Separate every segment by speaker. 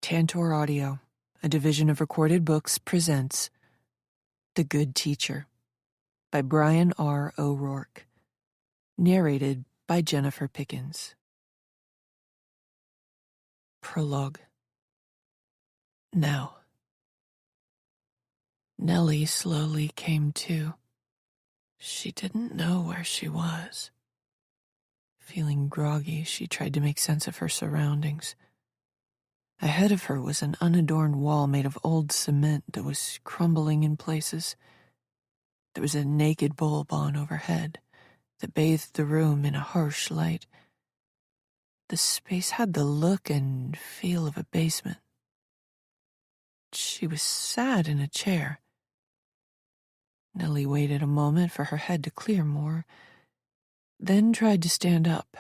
Speaker 1: Tantor Audio, a division of Recorded Books, presents The Good Teacher by Brian R. O'Rourke, narrated by Jennifer Pickens. Prologue. Now. Nellie slowly came to. She didn't know where she was. Feeling groggy, she tried to make sense of her surroundings. Ahead of her was an unadorned wall made of old cement that was crumbling in places. There was a naked bulb on overhead that bathed the room in a harsh light. The space had the look and feel of a basement. She was sat in a chair. Nellie waited a moment for her head to clear more, then tried to stand up.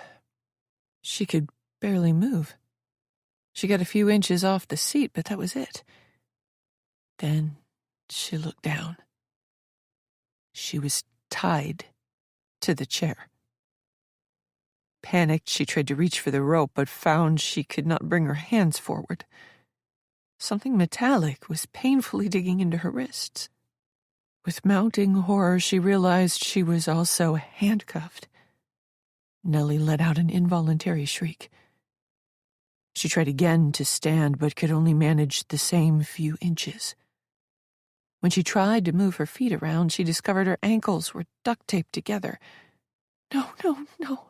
Speaker 1: She could barely move. She got a few inches off the seat, but that was it. Then she looked down. She was tied to the chair. Panicked, she tried to reach for the rope, but found she could not bring her hands forward. Something metallic was painfully digging into her wrists. With mounting horror, she realized she was also handcuffed. Nellie let out an involuntary shriek. She tried again to stand, but could only manage the same few inches. When she tried to move her feet around, she discovered her ankles were duct taped together. No.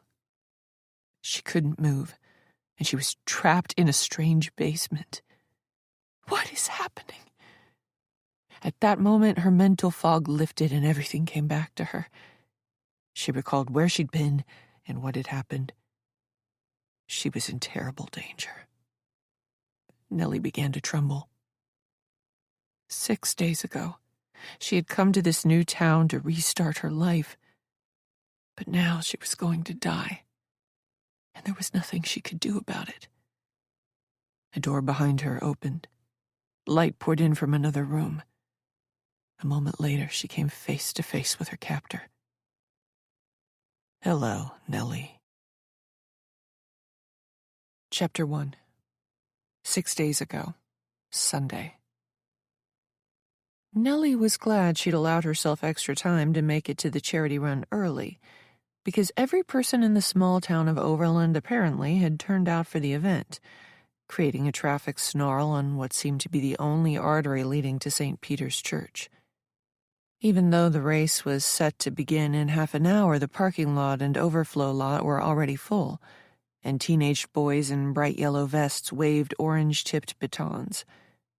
Speaker 1: She couldn't move, and she was trapped in a strange basement. What is happening? At that moment, her mental fog lifted and everything came back to her. She recalled where she'd been and what had happened. She was in terrible danger. Nellie began to tremble. 6 days ago, she had come to this new town to restart her life. But now she was going to die, and there was nothing she could do about it. A door behind her opened. Light poured in from another room. A moment later, she came face to face with her captor. Hello, Nellie. Chapter 1. 6 days ago, Sunday. Nellie was glad she'd allowed herself extra time to make it to the charity run early, because every person in the small town of Overland apparently had turned out for the event, creating a traffic snarl on what seemed to be the only artery leading to St. Peter's Church. Even though the race was set to begin in half an hour, the parking lot and overflow lot were already full, and teenage boys in bright yellow vests waved orange-tipped batons,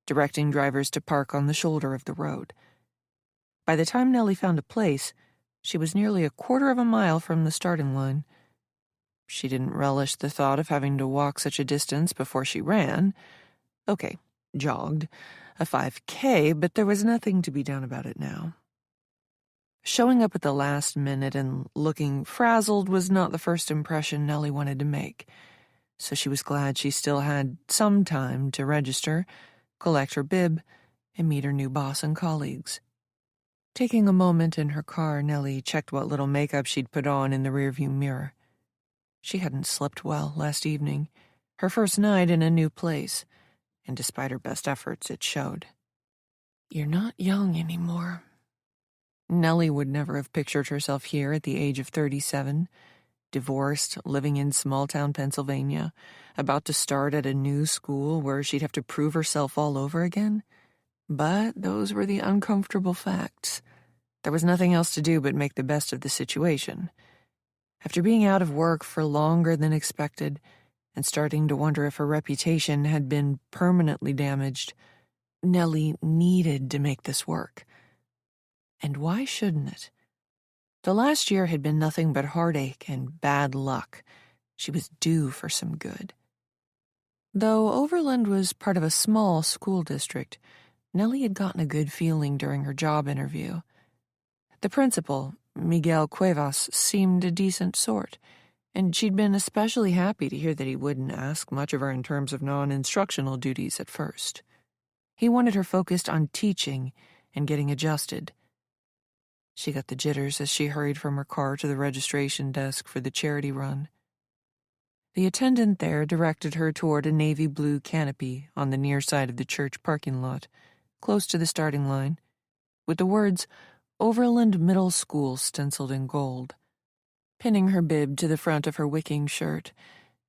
Speaker 1: directing drivers to park on the shoulder of the road. By the time Nellie found a place, she was nearly a quarter of a mile from the starting line. She didn't relish the thought of having to walk such a distance before she ran. Okay, jogged. A 5K, but there was nothing to be done about it now. Showing up at the last minute and looking frazzled was not the first impression Nellie wanted to make, so she was glad she still had some time to register, collect her bib, and meet her new boss and colleagues. Taking a moment in her car, Nellie checked what little makeup she'd put on in the rearview mirror. She hadn't slept well last evening, her first night in a new place, and despite her best efforts, it showed. You're not young anymore. Nellie would never have pictured herself here at the age of 37, divorced, living in small-town Pennsylvania, about to start at a new school where she'd have to prove herself all over again. But those were the uncomfortable facts. There was nothing else to do but make the best of the situation. After being out of work for longer than expected and starting to wonder if her reputation had been permanently damaged, Nellie needed to make this work. And why shouldn't it? The last year had been nothing but heartache and bad luck. She was due for some good. Though Overland was part of a small school district, Nellie had gotten a good feeling during her job interview. The principal, Miguel Cuevas, seemed a decent sort, and she'd been especially happy to hear that he wouldn't ask much of her in terms of non-instructional duties at first. He wanted her focused on teaching and getting adjusted. She got the jitters as she hurried from her car to the registration desk for the charity run. The attendant there directed her toward a navy blue canopy on the near side of the church parking lot, close to the starting line, with the words Overland Middle School stenciled in gold. Pinning her bib to the front of her wicking shirt,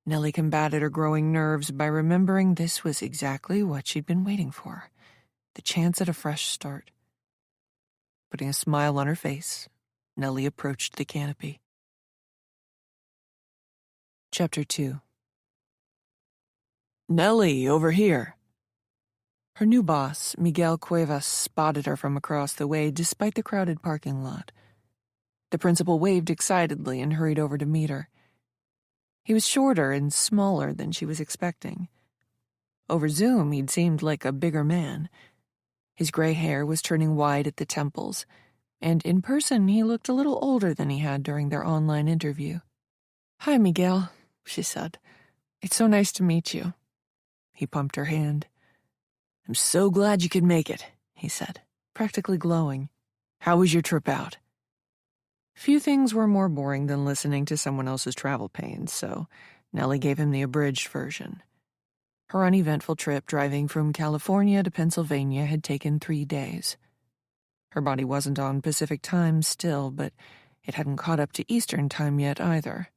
Speaker 1: Nellie combated her growing nerves by remembering this was exactly what she'd been waiting for, the chance at a fresh start. Putting a smile on her face, Nellie approached the canopy. Chapter 2. Nellie, over here. Her new boss, Miguel Cuevas, spotted her from across the way despite the crowded parking lot. The principal waved excitedly and hurried over to meet her. He was shorter and smaller than she was expecting. Over Zoom, he'd seemed like a bigger man. His gray hair was turning wide at the temples, and in person he looked a little older than he had during their online interview. "Hi, Miguel," she said. "It's so nice to meet you." He pumped her hand. "I'm so glad you could make it," he said, practically glowing. "How was your trip out?" Few things were more boring than listening to someone else's travel pains, so Nellie gave him the abridged version. Her uneventful trip driving from California to Pennsylvania had taken 3 days. Her body wasn't on Pacific time still, but it hadn't caught up to Eastern time yet either.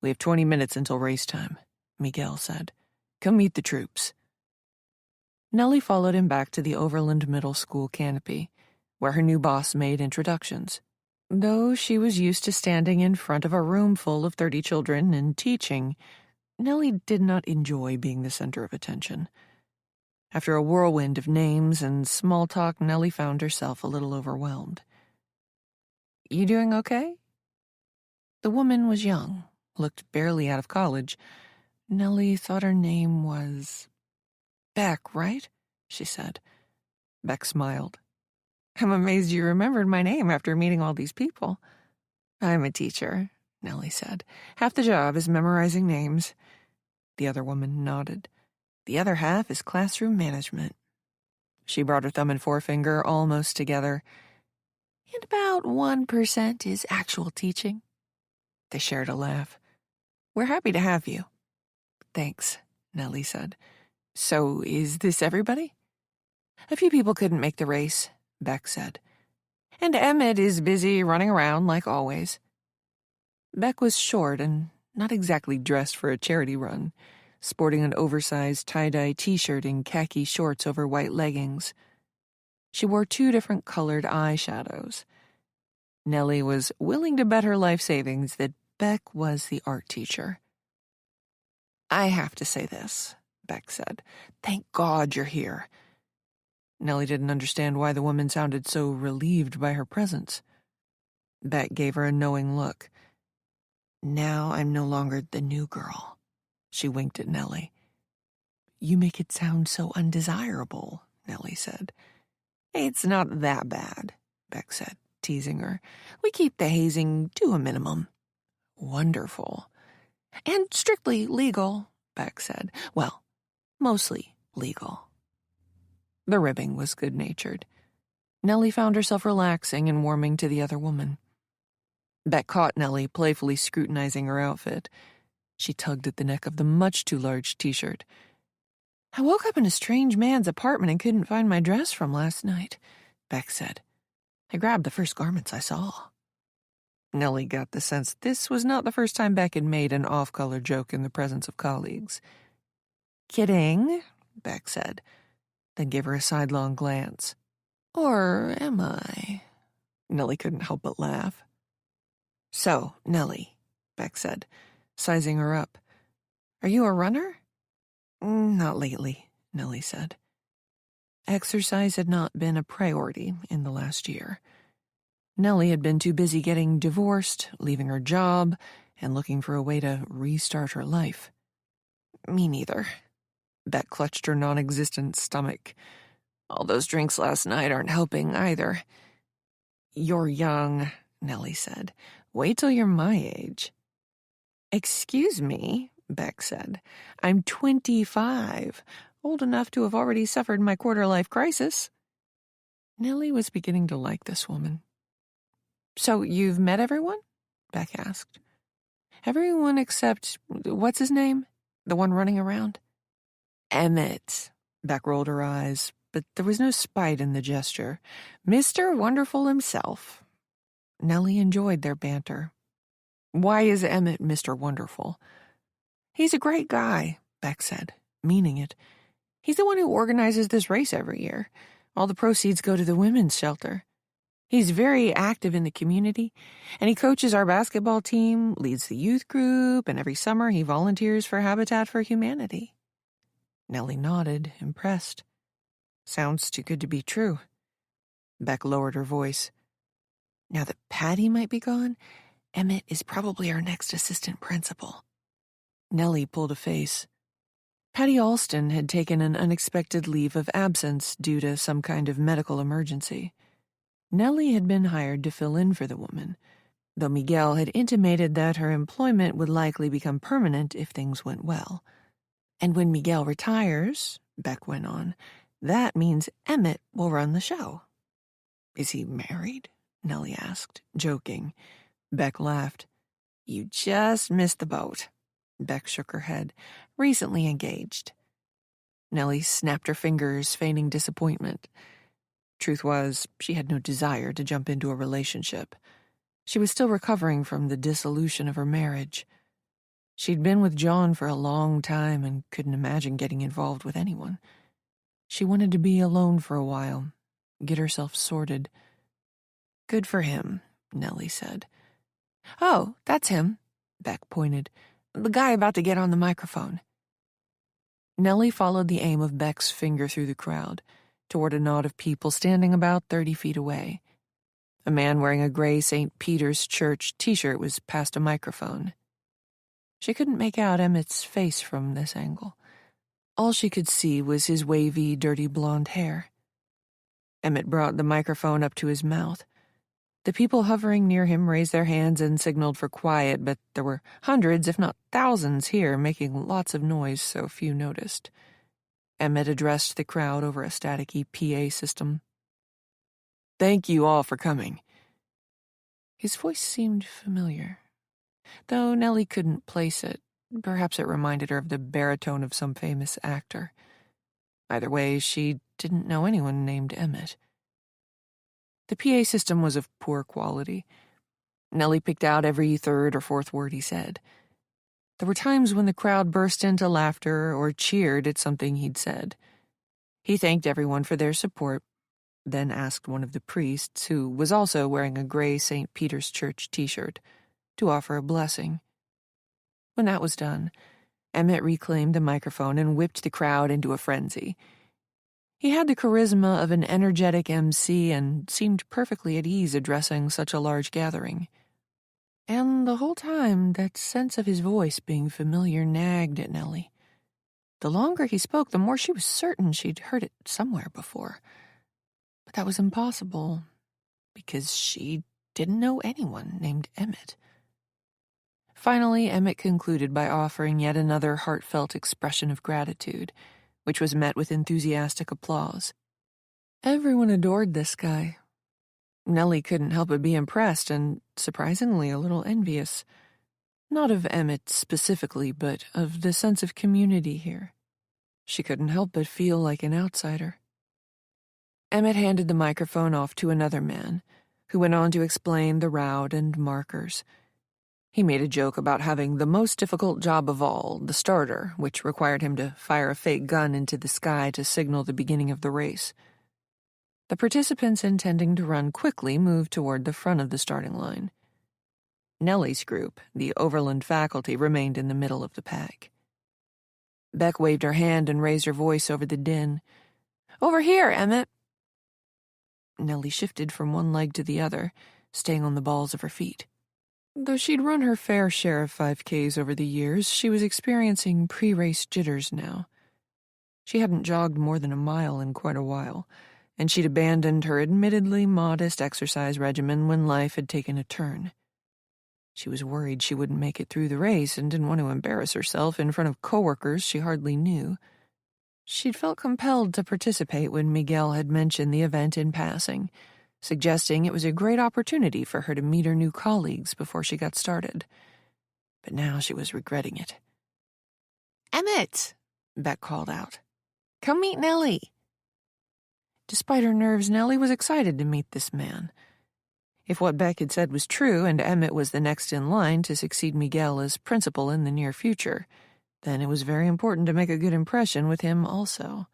Speaker 1: "We have 20 minutes until race time," Miguel said. "Come meet the troops." Nellie followed him back to the Overland Middle School canopy, where her new boss made introductions. Though she was used to standing in front of a room full of 30 children and teaching, Nellie did not enjoy being the center of attention. After a whirlwind of names and small talk, Nellie found herself a little overwhelmed. "You doing okay?" The woman was young, looked barely out of college. Nellie thought her name was Beck, right? She said. Beck smiled. "I'm amazed you remembered my name after meeting all these people." "I'm a teacher," Nellie said. "Half the job is memorizing names." The other woman nodded. "The other half is classroom management." She brought her thumb and forefinger almost together. "And about 1% is actual teaching." They shared a laugh. "We're happy to have you." "Thanks," Nellie said. "So is this everybody?" "A few people couldn't make the race," Beck said. "And Emmett is busy running around like always." Beck was short and not exactly dressed for a charity run, sporting an oversized tie-dye t-shirt and khaki shorts over white leggings. She wore 2 different colored eyeshadows. Nellie was willing to bet her life savings that Beck was the art teacher. "I have to say this," Beck said. "Thank God you're here." Nellie didn't understand why the woman sounded so relieved by her presence. Beck gave her a knowing look. "Now I'm no longer the new girl." She winked at Nellie. "You make it sound so undesirable," Nellie said. "It's not that bad," Beck said, teasing her. "We keep the hazing to a minimum." "Wonderful." "And strictly legal," Beck said. "Well, mostly legal." The ribbing was good-natured. Nellie found herself relaxing and warming to the other woman. Beck caught Nellie playfully scrutinizing her outfit. She tugged at the neck of the much-too-large t-shirt. "I woke up in a strange man's apartment and couldn't find my dress from last night," Beck said. "I grabbed the first garments I saw." Nellie got the sense this was not the first time Beck had made an off-color joke in the presence of colleagues. "Kidding," Beck said, then gave her a sidelong glance. "Or am I?" Nellie couldn't help but laugh. "So, Nellie," Beck said, sizing her up. "Are you a runner?" "Not lately," Nellie said. Exercise had not been a priority in the last year. Nellie had been too busy getting divorced, leaving her job, and looking for a way to restart her life. "Me neither." Beck clutched her non-existent stomach. "All those drinks last night aren't helping either." "You're young," Nellie said. "Wait till you're my age." "Excuse me," Beck said. "I'm 25, old enough to have already suffered my quarter-life crisis." Nellie was beginning to like this woman. "So you've met everyone?" Beck asked. Everyone except, what's his name? The one running around? Emmett. Beck rolled her eyes, but there was no spite in the gesture. Mr. Wonderful himself. Nellie enjoyed their banter. Why is Emmett Mr. Wonderful? He's a great guy, Beck said, meaning it. He's the one who organizes this race every year. All the proceeds go to the women's shelter. He's very active in the community, and he coaches our basketball team, leads the youth group, and every summer he volunteers for Habitat for Humanity. Nellie nodded, impressed. Sounds too good to be true. Beck lowered her voice. Now that Patty might be gone, Emmett is probably our next assistant principal. Nellie pulled a face. Patty Alston had taken an unexpected leave of absence due to some kind of medical emergency. Nellie had been hired to fill in for the woman, though Miguel had intimated that her employment would likely become permanent if things went well. And when Miguel retires, Beck went on, that means Emmett will run the show. Is he married? Nellie asked, joking. Beck laughed. You just missed the boat. Beck shook her head. Recently engaged. Nellie snapped her fingers, feigning disappointment. Truth was, she had no desire to jump into a relationship. She was still recovering from the dissolution of her marriage. She'd been with John for a long time and couldn't imagine getting involved with anyone. She wanted to be alone for a while, get herself sorted. Good for him, Nellie said. Oh, that's him, Beck pointed. The guy about to get on the microphone. Nellie followed the aim of Beck's finger through the crowd, toward a knot of people standing about 30 feet away. A man wearing a gray St. Peter's Church t-shirt was past a microphone. She couldn't make out Emmett's face from this angle. All she could see was his wavy, dirty blonde hair. Emmett brought the microphone up to his mouth. The people hovering near him raised their hands and signaled for quiet, but there were hundreds, if not thousands, here making lots of noise, so few noticed. Emmett addressed the crowd over a staticky PA system. Thank you all for coming. His voice seemed familiar, though Nellie couldn't place it. Perhaps it reminded her of the baritone of some famous actor. Either way, she didn't know anyone named Emmett. The PA system was of poor quality. Nellie picked out every third or fourth word he said. There were times when the crowd burst into laughter or cheered at something he'd said. He thanked everyone for their support, then asked one of the priests, who was also wearing a gray St. Peter's Church t-shirt, to offer a blessing. When that was done, Emmett reclaimed the microphone and whipped the crowd into a frenzy. He had the charisma of an energetic MC and seemed perfectly at ease addressing such a large gathering. And the whole time, that sense of his voice being familiar nagged at Nellie. The longer he spoke, the more she was certain she'd heard it somewhere before. But that was impossible, because she didn't know anyone named Emmett. Finally, Emmett concluded by offering yet another heartfelt expression of gratitude, which was met with enthusiastic applause. Everyone adored this guy. Nellie couldn't help but be impressed and, surprisingly, a little envious. Not of Emmett specifically, but of the sense of community here. She couldn't help but feel like an outsider. Emmett handed the microphone off to another man, who went on to explain the route and markers. He made a joke about having the most difficult job of all, the starter, which required him to fire a fake gun into the sky to signal the beginning of the race. The participants intending to run quickly moved toward the front of the starting line. Nellie's group, the Overland faculty, remained in the middle of the pack. Beck waved her hand and raised her voice over the din. "Over here, Emmett!" Nellie shifted from one leg to the other, staying on the balls of her feet. Though she'd run her fair share of 5Ks over the years, she was experiencing pre-race jitters now. She hadn't jogged more than a mile in quite a while, and she'd abandoned her admittedly modest exercise regimen when life had taken a turn. She was worried she wouldn't make it through the race and didn't want to embarrass herself in front of coworkers she hardly knew. She'd felt compelled to participate when Miguel had mentioned the event in passing, suggesting it was a great opportunity for her to meet her new colleagues before she got started. but now she was regretting it. "Emmett!" Beck called out. "Come meet Nellie." Despite her nerves, Nellie was excited to meet this man. If what Beck had said was true and Emmett was the next in line to succeed Miguel as principal in the near future, then it was very important to make a good impression with him also.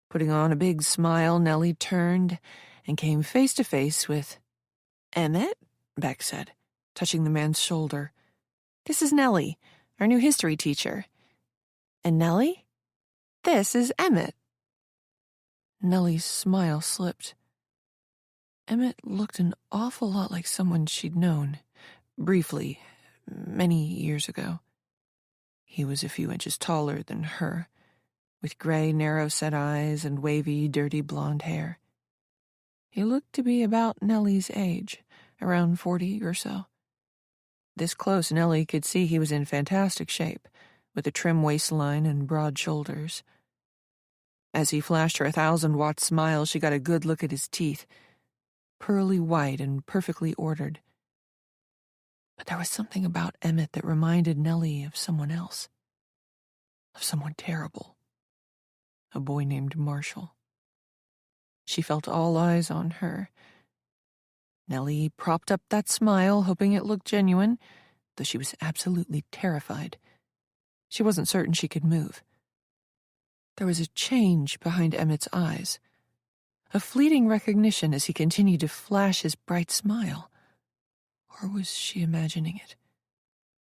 Speaker 1: Putting on a big smile, Nellie turned and came face to face with "Emmett?" Beck said, touching the man's shoulder. "This is Nellie, our new history teacher. And Nellie? This is Emmett." Nellie's smile slipped. Emmett looked an awful lot like someone she'd known, briefly, many years ago. He was a few inches taller than her, with gray, narrow-set eyes and wavy, dirty blonde hair. He looked to be about Nellie's age, around 40 or so. This close, Nellie could see he was in fantastic shape, with a trim waistline and broad shoulders. As he flashed her 1,000-watt smile, she got a good look at his teeth, pearly white and perfectly ordered. But there was something about Emmett that reminded Nellie of someone else, of someone terrible, a boy named Marshall. She felt all eyes on her. Nellie propped up that smile, hoping it looked genuine, though she was absolutely terrified. She wasn't certain she could move. There was a change behind Emmett's eyes, a fleeting recognition as he continued to flash his bright smile. Or was she imagining it?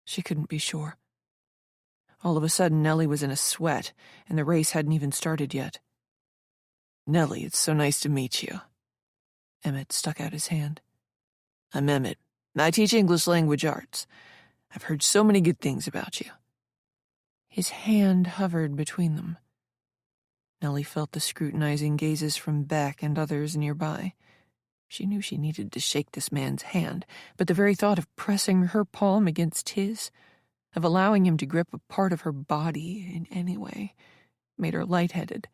Speaker 1: She couldn't be sure. All of a sudden, Nellie was in a sweat, and the race hadn't even started yet. "Nellie, it's so nice to meet you." Emmett stuck out his hand. "I'm Emmett. I teach English language arts. I've heard so many good things about you." His hand hovered between them. Nellie felt the scrutinizing gazes from Beck and others nearby. She knew she needed to shake this man's hand, but the very thought of pressing her palm against his, of allowing him to grip a part of her body in any way, made her lightheaded.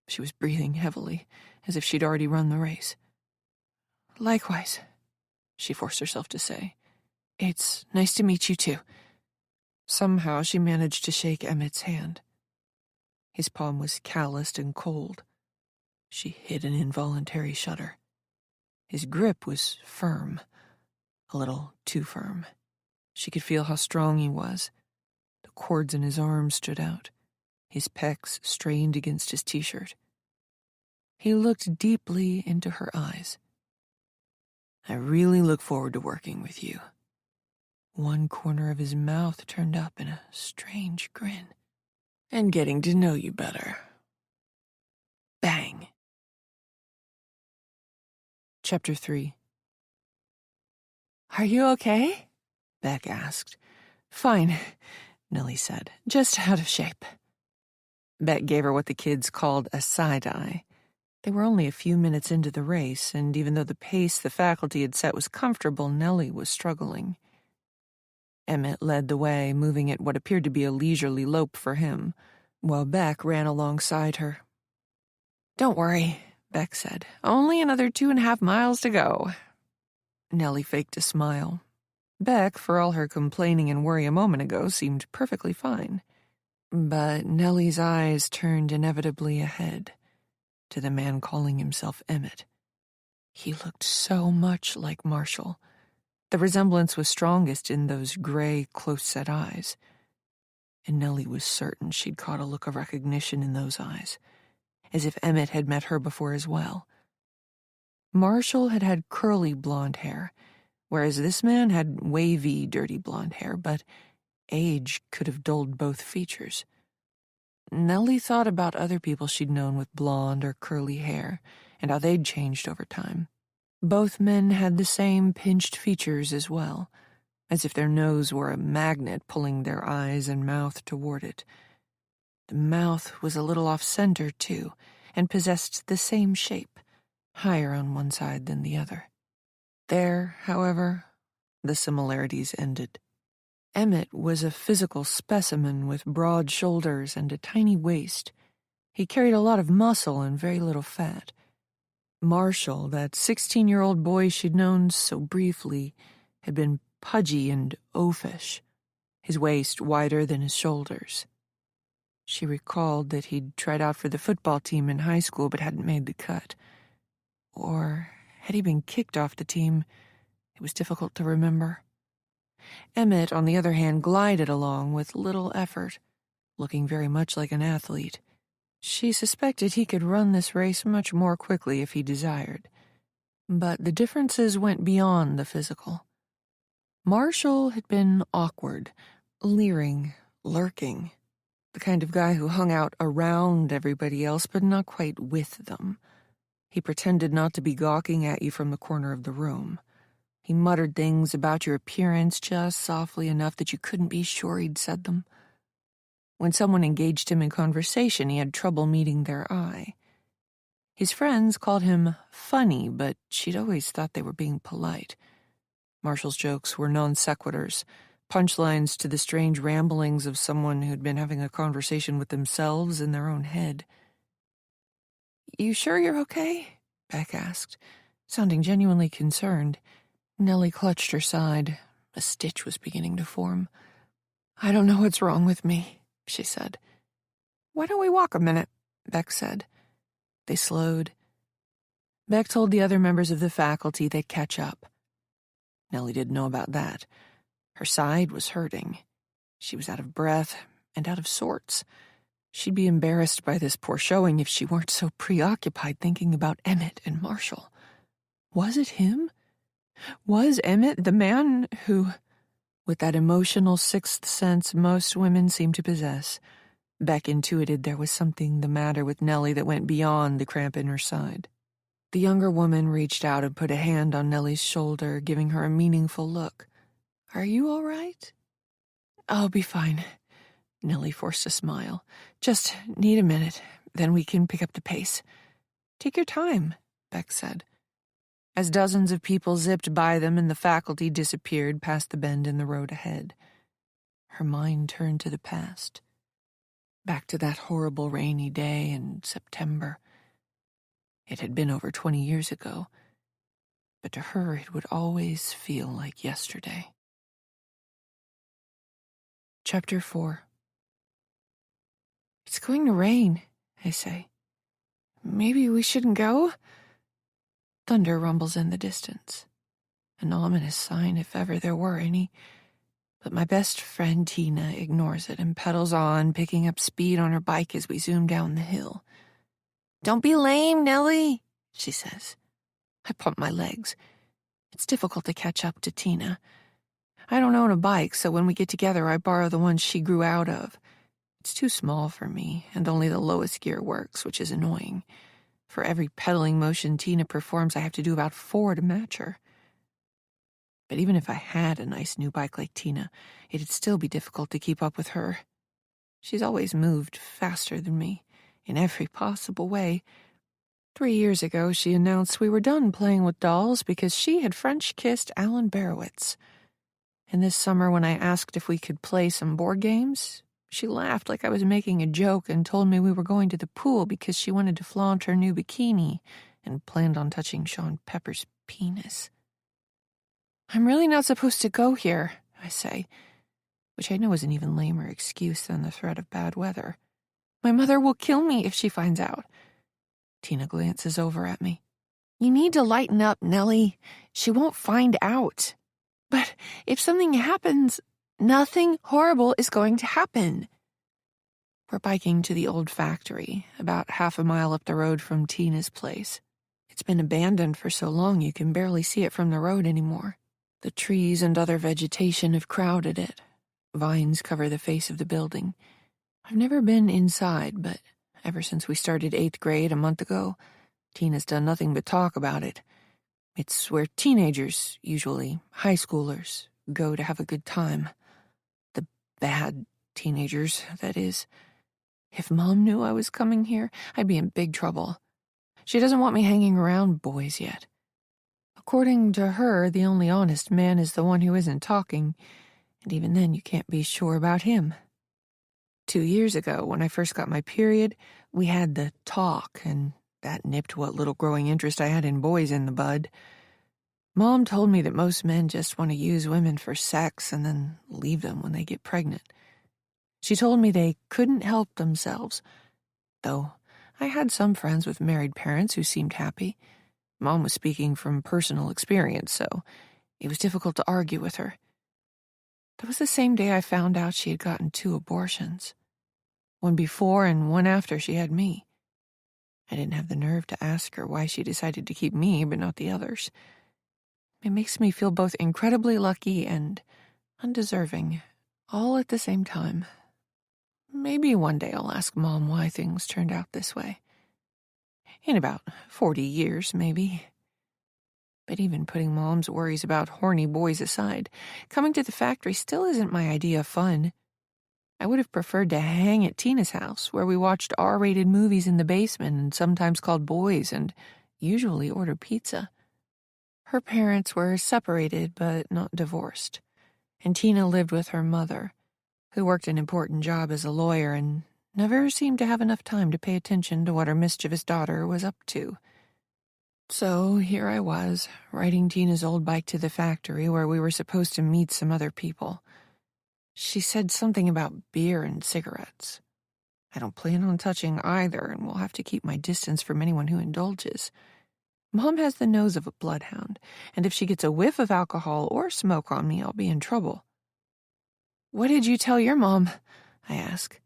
Speaker 1: She was breathing heavily, as if she'd already run the race. "Likewise," she forced herself to say. "It's nice to meet you, too." Somehow she managed to shake Emmett's hand. His palm was calloused and cold. She hid an involuntary shudder. His grip was firm, a little too firm. She could feel how strong he was. The cords in his arms stood out. His pecs strained against his t-shirt. He looked deeply into her eyes. "I really look forward to working with you." One corner of his mouth turned up in a strange grin. "And getting to know you better." Bang. Chapter 3. "Are you okay?" Beck asked. "Fine," Nellie said. "Just out of shape." Beck gave her what the kids called a side-eye. They were only a few minutes into the race, and even though the pace the faculty had set was comfortable, Nellie was struggling. Emmett led the way, moving at what appeared to be a leisurely lope for him, while Beck ran alongside her. "Don't worry," Beck said. "Only another 2.5 miles to go." Nellie faked a smile. Beck, for all her complaining and worry a moment ago, seemed perfectly fine. But Nellie's eyes turned inevitably ahead, to the man calling himself Emmett. He looked so much like Marshall. The resemblance was strongest in those gray, close-set eyes. And Nellie was certain she'd caught a look of recognition in those eyes, as if Emmett had met her before as well. Marshall had had curly blonde hair, whereas this man had wavy, dirty blonde hair, but age could have dulled both features. Nellie thought about other people she'd known with blonde or curly hair, and how they'd changed over time. Both men had the same pinched features as well, as if their nose were a magnet pulling their eyes and mouth toward it. The mouth was a little off-center, too, and possessed the same shape, higher on one side than the other. There, however, the similarities ended. Emmett was a physical specimen with broad shoulders and a tiny waist. He carried a lot of muscle and very little fat. Marshall, that 16-year-old boy she'd known so briefly, had been pudgy and oafish, his waist wider than his shoulders. She recalled that he'd tried out for the football team in high school but hadn't made the cut. Or had he been kicked off the team? It was difficult to remember. Emmett, on the other hand, glided along with little effort, looking very much like an athlete. She suspected he could run this race much more quickly if he desired. But the differences went beyond the physical. Marshall had been awkward, leering, lurking, the kind of guy who hung out around everybody else but not quite with them. He pretended not to be gawking at you from the corner of the room. He muttered things about your appearance just softly enough that you couldn't be sure he'd said them. When someone engaged him in conversation, he had trouble meeting their eye. His friends called him funny, but she'd always thought they were being polite. Marshall's jokes were non sequiturs, punchlines to the strange ramblings of someone who'd been having a conversation with themselves in their own head. "You sure you're okay?" Beck asked, sounding genuinely concerned. Nellie clutched her side. A stitch was beginning to form. "I don't know what's wrong with me," she said. "Why don't we walk a minute?" Beck said. They slowed. Beck told the other members of the faculty they'd catch up. Nellie didn't know about that. Her side was hurting. She was out of breath and out of sorts. She'd be embarrassed by this poor showing if she weren't so preoccupied thinking about Emmett and Marshall. Was it him? Was Emmett the man who, with that emotional sixth sense most women seem to possess, Beck intuited there was something the matter with Nellie that went beyond the cramp in her side? The younger woman reached out and put a hand on Nellie's shoulder, giving her a meaningful look. "Are you all right?" "I'll be fine." Nellie forced a smile. "Just need a minute, then we can pick up the pace." "Take your time," Beck said. As dozens of people zipped by them and the faculty disappeared past the bend in the road ahead, her mind turned to the past, back to that horrible rainy day in September. It had been over 20 years ago, but to her it would always feel like yesterday. Chapter 4. "It's going to rain," I say. "Maybe we shouldn't go?" Thunder rumbles in the distance, an ominous sign if ever there were any. But my best friend Tina ignores it and pedals on, picking up speed on her bike as we zoom down the hill. "Don't be lame, Nellie," she says. I pump my legs. It's difficult to catch up to Tina. I don't own a bike, so when we get together I borrow the one she grew out of. It's too small for me, and only the lowest gear works, which is annoying. For every pedaling motion Tina performs, I have to do about 4 to match her. But even if I had a nice new bike like Tina, it'd still be difficult to keep up with her. She's always moved faster than me, in every possible way. 3 years ago, she announced we were done playing with dolls because she had French-kissed Alan Barowitz. And this summer, when I asked if we could play some board games, she laughed like I was making a joke and told me we were going to the pool because she wanted to flaunt her new bikini and planned on touching Sean Pepper's penis. "I'm really not supposed to go here," I say, which I know is an even lamer excuse than the threat of bad weather. "My mother will kill me if she finds out." Tina glances over at me. "You need to lighten up, Nellie. She won't find out. But if something happens, nothing horrible is going to happen." We're biking to the old factory, about half a mile up the road from Tina's place. It's been abandoned for so long you can barely see it from the road anymore. The trees and other vegetation have crowded it. Vines cover the face of the building. I've never been inside, but ever since we started 8th grade a month ago, Tina's done nothing but talk about it. It's where teenagers, usually high schoolers, go to have a good time. The bad teenagers, that is. If Mom knew I was coming here, I'd be in big trouble. She doesn't want me hanging around boys yet. According to her, the only honest man is the one who isn't talking, and even then you can't be sure about him. 2 years ago, when I first got my period, we had the talk, and that nipped what little growing interest I had in boys in the bud. Mom told me that most men just want to use women for sex and then leave them when they get pregnant. She told me they couldn't help themselves, though I had some friends with married parents who seemed happy. Mom was speaking from personal experience, so it was difficult to argue with her. That was the same day I found out she had gotten 2 abortions. One before and one after she had me. I didn't have the nerve to ask her why she decided to keep me but not the others. It makes me feel both incredibly lucky and undeserving, all at the same time. Maybe one day I'll ask Mom why things turned out this way. In about 40 years, maybe. But even putting Mom's worries about horny boys aside, coming to the factory still isn't my idea of fun. I would have preferred to hang at Tina's house, where we watched R-rated movies in the basement and sometimes called boys and usually ordered pizza. Her parents were separated but not divorced, and Tina lived with her mother, who worked an important job as a lawyer and never seemed to have enough time to pay attention to what her mischievous daughter was up to. So here I was, riding Tina's old bike to the factory where we were supposed to meet some other people. She said something about beer and cigarettes. I don't plan on touching either, and will have to keep my distance from anyone who indulges. Mom has the nose of a bloodhound, and if she gets a whiff of alcohol or smoke on me, I'll be in trouble. "What did you tell your mom?" I ask.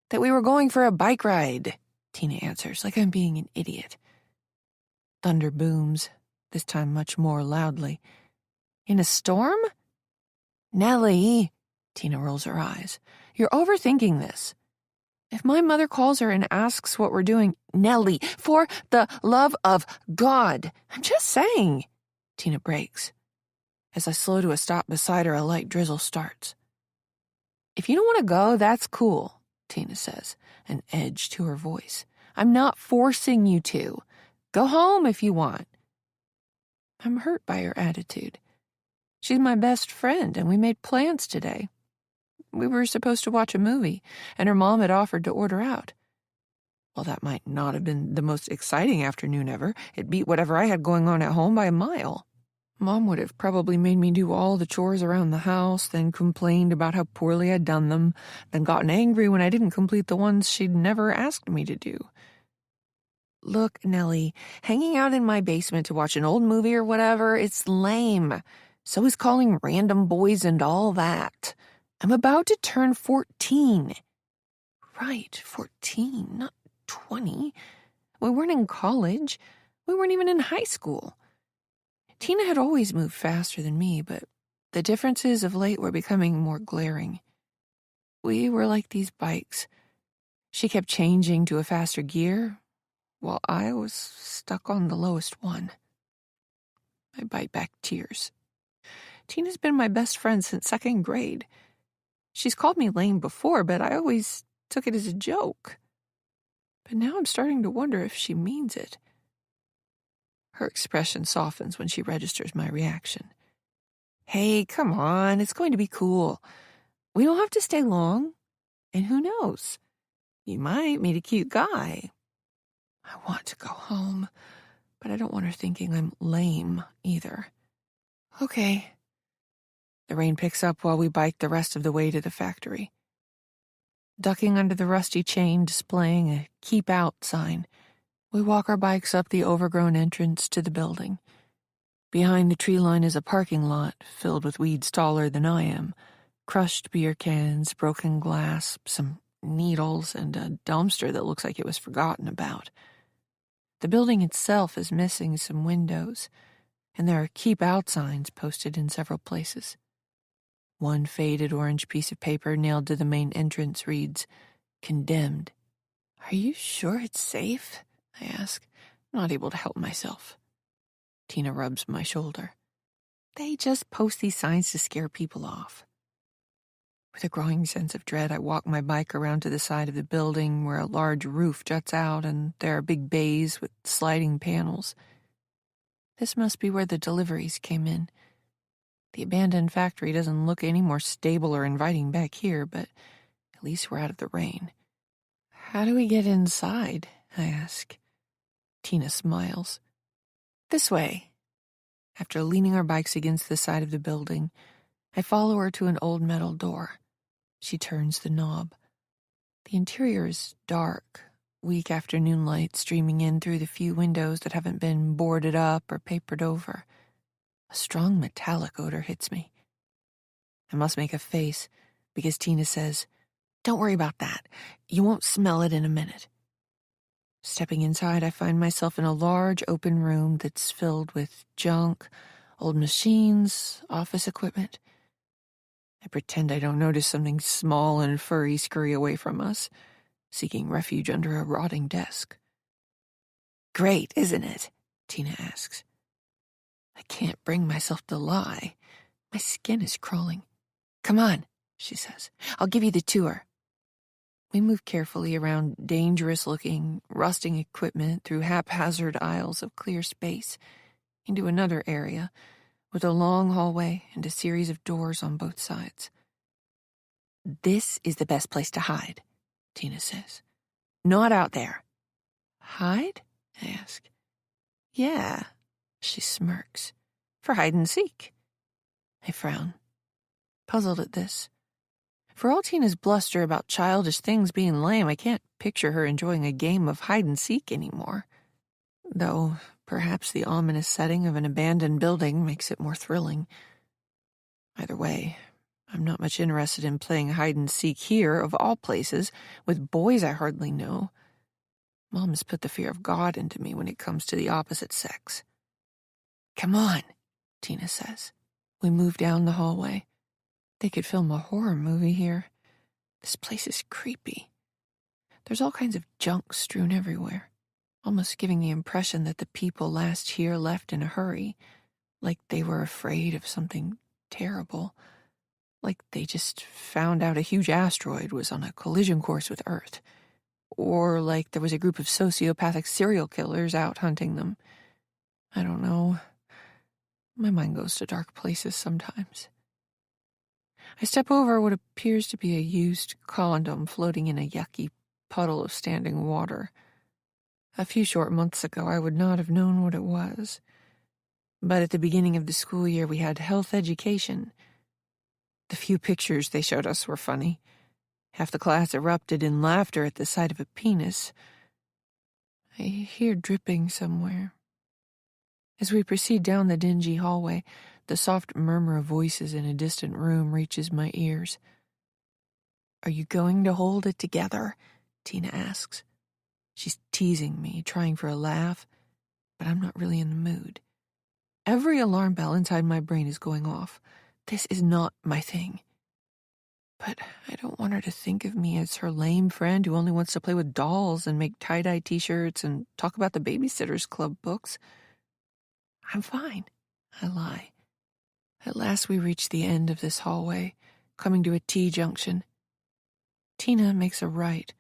Speaker 1: "That we were going for a bike ride," Tina answers, like I'm being an idiot. Thunder booms, this time much more loudly. "In a storm?" "Nellie," Tina rolls her eyes, "you're overthinking this. If my mother calls her and asks what we're doing—" "Nellie, for the love of God! I'm just saying," Tina breaks. As I slow to a stop beside her, a light drizzle starts. "If you don't want to go, that's cool," Tina says, an edge to her voice. "I'm not forcing you to. Go home if you want." I'm hurt by her attitude. She's my best friend, and we made plans today. We were supposed to watch a movie, and her mom had offered to order out. While that might not have been the most exciting afternoon ever, it beat whatever I had going on at home by a mile. Mom would have probably made me do all the chores around the house, then complained about how poorly I'd done them, then gotten angry when I didn't complete the ones she'd never asked me to do. "Look, Nellie, hanging out in my basement to watch an old movie or whatever, it's lame. So is calling random boys and all that. I'm about to turn 14. Right, 14, not 20. We weren't in college. We weren't even in high school. Tina had always moved faster than me, but the differences of late were becoming more glaring. We were like these bikes. She kept changing to a faster gear, while I was stuck on the lowest one. I bite back tears. Tina's been my best friend since 2nd grade. She's called me lame before, but I always took it as a joke. But now I'm starting to wonder if she means it. Her expression softens when she registers my reaction. "Hey, come on, it's going to be cool. We don't have to stay long. And who knows? You might meet a cute guy." I want to go home, but I don't want her thinking I'm lame either. Okay. The rain picks up while we bike the rest of the way to the factory. Ducking under the rusty chain displaying a "Keep Out" sign, we walk our bikes up the overgrown entrance to the building. Behind the tree line is a parking lot filled with weeds taller than I am, crushed beer cans, broken glass, some needles, and a dumpster that looks like it was forgotten about. The building itself is missing some windows, and there are "Keep Out" signs posted in several places. One faded orange piece of paper nailed to the main entrance reads, "Condemned." "Are you sure it's safe?" I ask, not able to help myself. Tina rubs my shoulder. "They just post these signs to scare people off." With a growing sense of dread, I walk my bike around to the side of the building where a large roof juts out and there are big bays with sliding panels. This must be where the deliveries came in. The abandoned factory doesn't look any more stable or inviting back here, but at least we're out of the rain. "How do we get inside?" I ask. Tina smiles. "This way." After leaning our bikes against the side of the building, I follow her to an old metal door. She turns the knob. The interior is dark, weak afternoon light streaming in through the few windows that haven't been boarded up or papered over. A strong metallic odor hits me. I must make a face because Tina says, "Don't worry about that. You won't smell it in a minute." Stepping inside, I find myself in a large open room that's filled with junk, old machines, office equipment. I pretend I don't notice something small and furry scurry away from us, seeking refuge under a rotting desk. "Great, isn't it?" Tina asks. I can't bring myself to lie. My skin is crawling. "Come on," she says. "I'll give you the tour." We move carefully around dangerous-looking, rusting equipment through haphazard aisles of clear space into another area with a long hallway and a series of doors on both sides. "This is the best place to hide," Tina says. "Not out there." "Hide?" I ask. "Yeah," she smirks. "For hide and seek." I frown, puzzled at this. For all Tina's bluster about childish things being lame, I can't picture her enjoying a game of hide-and-seek anymore. Though, perhaps the ominous setting of an abandoned building makes it more thrilling. Either way, I'm not much interested in playing hide-and-seek here, of all places, with boys I hardly know. Mom has put the fear of God into me when it comes to the opposite sex. "Come on," Tina says. We move down the hallway. They could film a horror movie here. This place is creepy. There's all kinds of junk strewn everywhere, almost giving the impression that the people last here left in a hurry, like they were afraid of something terrible, like they just found out a huge asteroid was on a collision course with Earth, or like there was a group of sociopathic serial killers out hunting them. I don't know. My mind goes to dark places sometimes. I step over what appears to be a used condom floating in a yucky puddle of standing water. A few short months ago, I would not have known what it was. But at the beginning of the school year, we had health education. The few pictures they showed us were funny. Half the class erupted in laughter at the sight of a penis. I hear dripping somewhere. As we proceed down the dingy hallway, the soft murmur of voices in a distant room reaches my ears. "Are you going to hold it together?" Tina asks. She's teasing me, trying for a laugh, but I'm not really in the mood. Every alarm bell inside my brain is going off. This is not my thing. But I don't want her to think of me as her lame friend who only wants to play with dolls and make tie-dye t-shirts and talk about the Babysitters Club books. "I'm fine," I lie. At last we reach the end of this hallway, coming to a T-junction. Tina makes a right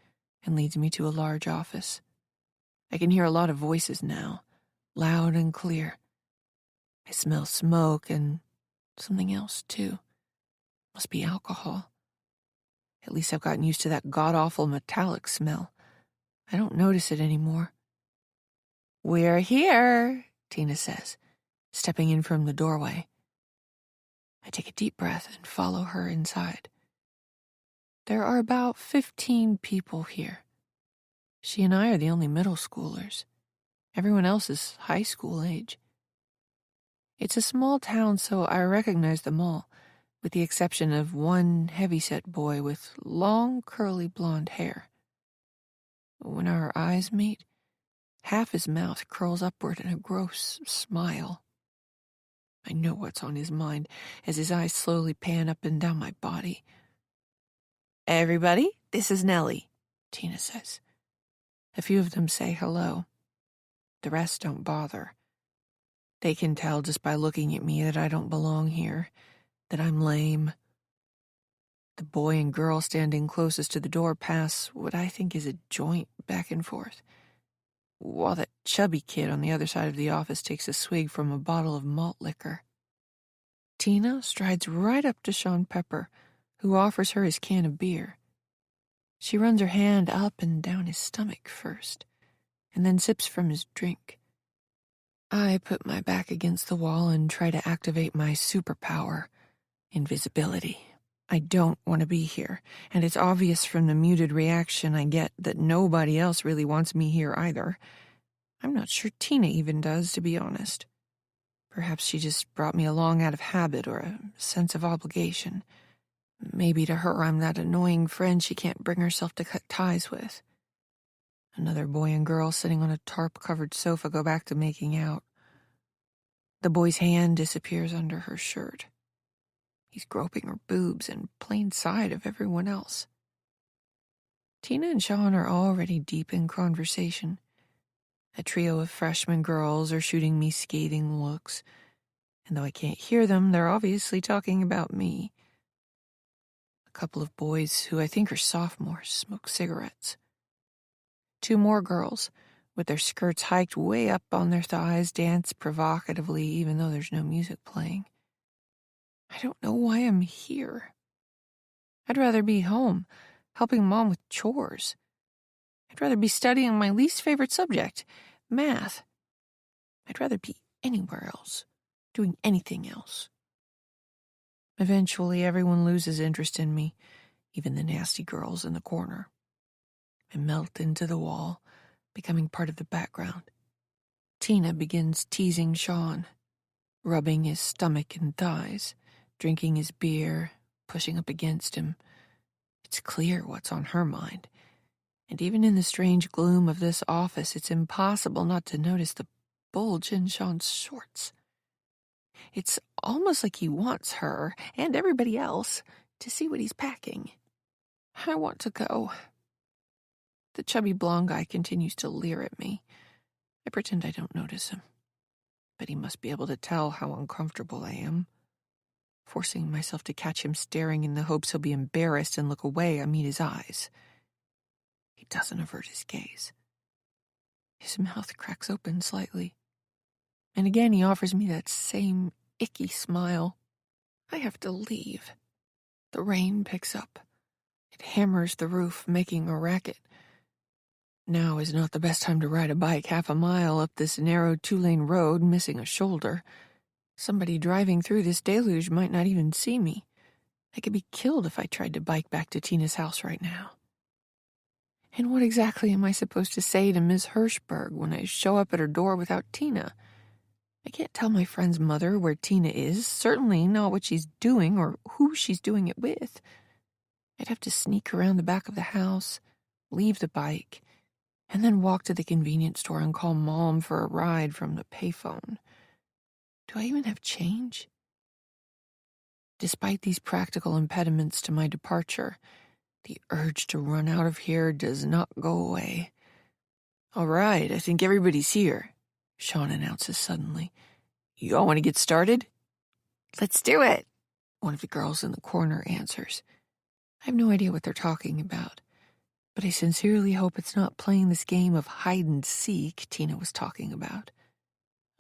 Speaker 1: and leads me to a large office. I can hear a lot of voices now, loud and clear. I smell smoke and something else, too. Must be alcohol. At least I've gotten used to that god-awful metallic smell. I don't notice it anymore. "We're here," Tina says, stepping in from the doorway. I take a deep breath and follow her inside. There are about 15 people here. She and I are the only middle schoolers. Everyone else is high school age. It's a small town, so I recognize them all, with the exception of one heavyset boy with long, curly blonde hair. When our eyes meet, half his mouth curls upward in a gross smile. I know what's on his mind as his eyes slowly pan up and down my body. "Everybody, this is Nellie," Tina says. A few of them say hello. The rest don't bother. They can tell just by looking at me that I don't belong here, that I'm lame. The boy and girl standing closest to the door pass what I think is a joint back and forth, while that chubby kid on the other side of the office takes a swig from a bottle of malt liquor. Tina strides right up to Sean Pepper, who offers her his can of beer. She runs her hand up and down his stomach first, and then sips from his drink. I put my back against the wall and try to activate my superpower, invisibility. I don't want to be here, and it's obvious from the muted reaction I get that nobody else really wants me here either. I'm not sure Tina even does, to be honest. Perhaps she just brought me along out of habit or a sense of obligation. Maybe to her I'm that annoying friend she can't bring herself to cut ties with. Another boy and girl sitting on a tarp-covered sofa go back to making out. The boy's hand disappears under her shirt. He's groping her boobs in plain sight of everyone else. Tina and Sean are already deep in conversation. A trio of freshman girls are shooting me scathing looks, and though I can't hear them, they're obviously talking about me. A couple of boys, who I think are sophomores, smoke cigarettes. Two more girls, with their skirts hiked way up on their thighs, dance provocatively even though there's no music playing. I don't know why I'm here. I'd rather be home, helping Mom with chores. I'd rather be studying my least favorite subject, math. I'd rather be anywhere else, doing anything else. Eventually, everyone loses interest in me, even the nasty girls in the corner. I melt into the wall, becoming part of the background. Tina begins teasing Sean, rubbing his stomach and thighs, drinking his beer, pushing up against him. It's clear what's on her mind. And even in the strange gloom of this office, it's impossible not to notice the bulge in Sean's shorts. It's almost like he wants her, and everybody else, to see what he's packing. I want to go. The chubby blonde guy continues to leer at me. I pretend I don't notice him. But he must be able to tell how uncomfortable I am. Forcing myself to catch him staring in the hopes he'll be embarrassed and look away, I meet his eyes. He doesn't avert his gaze. His mouth cracks open slightly. And again he offers me that same icky smile. I have to leave. The rain picks up. It hammers the roof, making a racket. Now is not the best time to ride a bike half a mile up this narrow 2-lane road, missing a shoulder. Somebody driving through this deluge might not even see me. I could be killed if I tried to bike back to Tina's house right now. And what exactly am I supposed to say to Miss Hirschberg when I show up at her door without Tina? I can't tell my friend's mother where Tina is, certainly not what she's doing or who she's doing it with. I'd have to sneak around the back of the house, leave the bike, and then walk to the convenience store and call Mom for a ride from the payphone. Do I even have change? Despite these practical impediments to my departure, the urge to run out of here does not go away. All right, I think everybody's here, Sean announces suddenly. You all want to get started? Let's do it, one of the girls in the corner answers. I have no idea what they're talking about, but I sincerely hope it's not playing this game of hide-and-seek Tina was talking about.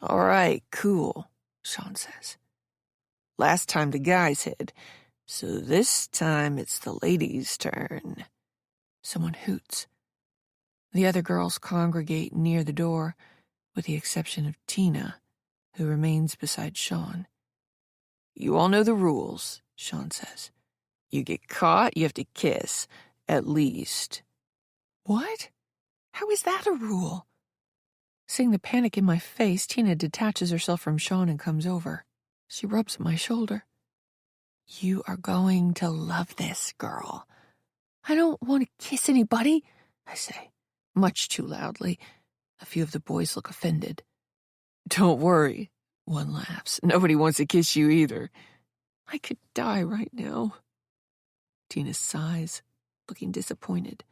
Speaker 1: All right, cool, Sean says. Last time the guys hid, so this time it's the ladies' turn. Someone hoots. The other girls congregate near the door, with the exception of Tina, who remains beside Sean. You all know the rules, Sean says. You get caught, you have to kiss, at least. What? How is that a rule? Seeing the panic in my face, Tina detaches herself from Sean and comes over. She rubs my shoulder. You are going to love this, girl. I don't want to kiss anybody, I say, much too loudly. A few of the boys look offended. Don't worry, one laughs. Nobody wants to kiss you either. I could die right now. Tina sighs, looking disappointed.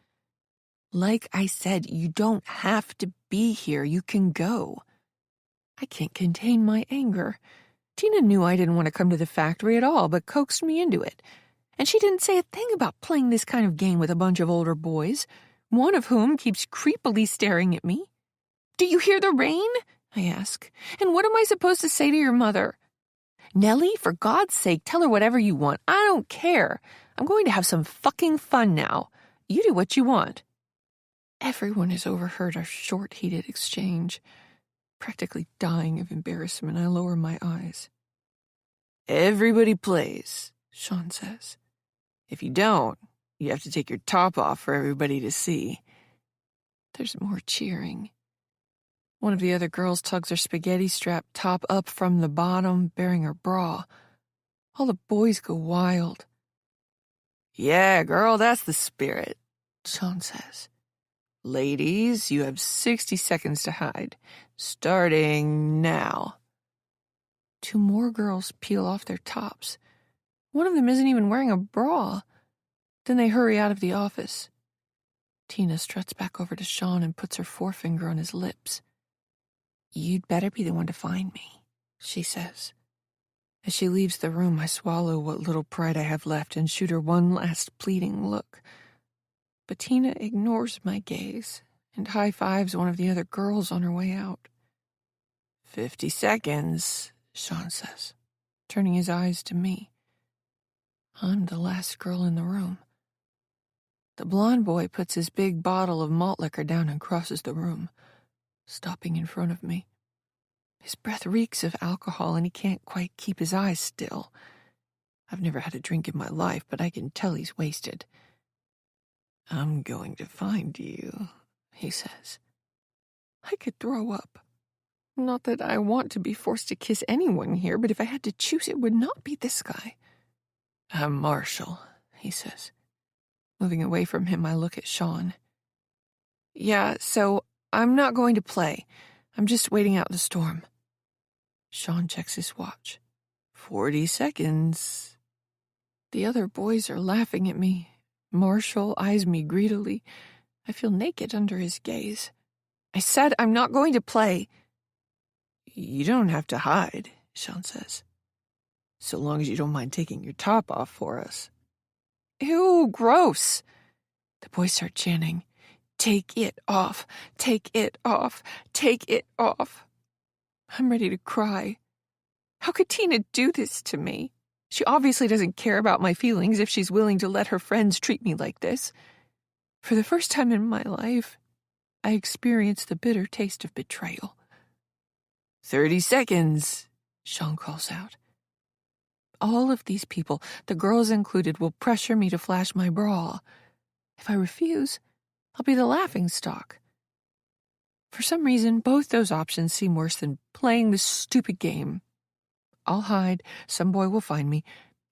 Speaker 1: Like I said, you don't have to be here. You can go. I can't contain my anger. Tina knew I didn't want to come to the factory at all, but coaxed me into it. And she didn't say a thing about playing this kind of game with a bunch of older boys, one of whom keeps creepily staring at me. Do you hear the rain? I ask. And what am I supposed to say to your mother? Nellie, for God's sake, tell her whatever you want. I don't care. I'm going to have some fucking fun now. You do what you want. Everyone has overheard our short, heated exchange. Practically dying of embarrassment, I lower my eyes. "Everybody plays," Sean says. "If you don't, you have to take your top off for everybody to see." There's more cheering. One of the other girls tugs her spaghetti-strapped top up from the bottom, bearing her bra. All the boys go wild. "Yeah, girl, that's the spirit," Sean says. "Ladies, you have 60 seconds to hide. Starting now." 2 more girls peel off their tops. One of them isn't even wearing a bra. Then they hurry out of the office. Tina struts back over to Sean and puts her forefinger on his lips. "You'd better be the one to find me," she says. As she leaves the room, I swallow what little pride I have left and shoot her one last pleading look. But Tina ignores my gaze and high-fives one of the other girls on her way out. 50 seconds, Sean says, turning his eyes to me. I'm the last girl in the room. The blonde boy puts his big bottle of malt liquor down and crosses the room, stopping in front of me. His breath reeks of alcohol, and he can't quite keep his eyes still. I've never had a drink in my life, but I can tell he's wasted. "I'm going to find you," he says. I could throw up. Not that I want to be forced to kiss anyone here, but if I had to choose, it would not be this guy. "I'm Marshall," he says. Moving away from him, I look at Sean. "Yeah, so I'm not going to play. I'm just waiting out the storm." Sean checks his watch. 40 seconds. The other boys are laughing at me. Marshall eyes me greedily. I feel naked under his gaze. "I said I'm not going to play." "You don't have to hide," Sean says. "So long as you don't mind taking your top off for us." "Ew, gross." The boys start chanting, "Take it off, take it off, take it off." I'm ready to cry. How could Tina do this to me? She obviously doesn't care about my feelings if she's willing to let her friends treat me like this. For the first time in my life, I experienced the bitter taste of betrayal. 30 seconds, Sean calls out. All of these people, the girls included, will pressure me to flash my bra. If I refuse, I'll be the laughingstock. For some reason, both those options seem worse than playing this stupid game. I'll hide, some boy will find me,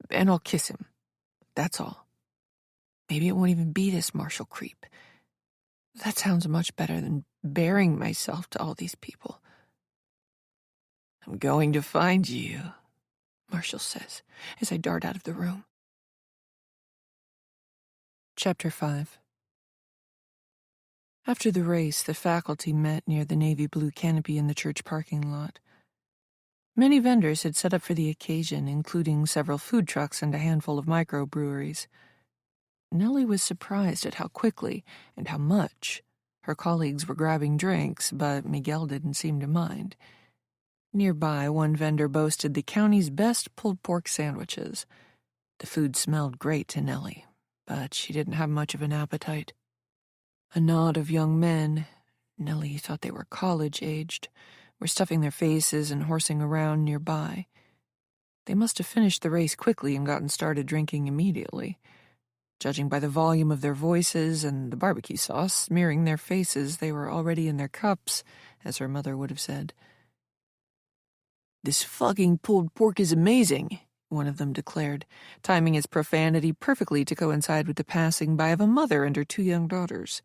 Speaker 1: and I'll kiss him. That's all. Maybe it won't even be this Marshall creep. That sounds much better than baring myself to all these people. "I'm going to find you," Marshall says, as I dart out of the room. Chapter 5. After the race, the faculty met near the navy blue canopy in the church parking lot. Many vendors had set up for the occasion, including several food trucks and a handful of microbreweries. Nellie was surprised at how quickly and how much her colleagues were grabbing drinks, but Miguel didn't seem to mind. Nearby, one vendor boasted the county's best pulled pork sandwiches. The food smelled great to Nellie, but she didn't have much of an appetite. A knot of young men, Nellie thought they were college-aged, were stuffing their faces and horsing around nearby. They must have finished the race quickly and gotten started drinking immediately. Judging by the volume of their voices and the barbecue sauce smearing their faces, they were already in their cups, as her mother would have said. "This fucking pulled pork is amazing," one of them declared, timing his profanity perfectly to coincide with the passing by of a mother and her 2 young daughters.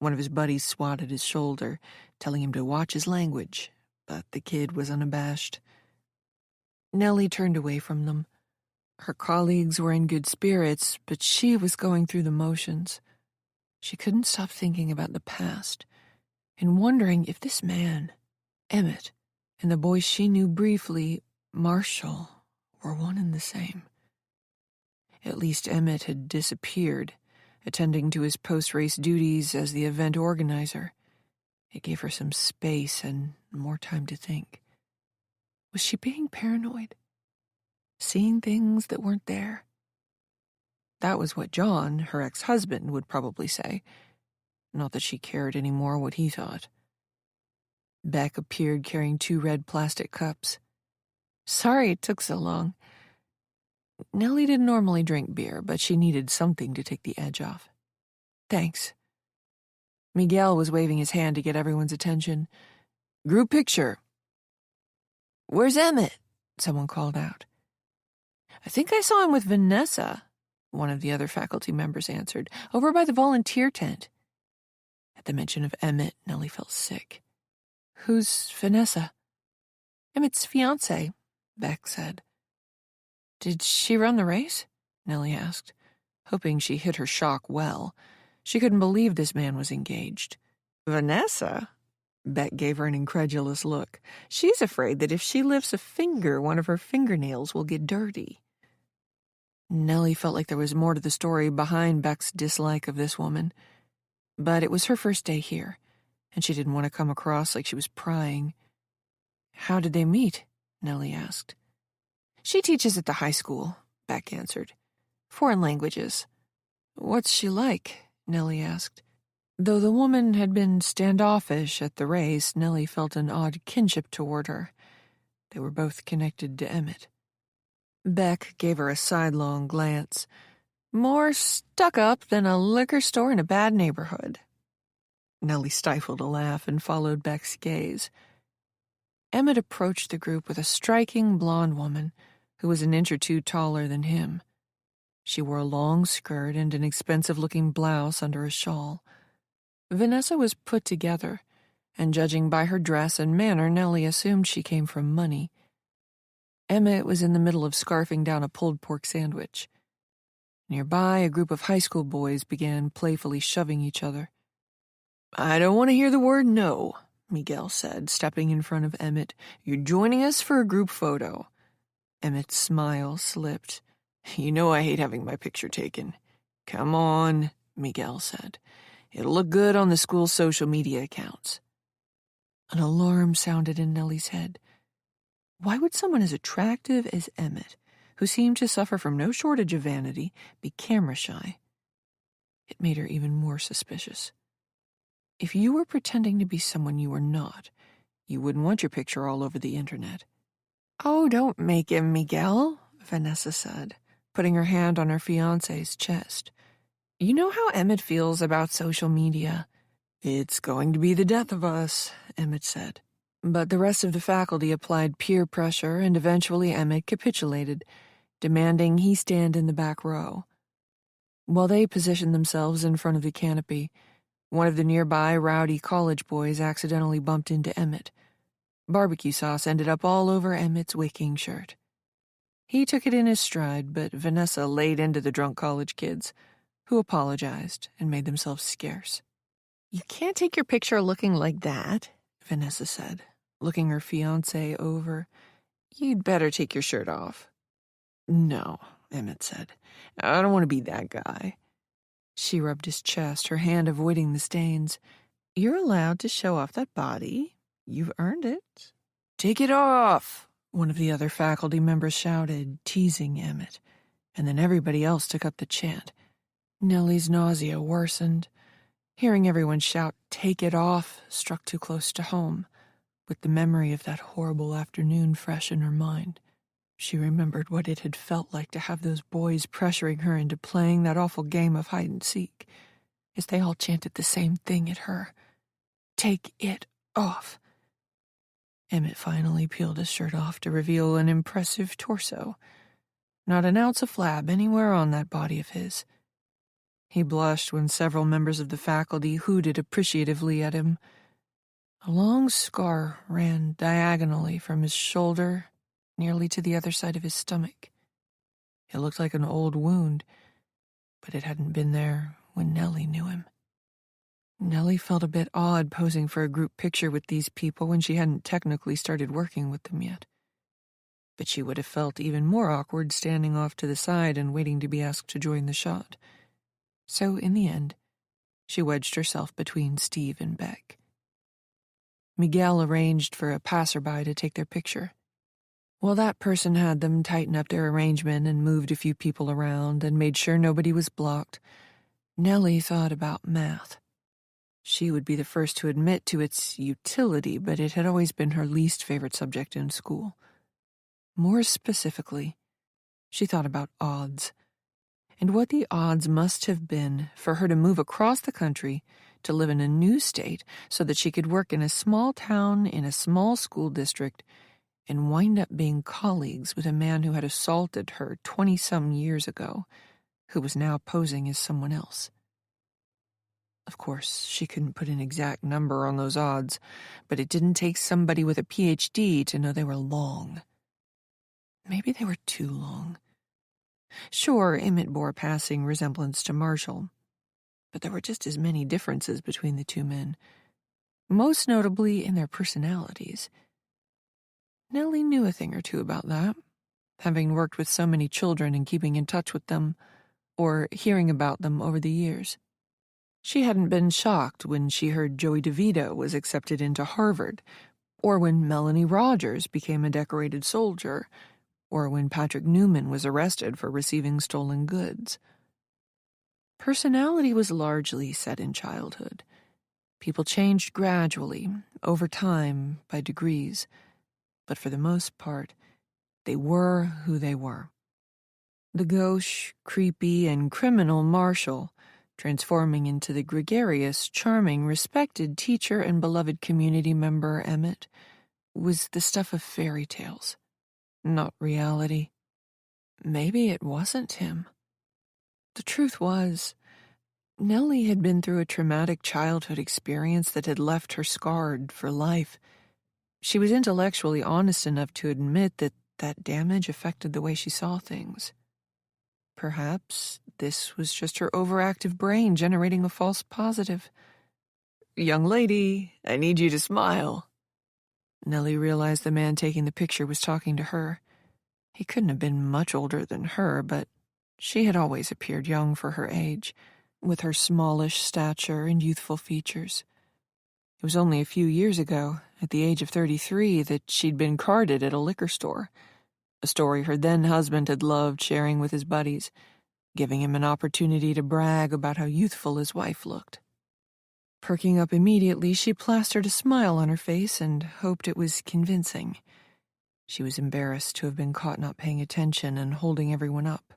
Speaker 1: One of his buddies swatted his shoulder, telling him to watch his language, but the kid was unabashed. Nellie turned away from them. Her colleagues were in good spirits, but she was going through the motions. She couldn't stop thinking about the past and wondering if this man, Emmett, and the boy she knew briefly, Marshall, were one and the same. At least Emmett had disappeared, attending to his post-race duties as the event organizer. It gave her some space and more time to think. Was she being paranoid? Seeing things that weren't there? That was what John, her ex-husband, would probably say. Not that she cared anymore what he thought. Beck appeared carrying 2 red plastic cups. Sorry it took so long. Nellie didn't normally drink beer, but she needed something to take the edge off. Thanks. Miguel was waving his hand to get everyone's attention. Group picture. Where's Emmett? Someone called out. I think I saw him with Vanessa, one of the other faculty members answered, over by the volunteer tent. At the mention of Emmett, Nellie felt sick. Who's Vanessa? Emmett's fiancée, Beck said. Did she run the race? Nellie asked, hoping she hit her shock well. She couldn't believe this man was engaged. Vanessa? Beck gave her an incredulous look. She's afraid that if she lifts a finger, one of her fingernails will get dirty. Nellie felt like there was more to the story behind Beck's dislike of this woman. But it was her first day here, and she didn't want to come across like she was prying. How did they meet? Nellie asked. She teaches at the high school, Beck answered. Foreign languages. What's she like? Nellie asked. Though the woman had been standoffish at the race, Nellie felt an odd kinship toward her. They were both connected to Emmett. Beck gave her a sidelong glance. More stuck-up than a liquor store in a bad neighborhood. Nellie stifled a laugh and followed Beck's gaze. Emmett approached the group with a striking blonde woman who was an inch or 2 taller than him. She wore a long skirt and an expensive-looking blouse under a shawl. Vanessa was put together, and judging by her dress and manner, Nellie assumed she came from money. Emmett was in the middle of scarfing down a pulled pork sandwich. Nearby, a group of high school boys began playfully shoving each other. I don't want to hear the word no, Miguel said, stepping in front of Emmett. You're joining us for a group photo. Emmett's smile slipped. You know I hate having my picture taken. Come on, Miguel said. It'll look good on the school's social media accounts. An alarm sounded in Nellie's head. Why would someone as attractive as Emmett, who seemed to suffer from no shortage of vanity, be camera shy? It made her even more suspicious. If you were pretending to be someone you were not, you wouldn't want your picture all over the internet. Oh, don't make him, Miguel, Vanessa said, putting her hand on her fiancé's chest. You know how Emmett feels about social media. It's going to be the death of us, Emmett said. But the rest of the faculty applied peer pressure, and eventually Emmett capitulated, demanding he stand in the back row. While they positioned themselves in front of the canopy, one of the nearby rowdy college boys accidentally bumped into Emmett. Barbecue sauce ended up all over Emmett's wicking shirt. He took it in his stride, but Vanessa laid into the drunk college kids, who apologized and made themselves scarce. You can't take your picture looking like that, Vanessa said, looking her fiancé over. You'd better take your shirt off. No, Emmett said. I don't want to be that guy. She rubbed his chest, her hand avoiding the stains. You're allowed to show off that body. You've earned it. Take it off, one of the other faculty members shouted, teasing Emmett, and then everybody else took up the chant. Nellie's nausea worsened. Hearing everyone shout, take it off, struck too close to home, with the memory of that horrible afternoon fresh in her mind. She remembered what it had felt like to have those boys pressuring her into playing that awful game of hide-and-seek, as they all chanted the same thing at her. Take it off. Emmett finally peeled his shirt off to reveal an impressive torso. Not an ounce of flab anywhere on that body of his. He blushed when several members of the faculty hooted appreciatively at him. A long scar ran diagonally from his shoulder nearly to the other side of his stomach. It looked like an old wound, but it hadn't been there when Nellie knew him. Nellie felt a bit odd posing for a group picture with these people when she hadn't technically started working with them yet. But she would have felt even more awkward standing off to the side and waiting to be asked to join the shot. So, in the end, she wedged herself between Steve and Beck. Miguel arranged for a passerby to take their picture. While that person had them tighten up their arrangement and moved a few people around and made sure nobody was blocked, Nellie thought about math. She would be the first to admit to its utility, but it had always been her least favorite subject in school. More specifically, she thought about odds, and what the odds must have been for her to move across the country to live in a new state so that she could work in a small town in a small school district and wind up being colleagues with a man who had assaulted her 20-some years ago, who was now posing as someone else. Of course, she couldn't put an exact number on those odds, but it didn't take somebody with a PhD to know they were long. Maybe they were too long. Sure, Emmett bore a passing resemblance to Marshall, but there were just as many differences between the two men, most notably in their personalities. Nellie knew a thing or two about that, having worked with so many children and keeping in touch with them, or hearing about them over the years. She hadn't been shocked when she heard Joey DeVito was accepted into Harvard, or when Melanie Rogers became a decorated soldier, or when Patrick Newman was arrested for receiving stolen goods. Personality was largely set in childhood. People changed gradually, over time, by degrees, but for the most part, they were who they were. The gauche, creepy, and criminal Marshall, transforming into the gregarious, charming, respected teacher and beloved community member Emmett, was the stuff of fairy tales, not reality. Maybe it wasn't him. The truth was, Nellie had been through a traumatic childhood experience that had left her scarred for life. She was intellectually honest enough to admit that that damage affected the way she saw things. Perhaps this was just her overactive brain generating a false positive. "Young lady, I need you to smile." Nellie realized the man taking the picture was talking to her. He couldn't have been much older than her, but she had always appeared young for her age, with her smallish stature and youthful features. It was only a few years ago, at the age of 33, that she'd been carded at a liquor store, a story her then-husband had loved sharing with his buddies, giving him an opportunity to brag about how youthful his wife looked. Perking up immediately, she plastered a smile on her face and hoped it was convincing. She was embarrassed to have been caught not paying attention and holding everyone up.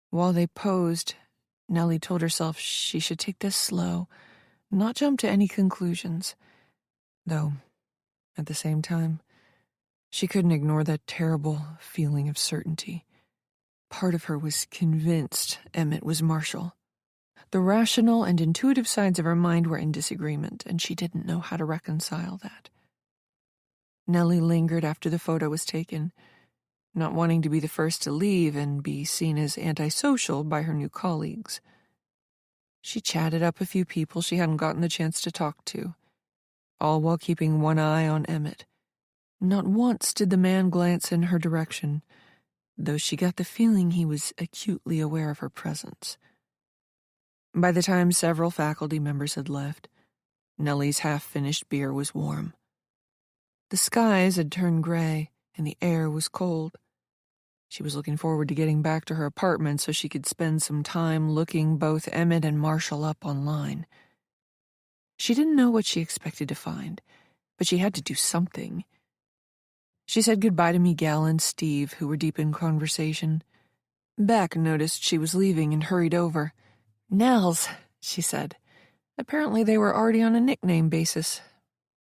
Speaker 1: While they posed, Nellie told herself she should take this slow, not jump to any conclusions. Though, at the same time, she couldn't ignore that terrible feeling of certainty. Part of her was convinced Emmett was Marshall. The rational and intuitive sides of her mind were in disagreement, and she didn't know how to reconcile that. Nellie lingered after the photo was taken, not wanting to be the first to leave and be seen as antisocial by her new colleagues. She chatted up a few people she hadn't gotten the chance to talk to, all while keeping one eye on Emmett. Not once did the man glance in her direction, though she got the feeling he was acutely aware of her presence. By the time several faculty members had left, Nellie's half-finished beer was warm. The skies had turned gray, and the air was cold. She was looking forward to getting back to her apartment so she could spend some time looking both Emmett and Marshall up online. She didn't know what she expected to find, but she had to do something. She said goodbye to Miguel and Steve, who were deep in conversation. Beck noticed she was leaving and hurried over. "Nels," she said. Apparently they were already on a nickname basis.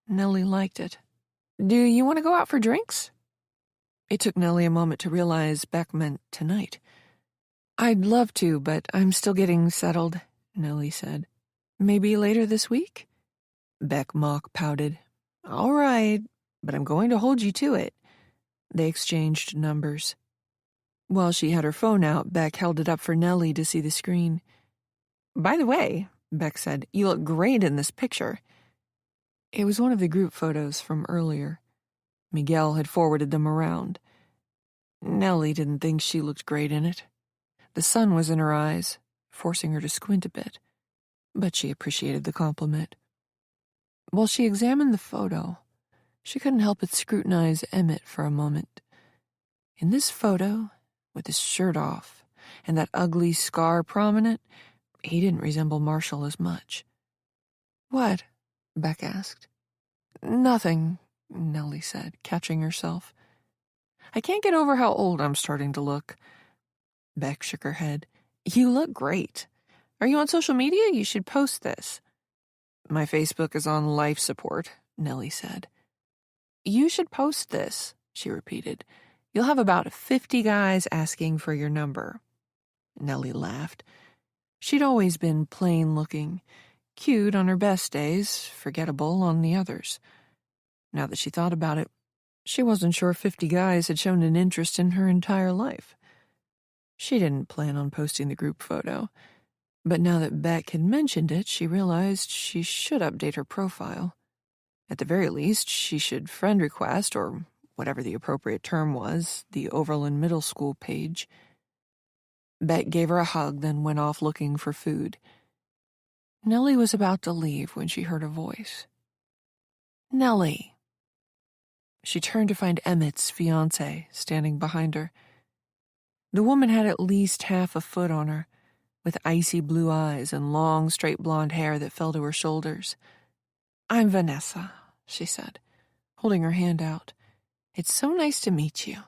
Speaker 1: Nellie liked it. "Do you want to go out for drinks?" It took Nellie a moment to realize Beck meant tonight. "I'd love to, but I'm still getting settled," Nellie said. "Maybe later this week?" Beck mock pouted. "All right, but I'm going to hold you to it." They exchanged numbers. While she had her phone out, Beck held it up for Nellie to see the screen. "By the way," Beck said, "you look great in this picture." It was one of the group photos from earlier. Miguel had forwarded them around. Nellie didn't think she looked great in it. The sun was in her eyes, forcing her to squint a bit, but she appreciated the compliment. While she examined the photo, she couldn't help but scrutinize Emmett for a moment. In this photo, with his shirt off and that ugly scar prominent, he didn't resemble Marshall as much. What? Beck asked. Nothing, Nellie said, catching herself. I can't get over how old I'm starting to look. Beck shook her head. You look great. Are you on social media? You should post this. My Facebook is on life support, Nellie said. You should post this, she repeated. You'll have about 50 guys asking for your number. Nellie laughed. She'd always been plain-looking, cute on her best days, forgettable on the others. Now that she thought about it, she wasn't sure 50 guys had shown an interest in her entire life. She didn't plan on posting the group photo, but now that Beck had mentioned it, she realized she should update her profile. At the very least, she should friend request, or whatever the appropriate term was, the Overland Middle School page. Beck gave her a hug, then went off looking for food. Nellie was about to leave when she heard a voice. Nellie. She turned to find Emmett's fiancé standing behind her. The woman had at least half a foot on her, with icy blue eyes and long, straight blonde hair that fell to her shoulders. I'm Vanessa, she said, holding her hand out. It's so nice to meet you.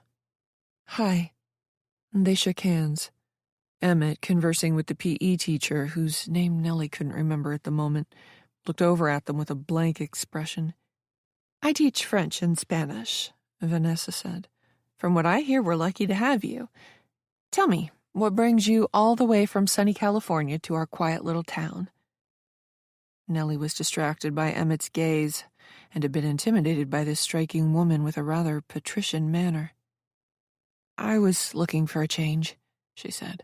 Speaker 1: Hi. They shook hands. Emmett, conversing with the PE teacher, whose name Nellie couldn't remember at the moment, looked over at them with a blank expression. I teach French and Spanish, Vanessa said. From what I hear, we're lucky to have you. Tell me, what brings you all the way from sunny California to our quiet little town? Nellie was distracted by Emmett's gaze and a bit intimidated by this striking woman with a rather patrician manner. I was looking for a change, she said,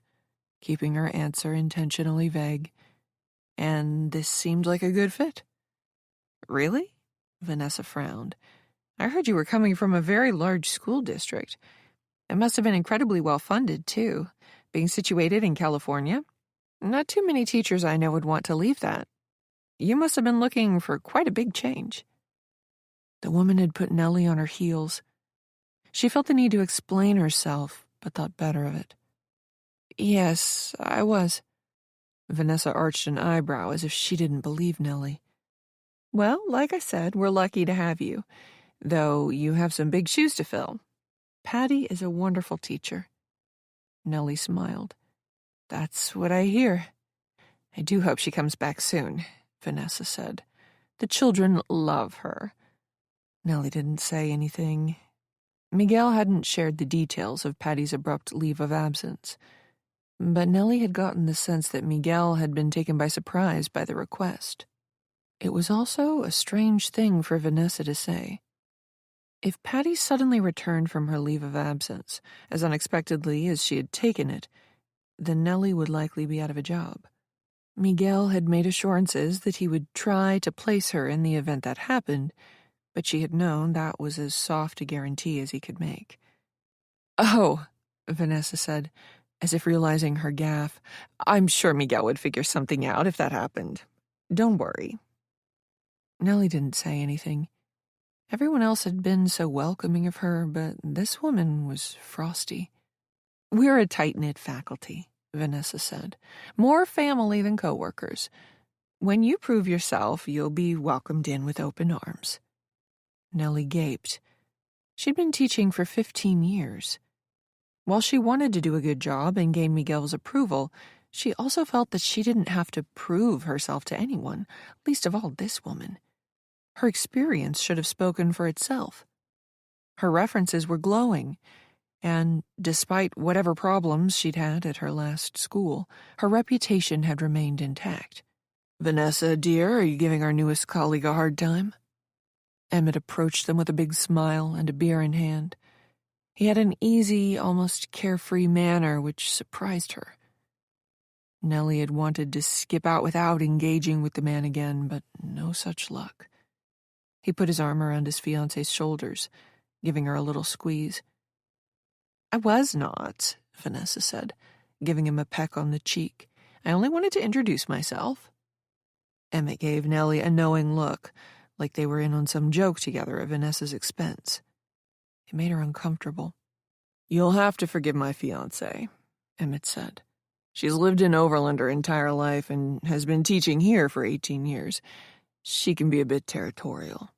Speaker 1: keeping her answer intentionally vague. And this seemed like a good fit. Really? Vanessa frowned. I heard you were coming from a very large school district. It must have been incredibly well-funded, too, being situated in California. Not too many teachers I know would want to leave that. You must have been looking for quite a big change. The woman had put Nellie on her heels. She felt the need to explain herself, but thought better of it. Yes, I was. Vanessa arched an eyebrow as if she didn't believe Nellie. Well, like I said, we're lucky to have you, though you have some big shoes to fill. Patty is a wonderful teacher. Nellie smiled. That's what I hear. I do hope she comes back soon, Vanessa said. The children love her. Nellie didn't say anything. Miguel hadn't shared the details of Patty's abrupt leave of absence, but Nellie had gotten the sense that Miguel had been taken by surprise by the request. It was also a strange thing for Vanessa to say. If Patty suddenly returned from her leave of absence, as unexpectedly as she had taken it, then Nellie would likely be out of a job. Miguel had made assurances that he would try to place her in the event that happened, but she had known that was as soft a guarantee as he could make. Oh, Vanessa said, as if realizing her gaffe, I'm sure Miguel would figure something out if that happened. Don't worry. Nellie didn't say anything. Everyone else had been so welcoming of her, but this woman was frosty. We're a tight-knit faculty, Vanessa said. More family than coworkers. When you prove yourself, you'll be welcomed in with open arms. Nellie gaped. She'd been teaching for 15 years. While she wanted to do a good job and gain Miguel's approval, she also felt that she didn't have to prove herself to anyone, least of all this woman. Her experience should have spoken for itself. Her references were glowing, and despite whatever problems she'd had at her last school, her reputation had remained intact. Vanessa, dear, are you giving our newest colleague a hard time? Emmett approached them with a big smile and a beer in hand. He had an easy, almost carefree manner which surprised her. Nellie had wanted to skip out without engaging with the man again, but no such luck. He put his arm around his fiancée's shoulders, giving her a little squeeze. I was not, Vanessa said, giving him a peck on the cheek. I only wanted to introduce myself. Emmett gave Nellie a knowing look, like they were in on some joke together at Vanessa's expense. It made her uncomfortable. You'll have to forgive my fiancée, Emmett said. She's lived in Overland her entire life and has been teaching here for 18 years. She can be a bit territorial.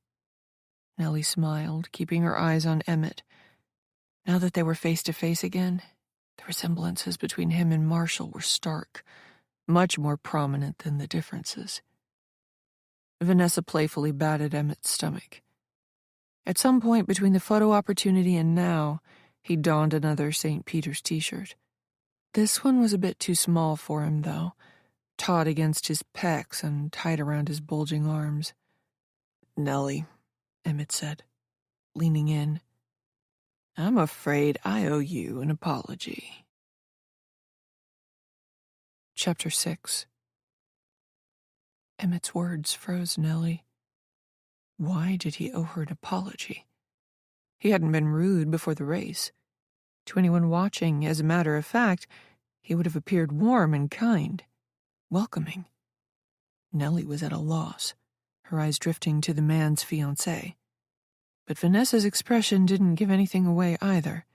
Speaker 1: Nellie smiled, keeping her eyes on Emmett. Now that they were face to face again, the resemblances between him and Marshall were stark, much more prominent than the differences. Vanessa playfully batted Emmett's stomach. At some point between the photo opportunity and now, he donned another St. Peter's t-shirt. This one was a bit too small for him, though, taut against his pecs and tight around his bulging arms. "Nellie," Emmett said, leaning in, "I'm afraid I owe you an apology." Chapter 6. Emmett's words froze Nellie. Why did he owe her an apology? He hadn't been rude before the race. To anyone watching, as a matter of fact, he would have appeared warm and kind, welcoming. Nellie was at a loss, her eyes drifting to the man's fiancée. But Vanessa's expression didn't give anything away either.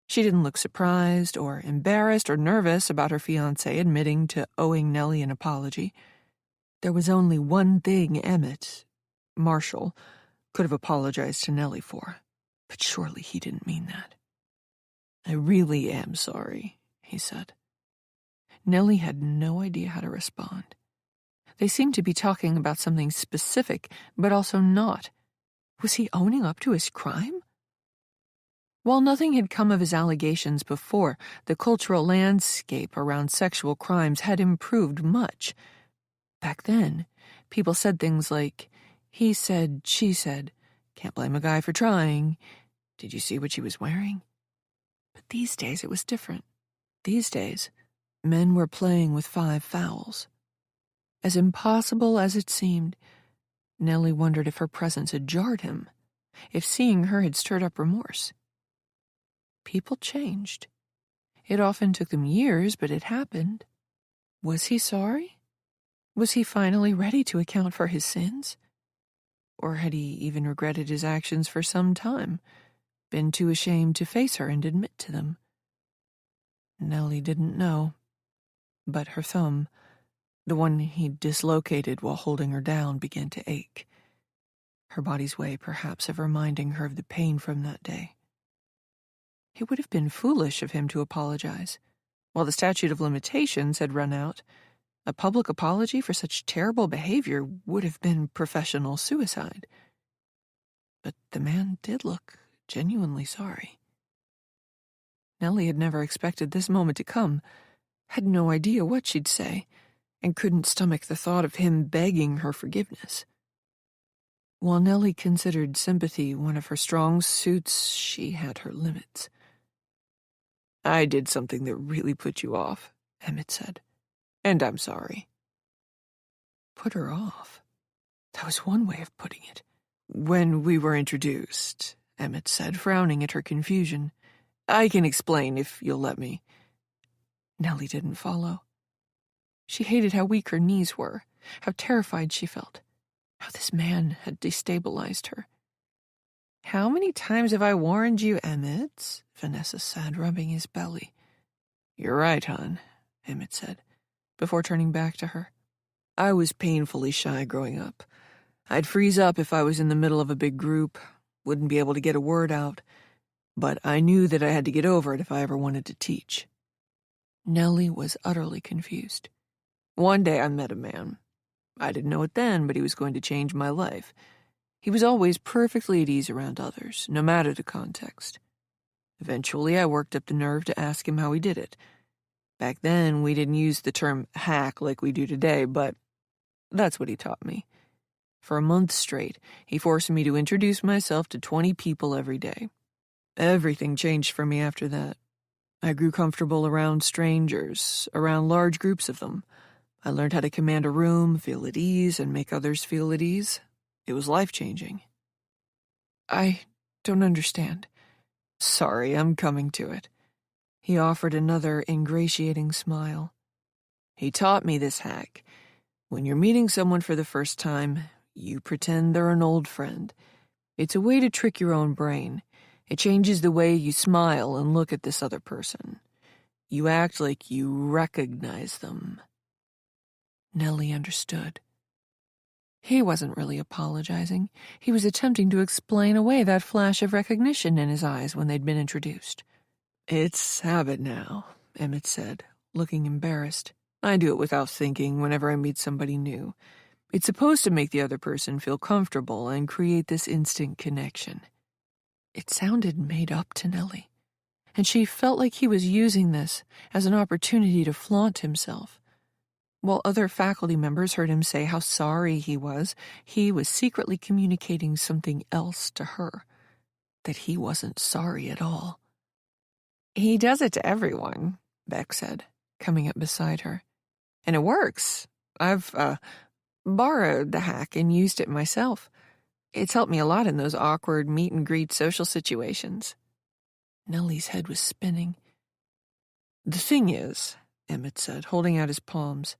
Speaker 1: She didn't look surprised or embarrassed or nervous about her fiancé admitting to owing Nellie an apology. There was only one thing Emmett, Marshall, could have apologized to Nellie for, but surely he didn't mean that. "I really am sorry," he said. Nellie had no idea how to respond. They seemed to be talking about something specific, but also not. Was he owning up to his crime? While nothing had come of his allegations before, the cultural landscape around sexual crimes had improved much. Back then, people said things like, "He said, she said, can't blame a guy for trying. Did you see what she was wearing?" But these days it was different. These days, men were playing with 5 fouls. As impossible as it seemed, Nellie wondered if her presence had jarred him, if seeing her had stirred up remorse. People changed. It often took them years, but it happened. Was he sorry? Was he finally ready to account for his sins? Or had he even regretted his actions for some time, been too ashamed to face her and admit to them? Nellie didn't know, but her thumb, the one he'd dislocated while holding her down, began to ache. Her body's way, perhaps, of reminding her of the pain from that day. It would have been foolish of him to apologize. While the statute of limitations had run out, a public apology for such terrible behavior would have been professional suicide. But the man did look genuinely sorry. Nellie had never expected this moment to come, had no idea what she'd say, and couldn't stomach the thought of him begging her forgiveness. While Nellie considered sympathy one of her strong suits, she had her limits. "I did something that really put you off," Emmett said, "and I'm sorry." Put her off? That was one way of putting it. "When we were introduced," Emmett said, frowning at her confusion. "I can explain if you'll let me." Nellie didn't follow. She hated how weak her knees were, how terrified she felt, how this man had destabilized her. "How many times have I warned you, Emmett?" Vanessa said, rubbing his belly. "You're right, hon," Emmett said, before turning back to her. "I was painfully shy growing up. I'd freeze up if I was in the middle of a big group, wouldn't be able to get a word out, but I knew that I had to get over it if I ever wanted to teach." Nellie was utterly confused. "One day I met a man. I didn't know it then, but he was going to change my life. He was always perfectly at ease around others, no matter the context. Eventually, I worked up the nerve to ask him how he did it. Back then, we didn't use the term hack like we do today, but that's what he taught me. For a month straight, he forced me to introduce myself to 20 people every day. Everything changed for me after that. I grew comfortable around strangers, around large groups of them. I learned how to command a room, feel at ease, and make others feel at ease. It was life-changing." "I don't understand." "Sorry, I'm coming to it." He offered another ingratiating smile. "He taught me this hack. When you're meeting someone for the first time, you pretend they're an old friend. It's a way to trick your own brain. It changes the way you smile and look at this other person. You act like you recognize them." Nellie understood. He wasn't really apologizing. He was attempting to explain away that flash of recognition in his eyes when they'd been introduced. "It's habit now," Emmett said, looking embarrassed. "I do it without thinking whenever I meet somebody new. It's supposed to make the other person feel comfortable and create this instant connection." It sounded made up to Nellie, and she felt like he was using this as an opportunity to flaunt himself. While other faculty members heard him say how sorry he was secretly communicating something else to her, that he wasn't sorry at all. "He does it to everyone," Beck said, coming up beside her. "And it works. I've borrowed the hack and used it myself. It's helped me a lot in those awkward meet-and-greet social situations." Nellie's head was spinning. "The thing is," Emmett said, holding out his palms,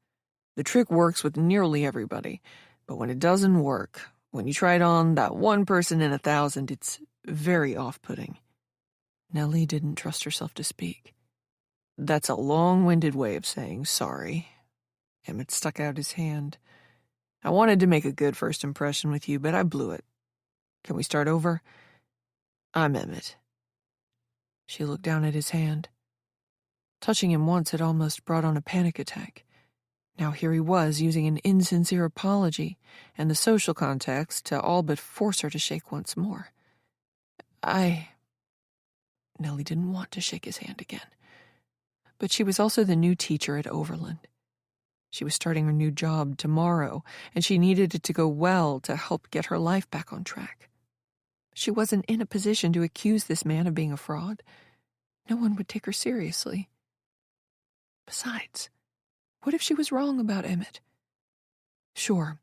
Speaker 1: "the trick works with nearly everybody, but when it doesn't work, when you try it on that one person in 1,000, it's very off-putting." Nellie didn't trust herself to speak. "That's a long-winded way of saying sorry." Emmett stuck out his hand. "I wanted to make a good first impression with you, but I blew it. Can we start over? I'm Emmett." She looked down at his hand. Touching him once had almost brought on a panic attack. Now here he was using an insincere apology and the social context to all but force her to shake once more. Nellie didn't want to shake his hand again. But she was also the new teacher at Overland. She was starting her new job tomorrow, and she needed it to go well to help get her life back on track. She wasn't in a position to accuse this man of being a fraud. No one would take her seriously. Besides, what if she was wrong about Emmett? Sure,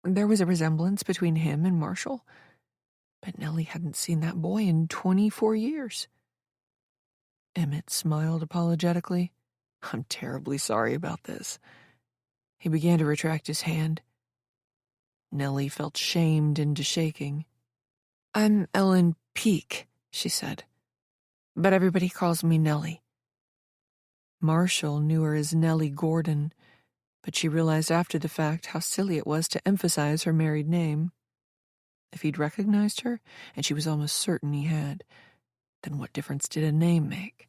Speaker 1: there was a resemblance between him and Marshall, but Nellie hadn't seen that boy in 24 years. Emmett smiled apologetically. "I'm terribly sorry about this." He began to retract his hand. Nellie felt shamed into shaking. "I'm Ellen Peake," she said, "but everybody calls me Nellie." Marshall knew her as Nellie Gordon, but she realized after the fact how silly it was to emphasize her married name. If he'd recognized her, and she was almost certain he had, then what difference did a name make?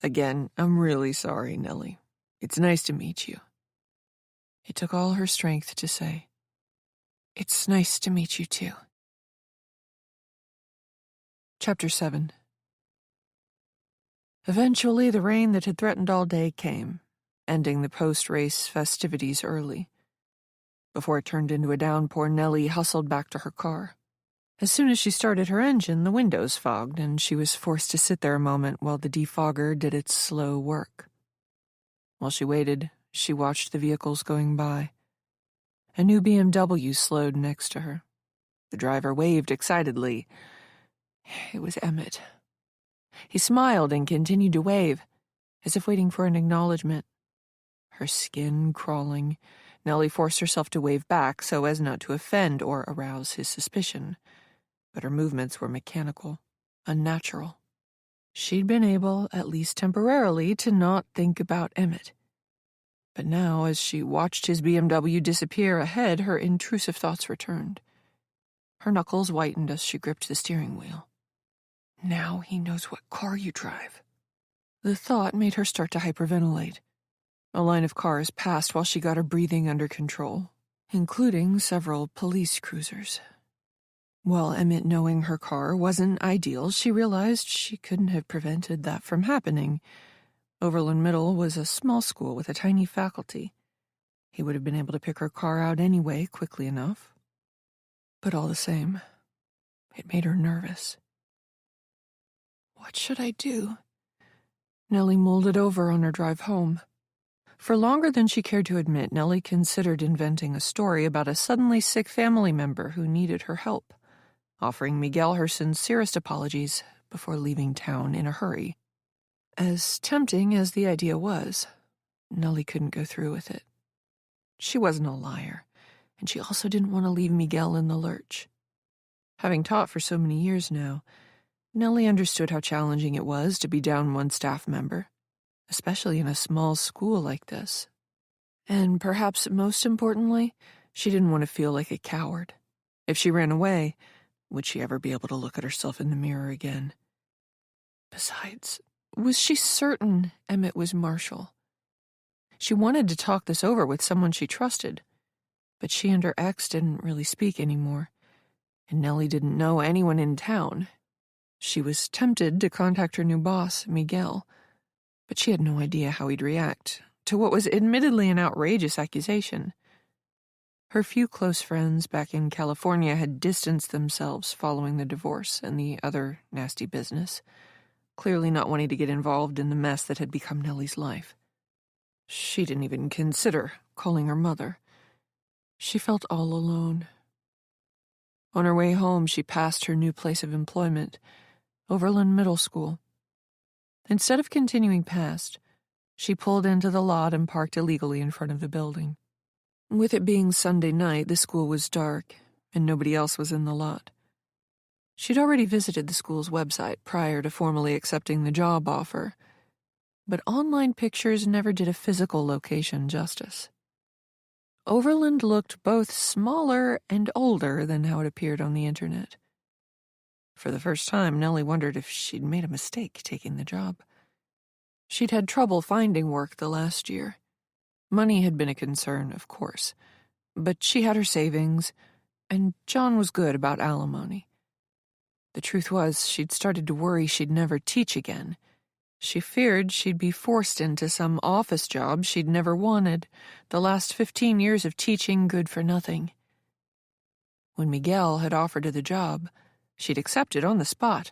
Speaker 1: "Again, I'm really sorry, Nellie. It's nice to meet you." It took all her strength to say, "It's nice to meet you too." Chapter 7. Eventually, the rain that had threatened all day came, ending the post-race festivities early. Before it turned into a downpour, Nellie hustled back to her car. As soon as she started her engine, the windows fogged, and she was forced to sit there a moment while the defogger did its slow work. While she waited, she watched the vehicles going by. A new BMW slowed next to her. The driver waved excitedly. It was Emmett. He smiled and continued to wave, as if waiting for an acknowledgement. Her skin crawling, Nellie forced herself to wave back so as not to offend or arouse his suspicion. But her movements were mechanical, unnatural. She'd been able, at least temporarily, to not think about Emmett. But now, as she watched his BMW disappear ahead, her intrusive thoughts returned. Her knuckles whitened as she gripped the steering wheel. Now he knows what car you drive. The thought made her start to hyperventilate. A line of cars passed while she got her breathing under control, including several police cruisers. While Emmett knowing her car wasn't ideal, she realized she couldn't have prevented that from happening. Overland Middle was a small school with a tiny faculty. He would have been able to pick her car out anyway quickly enough. But all the same, it made her nervous. What should I do? Nellie mulled it over on her drive home. For longer than she cared to admit, Nellie considered inventing a story about a suddenly sick family member who needed her help, offering Miguel her sincerest apologies before leaving town in a hurry. As tempting as the idea was, Nellie couldn't go through with it. She wasn't a liar, and she also didn't want to leave Miguel in the lurch. Having taught for so many years now, Nellie understood how challenging it was to be down one staff member, especially in a small school like this. And perhaps most importantly, She didn't want to feel like a coward. If she ran away, would she ever be able to look at herself in the mirror again? Besides, was she certain Emmett was Marshall? She wanted to talk this over with someone she trusted, but she and her ex didn't really speak anymore, and Nellie didn't know anyone in town. She was tempted to contact her new boss, Miguel, but she had no idea how he'd react to what was admittedly an outrageous accusation. Her few close friends back in California had distanced themselves following the divorce and the other nasty business, clearly not wanting to get involved in the mess that had become Nellie's life. She didn't even consider calling her mother. She felt all alone. On her way home, she passed her new place of employment, Overland Middle School. Instead of continuing past, she pulled into the lot and parked illegally in front of the building. With it being Sunday night, the school was dark, and nobody else was in the lot. She'd already visited the school's website prior to formally accepting the job offer, but online pictures never did a physical location justice. Overland looked both smaller and older than how it appeared on the internet. For the first time, Nellie wondered if she'd made a mistake taking the job. She'd had trouble finding work the last year. Money had been a concern, of course, but she had her savings, and John was good about alimony. The truth was, she'd started to worry she'd never teach again. She feared she'd be forced into some office job she'd never wanted, the last 15 years of teaching good for nothing. When Miguel had offered her the job, she'd accepted on the spot.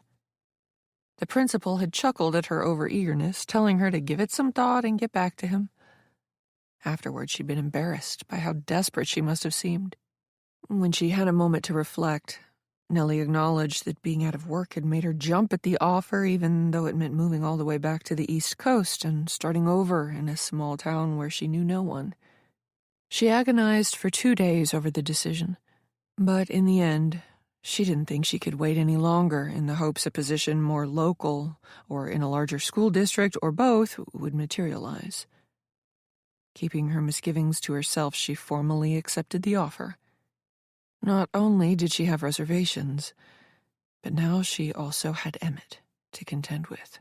Speaker 1: The principal had chuckled at her overeagerness, telling her to give it some thought and get back to him. Afterwards, she'd been embarrassed by how desperate she must have seemed. When she had a moment to reflect, Nellie acknowledged that being out of work had made her jump at the offer, even though it meant moving all the way back to the East Coast and starting over in a small town where she knew no one. She agonized for 2 days over the decision, but in the end, she didn't think she could wait any longer in the hopes a position more local or in a larger school district or both would materialize. Keeping her misgivings to herself, she formally accepted the offer. Not only did she have reservations, but now she also had Emmett to contend with.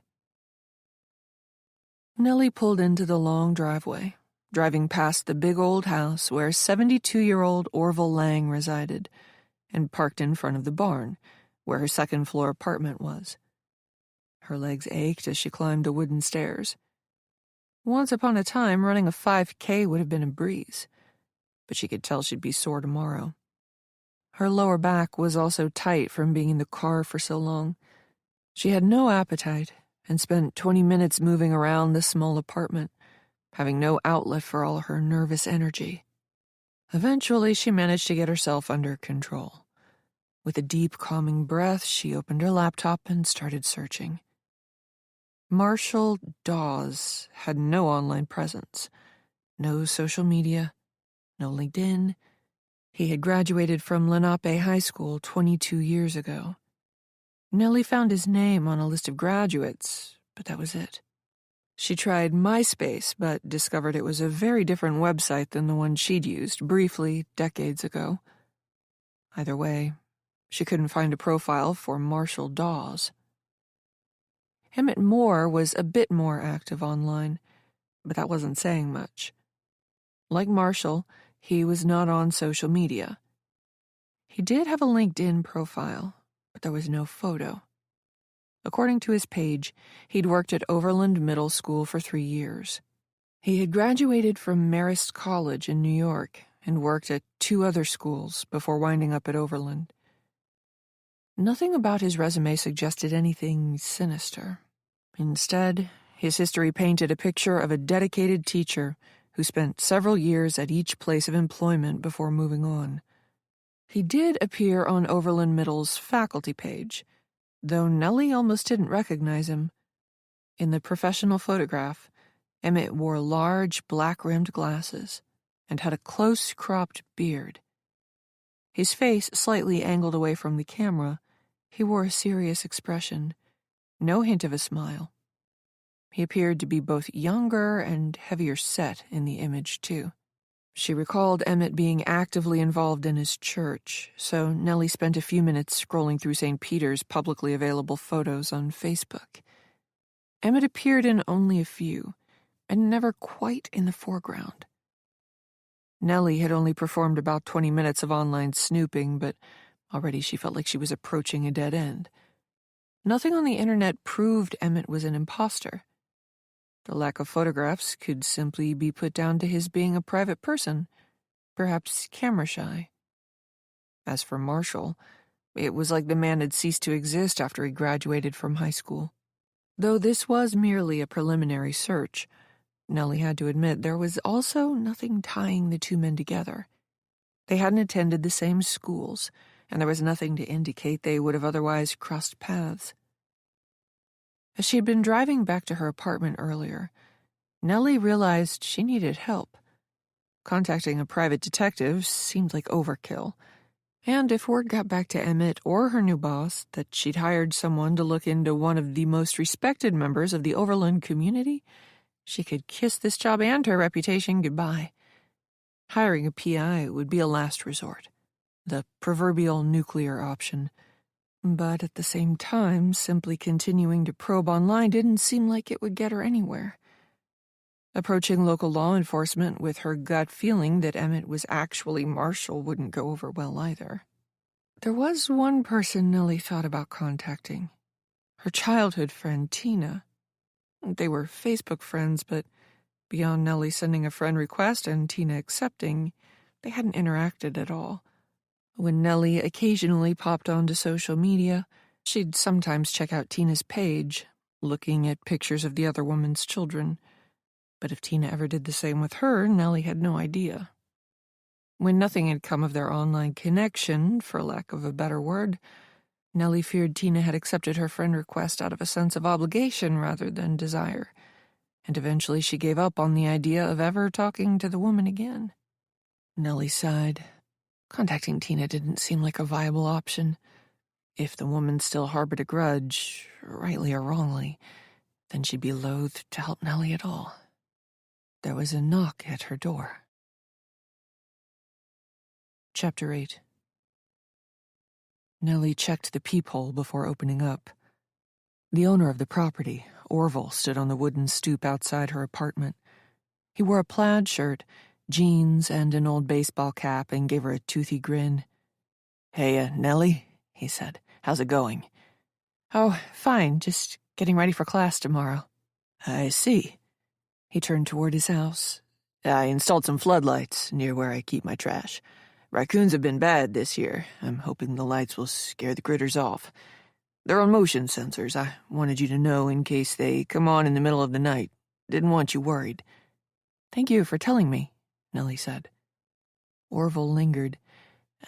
Speaker 1: Nellie pulled into the long driveway, driving past the big old house where 72-year-old Orville Lang resided, and parked in front of the barn, where her second-floor apartment was. Her legs ached as she climbed the wooden stairs. Once upon a time, running a 5K would have been a breeze, but she could tell she'd be sore tomorrow. Her lower back was also tight from being in the car for so long. She had no appetite and spent 20 minutes moving around the small apartment, having no outlet for all her nervous energy. Eventually, she managed to get herself under control. With a deep, calming breath, she opened her laptop and started searching. Marshall Dawes had no online presence, no social media, no LinkedIn. He had graduated from Lenape High School 22 years ago. Nellie found his name on a list of graduates, but that was it. She tried MySpace, but discovered it was a very different website than the one she'd used briefly decades ago. Either way, she couldn't find a profile for Marshall Dawes. Emmett Moore was a bit more active online, but that wasn't saying much. Like Marshall, he was not on social media. He did have a LinkedIn profile, but there was no photo. According to his page, he'd worked at Overland Middle School for 3 years. He had graduated from Marist College in New York and worked at 2 other schools before winding up at Overland. Nothing about his resume suggested anything sinister. Instead, his history painted a picture of a dedicated teacher who spent several years at each place of employment before moving on. He did appear on Overland Middle's faculty page, though Nellie almost didn't recognize him. In the professional photograph, Emmett wore large, black-rimmed glasses and had a close-cropped beard. His face slightly angled away from the camera, he wore a serious expression, no hint of a smile. He appeared to be both younger and heavier set in the image, too. She recalled Emmett being actively involved in his church, so Nellie spent a few minutes scrolling through St. Peter's publicly available photos on Facebook. Emmett appeared in only a few, and never quite in the foreground. Nellie had only performed about 20 minutes of online snooping, but already she felt like she was approaching a dead end. Nothing on the internet proved Emmett was an imposter. The lack of photographs could simply be put down to his being a private person, perhaps camera-shy. As for Marshall, it was like the man had ceased to exist after he graduated from high school. Though this was merely a preliminary search, Nellie had to admit there was also nothing tying the two men together. They hadn't attended the same schools, and there was nothing to indicate they would have otherwise crossed paths. As she had been driving back to her apartment earlier, Nellie realized she needed help. Contacting a private detective seemed like overkill, and if word got back to Emmett or her new boss that she'd hired someone to look into one of the most respected members of the Overland community, she could kiss this job and her reputation goodbye. Hiring a PI would be a last resort, the proverbial nuclear option. But at the same time, simply continuing to probe online didn't seem like it would get her anywhere. Approaching local law enforcement with her gut feeling that Emmett was actually Marshall wouldn't go over well either. There was one person Nellie thought about contacting. Her childhood friend, Tina. They were Facebook friends, but beyond Nellie sending a friend request and Tina accepting, they hadn't interacted at all. When Nellie occasionally popped onto social media, she'd sometimes check out Tina's page, looking at pictures of the other woman's children. But if Tina ever did the same with her, Nellie had no idea. When nothing had come of their online connection, for lack of a better word, Nellie feared Tina had accepted her friend request out of a sense of obligation rather than desire, and eventually she gave up on the idea of ever talking to the woman again. Nellie sighed. Contacting Tina didn't seem like a viable option. If the woman still harbored a grudge, rightly or wrongly, then she'd be loath to help Nellie at all. There was a knock at her door. Chapter 8. Nellie checked the peephole before opening up. The owner of the property, Orville, stood on the wooden stoop outside her apartment. He wore a plaid shirt, jeans, and an old baseball cap, and gave her a toothy grin. "Hey, Nellie," he said. "How's it going?" "Oh, fine, just getting ready for class tomorrow." "I see." He turned toward his house. "I installed some floodlights near where I keep my trash. Raccoons have been bad this year. I'm hoping the lights will scare the critters off. They're on motion sensors. I wanted you to know in case they come on in the middle of the night. Didn't want you worried." "Thank you for telling me," Nellie said. Orville lingered.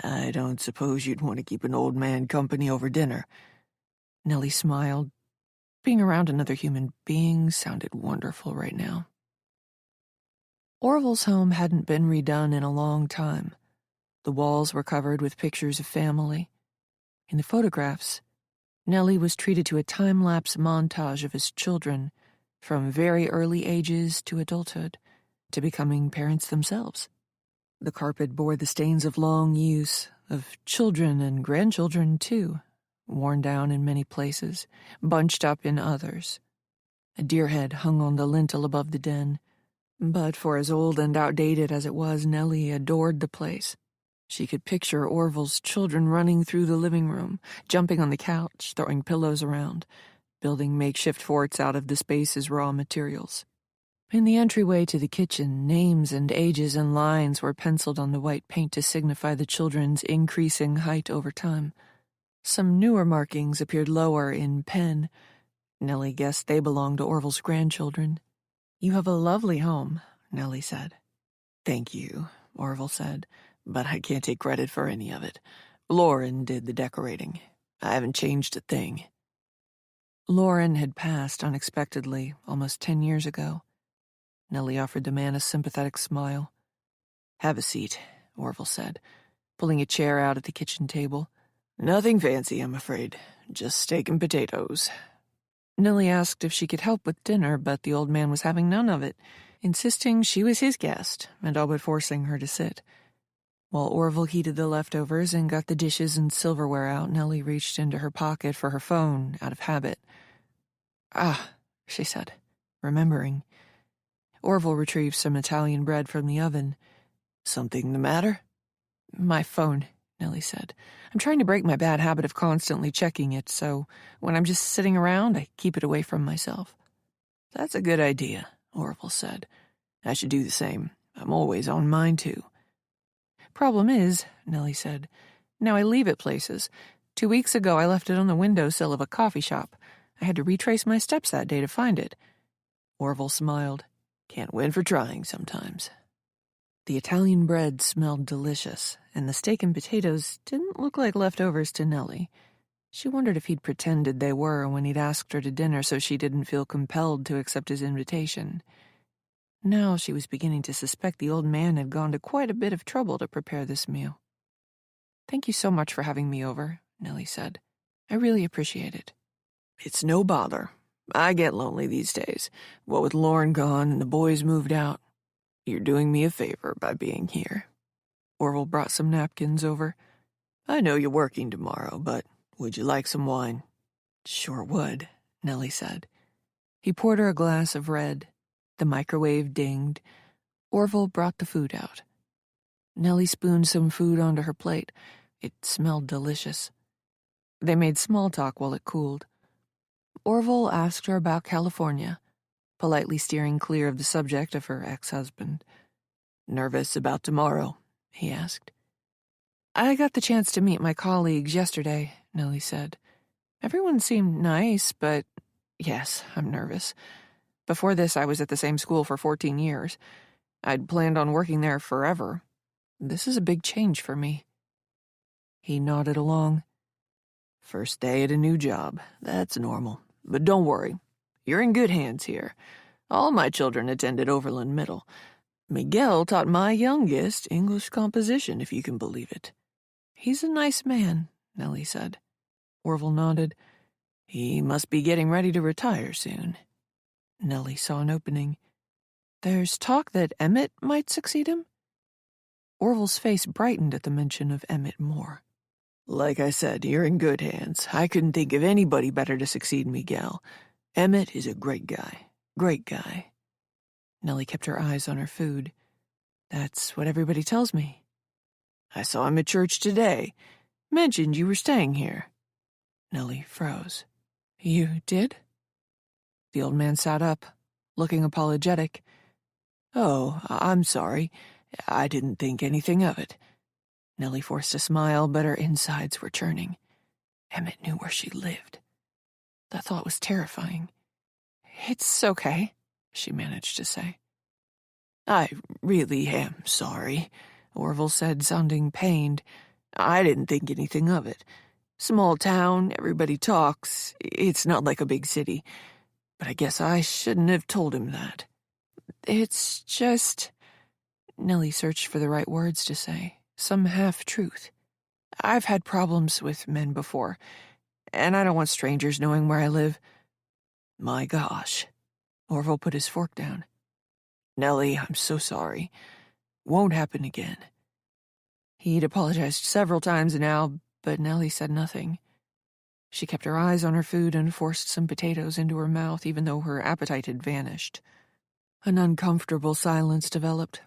Speaker 1: "I don't suppose you'd want to keep an old man company over dinner." Nellie smiled. Being around another human being sounded wonderful right now. Orville's home hadn't been redone in a long time. The walls were covered with pictures of family. In the photographs, Nellie was treated to a time-lapse montage of his children, from very early ages to adulthood, to becoming parents themselves. The carpet bore the stains of long use, of children and grandchildren too, worn down in many places, bunched up in others. A deer head hung on the lintel above the den, but for as old and outdated as it was, Nellie adored the place. She could picture Orville's children running through the living room, jumping on the couch, throwing pillows around, building makeshift forts out of the space's raw materials. In the entryway to the kitchen, names and ages and lines were penciled on the white paint to signify the children's increasing height over time. Some newer markings appeared lower in pen. Nellie guessed they belonged to Orville's grandchildren. "You have a lovely home," Nellie said. "Thank you," Orville said, "but I can't take credit for any of it. Lauren did the decorating. I haven't changed a thing." Lauren had passed unexpectedly almost 10 years ago. Nellie offered the man a sympathetic smile. "Have a seat," Orville said, pulling a chair out at the kitchen table. "Nothing fancy, I'm afraid. Just steak and potatoes." Nellie asked if she could help with dinner, but the old man was having none of it. insisting she was his guest and all but forcing her to sit. While Orville heated the leftovers and got the dishes and silverware out, Nellie reached into her pocket for her phone out of habit. "Ah," she said, remembering. Orville retrieved some Italian bread from the oven. "Something the matter?" "My phone," Nellie said. "I'm trying to break my bad habit of constantly checking it, so when I'm just sitting around, I keep it away from myself." "That's a good idea," Orville said. "I should do the same. I'm always on mine, too." "Problem is," Nellie said, "now I leave it places. 2 weeks ago I left it on the windowsill of a coffee shop. I had to retrace my steps that day to find it." Orville smiled. "Can't win for trying sometimes." The Italian bread smelled delicious, and the steak and potatoes didn't look like leftovers to Nellie. She wondered if he'd pretended they were when he'd asked her to dinner so she didn't feel compelled to accept his invitation. Now she was beginning to suspect the old man had gone to quite a bit of trouble to prepare this meal. "Thank you so much for having me over," Nellie said. "I really appreciate it." "It's no bother. I get lonely these days. What with Lauren gone and the boys moved out. You're doing me a favor by being here." Orville brought some napkins over. "I know you're working tomorrow, but would you like some wine?" "Sure would," Nellie said. He poured her a glass of red. The microwave dinged. Orville brought the food out. Nellie spooned some food onto her plate. It smelled delicious. They made small talk while it cooled. Orville asked her about California, politely steering clear of the subject of her ex-husband. "Nervous about tomorrow?" he asked. "I got the chance to meet my colleagues yesterday," Nellie said. "Everyone seemed nice, but yes, I'm nervous. Before this, I was at the same school for 14 years. I'd planned on working there forever. This is a big change for me." He nodded along. "First day at a new job. That's normal. But don't worry. You're in good hands here. All my children attended Overland Middle. Miguel taught my youngest English composition, if you can believe it." "He's a nice man," Nellie said. Orville nodded. "He must be getting ready to retire soon." Nellie saw an opening. "There's talk that Emmett might succeed him?" Orville's face brightened at the mention of Emmett Moore. "Like I said, you're in good hands. I couldn't think of anybody better to succeed Miguel. Emmett is a great guy. Great guy." Nellie kept her eyes on her food. "That's what everybody tells me." "I saw him at church today. Mentioned you were staying here." Nellie froze. "You did?" The old man sat up, looking apologetic. "Oh, I'm sorry. I didn't think anything of it." Nellie forced a smile, but her insides were churning. Emmett knew where she lived. The thought was terrifying. "It's okay," she managed to say. "I really am sorry," Orville said, sounding pained. "I didn't think anything of it. Small town, everybody talks. It's not like a big city. But I guess I shouldn't have told him that." "It's just—" Nellie searched for the right words to say, some half-truth. "I've had problems with men before, and I don't want strangers knowing where I live." "My gosh." Orville put his fork down. "Nellie, I'm so sorry. Won't happen again." He'd apologized several times now, but Nellie said nothing. She kept her eyes on her food and forced some potatoes into her mouth, even though her appetite had vanished. An uncomfortable silence developed.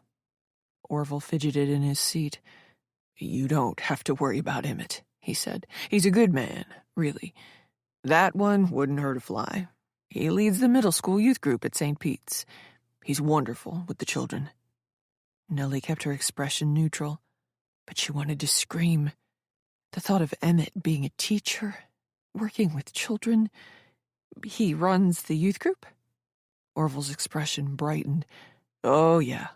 Speaker 1: Orville fidgeted in his seat. "You don't have to worry about Emmett," he said. "He's a good man, really. That one wouldn't hurt a fly. He leads the middle school youth group at St. Pete's. He's wonderful with the children." Nellie kept her expression neutral, but she wanted to scream. The thought of Emmett being a teacher, working with children. "He runs the youth group?" Orville's expression brightened. "Oh, yeah.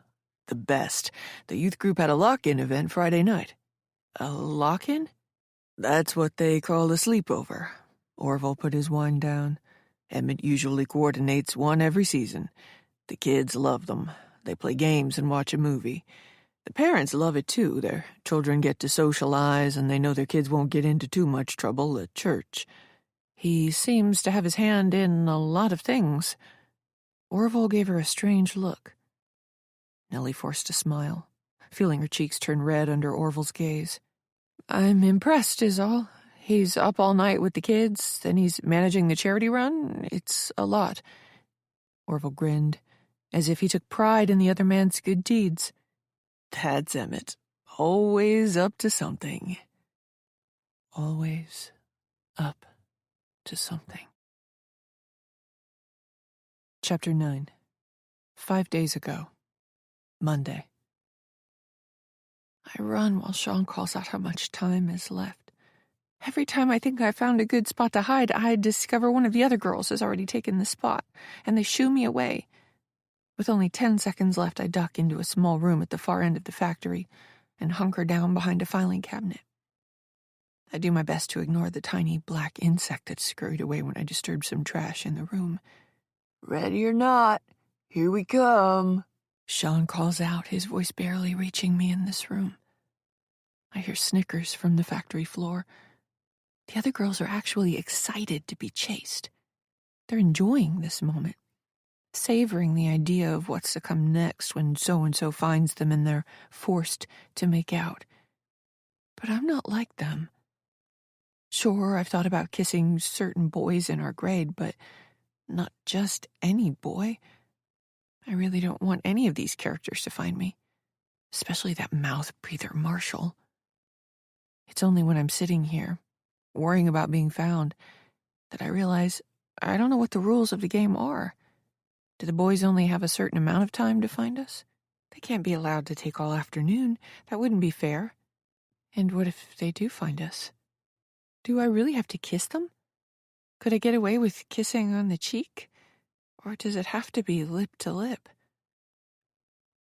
Speaker 1: The best. The youth group had a lock-in event Friday night." "A lock-in?" "That's what they call a sleepover." Orville put his wine down. "Emmett usually coordinates one every season. The kids love them. They play games and watch a movie. The parents love it too. Their children get to socialize, and they know their kids won't get into too much trouble at church." "He seems to have his hand in a lot of things." Orville gave her a strange look. Nellie forced a smile, feeling her cheeks turn red under Orville's gaze. I'm impressed, is all. He's up all night with the kids, then he's managing the charity run. It's a lot. Orville grinned, as if he took pride in the other man's good deeds. That's Emmett. Always up to something. Always up to something. Chapter 9. 5 days ago. Monday. I run while Sean calls out how much time is left. Every time I think I've found a good spot to hide, I discover one of the other girls has already taken the spot, and they shoo me away. With only 10 seconds left, I duck into a small room at the far end of the factory and hunker down behind a filing cabinet. I do my best to ignore the tiny black insect that scurried away when I disturbed some trash in the room. Ready or not, here we come, Sean calls out, his voice barely reaching me in this room. I hear snickers from the factory floor. The other girls are actually excited to be chased. They're enjoying this moment, savoring the idea of what's to come next when so-and-so finds them and they're forced to make out. But I'm not like them. Sure, I've thought about kissing certain boys in our grade, but not just any boy. I really don't want any of these characters to find me, especially that mouth-breather Marshall. It's only when I'm sitting here, worrying about being found, that I realize I don't know what the rules of the game are. Do the boys only have a certain amount of time to find us? They can't be allowed to take all afternoon. That wouldn't be fair. And what if they do find us? Do I really have to kiss them? Could I get away with kissing on the cheek? Or does it have to be lip to lip?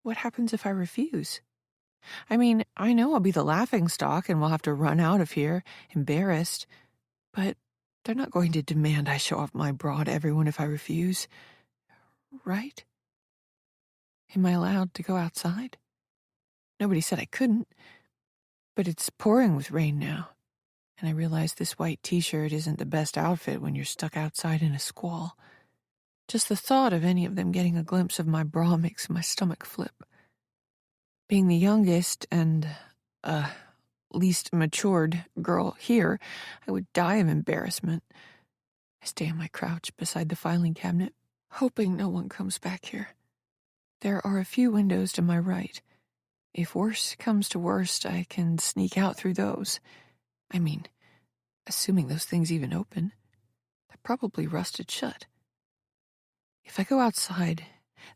Speaker 1: What happens if I refuse? I mean, I know I'll be the laughingstock and we'll have to run out of here, embarrassed. But they're not going to demand I show off my bra to everyone if I refuse. Right? Am I allowed to go outside? Nobody said I couldn't. But it's pouring with rain now. And I realize this white t-shirt isn't the best outfit when you're stuck outside in a squall. Just the thought of any of them getting a glimpse of my bra makes my stomach flip. Being the youngest and, least matured girl here, I would die of embarrassment. I stay on my crouch beside the filing cabinet, hoping no one comes back here. There are a few windows to my right. If worse comes to worst, I can sneak out through those. I mean, assuming those things even open. They're probably rusted shut. If I go outside,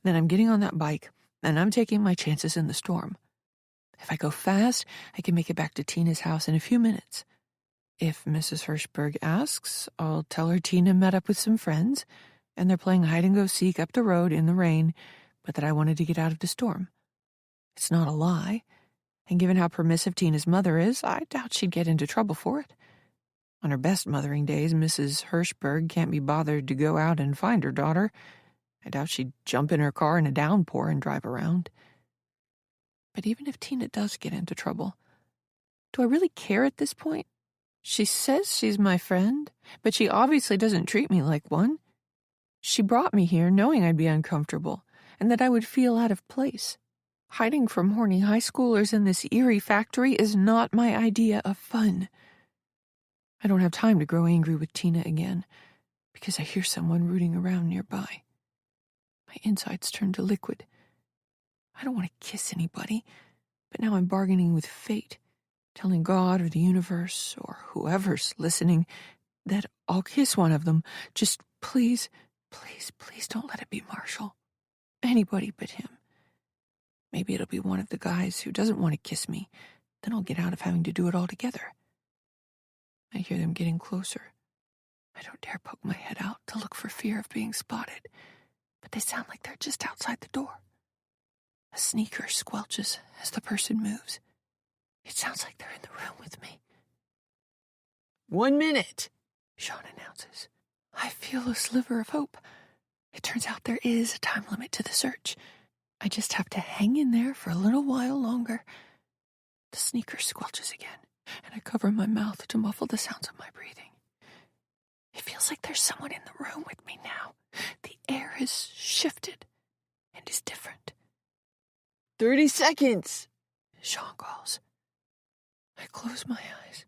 Speaker 1: then I'm getting on that bike, and I'm taking my chances in the storm. If I go fast, I can make it back to Tina's house in a few minutes. If Mrs. Hirschberg asks, I'll tell her Tina met up with some friends, and they're playing hide-and-go-seek up the road in the rain, but that I wanted to get out of the storm. It's not a lie, and given how permissive Tina's mother is, I doubt she'd get into trouble for it. On her best mothering days, Mrs. Hirschberg can't be bothered to go out and find her daughter. I doubt she'd jump in her car in a downpour and drive around. But even if Tina does get into trouble, do I really care at this point? She says she's my friend, but she obviously doesn't treat me like one. She brought me here knowing I'd be uncomfortable and that I would feel out of place. Hiding from horny high schoolers in this eerie factory is not my idea of fun. I don't have time to grow angry with Tina again because I hear someone rooting around nearby. My insides turn to liquid. I don't want to kiss anybody, but now I'm bargaining with fate, telling God or the universe or whoever's listening that I'll kiss one of them. Just please, please, please don't let it be Marshall. Anybody but him. Maybe it'll be one of the guys who doesn't want to kiss me. Then I'll get out of having to do it all together. I hear them getting closer. I don't dare poke my head out to look for fear of being spotted, but they sound like they're just outside the door. A sneaker squelches as the person moves. It sounds like they're in the room with me.
Speaker 2: 1 minute,
Speaker 1: Sean announces. I feel a sliver of hope. It turns out there is a time limit to the search. I just have to hang in there for a little while longer. The sneaker squelches again, and I cover my mouth to muffle the sounds of my breathing. It feels like there's someone in the room with me now. The air has shifted and is different.
Speaker 2: 30 seconds.
Speaker 1: Sean calls. I close my eyes,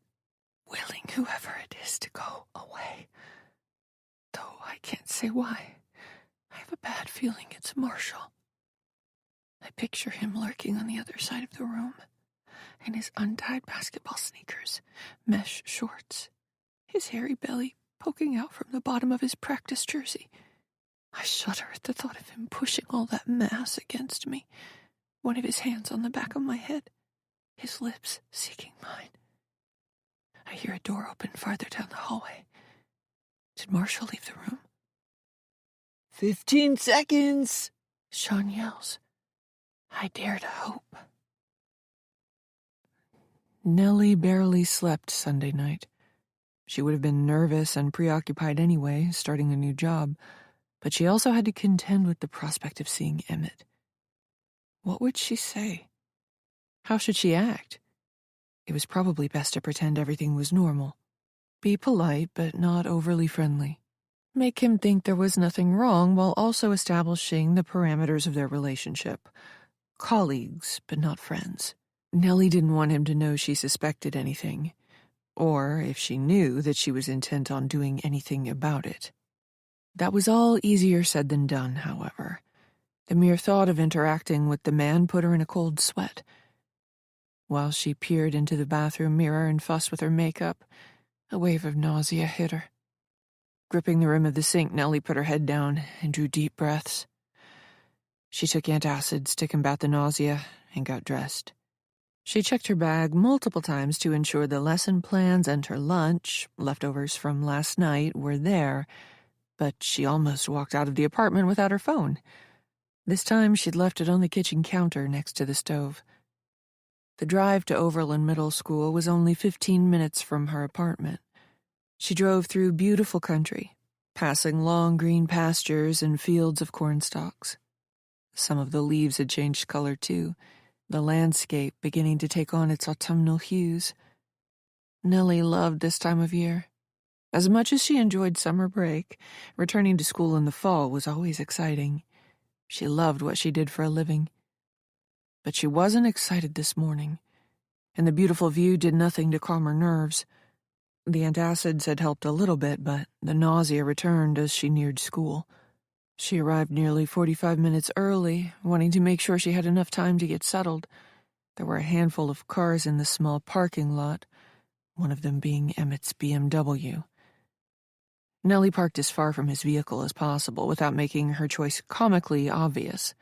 Speaker 1: willing whoever it is to go away. Though I can't say why. I have a bad feeling it's Marshall. I picture him lurking on the other side of the room, in his untied basketball sneakers, mesh shorts, his hairy belly poking out from the bottom of his practice jersey. I shudder at the thought of him pushing all that mass against me, one of his hands on the back of my head, his lips seeking mine. I hear a door open farther down the hallway. Did Marshall leave the room?
Speaker 2: 15 seconds.
Speaker 1: Sean yells. I dare to hope. Nellie barely slept Sunday night. She would have been nervous and preoccupied anyway, starting a new job, but she also had to contend with the prospect of seeing Emmett. What would she say? How should she act? It was probably best to pretend everything was normal. Be polite, but not overly friendly. Make him think there was nothing wrong while also establishing the parameters of their relationship. Colleagues, but not friends. Nellie didn't want him to know she suspected anything, or, if she knew, that she was intent on doing anything about it. That was all easier said than done, however. The mere thought of interacting with the man put her in a cold sweat. While she peered into the bathroom mirror and fussed with her makeup, a wave of nausea hit her. Gripping the rim of the sink, Nellie put her head down and drew deep breaths. She took antacids to combat the nausea and got dressed. She checked her bag multiple times to ensure the lesson plans and her lunch, leftovers from last night, were there, but she almost walked out of the apartment without her phone. This time she'd left it on the kitchen counter next to the stove. The drive to Overland Middle School was only 15 minutes from her apartment. She drove through beautiful country, passing long green pastures and fields of cornstalks. Some of the leaves had changed color too, the landscape beginning to take on its autumnal hues. Nellie loved this time of year. As much as she enjoyed summer break, returning to school in the fall was always exciting. She loved what she did for a living. But she wasn't excited this morning, and the beautiful view did nothing to calm her nerves. The antacids had helped a little bit, but the nausea returned as she neared school. She arrived nearly 45 minutes early, wanting to make sure she had enough time to get settled. There were a handful of cars in the small parking lot, one of them being Emmett's BMW. Nellie parked as far from his vehicle as possible without making her choice comically obvious.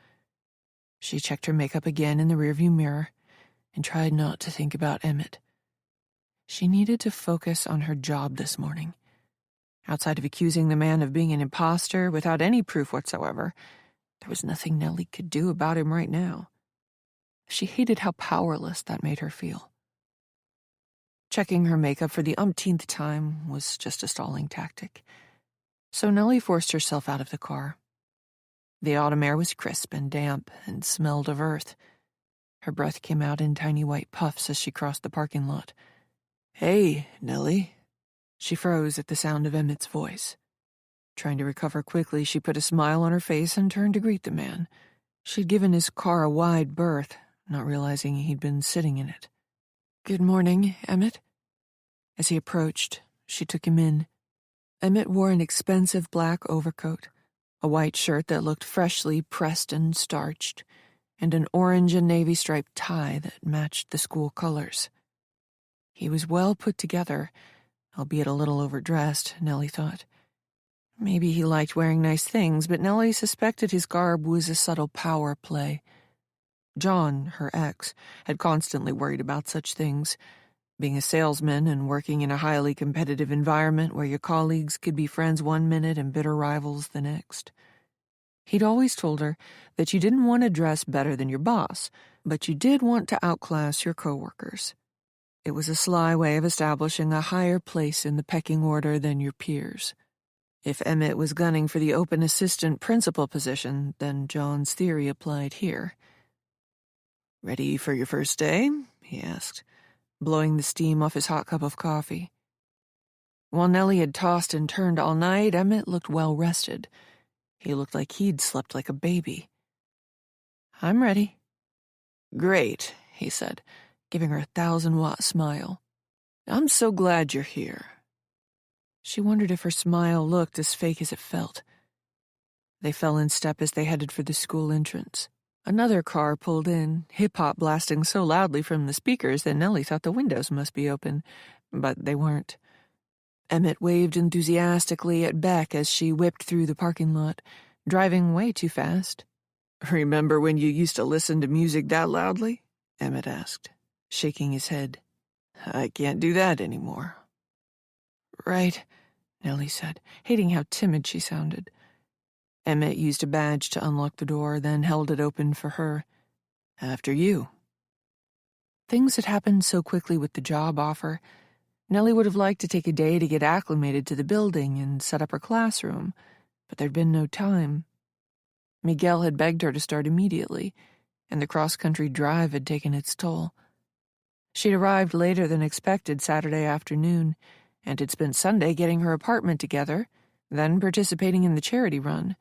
Speaker 1: She checked her makeup again in the rearview mirror and tried not to think about Emmett. She needed to focus on her job this morning. Outside of accusing the man of being an imposter without any proof whatsoever, there was nothing Nellie could do about him right now. She hated how powerless that made her feel. Checking her makeup for the umpteenth time was just a stalling tactic, so Nellie forced herself out of the car. The autumn air was crisp and damp and smelled of earth. Her breath came out in tiny white puffs as she crossed the parking lot. "Hey, Nellie." She froze at the sound of Emmett's voice. Trying to recover quickly, she put a smile on her face and turned to greet the man. She'd given his car a wide berth, not realizing he'd been sitting in it. "Good morning, Emmett." As he approached, she took him in. Emmett wore an expensive black overcoat, a white shirt that looked freshly pressed and starched, and an orange and navy striped tie that matched the school colors. He was well put together, albeit a little overdressed, Nellie thought. Maybe he liked wearing nice things, but Nellie suspected his garb was a subtle power play. John, her ex, had constantly worried about such things, being a salesman and working in a highly competitive environment where your colleagues could be friends one minute and bitter rivals the next. He'd always told her that you didn't want to dress better than your boss, but you did want to outclass your coworkers. It was a sly way of establishing a higher place in the pecking order than your peers. If Emmett was gunning for the open assistant principal position, then John's theory applied here. "Ready for your first day?" he asked, blowing the steam off his hot cup of coffee. While Nellie had tossed and turned all night, Emmett looked well rested. He looked like he'd slept like a baby. "I'm ready." Great, he said, giving her a 1,000-watt smile. I'm so glad you're here. She wondered if her smile looked as fake as it felt. They fell in step as they headed for the school entrance. Another car pulled in, hip-hop blasting so loudly from the speakers that Nellie thought the windows must be open, but they weren't. Emmett waved enthusiastically at Beck as she whipped through the parking lot, driving way too fast. Remember when you used to listen to music that loudly? Emmett asked, shaking his head. I can't do that anymore. Right, Nellie said, hating how timid she sounded. Emmett used a badge to unlock the door, then held it open for her. After you. Things had happened so quickly with the job offer. Nellie would have liked to take a day to get acclimated to the building and set up her classroom, but there'd been no time. Miguel had begged her to start immediately, and the cross-country drive had taken its toll. She'd arrived later than expected Saturday afternoon, and had spent Sunday getting her apartment together, then participating in the charity run.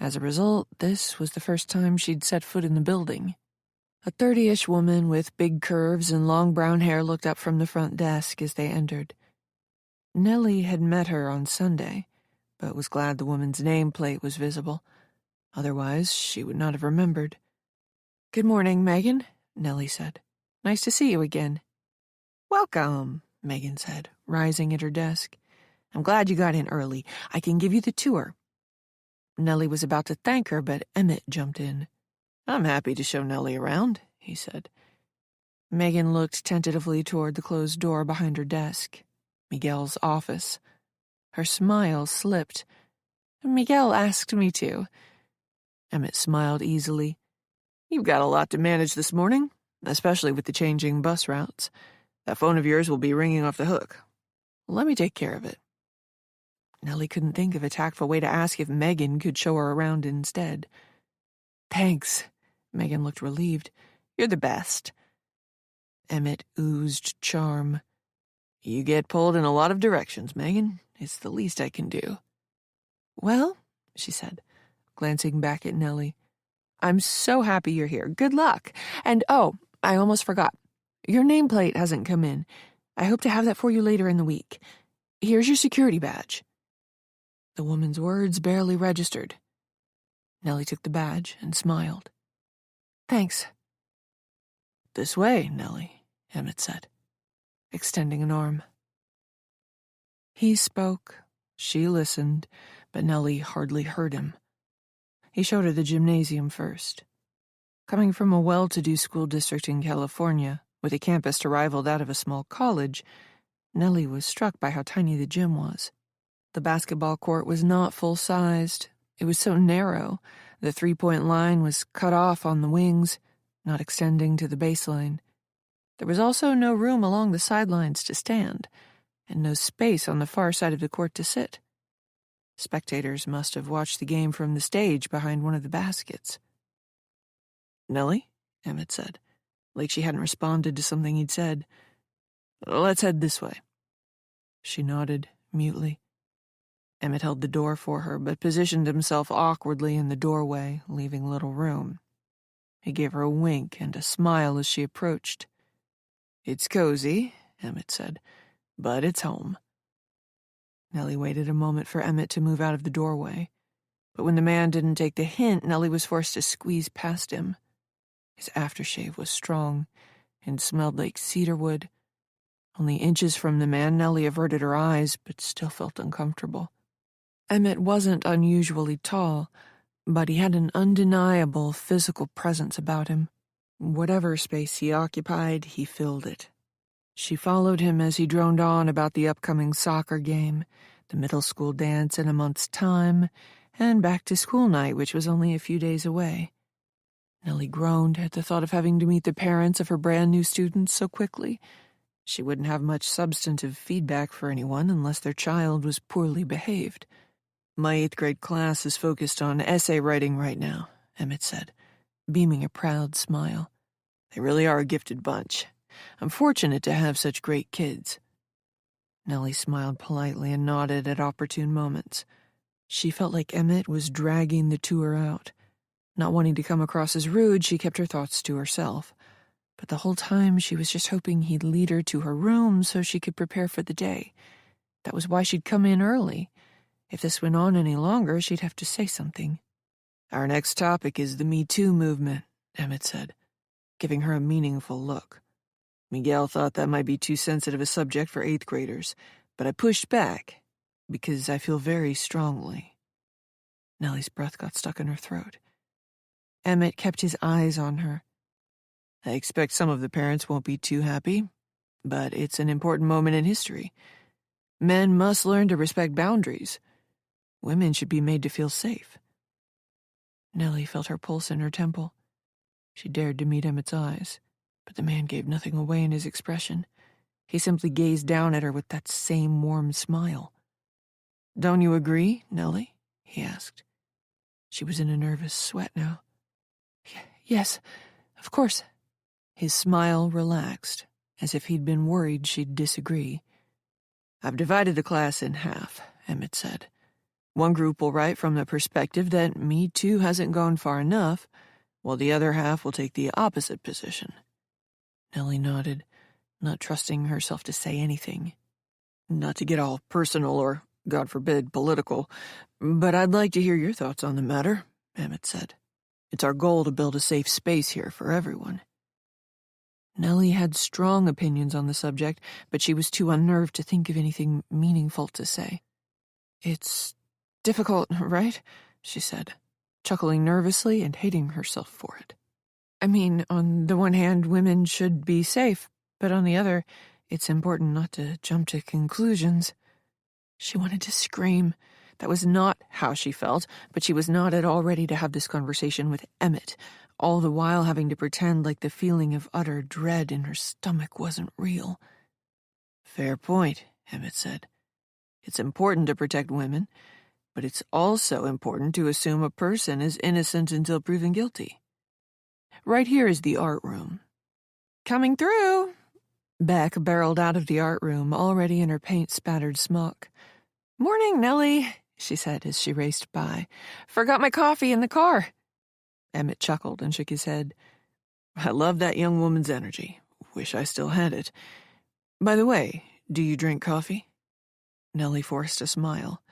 Speaker 1: As a result, this was the first time she'd set foot in the building. A 30-ish woman with big curves and long brown hair looked up from the front desk as they entered. Nellie had met her on Sunday, but was glad the woman's nameplate was visible. Otherwise, she would not have remembered. Good morning, Megan, Nellie said. Nice to see you again. Welcome, Megan said, rising at her desk. I'm glad you got in early. I can give you the tour. Nellie was about to thank her, but Emmett jumped in. I'm happy to show Nellie around, he said. Megan looked tentatively toward the closed door behind her desk, Miguel's office. Her smile slipped. Miguel asked me to. Emmett smiled easily. You've got a lot to manage this morning, especially with the changing bus routes. That phone of yours will be ringing off the hook. Let me take care of it. Nellie couldn't think of a tactful way to ask if Megan could show her around instead. Thanks. Megan looked relieved. You're the best. Emmett oozed charm. You get pulled in a lot of directions, Megan. It's the least I can do. Well, she said, glancing back at Nellie, I'm so happy you're here. Good luck. And oh, I almost forgot. Your nameplate hasn't come in. I hope to have that for you later in the week. Here's your security badge. The woman's words barely registered. Nellie took the badge and smiled. Thanks. This way, Nellie, Emmett said, extending an arm. He spoke. She listened, but Nellie hardly heard him. He showed her the gymnasium first. Coming from a well-to-do school district in California, with a campus to rival that of a small college, Nellie was struck by how tiny the gym was. The basketball court was not full-sized. It was so narrow. The three-point line was cut off on the wings, not extending to the baseline. There was also no room along the sidelines to stand, and no space on the far side of the court to sit. Spectators must have watched the game from the stage behind one of the baskets. Nellie, Emmett said, like she hadn't responded to something he'd said. Let's head this way. She nodded, mutely. Emmett held the door for her, but positioned himself awkwardly in the doorway, leaving little room. He gave her a wink and a smile as she approached. It's cozy, Emmett said, but it's home. Nellie waited a moment for Emmett to move out of the doorway, but when the man didn't take the hint, Nellie was forced to squeeze past him. His aftershave was strong and smelled like cedarwood. Only inches from the man, Nellie averted her eyes, but still felt uncomfortable. Emmett wasn't unusually tall, but he had an undeniable physical presence about him. Whatever space he occupied, he filled it. She followed him as he droned on about the upcoming soccer game, the middle school dance in a month's time, and back-to-school night, which was only a few days away. Nellie groaned at the thought of having to meet the parents of her brand-new students so quickly. She wouldn't have much substantive feedback for anyone unless their child was poorly behaved. My 8th grade class is focused on essay writing right now, Emmett said, beaming a proud smile. They really are a gifted bunch. I'm fortunate to have such great kids. Nellie smiled politely and nodded at opportune moments. She felt like Emmett was dragging the tour out. Not wanting to come across as rude, she kept her thoughts to herself. But the whole time she was just hoping he'd lead her to her room so she could prepare for the day. That was why she'd come in early. If this went on any longer, she'd have to say something. "Our next topic is the Me Too movement," Emmett said, giving her a meaningful look. "Miguel thought that might be too sensitive a subject for 8th graders, but I pushed back because I feel very strongly." Nellie's breath got stuck in her throat. Emmett kept his eyes on her. "I expect some of the parents won't be too happy, but it's an important moment in history. Men must learn to respect boundaries. Women should be made to feel safe." Nellie felt her pulse in her temple. She dared to meet Emmett's eyes, but the man gave nothing away in his expression. He simply gazed down at her with that same warm smile. "Don't you agree, Nellie?" he asked. She was in a nervous sweat now. "Yes, of course." His smile relaxed, as if he'd been worried she'd disagree. "I've divided the class in half," Emmett said. "One group will write from the perspective that Me Too hasn't gone far enough, while the other half will take the opposite position." Nellie nodded, not trusting herself to say anything. "Not to get all personal or, God forbid, political, but I'd like to hear your thoughts on the matter," Emmett said. "It's our goal to build a safe space here for everyone." Nellie had strong opinions on the subject, but she was too unnerved to think of anything meaningful to say. "It's difficult, right?" she said, chuckling nervously and hating herself for it. "I mean, on the one hand, women should be safe, but on the other, it's important not to jump to conclusions." She wanted to scream. That was not how she felt, but she was not at all ready to have this conversation with Emmett, all the while having to pretend like the feeling of utter dread in her stomach wasn't real. "Fair point," Emmett said. "It's important to protect women, but it's also important to assume a person is innocent until proven guilty. Right here is the art room." "Coming through!" Beck barreled out of the art room, already in her paint-spattered smock. "Morning, Nellie," she said as she raced by. "Forgot my coffee in the car." Emmett chuckled and shook his head. "I love that young woman's energy. Wish I still had it. By the way, do you drink coffee?" Nellie forced a smile.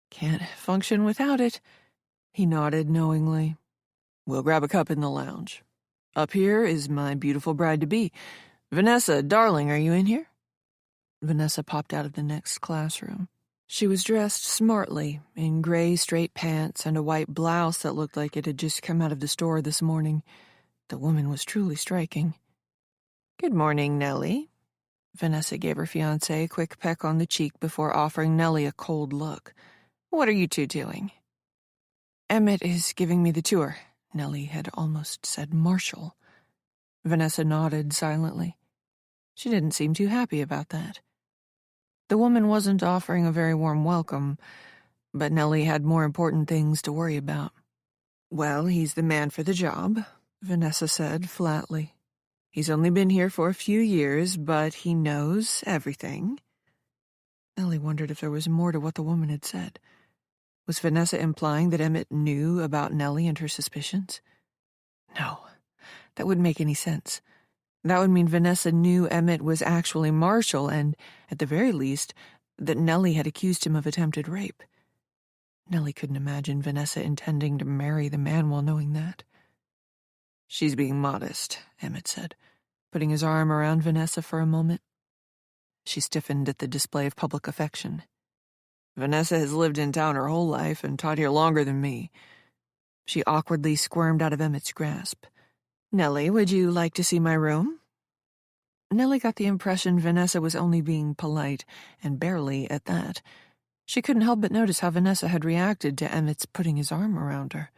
Speaker 1: "Can't function without it." He nodded knowingly. "We'll grab a cup in the lounge. Up here is my beautiful bride-to-be. Vanessa, darling, are you in here?" Vanessa popped out of the next classroom. She was dressed smartly, in gray straight pants and a white blouse that looked like it had just come out of the store this morning. The woman was truly striking. "Good morning, Nellie." Vanessa gave her fiancé a quick peck on the cheek before offering Nellie a cold look. "What are you two doing?" "Emmett is giving me the tour." Nellie had almost said Marshall. Vanessa nodded silently. She didn't seem too happy about that. The woman wasn't offering a very warm welcome, but Nellie had more important things to worry about. "Well, he's the man for the job," Vanessa said flatly. "He's only been here for a few years, but he knows everything." Nellie wondered if there was more to what the woman had said. Was Vanessa implying that Emmett knew about Nellie and her suspicions? No, that wouldn't make any sense. That would mean Vanessa knew Emmett was actually Marshall and, at the very least, that Nellie had accused him of attempted rape. Nellie couldn't imagine Vanessa intending to marry the man while knowing that. "She's being modest," Emmett said, putting his arm around Vanessa for a moment. She stiffened at the display of public affection. "Vanessa has lived in town her whole life and taught here longer than me." She awkwardly squirmed out of Emmett's grasp. "Nellie, would you like to see my room?" Nellie got the impression Vanessa was only being polite, and barely at that. She couldn't help but notice how Vanessa had reacted to Emmett's putting his arm around her.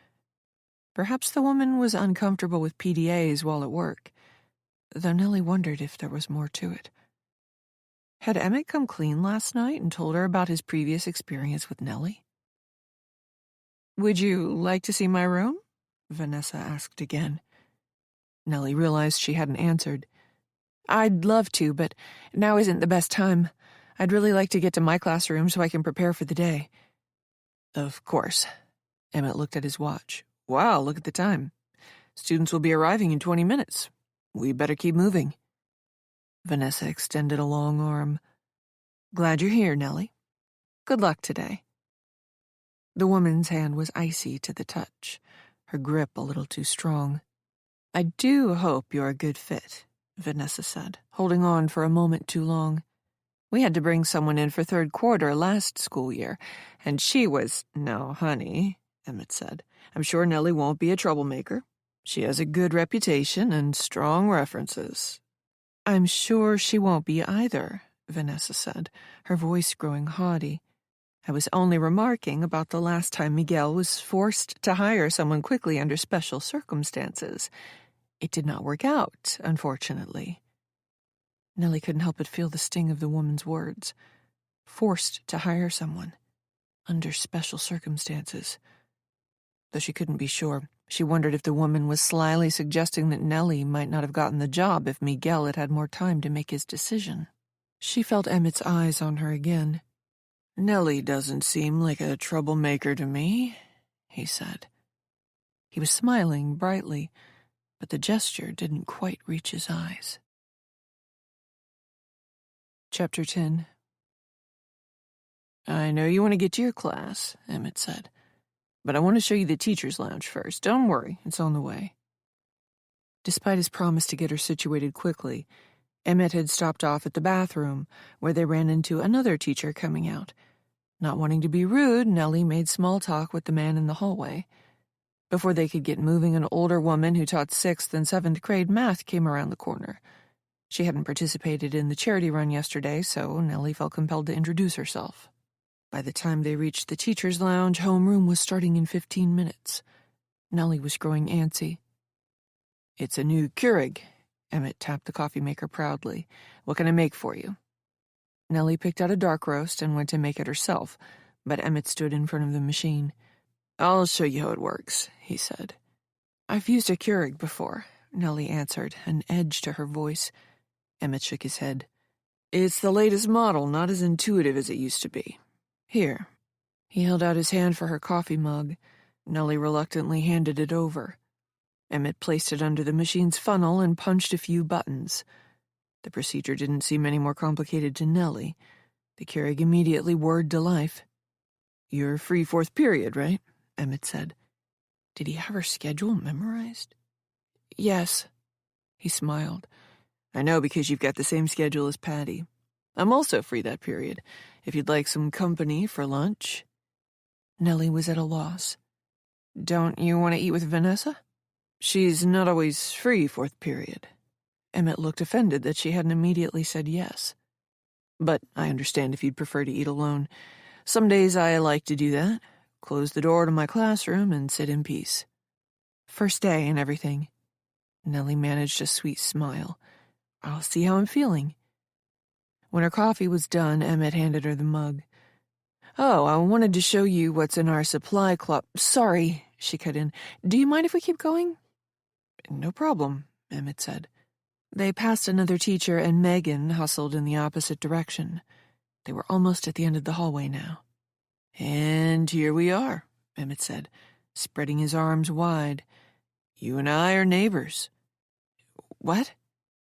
Speaker 1: Perhaps the woman was uncomfortable with PDAs while at work, though Nellie wondered if there was more to it. Had Emmett come clean last night and told her about his previous experience with Nellie? "Would you like to see my room?" Vanessa asked again. Nellie realized she hadn't answered. "I'd love to, but now isn't the best time. I'd really like to get to my classroom so I can prepare for the day." "Of course." Emmett looked at his watch. Wow, look at the time. Students will be arriving in 20 minutes. We better keep moving. Vanessa extended a long arm. Glad you're here, Nellie. Good luck today. The woman's hand was icy to the touch, her grip a little too strong. I do hope you're a good fit, Vanessa said, holding on for a moment too long. We had to bring someone in for third quarter last school year, and she was— No, honey, Emmett said. I'm sure Nellie won't be a troublemaker. She has a good reputation and strong references. I'm sure she won't be either, Vanessa said, her voice growing haughty. I was only remarking about the last time Miguel was forced to hire someone quickly under special circumstances. It did not work out, unfortunately. Nellie couldn't help but feel the sting of the woman's words. Forced to hire someone. Under special circumstances. Though she couldn't be sure, she wondered if the woman was slyly suggesting that Nellie might not have gotten the job if Miguel had had more time to make his decision. She felt Emmett's eyes on her again. Nellie doesn't seem like a troublemaker to me, he said. He was smiling brightly, but the gesture didn't quite reach his eyes. Chapter 10. I know you want to get to your class, Emmett said, but I want to show you the teacher's lounge first. Don't worry, it's on the way. Despite his promise to get her situated quickly, Emmett had stopped off at the bathroom, where they ran into another teacher coming out. Not wanting to be rude, Nellie made small talk with the man in the hallway. Before they could get moving, an older woman who taught 6th and 7th grade math came around the corner. She hadn't participated in the charity run yesterday, so Nellie felt compelled to introduce herself. By the time they reached the teacher's lounge, homeroom was starting in 15 minutes. Nellie was growing antsy. It's a new Keurig. Emmett tapped the coffee maker proudly. What can I make for you? Nellie picked out a dark roast and went to make it herself, but Emmett stood in front of the machine. I'll show you how it works, he said. I've used a Keurig before, Nellie answered, an edge to her voice. Emmett shook his head. It's the latest model, not as intuitive as it used to be. Here. He held out his hand for her coffee mug. Nellie reluctantly handed it over. Emmett placed it under the machine's funnel and punched a few buttons. The procedure didn't seem any more complicated to Nellie. The Keurig immediately whirred to life. You're free 4th period, right? Emmett said. Did he have her schedule memorized? Yes. He smiled. I know because you've got the same schedule as Patty. I'm also free that period, if you'd like some company for lunch. Nellie was at a loss. Don't you want to eat with Vanessa? She's not always free 4th period. Emmett looked offended that she hadn't immediately said yes. But I understand if you'd prefer to eat alone. Some days I like to do that, close the door to my classroom and sit in peace. First day and everything. Nellie managed a sweet smile. I'll see how I'm feeling. When her coffee was done, Emmett handed her the mug. Oh, I wanted to show you what's in our supply closet. Sorry, she cut in. Do you mind if we keep going? No problem, Emmett said. They passed another teacher, and Megan hustled in the opposite direction. They were almost at the end of the hallway now. And here we are, Emmett said, spreading his arms wide. You and I are neighbors. What?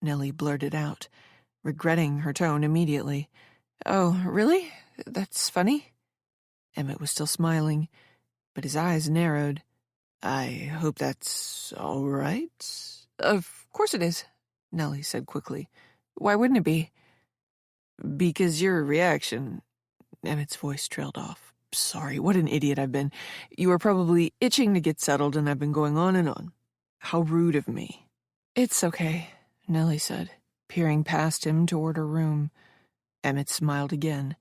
Speaker 1: Nellie blurted out, regretting her tone immediately. Oh, really? That's funny? Emmett was still smiling, but his eyes narrowed. I hope that's all right? Of course it is, Nellie said quickly. Why wouldn't it be? Because your reaction— Emmett's voice trailed off. Sorry, what an idiot I've been. You were probably itching to get settled, and I've been going on and on. How rude of me. It's okay, Nellie said, peering past him toward her room. Emmett smiled again.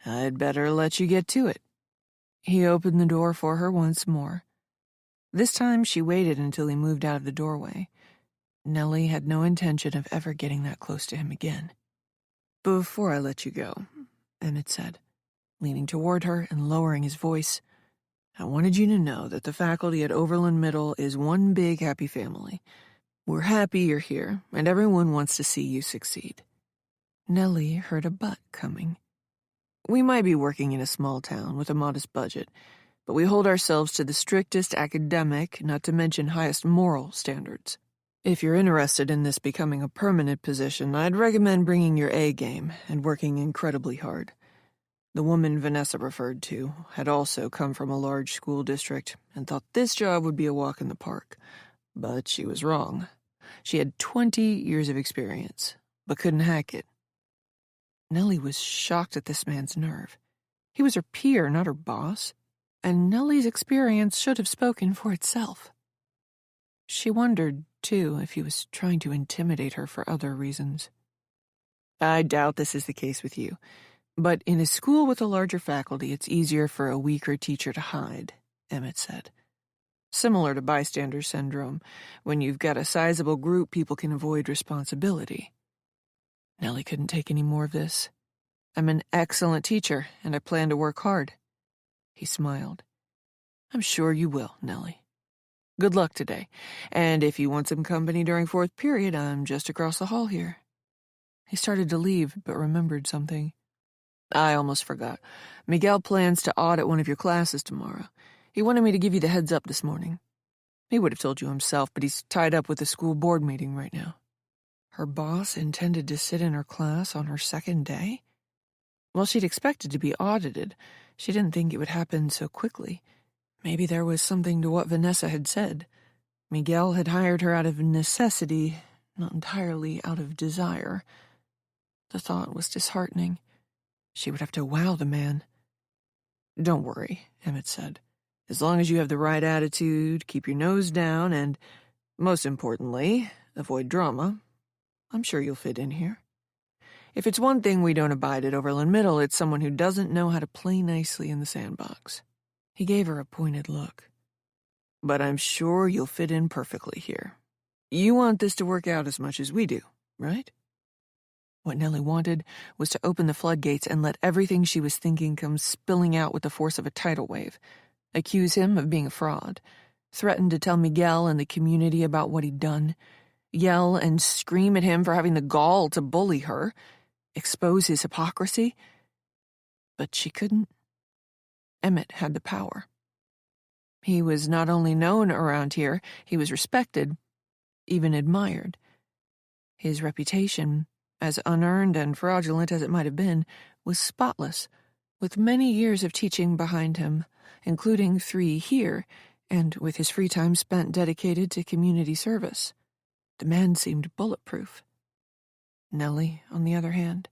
Speaker 1: I'd better let you get to it. He opened the door for her once more. This time she waited until he moved out of the doorway. Nellie had no intention of ever getting that close to him again. Before I let you go, Emmett said, leaning toward her and lowering his voice, I wanted you to know that the faculty at Overland Middle is one big happy family. We're happy you're here, and everyone wants to see you succeed. Nellie heard a but coming. We might be working in a small town with a modest budget, but we hold ourselves to the strictest academic, not to mention highest moral standards. If you're interested in this becoming a permanent position, I'd recommend bringing your A game and working incredibly hard. The woman Vanessa referred to had also come from a large school district and thought this job would be a walk in the park. But she was wrong. She had 20 years of experience, but couldn't hack it. Nellie was shocked at this man's nerve. He was her peer, not her boss, and Nellie's experience should have spoken for itself. She wondered, too, if he was trying to intimidate her for other reasons. I doubt this is the case with you, but in a school with a larger faculty, it's easier for a weaker teacher to hide, Emmett said. Similar to bystander syndrome, when you've got a sizable group, people can avoid responsibility. Nellie couldn't take any more of this. I'm an excellent teacher, and I plan to work hard. He smiled. I'm sure you will, Nellie. Good luck today, and if you want some company during fourth period, I'm just across the hall here. He started to leave, but remembered something. I almost forgot. Miguel plans to audit one of your classes tomorrow. He wanted me to give you the heads up this morning. He would have told you himself, but he's tied up with a school board meeting right now. Her boss intended to sit in her class on her second day? Well, she'd expected to be audited. She didn't think it would happen so quickly. Maybe there was something to what Vanessa had said. Miguel had hired her out of necessity, not entirely out of desire. The thought was disheartening. She would have to wow the man. Don't worry, Emmett said. As long as you have the right attitude, keep your nose down, and, most importantly, avoid drama, I'm sure you'll fit in here. If it's one thing we don't abide at Overland Middle, it's someone who doesn't know how to play nicely in the sandbox. He gave her a pointed look. But I'm sure you'll fit in perfectly here. You want this to work out as much as we do, right? What Nellie wanted was to open the floodgates and let everything she was thinking come spilling out with the force of a tidal wave. Accuse him of being a fraud. Threaten to tell Miguel and the community about what he'd done. Yell and scream at him for having the gall to bully her. Expose his hypocrisy. But she couldn't. Emmett had the power. He was not only known around here, he was respected, even admired. His reputation, as unearned and fraudulent as it might have been, was spotless, with many years of teaching behind him, including 3 here, and with his free time spent dedicated to community service. The man seemed bulletproof. Nellie, on the other hand,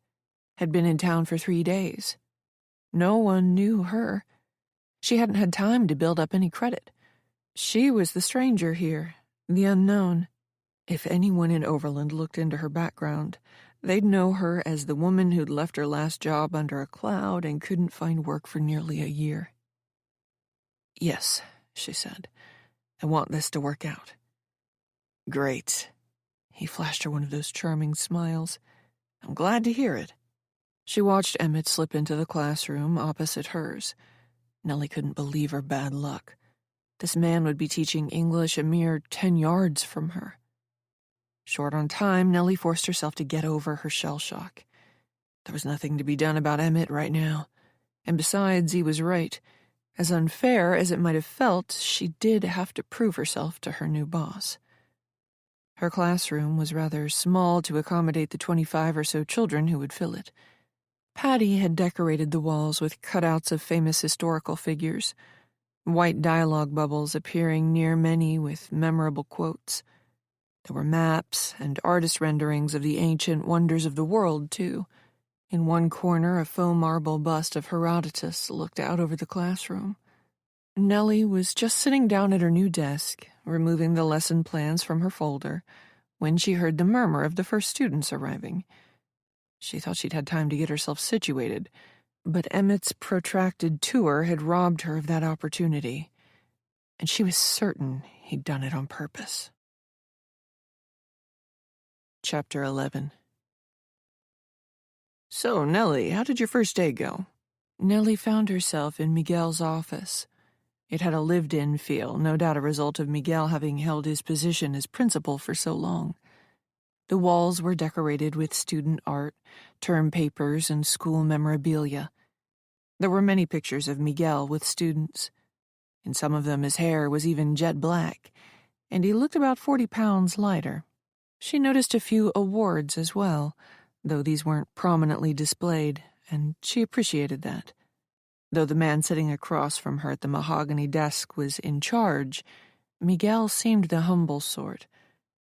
Speaker 1: had been in town for 3 days. No one knew her. She hadn't had time to build up any credit. She was the stranger here, the unknown. If anyone in Overland looked into her background, they'd know her as the woman who'd left her last job under a cloud and couldn't find work for nearly a year. Yes, she said. I want this to work out. Great. He flashed her one of those charming smiles. I'm glad to hear it. She watched Emmett slip into the classroom opposite hers. Nellie couldn't believe her bad luck. This man would be teaching English a mere 10 yards from her. Short on time, Nellie forced herself to get over her shell shock. There was nothing to be done about Emmett right now. And besides, he was right. As unfair as it might have felt, she did have to prove herself to her new boss. Her classroom was rather small to accommodate the 25 or so children who would fill it. Patty had decorated the walls with cutouts of famous historical figures, white dialogue bubbles appearing near many with memorable quotes. There were maps and artist renderings of the ancient wonders of the world, too. In one corner, a faux marble bust of Herodotus looked out over the classroom. Nellie was just sitting down at her new desk, removing the lesson plans from her folder, when she heard the murmur of the first students arriving. She thought she'd had time to get herself situated, but Emmett's protracted tour had robbed her of that opportunity, and she was certain he'd done it on purpose. Chapter 11. So, Nellie, how did your first day go? Nellie found herself in Miguel's office. It had a lived-in feel, no doubt a result of Miguel having held his position as principal for so long. The walls were decorated with student art, term papers, and school memorabilia. There were many pictures of Miguel with students. In some of them his hair was even jet black, and he looked about 40 pounds lighter. She noticed a few awards as well, though these weren't prominently displayed, and she appreciated that. Though the man sitting across from her at the mahogany desk was in charge, Miguel seemed the humble sort,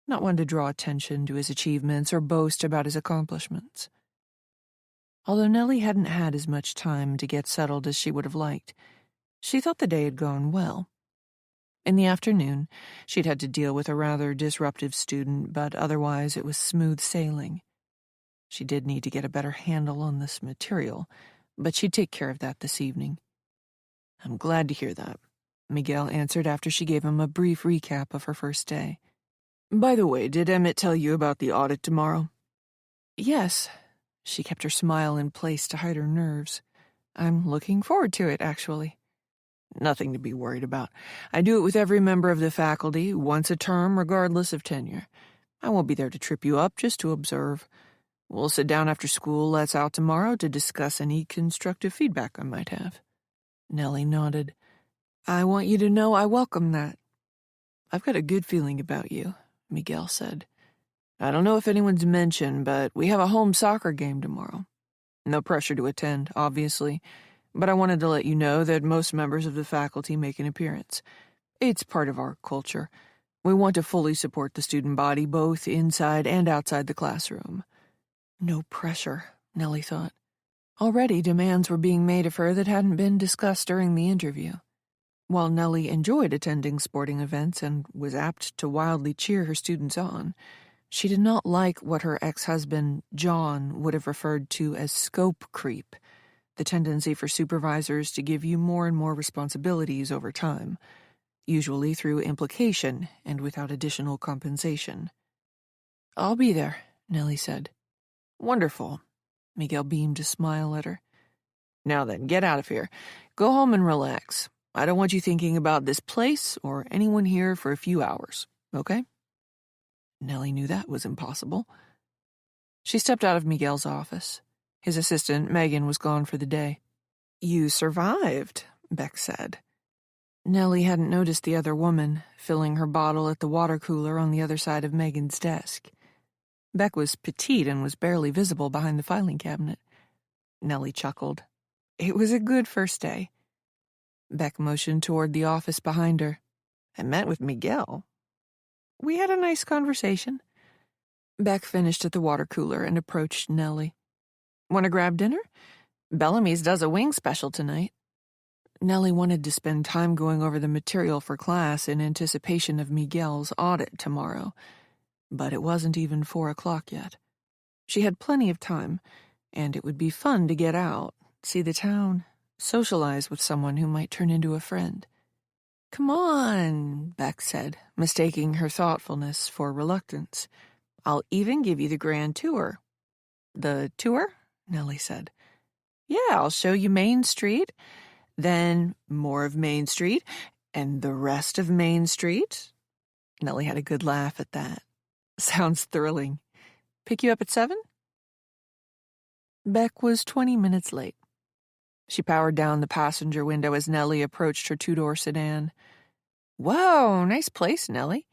Speaker 1: not one to draw attention to his achievements or boast about his accomplishments. Although Nellie hadn't had as much time to get settled as she would have liked, she thought the day had gone well. In the afternoon, she'd had to deal with a rather disruptive student, but otherwise it was smooth sailing. She did need to get a better handle on this material, but she'd take care of that this evening. "I'm glad to hear that," Miguel answered after she gave him a brief recap of her first day. "By the way, did Emmett tell you about the audit tomorrow?" "Yes." She kept her smile in place to hide her nerves. "I'm looking forward to it, actually." "Nothing to be worried about. I do it with every member of the faculty, once a term, regardless of tenure. I won't be there to trip you up, just to observe. We'll sit down after school lets out tomorrow to discuss any constructive feedback I might have." Nellie nodded. "I want you to know I welcome that." "I've got a good feeling about you," Miguel said. "I don't know if anyone's mentioned, but we have a home soccer game tomorrow. No pressure to attend, obviously, but I wanted to let you know that most members of the faculty make an appearance. It's part of our culture. We want to fully support the student body, both inside and outside the classroom." No pressure, Nellie thought. Already demands were being made of her that hadn't been discussed during the interview. While Nellie enjoyed attending sporting events and was apt to wildly cheer her students on, she did not like what her ex-husband, John, would have referred to as scope creep, the tendency for supervisors to give you more and more responsibilities over time, usually through implication and without additional compensation. "I'll be there," Nellie said. "Wonderful." Miguel beamed a smile at her. "Now then, get out of here. Go home and relax. I don't want you thinking about this place or anyone here for a few hours, okay?" Nellie knew that was impossible. She stepped out of Miguel's office. His assistant, Megan, was gone for the day. "You survived," Beck said. Nellie hadn't noticed the other woman, filling her bottle at the water cooler on the other side of Megan's desk. Beck was petite and was barely visible behind the filing cabinet. Nellie chuckled. It was a good first day. Beck motioned toward the office behind her. "I met with Miguel. We had a nice conversation." Beck finished at the water cooler and approached Nellie. "Want to grab dinner? Bellamy's does a wing special tonight." Nellie wanted to spend time going over the material for class in anticipation of Miguel's audit tomorrow, but it wasn't even 4:00 yet. She had plenty of time, and it would be fun to get out, see the town, socialize with someone who might turn into a friend. "Come on," Beck said, mistaking her thoughtfulness for reluctance. "I'll even give you the grand tour." "The tour?" Nellie said. "Yeah, I'll show you Main Street, then more of Main Street, and the rest of Main Street." Nellie had a good laugh at that. "Sounds thrilling. Pick you up at 7?" Beck was 20 minutes late. She powered down the passenger window as Nellie approached her two-door sedan. "Whoa, nice place, Nellie.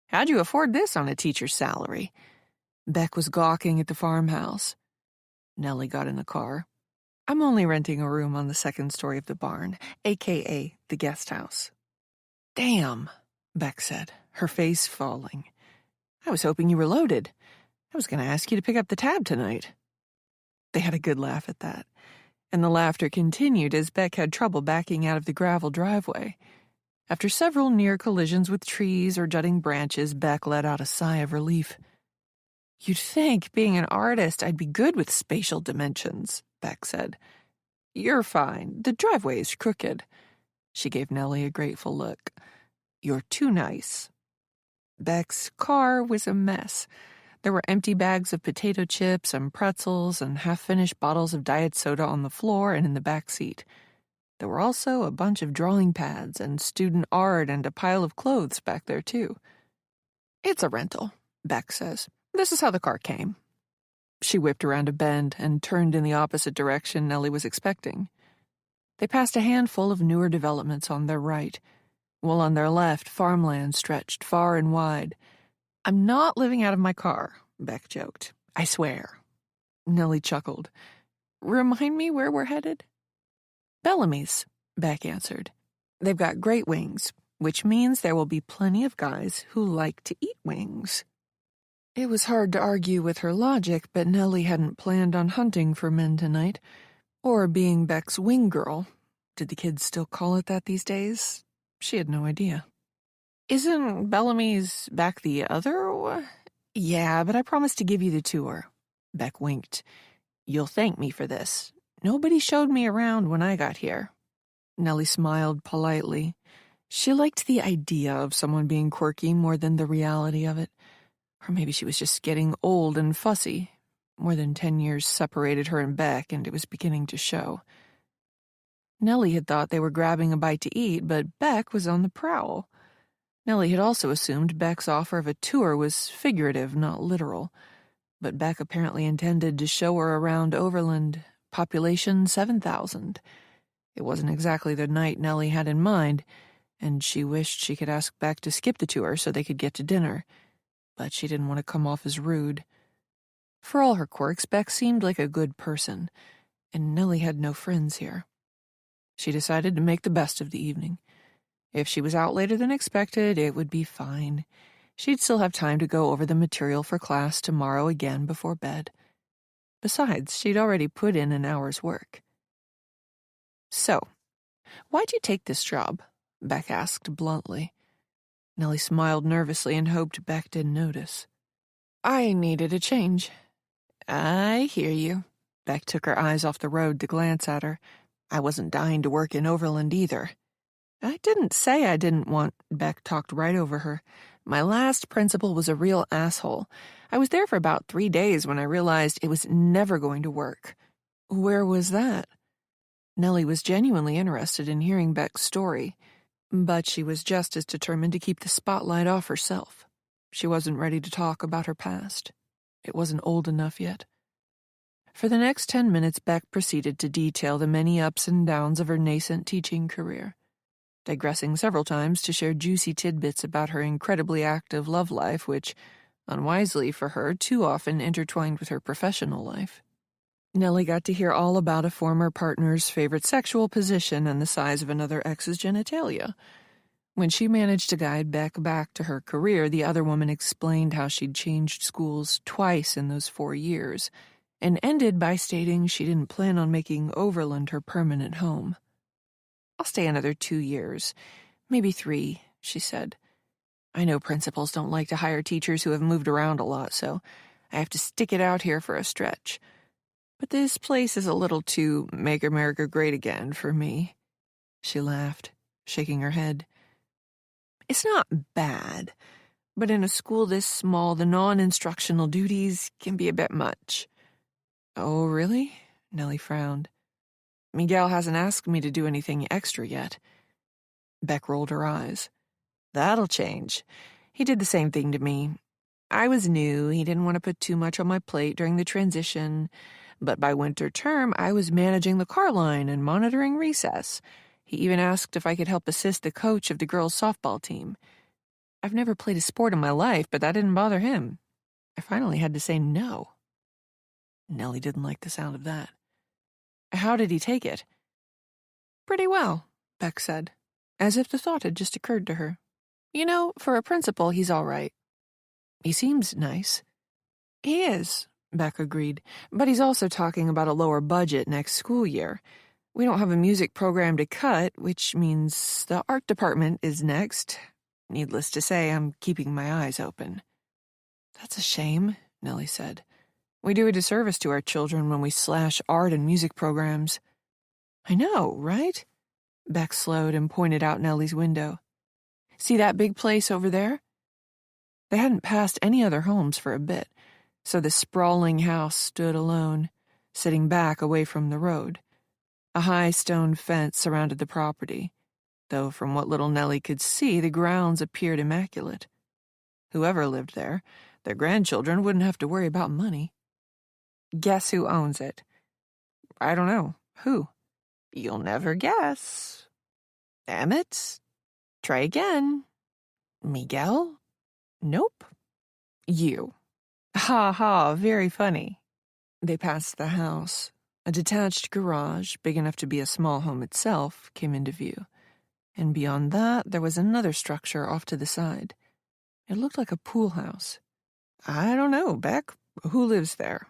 Speaker 1: How'd you afford this on a teacher's salary?" Beck was gawking at the farmhouse. Nellie got in the car. "I'm only renting a room on the second story of the barn, a.k.a. the guest house." "Damn," Beck said, her face falling. "I was hoping you were loaded. I was going to ask you to pick up the tab tonight." They had a good laugh at that, and the laughter continued as Beck had trouble backing out of the gravel driveway. After several near collisions with trees or jutting branches, Beck let out a sigh of relief. "You'd think, being an artist, I'd be good with spatial dimensions," Beck said. "You're fine. The driveway is crooked." She gave Nellie a grateful look. "You're too nice." Beck's car was a mess. There were empty bags of potato chips and pretzels and half-finished bottles of diet soda on the floor and in the back seat. There were also a bunch of drawing pads and student art and a pile of clothes back there, too. "It's a rental," Beck says. "This is how the car came." She whipped around a bend and turned in the opposite direction Nellie was expecting. They passed a handful of newer developments on their right, while on their left, farmland stretched far and wide. "I'm not living out of my car," Beck joked. "I swear." Nellie chuckled. "Remind me where we're headed?" "Bellamy's," Beck answered. "They've got great wings, which means there will be plenty of guys who like to eat wings." It was hard to argue with her logic, but Nellie hadn't planned on hunting for men tonight, or being Beck's wing girl. Did the kids still call it that these days? She had no idea. "Isn't Bellamy's back the other way?" "Yeah, but I promised to give you the tour." Beck winked. "You'll thank me for this. Nobody showed me around when I got here." Nellie smiled politely. She liked the idea of someone being quirky more than the reality of it. Or maybe she was just getting old and fussy. More than 10 years separated her and Beck, and it was beginning to show. Nellie had thought they were grabbing a bite to eat, but Beck was on the prowl. Nellie had also assumed Beck's offer of a tour was figurative, not literal. But Beck apparently intended to show her around Overland, population 7,000. It wasn't exactly the night Nellie had in mind, and she wished she could ask Beck to skip the tour so they could get to dinner. But she didn't want to come off as rude. For all her quirks, Beck seemed like a good person, and Nellie had no friends here. She decided to make the best of the evening. If she was out later than expected, it would be fine. She'd still have time to go over the material for class tomorrow again before bed. Besides, she'd already put in an hour's work. "So, why'd you take this job?" Beck asked bluntly. Nellie smiled nervously and hoped Beck didn't notice. "I needed a change." "I hear you." Beck took her eyes off the road to glance at her. "I wasn't dying to work in Overland either." "I didn't say I didn't want," Beck talked right over her. "My last principal was a real asshole. I was there for about 3 days when I realized it was never going to work." "Where was that?" Nellie was genuinely interested in hearing Beck's story, but she was just as determined to keep the spotlight off herself. She wasn't ready to talk about her past. It wasn't old enough yet. For the next 10 minutes, Beck proceeded to detail the many ups and downs of her nascent teaching career, digressing several times to share juicy tidbits about her incredibly active love life, which, unwisely for her, too often intertwined with her professional life. Nellie got to hear all about a former partner's favorite sexual position and the size of another ex's genitalia. When she managed to guide Beck back to her career, the other woman explained how she'd changed schools twice in those 4 years, and ended by stating she didn't plan on making Overland her permanent home. "I'll stay another 2 years, maybe 3, she said. "I know principals don't like to hire teachers who have moved around a lot, so I have to stick it out here for a stretch. But this place is a little too make America great again for me." She laughed, shaking her head. "It's not bad, but in a school this small, the non-instructional duties can be a bit much." "Oh, really?" Nellie frowned. "Miguel hasn't asked me to do anything extra yet." Beck rolled her eyes. "That'll change. He did the same thing to me. I was new, he didn't want to put too much on my plate during the transition, but by winter term I was managing the car line and monitoring recess. He even asked if I could help assist the coach of the girls' softball team. I've never played a sport in my life, but that didn't bother him. I finally had to say no." Nellie didn't like the sound of that. "How did he take it?" "Pretty well," Beck said, as if the thought had just occurred to her. "You know, for a principal, he's all right." "He seems nice." "He is," Beck agreed, "but he's also talking about a lower budget next school year. We don't have a music program to cut, which means the art department is next. Needless to say, I'm keeping my eyes open." "That's a shame," Nellie said. "We do a disservice to our children when we slash art and music programs." "I know, right?" Beck slowed and pointed out Nellie's window. "See that big place over there?" They hadn't passed any other homes for a bit, so the sprawling house stood alone, sitting back away from the road. A high stone fence surrounded the property, though from what little Nellie could see, the grounds appeared immaculate. Whoever lived there, their grandchildren wouldn't have to worry about money. "Guess who owns it?" "I don't know. Who?" You'll never guess. Emmett? Try again. Miguel? Nope. You. Ha ha, very funny. They passed the house. A detached garage, big enough to be a small home itself, came into view. And beyond that, there was another structure off to the side. It looked like a pool house. I don't know, Beck. Who lives there?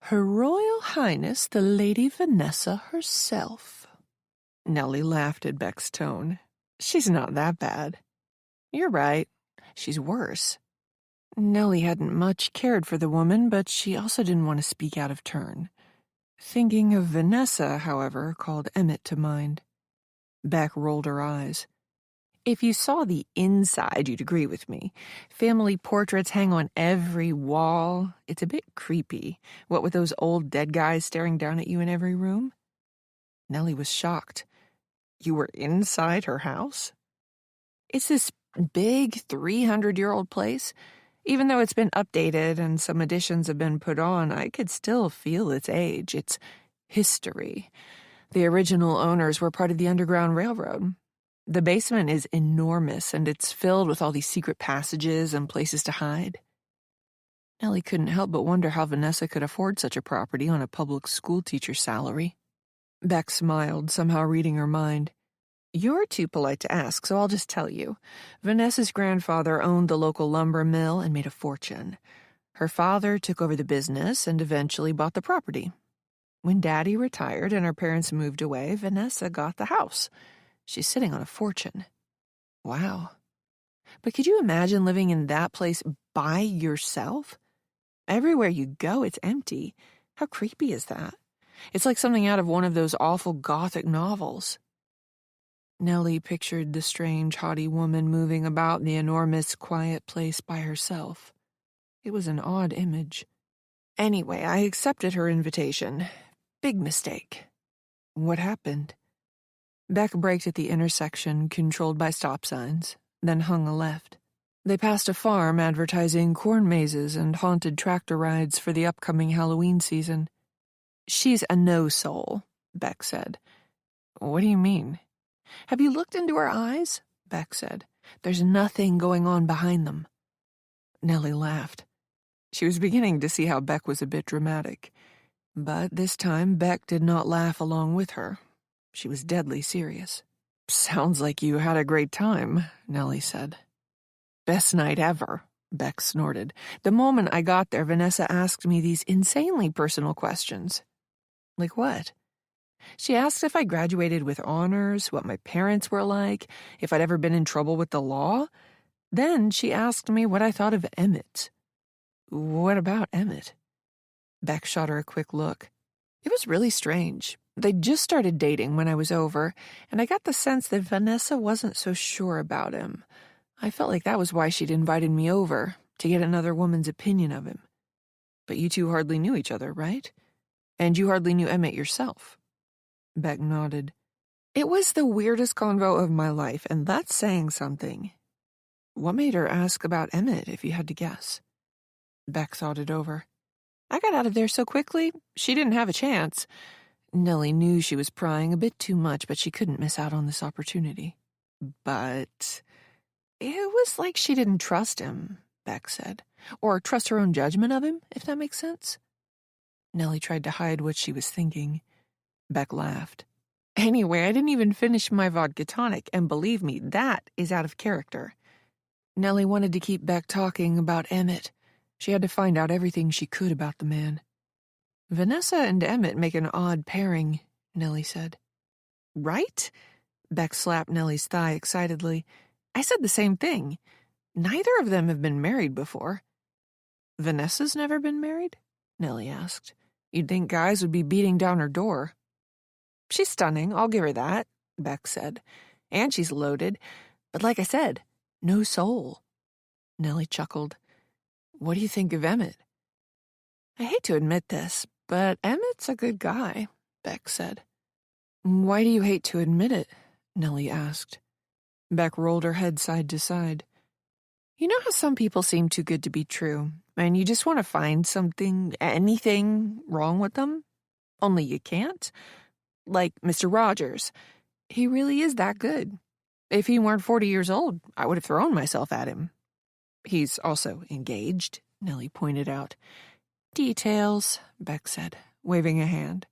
Speaker 1: Her Royal Highness, the Lady Vanessa herself. Nellie laughed at Beck's tone. She's not that bad. You're right. She's worse. Nellie hadn't much cared for the woman, but she also didn't want to speak out of turn. Thinking of Vanessa, however, called Emmett to mind. Beck rolled her eyes. If you saw the inside, you'd agree with me. Family portraits hang on every wall. It's a bit creepy, what with those old dead guys staring down at you in every room. Nellie was shocked. You were inside her house? It's this big 300-year-old place. Even though it's been updated and some additions have been put on, I could still feel its age, its history. The original owners were part of the Underground Railroad. The basement is enormous, and it's filled with all these secret passages and places to hide. Nellie couldn't help but wonder how Vanessa could afford such a property on a public school teacher's salary. Beck smiled, somehow reading her mind. You're too polite to ask, so I'll just tell you. Vanessa's grandfather owned the local lumber mill and made a fortune. Her father took over the business and eventually bought the property. When Daddy retired and her parents moved away, Vanessa got the house. She's sitting on a fortune. Wow. But could you imagine living in that place by yourself? Everywhere you go, it's empty. How creepy is that? It's like something out of one of those awful Gothic novels. Nellie pictured the strange, haughty woman moving about the enormous, quiet place by herself. It was an odd image. Anyway, I accepted her invitation. Big mistake. What happened? Beck braked at the intersection, controlled by stop signs, then hung a left. They passed a farm advertising corn mazes and haunted tractor rides for the upcoming Halloween season. She's a no-soul, Beck said. What do you mean? Have you looked into her eyes? Beck said. There's nothing going on behind them. Nellie laughed. She was beginning to see how Beck was a bit dramatic. But this time, Beck did not laugh along with her. She was deadly serious. Sounds like you had a great time, Nellie said. Best night ever, Beck snorted. The moment I got there, Vanessa asked me these insanely personal questions. Like what? She asked if I graduated with honors, what my parents were like, if I'd ever been in trouble with the law. Then she asked me what I thought of Emmett. What about Emmett? Beck shot her a quick look. It was really strange. They'd just started dating when I was over, and I got the sense that Vanessa wasn't so sure about him. I felt like that was why she'd invited me over, to get another woman's opinion of him. But you two hardly knew each other, right? And you hardly knew Emmett yourself. Beck nodded. It was the weirdest convo of my life, and that's saying something. What made her ask about Emmett, if you had to guess? Beck thought it over. I got out of there so quickly, she didn't have a chance. Nellie knew she was prying a bit too much, but she couldn't miss out on this opportunity. But it was like she didn't trust him, Beck said. Or trust her own judgment of him, if that makes sense. Nellie tried to hide what she was thinking. Beck laughed. Anyway, I didn't even finish my vodka tonic, and believe me, that is out of character. Nellie wanted to keep Beck talking about Emmett. She had to find out everything she could about the man. Vanessa and Emmett make an odd pairing, Nellie said. Right? Beck slapped Nellie's thigh excitedly. I said the same thing. Neither of them have been married before. Vanessa's never been married? Nellie asked. You'd think guys would be beating down her door. She's stunning, I'll give her that, Beck said. And she's loaded. But like I said, no soul. Nellie chuckled. What do you think of Emmett? I hate to admit this, but Emmett's a good guy, Beck said. Why do you hate to admit it? Nellie asked. Beck rolled her head side to side. You know how some people seem too good to be true, and you just want to find something, anything wrong with them? Only you can't? Like Mr. Rogers. He really is that good. If he weren't 40 years old, I would have thrown myself at him. He's also engaged, Nellie pointed out. Details, Beck said, waving a hand.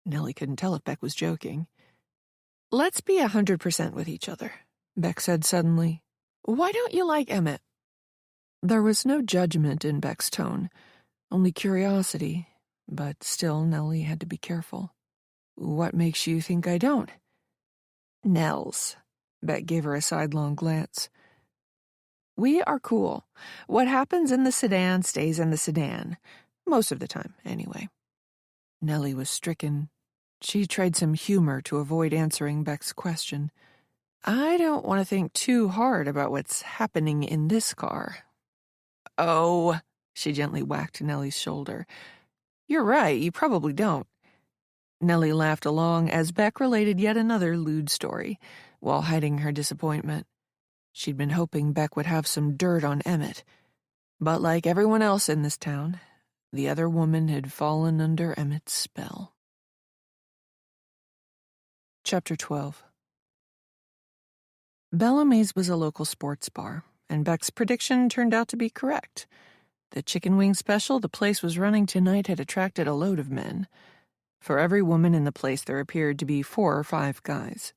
Speaker 1: Nellie couldn't tell if Beck was joking. Let's be 100% with each other, Beck said suddenly. Why don't you like Emmett? There was no judgment in Beck's tone, only curiosity, but still Nellie had to be careful. What makes you think I don't? Nels. Beck gave her a sidelong glance. We are cool. What happens in the sedan stays in the sedan. Most of the time, anyway. Nellie was stricken. She tried some humor to avoid answering Beck's question. I don't want to think too hard about what's happening in this car. Oh, she gently whacked Nellie's shoulder. You're right, you probably don't. Nellie laughed along as Beck related yet another lewd story, while hiding her disappointment. She'd been hoping Beck would have some dirt on Emmett. But like everyone else in this town, the other woman had fallen under Emmett's spell. Chapter 12. Bellamy's was a local sports bar, and Beck's prediction turned out to be correct. The chicken wing special the place was running tonight had attracted a load of men. For every woman in the place there appeared to be 4 or 5 guys.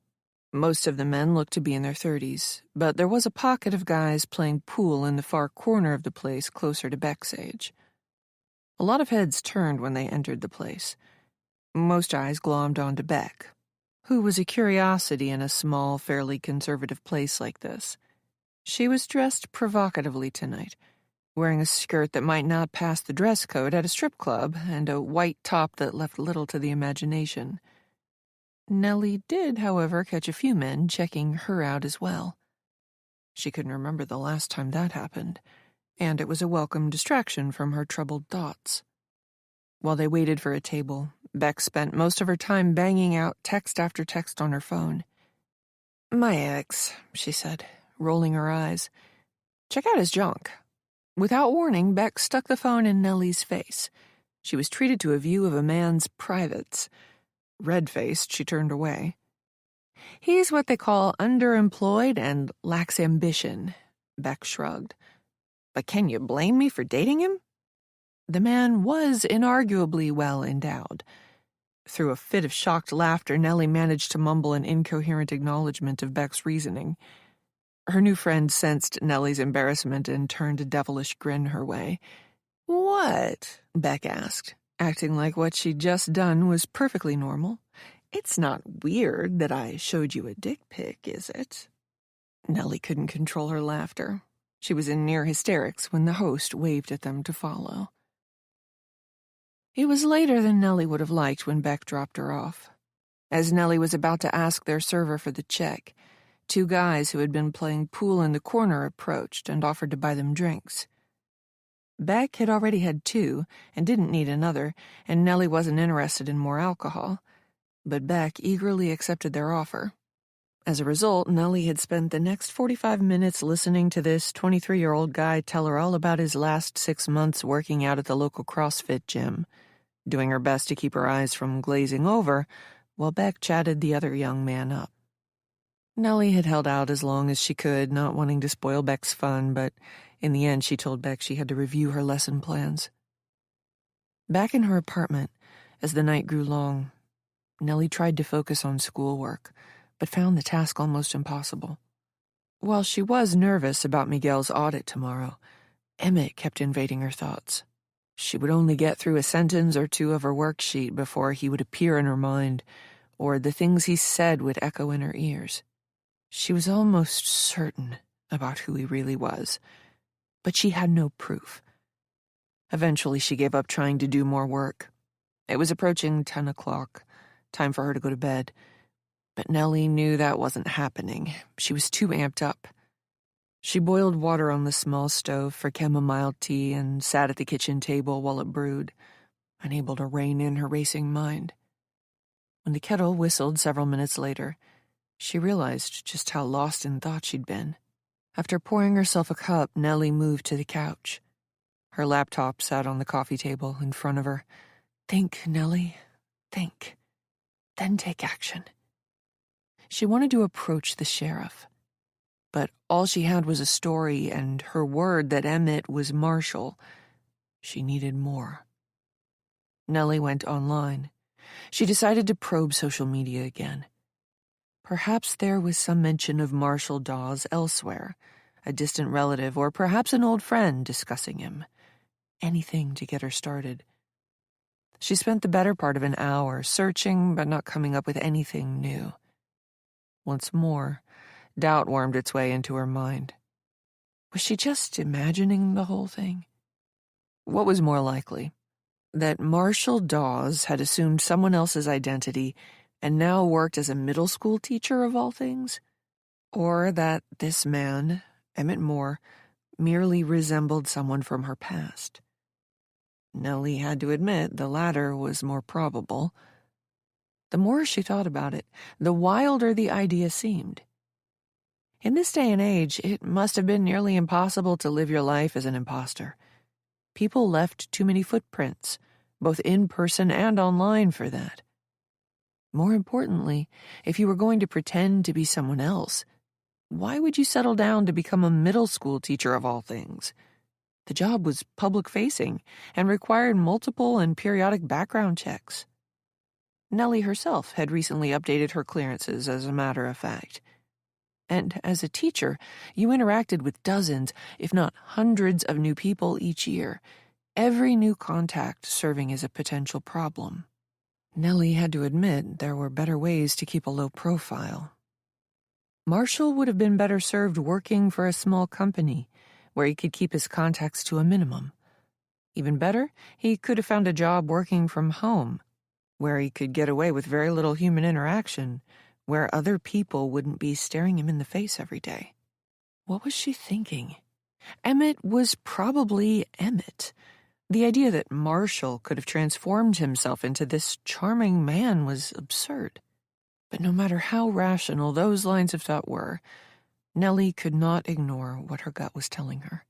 Speaker 1: Most of the men looked to be in their 30s, but there was a pocket of guys playing pool in the far corner of the place closer to Beck's age. A lot of heads turned when they entered the place. Most eyes glommed onto Beck, who was a curiosity in a small, fairly conservative place like this. She was dressed provocatively tonight, wearing a skirt that might not pass the dress code at a strip club and a white top that left little to the imagination. Nellie did, however, catch a few men checking her out as well. She couldn't remember the last time that happened, and it was a welcome distraction from her troubled thoughts. While they waited for a table, Beck spent most of her time banging out text after text on her phone. My ex, she said, rolling her eyes. Check out his junk. Without warning, Beck stuck the phone in Nellie's face. She was treated to a view of a man's privates. Red-faced, she turned away. He's what they call underemployed and lacks ambition, Beck shrugged. But can you blame me for dating him? The man was inarguably well endowed. Through a fit of shocked laughter, Nellie managed to mumble an incoherent acknowledgement of Beck's reasoning. Her new friend sensed Nellie's embarrassment and turned a devilish grin her way. What? Beck asked, acting like what she'd just done was perfectly normal. It's not weird that I showed you a dick pic, is it? Nellie couldn't control her laughter. She was in near hysterics when the host waved at them to follow. It was later than Nellie would have liked when Beck dropped her off. As Nellie was about to ask their server for the check, 2 guys who had been playing pool in the corner approached and offered to buy them drinks. Beck had already had 2 and didn't need another, and Nellie wasn't interested in more alcohol. But Beck eagerly accepted their offer. As a result, Nellie had spent the next 45 minutes listening to this 23-year-old guy tell her all about his last 6 months working out at the local CrossFit gym, doing her best to keep her eyes from glazing over while Beck chatted the other young man up. Nellie had held out as long as she could, not wanting to spoil Beck's fun, but in the end she told Beck she had to review her lesson plans. Back in her apartment, as the night grew long, Nellie tried to focus on schoolwork, but found the task almost impossible. While she was nervous about Miguel's audit tomorrow, Emmett kept invading her thoughts. She would only get through a sentence or 2 of her worksheet before he would appear in her mind, or the things he said would echo in her ears. She was almost certain about who he really was, but she had no proof. Eventually, she gave up trying to do more work. It was approaching 10 o'clock, time for her to go to bed. But Nellie knew that wasn't happening. She was too amped up. She boiled water on the small stove for chamomile tea and sat at the kitchen table while it brewed, unable to rein in her racing mind. When the kettle whistled several minutes later, she realized just how lost in thought she'd been. After pouring herself a cup, Nellie moved to the couch. Her laptop sat on the coffee table in front of her. Think, Nellie, think. then take action. She wanted to approach the sheriff, but all she had was a story and her word that Emmett was Marshall. She needed more. Nellie went online. She decided to probe social media again. Perhaps there was some mention of Marshall Dawes elsewhere, a distant relative or perhaps an old friend discussing him. Anything to get her started. She spent the better part of an hour searching but not coming up with anything new. Once more, doubt wormed its way into her mind. Was she just imagining the whole thing? What was more likely? That Marshall Dawes had assumed someone else's identity and now worked as a middle school teacher of all things? Or that this man, Emmett Moore, merely resembled someone from her past? Nellie had to admit the latter was more probable. The more she thought about it, the wilder the idea seemed. In this day and age, it must have been nearly impossible to live your life as an imposter. People left too many footprints, both in person and online, for that. More importantly, if you were going to pretend to be someone else, why would you settle down to become a middle school teacher of all things? The job was public-facing and required multiple and periodic background checks. Nellie herself had recently updated her clearances, as a matter of fact. And as a teacher, you interacted with dozens, if not hundreds, of new people each year, every new contact serving as a potential problem. Nellie had to admit there were better ways to keep a low profile. Marshall would have been better served working for a small company, where he could keep his contacts to a minimum. Even better, he could have found a job working from home, where he could get away with very little human interaction, where other people wouldn't be staring him in the face every day. What was she thinking? Emmett was probably Emmett. The idea that Marshall could have transformed himself into this charming man was absurd. But no matter how rational those lines of thought were, Nellie could not ignore what her gut was telling her.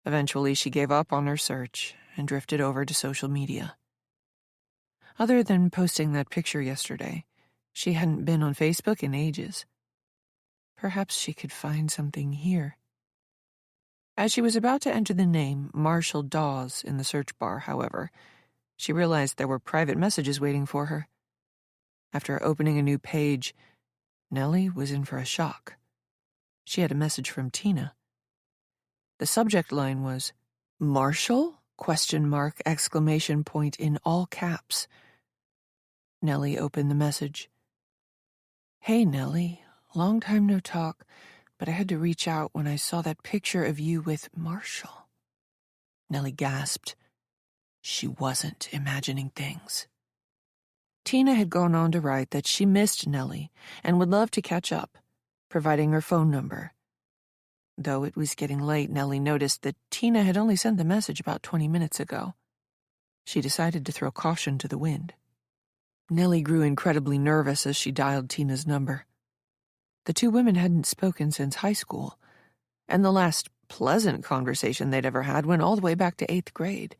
Speaker 1: Eventually, she gave up on her search and drifted over to social media. Other than posting that picture yesterday, she hadn't been on Facebook in ages. Perhaps she could find something here. As she was about to enter the name Marshall Dawes in the search bar, however, she realized there were private messages waiting for her. After opening a new page, Nellie was in for a shock. She had a message from Tina. The subject line was, "Marshall?" ? Exclamation point in all caps. Nellie opened the message. "Hey, Nellie, long time no talk, but I had to reach out when I saw that picture of you with Marshall." Nellie gasped. She wasn't imagining things. Tina had gone on to write that she missed Nellie and would love to catch up, providing her phone number. Though it was getting late, Nellie noticed that Tina had only sent the message about 20 minutes ago. She decided to throw caution to the wind. Nellie grew incredibly nervous as she dialed Tina's number. The two women hadn't spoken since high school, and the last pleasant conversation they'd ever had went all the way back to 8th grade.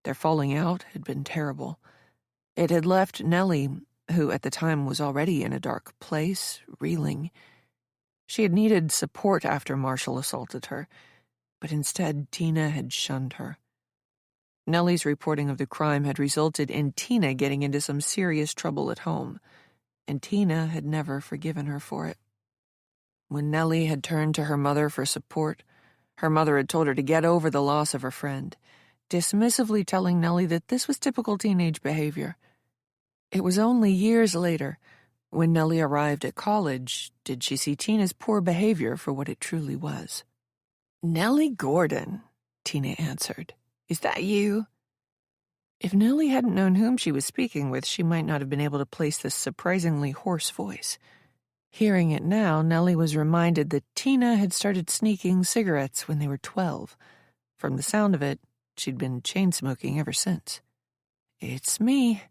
Speaker 1: Their falling out had been terrible. It had left Nellie, who at the time was already in a dark place, reeling. She had needed support after Marshall assaulted her, but instead Tina had shunned her. Nellie's reporting of the crime had resulted in Tina getting into some serious trouble at home, and Tina had never forgiven her for it. When Nellie had turned to her mother for support, her mother had told her to get over the loss of her friend, dismissively telling Nellie that this was typical teenage behavior. It was only years later, when Nellie arrived at college, did she see Tina's poor behavior for what it truly was. "Nellie Gordon," Tina answered. "Is that you?" If Nellie hadn't known whom she was speaking with, she might not have been able to place this surprisingly hoarse voice. Hearing it now, Nellie was reminded that Tina had started sneaking cigarettes when they were 12. From the sound of it, she'd been chain-smoking ever since. "It's me,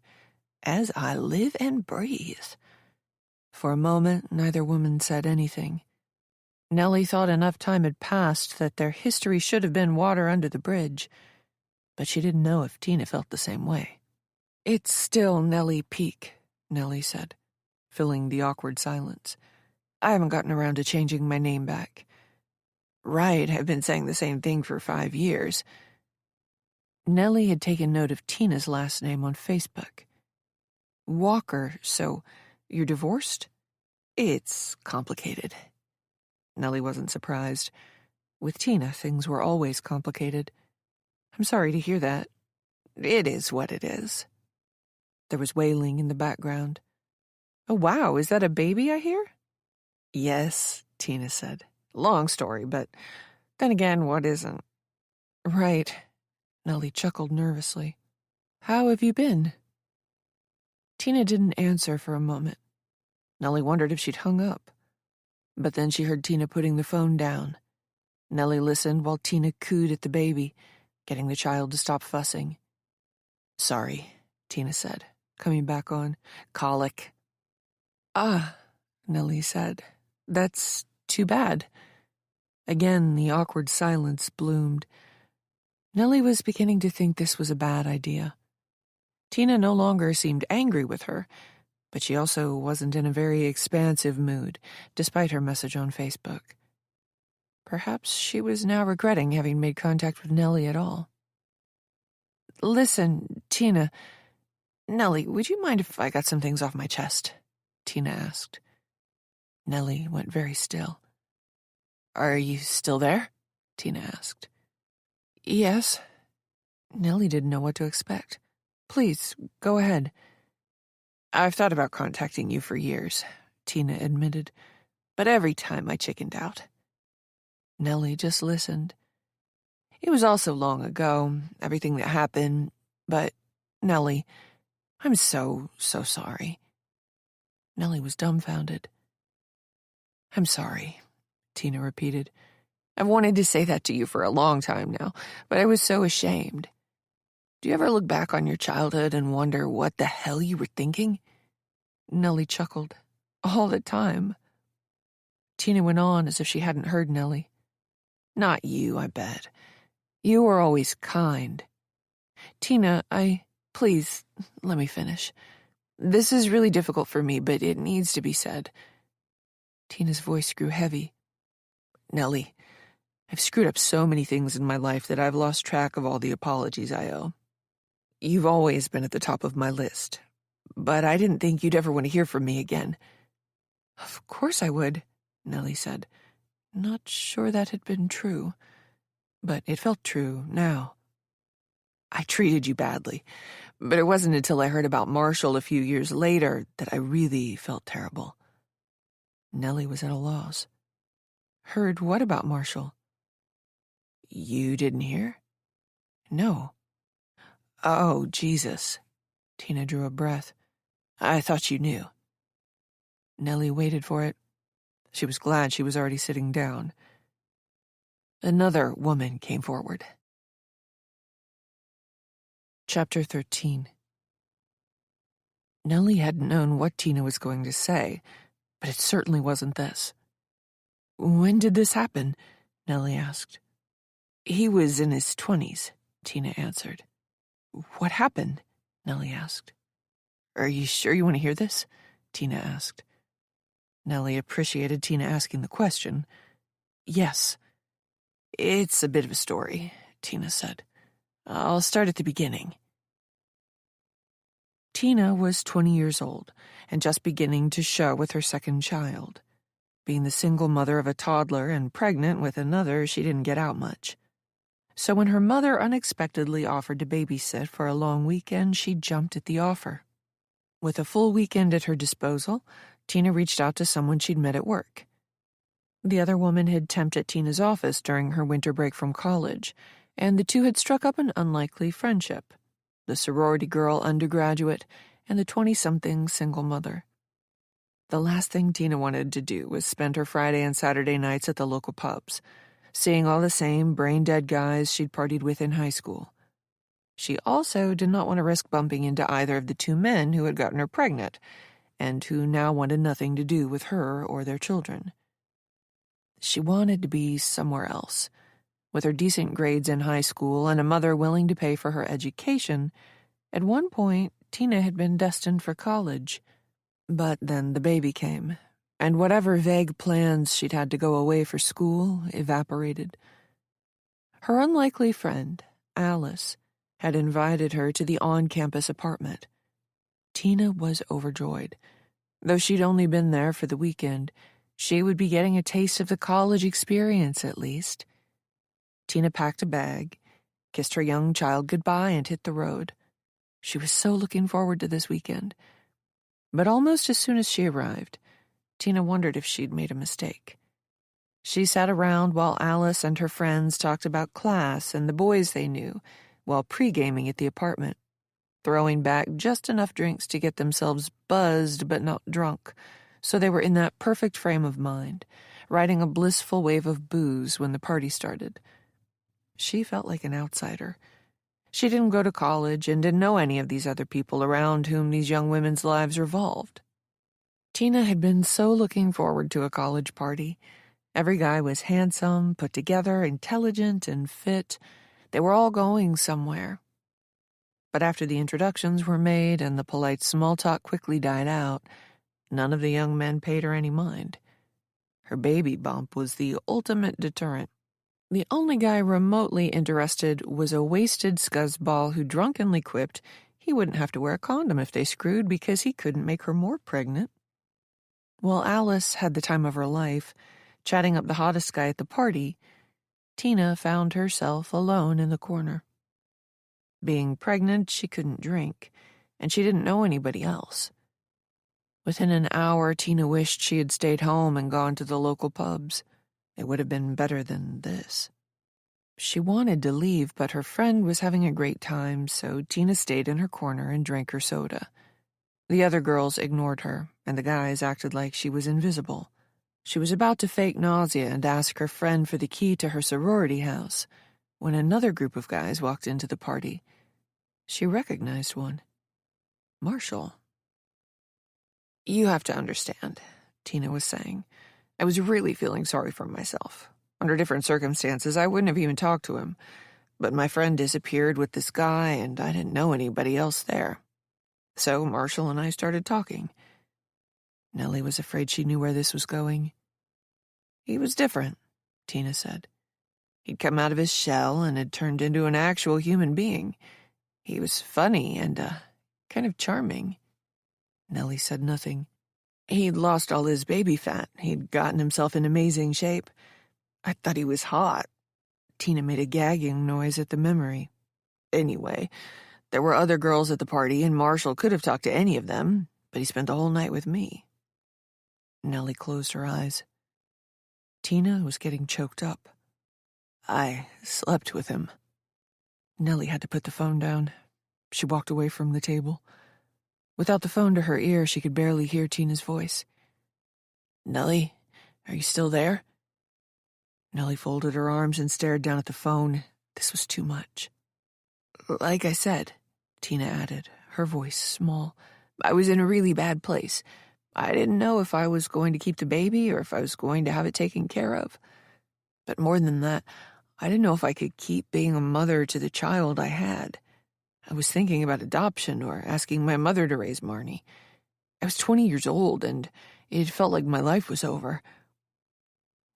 Speaker 1: as I live and breathe." For a moment, neither woman said anything. Nellie thought enough time had passed that their history should have been water under the bridge, but she didn't know if Tina felt the same way. "It's still Nellie Peake," Nellie said, filling the awkward silence. I haven't gotten around to changing my name back. Right, I've been saying the same thing for 5 years. Nellie had taken note of Tina's last name on Facebook. Walker, so you're divorced? It's complicated. Nellie wasn't surprised. With Tina, things were always complicated. I'm sorry to hear that. It is what it is. There was wailing in the background. Oh, wow, is that a baby I hear? Yes, Tina said. Long story, but then again, what isn't? Right. Nellie chuckled nervously. How have you been? Tina didn't answer for a moment. Nellie wondered if she'd hung up. But then she heard Tina putting the phone down. Nellie listened while Tina cooed at the baby, getting the child to stop fussing. Sorry, Tina said, coming back on. Colic. Ah, Nellie said. That's too bad. Again, the awkward silence bloomed. Nellie was beginning to think this was a bad idea. Tina no longer seemed angry with her, but she also wasn't in a very expansive mood, despite her message on Facebook. Perhaps she was now regretting having made contact with Nellie at all. Listen, Tina. Nellie, would you mind if I got some things off my chest? Tina asked. Nellie went very still. Are you still there? Tina asked. Yes. Nellie didn't know what to expect. Please, go ahead. I've thought about contacting you for years, Tina admitted, but every time I chickened out. Nellie just listened. It was all so long ago, everything that happened, but, Nellie, I'm so sorry. Nellie was dumbfounded. I'm sorry, Tina repeated. I've wanted to say that to you for a long time now, but I was so ashamed. Do you ever look back on your childhood and wonder what the hell you were thinking? Nellie chuckled. All the time. Tina went on as if she hadn't heard Nellie. Not you, I bet. You were always kind. Tina, please, let me finish. This is really difficult for me, but it needs to be said. Tina's voice grew heavy. Nellie, I've screwed up so many things in my life that I've lost track of all the apologies I owe. You've always been at the top of my list, but I didn't think you'd ever want to hear from me again. Of course I would, Nellie said. Not sure that had been true, but it felt true now. I treated you badly, but it wasn't until I heard about Marshall a few years later that I really felt terrible. Nellie was at a loss. Heard what about Marshall? You didn't hear? No. Oh, Jesus. Tina drew a breath. I thought you knew. Nellie waited for it. She was glad she was already sitting down. Another woman came forward. Chapter 13. Nellie hadn't known what Tina was going to say, but it certainly wasn't this. When did this happen? Nellie asked. He was in his 20s, Tina answered. What happened? Nellie asked. Are you sure you want to hear this? Tina asked. Nellie appreciated Tina asking the question. Yes. It's a bit of a story, Tina said. I'll start at the beginning. Tina was 20 years old and just beginning to show with her second child. Being the single mother of a toddler and pregnant with another, she didn't get out much. So when her mother unexpectedly offered to babysit for a long weekend, she jumped at the offer. With a full weekend at her disposal, Tina reached out to someone she'd met at work. The other woman had temped at Tina's office during her winter break from college, and the two had struck up an unlikely friendship. The sorority girl undergraduate and the 20-something single mother. The last thing Tina wanted to do was spend her Friday and Saturday nights at the local pubs, seeing all the same brain-dead guys she'd partied with in high school. She also did not want to risk bumping into either of the two men who had gotten her pregnant, and who now wanted nothing to do with her or their children. She wanted to be somewhere else. With her decent grades in high school and a mother willing to pay for her education, at one point, Tina had been destined for college. But then the baby came, and whatever vague plans she'd had to go away for school evaporated. Her unlikely friend, Alice, had invited her to the on-campus apartment. Tina was overjoyed. Though she'd only been there for the weekend, she would be getting a taste of the college experience at least. Tina packed a bag, kissed her young child goodbye, and hit the road. She was so looking forward to this weekend. But almost as soon as she arrived, Tina wondered if she'd made a mistake. She sat around while Alice and her friends talked about class and the boys they knew, while pre-gaming at the apartment, throwing back just enough drinks to get themselves buzzed but not drunk, so they were in that perfect frame of mind, riding a blissful wave of booze when the party started. She felt like an outsider. She didn't go to college and didn't know any of these other people around whom these young women's lives revolved. Tina had been so looking forward to a college party. Every guy was handsome, put together, intelligent, and fit. They were all going somewhere. But after the introductions were made and the polite small talk quickly died out, none of the young men paid her any mind. Her baby bump was the ultimate deterrent. The only guy remotely interested was a wasted scuzzball who drunkenly quipped he wouldn't have to wear a condom if they screwed because he couldn't make her more pregnant. While Alice had the time of her life, chatting up the hottest guy at the party, Tina found herself alone in the corner. Being pregnant, she couldn't drink, and she didn't know anybody else. Within an hour, Tina wished she had stayed home and gone to the local pubs. It would have been better than this. She wanted to leave, but her friend was having a great time, so Tina stayed in her corner and drank her soda. The other girls ignored her, and the guys acted like she was invisible. She was about to fake nausea and ask her friend for the key to her sorority house when another group of guys walked into the party. She recognized one. Marshall. "You have to understand," Tina was saying. "I was really feeling sorry for myself. Under different circumstances, I wouldn't have even talked to him. But my friend disappeared with this guy, and I didn't know anybody else there. So Marshall and I started talking." Nellie was afraid she knew where this was going. "He was different," Tina said. "He'd come out of his shell and had turned into an actual human being. He was funny and, kind of charming." Nellie said nothing. "He'd lost all his baby fat. He'd gotten himself in amazing shape. I thought he was hot." Tina made a gagging noise at the memory. "Anyway, there were other girls at the party, and Marshall could have talked to any of them, but he spent the whole night with me." Nellie closed her eyes. Tina was getting choked up. "I slept with him." Nellie had to put the phone down. She walked away from the table. Without the phone to her ear, she could barely hear Tina's voice. "Nellie, are you still there?" Nellie folded her arms and stared down at the phone. This was too much. "Like I said," Tina added, her voice small, "I was in a really bad place. I didn't know if I was going to keep the baby or if I was going to have it taken care of. But more than that, I didn't know if I could keep being a mother to the child I had. I was thinking about adoption or asking my mother to raise Marnie. I was 20 years old, and it felt like my life was over."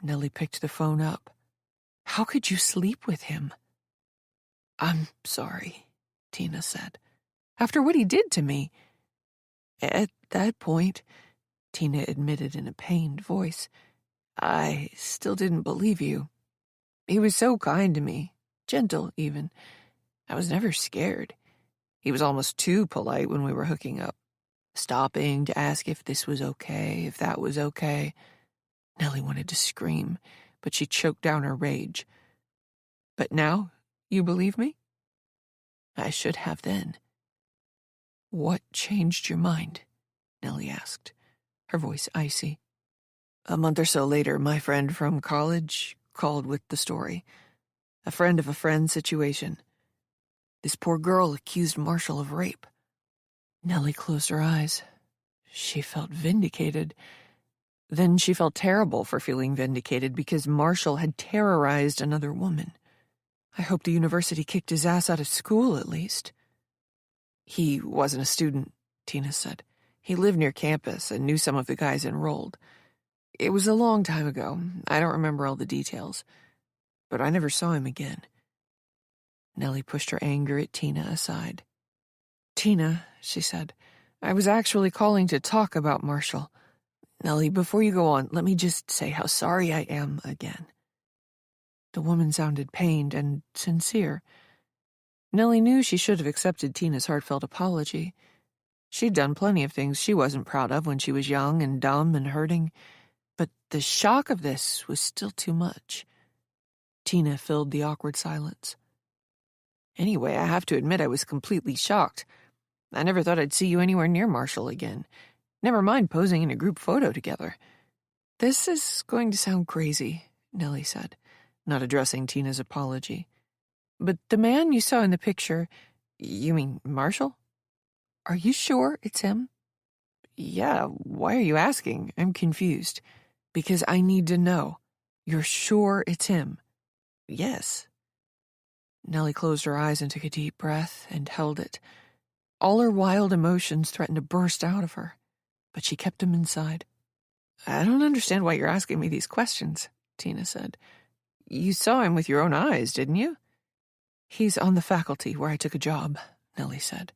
Speaker 1: Nellie picked the phone up. "How could you sleep with him?" "I'm sorry," Tina said. "After what he did to me." "At that point," Tina admitted in a pained voice, "I still didn't believe you. He was so kind to me, gentle even. I was never scared. He was almost too polite when we were hooking up, stopping to ask if this was okay, if that was okay." Nellie wanted to scream, but she choked down her rage. "But now, you believe me?" "I should have then." "What changed your mind?" Nellie asked, her voice icy. "A month or so later, my friend from college called with the story. A friend of a friend situation. This poor girl accused Marshall of rape." Nellie closed her eyes. She felt vindicated. Then she felt terrible for feeling vindicated because Marshall had terrorized another woman. "I hope the university kicked his ass out of school, at least." "He wasn't a student," Tina said. He lived near campus and knew some of the guys enrolled. It was a long time ago. I don't remember all the details. But I never saw him again. Nellie pushed her anger at Tina aside. "Tina," she said, "I was actually calling to talk about Marshall. Nellie, before you go on, let me just say how sorry I am again." The woman sounded pained and sincere. Nellie knew she should have accepted Tina's heartfelt apology. She'd done plenty of things she wasn't proud of when she was young and dumb and hurting, but the shock of this was still too much. Tina filled the awkward silence. "Anyway, I have to admit I was completely shocked. I never thought I'd see you anywhere near Marshall again. Never mind posing in a group photo together." "This is going to sound crazy," Nellie said, not addressing Tina's apology. "But the man you saw in the picture, you mean Marshall? Are you sure it's him?" "Yeah, why are you asking? I'm confused." "Because I need to know. You're sure it's him?" "Yes." Nellie closed her eyes and took a deep breath and held it. All her wild emotions threatened to burst out of her, but she kept them inside. "I don't understand why you're asking me these questions," Tina said. "You saw him with your own eyes, didn't you?" "He's on the faculty where I took a job," Nellie said.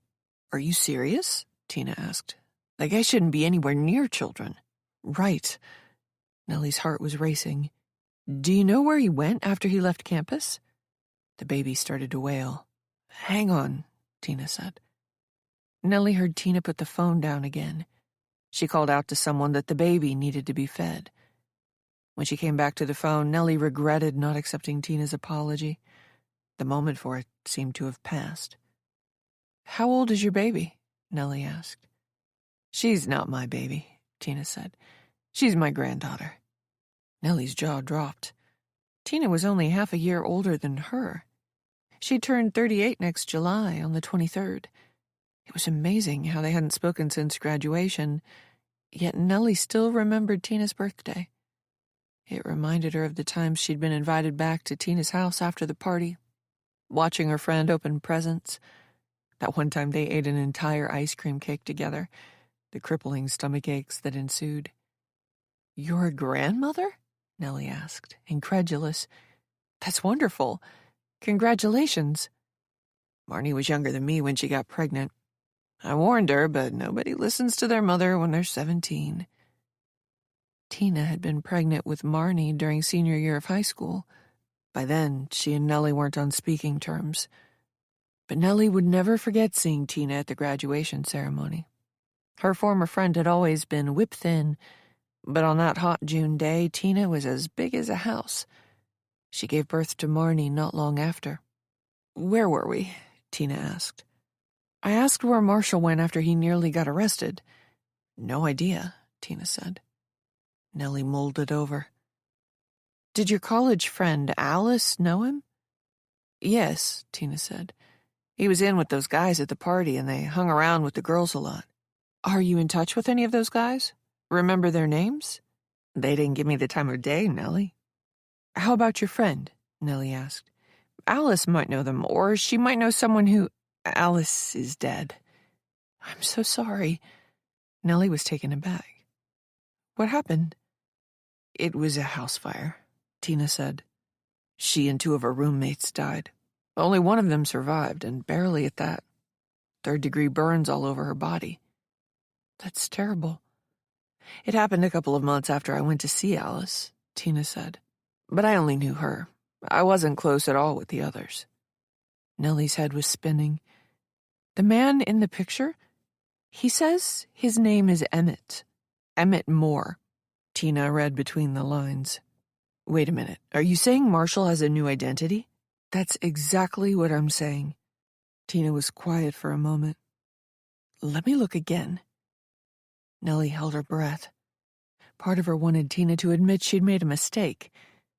Speaker 1: "Are you serious?" Tina asked. "That guy shouldn't be anywhere near children." "Right." Nellie's heart was racing. "Do you know where he went after he left campus?" The baby started to wail. "Hang on," Tina said. Nellie heard Tina put the phone down again. She called out to someone that the baby needed to be fed. When she came back to the phone, Nellie regretted not accepting Tina's apology. The moment for it seemed to have passed. "How old is your baby?" Nellie asked. "She's not my baby," Tina said. "She's my granddaughter." Nellie's jaw dropped. Tina was only half a year older than her. She turned 38 next July, on the 23rd. It was amazing how they hadn't spoken since graduation, yet Nellie still remembered Tina's birthday. It reminded her of the times she'd been invited back to Tina's house after the party, watching her friend open presents. That one time they ate an entire ice cream cake together, the crippling stomach aches that ensued. "You're a grandmother?" Nellie asked, incredulous. "That's wonderful. Congratulations." "Marnie was younger than me when she got pregnant. I warned her, but nobody listens to their mother when they're 17. Tina had been pregnant with Marnie during senior year of high school. By then, she and Nellie weren't on speaking terms. But Nellie would never forget seeing Tina at the graduation ceremony. Her former friend had always been whip-thin, but on that hot June day, Tina was as big as a house. She gave birth to Marnie not long after. "Where were we?" Tina asked. "I asked where Marshall went after he nearly got arrested." "No idea," Tina said. Nellie mulled it over. "Did your college friend Alice know him?" "Yes," Tina said. "He was in with those guys at the party, and they hung around with the girls a lot." "Are you in touch with any of those guys? Remember their names?" "They didn't give me the time of day, Nellie." "How about your friend?" Nellie asked. "Alice might know them, or she might know someone who—" "Alice is dead." "I'm so sorry." Nellie was taken aback. "What happened?" "It was a house fire," Tina said. "She and two of her roommates died. Only one of them survived, and barely at that. Third-degree burns all over her body." "That's terrible." "It happened a couple of months after I went to see Alice," Tina said. "But I only knew her. I wasn't close at all with the others." Nellie's head was spinning. "The man in the picture? He says his name is Emmett. Emmett Moore." Tina read between the lines. "Wait a minute. Are you saying Marshall has a new identity?" "That's exactly what I'm saying." Tina was quiet for a moment. "Let me look again." Nellie held her breath. Part of her wanted Tina to admit she'd made a mistake,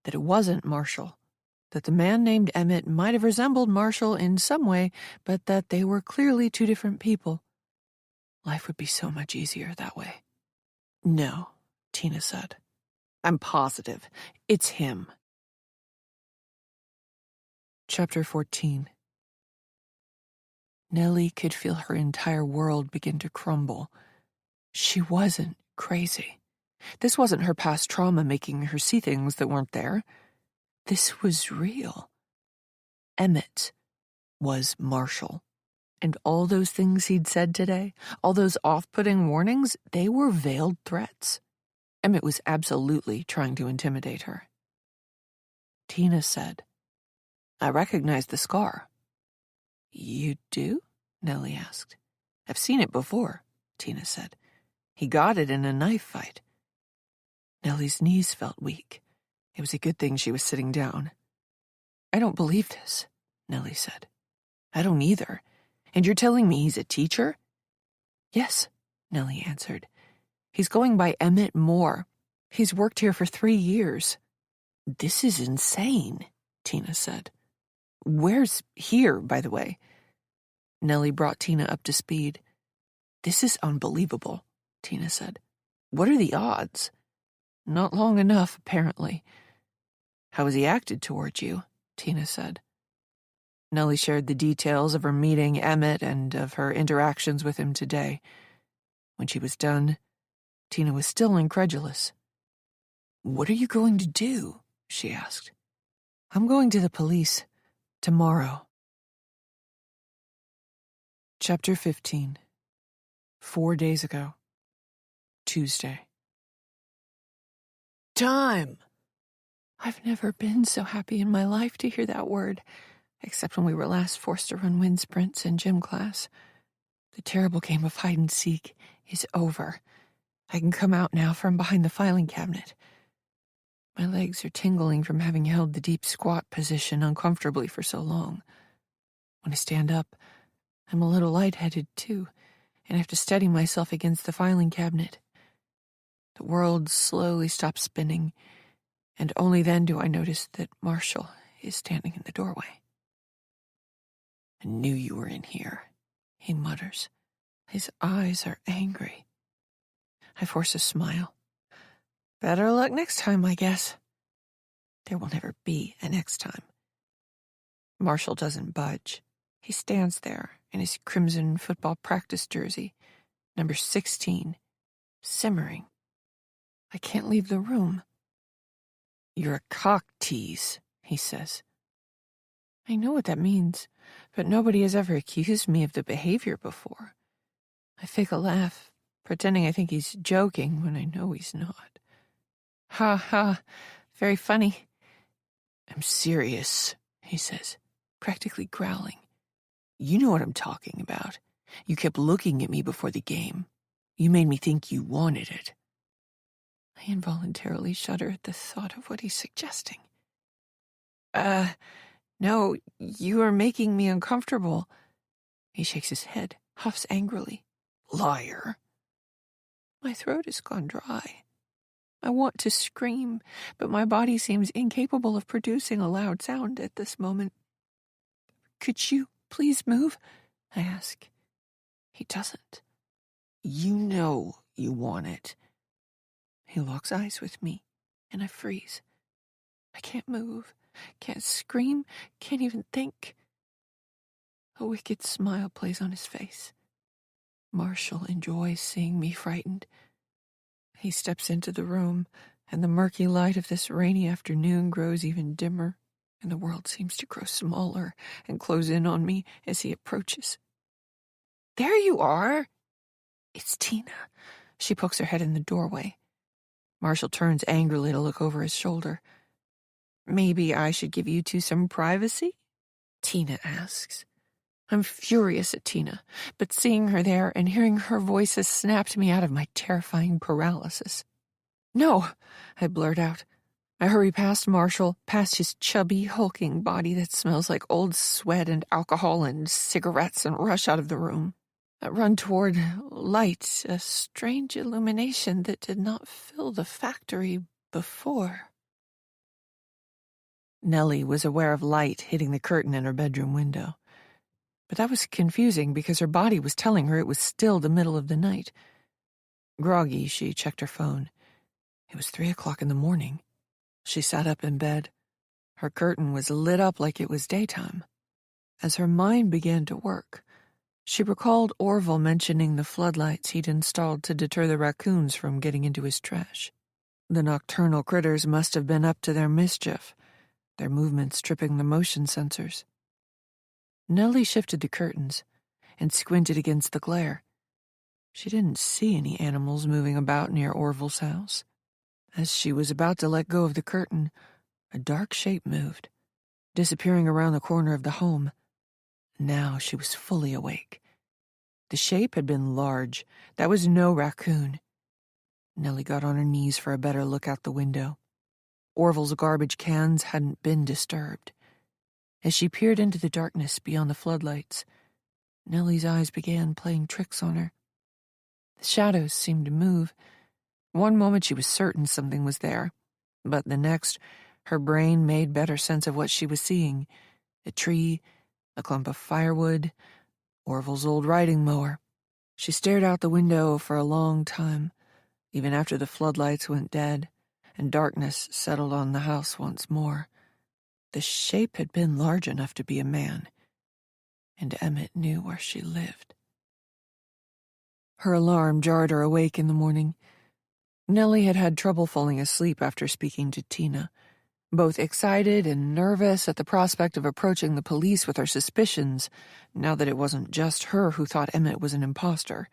Speaker 1: that it wasn't Marshall, that the man named Emmett might have resembled Marshall in some way, but that they were clearly two different people. Life would be so much easier that way. "No," Tina said. "I'm positive. It's him." Chapter 14. Nellie could feel her entire world begin to crumble. She wasn't crazy. This wasn't her past trauma making her see things that weren't there. This was real. Emmett was Marshall. And all those things he'd said today, all those off-putting warnings, they were veiled threats. Emmett was absolutely trying to intimidate her. Tina said, "I recognize the scar." "You do?" Nellie asked. "I've seen it before," Tina said. "He got it in a knife fight." Nellie's knees felt weak. It was a good thing she was sitting down. "I don't believe this," Nellie said. "I don't either. And you're telling me he's a teacher?" "Yes," Nellie answered. "He's going by Emmett Moore. He's worked here for 3 years." "This is insane," Tina said. "Where's here, by the way?" Nellie brought Tina up to speed. "This is unbelievable," Tina said. "What are the odds?" "Not long enough, apparently." "How has he acted towards you?" Tina said. Nellie shared the details of her meeting Emmett and of her interactions with him today. When she was done, Tina was still incredulous. "What are you going to do?" she asked. "I'm going to the police tomorrow." Chapter 15. 4 days ago. Tuesday.
Speaker 2: Time.
Speaker 1: I've never been so happy in my life to hear that word, except when we were last forced to run wind sprints in gym class. The terrible game of hide and seek is over. I can come out now from behind the filing cabinet. My legs are tingling from having held the deep squat position uncomfortably for so long. When I stand up, I'm a little lightheaded too, and I have to steady myself against the filing cabinet. The world slowly stops spinning, and only then do I notice that Marshall is standing in the doorway. "I knew you were in here," he mutters. His eyes are angry. I force a smile. "Better luck next time, I guess." There will never be a next time. Marshall doesn't budge. He stands there in his crimson football practice jersey, number 16, simmering. I can't leave the room. "You're a cock tease," he says. I know what that means, but nobody has ever accused me of the behavior before. I fake a laugh, pretending I think he's joking when I know he's not. "Ha ha, very funny." "I'm serious," he says, practically growling. "You know what I'm talking about. You kept looking at me before the game. You made me think you wanted it." I involuntarily shudder at the thought of what he's suggesting. No, you are making me uncomfortable." He shakes his head, huffs angrily. "Liar." My throat has gone dry. I want to scream, but my body seems incapable of producing a loud sound at this moment. "Could you please move?" I ask. He doesn't. "You know you want it." He locks eyes with me, and I freeze. I can't move, can't scream, can't even think. A wicked smile plays on his face. Marshall enjoys seeing me frightened. He steps into the room, and the murky light of this rainy afternoon grows even dimmer, and the world seems to grow smaller and close in on me as he approaches. "There you are!" It's Tina. She pokes her head in the doorway. Marshall turns angrily to look over his shoulder. "Maybe I should give you two some privacy?" Tina asks. I'm furious at Tina, but seeing her there and hearing her voice has snapped me out of my terrifying paralysis. "No," I blurt out. I hurry past Marshall, past his chubby, hulking body that smells like old sweat and alcohol and cigarettes, and rush out of the room. I run toward light, a strange illumination that did not fill the factory before. Nellie was aware of light hitting the curtain in her bedroom window. But that was confusing because her body was telling her it was still the middle of the night. Groggy, she checked her phone. It was 3 o'clock in the morning. She sat up in bed. Her curtain was lit up like it was daytime. As her mind began to work, She recalled Orville mentioning the floodlights he'd installed to deter the raccoons from getting into his trash. The nocturnal critters must have been up to their mischief, their movements tripping the motion sensors. Nellie shifted the curtains and squinted against the glare. She didn't see any animals moving about near Orville's house. As she was about to let go of the curtain, a dark shape moved, disappearing around the corner of the home. Now she was fully awake. The shape had been large. That was no raccoon. Nellie got on her knees for a better look out the window. Orville's garbage cans hadn't been disturbed. As she peered into the darkness beyond the floodlights, Nellie's eyes began playing tricks on her. The shadows seemed to move. One moment she was certain something was there, but the next, her brain made better sense of what she was seeing. A tree, a clump of firewood, Orville's old riding mower. She stared out the window for a long time, even after the floodlights went dead and darkness settled on the house once more. The shape had been large enough to be a man, and Emmett knew where she lived. Her alarm jarred her awake in the morning. Nellie had had trouble falling asleep after speaking to Tina, both excited and nervous at the prospect of approaching the police with her suspicions, now that it wasn't just her who thought Emmett was an imposter.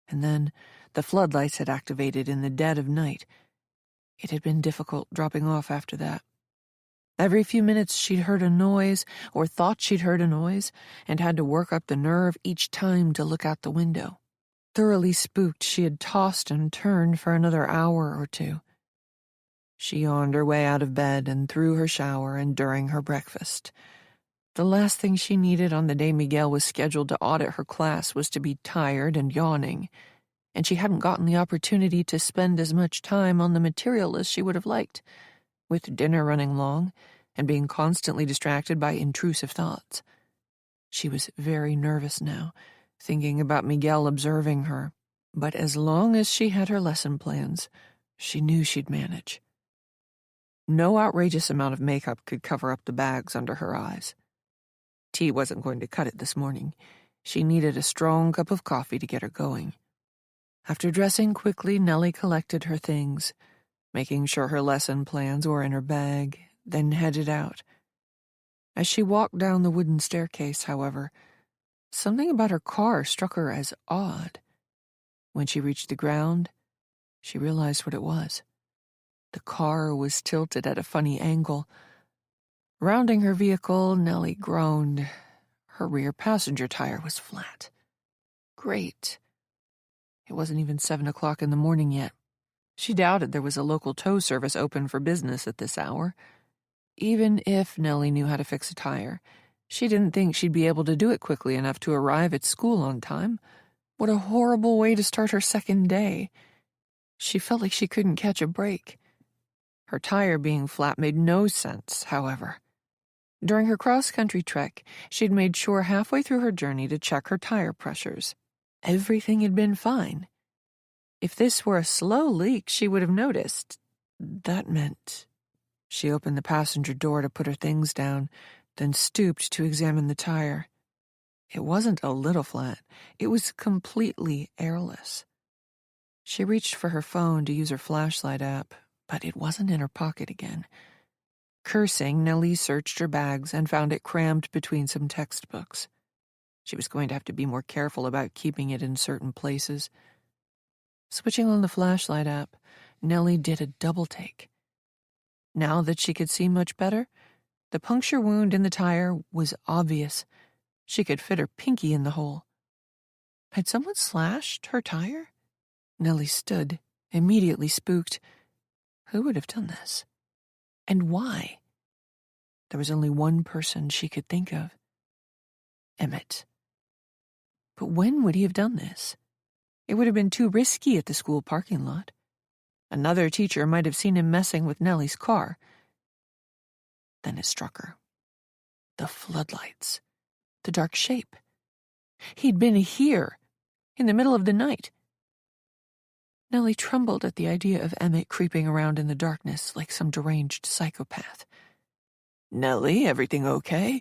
Speaker 1: And then the floodlights had activated in the dead of night. It had been difficult dropping off after that. Every few minutes she'd heard a noise, or thought she'd heard a noise, and had to work up the nerve each time to look out the window. Thoroughly spooked, she had tossed and turned for another hour or two. She yawned her way out of bed and through her shower and during her breakfast. The last thing she needed on the day Miguel was scheduled to audit her class was to be tired and yawning, and she hadn't gotten the opportunity to spend as much time on the material as she would have liked, with dinner running long and being constantly distracted by intrusive thoughts. She was very nervous now, thinking about Miguel observing her, but as long as she had her lesson plans, she knew she'd manage. No outrageous amount of makeup could cover up the bags under her eyes. Tea wasn't going to cut it this morning. She needed a strong cup of coffee to get her going. After dressing quickly, Nellie collected her things, making sure her lesson plans were in her bag, then headed out. As she walked down the wooden staircase, however, something about her car struck her as odd. When she reached the ground, she realized what it was. The car was tilted at a funny angle. Rounding her vehicle, Nellie groaned. Her rear passenger tire was flat. Great. It wasn't even 7 o'clock in the morning yet. She doubted there was a local tow service open for business at this hour. Even if Nellie knew how to fix a tire, she didn't think she'd be able to do it quickly enough to arrive at school on time. What a horrible way to start her second day. She felt like she couldn't catch a break. Her tire being flat made no sense, however. During her cross-country trek, she'd made sure halfway through her journey to check her tire pressures. Everything had been fine. If this were a slow leak, she would have noticed. That meant... She opened the passenger door to put her things down, then stooped to examine the tire. It wasn't a little flat. It was completely airless. She reached for her phone to use her flashlight app, but it wasn't in her pocket again. Cursing, Nellie searched her bags and found it crammed between some textbooks. She was going to have to be more careful about keeping it in certain places. Switching on the flashlight app, Nellie did a double take. Now that she could see much better, the puncture wound in the tire was obvious. She could fit her pinky in the hole. Had someone slashed her tire? Nellie stood, immediately spooked. Who would have done this? And why? There was only one person she could think of. Emmett. But when would he have done this? It would have been too risky at the school parking lot. Another teacher might have seen him messing with Nellie's car. Then it struck her. The floodlights. The dark shape. He'd been here, in the middle of the night. Nellie trembled at the idea of Emmett creeping around in the darkness like some deranged psychopath. Nellie, everything okay?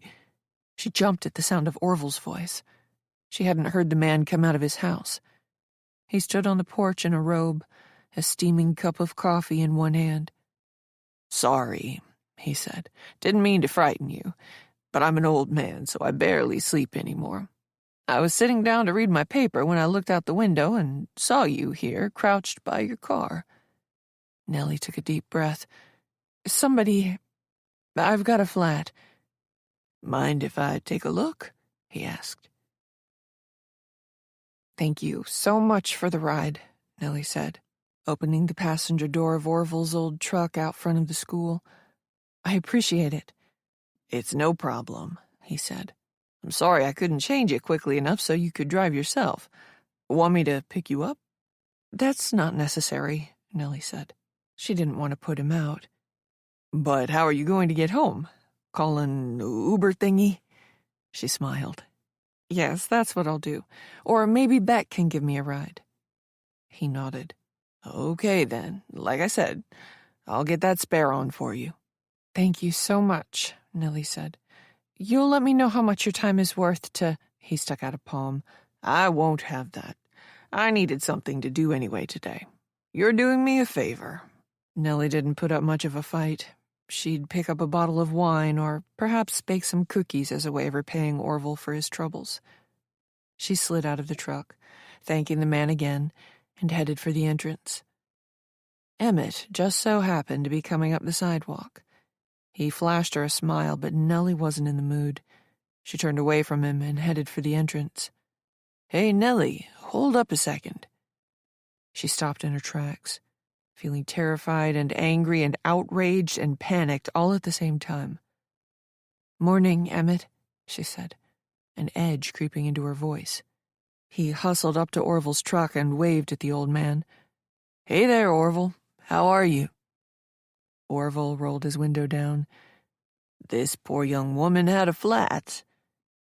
Speaker 1: She jumped at the sound of Orville's voice. She hadn't heard the man come out of his house. He stood on the porch in a robe, a steaming cup of coffee in one hand. "Sorry," he said. "Didn't mean to frighten you, but I'm an old man, so I barely sleep anymore. I was sitting down to read my paper when I looked out the window and saw you here, crouched by your car." Nellie took a deep breath. I've got a flat." "Mind if I take a look?" he asked. "Thank you so much for the ride," Nellie said, opening the passenger door of Orville's old truck out front of the school. "I appreciate it." "It's no problem," he said. "I'm sorry I couldn't change it quickly enough so you could drive yourself. Want me to pick you up?" "That's not necessary," Nellie said. She didn't want to put him out. "But how are you going to get home? Call an Uber thingy?" She smiled. "Yes, that's what I'll do. Or maybe Beck can give me a ride." He nodded. "Okay, then. Like I said, I'll get that spare on for you." "Thank you so much," Nellie said. "You'll let me know how much your time is worth to—" He stuck out a palm. "I won't have that. I needed something to do anyway today. You're doing me a favor." Nellie didn't put up much of a fight. She'd pick up a bottle of wine or perhaps bake some cookies as a way of repaying Orville for his troubles. She slid out of the truck, thanking the man again, and headed for the entrance. Emmett just so happened to be coming up the sidewalk. He flashed her a smile, but Nellie wasn't in the mood. She turned away from him and headed for the entrance. "Hey, Nellie, hold up a second." She stopped in her tracks, feeling terrified and angry and outraged and panicked all at the same time. "Morning, Emmett," she said, an edge creeping into her voice. He hustled up to Orville's truck and waved at the old man. "Hey there, Orville. How are you?" Orville rolled his window down. "This poor young woman had a flat."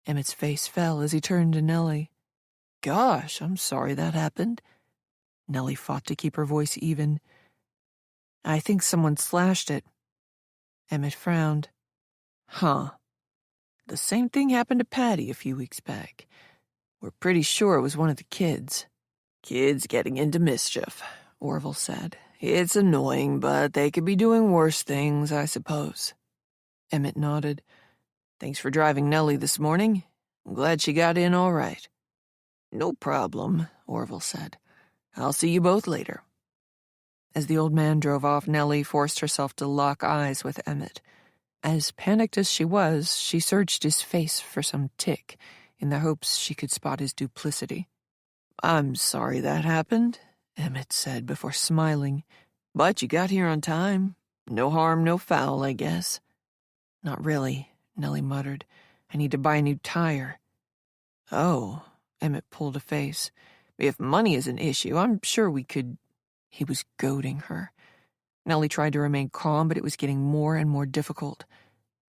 Speaker 1: Emmett's face fell as he turned to Nellie. "Gosh, I'm sorry that happened." Nellie fought to keep her voice even. "I think someone slashed it." Emmett frowned. "Huh. The same thing happened to Patty a few weeks back. We're pretty sure it was one of the kids." "Kids getting into mischief," Orville said. "It's annoying, but they could be doing worse things, I suppose." Emmett nodded. "Thanks for driving Nellie this morning. I'm glad she got in all right." "No problem," Orville said. "I'll see you both later." As the old man drove off, Nellie forced herself to lock eyes with Emmett. As panicked as she was, she searched his face for some tick, in the hopes she could spot his duplicity. "I'm sorry that happened," Emmett said before smiling. "But you got here on time. No harm, no foul, I guess." "Not really," Nellie muttered. "I need to buy a new tire." "Oh," Emmett pulled a face. "If money is an issue, I'm sure we could—" He was goading her. Nellie tried to remain calm, but it was getting more and more difficult.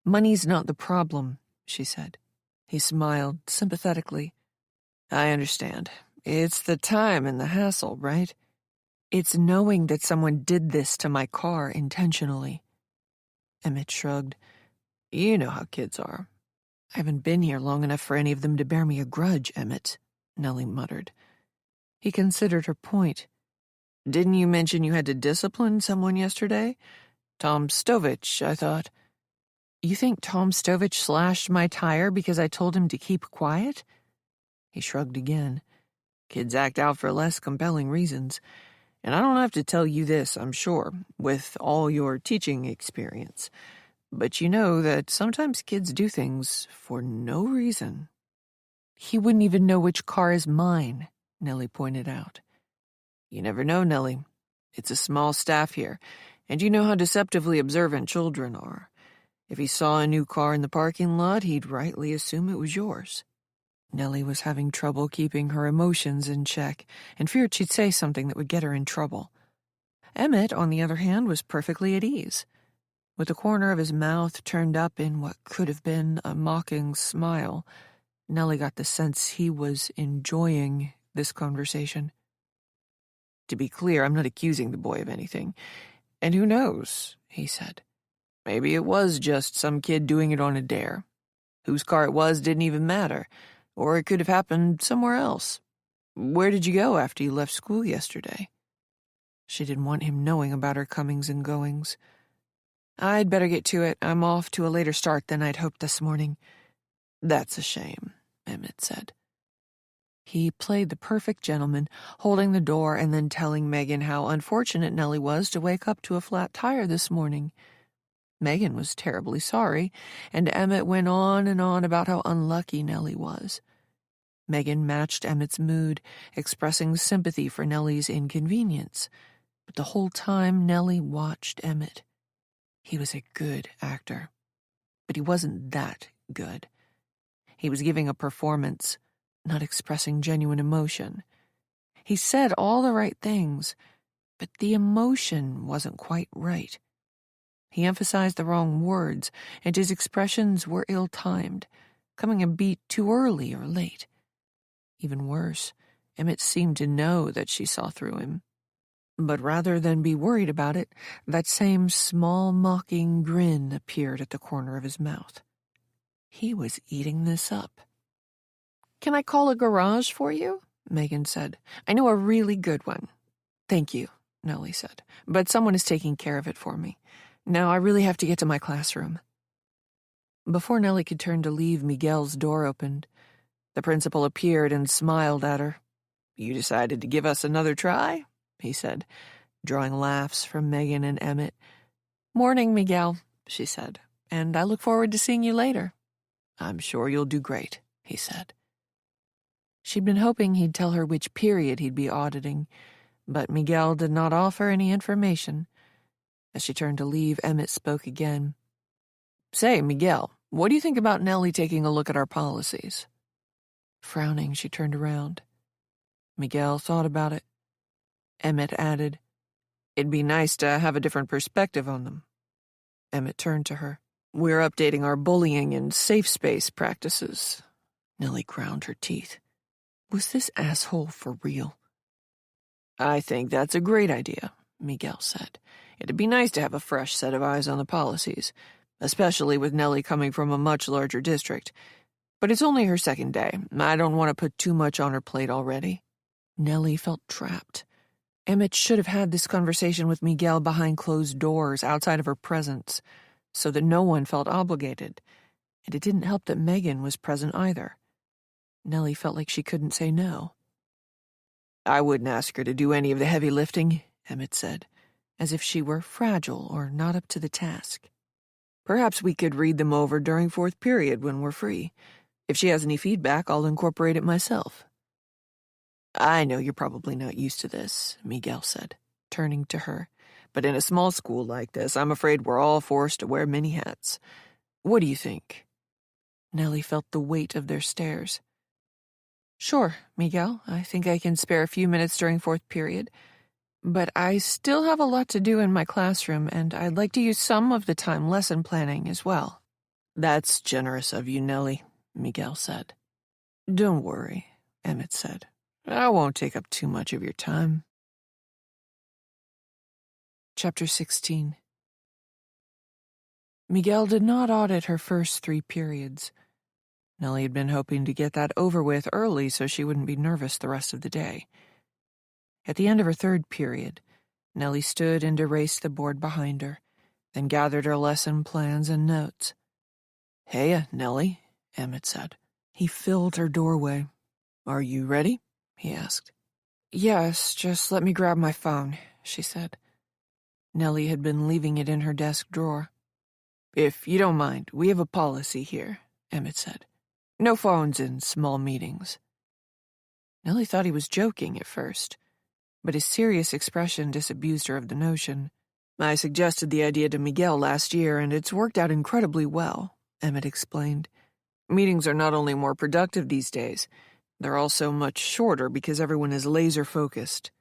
Speaker 1: "Money's not the problem," she said. He smiled sympathetically. "I understand. It's the time and the hassle, right?" "It's knowing that someone did this to my car intentionally." Emmett shrugged. "You know how kids are." "I haven't been here long enough for any of them to bear me a grudge, Emmett," Nellie muttered. He considered her point. "Didn't you mention you had to discipline someone yesterday? Tom Stovich, I thought." "You think Tom Stovich slashed my tire because I told him to keep quiet?" He shrugged again. "Kids act out for less compelling reasons. And I don't have to tell you this, I'm sure, with all your teaching experience. But you know that sometimes kids do things for no reason." "He wouldn't even know which car is mine," Nellie pointed out. "You never know, Nellie. It's a small staff here, and you know how deceptively observant children are. If he saw a new car in the parking lot, he'd rightly assume it was yours." Nellie was having trouble keeping her emotions in check and feared she'd say something that would get her in trouble. Emmett, on the other hand, was perfectly at ease. With the corner of his mouth turned up in what could have been a mocking smile, Nellie got the sense he was enjoying this conversation. "To be clear, I'm not accusing the boy of anything. And who knows," he said. "Maybe it was just some kid doing it on a dare. Whose car it was didn't even matter. Or it could have happened somewhere else. Where did you go after you left school yesterday? She didn't want him knowing about her comings and goings. I'd better get to it. I'm off to a later start than I'd hoped this morning. That's a shame, Emmett said. He played the perfect gentleman, holding the door and then telling Megan how unfortunate Nellie was to wake up to a flat tire this morning. Megan was terribly sorry, and Emmett went on and on about how unlucky Nellie was. Megan matched Emmett's mood, expressing sympathy for Nellie's inconvenience. But the whole time Nellie watched Emmett. He was a good actor. But he wasn't that good. He was giving a performance, not expressing genuine emotion. He said all the right things, but the emotion wasn't quite right. He emphasized the wrong words, and his expressions were ill-timed, coming a beat too early or late. Even worse, Emmett seemed to know that she saw through him. But rather than be worried about it, that same small, mocking grin appeared at the corner of his mouth. He was eating this up. "Can I call a garage for you?" Megan said. "I know a really good one." "Thank you," Nellie said, "but someone is taking care of it for me. Now I really have to get to my classroom." Before Nellie could turn to leave, Miguel's door opened. The principal appeared and smiled at her. "You decided to give us another try?" he said, drawing laughs from Megan and Emmett. "Morning, Miguel," she said, "and I look forward to seeing you later." "I'm sure you'll do great," he said. She'd been hoping he'd tell her which period he'd be auditing, but Miguel did not offer any information. As she turned to leave, Emmett spoke again. "Say, Miguel, what do you think about Nellie taking a look at our policies?" Frowning, she turned around. Miguel thought about it. Emmett added, "It'd be nice to have a different perspective on them." Emmett turned to her. "We're updating our bullying and safe space practices." Nellie ground her teeth. Was this asshole for real? "I think that's a great idea," Miguel said. "It'd be nice to have a fresh set of eyes on the policies, especially with Nellie coming from a much larger district. But it's only her second day. I don't want to put too much on her plate already." Nellie felt trapped. Emmett should have had this conversation with Miguel behind closed doors, outside of her presence, so that no one felt obligated. And it didn't help that Megan was present either. Nellie felt like she couldn't say no. "I wouldn't ask her to do any of the heavy lifting," Emmett said, as if she were fragile or not up to the task. "Perhaps we could read them over during fourth period when we're free. If she has any feedback, I'll incorporate it myself." "I know you're probably not used to this," Miguel said, turning to her. "But in a small school like this, I'm afraid we're all forced to wear many hats. What do you think?" Nellie felt the weight of their stares. "Sure, Miguel. I think I can spare a few minutes during fourth period. But I still have a lot to do in my classroom, and I'd like to use some of the time lesson planning as well." "That's generous of you, Nellie," Miguel said. "Don't worry," Emmett said. "I won't take up too much of your time." Chapter 16. Miguel did not audit her first 3 periods. Nellie had been hoping to get that over with early so she wouldn't be nervous the rest of the day. At the end of her 3rd period, Nellie stood and erased the board behind her, then gathered her lesson plans and notes. "Hey, Nellie," Emmett said. He filled her doorway. "Are you ready?" he asked. "Yes, just let me grab my phone," she said. Nellie had been leaving it in her desk drawer. "If you don't mind, we have a policy here," Emmett said. "No phones in small meetings." Nellie thought he was joking at first, but his serious expression disabused her of the notion. "I suggested the idea to Miguel last year, and it's worked out incredibly well," Emmett explained. "Meetings are not only more productive these days, they're also much shorter because everyone is laser-focused."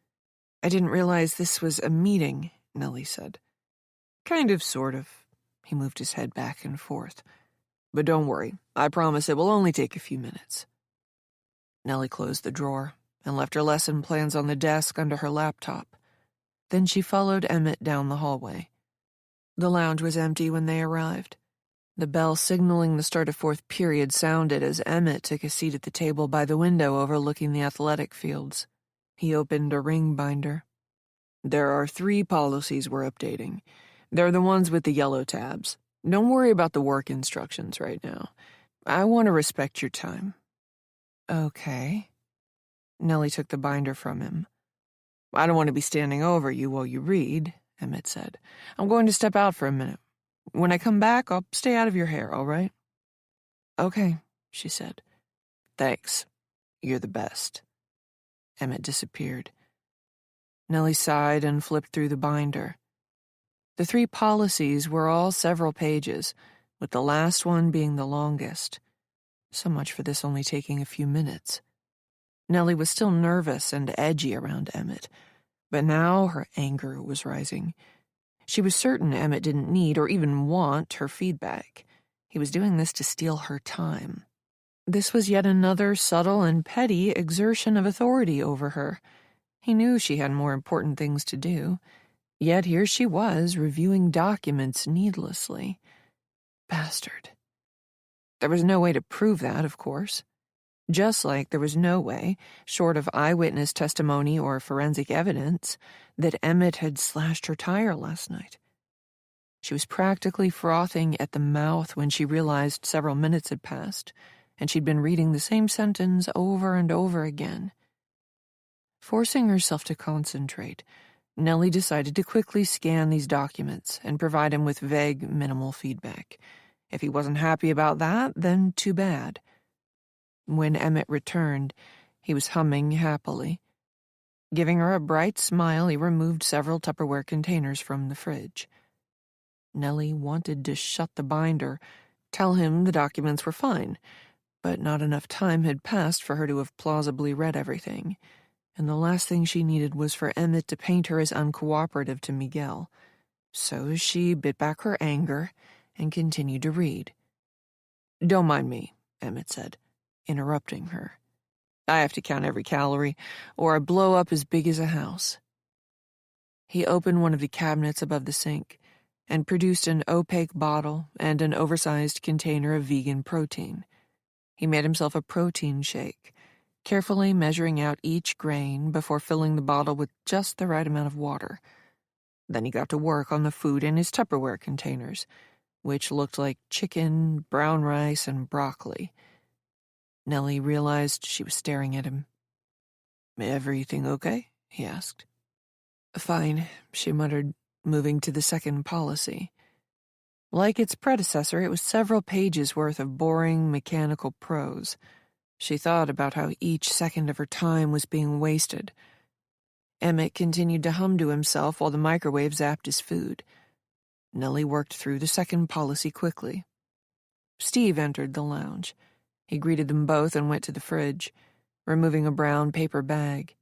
Speaker 1: "I didn't realize this was a meeting," Nellie said. "Kind of, sort of." He moved his head back and forth. "But don't worry, I promise it will only take a few minutes." Nellie closed the drawer and left her lesson plans on the desk under her laptop. Then she followed Emmett down the hallway. The lounge was empty when they arrived. The bell signaling the start of fourth period sounded as Emmett took a seat at the table by the window overlooking the athletic fields. He opened a ring binder. There are 3 policies we're updating. They're the ones with the yellow tabs. Don't worry about the work instructions right now. I want to respect your time. Okay. Nellie took the binder from him. I don't want to be standing over you while you read, Emmett said. I'm going to step out for a minute. When I come back, I'll stay out of your hair, all right? Okay, she said. Thanks. You're the best. Emmett disappeared. Nellie sighed and flipped through the binder. The 3 policies were all several pages, with the last one being the longest. So much for this only taking a few minutes. Nellie was still nervous and edgy around Emmett, but now her anger was rising. She was certain Emmett didn't need or even want her feedback. He was doing this to steal her time. This was yet another subtle and petty exertion of authority over her. He knew she had more important things to do, yet here she was reviewing documents needlessly. Bastard. There was no way to prove that, of course. Just like there was no way, short of eyewitness testimony or forensic evidence, that Emmett had slashed her tire last night. She was practically frothing at the mouth when she realized several minutes had passed, and she'd been reading the same sentence over and over again. Forcing herself to concentrate, Nellie decided to quickly scan these documents and provide him with vague, minimal feedback. If he wasn't happy about that, then too bad. When Emmett returned, he was humming happily. Giving her a bright smile, he removed several Tupperware containers from the fridge. Nellie wanted to shut the binder, tell him the documents were fine, but not enough time had passed for her to have plausibly read everything, and the last thing she needed was for Emmett to paint her as uncooperative to Miguel. So she bit back her anger and continued to read. "Don't mind me," Emmett said, interrupting her. "I have to count every calorie, or I blow up as big as a house." He opened one of the cabinets above the sink and produced an opaque bottle and an oversized container of vegan protein. He made himself a protein shake, carefully measuring out each grain before filling the bottle with just the right amount of water. Then he got to work on the food in his Tupperware containers, which looked like chicken, brown rice, and broccoli. Nellie realized she was staring at him. "Everything okay?" he asked. "Fine," she muttered, moving to the second policy. Like its predecessor, it was several pages worth of boring, mechanical prose. She thought about how each second of her time was being wasted. Emmett continued to hum to himself while the microwave zapped his food. Nellie worked through the second policy quickly. Steve entered the lounge. He greeted them both and went to the fridge, removing a brown paper bag.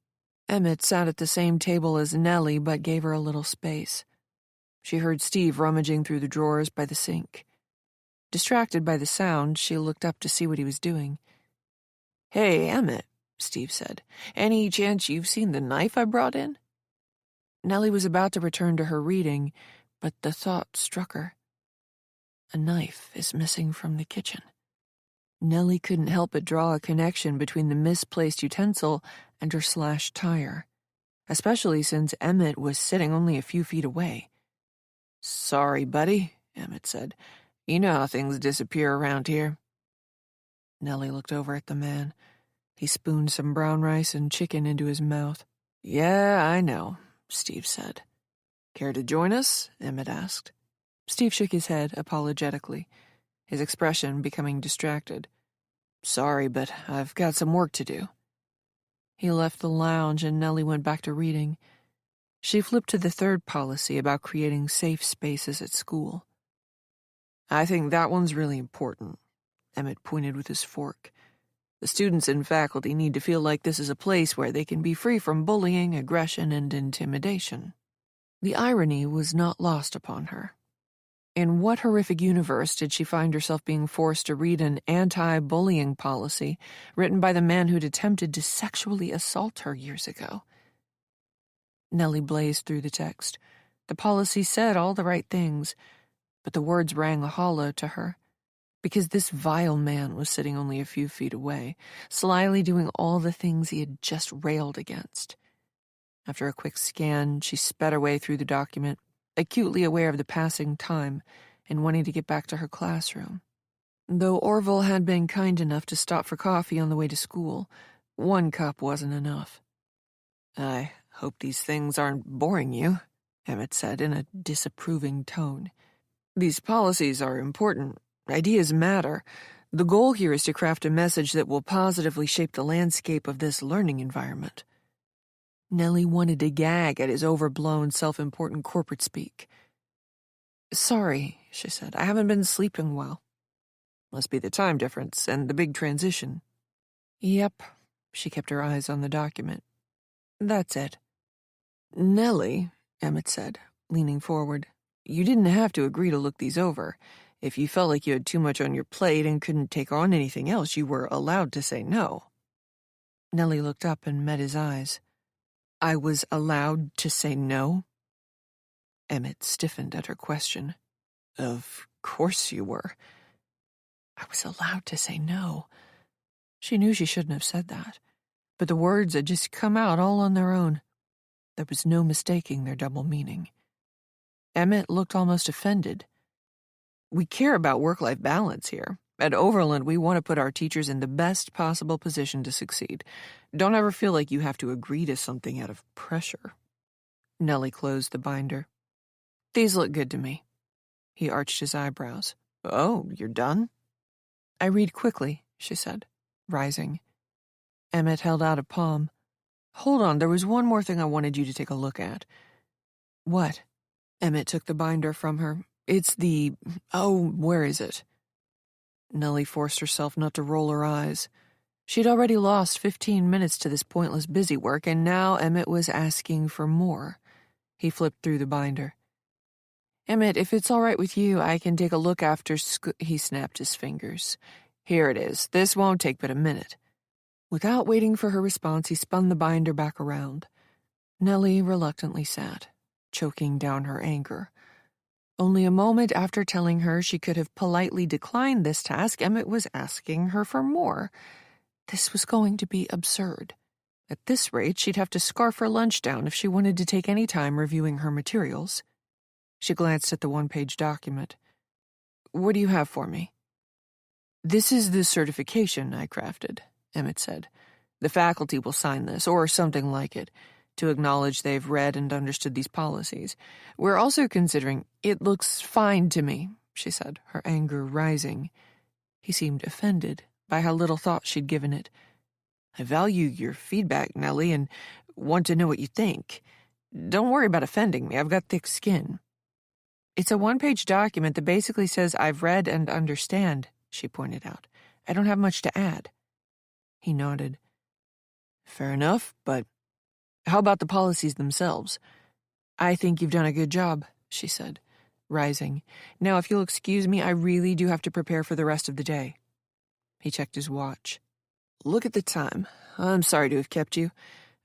Speaker 1: Emmett sat at the same table as Nellie, but gave her a little space. She heard Steve rummaging through the drawers by the sink. Distracted by the sound, she looked up to see what he was doing. "Hey, Emmett," Steve said. "Any chance you've seen the knife I brought in?" Nellie was about to return to her reading, but the thought struck her. A knife is missing from the kitchen. Nellie couldn't help but draw a connection between the misplaced utensil and her slashed tire, especially since Emmett was sitting only a few feet away. "Sorry, buddy," Emmett said. "You know how things disappear around here." Nellie looked over at the man. He spooned some brown rice and chicken into his mouth. "Yeah, I know," Steve said. "Care to join us?" Emmett asked. Steve shook his head apologetically, his expression becoming distracted. "Sorry, but I've got some work to do." He left the lounge and Nellie went back to reading. She flipped to the third policy about creating safe spaces at school. "I think that one's really important," Emmett pointed with his fork. "The students and faculty need to feel like this is a place where they can be free from bullying, aggression, and intimidation." The irony was not lost upon her. In what horrific universe did she find herself being forced to read an anti-bullying policy written by the man who'd attempted to sexually assault her years ago? Nellie blazed through the text. The policy said all the right things, but the words rang hollow to her. because this vile man was sitting only a few feet away, slyly doing all the things he had just railed against. After a quick scan, she sped her way through the document, acutely aware of the passing time and wanting to get back to her classroom. Though Orville had been kind enough to stop for coffee on the way to school, one cup wasn't enough. "I hope these things aren't boring you," Emmett said in a disapproving tone. "These policies are important. Ideas matter. The goal here is to craft a message that will positively shape the landscape of this learning environment." Nellie wanted to gag at his overblown, self-important corporate speak. "Sorry," she said, "I haven't been sleeping well." "Must be the time difference and the big transition." "Yep." She kept her eyes on the document. "That's it." "Nellie," Emmett said, leaning forward, "you didn't have to agree to look these over. If you felt like you had too much on your plate and couldn't take on anything else, you were allowed to say no." Nellie looked up and met his eyes. "I was allowed to say no?" Emmett stiffened at her question. "Of course you were." I was allowed to say no. She knew she shouldn't have said that, but the words had just come out all on their own. There was no mistaking their double meaning. Emmett looked almost offended. "We care about work-life balance here. At Overland, we want to put our teachers in the best possible position to succeed. Don't ever feel like you have to agree to something out of pressure." Nellie closed the binder. "These look good to me." He arched his eyebrows. "Oh, you're done?" "I read quickly," she said, rising. Emmett held out a palm. "Hold on, there was one more thing I wanted you to take a look at." "What?" Emmett took the binder from her. "It's where is it?" Nellie forced herself not to roll her eyes. She'd already lost 15 minutes to this pointless busy work, and now Emmett was asking for more. He flipped through the binder. "Emmett, if it's all right with you, I can take a look after He snapped his fingers. "Here it is. This won't take but a minute." Without waiting for her response, he spun the binder back around. Nellie reluctantly sat, choking down her anger. Only a moment after telling her she could have politely declined this task, Emmett was asking her for more. This was going to be absurd. At this rate, she'd have to scarf her lunch down if she wanted to take any time reviewing her materials. She glanced at the one-page document. "What do you have for me?" "This is the certification I crafted," Emmett said. "The faculty will sign this, or something like it, to acknowledge they've read and understood these policies. We're also considering—" "It looks fine to me," she said, her anger rising. He seemed offended by how little thought she'd given it. "I value your feedback, Nellie, and want to know what you think. Don't worry about offending me. I've got thick skin." "It's a one-page document that basically says I've read and understand," she pointed out. "I don't have much to add." He nodded. "Fair enough, but how about the policies themselves?" "I think you've done a good job," she said, rising. "Now, if you'll excuse me, I really do have to prepare for the rest of the day." He checked his watch. "Look at the time. I'm sorry to have kept you.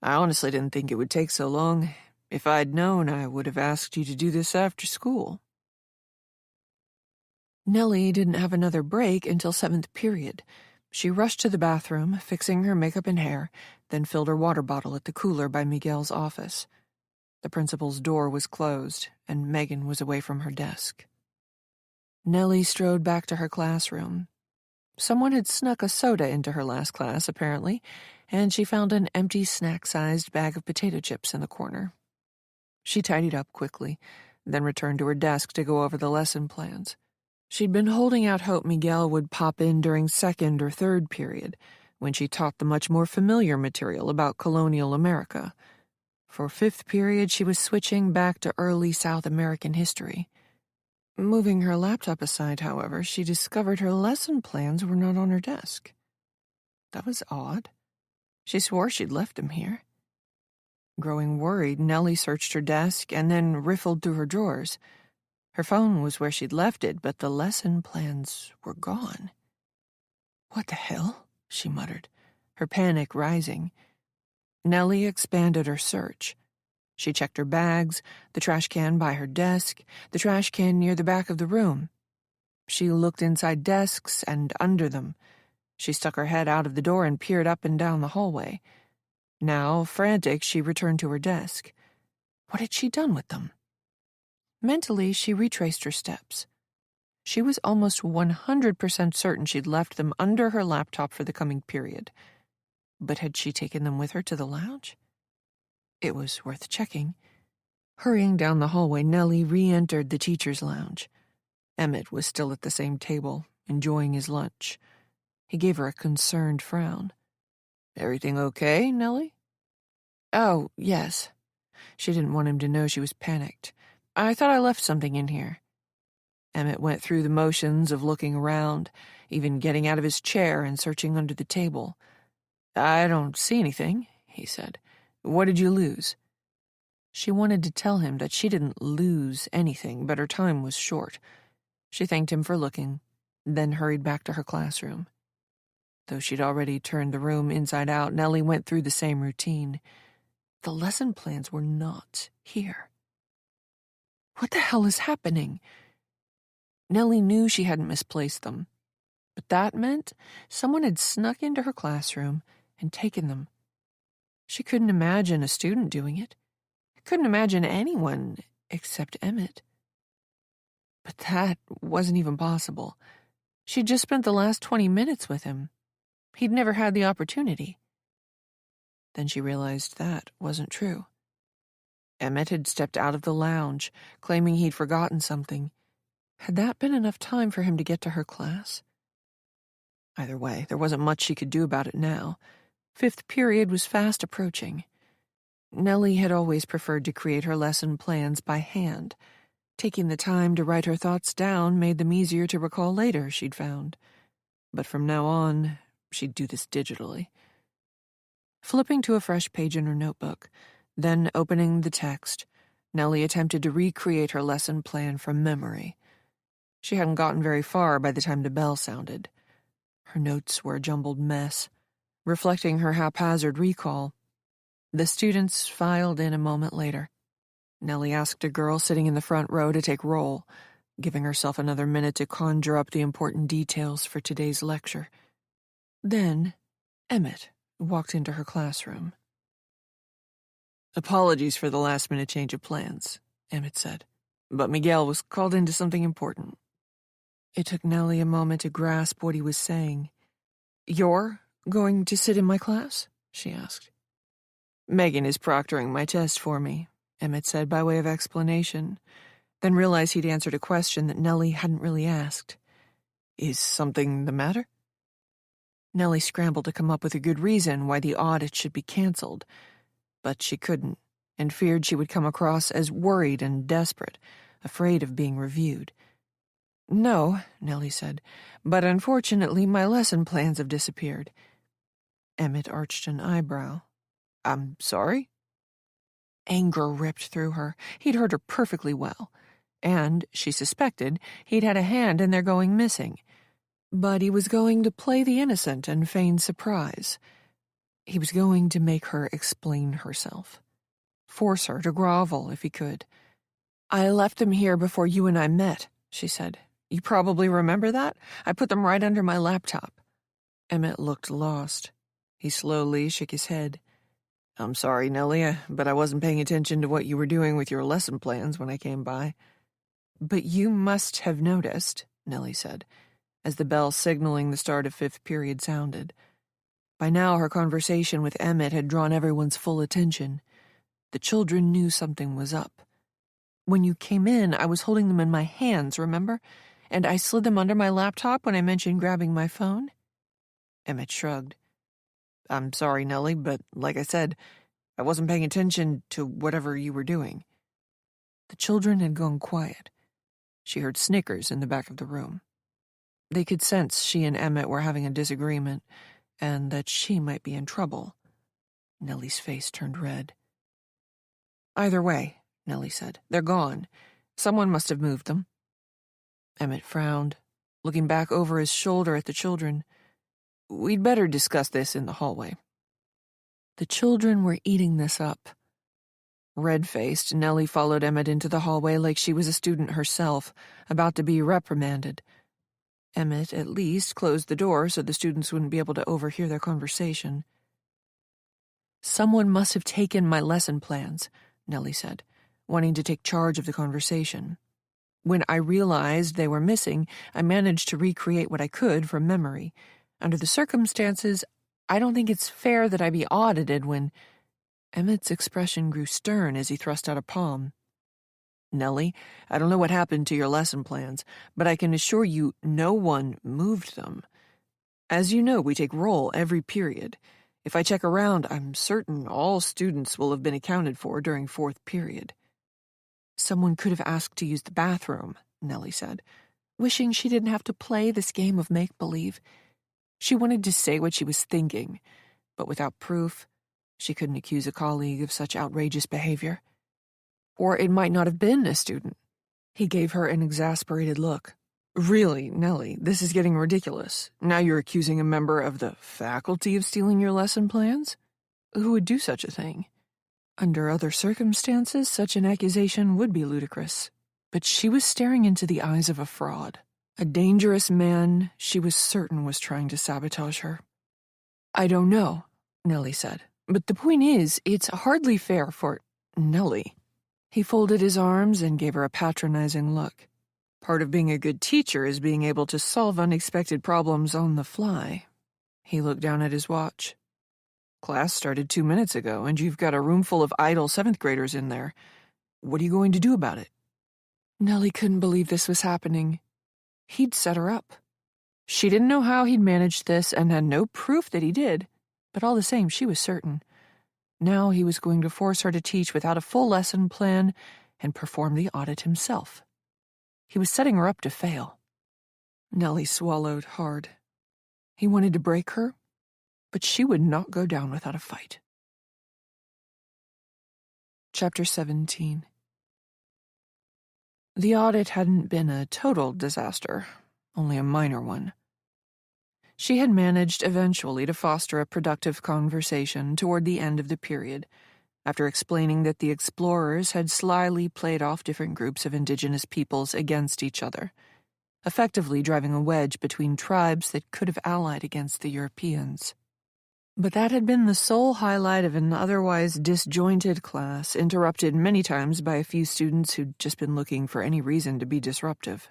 Speaker 1: I honestly didn't think it would take so long. If I'd known, I would have asked you to do this after school." Nellie didn't have another break until 7th period. She rushed to the bathroom, fixing her makeup and hair, then filled her water bottle at the cooler by Miguel's office. The principal's door was closed, and Megan was away from her desk. Nellie strode back to her classroom. Someone had snuck a soda into her last class, apparently, and she found an empty snack-sized bag of potato chips in the corner. She tidied up quickly, then returned to her desk to go over the lesson plans. She'd been holding out hope Miguel would pop in during 2nd or 3rd period, when she taught the much more familiar material about colonial America. For 5th period, she was switching back to early South American history. Moving her laptop aside, however, she discovered her lesson plans were not on her desk. That was odd. She swore she'd left them here. Growing worried, Nellie searched her desk and then riffled through her drawers. Her phone was where she'd left it, but the lesson plans were gone. "What the hell?" she muttered, her panic rising. Nellie expanded her search. She checked her bags, the trash can by her desk, the trash can near the back of the room. She looked inside desks and under them. She stuck her head out of the door and peered up and down the hallway. Now, frantic, she returned to her desk. What had she done with them? Mentally, she retraced her steps. She was almost 100% certain she'd left them under her laptop for the coming period. But had she taken them with her to the lounge? It was worth checking. Hurrying down the hallway, Nellie re-entered the teacher's lounge. Emmett was still at the same table, enjoying his lunch. He gave her a concerned frown. "Everything okay, Nellie?" "Oh, yes." She didn't want him to know she was panicked. "I thought I left something in here." Emmett went through the motions of looking around, even getting out of his chair and searching under the table. "I don't see anything," he said. "What did you lose?" She wanted to tell him that she didn't lose anything, but her time was short. She thanked him for looking, then hurried back to her classroom. Though she'd already turned the room inside out, Nellie went through the same routine. The lesson plans were not here. What the hell is happening? Nellie knew she hadn't misplaced them, but that meant someone had snuck into her classroom and taken them. She couldn't imagine a student doing it. Couldn't imagine anyone except Emmett. But that wasn't even possible. She'd just spent the last 20 minutes with him. He'd never had the opportunity. Then she realized that wasn't true. Emmett had stepped out of the lounge, claiming he'd forgotten something. Had that been enough time for him to get to her class? Either way, there wasn't much she could do about it now. Fifth period was fast approaching. Nellie had always preferred to create her lesson plans by hand. Taking the time to write her thoughts down made them easier to recall later, she'd found. But from now on, she'd do this digitally. Flipping to a fresh page in her notebook, then opening the text, Nellie attempted to recreate her lesson plan from memory. She hadn't gotten very far by the time the bell sounded. Her notes were a jumbled mess, reflecting her haphazard recall. The students filed in a moment later. Nellie asked a girl sitting in the front row to take roll, giving herself another minute to conjure up the important details for today's lecture. Then, Emmett walked into her classroom. "Apologies for the last-minute change of plans," Emmett said, "but Miguel was called into something important." It took Nellie a moment to grasp what he was saying. "You're going to sit in my class?" she asked. "Megan is proctoring my test for me," Emmett said by way of explanation, then realized he'd answered a question that Nellie hadn't really asked. "Is something the matter?" Nellie scrambled to come up with a good reason why the audit should be canceled, but she couldn't, and feared she would come across as worried and desperate, afraid of being reviewed. "No," Nellie said, "but unfortunately my lesson plans have disappeared." Emmett arched an eyebrow. "I'm sorry?" Anger ripped through her. He'd heard her perfectly well, and, she suspected, he'd had a hand in their going missing. But he was going to play the innocent and feign surprise. He was going to make her explain herself. Force her to grovel if he could. "I left them here before you and I met," she said. "You probably remember that? I put them right under my laptop." Emmett looked lost. He slowly shook his head. "I'm sorry, Nellie, but I wasn't paying attention to what you were doing with your lesson plans when I came by." "But you must have noticed," Nellie said, as the bell signaling the start of fifth period sounded. By now her conversation with Emmett had drawn everyone's full attention. The children knew something was up. "When you came in, I was holding them in my hands, remember? And I slid them under my laptop when I mentioned grabbing my phone?" Emmett shrugged. "I'm sorry, Nellie, but like I said, I wasn't paying attention to whatever you were doing." The children had gone quiet. She heard snickers in the back of the room. They could sense she and Emmett were having a disagreement, and that she might be in trouble. Nellie's face turned red. "Either way," Nellie said, "they're gone. Someone must have moved them." Emmett frowned, looking back over his shoulder at the children. "We'd better discuss this in the hallway." The children were eating this up. Red-faced, Nellie followed Emmett into the hallway like she was a student herself, about to be reprimanded. Emmett, at least, closed the door so the students wouldn't be able to overhear their conversation. "Someone must have taken my lesson plans," Nellie said, wanting to take charge of the conversation. "When I realized they were missing, I managed to recreate what I could from memory. Under the circumstances, I don't think it's fair that I be audited when—" Emmett's expression grew stern as he thrust out a palm. "Nellie, I don't know what happened to your lesson plans, but I can assure you no one moved them. As you know, we take roll every period. If I check around, I'm certain all students will have been accounted for during fourth period." "Someone could have asked to use the bathroom," Nellie said, wishing she didn't have to play this game of make-believe. She wanted to say what she was thinking, but without proof, she couldn't accuse a colleague of such outrageous behavior. Or it might not have been a student. He gave her an exasperated look. "Really, Nellie, this is getting ridiculous. Now you're accusing a member of the faculty of stealing your lesson plans? Who would do such a thing?" Under other circumstances, such an accusation would be ludicrous. But she was staring into the eyes of a fraud. A dangerous man she was certain was trying to sabotage her. "I don't know," Nellie said. "But the point is, it's hardly fair for Nellie." He folded his arms and gave her a patronizing look. "Part of being a good teacher is being able to solve unexpected problems on the fly." He looked down at his watch. "Class started 2 minutes ago, and you've got a room full of idle 7th graders in there. What are you going to do about it?" Nellie couldn't believe this was happening. He'd set her up. She didn't know how he'd managed this and had no proof that he did, but all the same, she was certain. Now he was going to force her to teach without a full lesson plan and perform the audit himself. He was setting her up to fail. Nellie swallowed hard. He wanted to break her, but she would not go down without a fight. Chapter 17. The audit hadn't been a total disaster, only a minor one. She had managed eventually to foster a productive conversation toward the end of the period, after explaining that the explorers had slyly played off different groups of indigenous peoples against each other, effectively driving a wedge between tribes that could have allied against the Europeans. But that had been the sole highlight of an otherwise disjointed class, interrupted many times by a few students who'd just been looking for any reason to be disruptive.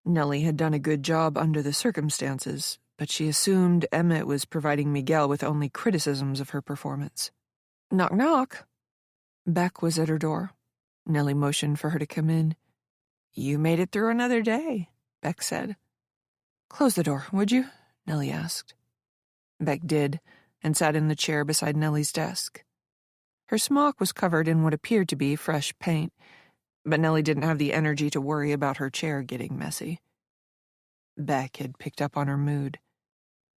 Speaker 1: Nellie had done a good job under the circumstances, but she assumed Emmett was providing Miguel with only criticisms of her performance. "Knock, knock." Beck was at her door. Nellie motioned for her to come in. "You made it through another day," Beck said. "Close the door, would you?" Nellie asked. Beck did, and sat in the chair beside Nellie's desk. Her smock was covered in what appeared to be fresh paint, but Nellie didn't have the energy to worry about her chair getting messy. Beck had picked up on her mood.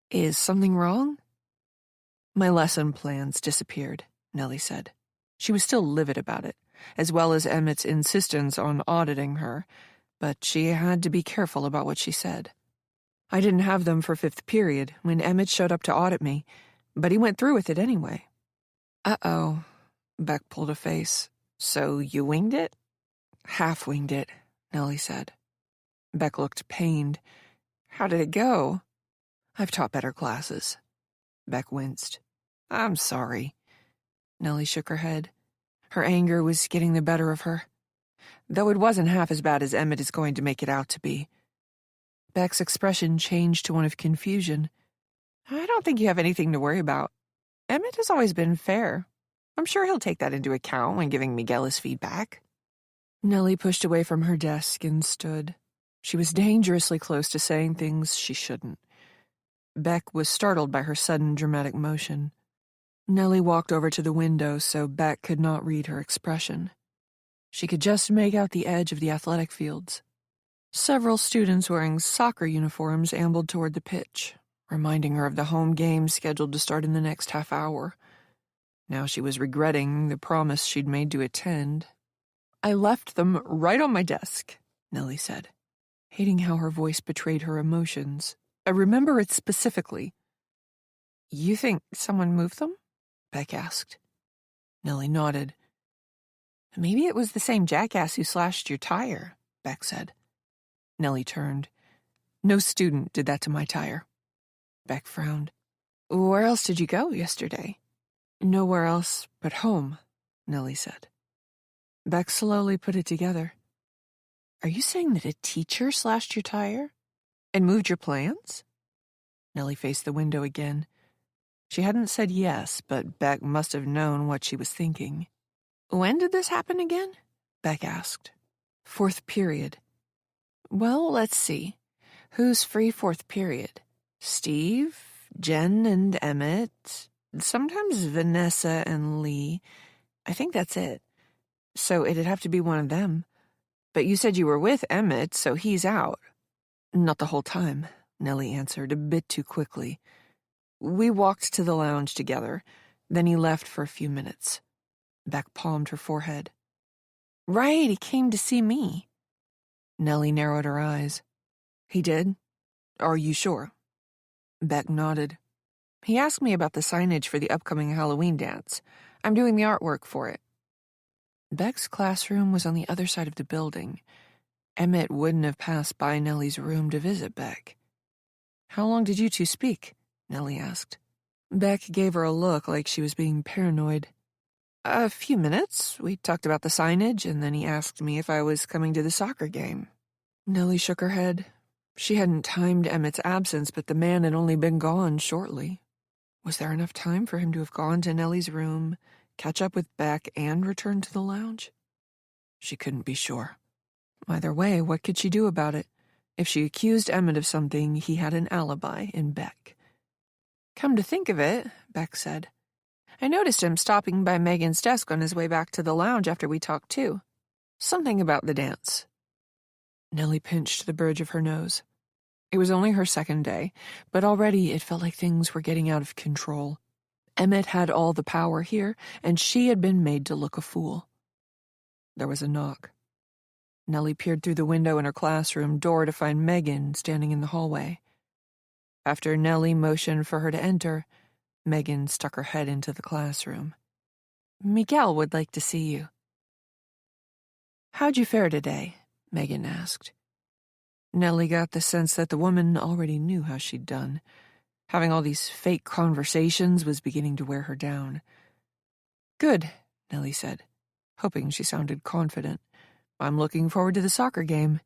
Speaker 1: "Is something wrong?" "My lesson plans disappeared," Nellie said. She was still livid about it, as well as Emmett's insistence on auditing her, but she had to be careful about what she said. "I didn't have them for 5th period when Emmett showed up to audit me, but he went through with it anyway." "Uh-oh," Beck pulled a face. "So you winged it?" "Half-winged it," Nellie said. Beck looked pained. "How did it go?" "I've taught better classes." Beck winced. "I'm sorry." Nellie shook her head. Her anger was getting the better of her. "Though it wasn't half as bad as Emmett is going to make it out to be." Beck's expression changed to one of confusion. "I don't think you have anything to worry about. Emmett has always been fair. I'm sure he'll take that into account when giving Miguel his feedback." Nellie pushed away from her desk and stood. She was dangerously close to saying things she shouldn't. Beck was startled by her sudden dramatic motion. Nellie walked over to the window so Beck could not read her expression. She could just make out the edge of the athletic fields. Several students wearing soccer uniforms ambled toward the pitch, reminding her of the home game scheduled to start in the next half hour. Now she was regretting the promise she'd made to attend. "I left them right on my desk," Nellie said, hating how her voice betrayed her emotions. "I remember it specifically." "You think someone moved them?" Beck asked. Nellie nodded. "Maybe it was the same jackass who slashed your tire," Beck said. Nellie turned. No student did that to my tire. Beck frowned. Where else did you go yesterday? Nowhere else but home, Nellie said. Beck slowly put it together. Are you saying that a teacher slashed your tire? And moved your plans? Nellie faced the window again. She hadn't said yes, but Beck must have known what she was thinking. When did this happen again? Beck asked. Fourth period. Well, let's see. Who's free fourth period? Steve, Jen and Emmett, sometimes Vanessa and Lee. I think that's it. So it'd have to be one of them. But you said you were with Emmett, so he's out. Not the whole time, Nellie answered, a bit too quickly. We walked to the lounge together. Then he left for a few minutes. Beck palmed her forehead. Right, he came to see me. Nellie narrowed her eyes. He did? Are you sure? Beck nodded. He asked me about the signage for the upcoming Halloween dance. I'm doing the artwork for it. Beck's classroom was on the other side of the building. Emmett wouldn't have passed by Nellie's room to visit Beck. How long did you two speak? Nellie asked. Beck gave her a look like she was being paranoid. A few minutes. We talked about the signage, and then he asked me if I was coming to the soccer game. Nellie shook her head. She hadn't timed Emmett's absence, but the man had only been gone shortly. Was there enough time for him to have gone to Nellie's room, catch up with Beck, and return to the lounge? She couldn't be sure. Either way, what could she do about it? If she accused Emmett of something, he had an alibi in Beck. Come to think of it, Beck said, I noticed him stopping by Megan's desk on his way back to the lounge after we talked too. Something about the dance. Nellie pinched the bridge of her nose. It was only her second day, but already it felt like things were getting out of control. Emmett had all the power here, and she had been made to look a fool. There was a knock. Nellie peered through the window in her classroom door to find Megan standing in the hallway. After Nellie motioned for her to enter, Megan stuck her head into the classroom. Miguel would like to see you. How'd you fare today? Megan asked. Nellie got the sense that the woman already knew how she'd done. Having all these fake conversations was beginning to wear her down. Good, Nellie said, hoping she sounded confident. I'm looking forward to the soccer game.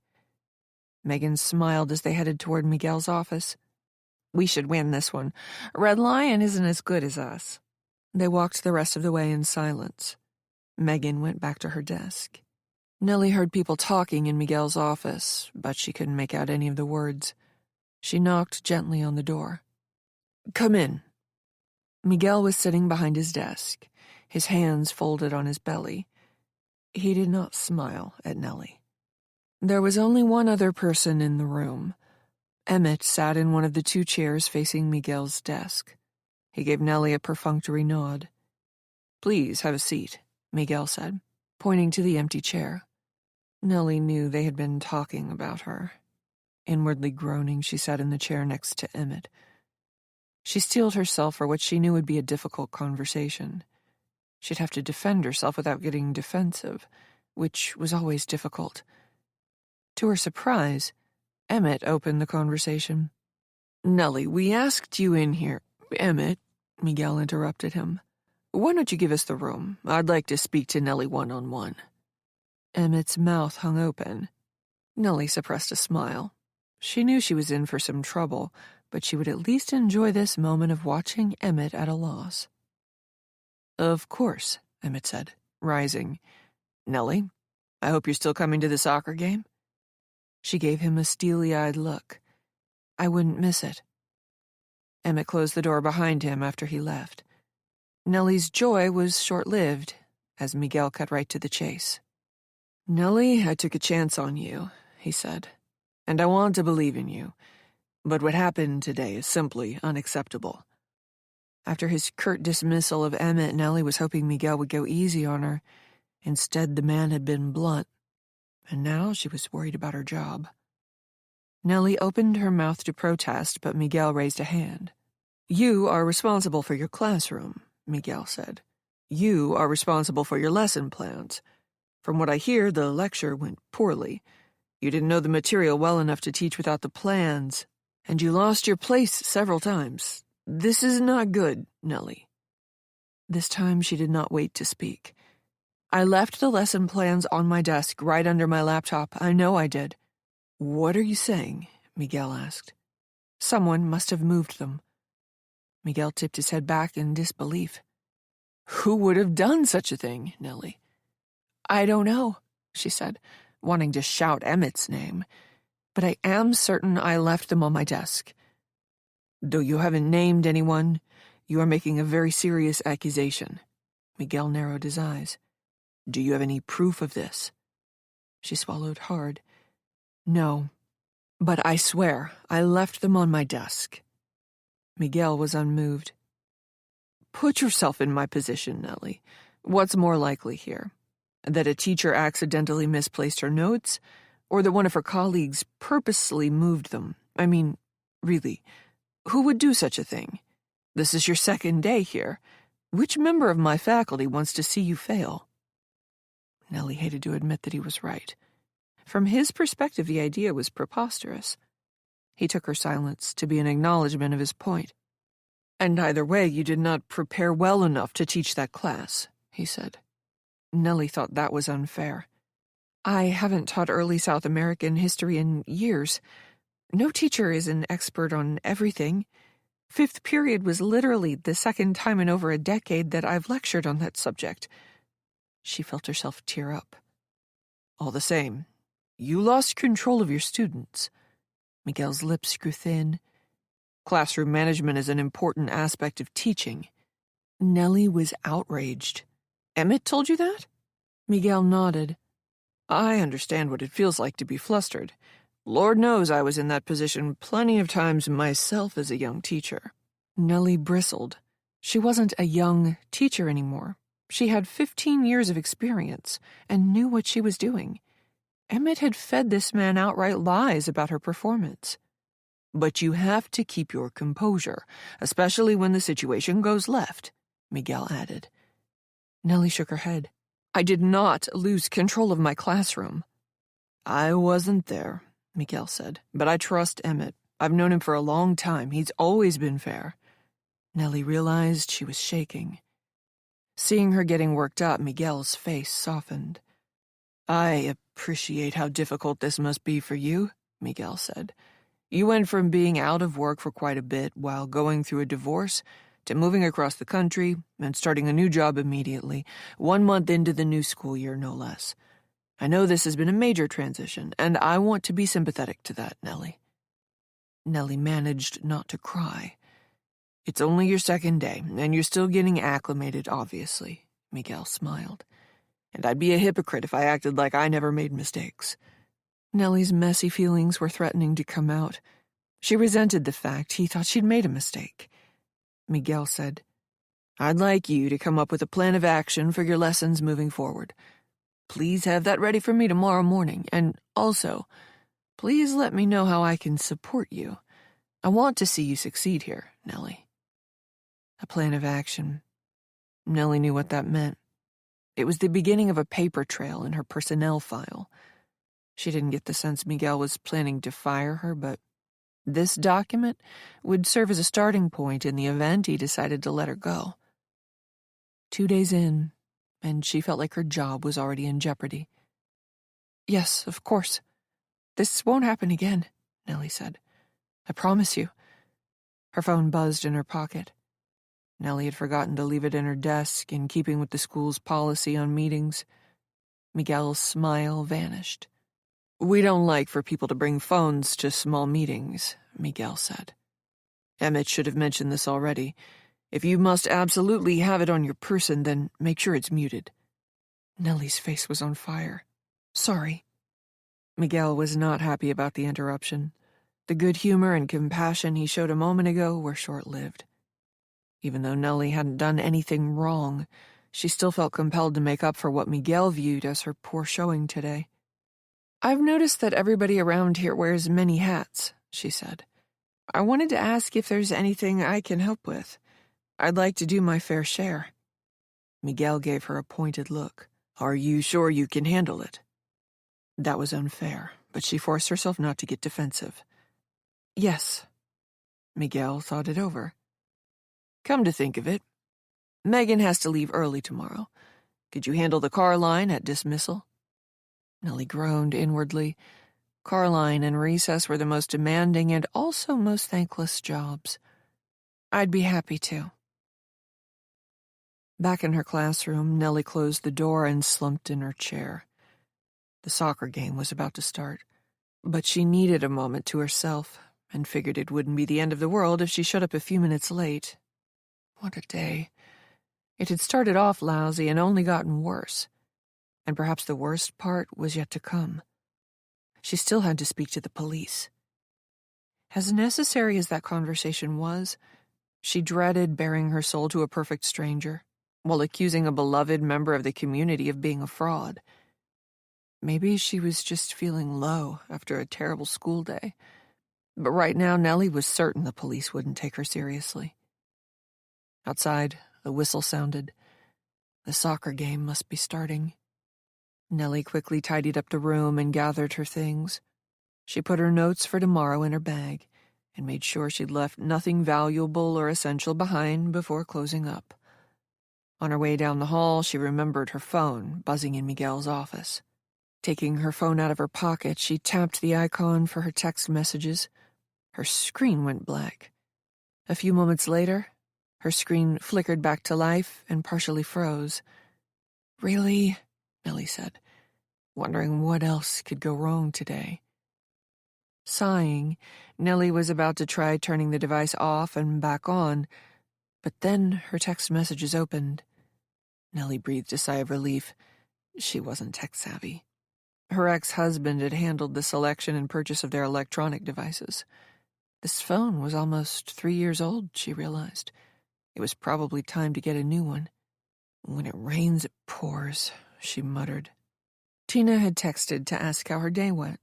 Speaker 1: Megan smiled as they headed toward Miguel's office. We should win this one. Red Lion isn't as good as us. They walked the rest of the way in silence. Megan went back to her desk. Nellie heard people talking in Miguel's office, but she couldn't make out any of the words. She knocked gently on the door. Come in. Miguel was sitting behind his desk, his hands folded on his belly. He did not smile at Nellie. There was only one other person in the room. Emmett sat in one of the two chairs facing Miguel's desk. He gave Nellie a perfunctory nod. Please have a seat, Miguel said, pointing to the empty chair. Nellie knew they had been talking about her. Inwardly groaning, she sat in the chair next to Emmett. She steeled herself for what she knew would be a difficult conversation. She'd have to defend herself without getting defensive, which was always difficult. To her surprise, Emmett opened the conversation. Nellie, we asked you in here. Emmett, Miguel interrupted him. Why don't you give us the room? I'd like to speak to Nellie one-on-one. Emmett's mouth hung open. Nellie suppressed a smile. She knew she was in for some trouble, but she would at least enjoy this moment of watching Emmett at a loss. Of course, Emmett said, rising. Nellie, I hope you're still coming to the soccer game? She gave him a steely-eyed look. I wouldn't miss it. Emmett closed the door behind him after he left. Nellie's joy was short-lived, as Miguel cut right to the chase. Nellie, I took a chance on you, he said, and I want to believe in you. But what happened today is simply unacceptable. After his curt dismissal of Emmett, Nellie was hoping Miguel would go easy on her. Instead, the man had been blunt, and now she was worried about her job. Nellie opened her mouth to protest, but Miguel raised a hand. You are responsible for your classroom, Miguel said. You are responsible for your lesson plans. From what I hear, the lecture went poorly. You didn't know the material well enough to teach without the plans, and you lost your place several times. This is not good, Nellie." This time she did not wait to speak. "I left the lesson plans on my desk right under my laptop. I know I did." "What are you saying?" Miguel asked. "Someone must have moved them." Miguel tipped his head back in disbelief. "Who would have done such a thing, Nellie?" "I don't know," she said, wanting to shout Emmett's name, "but I am certain I left them on my desk." "Though you haven't named anyone, you are making a very serious accusation." Miguel narrowed his eyes. "Do you have any proof of this?" She swallowed hard. "No, but I swear I left them on my desk." Miguel was unmoved. "Put yourself in my position, Nellie. What's more likely here? That a teacher accidentally misplaced her notes, or that one of her colleagues purposely moved them? I mean, really, who would do such a thing? This is your second day here. Which member of my faculty wants to see you fail?" Nellie hated to admit that he was right. From his perspective, the idea was preposterous. He took her silence to be an acknowledgement of his point. "And either way, you did not prepare well enough to teach that class," he said. Nellie thought that was unfair. "I haven't taught early South American history in years. No teacher is an expert on everything. Fifth period was literally the second time in over a decade that I've lectured on that subject." She felt herself tear up. "All the same, you lost control of your students." Miguel's lips grew thin. "Classroom management is an important aspect of teaching." Nellie was outraged. "Emmett told you that?" Miguel nodded. "I understand what it feels like to be flustered. Lord knows I was in that position plenty of times myself as a young teacher." Nellie bristled. She wasn't a young teacher anymore. She had 15 years of experience and knew what she was doing. Emmett had fed this man outright lies about her performance. "But you have to keep your composure, especially when the situation goes left," Miguel added. Nellie shook her head. "I did not lose control of my classroom." "I wasn't there," Miguel said, "but I trust Emmett. I've known him for a long time. He's always been fair." Nellie realized she was shaking. Seeing her getting worked up, Miguel's face softened. "I appreciate how difficult this must be for you," Miguel said. "You went from being out of work for quite a bit while going through a divorce to moving across the country and starting a new job immediately, 1 month into the new school year, no less. I know this has been a major transition, and I want to be sympathetic to that, Nellie." Nellie managed not to cry. "It's only your second day, and you're still getting acclimated, obviously," Miguel smiled. "And I'd be a hypocrite if I acted like I never made mistakes." Nellie's messy feelings were threatening to come out. She resented the fact he thought she'd made a mistake. Miguel said, "I'd like you to come up with a plan of action for your lessons moving forward. Please have that ready for me tomorrow morning, and also, please let me know how I can support you. I want to see you succeed here, Nellie." A plan of action. Nellie knew what that meant. It was the beginning of a paper trail in her personnel file. She didn't get the sense Miguel was planning to fire her, but this document would serve as a starting point in the event he decided to let her go. 2 days in, and she felt like her job was already in jeopardy. "Yes, of course. This won't happen again," Nellie said. "I promise you." Her phone buzzed in her pocket. Nellie had forgotten to leave it in her desk, in keeping with the school's policy on meetings. Miguel's smile vanished. "We don't like for people to bring phones to small meetings," Miguel said. "Emmett should have mentioned this already. If you must absolutely have it on your person, then make sure it's muted." Nellie's face was on fire. "Sorry." Miguel was not happy about the interruption. The good humor and compassion he showed a moment ago were short-lived. Even though Nellie hadn't done anything wrong, she still felt compelled to make up for what Miguel viewed as her poor showing today. "I've noticed that everybody around here wears many hats," she said. "I wanted to ask if there's anything I can help with. I'd like to do my fair share." Miguel gave her a pointed look. "Are you sure you can handle it?" That was unfair, but she forced herself not to get defensive. Yes. Miguel thought it over. Come to think of it, Megan has to leave early tomorrow. Could you handle the car line at dismissal? Nellie groaned inwardly. Car line and recess were the most demanding and also most thankless jobs. I'd be happy to. Back in her classroom, Nellie closed the door and slumped in her chair. The soccer game was about to start, but she needed a moment to herself and figured it wouldn't be the end of the world if she showed up a few minutes late. What a day. It had started off lousy and only gotten worse. And perhaps the worst part was yet to come. She still had to speak to the police. As necessary as that conversation was, she dreaded baring her soul to a perfect stranger, while accusing a beloved member of the community of being a fraud. Maybe she was just feeling low after a terrible school day. But right now, Nellie was certain the police wouldn't take her seriously. Outside, a whistle sounded. The soccer game must be starting. Nellie quickly tidied up the room and gathered her things. She put her notes for tomorrow in her bag and made sure she'd left nothing valuable or essential behind before closing up. On her way down the hall, she remembered her phone buzzing in Miguel's office. Taking her phone out of her pocket, she tapped the icon for her text messages. Her screen went black. A few moments later, her screen flickered back to life and partially froze. Really? Nellie said, wondering what else could go wrong today. Sighing, Nellie was about to try turning the device off and back on, but then her text messages opened. Nellie breathed a sigh of relief. She wasn't tech-savvy. Her ex-husband had handled the selection and purchase of their electronic devices. This phone was almost 3 years old, she realized. It was probably time to get a new one. When it rains, it pours, she muttered. Tina had texted to ask how her day went.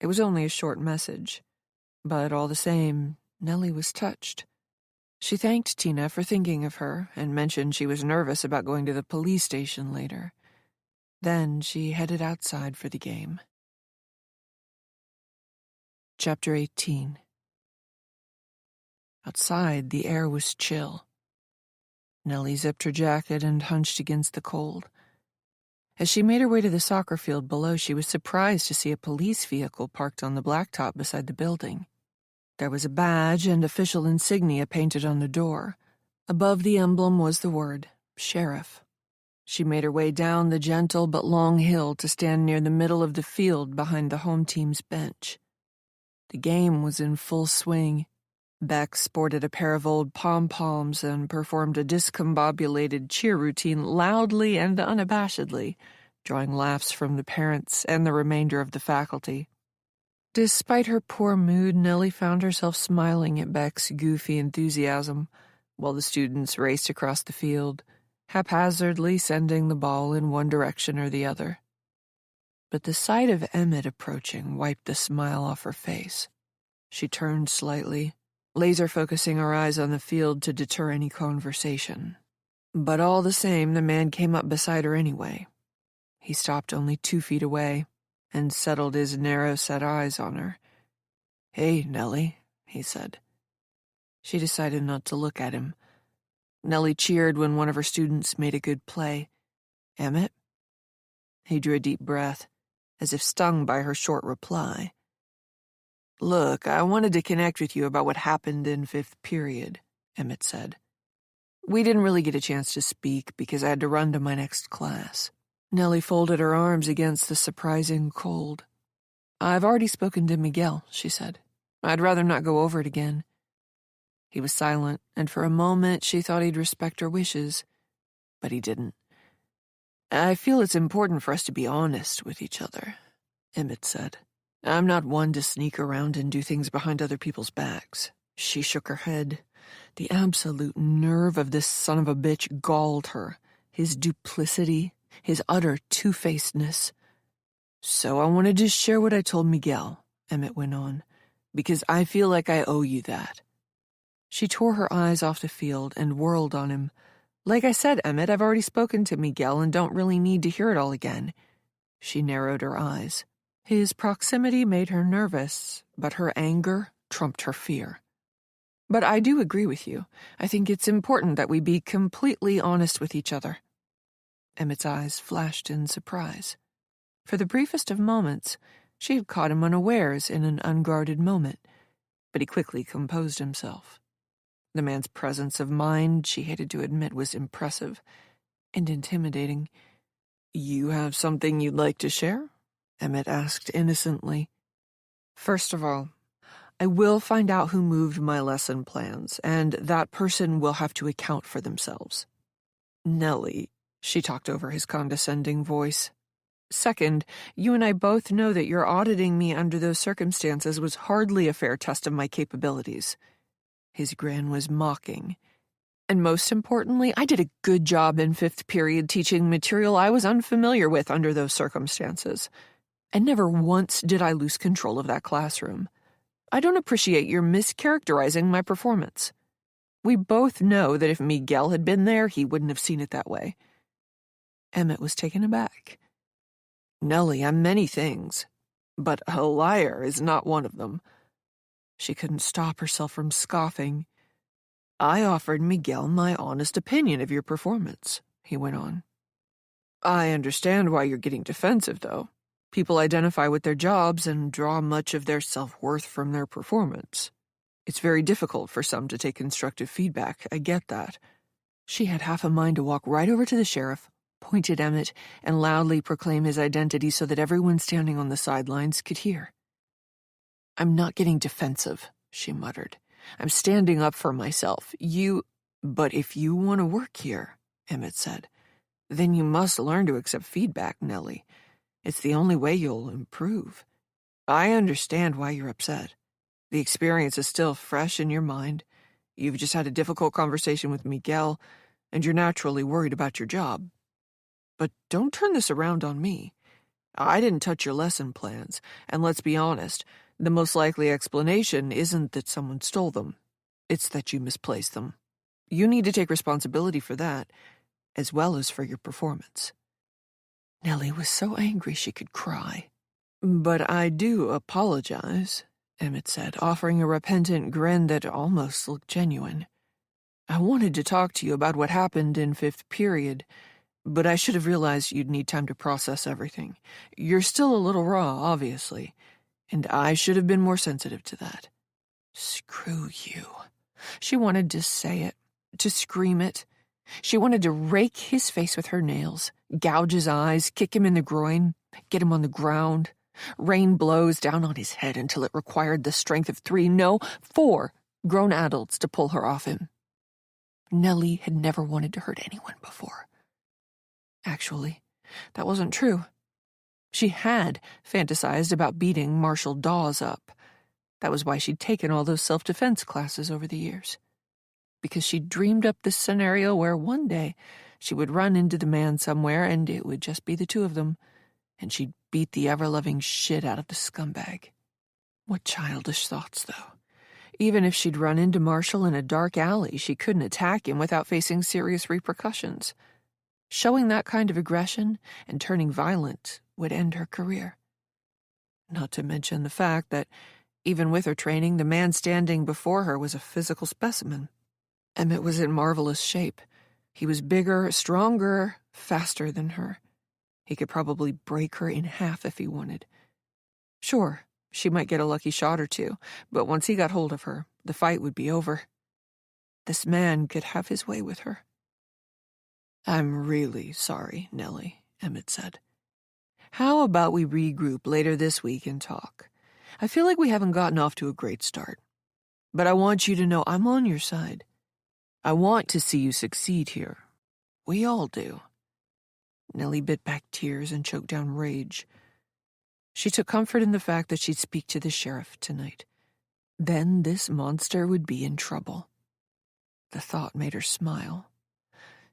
Speaker 1: It was only a short message, but all the same, Nellie was touched. She thanked Tina for thinking of her and mentioned she was nervous about going to the police station later. Then she headed outside for the game. Chapter 18. Outside, the air was chill. Nellie zipped her jacket and hunched against the cold. As she made her way to the soccer field below, she was surprised to see a police vehicle parked on the blacktop beside the building. There was a badge and official insignia painted on the door. Above the emblem was the word, Sheriff. She made her way down the gentle but long hill to stand near the middle of the field behind the home team's bench. The game was in full swing. Beck sported a pair of old pom-poms and performed a discombobulated cheer routine loudly and unabashedly, drawing laughs from the parents and the remainder of the faculty. Despite her poor mood, Nellie found herself smiling at Beck's goofy enthusiasm, while the students raced across the field, haphazardly sending the ball in one direction or the other. But the sight of Emmett approaching wiped the smile off her face. She turned slightly, laser-focusing her eyes on the field to deter any conversation. But all the same, the man came up beside her anyway. He stopped only 2 feet away and settled his narrow-set eyes on her. "Hey, Nellie," he said. She decided not to look at him. Nellie cheered when one of her students made a good play. "Emmett?" He drew a deep breath, as if stung by her short reply. "Look, I wanted to connect with you about what happened in 5th period," Emmett said. "We didn't really get a chance to speak because I had to run to my next class." Nellie folded her arms against the surprising cold. "I've already spoken to Miguel," she said. "I'd rather not go over it again." He was silent, and for a moment she thought he'd respect her wishes, but he didn't. "I feel it's important for us to be honest with each other," Emmett said. "I'm not one to sneak around and do things behind other people's backs." She shook her head. The absolute nerve of this son of a bitch galled her. His duplicity, his utter two-facedness. "So I wanted to share what I told Miguel," Emmett went on, "because I feel like I owe you that." She tore her eyes off the field and whirled on him. "Like I said, Emmett, I've already spoken to Miguel and don't really need to hear it all again." She narrowed her eyes. His proximity made her nervous, but her anger trumped her fear. But I do agree with you. I think it's important that we be completely honest with each other. Emmett's eyes flashed in surprise. For the briefest of moments, she had caught him unawares in an unguarded moment, but he quickly composed himself. The man's presence of mind, she hated to admit, was impressive and intimidating. "You have something you'd like to share?" Emmett asked innocently. "First of all, I will find out who moved my lesson plans, and that person will have to account for themselves." "Nellie," she talked over his condescending voice. "Second, you and I both know that your auditing me under those circumstances was hardly a fair test of my capabilities." His grin was mocking. "And most importantly, I did a good job in 5th period teaching material I was unfamiliar with under those circumstances. And never once did I lose control of that classroom. I don't appreciate your mischaracterizing my performance. We both know that if Miguel had been there, he wouldn't have seen it that way." Emmett was taken aback. "Nellie, I'm many things, but a liar is not one of them." She couldn't stop herself from scoffing. "I offered Miguel my honest opinion of your performance," he went on. "I understand why you're getting defensive, though. People identify with their jobs and draw much of their self-worth from their performance. It's very difficult for some to take constructive feedback, I get that." She had half a mind to walk right over to the sheriff, point at Emmett, and loudly proclaim his identity so that everyone standing on the sidelines could hear. "I'm not getting defensive," she muttered. "I'm standing up for myself. But if you want to work here," Emmett said, "then you must learn to accept feedback, Nellie. It's the only way you'll improve. I understand why you're upset. The experience is still fresh in your mind. You've just had a difficult conversation with Miguel, and you're naturally worried about your job. But don't turn this around on me. I didn't touch your lesson plans, and let's be honest, the most likely explanation isn't that someone stole them. It's that you misplaced them. You need to take responsibility for that, as well as for your performance." Nellie was so angry she could cry. "But I do apologize," Emmett said, offering a repentant grin that almost looked genuine. "I wanted to talk to you about what happened in 5th period, but I should have realized you'd need time to process everything. You're still a little raw, obviously, and I should have been more sensitive to that." Screw you. She wanted to say it, to scream it. She wanted to rake his face with her nails, gouge his eyes, kick him in the groin, get him on the ground, rain blows down on his head until it required the strength of 3, no, 4 grown adults to pull her off him. Nellie had never wanted to hurt anyone before. Actually, that wasn't true. She had fantasized about beating Marshall Dawes up. That was why she'd taken all those self-defense classes over the years. Because she'd dreamed up this scenario where one day she would run into the man somewhere and it would just be the two of them, and she'd beat the ever-loving shit out of the scumbag. What childish thoughts, though. Even if she'd run into Marshall in a dark alley, she couldn't attack him without facing serious repercussions. Showing that kind of aggression and turning violent would end her career. Not to mention the fact that, even with her training, the man standing before her was a physical specimen. Emmett was in marvelous shape. He was bigger, stronger, faster than her. He could probably break her in half if he wanted. Sure, she might get a lucky shot or two, but once he got hold of her, the fight would be over. This man could have his way with her. "I'm really sorry, Nellie," Emmett said. "How about we regroup later this week and talk? I feel like we haven't gotten off to a great start. But I want you to know I'm on your side. I want to see you succeed here. We all do." Nellie bit back tears and choked down rage. She took comfort in the fact that she'd speak to the sheriff tonight. Then this monster would be in trouble. The thought made her smile.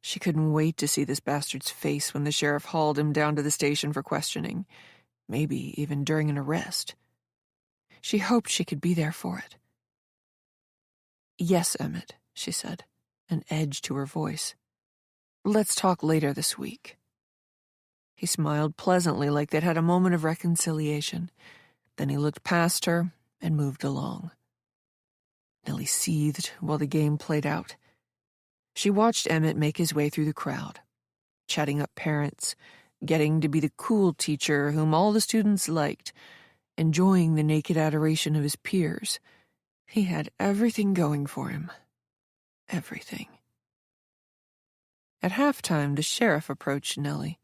Speaker 1: She couldn't wait to see this bastard's face when the sheriff hauled him down to the station for questioning, maybe even during an arrest. She hoped she could be there for it. "Yes, Emmett," she said, an edge to her voice. "Let's talk later this week." He smiled pleasantly like they'd had a moment of reconciliation. Then he looked past her and moved along. Nellie seethed while the game played out. She watched Emmett make his way through the crowd, chatting up parents, getting to be the cool teacher whom all the students liked, enjoying the naked adoration of his peers. He had everything going for him. Everything. At halftime, the sheriff approached Nellie.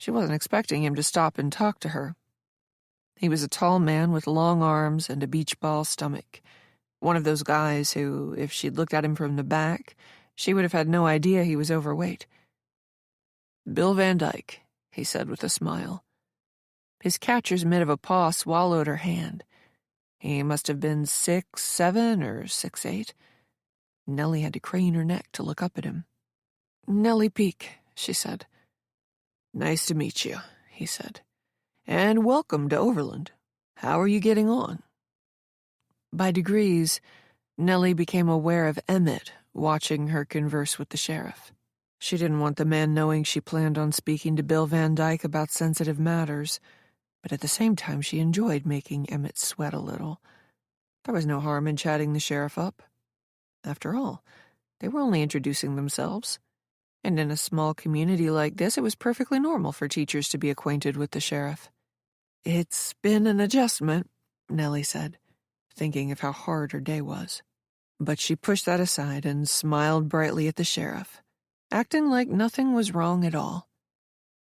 Speaker 1: She wasn't expecting him to stop and talk to her. He was a tall man with long arms and a beach ball stomach. One of those guys who, if she'd looked at him from the back, she would have had no idea he was overweight. "Bill Van Dyke," he said with a smile. His catcher's mitt of a paw swallowed her hand. He must have been 6'7" or 6'8". Nellie had to crane her neck to look up at him. "Nellie Peake," she said. "Nice to meet you," he said. "And welcome to Overland. How are you getting on?" By degrees, Nellie became aware of Emmett watching her converse with the sheriff. She didn't want the man knowing she planned on speaking to Bill Van Dyke about sensitive matters, but at the same time she enjoyed making Emmett sweat a little. There was no harm in chatting the sheriff up. After all, they were only introducing themselves, and in a small community like this it was perfectly normal for teachers to be acquainted with the sheriff. "It's been an adjustment," Nellie said, thinking of how hard her day was. But she pushed that aside and smiled brightly at the sheriff, acting like nothing was wrong at all.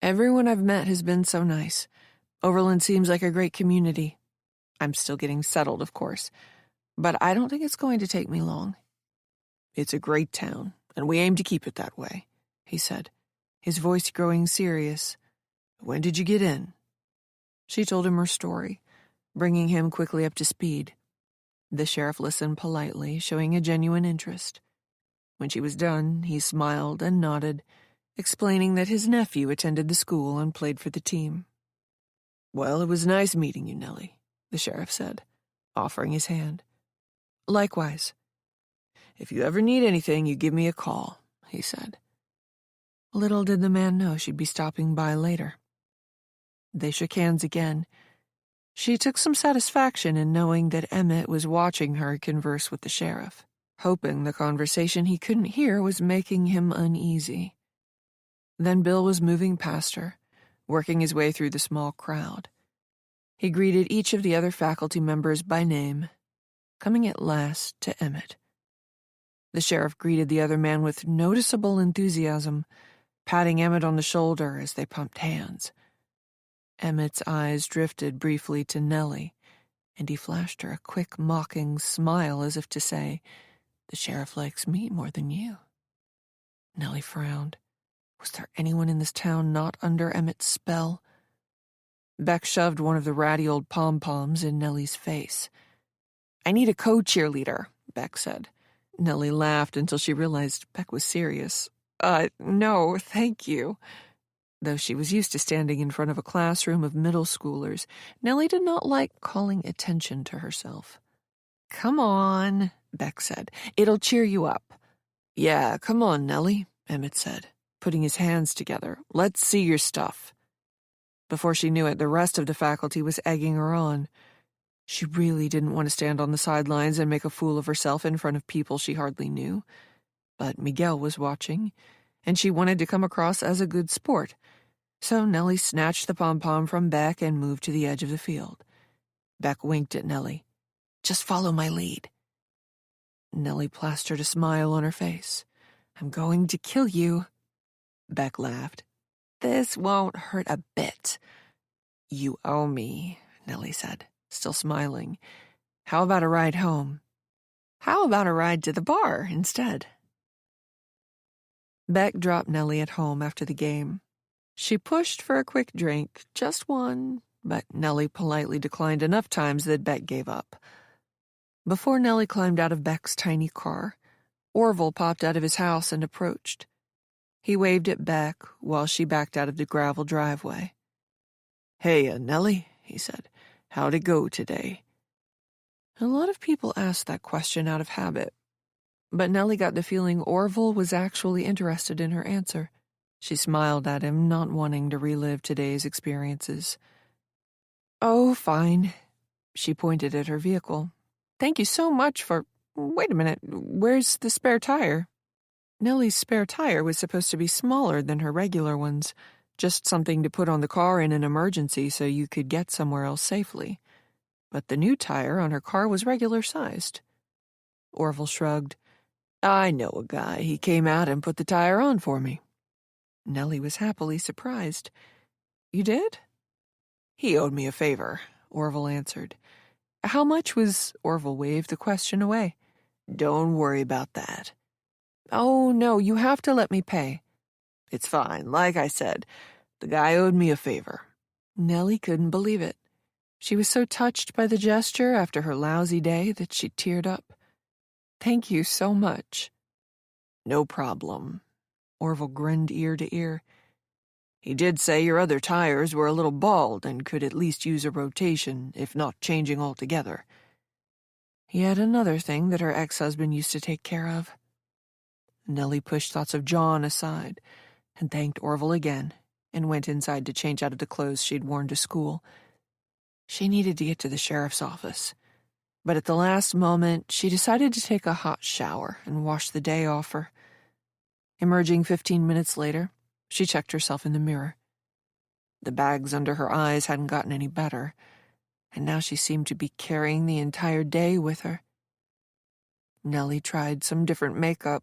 Speaker 1: "Everyone I've met has been so nice. Overland seems like a great community. I'm still getting settled, of course, but I don't think it's going to take me long." "It's a great town, and we aim to keep it that way," he said, his voice growing serious. "When did you get in?" She told him her story, bringing him quickly up to speed. The sheriff listened politely, showing a genuine interest. When she was done, he smiled and nodded, explaining that his nephew attended the school and played for the team. "Well, it was nice meeting you, Nellie," the sheriff said, offering his hand. "Likewise." "If you ever need anything, you give me a call," he said. Little did the man know she'd be stopping by later. They shook hands again. She took some satisfaction in knowing that Emmett was watching her converse with the sheriff, hoping the conversation he couldn't hear was making him uneasy. Then Bill was moving past her, working his way through the small crowd. He greeted each of the other faculty members by name, coming at last to Emmett. The sheriff greeted the other man with noticeable enthusiasm, patting Emmett on the shoulder as they pumped hands. Emmett's eyes drifted briefly to Nellie, and he flashed her a quick, mocking smile as if to say, "The sheriff likes me more than you." Nellie frowned. Was there anyone in this town not under Emmett's spell? Beck shoved one of the ratty old pom-poms in Nellie's face. "I need a co-cheerleader," Beck said. Nellie laughed until she realized Beck was serious. No, thank you." Though she was used to standing in front of a classroom of middle schoolers, Nellie did not like calling attention to herself. "Come on," Beck said. "It'll cheer you up." "Yeah, come on, Nellie," Emmett said, putting his hands together. "Let's see your stuff." Before she knew it, the rest of the faculty was egging her on. She really didn't want to stand on the sidelines and make a fool of herself in front of people she hardly knew. But Miguel was watching, and she wanted to come across as a good sport. So Nellie snatched the pom-pom from Beck and moved to the edge of the field. Beck winked at Nellie. "Just follow my lead." Nellie plastered a smile on her face. "I'm going to kill you." Beck laughed. "This won't hurt a bit." "You owe me," Nellie said, still smiling. "How about a ride home?" "How about a ride to the bar instead?" Beck dropped Nellie at home after the game. She pushed for a quick drink, just one, but Nellie politely declined enough times that Beck gave up. Before Nellie climbed out of Beck's tiny car, Orville popped out of his house and approached. He waved at Beck while she backed out of the gravel driveway. "Hey, Nellie," he said. "How'd it go today?" A lot of people asked that question out of habit, but Nellie got the feeling Orville was actually interested in her answer. She smiled at him, not wanting to relive today's experiences. "Oh, fine." She pointed at her vehicle. "Thank you so much for— Wait a minute, where's the spare tire?" Nellie's spare tire was supposed to be smaller than her regular ones, just something to put on the car in an emergency so you could get somewhere else safely. But the new tire on her car was regular-sized. Orville shrugged. "I know a guy. He came out and put the tire on for me." Nellie was happily surprised. "You did?" "He owed me a favor," Orville answered. "How much was—" Orville waved the question away. "Don't worry about that." "Oh, no, you have to let me pay." "It's fine. Like I said, the guy owed me a favor." Nellie couldn't believe it. She was so touched by the gesture after her lousy day that she teared up. "Thank you so much." "No problem." Orville grinned ear to ear. "He did say your other tires were a little bald and could at least use a rotation, if not changing altogether." He had another thing that her ex-husband used to take care of. Nellie pushed thoughts of John aside and thanked Orville again and went inside to change out of the clothes she'd worn to school. She needed to get to the sheriff's office, but at the last moment, she decided to take a hot shower and wash the day off her. Emerging 15 minutes later, she checked herself in the mirror. The bags under her eyes hadn't gotten any better, and now she seemed to be carrying the entire day with her. Nellie tried some different makeup,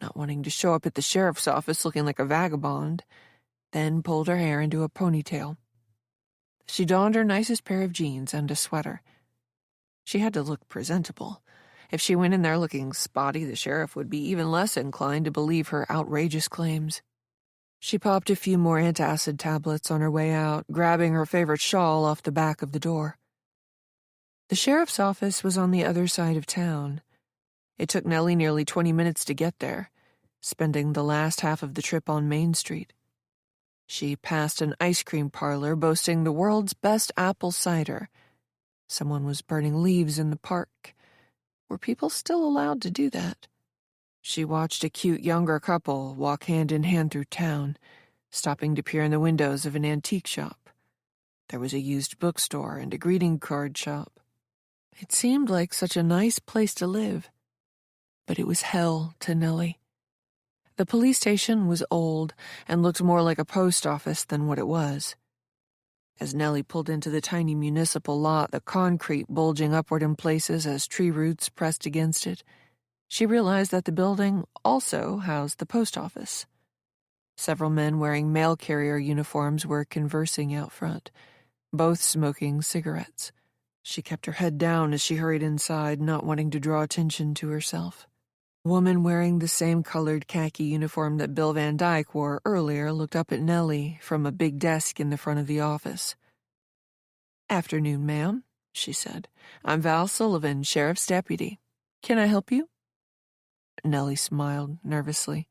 Speaker 1: not wanting to show up at the sheriff's office looking like a vagabond, then pulled her hair into a ponytail. She donned her nicest pair of jeans and a sweater. She had to look presentable. If she went in there looking spotty, the sheriff would be even less inclined to believe her outrageous claims. She popped a few more antacid tablets on her way out, grabbing her favorite shawl off the back of the door. The sheriff's office was on the other side of town. It took Nellie nearly 20 minutes to get there, spending the last half of the trip on Main Street. She passed an ice cream parlor boasting the world's best apple cider. Someone was burning leaves in the park. Were people still allowed to do that? She watched a cute younger couple walk hand in hand through town, stopping to peer in the windows of an antique shop. There was a used bookstore and a greeting card shop. It seemed like such a nice place to live, but it was hell to Nellie. The police station was old and looked more like a post office than what it was. As Nellie pulled into the tiny municipal lot, the concrete bulging upward in places as tree roots pressed against it, she realized that the building also housed the post office. Several men wearing mail carrier uniforms were conversing out front, both smoking cigarettes. She kept her head down as she hurried inside, not wanting to draw attention to herself. A woman wearing the same colored khaki uniform that Bill Van Dyke wore earlier looked up at Nellie from a big desk in the front of the office. "Afternoon, ma'am," she said. "I'm Val Sullivan, sheriff's deputy. Can I help you?" Nellie smiled nervously.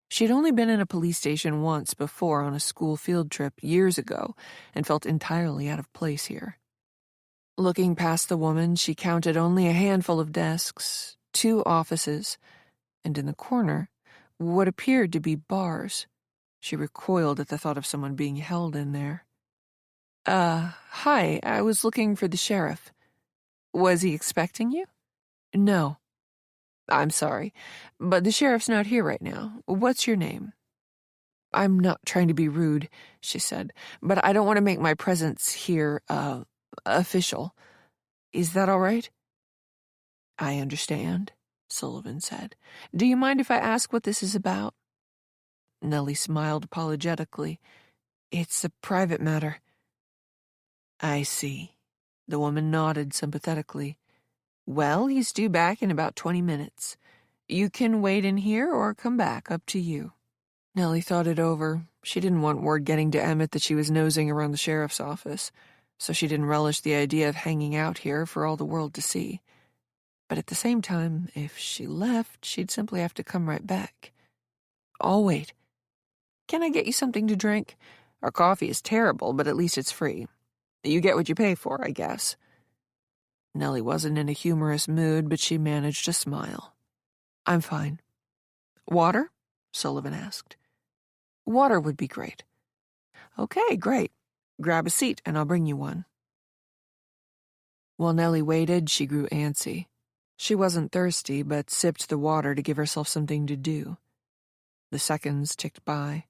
Speaker 1: She'd only been in a police station once before on a school field trip years ago and felt entirely out of place here. Looking past the woman, she counted only a handful of desks, 2 offices, and in the corner, what appeared to be bars. She recoiled at the thought of someone being held in there. Hi, I was looking for the sheriff." "Was he expecting you?" "No." "I'm sorry, but the sheriff's not here right now. What's your name?" "I'm not trying to be rude," she said, "but I don't want to make my presence here, official. Is that all right?" "I understand," Sullivan said. "Do you mind if I ask what this is about?" Nellie smiled apologetically. "It's a private matter." "I see." The woman nodded sympathetically. "Well, he's due back in about 20 minutes. You can wait in here or come back, up to you." Nellie thought it over. She didn't want word getting to Emmett that she was nosing around the sheriff's office, so she didn't relish the idea of hanging out here for all the world to see. But at the same time, if she left, she'd simply have to come right back. "I'll wait. Can I get you something to drink? Our coffee is terrible, but at least it's free. You get what you pay for, I guess." Nellie wasn't in a humorous mood, but she managed to smile. "I'm fine." "Water?" Sullivan asked. Water would be great. Okay, great. Grab a seat and I'll bring you one. While Nellie waited, she grew antsy. She wasn't thirsty, but sipped the water to give herself something to do. The seconds ticked by.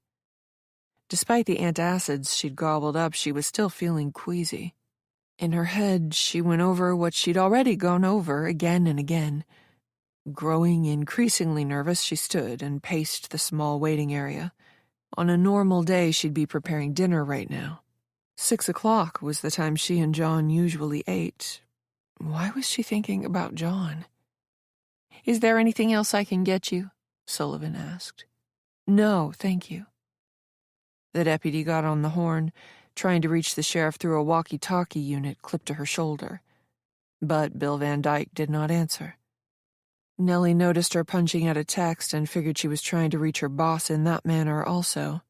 Speaker 1: Despite the antacids she'd gobbled up, she was still feeling queasy. In her head, she went over what she'd already gone over again and again. Growing increasingly nervous, she stood and paced the small waiting area. On a normal day, she'd be preparing dinner right now. 6 o'clock was the time she and John usually ate. Why was she thinking about John? "Is there anything else I can get you?" Sullivan asked. "No, thank you." The deputy got on the horn, trying to reach the sheriff through a walkie-talkie unit clipped to her shoulder. But Bill Van Dyke did not answer. Nellie noticed her punching out a text and figured she was trying to reach her boss in that manner also.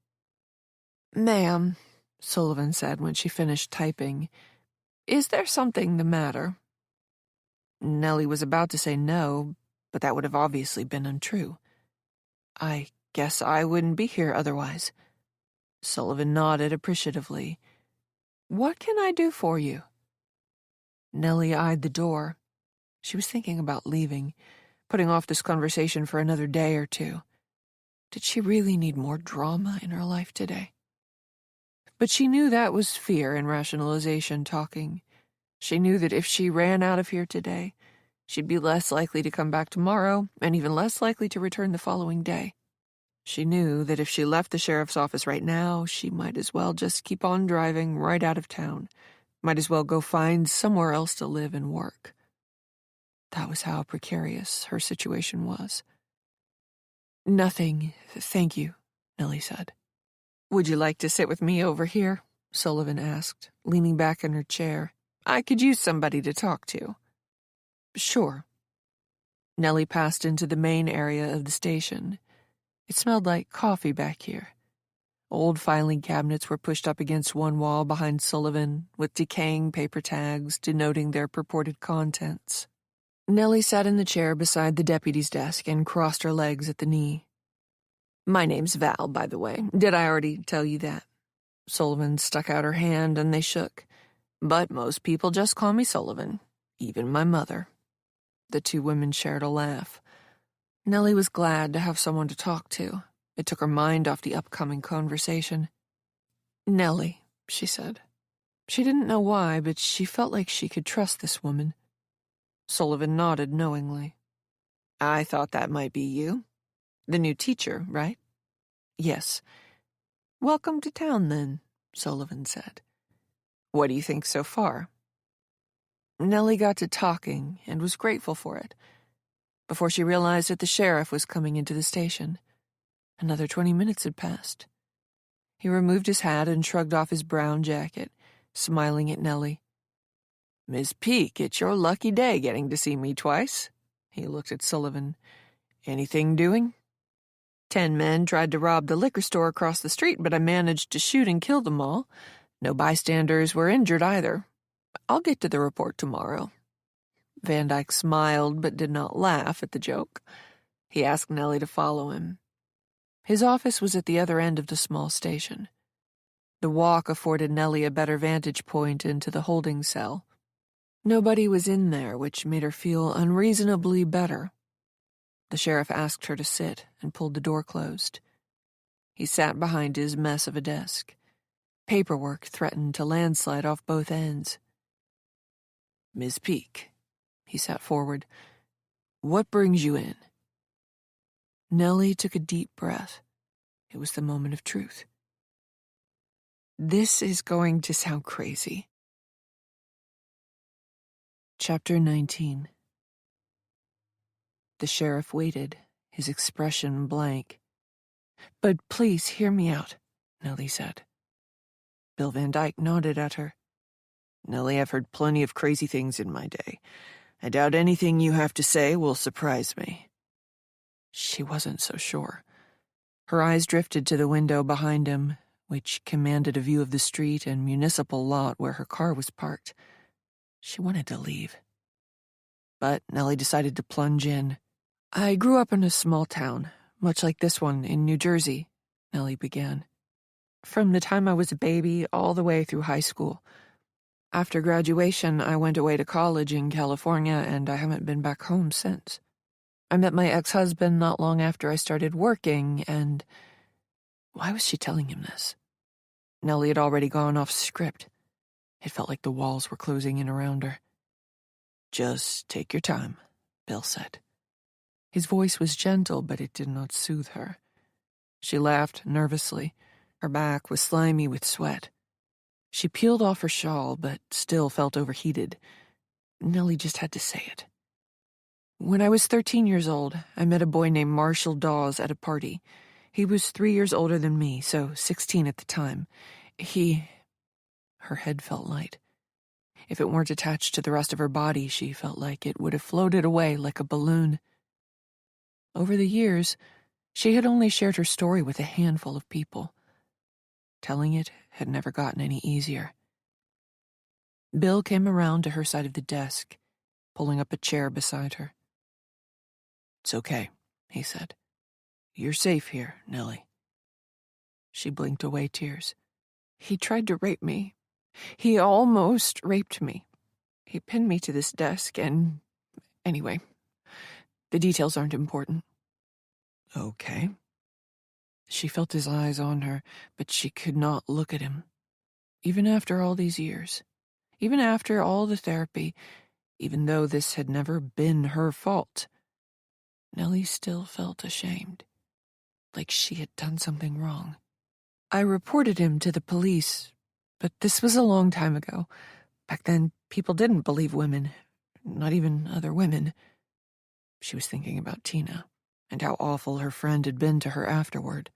Speaker 1: "Ma'am," Sullivan said when she finished typing, "is there something the matter?" Nellie was about to say no, but that would have obviously been untrue. "I guess I wouldn't be here otherwise." Sullivan nodded appreciatively. "What can I do for you?" Nellie eyed the door. She was thinking about leaving, putting off this conversation for another day or two. Did she really need more drama in her life today? But she knew that was fear and rationalization talking. She knew that if she ran out of here today, she'd be less likely to come back tomorrow and even less likely to return the following day. She knew that if she left the sheriff's office right now, she might as well just keep on driving right out of town. Might as well go find somewhere else to live and work. That was how precarious her situation was. "Nothing, thank you," Nellie said. "Would you like to sit with me over here?" Sullivan asked, leaning back in her chair. "I could use somebody to talk to." "Sure." Nellie passed into the main area of the station. It smelled like coffee back here. Old filing cabinets were pushed up against one wall behind Sullivan, with decaying paper tags denoting their purported contents. Nellie sat in the chair beside the deputy's desk and crossed her legs at the knee. "My name's Val, by the way. Did I already tell you that?" Sullivan stuck out her hand and they shook. "But most people just call me Sullivan, even my mother." The two women shared a laugh. Nellie was glad to have someone to talk to. It took her mind off the upcoming conversation. "Nellie," she said. She didn't know why, but she felt like she could trust this woman. Sullivan nodded knowingly. "I thought that might be you. The new teacher, right?" "Yes." "Welcome to town, then," Sullivan said. "What do you think so far?" Nellie got to talking and was grateful for it, before she realized that the sheriff was coming into the station. Another 20 minutes had passed. He removed his hat and shrugged off his brown jacket, smiling at Nellie. "Miss Peake, it's your lucky day getting to see me twice." He looked at Sullivan. "Anything doing?" 10 men tried to rob the liquor store across the street, but I managed to shoot and kill them all. No bystanders were injured either. I'll get to the report tomorrow." Van Dyke smiled but did not laugh at the joke. He asked Nellie to follow him. His office was at the other end of the small station. The walk afforded Nellie a better vantage point into the holding cell. Nobody was in there, which made her feel unreasonably better. The sheriff asked her to sit and pulled the door closed. He sat behind his mess of a desk. Paperwork threatened to landslide off both ends. "Miss Peake," he sat forward, "what brings you in?" Nellie took a deep breath. It was the moment of truth. This is going to sound crazy. Chapter 19. The sheriff waited, his expression blank. "But please hear me out," Nellie said. Bill Van Dyke nodded at her. "Nellie, I've heard plenty of crazy things in my day. I doubt anything you have to say will surprise me." She wasn't so sure. Her eyes drifted to the window behind him, which commanded a view of the street and municipal lot where her car was parked. She wanted to leave. But Nellie decided to plunge in. "I grew up in a small town, much like this one in New Jersey. Nellie began. "From the time I was a baby all the way through high school. After graduation, I went away to college in California, and I haven't been back home since. I met my ex-husband not long after I started working, and—" Why was she telling him this? Nellie had already gone off script. It felt like the walls were closing in around her. "Just take your time," Bill said. His voice was gentle, but it did not soothe her. She laughed nervously. Her back was slimy with sweat. She peeled off her shawl, but still felt overheated. Nellie just had to say it. "When I was 13 years old, I met a boy named Marshall Dawes at a party. He was 3 years older than me, so 16 at the time. Her head felt light. If it weren't attached to the rest of her body, she felt like it would have floated away like a balloon. Over the years, she had only shared her story with a handful of people. Telling it had never gotten any easier. Bill came around to her side of the desk, pulling up a chair beside her. "It's okay," he said. "You're safe here, Nellie." She blinked away tears. "He tried to rape me. He almost raped me. He pinned me to this desk and... Anyway, the details aren't important." "Okay." She felt his eyes on her, but she could not look at him. Even after all these years, even after all the therapy, even though this had never been her fault, Nellie still felt ashamed, like she had done something wrong. "I reported him to the police, but this was a long time ago. Back then, people didn't believe women, not even other women." She was thinking about Tina, and how awful her friend had been to her afterward.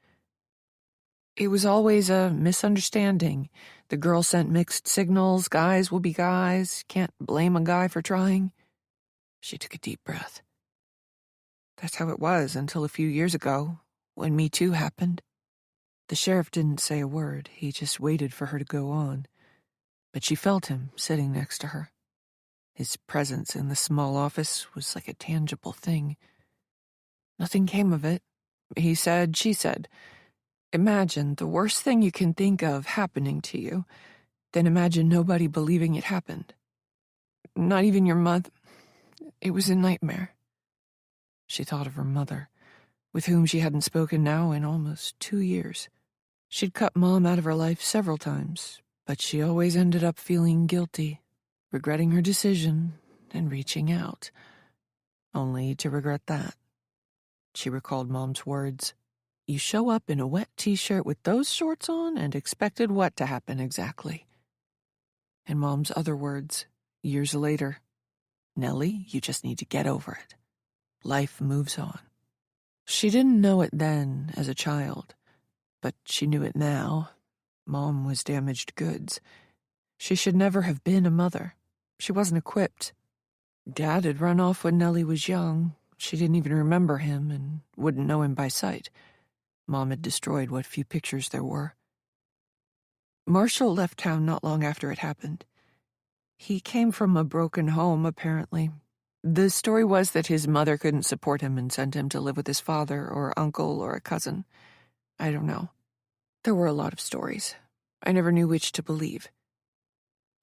Speaker 1: "It was always a misunderstanding. The girl sent mixed signals, guys will be guys, can't blame a guy for trying." She took a deep breath. "That's how it was until a few years ago, when Me Too happened." The sheriff didn't say a word, he just waited for her to go on. But she felt him sitting next to her. His presence in the small office was like a tangible thing. "Nothing came of it. He said, she said. Imagine the worst thing you can think of happening to you, then imagine nobody believing it happened. Not even your mother. It was a nightmare." She thought of her mother, with whom she hadn't spoken now in almost 2 years. She'd cut Mom out of her life several times, but she always ended up feeling guilty, regretting her decision and reaching out, only to regret that. She recalled Mom's words. "You show up in a wet t-shirt with those shorts on and expected what to happen exactly?" And Mom's other words, years later. "Nellie, you just need to get over it. Life moves on." She didn't know it then as a child, but she knew it now. Mom was damaged goods. She should never have been a mother. She wasn't equipped. Dad had run off when Nellie was young. She didn't even remember him and wouldn't know him by sight. Mom had destroyed what few pictures there were. Marshall left town not long after it happened. He came from a broken home, apparently. The story was that his mother couldn't support him and sent him to live with his father or uncle or a cousin. I don't know. There were a lot of stories. I never knew which to believe.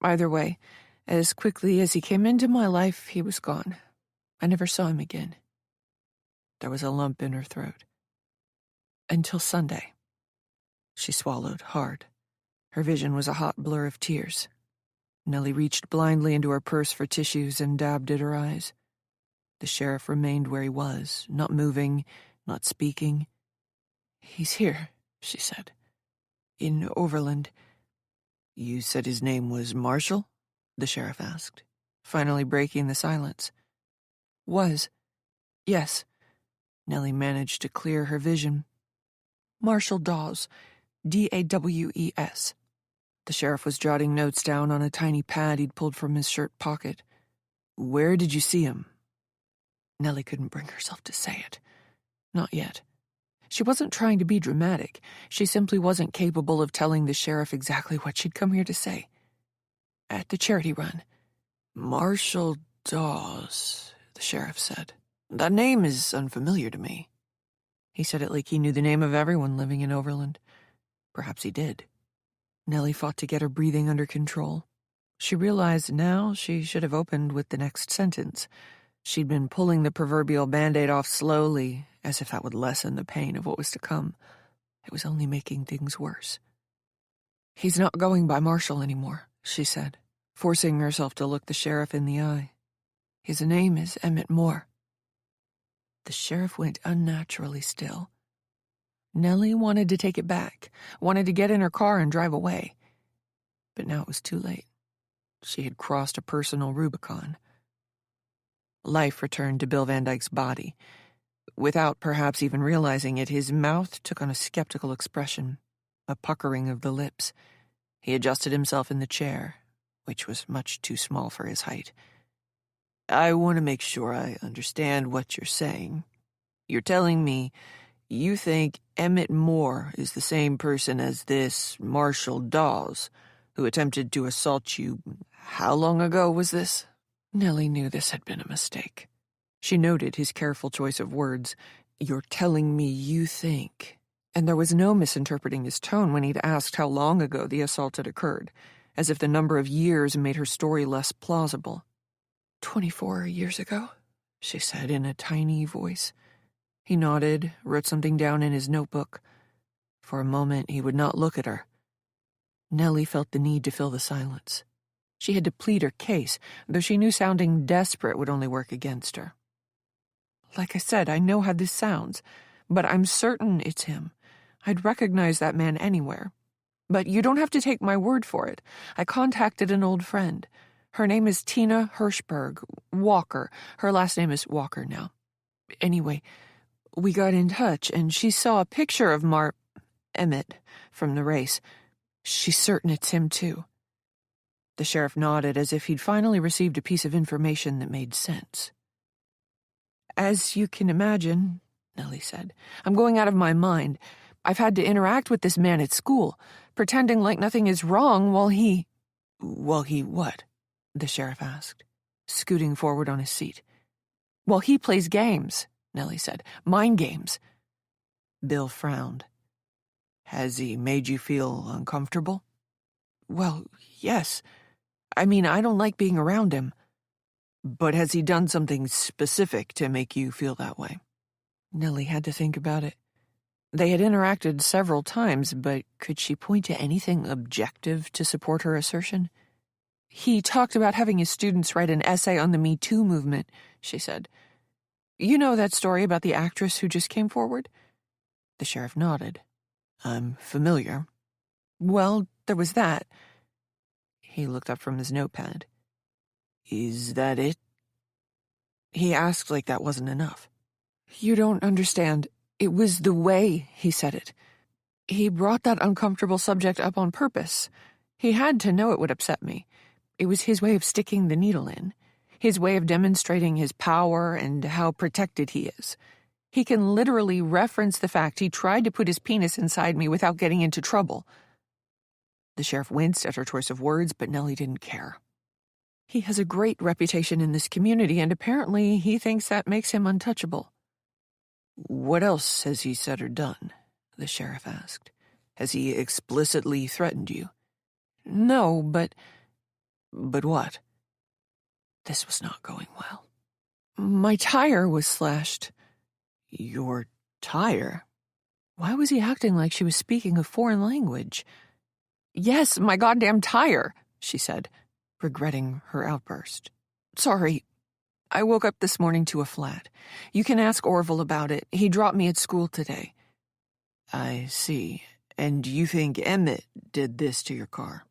Speaker 1: Either way, as quickly as he came into my life, he was gone. I never saw him again. There was a lump in her throat. Until Sunday. She swallowed hard. Her vision was a hot blur of tears. Nellie reached blindly into her purse for tissues and dabbed at her eyes. The sheriff remained where he was, not moving, not speaking. "He's here," she said. "In Overland." "You said his name was Marshall?" the sheriff asked, finally breaking the silence. "Was. Yes." Nellie managed to clear her vision. "Marshall Dawes. Dawes." The sheriff was jotting notes down on a tiny pad he'd pulled from his shirt pocket. "Where did you see him?" Nellie couldn't bring herself to say it. Not yet. She wasn't trying to be dramatic. She simply wasn't capable of telling the sheriff exactly what she'd come here to say. "At the charity run." "Marshall Dawes," the sheriff said. "That name is unfamiliar to me." He said it like he knew the name of everyone living in Overland. Perhaps he did. Nellie fought to get her breathing under control. She realized now she should have opened with the next sentence. She'd been pulling the proverbial Band-Aid off slowly, as if that would lessen the pain of what was to come. It was only making things worse. "He's not going by Marshall anymore," she said, forcing herself to look the sheriff in the eye. "His name is Emmett Moore." The sheriff went unnaturally still. Nellie wanted to take it back, wanted to get in her car and drive away. But now it was too late. She had crossed a personal Rubicon. Life returned to Bill Van Dyke's body. Without perhaps even realizing it, his mouth took on a skeptical expression, a puckering of the lips. He adjusted himself in the chair, which was much too small for his height. "I want to make sure I understand what you're saying. You're telling me you think Emmett Moore is the same person as this Marshall Dawes, who attempted to assault you. How long ago was this?" Nellie knew this had been a mistake. She noted his careful choice of words. "You're telling me you think," and there was no misinterpreting his tone when he'd asked how long ago the assault had occurred, as if the number of years made her story less plausible. 24 years ago, she said in a tiny voice. He nodded, wrote something down in his notebook. For a moment, he would not look at her. Nellie felt the need to fill the silence. She had to plead her case, though she knew sounding desperate would only work against her. "Like I said, I know how this sounds, but I'm certain it's him. I'd recognize that man anywhere. But you don't have to take my word for it. I contacted an old friend. Her name is Tina Hirschberg, Walker. Her last name is Walker now. Anyway, we got in touch, and she saw a picture of Emmett from the race. She's certain it's him, too." The sheriff nodded as if he'd finally received a piece of information that made sense. "As you can imagine," Nellie said, "I'm going out of my mind. I've had to interact with this man at school, pretending like nothing is wrong while he..." "While he what?" the sheriff asked, scooting forward on his seat. "While he plays games," Nellie said. "Mind games." Bill frowned. "Has he made you feel uncomfortable?" "Well, yes. I mean, I don't like being around him." "But has he done something specific to make you feel that way?" Nellie had to think about it. They had interacted several times, but could she point to anything objective to support her assertion? "He talked about having his students write an essay on the Me Too movement," she said. "You know that story about the actress who just came forward?" The sheriff nodded. "I'm familiar." "Well, there was that." He looked up from his notepad. "Is that it?" He asked like that wasn't enough. "You don't understand. It was the way he said it. He brought that uncomfortable subject up on purpose. He had to know it would upset me. It was his way of sticking the needle in, his way of demonstrating his power and how protected he is. He can literally reference the fact he tried to put his penis inside me without getting into trouble." The sheriff winced at her choice of words, but Nellie didn't care. "He has a great reputation in this community, and apparently he thinks that makes him untouchable." "What else has he said or done?" the sheriff asked. "Has he explicitly threatened you?" "No, but..." "But what?" This was not going well. "My tire was slashed." "Your tire?" Why was he acting like she was speaking a foreign language? "Yes, my goddamn tire," she said, regretting her outburst. "Sorry. I woke up this morning to a flat. You can ask Orville about it. He dropped me at school today." "I see. And you think Emmett did this to your car?"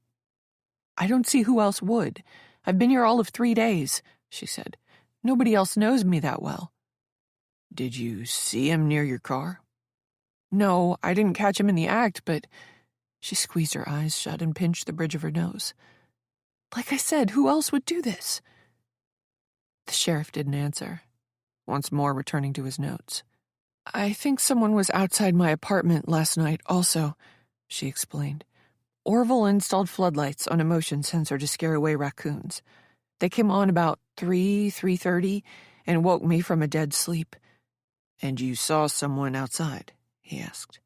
Speaker 1: "I don't see who else would. I've been here all of 3 days," she said. "Nobody else knows me that well." "Did you see him near your car?" "No, I didn't catch him in the act, but..." She squeezed her eyes shut and pinched the bridge of her nose. "Like I said, who else would do this?" The sheriff didn't answer, once more returning to his notes. "I think someone was outside my apartment last night also," she explained. "Orville installed floodlights on a motion sensor to scare away raccoons. They came on about 3:30, and woke me from a dead sleep. "And you saw someone outside?" he asked.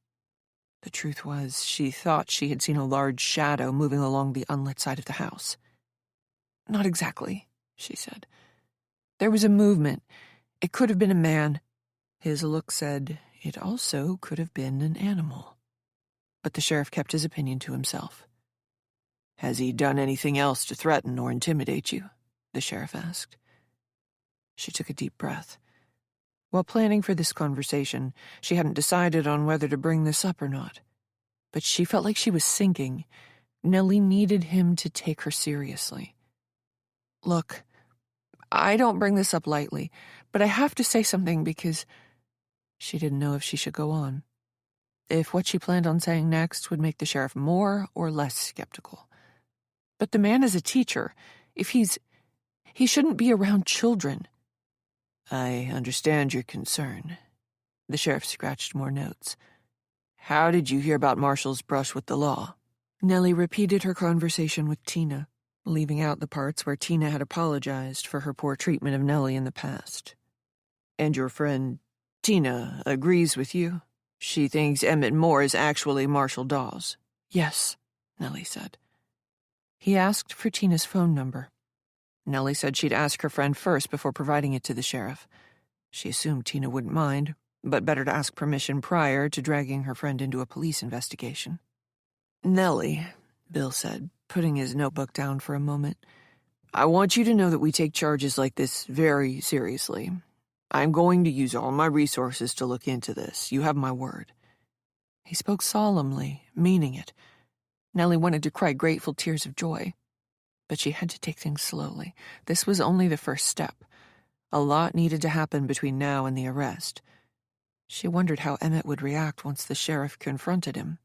Speaker 1: The truth was, she thought she had seen a large shadow moving along the unlit side of the house. "Not exactly," she said. "There was a movement. It could have been a man." His look said it also could have been an animal. But the sheriff kept his opinion to himself. "Has he done anything else to threaten or intimidate you?" the sheriff asked. She took a deep breath. While planning for this conversation, she hadn't decided on whether to bring this up or not. But she felt like she was sinking. Nellie needed him to take her seriously. "Look, I don't bring this up lightly, but I have to say something because..." She didn't know if she should go on. If what she planned on saying next would make the sheriff more or less skeptical. "But the man is a teacher. He shouldn't be around children." "I understand your concern." The sheriff scratched more notes. "How did you hear about Marshall's brush with the law?" Nellie repeated her conversation with Tina, leaving out the parts where Tina had apologized for her poor treatment of Nellie in the past. "And your friend, Tina, agrees with you? She thinks Emmett Moore is actually Marshall Dawes?" "Yes," Nellie said. He asked for Tina's phone number. Nellie said she'd ask her friend first before providing it to the sheriff. She assumed Tina wouldn't mind, but better to ask permission prior to dragging her friend into a police investigation. "Nellie," Bill said, putting his notebook down for a moment, "I want you to know that we take charges like this very seriously. I'm going to use all my resources to look into this. You have my word." He spoke solemnly, meaning it. Nellie wanted to cry grateful tears of joy. But she had to take things slowly. This was only the first step. A lot needed to happen between now and the arrest. She wondered how Emmett would react once the sheriff confronted him.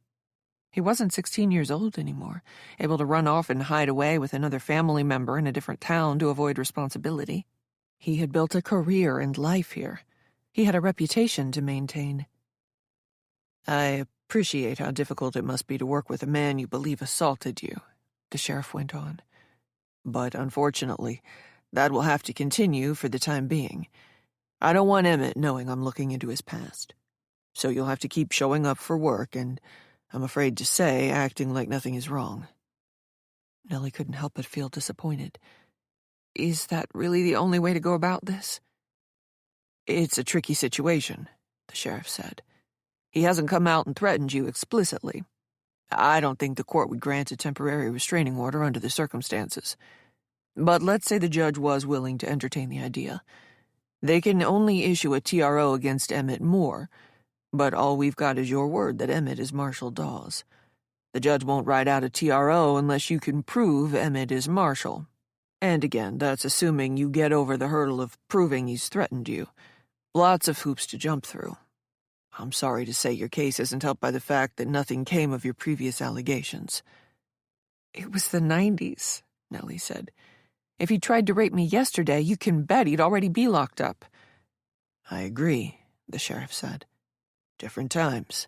Speaker 1: He wasn't 16 years old anymore, able to run off and hide away with another family member in a different town to avoid responsibility. He had built a career and life here. He had a reputation to maintain. "I appreciate how difficult it must be to work with a man you believe assaulted you," the sheriff went on. "But unfortunately, that will have to continue for the time being. I don't want Emmett knowing I'm looking into his past. So you'll have to keep showing up for work and, I'm afraid to say, acting like nothing is wrong." Nellie couldn't help but feel disappointed. Is that really the only way to go about this? "It's a tricky situation," the sheriff said. "He hasn't come out and threatened you explicitly. I don't think the court would grant a temporary restraining order under the circumstances. But let's say the judge was willing to entertain the idea. They can only issue a TRO against Emmett Moore, but all we've got is your word that Emmett is Marshall Dawes. The judge won't write out a TRO unless you can prove Emmett is Marshall. And again, that's assuming you get over the hurdle of proving he's threatened you. Lots of hoops to jump through. I'm sorry to say your case isn't helped by the fact that nothing came of your previous allegations." "It was the 90s, Nellie said. "If he tried to rape me yesterday, you can bet he'd already be locked up." "I agree," the sheriff said. "Different times."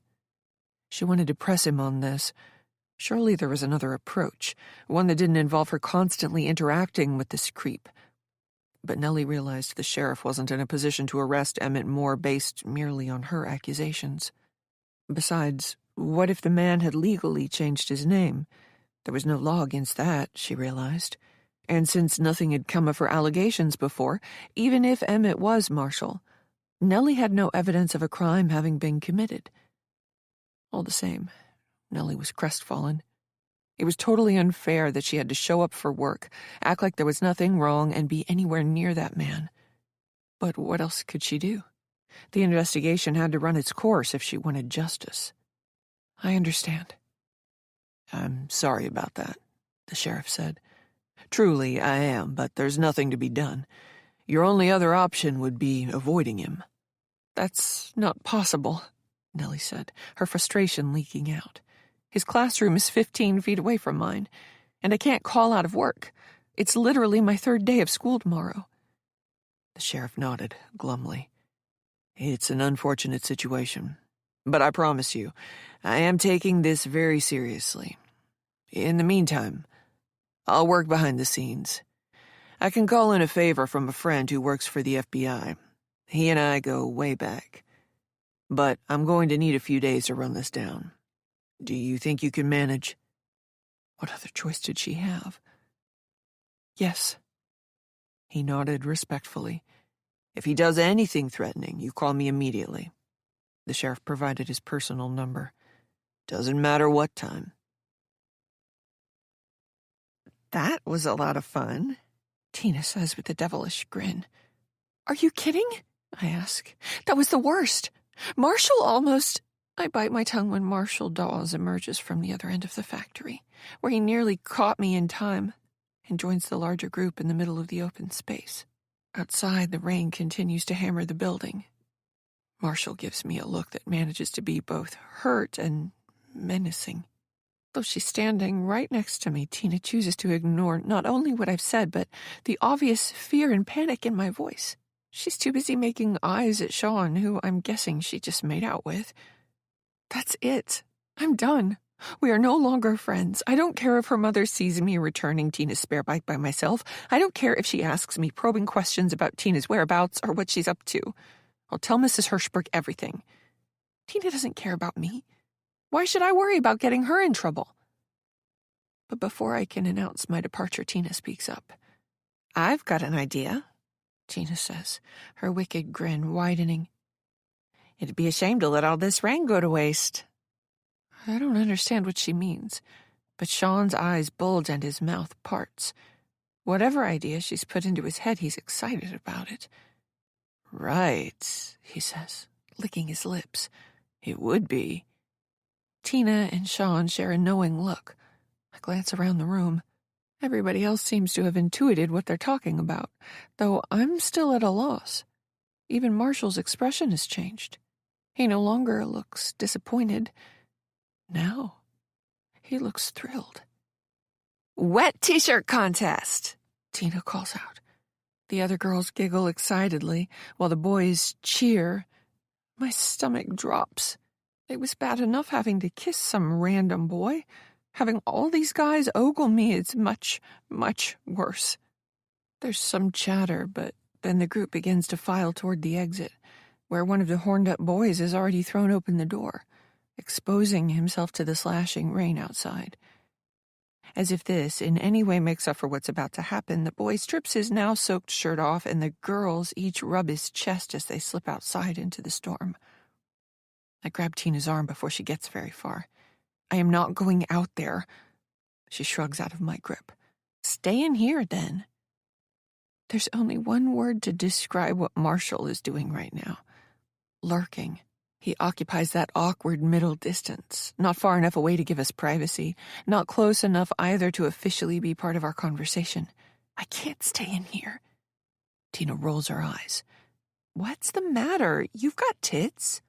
Speaker 1: She wanted to press him on this. Surely there was another approach, one that didn't involve her constantly interacting with this creep. But Nellie realized the sheriff wasn't in a position to arrest Emmett Moore based merely on her accusations. Besides, what if the man had legally changed his name? There was no law against that, she realized. And since nothing had come of her allegations before, even if Emmett was Marshall, Nellie had no evidence of a crime having been committed. All the same, Nellie was crestfallen. It was totally unfair that she had to show up for work, act like there was nothing wrong, and be anywhere near that man. But what else could she do? The investigation had to run its course if she wanted justice. "I understand." "I'm sorry about that," the sheriff said. "Truly, I am, but there's nothing to be done. Your only other option would be avoiding him." "That's not possible," Nellie said, her frustration leaking out. "His classroom is 15 feet away from mine, and I can't call out of work. It's literally my 3rd day of school tomorrow." The sheriff nodded glumly. "It's an unfortunate situation, but I promise you, I am taking this very seriously. In the meantime, I'll work behind the scenes. I can call in a favor from a friend who works for the FBI. He and I go way back. but I'm going to need a few days to run this down. Do you think you can manage?" What other choice did she have? "Yes." He nodded respectfully. "If he does anything threatening, you call me immediately." The sheriff provided his personal number. "Doesn't matter what time." "That was a lot of fun," Tina says with a devilish grin. "Are you kidding?" I ask. "That was the worst. Marshall almost—" I bite my tongue when Marshall Dawes emerges from the other end of the factory, where he nearly caught me in time, and joins the larger group in the middle of the open space. Outside, the rain continues to hammer the building. Marshall gives me a look that manages to be both hurt and menacing. Though she's standing right next to me, Tina chooses to ignore not only what I've said, but the obvious fear and panic in my voice. She's too busy making eyes at Sean, who I'm guessing she just made out with. That's it. I'm done. We are no longer friends. I don't care if her mother sees me returning Tina's spare bike by myself. I don't care if she asks me probing questions about Tina's whereabouts or what she's up to. I'll tell Mrs. Hirschberg everything. Tina doesn't care about me. Why should I worry about getting her in trouble? But before I can announce my departure, Tina speaks up. "I've got an idea," Tina says, her wicked grin widening. "It'd be a shame to let all this rain go to waste." I don't understand what she means, but Sean's eyes bulge and his mouth parts. Whatever idea she's put into his head, he's excited about it. "Right," he says, licking his lips. "It would be." Tina and Sean share a knowing look. I glance around the room. Everybody else seems to have intuited what they're talking about, though I'm still at a loss. Even Marshall's expression has changed. He no longer looks disappointed. Now, he looks thrilled. "Wet t-shirt contest," Tina calls out. The other girls giggle excitedly, while the boys cheer. My stomach drops. It was bad enough having to kiss some random boy. Having all these guys ogle me is much, much worse. There's some chatter, but then the group begins to file toward the exit, where one of the horned-up boys has already thrown open the door, exposing himself to the slashing rain outside. As if this in any way makes up for what's about to happen, the boy strips his now-soaked shirt off, and the girls each rub his chest as they slip outside into the storm. I grab Tina's arm before she gets very far. "I am not going out there." She shrugs out of my grip. "Stay in here, then." There's only one word to describe what Marshall is doing right now. Lurking. He occupies that awkward middle distance, not far enough away to give us privacy, not close enough either to officially be part of our conversation. I can't stay in here. Tina rolls her eyes. "What's the matter? You've got tits."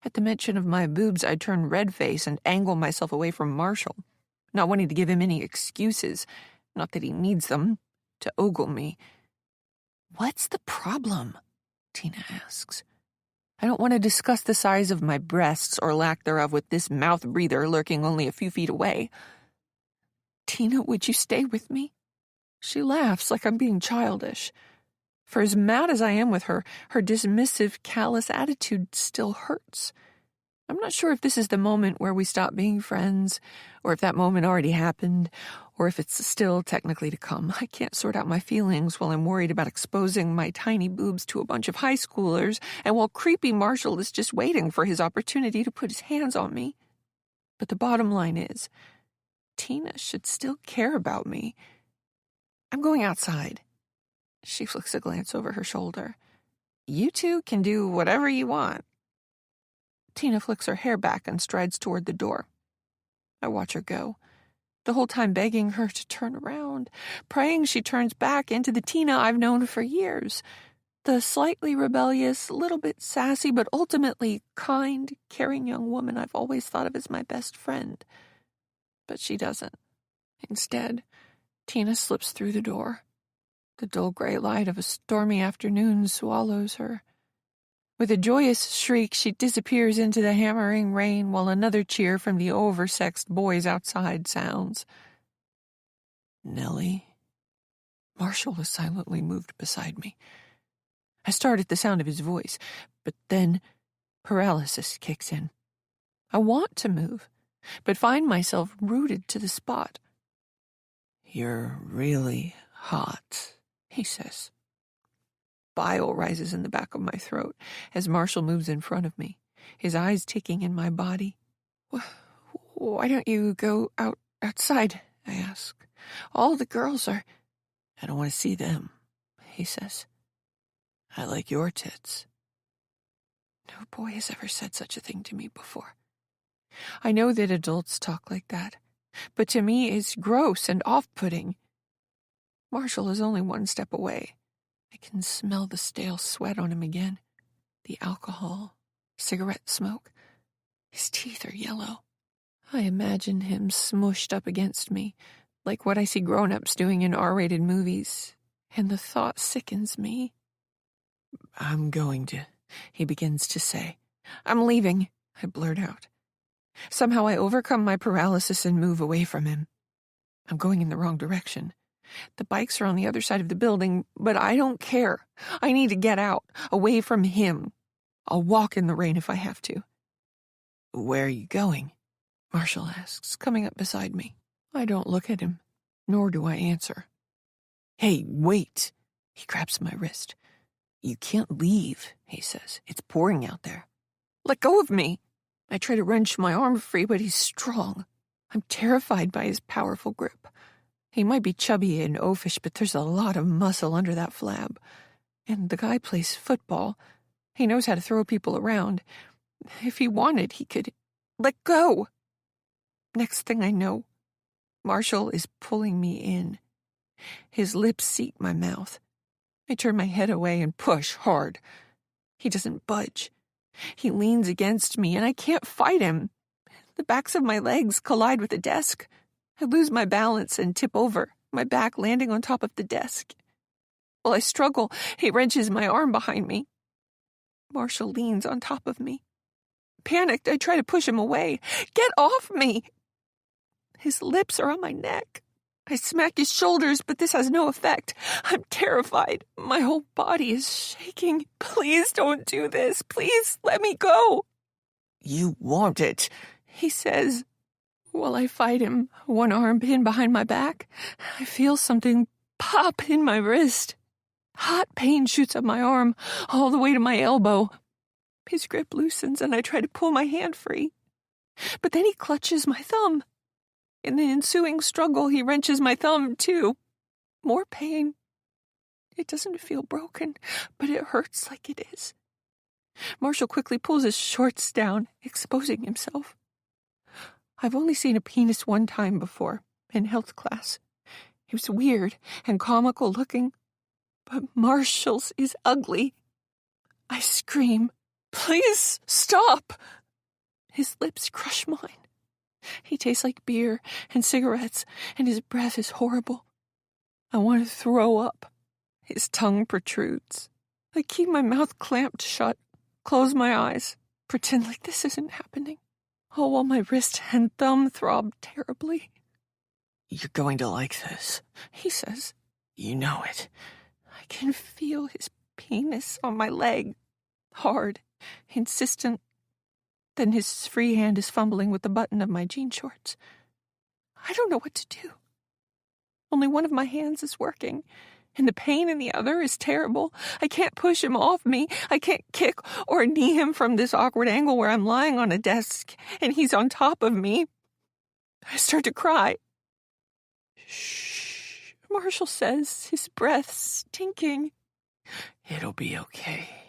Speaker 1: At the mention of my boobs, I turn red-faced and angle myself away from Marshall, not wanting to give him any excuses, not that he needs them, to ogle me. "What's the problem?" Tina asks. I don't want to discuss the size of my breasts or lack thereof with this mouth-breather lurking only a few feet away. "Tina, would you stay with me?" She laughs like I'm being childish. For as mad as I am with her, her dismissive, callous attitude still hurts. I'm not sure if this is the moment where we stop being friends, or if that moment already happened, or if it's still technically to come. I can't sort out my feelings while I'm worried about exposing my tiny boobs to a bunch of high schoolers, and while creepy Marshall is just waiting for his opportunity to put his hands on me. But the bottom line is, Tina should still care about me. "I'm going outside." She flicks a glance over her shoulder. "You two can do whatever you want." Tina flicks her hair back and strides toward the door. I watch her go, the whole time begging her to turn around, praying she turns back into the Tina I've known for years, the slightly rebellious, little bit sassy, but ultimately kind, caring young woman I've always thought of as my best friend. But she doesn't. Instead, Tina slips through the door. The dull gray light of a stormy afternoon swallows her. With a joyous shriek, she disappears into the hammering rain while another cheer from the oversexed boys outside sounds. "Nellie?" Marshall is silently moved beside me. I start at the sound of his voice, but then Paralysis kicks in. I want to move, but find myself rooted to the spot. "You're really hot," he says. Bile rises in the back of my throat as Marshall moves in front of me, his eyes ticking in my body. "Why don't you go outside?" I ask. "All the girls are—" "I don't want to see them," he says. "I like your tits." No boy has ever said such a thing to me before. I know that adults talk like that, but to me it's gross and off-putting. Marshall is only one step away. I can smell the stale sweat on him again, the alcohol, cigarette smoke. His teeth are yellow. I imagine him smushed up against me, like what I see grown-ups doing in R-rated movies, and the thought sickens me. "I'm going to," he begins to say. "I'm leaving," I blurt out. Somehow I overcome my paralysis and move away from him. I'm going in the wrong direction. The bikes are on the other side of the building, but I don't care. I need to get out, away from him. I'll walk in the rain if I have to. "Where are you going?" Marshall asks, coming up beside me. I don't look at him, nor do I answer. "Hey, wait!" He grabs my wrist. "You can't leave," he says. "It's pouring out there." "Let go of me!" I try to wrench my arm free, but he's strong. I'm terrified by his powerful grip. He might be chubby and oafish, but there's a lot of muscle under that flab. And the guy plays football. He knows how to throw people around. If he wanted, he could... Let go! Next thing I know, Marshall is pulling me in. His lips seek my mouth. I turn my head away and push hard. He doesn't budge. He leans against me, and I can't fight him. The backs of my legs collide with the desk. I lose my balance and tip over, my back landing on top of the desk. While I struggle, he wrenches my arm behind me. Marshall leans on top of me. Panicked, I try to push him away. "Get off me!" His lips are on my neck. I smack his shoulders, but this has no effect. I'm terrified. My whole body is shaking. "Please don't do this. Please let me go." "You want it," he says. While I fight him, one arm pinned behind my back, I feel something pop in my wrist. Hot pain shoots up my arm, all the way to my elbow. His grip loosens, and I try to pull my hand free. But then he clutches my thumb. In the ensuing struggle, he wrenches my thumb, too. More pain. It doesn't feel broken, but it hurts like it is. Marshall quickly pulls his shorts down, exposing himself. I've only seen a penis one time before, in health class. It was weird and comical looking, but Marshall's is ugly. I scream, "Please stop!" His lips crush mine. He tastes like beer and cigarettes, and his breath is horrible. I want to throw up. His tongue protrudes. I keep my mouth clamped shut, close my eyes, pretend like this isn't happening, all while my wrist and thumb throb terribly. "You're going to like this," he says. "You know it." I can feel his penis on my leg, hard, insistent. Then his free hand is fumbling with the button of my jean shorts. I don't know what to do. Only one of my hands is working, and the pain in the other is terrible. I can't push him off me. I can't kick or knee him from this awkward angle where I'm lying on a desk, and he's on top of me. I start to cry. "Shh," Marshall says, his breath stinking. "It'll be okay."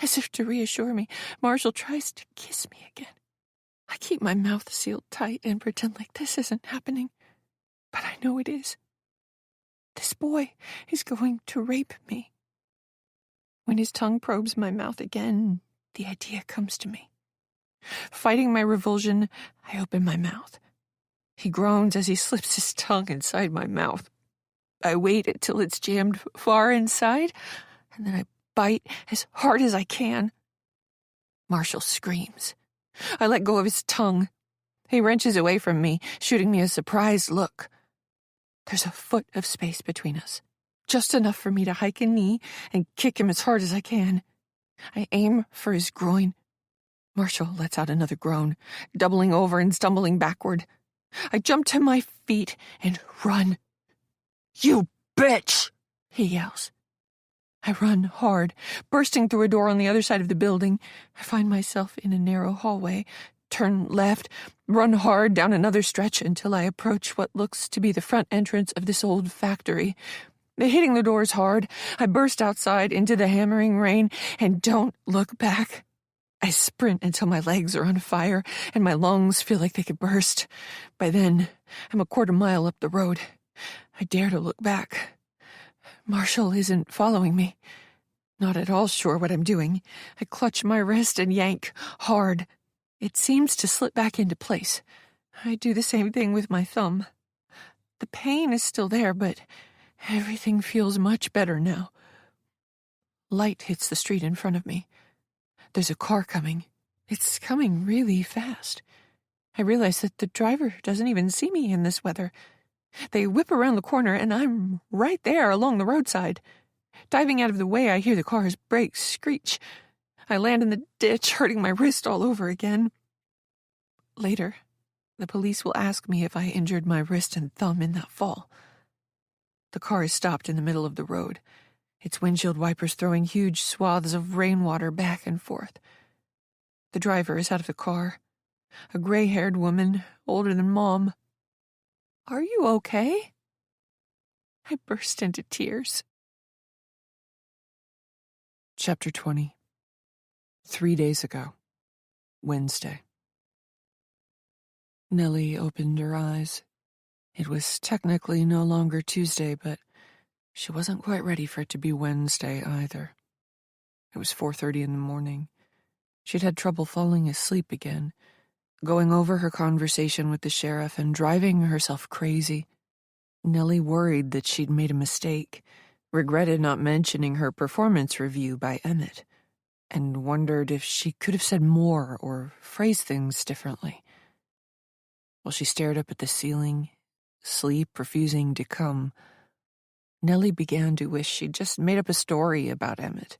Speaker 1: As if to reassure me, Marshall tries to kiss me again. I keep my mouth sealed tight and pretend like this isn't happening. But I know it is. This boy is going to rape me. When his tongue probes my mouth again, the idea comes to me. Fighting my revulsion, I open my mouth. He groans as he slips his tongue inside my mouth. I wait until it's jammed far inside, and then I bite as hard as I can. Marshall screams. I let go of his tongue. He wrenches away from me, shooting me a surprised look. There's a foot of space between us, just enough for me to hike a knee and kick him as hard as I can. I aim for his groin, Marshall lets out another groan, doubling over and stumbling backward. I jump to my feet and run.
Speaker 2: You bitch!
Speaker 1: He yells. I run hard, bursting through a door on the other side of the building. I find myself in a narrow hallway, turn left, run hard down another stretch until I approach what looks to be the front entrance of this old factory. Hitting the doors hard, I burst outside into the hammering rain and don't look back. I sprint until my legs are on fire and my lungs feel like they could burst. By then, I'm a quarter mile up the road. I dare to look back. Marshall isn't following me. Not at all sure what I'm doing. I clutch my wrist and yank hard. It seems to slip back into place. I do the same thing with my thumb. The pain is still there, but everything feels much better now. Light hits the street in front of me. There's a car coming. It's coming really fast. I realize that the driver doesn't even see me in this weather. They whip around the corner, and I'm right there along the roadside. Diving out of the way, I hear the car's brakes screech. I land in the ditch, hurting my wrist all over again. Later, the police will ask me if I injured my wrist and thumb in that fall. The car is stopped in the middle of the road, its windshield wipers throwing huge swaths of rainwater back and forth. The driver is out of the car, a gray-haired woman, older than Mom. Are you okay? I burst into tears. Chapter 20. 3 days ago, Wednesday. Nellie opened her eyes. It was technically no longer Tuesday, but she wasn't quite ready for it to be Wednesday either. It was 4:30 in the morning. She'd had trouble falling asleep again, going over her conversation with the sheriff and driving herself crazy. Nellie worried that she'd made a mistake, regretted not mentioning her performance review by Emmett, and wondered if she could have said more or phrased things differently. While she stared up at the ceiling, sleep refusing to come, Nellie began to wish she'd just made up a story about Emmett.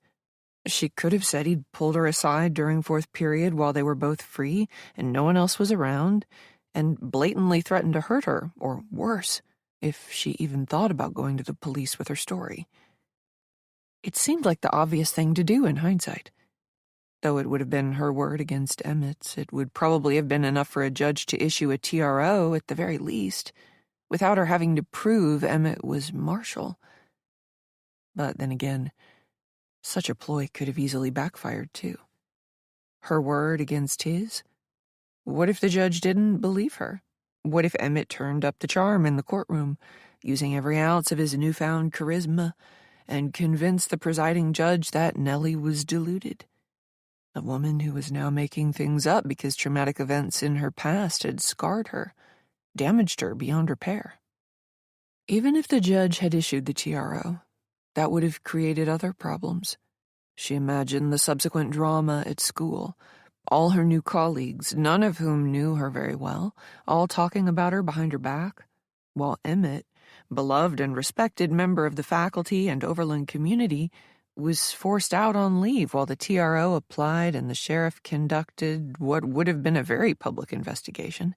Speaker 1: She could have said he'd pulled her aside during fourth period while they were both free and no one else was around, and blatantly threatened to hurt her, or worse, if she even thought about going to the police with her story. It seemed like the obvious thing to do in hindsight. Though it would have been her word against Emmett's, it would probably have been enough for a judge to issue a TRO at the very least, without her having to prove Emmett was Marshall. But then again, such a ploy could have easily backfired, too. Her word against his? What if the judge didn't believe her? What if Emmett turned up the charm in the courtroom, using every ounce of his newfound charisma, and convinced the presiding judge that Nellie was deluded? A woman who was now making things up because traumatic events in her past had scarred her, damaged her beyond repair. Even if the judge had issued the TRO, that would have created other problems. She imagined the subsequent drama at school, all her new colleagues, none of whom knew her very well, all talking about her behind her back, while Emmett, beloved and respected member of the faculty and Overland community, was forced out on leave while the TRO applied and the sheriff conducted what would have been a very public investigation.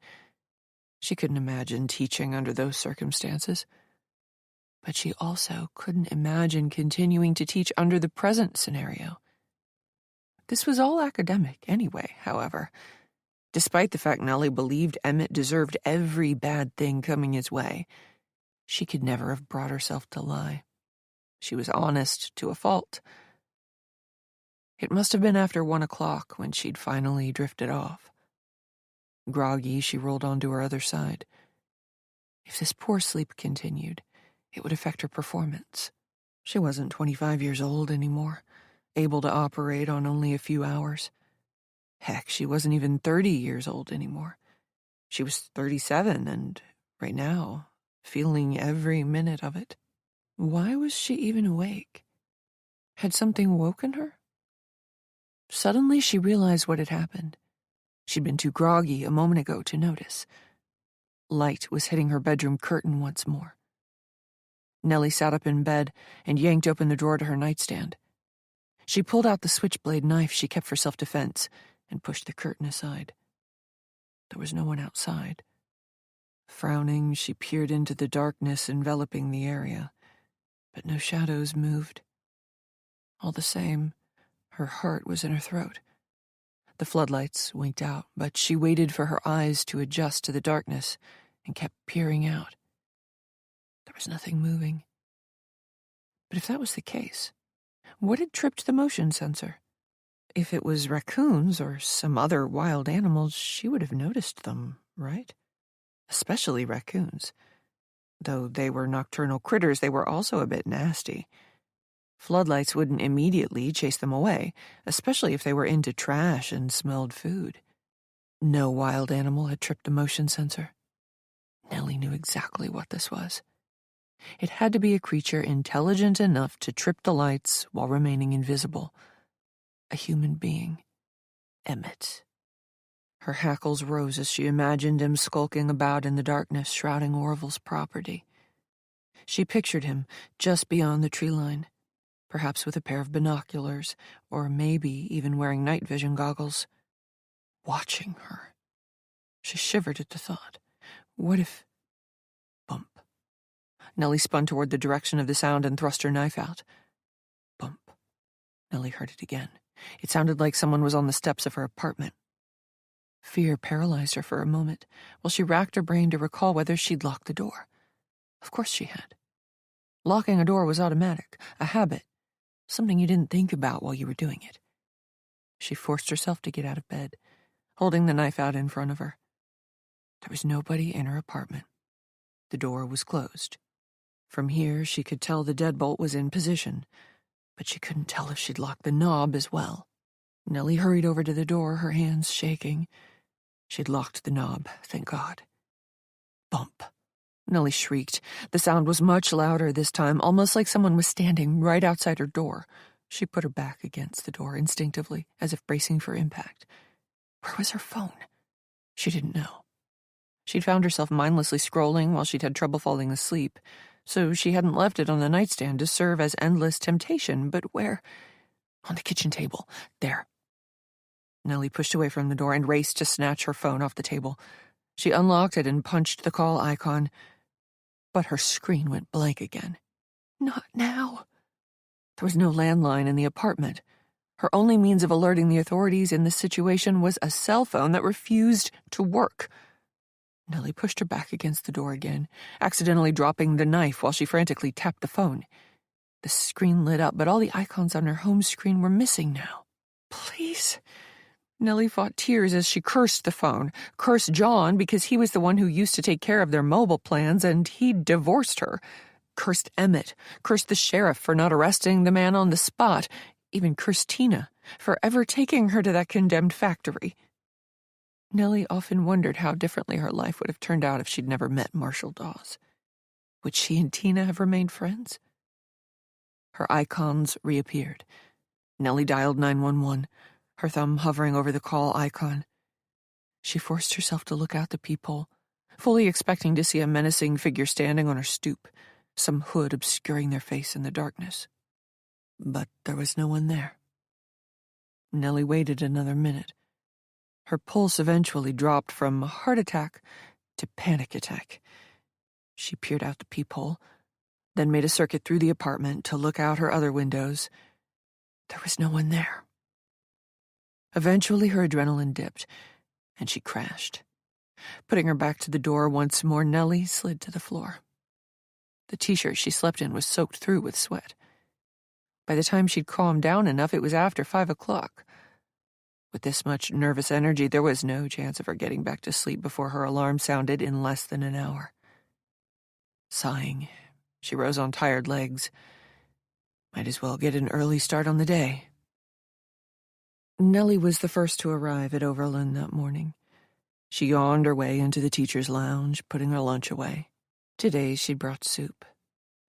Speaker 1: She couldn't imagine teaching under those circumstances. But she also couldn't imagine continuing to teach under the present scenario. This was all academic anyway, however. Despite the fact Nellie believed Emmett deserved every bad thing coming his way, she could never have brought herself to lie. She was honest to a fault. It must have been after 1 o'clock when she'd finally drifted off. Groggy, she rolled onto her other side. If this poor sleep continued, it would affect her performance. She wasn't 25 years old anymore, able to operate on only a few hours. Heck, she wasn't even 30 years old anymore. She was 37 and, right now, feeling every minute of it. Why was she even awake? Had something woken her? Suddenly she realized what had happened. She'd been too groggy a moment ago to notice. Light was hitting her bedroom curtain once more. Nellie sat up in bed and yanked open the drawer to her nightstand. She pulled out the switchblade knife she kept for self-defense and pushed the curtain aside. There was no one outside. Frowning, she peered into the darkness enveloping the area, but no shadows moved. All the same, her heart was in her throat. The floodlights winked out, but she waited for her eyes to adjust to the darkness and kept peering out. There was nothing moving. But if that was the case, what had tripped the motion sensor? If it was raccoons or some other wild animals, she would have noticed them, right? Especially raccoons. Though they were nocturnal critters, they were also a bit nasty. Floodlights wouldn't immediately chase them away, especially if they were into trash and smelled food. No wild animal had tripped the motion sensor. Nellie knew exactly what this was. It had to be a creature intelligent enough to trip the lights while remaining invisible. A human being. Emmett. Her hackles rose as she imagined him skulking about in the darkness shrouding Orville's property. She pictured him just beyond the tree line, perhaps with a pair of binoculars, or maybe even wearing night vision goggles. Watching her. She shivered at the thought. What if... Bump. Nellie spun toward the direction of the sound and thrust her knife out. Bump. Nellie heard it again. It sounded like someone was on the steps of her apartment. Fear paralyzed her for a moment, while she racked her brain to recall whether she'd locked the door. Of course she had. Locking a door was automatic, a habit, something you didn't think about while you were doing it. She forced herself to get out of bed, holding the knife out in front of her. There was nobody in her apartment. The door was closed. From here, she could tell the deadbolt was in position, but she couldn't tell if she'd locked the knob as well. Nellie hurried over to the door, her hands shaking. She'd locked the knob, thank God. Bump. Nellie shrieked. The sound was much louder this time, almost like someone was standing right outside her door. She put her back against the door instinctively, as if bracing for impact. Where was her phone? She didn't know. She'd found herself mindlessly scrolling while she'd had trouble falling asleep, so she hadn't left it on the nightstand to serve as endless temptation, but where? On the kitchen table. There. Nellie pushed away from the door and raced to snatch her phone off the table. She unlocked it and punched the call icon, but her screen went blank again. Not now. There was no landline in the apartment. Her only means of alerting the authorities in this situation was a cell phone that refused to work. Nellie pushed her back against the door again, accidentally dropping the knife while she frantically tapped the phone. The screen lit up, but all the icons on her home screen were missing now. Please. Nellie fought tears as she cursed the phone, cursed John because he was the one who used to take care of their mobile plans and he'd divorced her, cursed Emmett, cursed the sheriff for not arresting the man on the spot, even cursed Tina for ever taking her to that condemned factory. Nellie often wondered how differently her life would have turned out if she'd never met Marshall Dawes. Would she and Tina have remained friends? Her icons reappeared. Nellie dialed 911, her thumb hovering over the call icon. She forced herself to look out the peephole, fully expecting to see a menacing figure standing on her stoop, some hood obscuring their face in the darkness. But there was no one there. Nellie waited another minute. Her pulse eventually dropped from heart attack to panic attack. She peered out the peephole, then made a circuit through the apartment to look out her other windows. There was no one there. Eventually her adrenaline dipped, and she crashed. Putting her back to the door once more, Nellie slid to the floor. The t-shirt she slept in was soaked through with sweat. By the time she'd calmed down enough, it was after 5 o'clock. With this much nervous energy, there was no chance of her getting back to sleep before her alarm sounded in less than an hour. Sighing, she rose on tired legs. Might as well get an early start on the day. Nellie was the first to arrive at Overland that morning. She yawned her way into the teacher's lounge, putting her lunch away. Today she'd brought soup.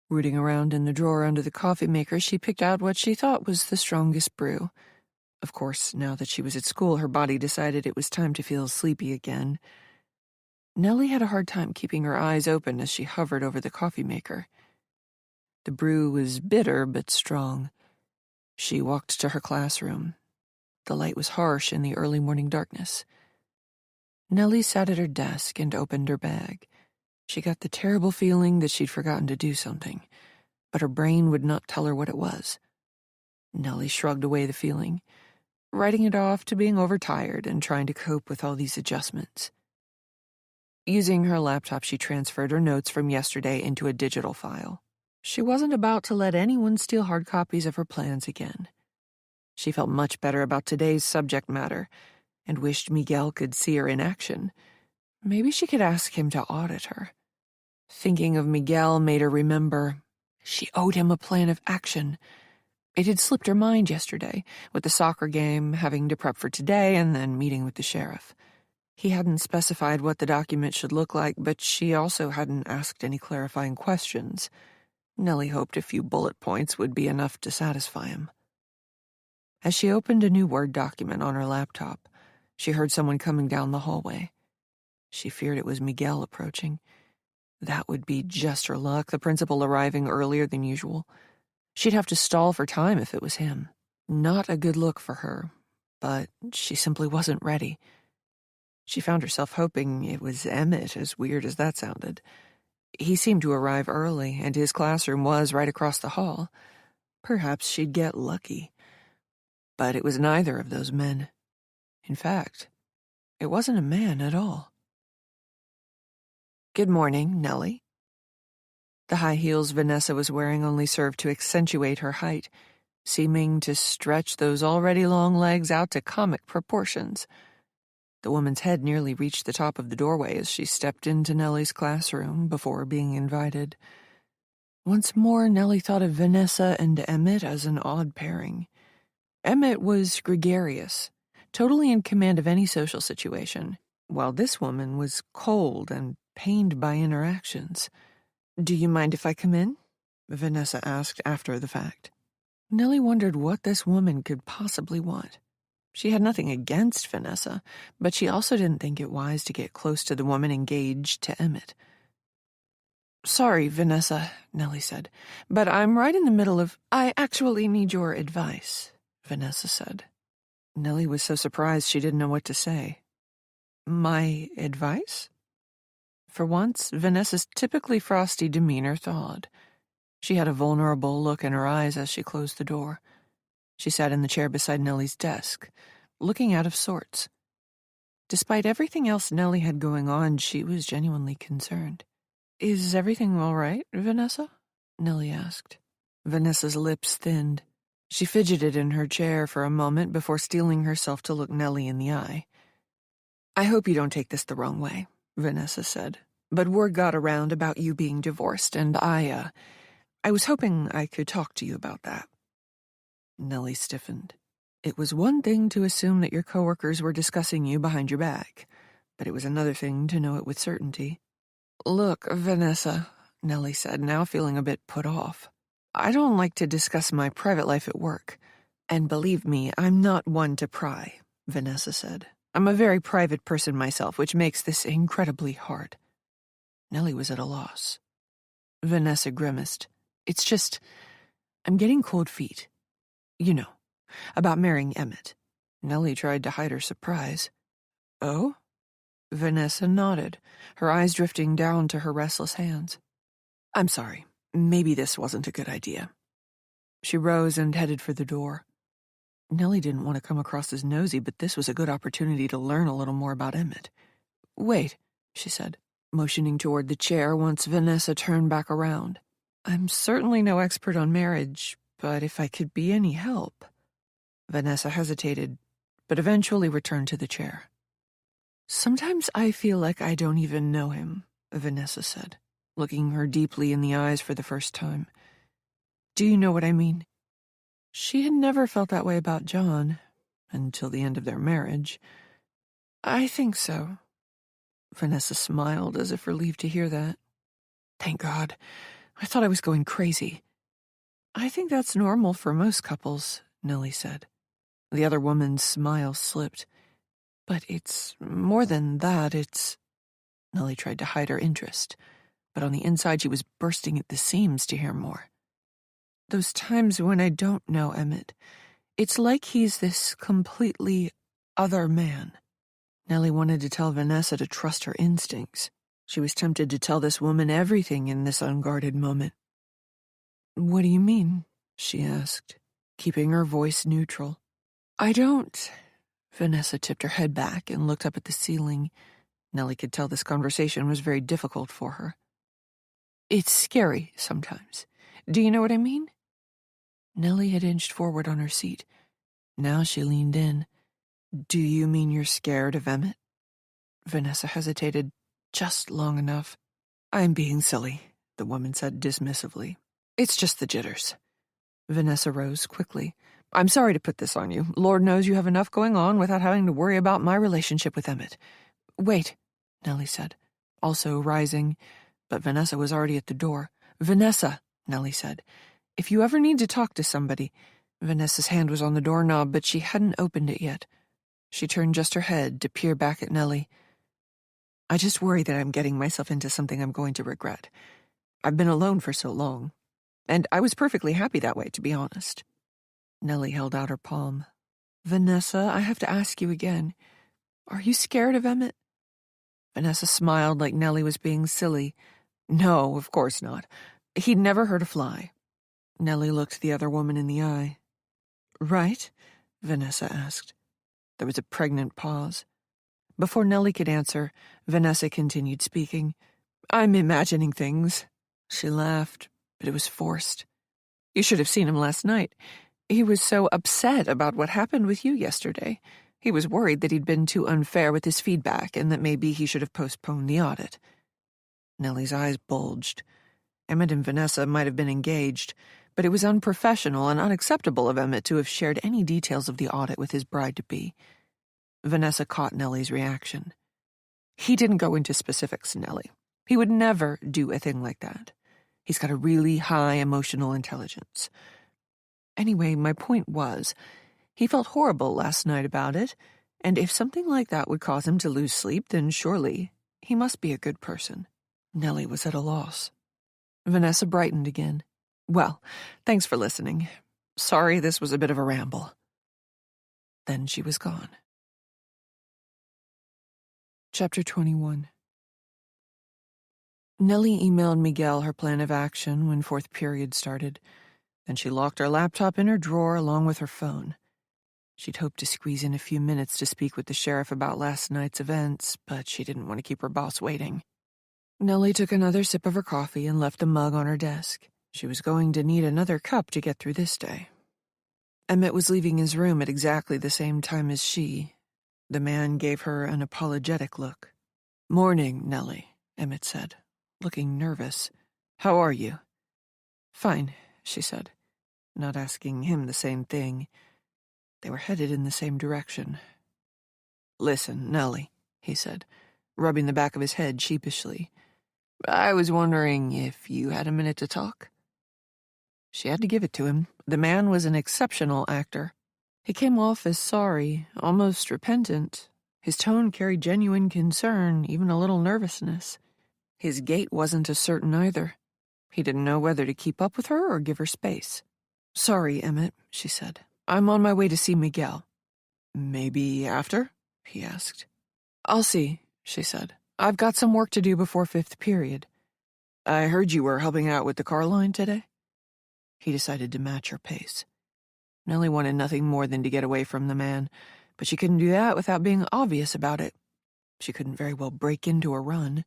Speaker 1: Rooting around in the drawer under the coffee maker, she picked out what she thought was the strongest brew. Of course, now that she was at school, her body decided it was time to feel sleepy again. Nellie had a hard time keeping her eyes open as she hovered over the coffee maker. The brew was bitter but strong. She walked to her classroom. The light was harsh in the early morning darkness. Nellie sat at her desk and opened her bag. She got the terrible feeling that she'd forgotten to do something, but her brain would not tell her what it was. Nellie shrugged away the feeling, writing it off to being overtired and trying to cope with all these adjustments. Using her laptop, she transferred her notes from yesterday into a digital file. She wasn't about to let anyone steal hard copies of her plans again. She felt much better about today's subject matter and wished Miguel could see her in action. Maybe she could ask him to audit her. Thinking of Miguel made her remember she owed him a plan of action. It had slipped her mind yesterday, with the soccer game, having to prep for today, and then meeting with the sheriff. He hadn't specified what the document should look like, but she also hadn't asked any clarifying questions. Nellie hoped a few bullet points would be enough to satisfy him. As she opened a new Word document on her laptop, she heard someone coming down the hallway. She feared it was Miguel approaching. That would be just her luck, the principal arriving earlier than usual. She'd have to stall for time if it was him. Not a good look for her, but she simply wasn't ready. She found herself hoping it was Emmett, as weird as that sounded. He seemed to arrive early, and his classroom was right across the hall. Perhaps she'd get lucky. But it was neither of those men. In fact, it wasn't a man at all. "Good morning, Nellie." The high heels Vanessa was wearing only served to accentuate her height, seeming to stretch those already long legs out to comic proportions. The woman's head nearly reached the top of the doorway as she stepped into Nellie's classroom before being invited. Once more, Nellie thought of Vanessa and Emmett as an odd pairing. Emmett was gregarious, totally in command of any social situation, while this woman was cold and pained by interactions. "Do you mind if I come in?" Vanessa asked after the fact. Nellie wondered what this woman could possibly want. She had nothing against Vanessa, but she also didn't think it wise to get close to the woman engaged to Emmett. "Sorry, Vanessa," Nellie said, "but I'm right in the middle of— I actually need your advice," Vanessa said. Nellie was so surprised she didn't know what to say. "My advice?" For once, Vanessa's typically frosty demeanor thawed. She had a vulnerable look in her eyes as she closed the door. She sat in the chair beside Nellie's desk, looking out of sorts. Despite everything else Nellie had going on, she was genuinely concerned. "Is everything all right, Vanessa?" Nellie asked. Vanessa's lips thinned. She fidgeted in her chair for a moment before steeling herself to look Nellie in the eye. "I hope you don't take this the wrong way," Vanessa said, "but word got around about you being divorced, and I was hoping I could talk to you about that." Nellie stiffened. It was one thing to assume that your coworkers were discussing you behind your back, but it was another thing to know it with certainty. "Look, Vanessa," Nellie said, now feeling a bit put off. "I don't like to discuss my private life at work. And believe me, I'm not one to pry," Vanessa said. "I'm a very private person myself, which makes this incredibly hard." Nellie was at a loss. Vanessa grimaced. "It's just, I'm getting cold feet. You know, about marrying Emmett." Nellie tried to hide her surprise. "Oh?" Vanessa nodded, her eyes drifting down to her restless hands. "I'm sorry. Maybe this wasn't a good idea." She rose and headed for the door. Nellie didn't want to come across as nosy, but this was a good opportunity to learn a little more about Emmett. "Wait," she said, motioning toward the chair once Vanessa turned back around. "I'm certainly no expert on marriage, but if I could be any help—" Vanessa hesitated, but eventually returned to the chair. "Sometimes I feel like I don't even know him," Vanessa said, looking her deeply in the eyes for the first time. "Do you know what I mean?" She had never felt that way about John, until the end of their marriage. "I think so." Vanessa smiled as if relieved to hear that. "Thank God. I thought I was going crazy." "I think that's normal for most couples," Nellie said. The other woman's smile slipped. "But it's more than that, it's—" Nellie tried to hide her interest, but on the inside she was bursting at the seams to hear more. "Those times when I don't know Emmett, It's like he's this completely other man. Nellie wanted to tell Vanessa to trust her instincts. She was tempted to tell this woman everything in this unguarded moment. "What do you mean?" she asked, keeping her voice neutral. "I don't." Vanessa tipped her head back and looked up at the ceiling. Nellie could tell this conversation was very difficult for her. "It's scary sometimes. Do you know what I mean?" Nellie had inched forward on her seat. Now she leaned in. "Do you mean you're scared of Emmett?" Vanessa hesitated just long enough. "I'm being silly," the woman said dismissively. "It's just the jitters." Vanessa rose quickly. "I'm sorry to put this on you. Lord knows you have enough going on without having to worry about my relationship with Emmett." "Wait," Nellie said, also rising, but Vanessa was already at the door. "Vanessa," Nellie said, "if you ever need to talk to somebody—" Vanessa's hand was on the doorknob, but she hadn't opened it yet. She turned just her head to peer back at Nellie. "I just worry that I'm getting myself into something I'm going to regret. I've been alone for so long, and I was perfectly happy that way, to be honest." Nellie held out her palm. "Vanessa, I have to ask you again. Are you scared of Emmett?" Vanessa smiled like Nellie was being silly. "No, of course not. He'd never hurt a fly." Nellie looked the other woman in the eye. "Right?" Vanessa asked. There was a pregnant pause. Before Nellie could answer, Vanessa continued speaking. "I'm imagining things." She laughed, but it was forced. "You should have seen him last night. He was so upset about what happened with you yesterday. He was worried that he'd been too unfair with his feedback and that maybe he should have postponed the audit." Nellie's eyes bulged. Emmett and Vanessa might have been engaged, but it was unprofessional and unacceptable of Emmett to have shared any details of the audit with his bride-to-be. Vanessa caught Nellie's reaction. "He didn't go into specifics, Nellie. He would never do a thing like that. He's got a really high emotional intelligence. Anyway, my point was, he felt horrible last night about it, and if something like that would cause him to lose sleep, then surely he must be a good person." Nellie was at a loss. Vanessa brightened again. "Well, thanks for listening. Sorry this was a bit of a ramble." Then she was gone. Chapter 21. Nellie emailed Miguel her plan of action when fourth period started. Then she locked her laptop in her drawer along with her phone. She'd hoped to squeeze in a few minutes to speak with the sheriff about last night's events, but she didn't want to keep her boss waiting. Nellie took another sip of her coffee and left the mug on her desk. She was going to need another cup to get through this day. Emmett was leaving his room at exactly the same time as she. The man gave her an apologetic look. "Morning, Nellie," Emmett said, looking nervous. "How are you?" "Fine," she said, not asking him the same thing. They were headed in the same direction. "Listen, Nellie," he said, rubbing the back of his head sheepishly. "I was wondering if you had a minute to talk." She had to give it to him. The man was an exceptional actor. He came off as sorry, almost repentant. His tone carried genuine concern, even a little nervousness. His gait wasn't as certain either. He didn't know whether to keep up with her or give her space. "Sorry, Emmett," she said. "I'm on my way to see Miguel." "Maybe after?" he asked. "I'll see," she said. "I've got some work to do before fifth period." "I heard you were helping out with the car line today?" He decided to match her pace. Nellie wanted nothing more than to get away from the man, but she couldn't do that without being obvious about it. She couldn't very well break into a run.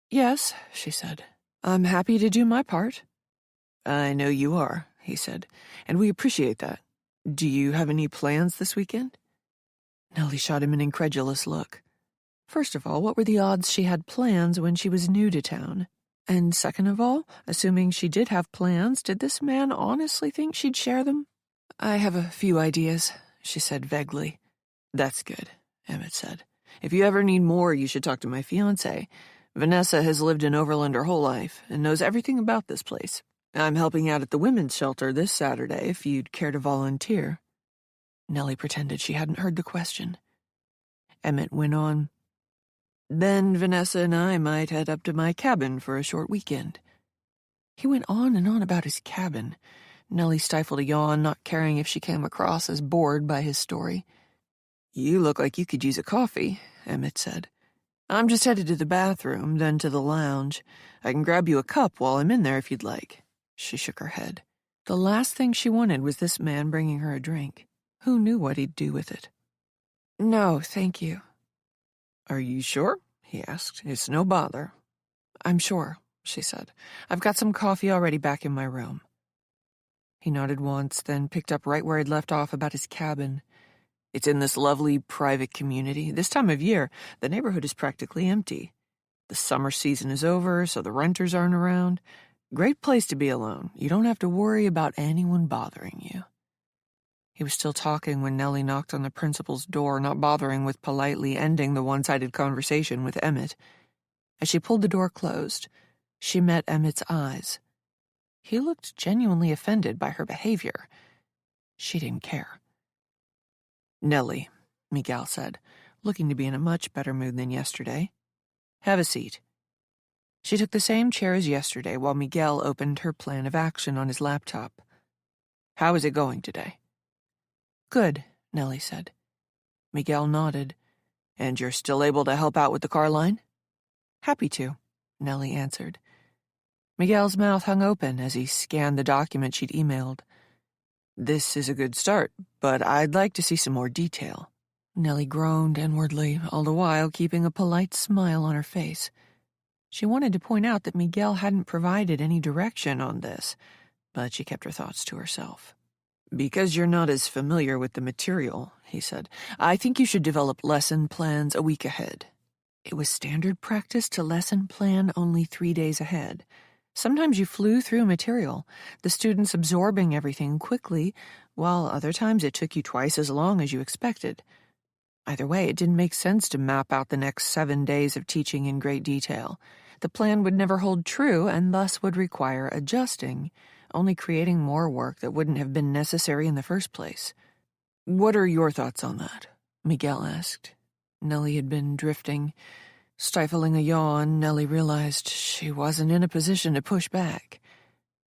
Speaker 1: "Yes," she said. "I'm happy to do my part." "I know you are," he said, "and we appreciate that. Do you have any plans this weekend?" Nellie shot him an incredulous look. First of all, what were the odds she had plans when she was new to town? And second of all, assuming she did have plans, did this man honestly think she'd share them? "I have a few ideas," she said vaguely. "That's good," Emmett said. "If you ever need more, you should talk to my fiancée. Vanessa has lived in Overland her whole life and knows everything about this place. I'm helping out at the women's shelter this Saturday if you'd care to volunteer." Nellie pretended she hadn't heard the question. Emmett went on. "Then Vanessa and I might head up to my cabin for a short weekend." He went on and on about his cabin. Nellie stifled a yawn, not caring if she came across as bored by his story. "You look like you could use a coffee," Emmett said. "I'm just headed to the bathroom, then to the lounge. I can grab you a cup while I'm in there if you'd like." She shook her head. The last thing she wanted was this man bringing her a drink. Who knew what he'd do with it? "No, thank you." "Are you sure?" he asked. "It's no bother." "I'm sure," she said. "I've got some coffee already back in my room." He nodded once, then picked up right where he'd left off about his cabin. "It's in this lovely private community. This time of year, the neighborhood is practically empty. The summer season is over, so the renters aren't around. Great place to be alone. You don't have to worry about anyone bothering you." He was still talking when Nellie knocked on the principal's door, not bothering with politely ending the one-sided conversation with Emmett. As she pulled the door closed, she met Emmett's eyes. He looked genuinely offended by her behavior. She didn't care. "Nellie," Miguel said, looking to be in a much better mood than yesterday. "Have a seat." She took the same chair as yesterday while Miguel opened her plan of action on his laptop. "How is it going today?" "Good," Nellie said. Miguel nodded. "And you're still able to help out with the car line?" "Happy to," Nellie answered. Miguel's mouth hung open as he scanned the document she'd emailed. "This is a good start, but I'd like to see some more detail." Nellie groaned inwardly, all the while keeping a polite smile on her face. She wanted to point out that Miguel hadn't provided any direction on this, but she kept her thoughts to herself. "Because you're not as familiar with the material," he said, "I think you should develop lesson plans a week ahead." It was standard practice to lesson plan only 3 days ahead. Sometimes you flew through material, the students absorbing everything quickly, while other times it took you twice as long as you expected. Either way, it didn't make sense to map out the next 7 days of teaching in great detail. The plan would never hold true and thus would require adjusting, only creating more work that wouldn't have been necessary in the first place. "What are your thoughts on that?" Miguel asked. Nellie had been drifting. Stifling a yawn, Nellie realized she wasn't in a position to push back.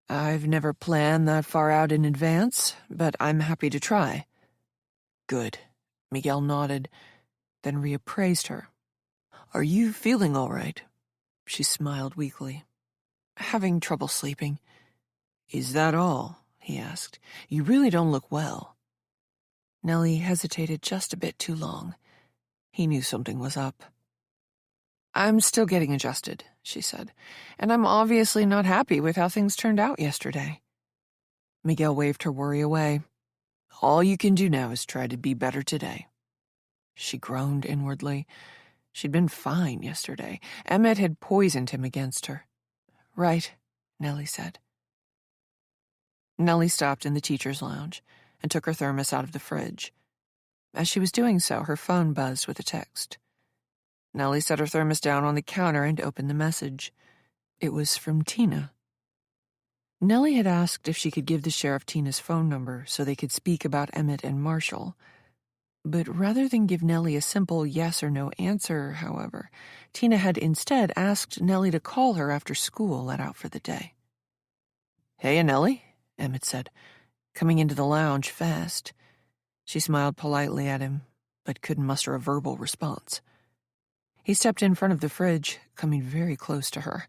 Speaker 1: "I've never planned that far out in advance, but I'm happy to try." "Good." Miguel nodded, then reappraised her. "Are you feeling all right?" She smiled weakly. "Having trouble sleeping." "Is that all?" he asked. "You really don't look well." Nellie hesitated just a bit too long. He knew something was up. "I'm still getting adjusted," she said, "and I'm obviously not happy with how things turned out yesterday." Miguel waved her worry away. "All you can do now is try to be better today." She groaned inwardly. She'd been fine yesterday. Emmett had poisoned him against her. "Right," Nellie said. Nellie stopped in the teacher's lounge and took her thermos out of the fridge. As she was doing so, her phone buzzed with a text. Nellie set her thermos down on the counter and opened the message. It was from Tina. Nellie had asked if she could give the sheriff Tina's phone number so they could speak about Emmett and Marshall. But rather than give Nellie a simple yes or no answer, however, Tina had instead asked Nellie to call her after school let out for the day. "Hey, Nellie," Emmett said, coming into the lounge fast. She smiled politely at him, but couldn't muster a verbal response. He stepped in front of the fridge, coming very close to her.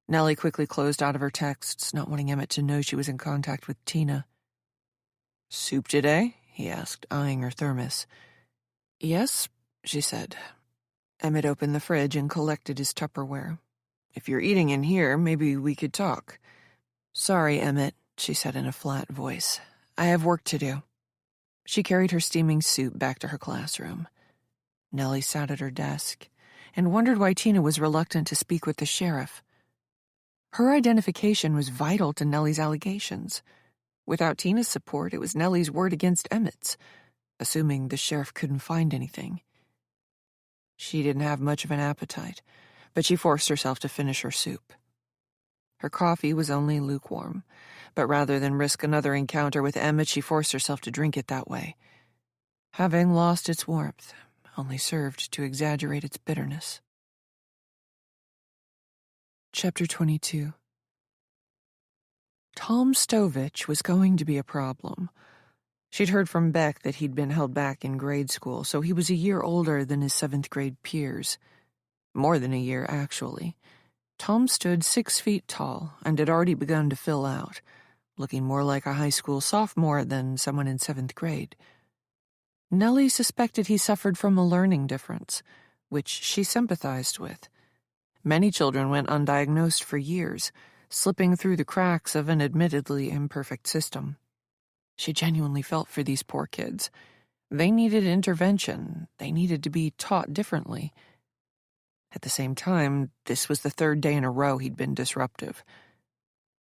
Speaker 1: Nellie quickly closed out of her texts, not wanting Emmett to know she was in contact with Tina. "Soup today?" he asked, eyeing her thermos. "Yes," she said. Emmett opened the fridge and collected his Tupperware. "If you're eating in here, maybe we could talk." "Sorry, Emmett," she said in a flat voice. "I have work to do." She carried her steaming soup back to her classroom. Nellie sat at her desk and wondered why Tina was reluctant to speak with the sheriff. Her identification was vital to Nellie's allegations. Without Tina's support, it was Nellie's word against Emmett's, assuming the sheriff couldn't find anything. She didn't have much of an appetite, but she forced herself to finish her soup. Her coffee was only lukewarm, but rather than risk another encounter with Emmett, she forced herself to drink it that way. Having lost its warmth, only served to exaggerate its bitterness. Chapter 22. Tom Stovich was going to be a problem. She'd heard from Beck that he'd been held back in grade school, so he was a year older than his 7th grade peers. More than a year, actually. Tom stood 6 feet tall and had already begun to fill out, looking more like a high school sophomore than someone in 7th grade. Nellie suspected he suffered from a learning difference, which she sympathized with. Many children went undiagnosed for years, slipping through the cracks of an admittedly imperfect system. She genuinely felt for these poor kids. They needed intervention. They needed to be taught differently. At the same time, this was the 3rd day in a row he'd been disruptive.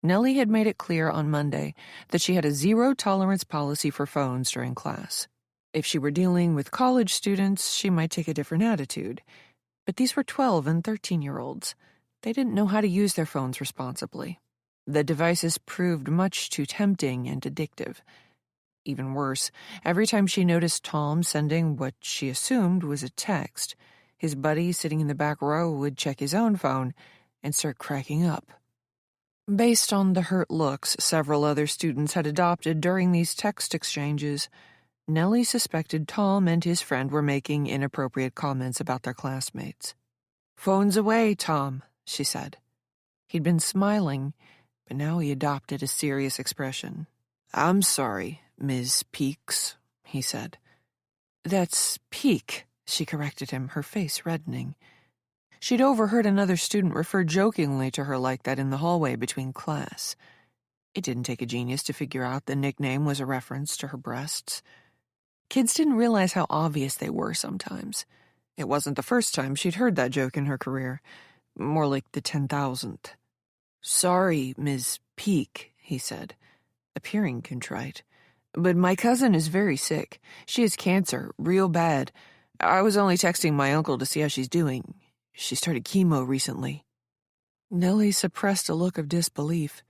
Speaker 1: Nellie had made it clear on Monday that she had a zero-tolerance policy for phones during class. If she were dealing with college students, she might take a different attitude. But these were 12 and 13-year-olds. They didn't know how to use their phones responsibly. The devices proved much too tempting and addictive. Even worse, every time she noticed Tom sending what she assumed was a text, his buddy sitting in the back row would check his own phone and start cracking up. Based on the hurt looks several other students had adopted during these text exchanges, Nellie suspected Tom and his friend were making inappropriate comments about their classmates. "Phones away, Tom," she said. He'd been smiling, but now he adopted a serious expression. "I'm sorry, Ms. Peaks," he said. "That's Peak," she corrected him, her face reddening. She'd overheard another student refer jokingly to her like that in the hallway between class. It didn't take a genius to figure out the nickname was a reference to her breasts. Kids didn't realize how obvious they were sometimes. It wasn't the first time she'd heard that joke in her career. More like the 10,000th. "Sorry, Ms. Peak," he said, appearing contrite. "But my cousin is very sick. She has cancer, real bad. I was only texting my uncle to see how she's doing. She started chemo recently." Nellie suppressed a look of disbelief.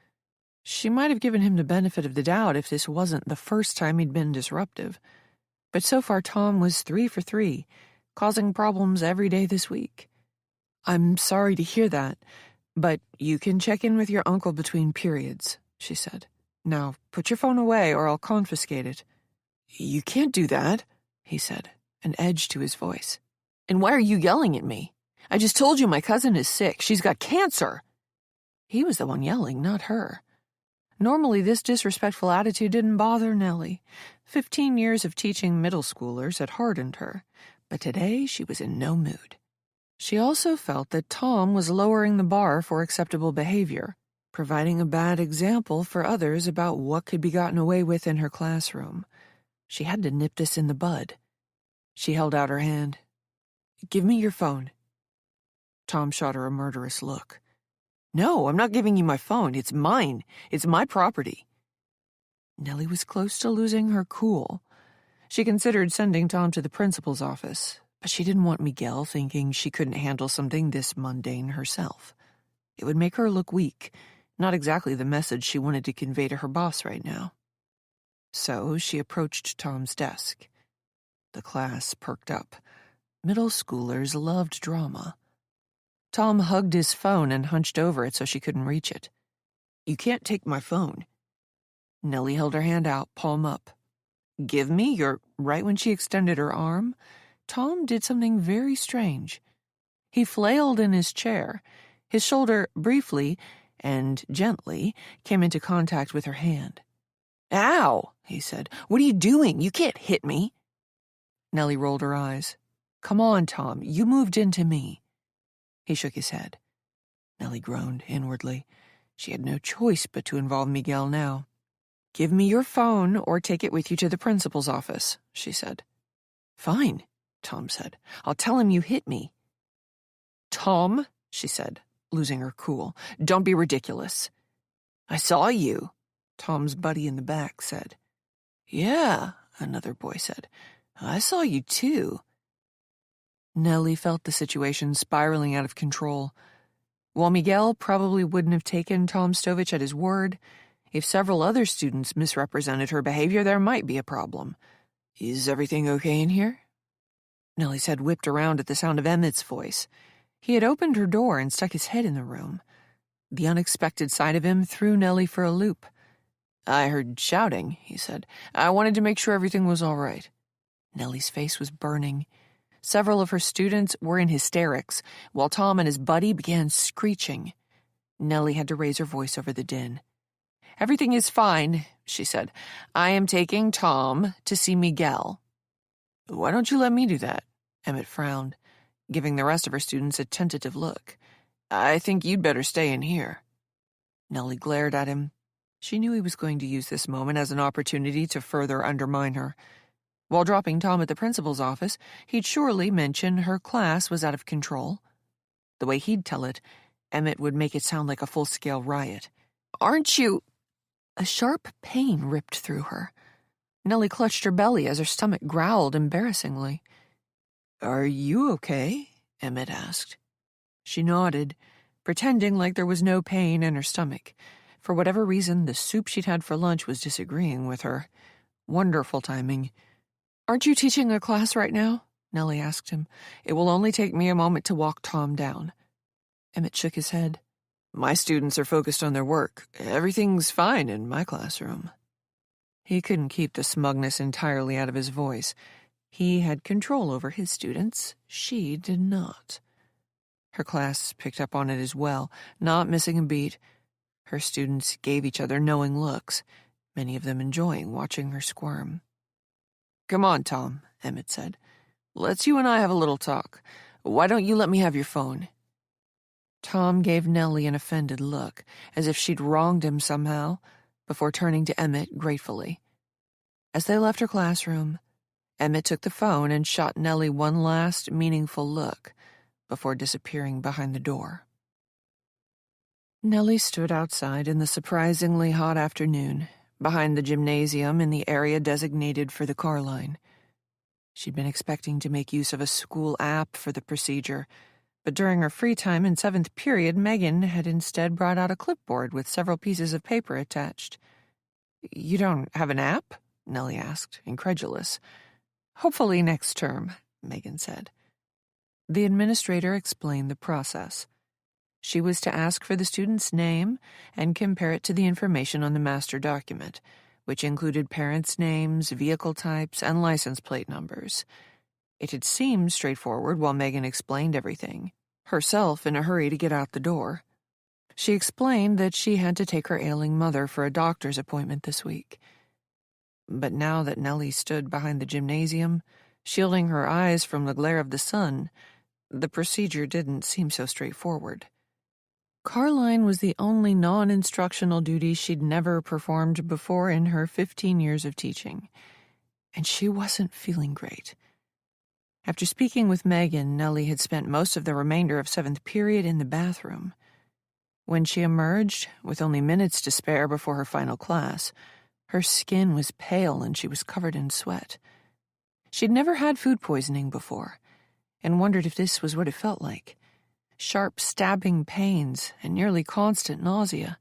Speaker 1: She might have given him the benefit of the doubt if this wasn't the first time he'd been disruptive. But so far Tom was 3 for 3, causing problems every day this week. "I'm sorry to hear that, but you can check in with your uncle between periods," she said. "Now, put your phone away or I'll confiscate it." "You can't do that," he said, an edge to his voice. "And why are you yelling at me? I just told you my cousin is sick. She's got cancer." He was the one yelling, not her. Normally, this disrespectful attitude didn't bother Nellie. 15 years of teaching middle schoolers had hardened her, but today she was in no mood. She also felt that Tom was lowering the bar for acceptable behavior, providing a bad example for others about what could be gotten away with in her classroom. She had to nip this in the bud. She held out her hand. "Give me your phone." Tom shot her a murderous look. "No, I'm not giving you my phone. It's mine. It's my property." Nellie was close to losing her cool. She considered sending Tom to the principal's office, but she didn't want Miguel thinking she couldn't handle something this mundane herself. It would make her look weak, not exactly the message she wanted to convey to her boss right now. So she approached Tom's desk. The class perked up. Middle schoolers loved drama. Tom hugged his phone and hunched over it so she couldn't reach it. "You can't take my phone." Nellie held her hand out, palm up. "Give me your..." Right when she extended her arm, Tom did something very strange. He flailed in his chair. His shoulder briefly and gently came into contact with her hand. "Ow," he said. "What are you doing? You can't hit me." Nellie rolled her eyes. "Come on, Tom, you moved into me." He shook his head. Nellie groaned inwardly. She had no choice but to involve Miguel now. "Give me your phone or take it with you to the principal's office," she said. "Fine," Tom said. "I'll tell him you hit me." "Tom," she said, losing her cool, "don't be ridiculous." "I saw you," Tom's buddy in the back said. "Yeah," another boy said. "I saw you too." Nellie felt the situation spiraling out of control. While Miguel probably wouldn't have taken Tom Stovich at his word, if several other students misrepresented her behavior, there might be a problem. "Is everything okay in here?" Nellie's head whipped around at the sound of Emmett's voice. He had opened her door and stuck his head in the room. The unexpected side of him threw Nellie for a loop. "I heard shouting," he said. "I wanted to make sure everything was all right." Nellie's face was burning. Several of her students were in hysterics, while Tom and his buddy began screeching. Nellie had to raise her voice over the din. "Everything is fine," she said. "I am taking Tom to see Miguel." "Why don't you let me do that?" Emmett frowned, giving the rest of her students a tentative look. "I think you'd better stay in here." Nellie glared at him. She knew he was going to use this moment as an opportunity to further undermine her. While dropping Tom at the principal's office, he'd surely mention her class was out of control. The way he'd tell it, Emmett would make it sound like a full-scale riot. "Aren't you—" A sharp pain ripped through her. Nellie clutched her belly as her stomach growled embarrassingly. "Are you okay?" Emmett asked. She nodded, pretending like there was no pain in her stomach. For whatever reason, the soup she'd had for lunch was disagreeing with her. Wonderful timing. "Aren't you teaching a class right now?" Nellie asked him. "It will only take me a moment to walk Tom down." Emmett shook his head. "My students are focused on their work. Everything's fine in my classroom." He couldn't keep the smugness entirely out of his voice. He had control over his students. She did not. Her class picked up on it as well, not missing a beat. Her students gave each other knowing looks, many of them enjoying watching her squirm. "Come on, Tom," Emmett said. "Let's you and I have a little talk. Why don't you let me have your phone?" Tom gave Nellie an offended look, as if she'd wronged him somehow, before turning to Emmett gratefully. As they left her classroom, Emmett took the phone and shot Nellie one last meaningful look before disappearing behind the door. Nellie stood outside in the surprisingly hot afternoon, behind the gymnasium in the area designated for the car line. She'd been expecting to make use of a school app for the procedure, but during her free time in 7th period, Megan had instead brought out a clipboard with several pieces of paper attached. "You don't have an app?" Nellie asked, incredulous. "Hopefully next term," Megan said. The administrator explained the process. She was to ask for the student's name and compare it to the information on the master document, which included parents' names, vehicle types, and license plate numbers. It had seemed straightforward while Megan explained everything, herself in a hurry to get out the door. She explained that she had to take her ailing mother for a doctor's appointment this week. But now that Nellie stood behind the gymnasium, shielding her eyes from the glare of the sun, the procedure didn't seem so straightforward. Carline was the only non-instructional duty she'd never performed before in her 15 years of teaching, and she wasn't feeling great. After speaking with Megan, Nellie had spent most of the remainder of 7th period in the bathroom. When she emerged, with only minutes to spare before her final class, her skin was pale and she was covered in sweat. She'd never had food poisoning before, and wondered if this was what it felt like. Sharp, stabbing pains and nearly constant nausea.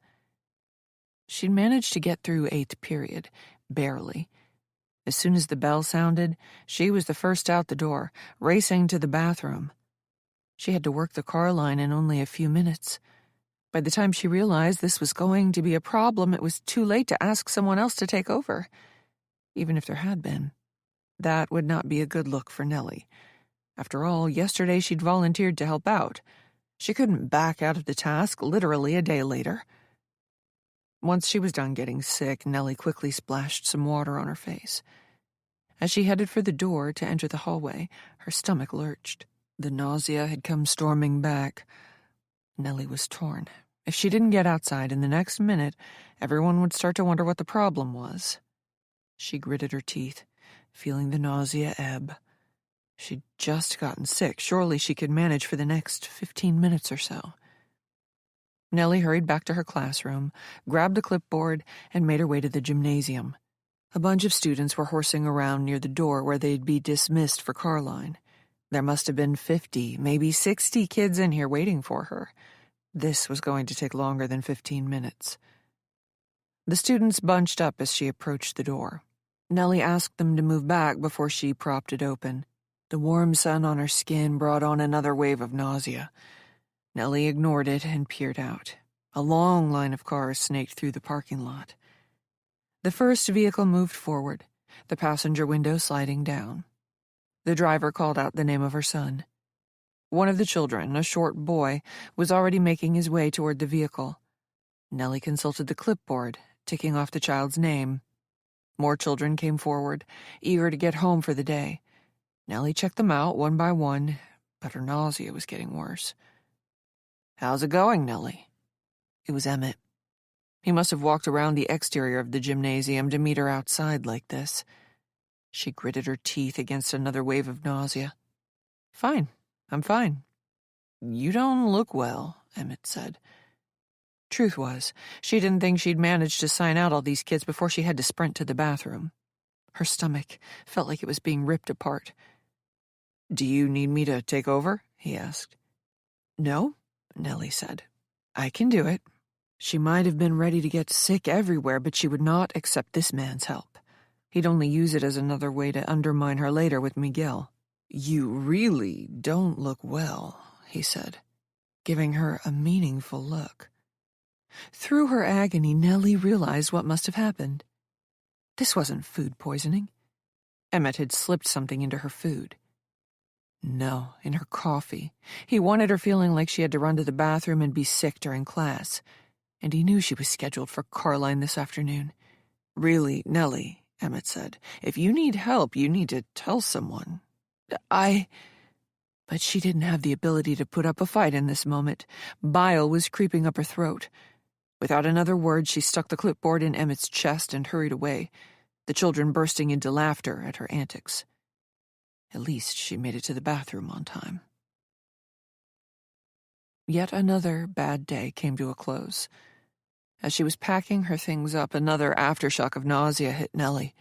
Speaker 1: She'd managed to get through 8th period, barely. As soon as the bell sounded, she was the first out the door, racing to the bathroom. She had to work the car line in only a few minutes. By the time she realized this was going to be a problem, it was too late to ask someone else to take over. Even if there had been, that would not be a good look for Nellie. After all, yesterday she'd volunteered to help out. She couldn't back out of the task literally a day later. Once she was done getting sick, Nellie quickly splashed some water on her face. As she headed for the door to enter the hallway, her stomach lurched. The nausea had come storming back. Nellie was torn. If she didn't get outside in the next minute, everyone would start to wonder what the problem was. She gritted her teeth, feeling the nausea ebb. She'd just gotten sick. Surely she could manage for the next 15 minutes or so. Nellie hurried back to her classroom, grabbed a clipboard, and made her way to the gymnasium. A bunch of students were horsing around near the door where they'd be dismissed for car line. There must have been 50, maybe 60 kids in here waiting for her. This was going to take longer than 15 minutes. The students bunched up as she approached the door. Nellie asked them to move back before she propped it open. The warm sun on her skin brought on another wave of nausea. Nellie ignored it and peered out. A long line of cars snaked through the parking lot. The first vehicle moved forward, the passenger window sliding down. The driver called out the name of her son. One of the children, a short boy, was already making his way toward the vehicle. Nellie consulted the clipboard, ticking off the child's name. More children came forward, eager to get home for the day. Nellie checked them out one by one, but her nausea was getting worse. "How's it going, Nellie?" It was Emmett. He must have walked around the exterior of the gymnasium to meet her outside like this. She gritted her teeth against another wave of nausea. "Fine, I'm fine." "You don't look well," Emmett said. Truth was, she didn't think she'd manage to sign out all these kids before she had to sprint to the bathroom. Her stomach felt like it was being ripped apart. "Do you need me to take over?" he asked. "No," Nellie said. "I can do it." She might have been ready to get sick everywhere, but she would not accept this man's help. He'd only use it as another way to undermine her later with Miguel. "You really don't look well," he said, giving her a meaningful look. Through her agony, Nellie realized what must have happened. This wasn't food poisoning. Emmett had slipped something into her food. No, in her coffee. He wanted her feeling like she had to run to the bathroom and be sick during class. And he knew she was scheduled for Carline this afternoon. "Really, Nellie," Emmett said, "if you need help, you need to tell someone." But she didn't have the ability to put up a fight in this moment. Bile was creeping up her throat. Without another word, she stuck the clipboard in Emmett's chest and hurried away, the children bursting into laughter at her antics. At least she made it to the bathroom on time. Yet another bad day came to a close. As she was packing her things up, another aftershock of nausea hit Nellie.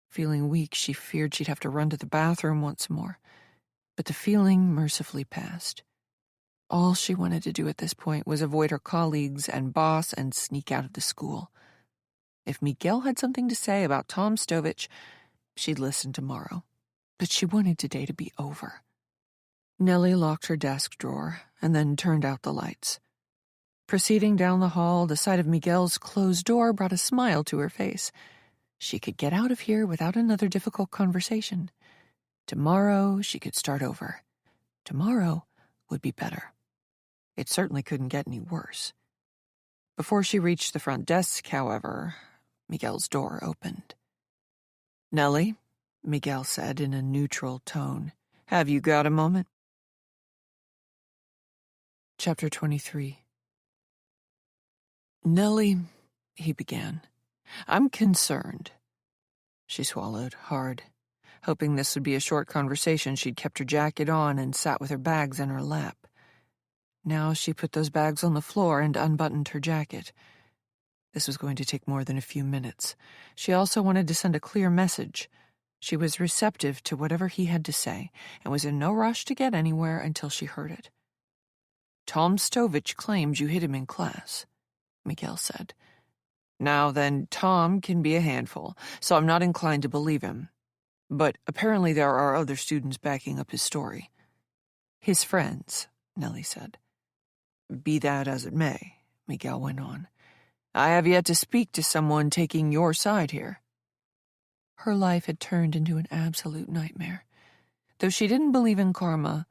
Speaker 1: Feeling weak, she feared she'd have to run to the bathroom once more. But the feeling mercifully passed. All she wanted to do at this point was avoid her colleagues and boss and sneak out of the school. If Miguel had something to say about Tom Stovich, she'd listen tomorrow. But she wanted today to be over. Nellie locked her desk drawer and then turned out the lights. Proceeding down the hall, the sight of Miguel's closed door brought a smile to her face. She could get out of here without another difficult conversation. Tomorrow she could start over. Tomorrow would be better. It certainly couldn't get any worse. Before she reached the front desk, however, Miguel's door opened. "Nellie," Miguel said in a neutral tone, "have you got a moment?" Chapter 23. "Nellie," he began, "I'm concerned." She swallowed hard. Hoping this would be a short conversation, she'd kept her jacket on and sat with her bags in her lap. Now she put those bags on the floor and unbuttoned her jacket. This was going to take more than a few minutes. She also wanted to send a clear message. She was receptive to whatever he had to say and was in no rush to get anywhere until she heard it. "Tom Stovich claims you hit him in class," Miguel said. "Now then, Tom can be a handful, so I'm not inclined to believe him. But apparently there are other students backing up his story." "His friends," Nellie said. "Be that as it may," Miguel went on, "I have yet to speak to someone taking your side here." Her life had turned into an absolute nightmare. Though she didn't believe in karma,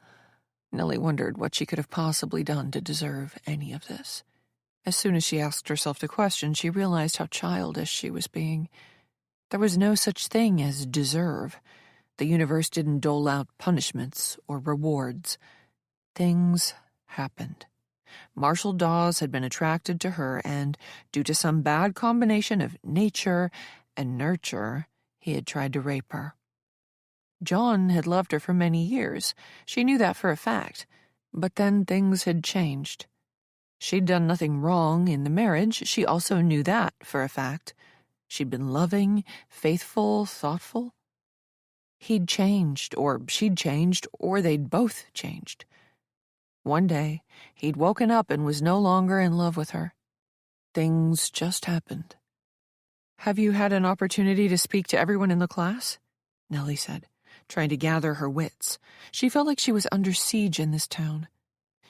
Speaker 1: Nellie wondered what she could have possibly done to deserve any of this. As soon as she asked herself the question, she realized how childish she was being. There was no such thing as deserve. The universe didn't dole out punishments or rewards. Things happened. Marshall Dawes had been attracted to her, and, due to some bad combination of nature and nurture, he had tried to rape her. John had loved her for many years. She knew that for a fact. But then things had changed. She'd done nothing wrong in the marriage. She also knew that for a fact. She'd been loving, faithful, thoughtful. He'd changed, or she'd changed, or they'd both changed. One day, he'd woken up and was no longer in love with her. Things just happened. "Have you had an opportunity to speak to everyone in the class?" Nellie said, trying to gather her wits. She felt like she was under siege in this town.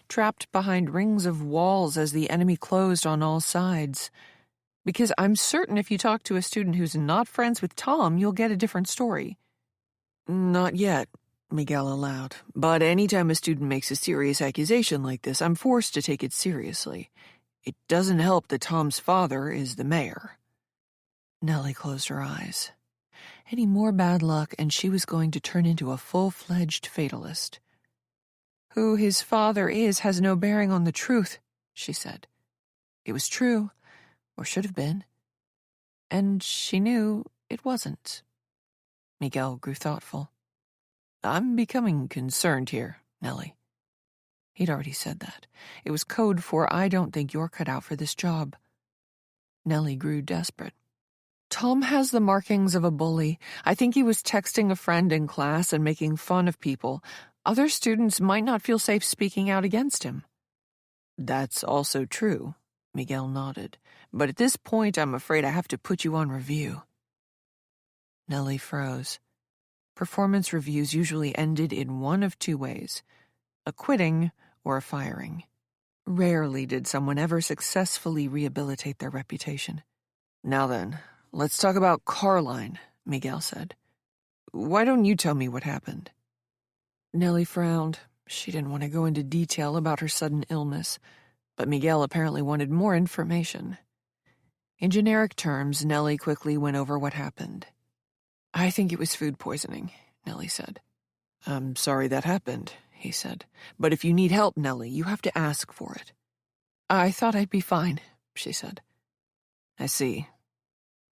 Speaker 1: trapped behind rings of walls as the enemy closed on all sides. Because I'm certain if you talk to a student who's not friends with Tom, you'll get a different story. Not yet, Miguel allowed, but anytime a student makes a serious accusation like this, I'm forced to take it seriously. It doesn't help that Tom's father is the mayor. Nellie closed her eyes. Any more bad luck and she was going to turn into a full-fledged fatalist. Who his father is has no bearing on the truth, she said. It was true, or should have been, and she knew it wasn't. Miguel grew thoughtful. I'm becoming concerned here, Nellie. He'd already said that. It was code for I don't think you're cut out for this job. Nellie grew desperate. Tom has the markings of a bully. I think he was texting a friend in class and making fun of people. Other students might not feel safe speaking out against him. That's also true, Miguel nodded. But at this point, I'm afraid I have to put you on review. Nellie froze. Performance reviews usually ended in one of two ways: a quitting or a firing. Rarely did someone ever successfully rehabilitate their reputation. Now then, let's talk about Carline, Miguel said. Why don't you tell me what happened? Nellie frowned. She didn't want to go into detail about her sudden illness, but Miguel apparently wanted more information. In generic terms, Nellie quickly went over what happened. I think it was food poisoning, Nellie said. I'm sorry that happened, he said. But if you need help, Nellie, you have to ask for it. I thought I'd be fine, she said. I see.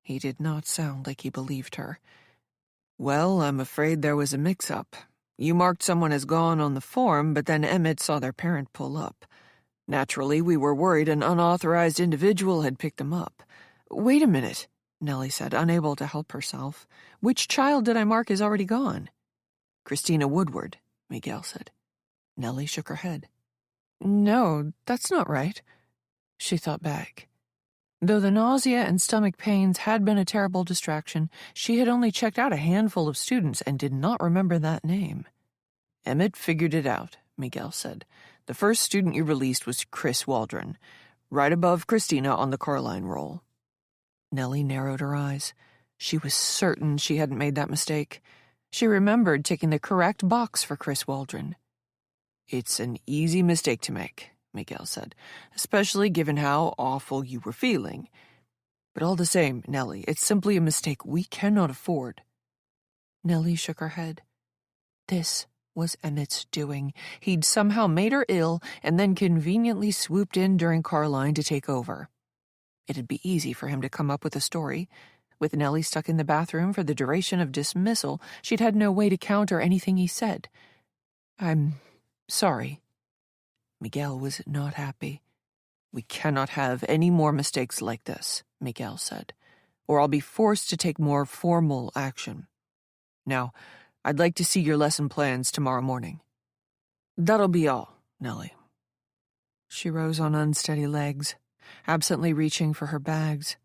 Speaker 1: He did not sound like he believed her. Well, I'm afraid there was a mix-up. You marked someone as gone on the form, but then Emmett saw their parent pull up. Naturally, we were worried an unauthorized individual had picked them up. Wait a minute, Nellie said, unable to help herself. Which child did I mark as already gone? Christina Woodward, Miguel said. Nellie shook her head. No, that's not right. She thought back. Though the nausea and stomach pains had been a terrible distraction, she had only checked out a handful of students and did not remember that name. Emmett figured it out, Miguel said. The first student you released was Chris Waldron, right above Christina on the Carline roll. Nellie narrowed her eyes. She was certain she hadn't made that mistake. She remembered ticking the correct box for Chris Waldron. It's an easy mistake to make, Miguel said, especially given how awful you were feeling. But all the same, Nellie, it's simply a mistake we cannot afford. Nellie shook her head. This was Emmett's doing. He'd somehow made her ill and then conveniently swooped in during Carline to take over. It'd be easy for him to come up with a story. With Nellie stuck in the bathroom for the duration of dismissal, she'd had no way to counter anything he said. I'm sorry. Miguel was not happy. We cannot have any more mistakes like this, Miguel said, or I'll be forced to take more formal action. Now, I'd like to see your lesson plans tomorrow morning. That'll be all, Nellie. She rose on unsteady legs, absently reaching for her bags.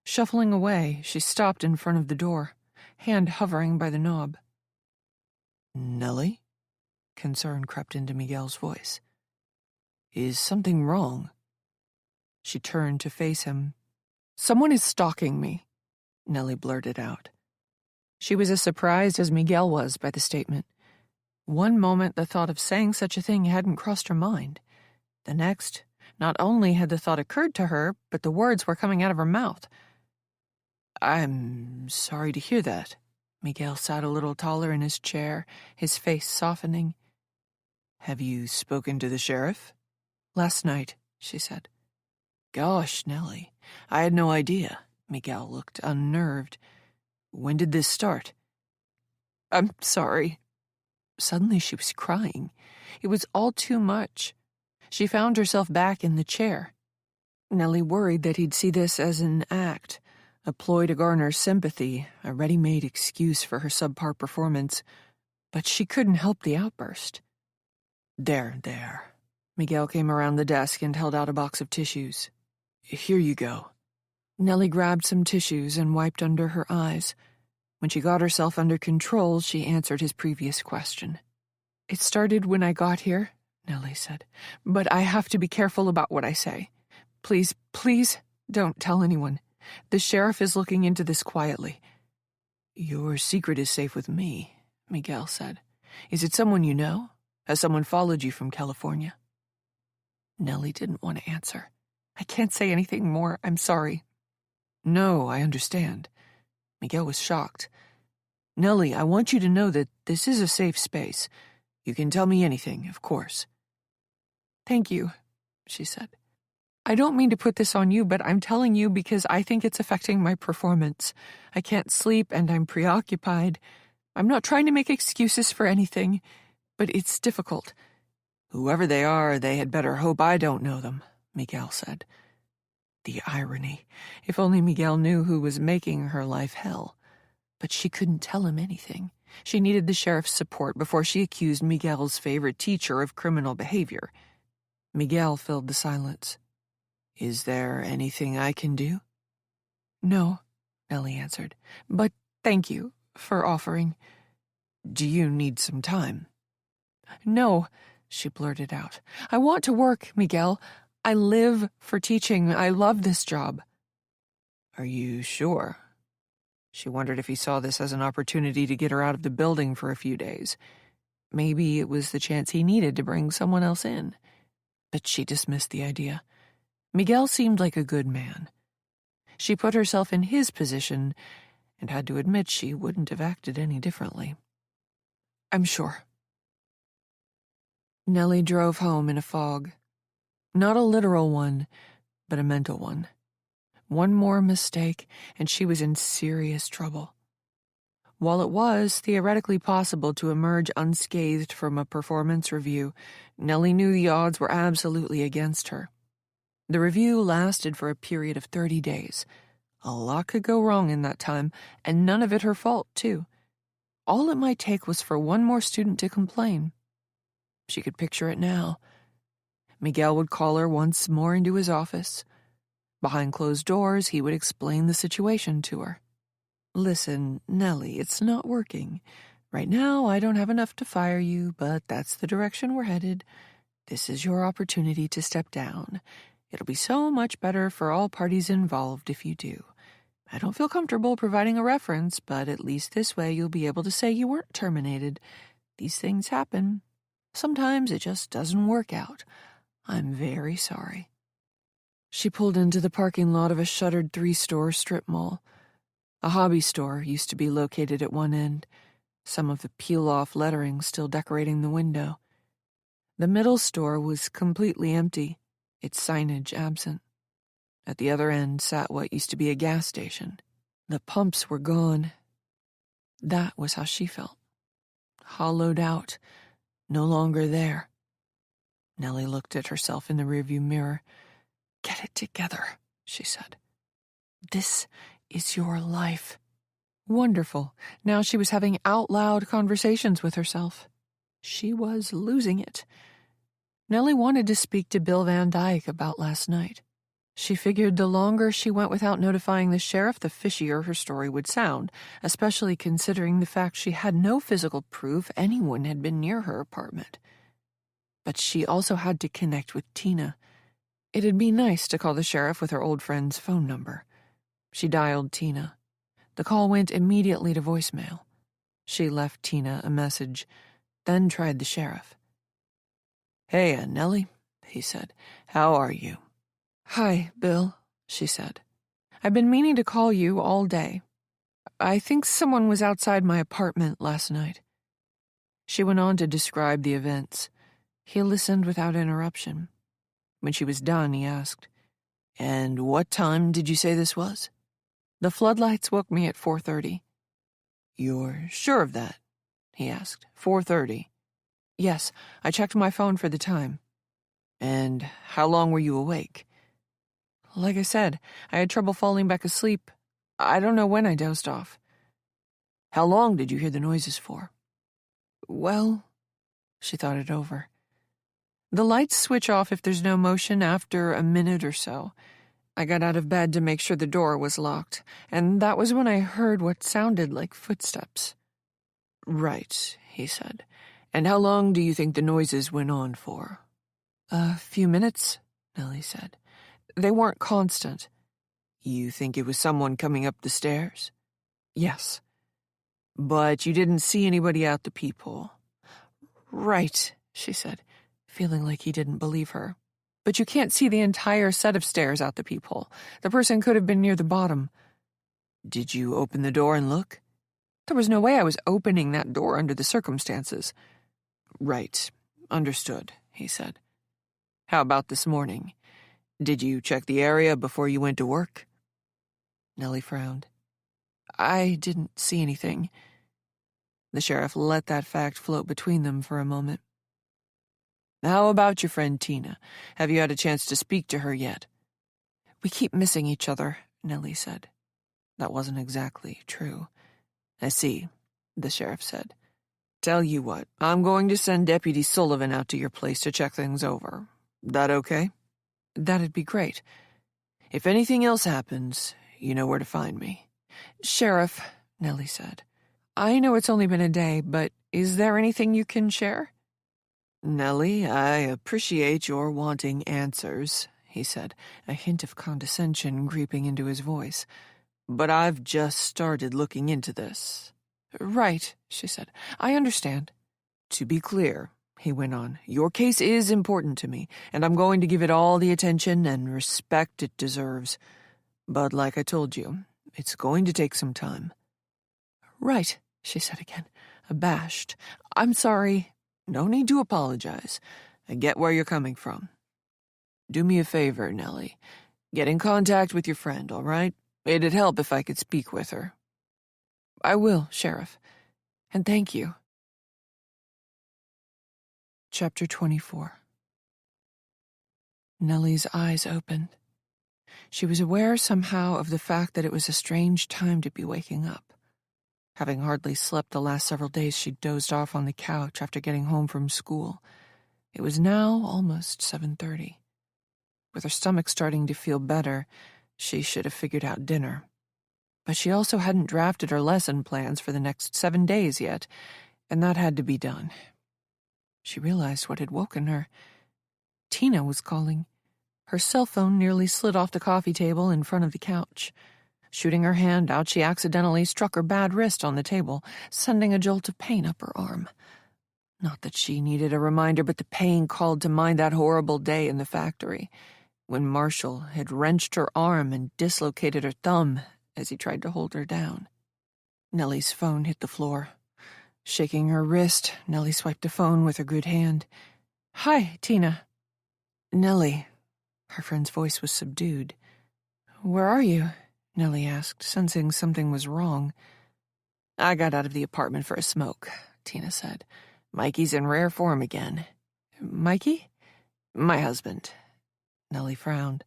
Speaker 1: Shuffling away, she stopped in front of the door, hand hovering by the knob. Nellie? Concern crept into Miguel's voice. Is something wrong? She turned to face him. Someone is stalking me, Nellie blurted out. She was as surprised as Miguel was by the statement. One moment the thought of saying such a thing hadn't crossed her mind. The next, not only had the thought occurred to her, but the words were coming out of her mouth. I'm sorry to hear that. Miguel sat a little taller in his chair, his face softening. Have you spoken to the sheriff? Last night, she said. Gosh, Nellie, I had no idea. Miguel looked unnerved. When did this start? I'm sorry. Suddenly she was crying. It was all too much. She found herself back in the chair. Nellie worried that he'd see this as an act, a ploy to garner sympathy, a ready-made excuse for her subpar performance. But she couldn't help the outburst. There. Miguel came around the desk and held out a box of tissues. Here you go. Nellie grabbed some tissues and wiped under her eyes. When she got herself under control, she answered his previous question. It started when I got here, Nellie said. "But I have to be careful about what I say. Please, please don't tell anyone. The sheriff is looking into this quietly." "Your secret is safe with me," Miguel said. "Is it someone you know? Has someone followed you from California?" Nellie didn't want to answer. "I can't say anything more. I'm sorry." "No, I understand." Miguel was shocked. "Nellie, I want you to know that this is a safe space. You can tell me anything, of course." "Thank you," she said. "I don't mean to put this on you, but I'm telling you because I think it's affecting my performance. I can't sleep and I'm preoccupied. I'm not trying to make excuses for anything, but it's difficult." "Whoever they are, they had better hope I don't know them," Miguel said. The irony. If only Miguel knew who was making her life hell. But she couldn't tell him anything. She needed the sheriff's support before she accused Miguel's favorite teacher of criminal behavior. Miguel filled the silence. "Is there anything I can do?" "No," Nellie answered. "But thank you for offering." "Do you need some time?" "No," she blurted out. "I want to work, Miguel. I live for teaching. I love this job." "Are you sure?" She wondered if he saw this as an opportunity to get her out of the building for a few days. Maybe it was the chance he needed to bring someone else in. But she dismissed the idea. Miguel seemed like a good man. She put herself in his position and had to admit she wouldn't have acted any differently. "I'm sure." Nellie drove home in a fog. Not a literal one, but a mental one. One more mistake, and she was in serious trouble. While it was theoretically possible to emerge unscathed from a performance review, Nellie knew the odds were absolutely against her. The review lasted for a period of 30 days. A lot could go wrong in that time, and none of it her fault, too. All it might take was for one more student to complain. She could picture it now. Miguel would call her once more into his office. Behind closed doors, he would explain the situation to her. "Listen, Nellie, it's not working. Right now, I don't have enough to fire you, but that's the direction we're headed. This is your opportunity to step down. It'll be so much better for all parties involved if you do. I don't feel comfortable providing a reference, but at least this way you'll be able to say you weren't terminated. These things happen. Sometimes it just doesn't work out. I'm very sorry." She pulled into the parking lot of a shuttered 3-store strip mall. A hobby store used to be located at one end, some of the peel-off lettering still decorating the window. The middle store was completely empty, its signage absent. At the other end sat what used to be a gas station. The pumps were gone. That was how she felt. Hollowed out, no longer there. Nellie looked at herself in the rearview mirror. "Get it together," she said. "This is your life." Wonderful. Now she was having out-loud conversations with herself. She was losing it. Nellie wanted to speak to Bill Van Dyke about last night. She figured the longer she went without notifying the sheriff, the fishier her story would sound, especially considering the fact she had no physical proof anyone had been near her apartment. But she also had to connect with Tina. It'd be nice to call the sheriff with her old friend's phone number. She dialed Tina. The call went immediately to voicemail. She left Tina a message, then tried the sheriff. "Hey, Nellie," he said. "How are you?" "Hi, Bill," she said. "I've been meaning to call you all day. I think someone was outside my apartment last night." She went on to describe the events. He listened without interruption. When she was done, he asked, "And what time did you say this was?" "The floodlights woke me at 4:30. "You're sure of that?" he asked. 4:30. "Yes, I checked my phone for the time." "And how long were you awake?" "Like I said, I had trouble falling back asleep. I don't know when I dozed off." "How long did you hear the noises for?" "Well," she thought it over. "The lights switch off if there's no motion after a minute or so. I got out of bed to make sure the door was locked, and that was when I heard what sounded like footsteps." "Right," he said. And how long do you think the noises went on for? A few minutes, Nellie said. They weren't constant. You think it was someone coming up the stairs? Yes. But you didn't see anybody out the peephole. Right, she said, feeling like he didn't believe her. But you can't see the entire set of stairs out the peephole. The person could have been near the bottom. Did you open the door and look? There was no way I was opening that door under the circumstances. Right, understood, he said. How about this morning? Did you check the area before you went to work? Nellie frowned. I didn't see anything. The sheriff let that fact float between them for a moment. How about your friend Tina? Have you had a chance to speak to her yet? We keep missing each other, Nellie said. That wasn't exactly true. I see, the sheriff said. Tell you what, I'm going to send Deputy Sullivan out to your place to check things over. That okay? That'd be great. If anything else happens, you know where to find me. Sheriff, Nellie said, I know it's only been a day, but is there anything you can share? Nellie, I appreciate your wanting answers, he said, a hint of condescension creeping into his voice. But I've just started looking into this. Right, she said. I understand. To be clear, he went on, your case is important to me, and I'm going to give it all the attention and respect it deserves. But like I told you, it's going to take some time. Right, she said again, abashed. I'm sorry. No need to apologize. I get where you're coming from. Do me a favor, Nellie. Get in contact with your friend, all right? It'd help if I could speak with her. I will, Sheriff. And thank you. Chapter 24. Nellie's eyes opened. She was aware somehow of the fact that it was a strange time to be waking up. Having hardly slept the last several days, she dozed off on the couch after getting home from school. It was now almost 7:30. With her stomach starting to feel better, she should have figured out dinner. But she also hadn't drafted her lesson plans for the next 7 days yet, and that had to be done. She realized what had woken her. Tina was calling. Her cell phone nearly slid off the coffee table in front of the couch. Shooting her hand out, she accidentally struck her bad wrist on the table, sending a jolt of pain up her arm. Not that she needed a reminder, but the pain called to mind that horrible day in the factory, when Marshall had wrenched her arm and dislocated her thumb as he tried to hold her down. Nellie's phone hit the floor. Shaking her wrist, Nellie swiped the phone with her good hand. Hi, Tina. Nellie. Her friend's voice was subdued. Where are you? Nellie asked, sensing something was wrong. I got out of the apartment for a smoke, Tina said. Mikey's in rare form again. Mikey? My husband. Nellie frowned.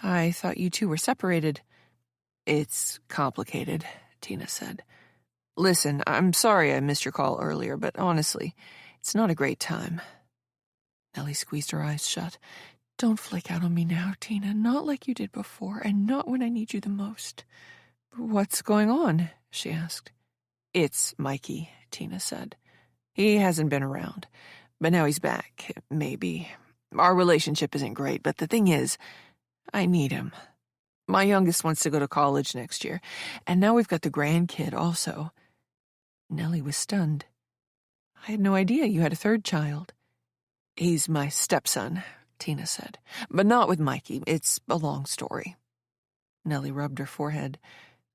Speaker 1: I thought you two were separated. It's complicated, Tina said. Listen, I'm sorry I missed your call earlier, but honestly, it's not a great time. Nellie squeezed her eyes shut. Don't flake out on me now, Tina, not like you did before, and not when I need you the most. What's going on? She asked. It's Mikey, Tina said. He hasn't been around, but now he's back, maybe. Our relationship isn't great, but the thing is, I need him. My youngest wants to go to college next year, and now we've got the grandkid also. Nellie was stunned. I had no idea you had a third child. He's my stepson, Tina said, but not with Mikey. It's a long story. Nellie rubbed her forehead.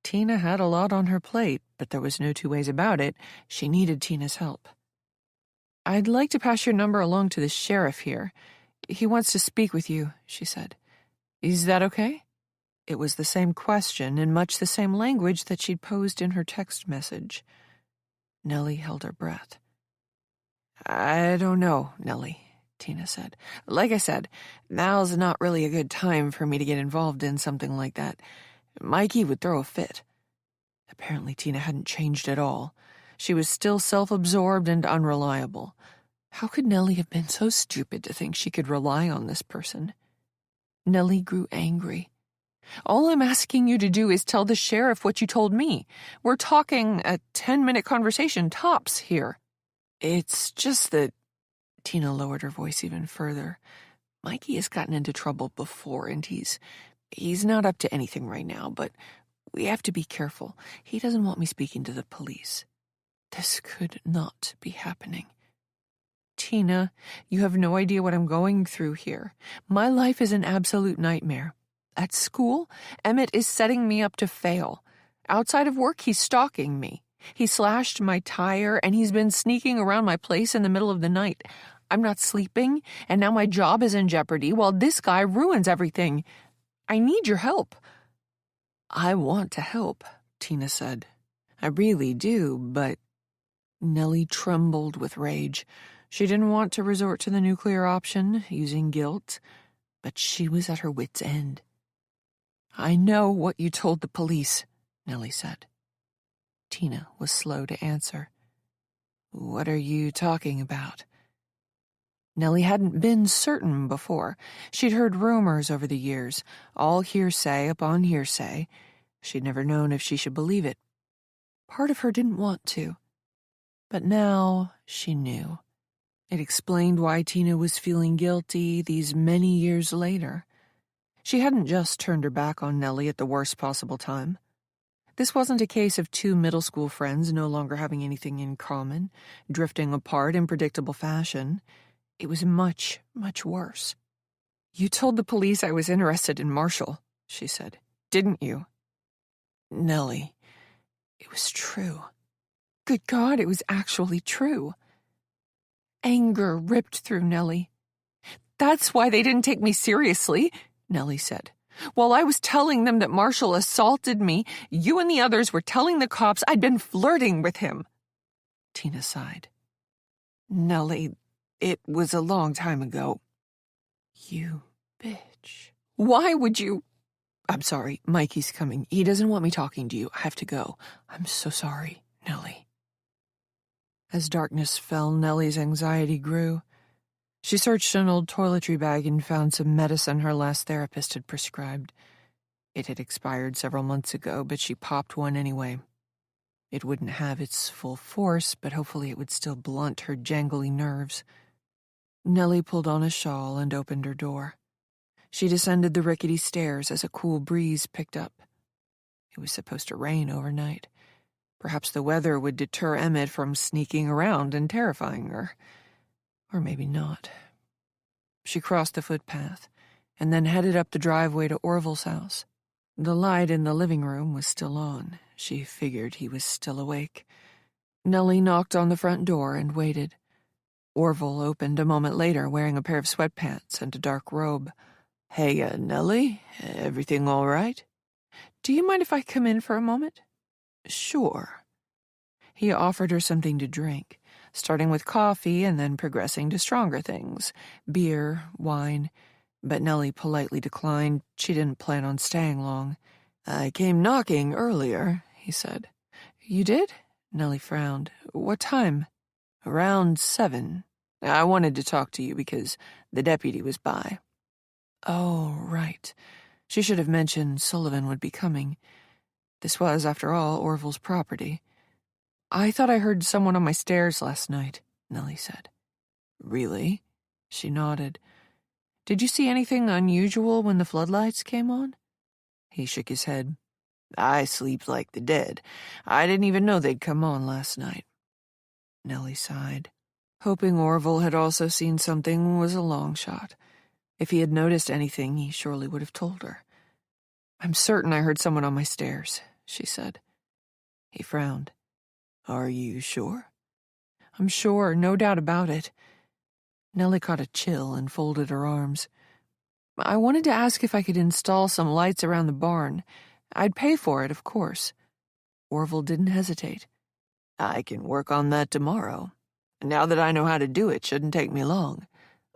Speaker 1: Tina had a lot on her plate, but there was no two ways about it. She needed Tina's help. I'd like to pass your number along to the sheriff here. He wants to speak with you, she said. Is that okay? It was the same question in much the same language that she'd posed in her text message. Nellie held her breath. I don't know, Nellie, Tina said. Like I said, now's not really a good time for me to get involved in something like that. Mikey would throw a fit. Apparently Tina hadn't changed at all. She was still self-absorbed and unreliable. How could Nellie have been so stupid to think she could rely on this person? Nellie grew angry. All I'm asking you to do is tell the sheriff what you told me. We're talking a 10-minute conversation tops here. It's just that, Tina lowered her voice even further. Mikey has gotten into trouble before, and he's not up to anything right now, but we have to be careful. He doesn't want me speaking to the police. This could not be happening. Tina, you have no idea what I'm going through here. My life is an absolute nightmare. At school, Emmett is setting me up to fail. Outside of work, he's stalking me. He slashed my tire, and he's been sneaking around my place in the middle of the night. I'm not sleeping, and now my job is in jeopardy while this guy ruins everything. I need your help. I want to help, Tina said. I really do, but... Nellie trembled with rage. She didn't want to resort to the nuclear option, using guilt, but she was at her wit's end. I know what you told the police, Nellie said. Tina was slow to answer. What are you talking about? Nellie hadn't been certain before. She'd heard rumors over the years, all hearsay upon hearsay. She'd never known if she should believe it. Part of her didn't want to. But now she knew. It explained why Tina was feeling guilty these many years later. She hadn't just turned her back on Nellie at the worst possible time. This wasn't a case of two middle school friends no longer having anything in common, drifting apart in predictable fashion. It was much, much worse. You told the police I was interested in Marshall, she said. Didn't you? Nellie, it was true. Good God, it was actually true. Anger ripped through Nellie. That's why they didn't take me seriously, Nellie said. While I was telling them that Marshall assaulted me, you and the others were telling the cops I'd been flirting with him. Tina sighed. Nellie, it was a long time ago. You bitch. Why would you... I'm sorry, Mikey's coming. He doesn't want me talking to you. I have to go. I'm so sorry, Nellie. As darkness fell, Nellie's anxiety grew. She searched an old toiletry bag and found some medicine her last therapist had prescribed. It had expired several months ago, but she popped one anyway. It wouldn't have its full force, but hopefully it would still blunt her jangly nerves. Nellie pulled on a shawl and opened her door. She descended the rickety stairs as a cool breeze picked up. It was supposed to rain overnight. Perhaps the weather would deter Emmett from sneaking around and terrifying her. Or maybe not. She crossed the footpath and then headed up the driveway to Orville's house. The light in the living room was still on. She figured he was still awake. Nellie knocked on the front door and waited. Orville opened a moment later, wearing a pair of sweatpants and a dark robe. Hey, Nellie, everything all right? Do you mind if I come in for a moment? Sure. He offered her something to drink, starting with coffee and then progressing to stronger things, beer, wine. But Nellie politely declined. She didn't plan on staying long. I came knocking earlier, he said. You did? Nellie frowned. What time? Around 7. I wanted to talk to you because the deputy was by. Oh, right. She should have mentioned Sullivan would be coming. This was, after all, Orville's property. I thought I heard someone on my stairs last night, Nellie said. Really? She nodded. Did you see anything unusual when the floodlights came on? He shook his head. I sleep like the dead. I didn't even know they'd come on last night. Nellie sighed. Hoping Orville had also seen something was a long shot. If he had noticed anything, he surely would have told her. I'm certain I heard someone on my stairs, she said. He frowned. Are you sure? I'm sure, no doubt about it. Nellie caught a chill and folded her arms. I wanted to ask if I could install some lights around the barn. I'd pay for it, of course. Orville didn't hesitate. I can work on that tomorrow. Now that I know how to do it, shouldn't take me long.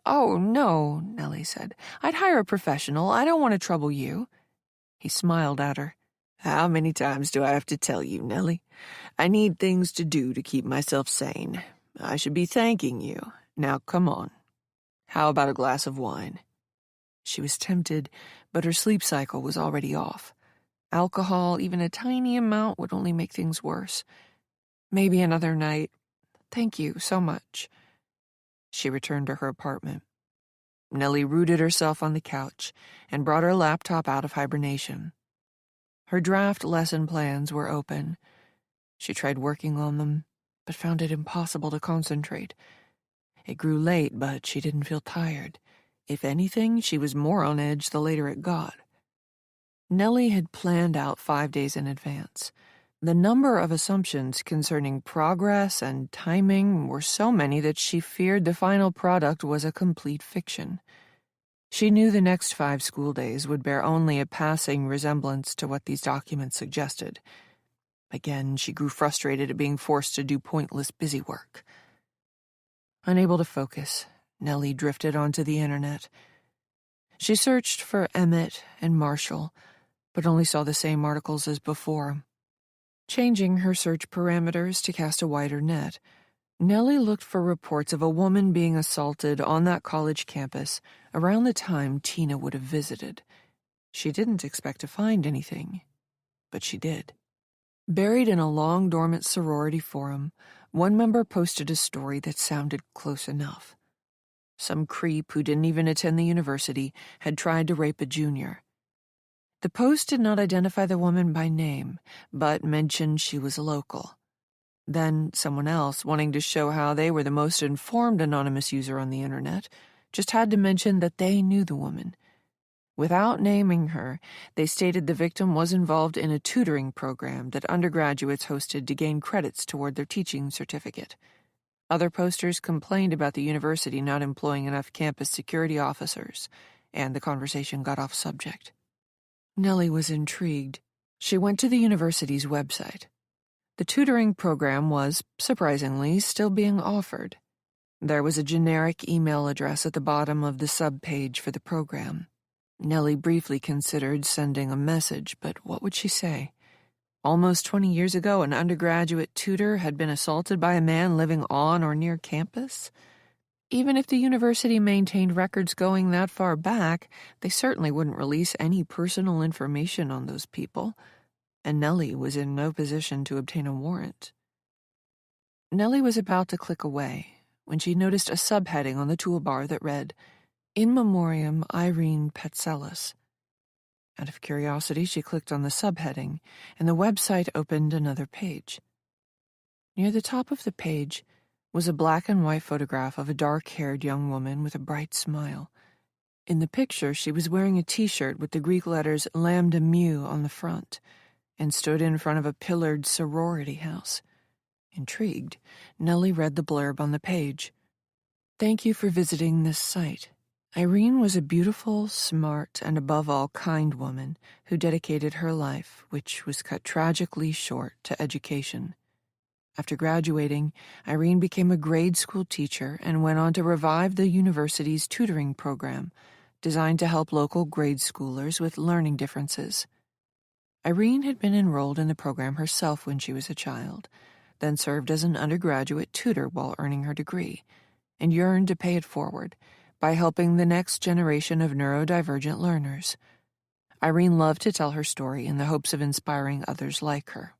Speaker 1: Oh, no, Nellie said. I'd hire a professional. I don't want to trouble you. He smiled at her. How many times do I have to tell you, Nellie? I need things to do to keep myself sane. I should be thanking you. Now, come on. How about a glass of wine? She was tempted, but her sleep cycle was already off. Alcohol, even a tiny amount, would only make things worse. Maybe another night. Thank you so much." She returned to her apartment. Nellie rooted herself on the couch and brought her laptop out of hibernation. Her draft lesson plans were open. She tried working on them, but found it impossible to concentrate. It grew late, but she didn't feel tired. If anything, she was more on edge the later it got. Nellie had planned out 5 days in advance. The number of assumptions concerning progress and timing were so many that she feared the final product was a complete fiction. She knew the next 5 school days would bear only a passing resemblance to what these documents suggested. Again, she grew frustrated at being forced to do pointless busy work. Unable to focus, Nellie drifted onto the internet. She searched for Emmett and Marshall, but only saw the same articles as before. Changing her search parameters to cast a wider net, Nellie looked for reports of a woman being assaulted on that college campus around the time Tina would have visited. She didn't expect to find anything, but she did. Buried in a long dormant sorority forum, one member posted a story that sounded close enough. Some creep who didn't even attend the university had tried to rape a junior. The post did not identify the woman by name, but mentioned she was local. Then someone else, wanting to show how they were the most informed anonymous user on the internet, just had to mention that they knew the woman. Without naming her, they stated the victim was involved in a tutoring program that undergraduates hosted to gain credits toward their teaching certificate. Other posters complained about the university not employing enough campus security officers, and the conversation got off subject. Nellie was intrigued. She went to the university's website. The tutoring program was, surprisingly, still being offered. There was a generic email address at the bottom of the subpage for the program. Nellie briefly considered sending a message, but what would she say? Almost 20 years ago, an undergraduate tutor had been assaulted by a man living on or near campus? Even if the university maintained records going that far back, they certainly wouldn't release any personal information on those people, and Nellie was in no position to obtain a warrant. Nellie was about to click away when she noticed a subheading on the toolbar that read, "In Memoriam Irene Petselis." Out of curiosity, she clicked on the subheading, and the website opened another page. Near the top of the page was a black and white photograph of a dark-haired young woman with a bright smile. In the picture, she was wearing a T-shirt with the Greek letters Lambda Mu on the front and stood in front of a pillared sorority house. Intrigued, Nellie read the blurb on the page. "Thank you for visiting this site. Irene was a beautiful, smart, and above all kind woman who dedicated her life, which was cut tragically short, to education. After graduating, Irene became a grade school teacher and went on to revive the university's tutoring program, designed to help local grade schoolers with learning differences. Irene had been enrolled in the program herself when she was a child, then served as an undergraduate tutor while earning her degree, and yearned to pay it forward by helping the next generation of neurodivergent learners. Irene loved to tell her story in the hopes of inspiring others like her.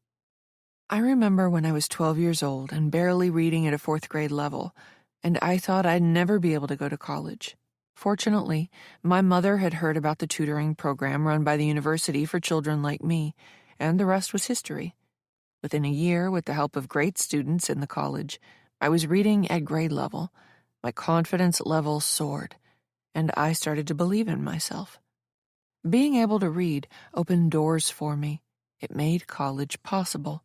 Speaker 1: I remember when I was 12 years old and barely reading at a 4th grade level, and I thought I'd never be able to go to college. Fortunately, my mother had heard about the tutoring program run by the university for children like me, and the rest was history. Within a year, with the help of great students in the college, I was reading at grade level. My confidence level soared, and I started to believe in myself. Being able to read opened doors for me. It made college possible.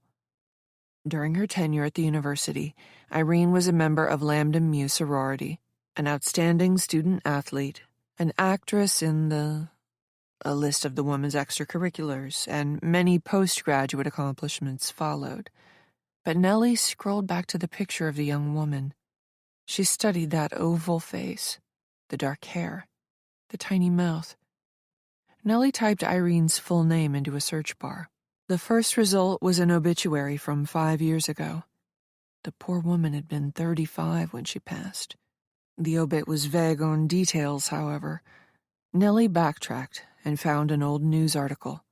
Speaker 1: During her tenure at the university, Irene was a member of Lambda Mu sorority, an outstanding student athlete, an actress in a list of the woman's extracurriculars, and many postgraduate accomplishments followed. But Nellie scrolled back to the picture of the young woman. She studied that oval face, the dark hair, the tiny mouth. Nellie typed Irene's full name into a search bar. The first result was an obituary from 5 years ago. The poor woman had been 35 when she passed. The obit was vague on details, however. Nellie backtracked and found an old news article.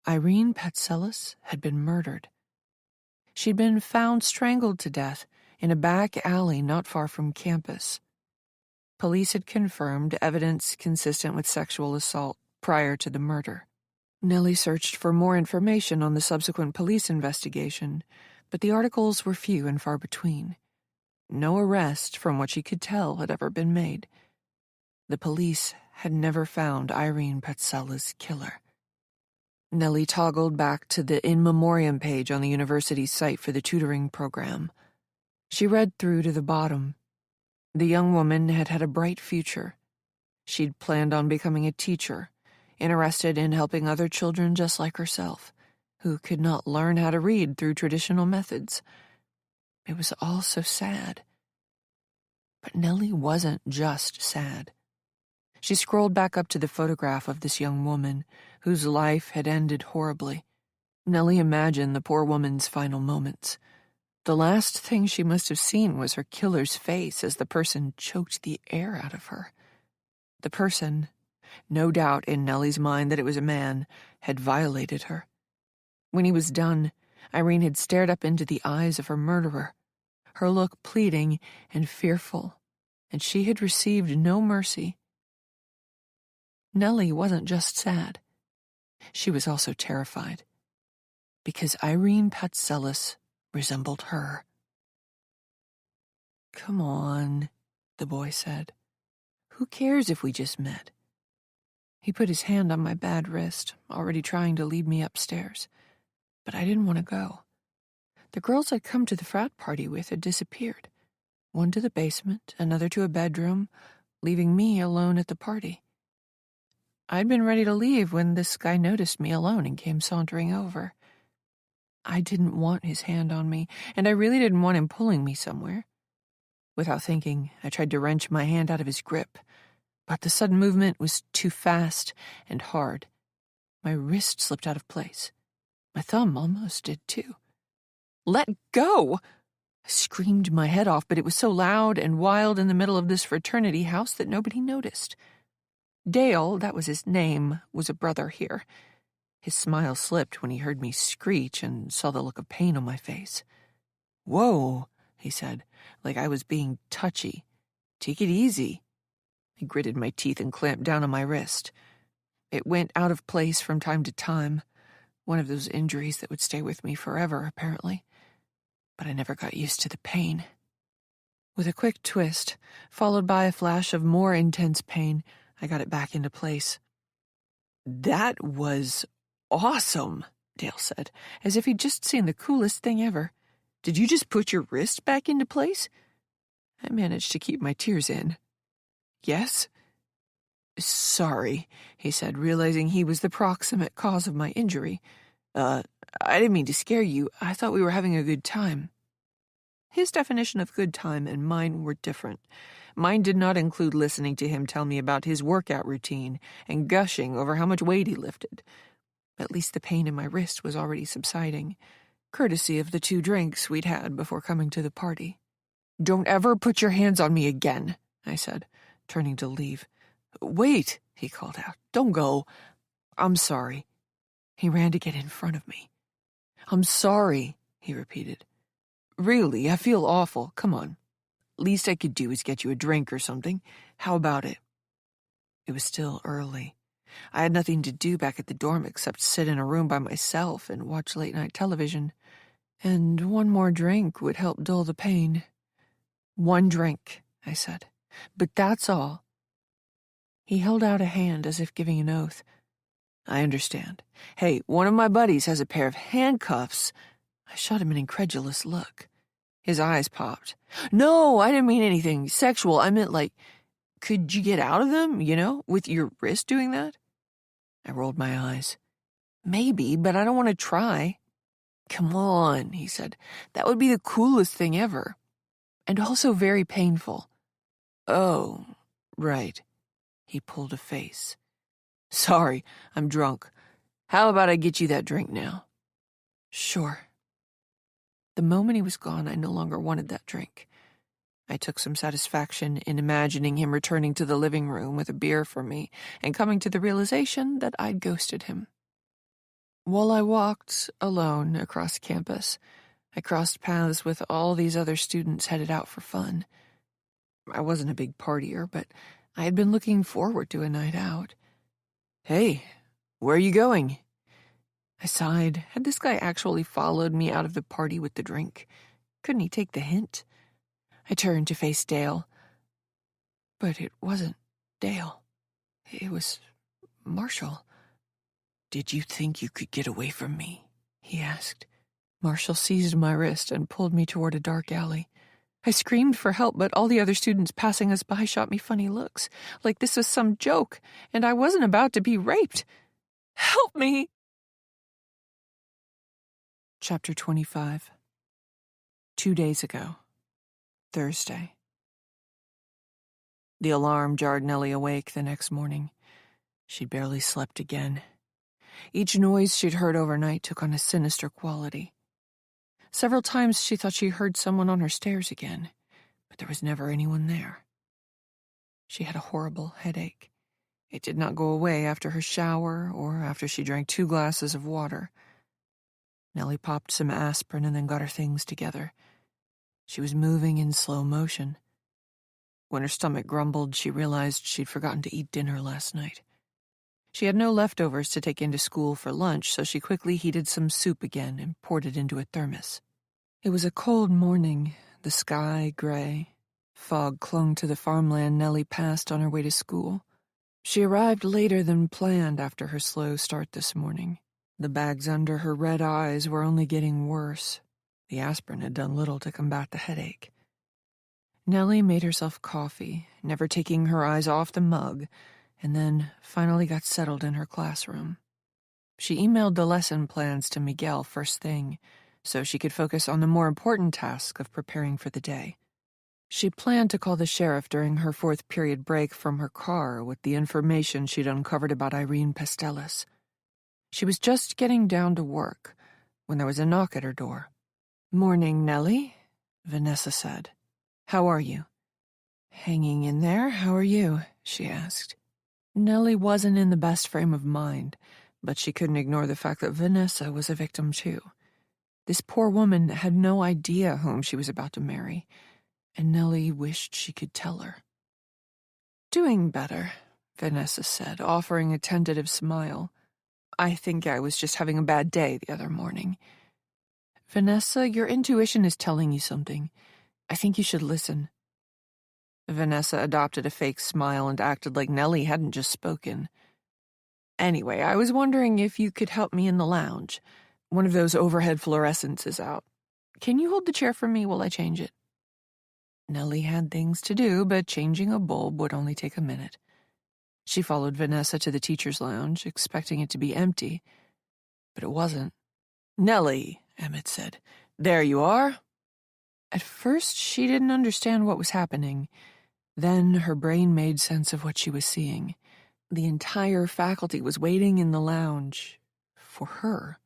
Speaker 1: Irene Petselis had been murdered. She'd been found strangled to death in a back alley not far from campus. Police had confirmed evidence consistent with sexual assault prior to the murder. Nellie searched for more information on the subsequent police investigation, but the articles were few and far between. No arrest, from what she could tell, had ever been made. The police had never found Irene Petzella's killer. Nellie toggled back to the in memoriam page on the university's site for the tutoring program. She read through to the bottom. The young woman had had a bright future. She'd planned on becoming a teacher, interested in helping other children just like herself, who could not learn how to read through traditional methods. It was all so sad. But Nellie wasn't just sad. She scrolled back up to the photograph of this young woman, whose life had ended horribly. Nellie imagined the poor woman's final moments. The last thing she must have seen was her killer's face as the person choked the air out of her. The person, no doubt in Nellie's mind that it was a man, had violated her. When he was done, Irene had stared up into the eyes of her murderer, her look pleading and fearful, and she had received no mercy. Nellie wasn't just sad. She was also terrified, because Irene Petzelis resembled her. "Come on," the boy said. "Who cares if we just met?" He put his hand on my bad wrist, already trying to lead me upstairs. But I didn't want to go. The girls I'd come to the frat party with had disappeared. One to the basement, another to a bedroom, leaving me alone at the party. I'd been ready to leave when this guy noticed me alone and came sauntering over. I didn't want his hand on me, and I really didn't want him pulling me somewhere. Without thinking, I tried to wrench my hand out of his grip, but the sudden movement was too fast and hard. My wrist slipped out of place. My thumb almost did too. "Let go!" I screamed my head off, but it was so loud and wild in the middle of this fraternity house that nobody noticed. Dale, that was his name, was a brother here. His smile slipped when he heard me screech and saw the look of pain on my face. "Whoa," he said, like I was being touchy. "Take it easy." I gritted my teeth and clamped down on my wrist. It went out of place from time to time, one of those injuries that would stay with me forever, apparently. But I never got used to the pain. With a quick twist, followed by a flash of more intense pain, I got it back into place. "That was awesome," Dale said, as if he'd just seen the coolest thing ever. "Did you just put your wrist back into place?" I managed to keep my tears in. "Yes?" "Sorry," he said, realizing he was the proximate cause of my injury. I didn't mean to scare you. I thought we were having a good time." His definition of good time and mine were different. Mine did not include listening to him tell me about his workout routine and gushing over how much weight he lifted. At least the pain in my wrist was already subsiding, courtesy of the 2 drinks we'd had before coming to the party. "Don't ever put your hands on me again," I said, turning to leave. "Wait," he called out. "Don't go. I'm sorry." He ran to get in front of me. "I'm sorry," he repeated. "Really, I feel awful. Come on. Least I could do is get you a drink or something. How about it?" It was still early. I had nothing to do back at the dorm except sit in a room by myself and watch late-night television. And one more drink would help dull the pain. "1 drink," I said. "But that's all." He held out a hand as if giving an oath. "I understand. Hey, one of my buddies has a pair of handcuffs." I shot him an incredulous look. His eyes popped. "No, I didn't mean anything sexual. I meant could you get out of them, with your wrist doing that?" I rolled my eyes. "Maybe, but I don't want to try." "Come on," he said. "That would be the coolest thing ever. And also very painful." "Oh, right." He pulled a face. "Sorry, I'm drunk. How about I get you that drink now?" "Sure." The moment he was gone, I no longer wanted that drink. I took some satisfaction in imagining him returning to the living room with a beer for me and coming to the realization that I'd ghosted him. While I walked alone across campus, I crossed paths with all these other students headed out for fun. I wasn't a big partier, but I had been looking forward to a night out. "Hey, where are you going?" I sighed. Had this guy actually followed me out of the party with the drink? Couldn't he take the hint? I turned to face Dale. But it wasn't Dale. It was Marshall. "Did you think you could get away from me?" he asked. Marshall seized my wrist and pulled me toward a dark alley. I screamed for help, but all the other students passing us by shot me funny looks, like this was some joke, and I wasn't about to be raped. "Help me!" Chapter 25. 2 days ago. Thursday. The alarm jarred Nellie awake the next morning. She'd barely slept again. Each noise she'd heard overnight took on a sinister quality. Several times she thought she heard someone on her stairs again, but there was never anyone there. She had a horrible headache. It did not go away after her shower or after she drank 2 glasses of water. Nellie popped some aspirin and then got her things together. She was moving in slow motion. When her stomach grumbled, she realized she'd forgotten to eat dinner last night. She had no leftovers to take into school for lunch, so she quickly heated some soup again and poured it into a thermos. It was a cold morning, the sky gray. Fog clung to the farmland Nellie passed on her way to school. She arrived later than planned after her slow start this morning. The bags under her red eyes were only getting worse. The aspirin had done little to combat the headache. Nellie made herself coffee, never taking her eyes off the mug, and then finally got settled in her classroom. She emailed the lesson plans to Miguel first thing, so she could focus on the more important task of preparing for the day. She planned to call the sheriff during her 4th period break from her car with the information she'd uncovered about Irene Pastelis. She was just getting down to work when there was a knock at her door. "Morning, Nellie," Vanessa said. "How are you?" "Hanging in there. How are you?" she asked. Nellie wasn't in the best frame of mind, but she couldn't ignore the fact that Vanessa was a victim too. This poor woman had no idea whom she was about to marry, and Nellie wished she could tell her. "Doing better," Vanessa said, offering a tentative smile. "I think I was just having a bad day the other morning." "Vanessa, your intuition is telling you something. I think you should listen." Vanessa adopted a fake smile and acted like Nellie hadn't just spoken. "Anyway, I was wondering if you could help me in the lounge. One of those overhead fluorescents is out. Can you hold the chair for me while I change it?" Nellie had things to do, but changing a bulb would only take a minute. She followed Vanessa to the teacher's lounge, expecting it to be empty, but it wasn't. "Nellie," Emmett said, "there you are." At first, she didn't understand what was happening. Then her brain made sense of what she was seeing. The entire faculty was waiting in the lounge for her.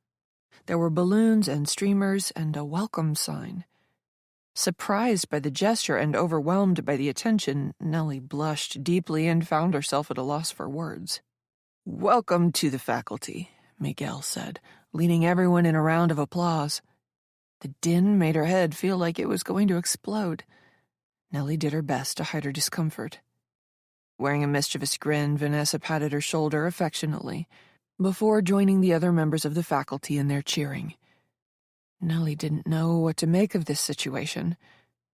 Speaker 1: There were balloons and streamers and a welcome sign. Surprised by the gesture and overwhelmed by the attention, Nellie blushed deeply and found herself at a loss for words. "Welcome to the faculty," Miguel said, leading everyone in a round of applause. The din made her head feel like it was going to explode. Nellie did her best to hide her discomfort. Wearing a mischievous grin, Vanessa patted her shoulder affectionately before joining the other members of the faculty in their cheering. Nellie didn't know what to make of this situation.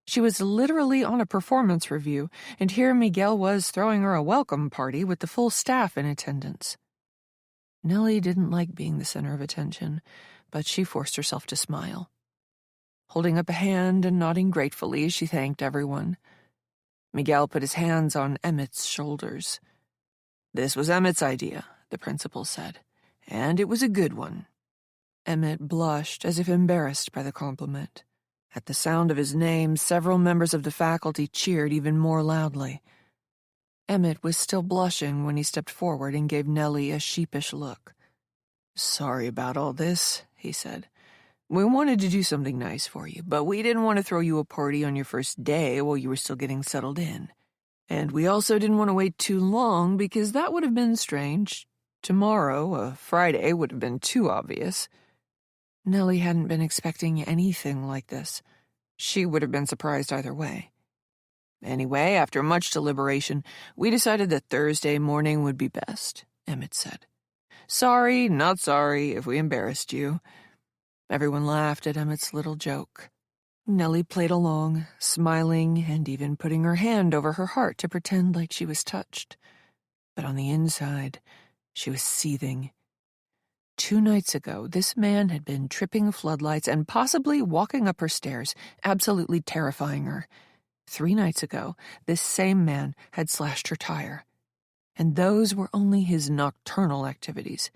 Speaker 1: She was literally on a performance review, and here Miguel was throwing her a welcome party with the full staff in attendance. Nellie didn't like being the center of attention, but she forced herself to smile. Holding up a hand and nodding gratefully, she thanked everyone. Miguel put his hands on Emmett's shoulders. "This was Emmett's idea," the principal said, "and it was a good one." Emmett blushed as if embarrassed by the compliment. At the sound of his name, several members of the faculty cheered even more loudly. Emmett was still blushing when he stepped forward and gave Nellie a sheepish look. "Sorry about all this," he said. "We wanted to do something nice for you, but we didn't want to throw you a party on your first day while you were still getting settled in. And we also didn't want to wait too long because that would have been strange. Tomorrow, a Friday, would have been too obvious." Nellie hadn't been expecting anything like this. She would have been surprised either way. Anyway, after much deliberation, we decided that Thursday morning would be best, Emmett said. Sorry, not sorry, if we embarrassed you. Everyone laughed at Emmett's little joke. Nellie played along, smiling and even putting her hand over her heart to pretend like she was touched. But on the inside, she was seething. 2 nights ago, this man had been tripping floodlights and possibly walking up her stairs, absolutely terrifying her. 3 nights ago, this same man had slashed her tire. And those were only his nocturnal activities.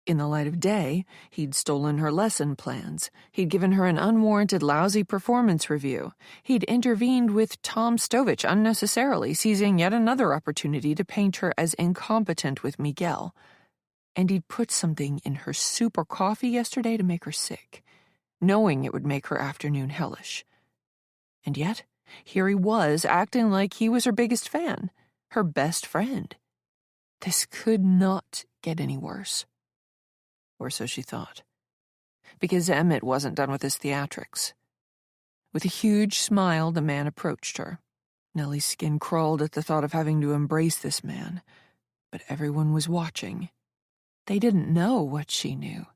Speaker 1: In the light of day, he'd stolen her lesson plans. He'd given her an unwarranted lousy performance review. He'd intervened with Tom Stovich unnecessarily, seizing yet another opportunity to paint her as incompetent with Miguel. And he'd put something in her soup or coffee yesterday to make her sick, knowing it would make her afternoon hellish. And yet, here he was, acting like he was her biggest fan, her best friend. This could not get any worse. Or so she thought. Because Emmett wasn't done with his theatrics. With a huge smile, the man approached her. Nellie's skin crawled at the thought of having to embrace this man. But everyone was watching. They didn't know what she knew.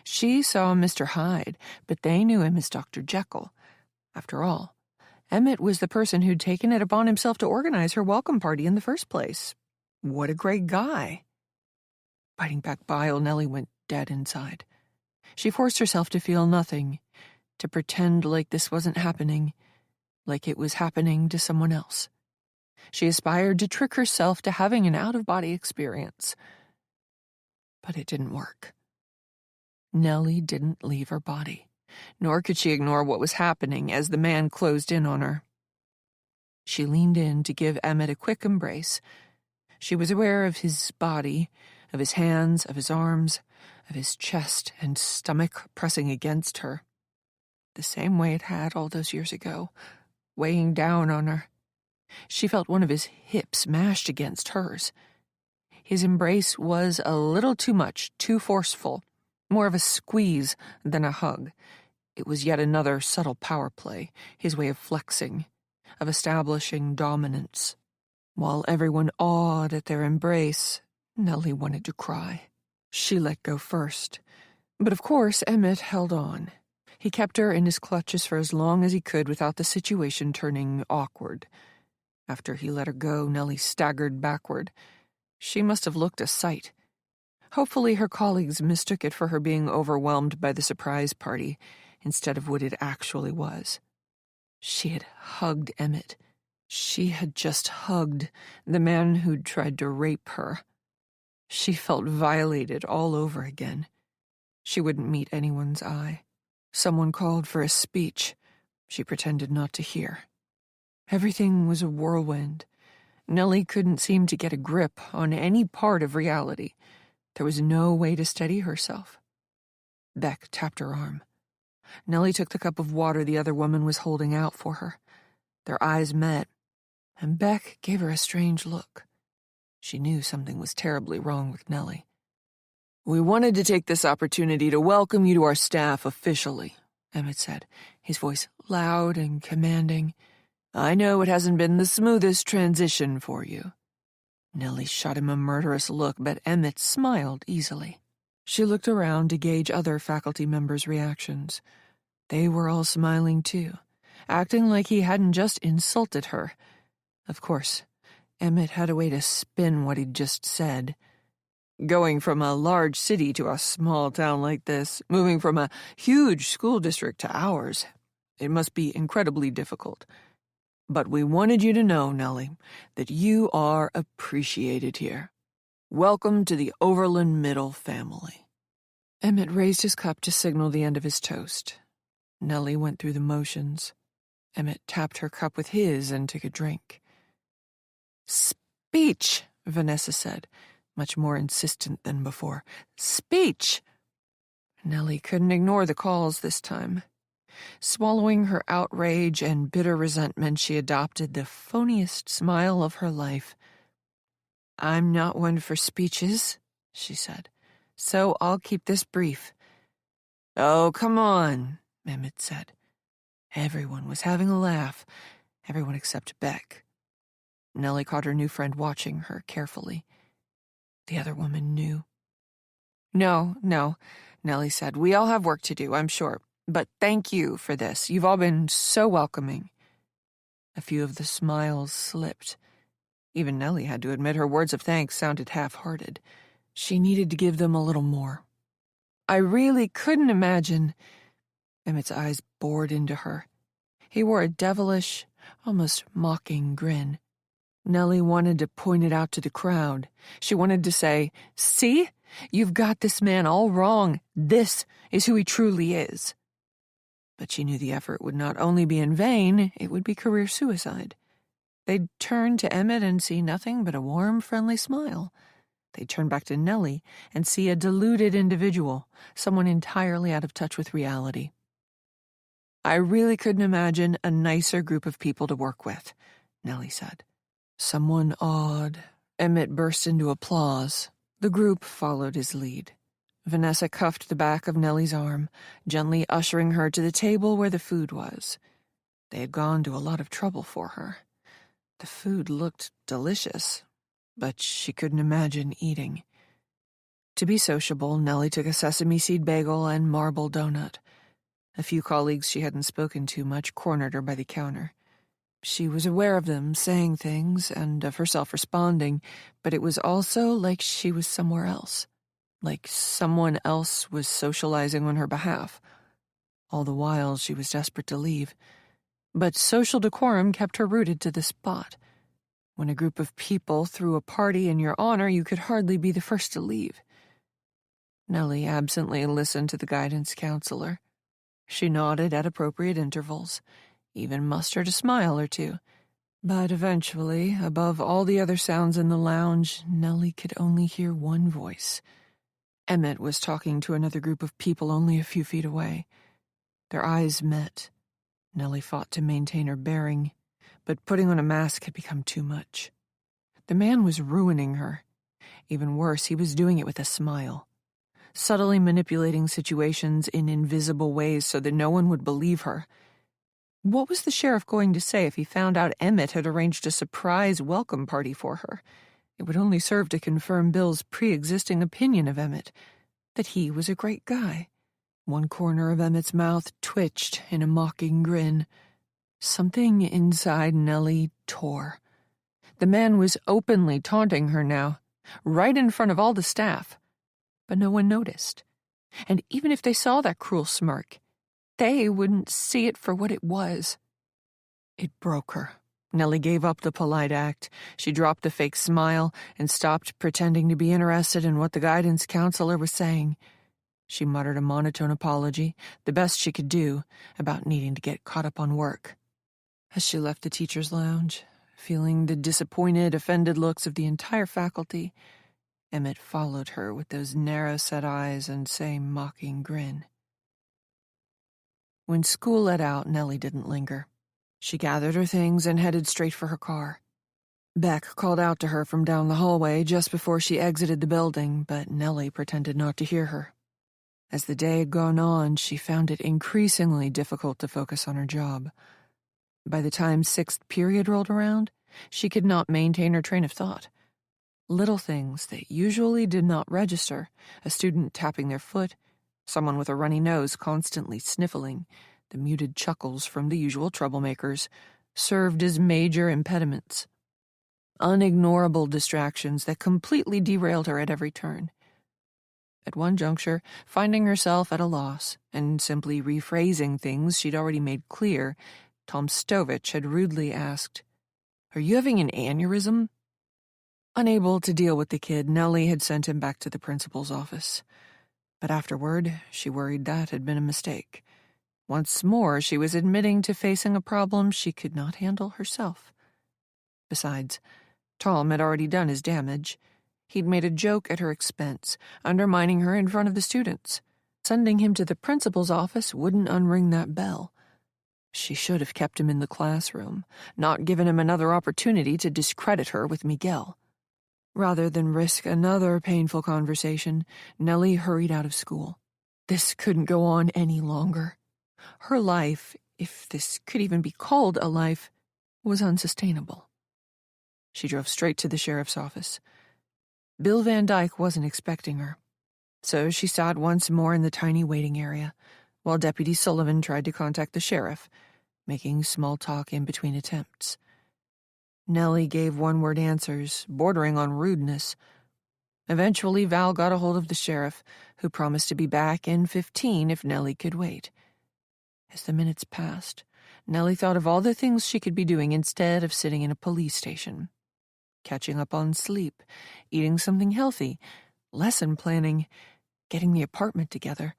Speaker 1: She saw Mr. Hyde, but they knew him as Dr. Jekyll. After all, Emmett was the person who'd taken it upon himself to organize her welcome party in the first place. What a great guy. Biting back bile, Nellie went dead inside. She forced herself to feel nothing, to pretend like this wasn't happening, like it was happening to someone else. She aspired to trick herself to having an out-of-body experience. But it didn't work. Nellie didn't leave her body, nor could she ignore what was happening as the man closed in on her. She leaned in to give Emmett a quick embrace. She was aware of his body, of his hands, of his arms, of his chest and stomach pressing against her, the same way it had all those years ago, weighing down on her. She felt one of his hips mashed against hers. His embrace was a little too much, too forceful, more of a squeeze than a hug. It was yet another subtle power play, his way of flexing, of establishing dominance. While everyone awed at their embrace, Nellie wanted to cry. She let go first. But of course, Emmett held on. He kept her in his clutches for as long as he could without the situation turning awkward. After he let her go, Nellie staggered backward. She must have looked a sight. Hopefully her colleagues mistook it for her being overwhelmed by the surprise party instead of what it actually was. She had hugged Emmett. She had just hugged the man who'd tried to rape her. She felt violated all over again. She wouldn't meet anyone's eye. Someone called for a speech. She pretended not to hear. Everything was a whirlwind. Nellie couldn't seem to get a grip on any part of reality. There was no way to steady herself. Beck tapped her arm. Nellie took the cup of water the other woman was holding out for her. Their eyes met, and Beck gave her a strange look. She knew something was terribly wrong with Nellie. "We wanted to take this opportunity to welcome you to our staff officially," Emmett said, his voice loud and commanding. "I know it hasn't been the smoothest transition for you." Nellie shot him a murderous look, but Emmett smiled easily. She looked around to gauge other faculty members' reactions. They were all smiling too, acting like he hadn't just insulted her. Of course, Emmett had a way to spin what he'd just said. Going from a large city to a small town like this, moving from a huge school district to ours, it must be incredibly difficult. But we wanted you to know, Nellie, that you are appreciated here. Welcome to the Overland Middle family." Emmett raised his cup to signal the end of his toast. Nellie went through the motions. Emmett tapped her cup with his and took a drink. "Speech," Vanessa said, much more insistent than before. "Speech!" Nellie couldn't ignore the calls this time. Swallowing her outrage and bitter resentment, she adopted the phoniest smile of her life. "I'm not one for speeches," she said, "so I'll keep this brief. "Oh, come on," Emmett said. Everyone was having a laugh, everyone except Beck. Nellie caught her new friend watching her carefully. The other woman knew. No, Nellie said. "We all have work to do, I'm sure. But thank you for this. You've all been so welcoming." A few of the smiles slipped. Even Nellie had to admit her words of thanks sounded half-hearted. She needed to give them a little more. "I really couldn't imagine." Emmett's eyes bored into her. He wore a devilish, almost mocking grin. Nellie wanted to point it out to the crowd. She wanted to say, "See? You've got this man all wrong. This is who he truly is." But she knew the effort would not only be in vain, it would be career suicide. They'd turn to Emmett and see nothing but a warm, friendly smile. They'd turn back to Nellie and see a deluded individual, someone entirely out of touch with reality. "I really couldn't imagine a nicer group of people to work with," Nellie said. "Someone odd." Emmett burst into applause. The group followed his lead. Vanessa cuffed the back of Nellie's arm, gently ushering her to the table where the food was. They had gone to a lot of trouble for her. The food looked delicious, but she couldn't imagine eating. To be sociable, Nellie took a sesame seed bagel and marble donut. A few colleagues she hadn't spoken to much cornered her by the counter. She was aware of them saying things and of herself responding, but it was also like she was somewhere else, like someone else was socializing on her behalf. All the while, she was desperate to leave. But social decorum kept her rooted to the spot. When a group of people threw a party in your honor, you could hardly be the first to leave. Nellie absently listened to the guidance counselor. She nodded at appropriate intervals, even mustered a smile or two. But eventually, above all the other sounds in the lounge, Nellie could only hear one voice. Emmett was talking to another group of people only a few feet away. Their eyes met. Nellie fought to maintain her bearing, but putting on a mask had become too much. The man was ruining her. Even worse, he was doing it with a smile, subtly manipulating situations in invisible ways so that no one would believe her. What was the sheriff going to say if he found out Emmett had arranged a surprise welcome party for her? It would only serve to confirm Bill's pre-existing opinion of Emmett, that he was a great guy. One corner of Emmett's mouth twitched in a mocking grin. Something inside Nellie tore. The man was openly taunting her now, right in front of all the staff. But no one noticed. And even if they saw that cruel smirk, they wouldn't see it for what it was. It broke her. Nellie gave up the polite act. She dropped the fake smile and stopped pretending to be interested in what the guidance counselor was saying. She muttered a monotone apology, the best she could do, about needing to get caught up on work. As she left the teacher's lounge, feeling the disappointed, offended looks of the entire faculty, Emmett followed her with those narrow-set eyes and same mocking grin. When school let out, Nellie didn't linger. She gathered her things and headed straight for her car. Beck called out to her from down the hallway just before she exited the building, but Nellie pretended not to hear her. As the day had gone on, she found it increasingly difficult to focus on her job. By the time sixth period rolled around, she could not maintain her train of thought. Little things that usually did not register, a student tapping their foot, someone with a runny nose constantly sniffling, the muted chuckles from the usual troublemakers, served as major impediments. Unignorable distractions that completely derailed her at every turn. At one juncture, finding herself at a loss and simply rephrasing things she'd already made clear, Tom Stovich had rudely asked, "Are you having an aneurysm?" Unable to deal with the kid, Nellie had sent him back to the principal's office. But afterward, she worried that had been a mistake. Once more, she was admitting to facing a problem she could not handle herself. Besides, Tom had already done his damage. He'd made a joke at her expense, undermining her in front of the students. Sending him to the principal's office wouldn't unring that bell. She should have kept him in the classroom, not given him another opportunity to discredit her with Miguel. Rather than risk another painful conversation, Nellie hurried out of school. This couldn't go on any longer. Her life, if this could even be called a life, was unsustainable. She drove straight to the sheriff's office. Bill Van Dyke wasn't expecting her, so she sat once more in the tiny waiting area, while Deputy Sullivan tried to contact the sheriff, making small talk in between attempts. Nellie gave one-word answers, bordering on rudeness. Eventually, Val got a hold of the sheriff, who promised to be back in 15 if Nellie could wait. As the minutes passed, Nellie thought of all the things she could be doing instead of sitting in a police station. Catching up on sleep, eating something healthy, lesson planning, getting the apartment together.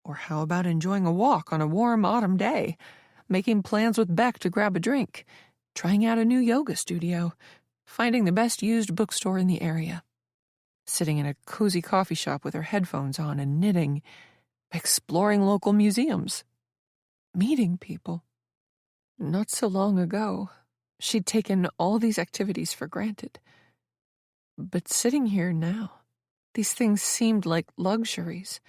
Speaker 1: Or how about enjoying a walk on a warm autumn day, making plans with Beck to grab a drink, trying out a new yoga studio, finding the best used bookstore in the area, sitting in a cozy coffee shop with her headphones on and knitting, exploring local museums, meeting people. Not so long ago, she'd taken all these activities for granted. But sitting here now, these things seemed like luxuries,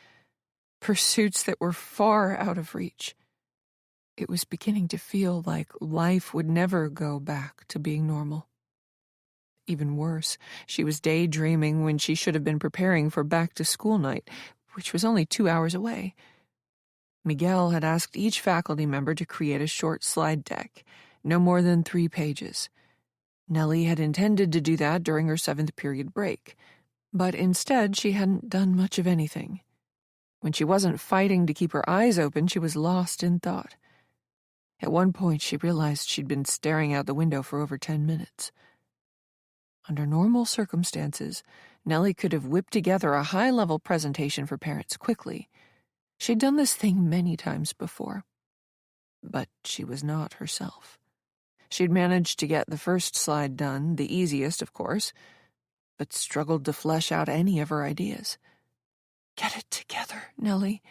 Speaker 1: pursuits that were far out of reach. It was beginning to feel like life would never go back to being normal. Even worse, she was daydreaming when she should have been preparing for back-to-school night, which was only 2 hours away. Miguel had asked each faculty member to create a short slide deck, no more than 3 pages. Nellie had intended to do that during her 7th period break, but instead she hadn't done much of anything. When she wasn't fighting to keep her eyes open, she was lost in thought. At one point, she realized she'd been staring out the window for over 10 minutes. Under normal circumstances, Nellie could have whipped together a high-level presentation for parents quickly. She'd done this thing many times before. But she was not herself. She'd managed to get the first slide done, the easiest, of course, but struggled to flesh out any of her ideas. Get it together, Nellie.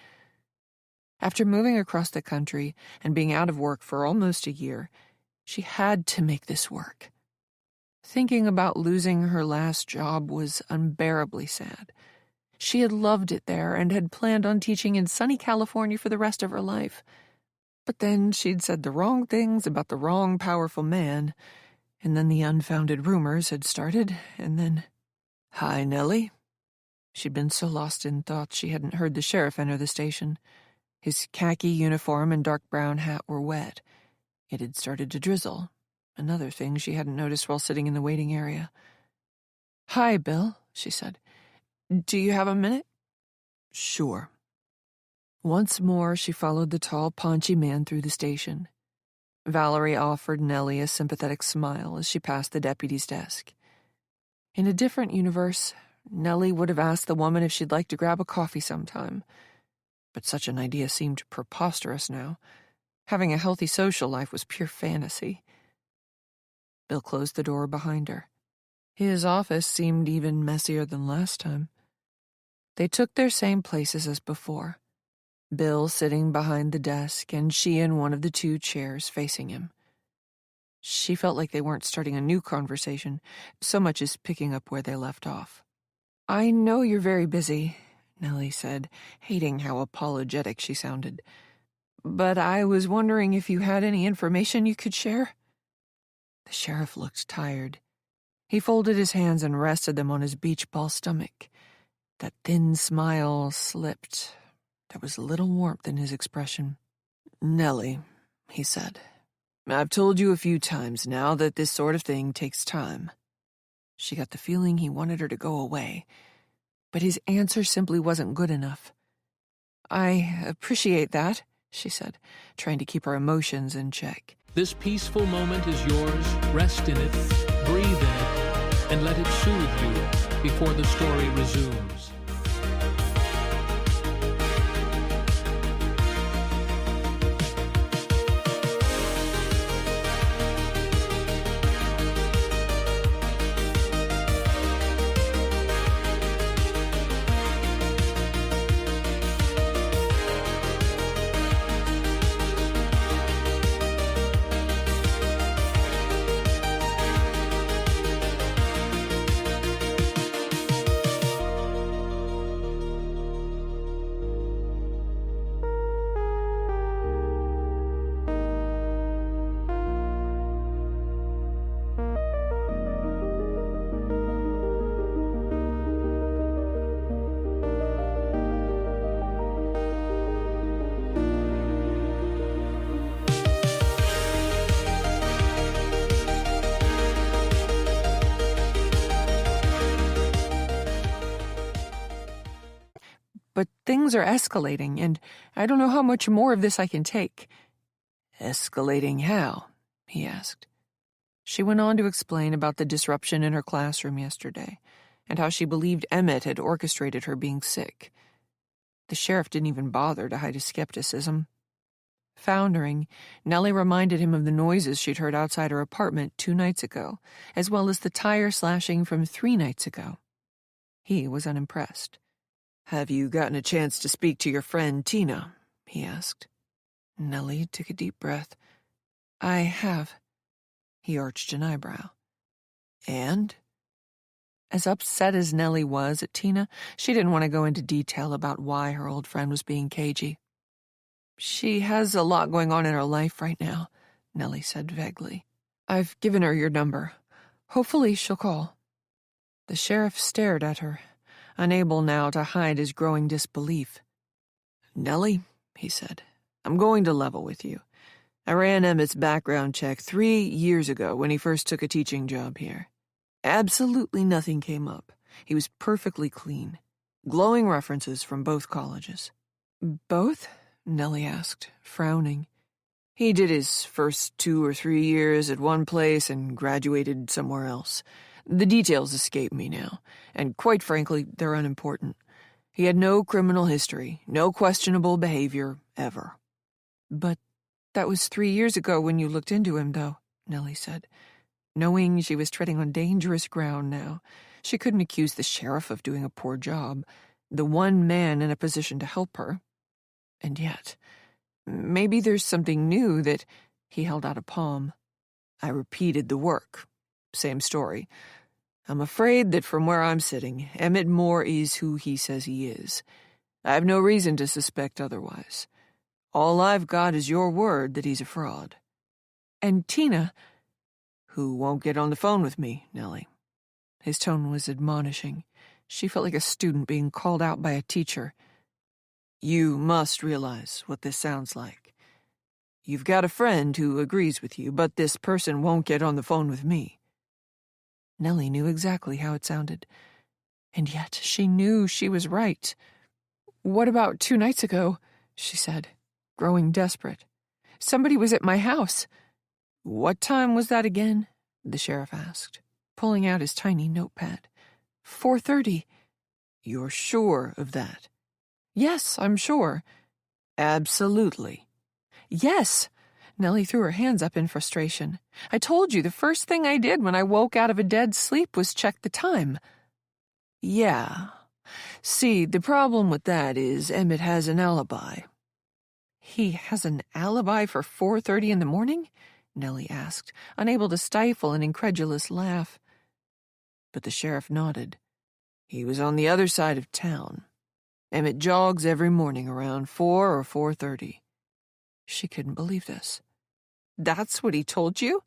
Speaker 1: After moving across the country and being out of work for almost a year, she had to make this work. Thinking about losing her last job was unbearably sad. She had loved it there and had planned on teaching in sunny California for the rest of her life. But then she'd said the wrong things about the wrong powerful man, and then the unfounded rumors had started, and then... "Hi, Nellie." She'd been so lost in thought she hadn't heard the sheriff enter the station. His khaki uniform and dark brown hat were wet. It had started to drizzle, another thing she hadn't noticed while sitting in the waiting area. "Hi, Bill," she said. "Do you have a minute?" "Sure." Once more, she followed the tall, paunchy man through the station. Valerie offered Nellie a sympathetic smile as she passed the deputy's desk. In a different universe, Nellie would have asked the woman if she'd like to grab a coffee sometime. But such an idea seemed preposterous now. Having a healthy social life was pure fantasy. Bill closed the door behind her. His office seemed even messier than last time. They took their same places as before. Bill sitting behind the desk and she in one of the 2 chairs facing him. She felt like they weren't starting a new conversation, so much as picking up where they left off. "I know you're very busy," Nellie said, hating how apologetic she sounded. "But I was wondering if you had any information you could share?" The sheriff looked tired. He folded his hands and rested them on his beach ball stomach. That thin smile slipped. There was little warmth in his expression. "Nellie," he said, "I've told you a few times now that this sort of thing takes time." She got the feeling he wanted her to go away, but his answer simply wasn't good enough. "I appreciate that," she said, trying to keep her emotions in check.
Speaker 3: This peaceful moment is yours. Rest in it, breathe in it, and let it soothe you before the story resumes.
Speaker 1: Things are escalating, and I don't know how much more of this I can take."
Speaker 2: "Escalating how?" he asked.
Speaker 1: She went on to explain about the disruption in her classroom yesterday, and how she believed Emmett had orchestrated her being sick. The sheriff didn't even bother to hide his skepticism. Foundering, Nellie reminded him of the noises she'd heard outside her apartment 2 nights ago, as well as the tire slashing from 3 nights ago. He was unimpressed.
Speaker 2: "Have you gotten a chance to speak to your friend Tina?" he asked.
Speaker 1: Nellie took a deep breath. "I have." He arched an eyebrow.
Speaker 2: "And?"
Speaker 1: As upset as Nellie was at Tina, she didn't want to go into detail about why her old friend was being cagey. "She has a lot going on in her life right now," Nellie said vaguely. "I've given her your number. Hopefully she'll call." The sheriff stared at her, unable now to hide his growing disbelief.
Speaker 2: "Nellie," he said, "I'm going to level with you. I ran Emmett's background check 3 years ago when he first took a teaching job here. Absolutely nothing came up. He was perfectly clean. Glowing references from both colleges."
Speaker 1: "Both?" Nellie asked, frowning.
Speaker 2: "He did his first 2 or 3 years at one place and graduated somewhere else. The details escape me now, and quite frankly, they're unimportant. He had no criminal history, no questionable behavior, ever."
Speaker 1: "But that was 3 years ago when you looked into him, though," Nellie said. Knowing she was treading on dangerous ground now, she couldn't accuse the sheriff of doing a poor job, the one man in a position to help her. And yet, maybe there's something new that... He held out a palm.
Speaker 2: "I repeated the work. Same story. I'm afraid that from where I'm sitting, Emmett Moore is who he says he is. I have no reason to suspect otherwise. All I've got is your word that he's a fraud."
Speaker 1: "And Tina..."
Speaker 2: "Who won't get on the phone with me, Nellie."
Speaker 1: His tone was admonishing. She felt like a student being called out by a teacher.
Speaker 2: "You must realize what this sounds like. You've got a friend who agrees with you, but this person won't get on the phone with me."
Speaker 1: Nellie knew exactly how it sounded. And yet she knew she was right. "What about 2 nights ago?" she said, growing desperate. "Somebody was at my house."
Speaker 2: "What time was that again?"
Speaker 1: the sheriff asked, pulling out his tiny notepad. 4:30.
Speaker 2: "You're sure of that?"
Speaker 1: "Yes, I'm sure."
Speaker 2: "Absolutely?"
Speaker 1: "Yes." Nellie threw her hands up in frustration. "I told you the first thing I did when I woke out of a dead sleep was check the time."
Speaker 2: "Yeah. See, the problem with that is Emmett has an alibi."
Speaker 1: "He has an alibi for 4:30 in the morning?" Nellie asked, unable to stifle an incredulous laugh.
Speaker 2: But the sheriff nodded. "He was on the other side of town. Emmett jogs every morning around 4 or 4:30.
Speaker 1: She couldn't believe this. "That's what he told you?"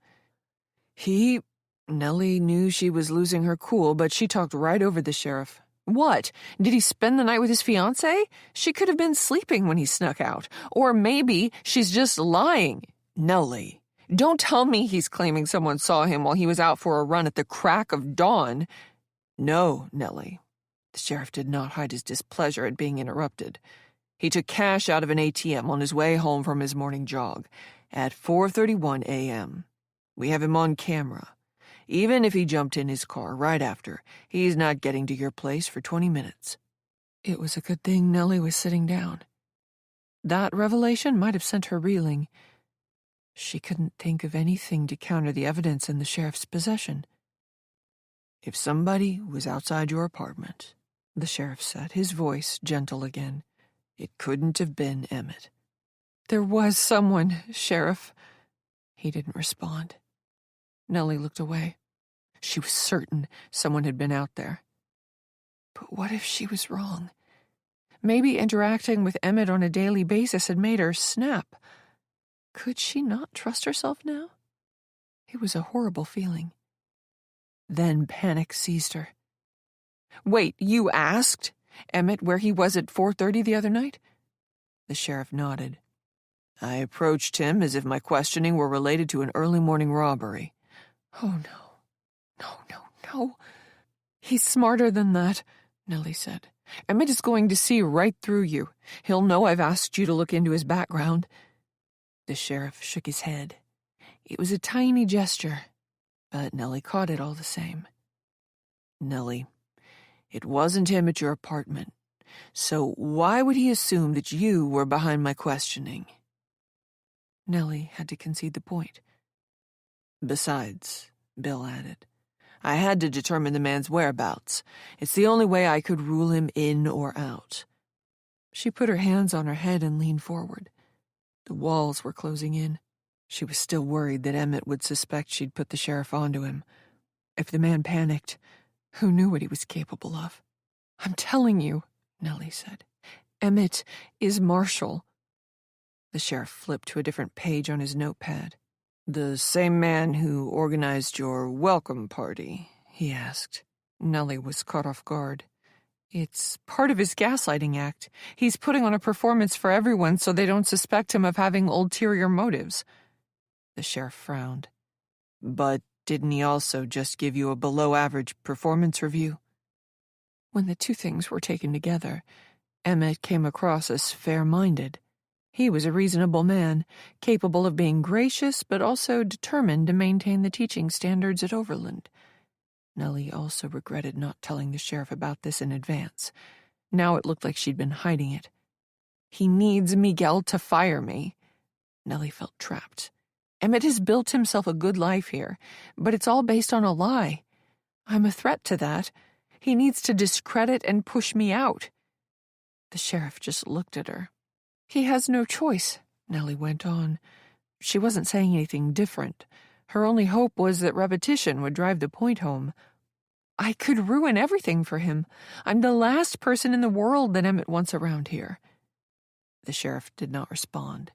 Speaker 2: Nellie knew she was losing her cool, but she talked right over the sheriff.
Speaker 1: "What? Did he spend the night with his fiancée? She could have been sleeping when he snuck out. Or maybe she's just lying."
Speaker 2: "Nellie."
Speaker 1: "Don't tell me he's claiming someone saw him while he was out for a run at the crack of dawn."
Speaker 2: "No, Nellie." The sheriff did not hide his displeasure at being interrupted. "He took cash out of an ATM on his way home from his morning jog at 4:31 a.m. We have him on camera. Even if he jumped in his car right after, he's not getting to your place for 20 minutes.
Speaker 1: It was a good thing Nellie was sitting down. That revelation might have sent her reeling. She couldn't think of anything to counter the evidence in the sheriff's possession.
Speaker 2: "If somebody was outside your apartment," the sheriff said, his voice gentle again, "it couldn't have been Emmett."
Speaker 1: "There was someone, Sheriff." He didn't respond. Nellie looked away. She was certain someone had been out there. But what if she was wrong? Maybe interacting with Emmett on a daily basis had made her snap. Could she not trust herself now? It was a horrible feeling. Then panic seized her. "Wait, you asked Emmett where he was at 4:30 the other night?"
Speaker 2: The sheriff nodded. "I approached him as if my questioning were related to an early morning robbery."
Speaker 1: "Oh, no. No, no, no." "He's smarter than that," Nellie said.
Speaker 2: Emmett is going to see right through you. He'll know I've asked you to look into his background." The sheriff shook his head. It was a tiny gesture, but Nellie caught it all the same. "Nellie, it wasn't him at your apartment, so why would he assume that you were behind my questioning?" Nellie had to concede the point. "Besides," Bill added, "I had to determine the man's whereabouts. It's the only way I could rule him in or out." She put her hands on her head and leaned forward. The walls were closing in. She was still worried that Emmett would suspect she'd put the sheriff onto him. If the man panicked, who knew what he was capable of? "I'm telling you," Nellie said. "Emmett is Marshall." The sheriff flipped to a different page on his notepad. "The same man who organized your welcome party?" he asked. Nellie was caught off guard. "It's part of his gaslighting act. He's putting on a performance for everyone so they don't suspect him of having ulterior motives." The sheriff frowned. "But didn't he also just give you a below-average performance review?" When the two things were taken together, Emmett came across as fair-minded. He was a reasonable man, capable of being gracious but also determined to maintain the teaching standards at Overland. Nellie also regretted not telling the sheriff about this in advance. Now it looked like she'd been hiding it. "He needs Miguel to fire me." Nellie felt trapped. "Emmett has built himself a good life here, but it's all based on a lie. I'm a threat to that. He needs to discredit and push me out." The sheriff just looked at her. "He has no choice," Nellie went on. She wasn't saying anything different. Her only hope was that repetition would drive the point home. "I could ruin everything for him. I'm the last person in the world that Emmett wants around here." The sheriff did not respond.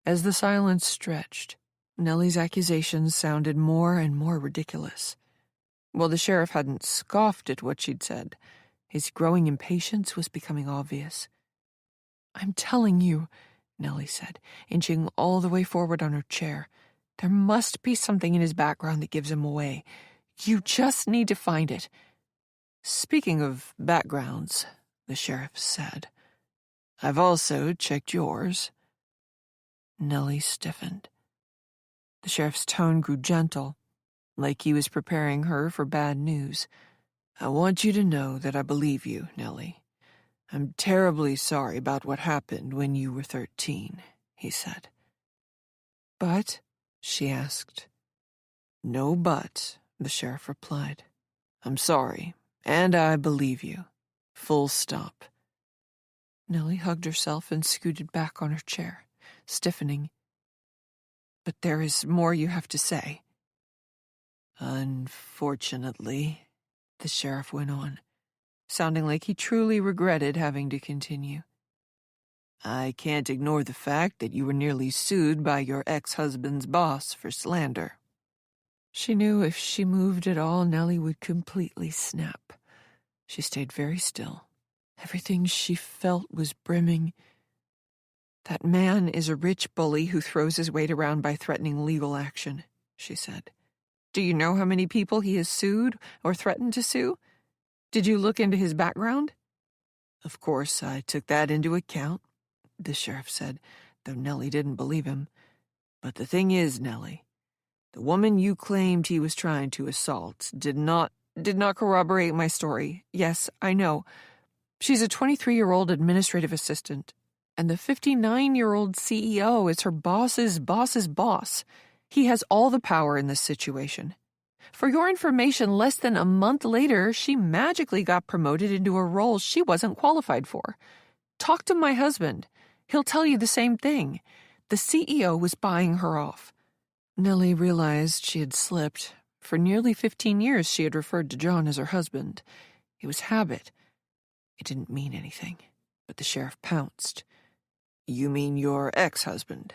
Speaker 2: As the silence stretched, Nellie's accusations sounded more and more ridiculous. While the sheriff hadn't scoffed at what she'd said, his growing impatience was becoming obvious. "I'm telling you," Nellie said, inching all the way forward on her chair, "there must be something in his background that gives him away. You just need to find it." "Speaking of backgrounds," the sheriff said, "I've also checked yours." Nellie stiffened. The sheriff's tone grew gentle, like he was preparing her for bad news. "I want you to know that I believe you, Nellie. I'm terribly sorry about what happened when you were 13, he said. "But?" she asked. "No but," the sheriff replied. "I'm sorry, and I believe you. Full stop." Nellie hugged herself and scooted back on her chair, stiffening. "But there is more you have to say." "Unfortunately," the sheriff went on, sounding like he truly regretted having to continue, "I can't ignore the fact that you were nearly sued by your ex-husband's boss for slander." She knew if she moved at all, Nellie would completely snap. She stayed very still. Everything she felt was brimming. "That man is a rich bully who throws his weight around by threatening legal action," she said. "Do you know how many people he has sued or threatened to sue? Did you look into his background?" "Of course, I took that into account," the sheriff said, though Nellie didn't believe him. "But the thing is, Nellie, the woman you claimed he was trying to assault did not corroborate my story. Yes, I know. She's a 23-year-old administrative assistant, and the 59-year-old CEO is her boss's boss's boss. He has all the power in this situation. For your information, less than a month later, she magically got promoted into a role she wasn't qualified for. Talk to my husband. He'll tell you the same thing. The CEO was buying her off." Nellie realized she had slipped. For nearly 15 years, she had referred to John as her husband. It was habit. It didn't mean anything. But the sheriff pounced. "You mean your ex-husband?"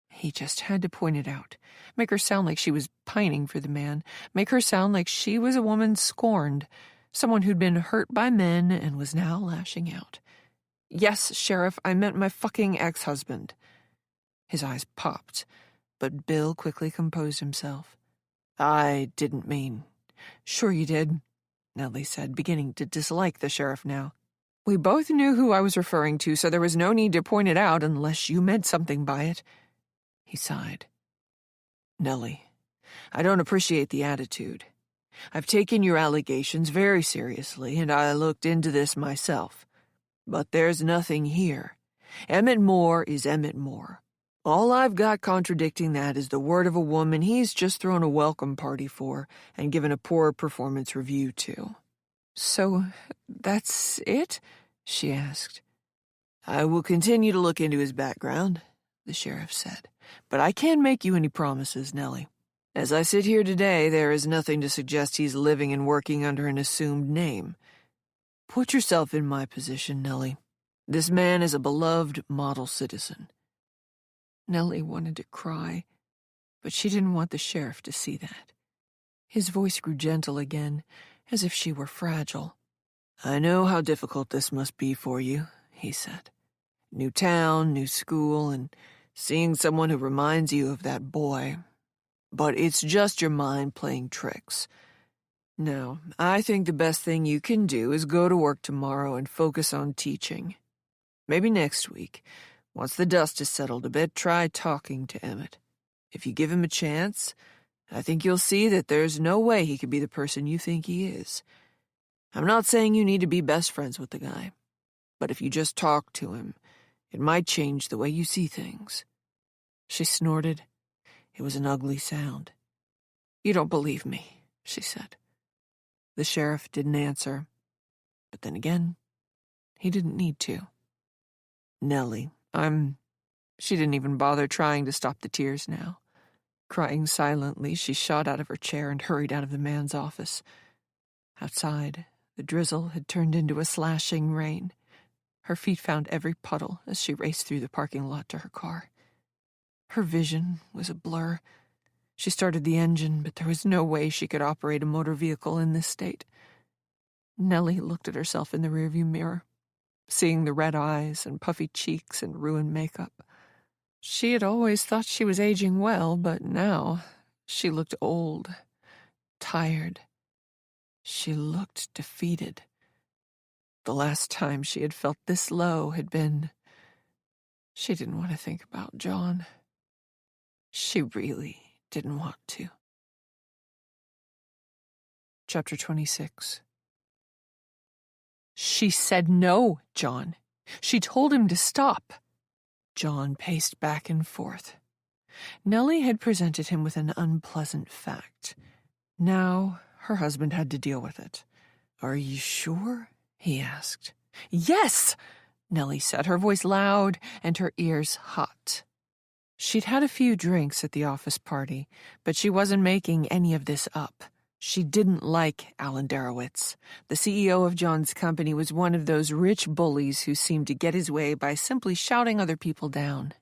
Speaker 2: He just had to point it out, make her sound like she was pining for the man, make her sound like she was a woman scorned, someone who'd been hurt by men and was now lashing out. "Yes, Sheriff, I meant my fucking ex-husband." His eyes popped, but Bill quickly composed himself. "I didn't mean—" "Sure you did. Nellie said, beginning to dislike the sheriff now. We both knew who I was referring to, so there was no need to point it out unless you meant something by it. He sighed. Nellie, I don't appreciate the attitude. I've taken your allegations very seriously, and I looked into this myself. But there's nothing here. Emmett Moore is Emmett Moore. All I've got contradicting that is the word of a woman he's just thrown a welcome party for and given a poor performance review to.
Speaker 1: So that's it? She asked.
Speaker 2: I will continue to look into his background, the sheriff said, but I can't make you any promises, Nellie. As I sit here today, there is nothing to suggest he's living and working under an assumed name. Put yourself in my position, Nellie. This man is a beloved model citizen.
Speaker 1: Nellie wanted to cry, but she didn't want the sheriff to see that. His voice grew gentle again, as if she were fragile.
Speaker 2: I know how difficult this must be for you, he said. New town, new school, and seeing someone who reminds you of that boy. But it's just your mind playing tricks. No, I think the best thing you can do is go to work tomorrow and focus on teaching. Maybe next week, once the dust has settled a bit, try talking to Emmett. If you give him a chance, I think you'll see that there's no way he could be the person you think he is. I'm not saying you need to be best friends with the guy, but if you just talk to him, it might change the way you see things.
Speaker 1: She snorted.
Speaker 2: It was an ugly sound.
Speaker 1: You don't believe me, she said.
Speaker 2: The sheriff didn't answer, but then again, he didn't need to. Nellie,
Speaker 1: She didn't even bother trying to stop the tears now. Crying silently, she shot out of her chair and hurried out of the man's office. Outside, the drizzle had turned into a slashing rain. Her feet found every puddle as she raced through the parking lot to her car. Her vision was a blur. She started the engine, but there was no way she could operate a motor vehicle in this state. Nellie looked at herself in the rearview mirror, seeing the red eyes and puffy cheeks and ruined makeup. She had always thought she was aging well, but now she looked old, tired. She looked defeated. The last time she had felt this low had been... She didn't want to think about John. She really didn't want to. Chapter 26. She said no, John. She told him to stop. John paced back and forth. Nellie had presented him with an unpleasant fact. Now her husband had to deal with it.
Speaker 2: Are you sure? He asked.
Speaker 1: Yes, Nellie said, her voice loud and her ears hot. She'd had a few drinks at the office party, but she wasn't making any of this up. She didn't like Alan Darowitz. The CEO of John's company was one of those rich bullies who seemed to get his way by simply shouting other people down.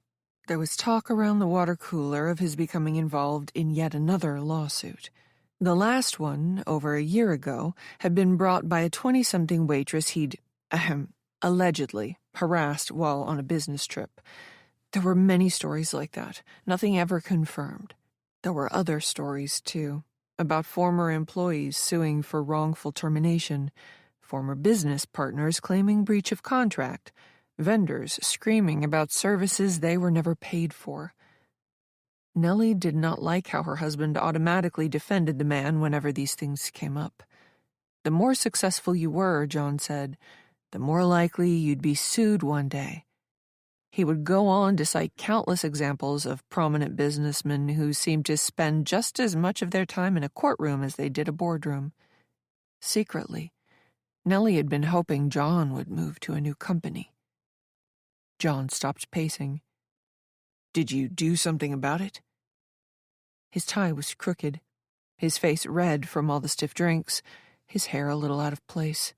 Speaker 1: There was talk around the water cooler of his becoming involved in yet another lawsuit. The last one, over a year ago, had been brought by a 20-something waitress he'd, allegedly, harassed while on a business trip. There were many stories like that, nothing ever confirmed. There were other stories, too, about former employees suing for wrongful termination, former business partners claiming breach of contract, vendors screaming about services they were never paid for. Nellie did not like how her husband automatically defended the man whenever these things came up. The more successful you were, John said, the more likely you'd be sued one day. He would go on to cite countless examples of prominent businessmen who seemed to spend just as much of their time in a courtroom as they did a boardroom. Secretly, Nellie had been hoping John would move to a new company. John stopped pacing.
Speaker 2: Did you do something about it?
Speaker 1: His tie was crooked, his face red from all the stiff drinks, his hair a little out of place.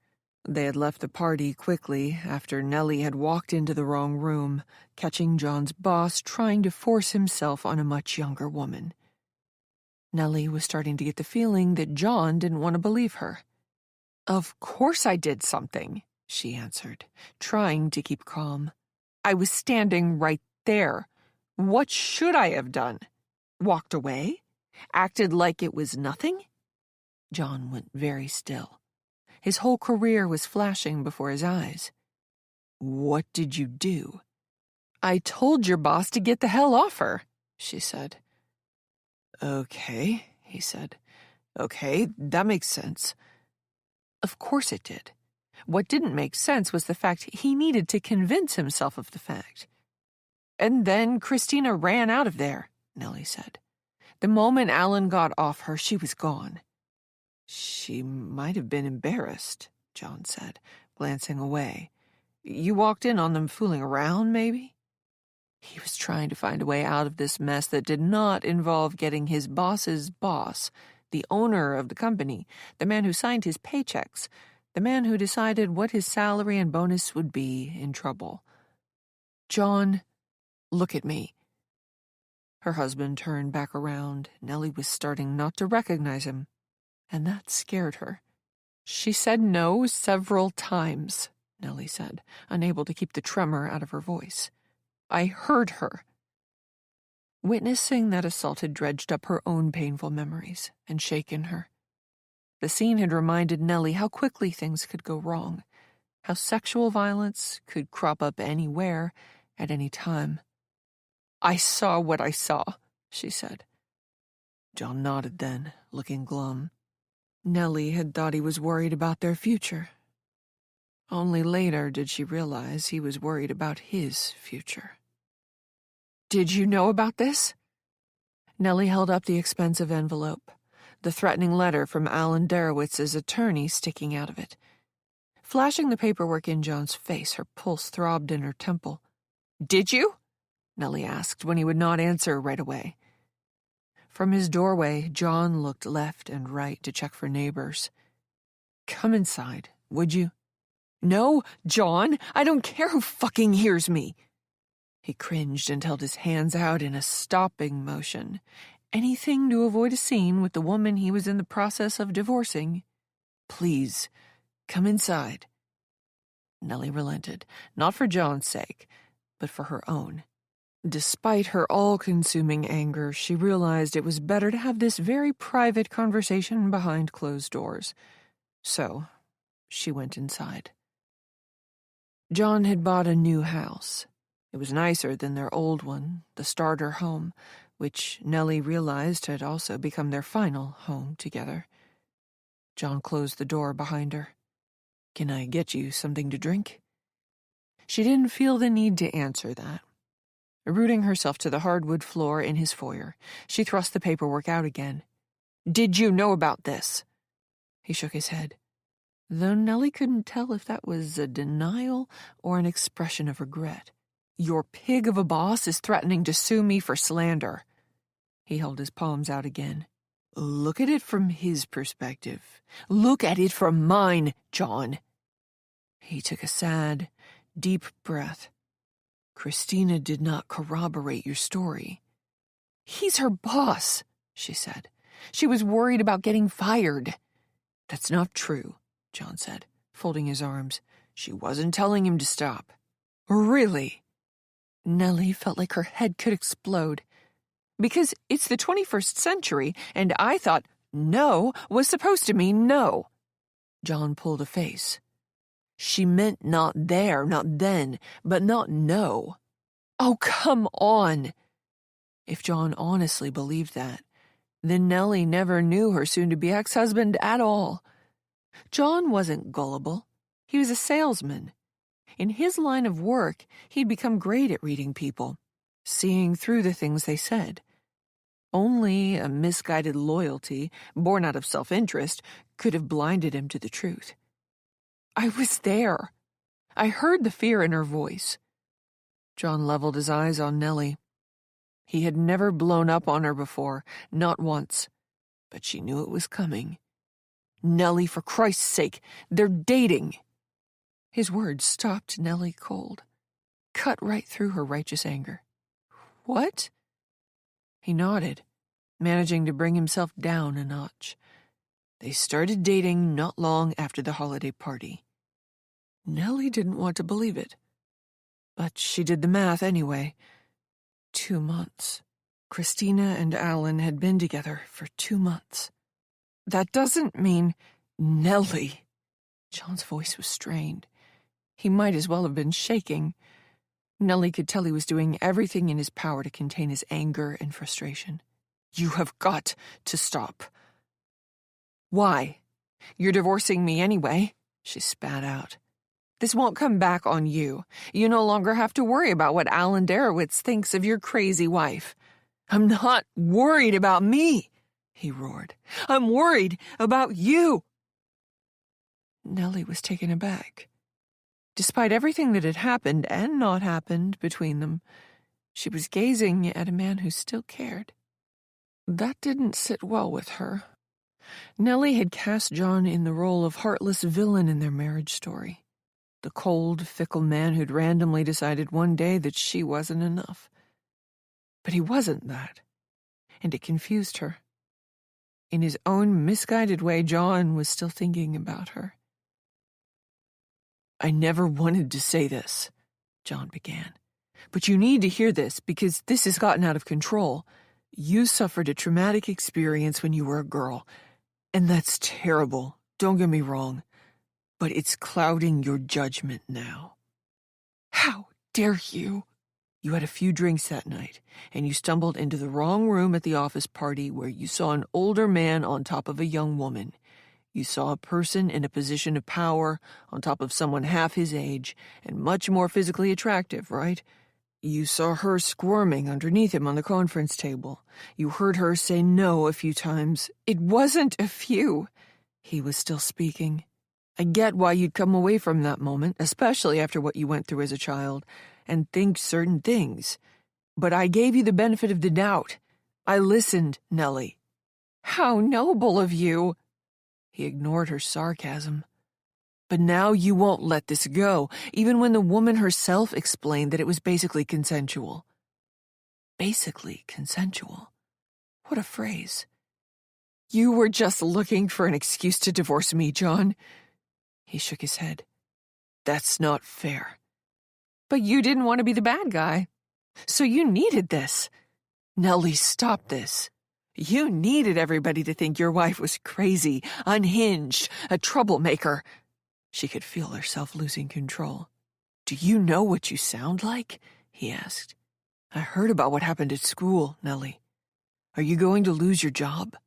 Speaker 1: They had left the party quickly after Nellie had walked into the wrong room, catching John's boss trying to force himself on a much younger woman. Nellie was starting to get the feeling that John didn't want to believe her. "Of course I did something," she answered, trying to keep calm. "I was standing right there. What should I have done? Walked away? Acted like it was nothing?" John went very still. His whole career was flashing before his eyes.
Speaker 2: "What did you do?"
Speaker 1: "I told your boss to get the hell off her," she said.
Speaker 2: "Okay," he said. "Okay, that makes sense."
Speaker 1: Of course it did. What didn't make sense was the fact he needed to convince himself of the fact. "And then Christina ran out of there," Nellie said. "The moment Alan got off her, she was gone."
Speaker 2: "She might have been embarrassed," John said, glancing away.
Speaker 1: "You walked in on them fooling around, maybe?" He was trying to find a way out of this mess that did not involve getting his boss's boss, the owner of the company, the man who signed his paychecks, the man who decided what his salary and bonus would be, in trouble. "John, look at me." Her husband turned back around. Nellie was starting not to recognize him, and that scared her. "She said no several times," Nellie said, unable to keep the tremor out of her voice. "I heard her." Witnessing that assault had dredged up her own painful memories and shaken her. The scene had reminded Nellie how quickly things could go wrong, how sexual violence could crop up anywhere, at any time. "I saw what I saw," she said.
Speaker 2: John nodded then, looking glum.
Speaker 1: Nellie had thought he was worried about their future. Only later did she realize he was worried about his future. "Did you know about this?" Nellie held up the expensive envelope, the threatening letter from Alan Derewitz's attorney sticking out of it. Flashing the paperwork in John's face, her pulse throbbed in her temple. "Did you?" Nellie asked when he would not answer right away. From his doorway, John looked left and right to check for neighbors. "Come inside, would you?" "No, John, I don't care who fucking hears me." He cringed and held his hands out in a stopping motion. Anything to avoid a scene with the woman he was in the process of divorcing. "Please, come inside." Nellie relented, not for John's sake, but for her own. Despite her all-consuming anger, she realized it was better to have this very private conversation behind closed doors. So, she went inside. John had bought a new house. It was nicer than their old one, the starter home, which Nellie realized had also become their final home together. John closed the door behind her. "Can I get you something to drink?" She didn't feel the need to answer that. Rooting herself to the hardwood floor in his foyer, she thrust the paperwork out again. "Did you know about this?" He shook his head, though Nellie couldn't tell if that was a denial or an expression of regret. "Your pig of a boss is threatening to sue me for slander." He held his palms out again. "Look at it from his perspective. Look at it from mine, John." He took a sad, deep breath. "Christina did not corroborate your story." "He's her boss," she said. "She was worried about getting fired." "That's not true," John said, folding his arms. "She wasn't telling him to stop." "Really?" Nellie felt like her head could explode. "Because it's the 21st century, and I thought no was supposed to mean no." John pulled a face. "She meant not there, not then, but not no." "Oh, come on." If John honestly believed that, then Nellie never knew her soon-to-be ex-husband at all. John wasn't gullible. He was a salesman. In his line of work, he'd become great at reading people, seeing through the things they said. Only a misguided loyalty, born out of self-interest, could have blinded him to the truth. "I was there. I heard the fear in her voice." John leveled his eyes on Nellie. He had never blown up on her before, not once, but she knew it was coming. "Nellie, for Christ's sake, they're dating." His words stopped Nellie cold, cut right through her righteous anger. "What?" He nodded, managing to bring himself down a notch. They started dating not long after the holiday party. Nellie didn't want to believe it, but she did the math anyway. 2 months. Christina and Alan had been together for 2 months. "That doesn't mean—" "Nellie." John's voice was strained. He might as well have been shaking. Nellie could tell he was doing everything in his power to contain his anger and frustration.
Speaker 2: You have got to stop. Why? You're divorcing me anyway, she spat out. This won't come back on you. You no longer have to worry about what Alan Darowitz thinks of your crazy wife. I'm not worried about me, he roared. I'm worried about you.
Speaker 1: Nellie was taken aback. Despite everything that had happened and not happened between them, she was gazing at a man who still cared. That didn't sit well with her. Nellie had cast John in the role of heartless villain in their marriage story. The cold, fickle man who'd randomly decided one day that she wasn't enough. But he wasn't that, and it confused her. In his own misguided way, John was still thinking about her.
Speaker 2: I never wanted to say this, John began. But you need to hear this because this has gotten out of control. You suffered a traumatic experience when you were a girl, and that's terrible, don't get me wrong, but it's clouding your judgment now.
Speaker 1: How dare you?
Speaker 2: You had a few drinks that night, and you stumbled into the wrong room at the office party where you saw an older man on top of a young woman. You saw a person in a position of power on top of someone half his age and much more physically attractive, right? You saw her squirming underneath him on the conference table. You heard her say no a few times.
Speaker 1: It wasn't a few.
Speaker 2: He was still speaking. I get why you'd come away from that moment, especially after what you went through as a child, and think certain things. But I gave you the benefit of the doubt. I listened, Nellie.
Speaker 1: How noble of you.
Speaker 2: He ignored her sarcasm. But now you won't let this go, even when the woman herself explained that it was basically consensual. Basically consensual. What a phrase.
Speaker 1: You were just looking for an excuse to divorce me, John.
Speaker 2: He shook his head. That's not fair.
Speaker 1: But you didn't want to be the bad guy. So you needed this.
Speaker 2: Nellie, stop this. You needed everybody to think your wife was crazy, unhinged, a troublemaker. She could feel herself losing control. Do you know what you sound like? He asked. I heard about what happened at school, Nellie. Are you going to lose your job?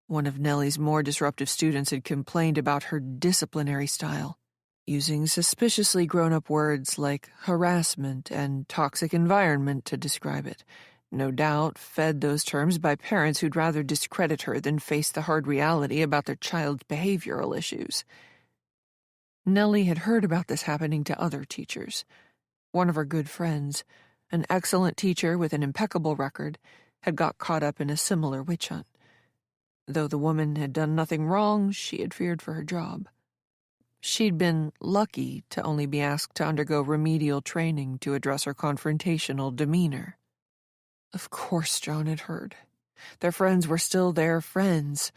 Speaker 2: One of Nellie's more disruptive students had complained about her disciplinary style, using suspiciously grown-up words like harassment and toxic environment to describe it. No doubt fed those terms by parents who'd rather discredit her than face the hard reality about their child's behavioral issues. Nellie had heard about this happening to other teachers. One of her good friends, an excellent teacher with an impeccable record, had got caught up in a similar witch hunt. Though the woman had done nothing wrong, she had feared for her job. She'd been lucky to only be asked to undergo remedial training to address her confrontational demeanor. Of course John had heard. Their friends were still their friends,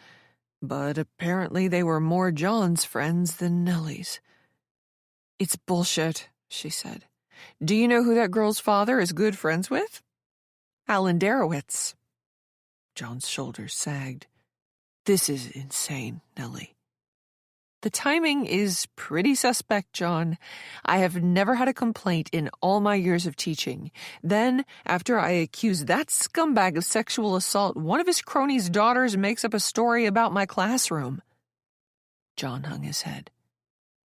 Speaker 2: but apparently they were more John's friends than Nellie's. It's bullshit, she said. Do you know who that girl's father is good friends with? Alan Darowitz. John's shoulders sagged. This is insane, Nellie. The timing is pretty suspect, John. I have never had a complaint in all my years of teaching. Then, after I accuse that scumbag of sexual assault, one of his cronies' daughters makes up a story about my classroom. John hung his head.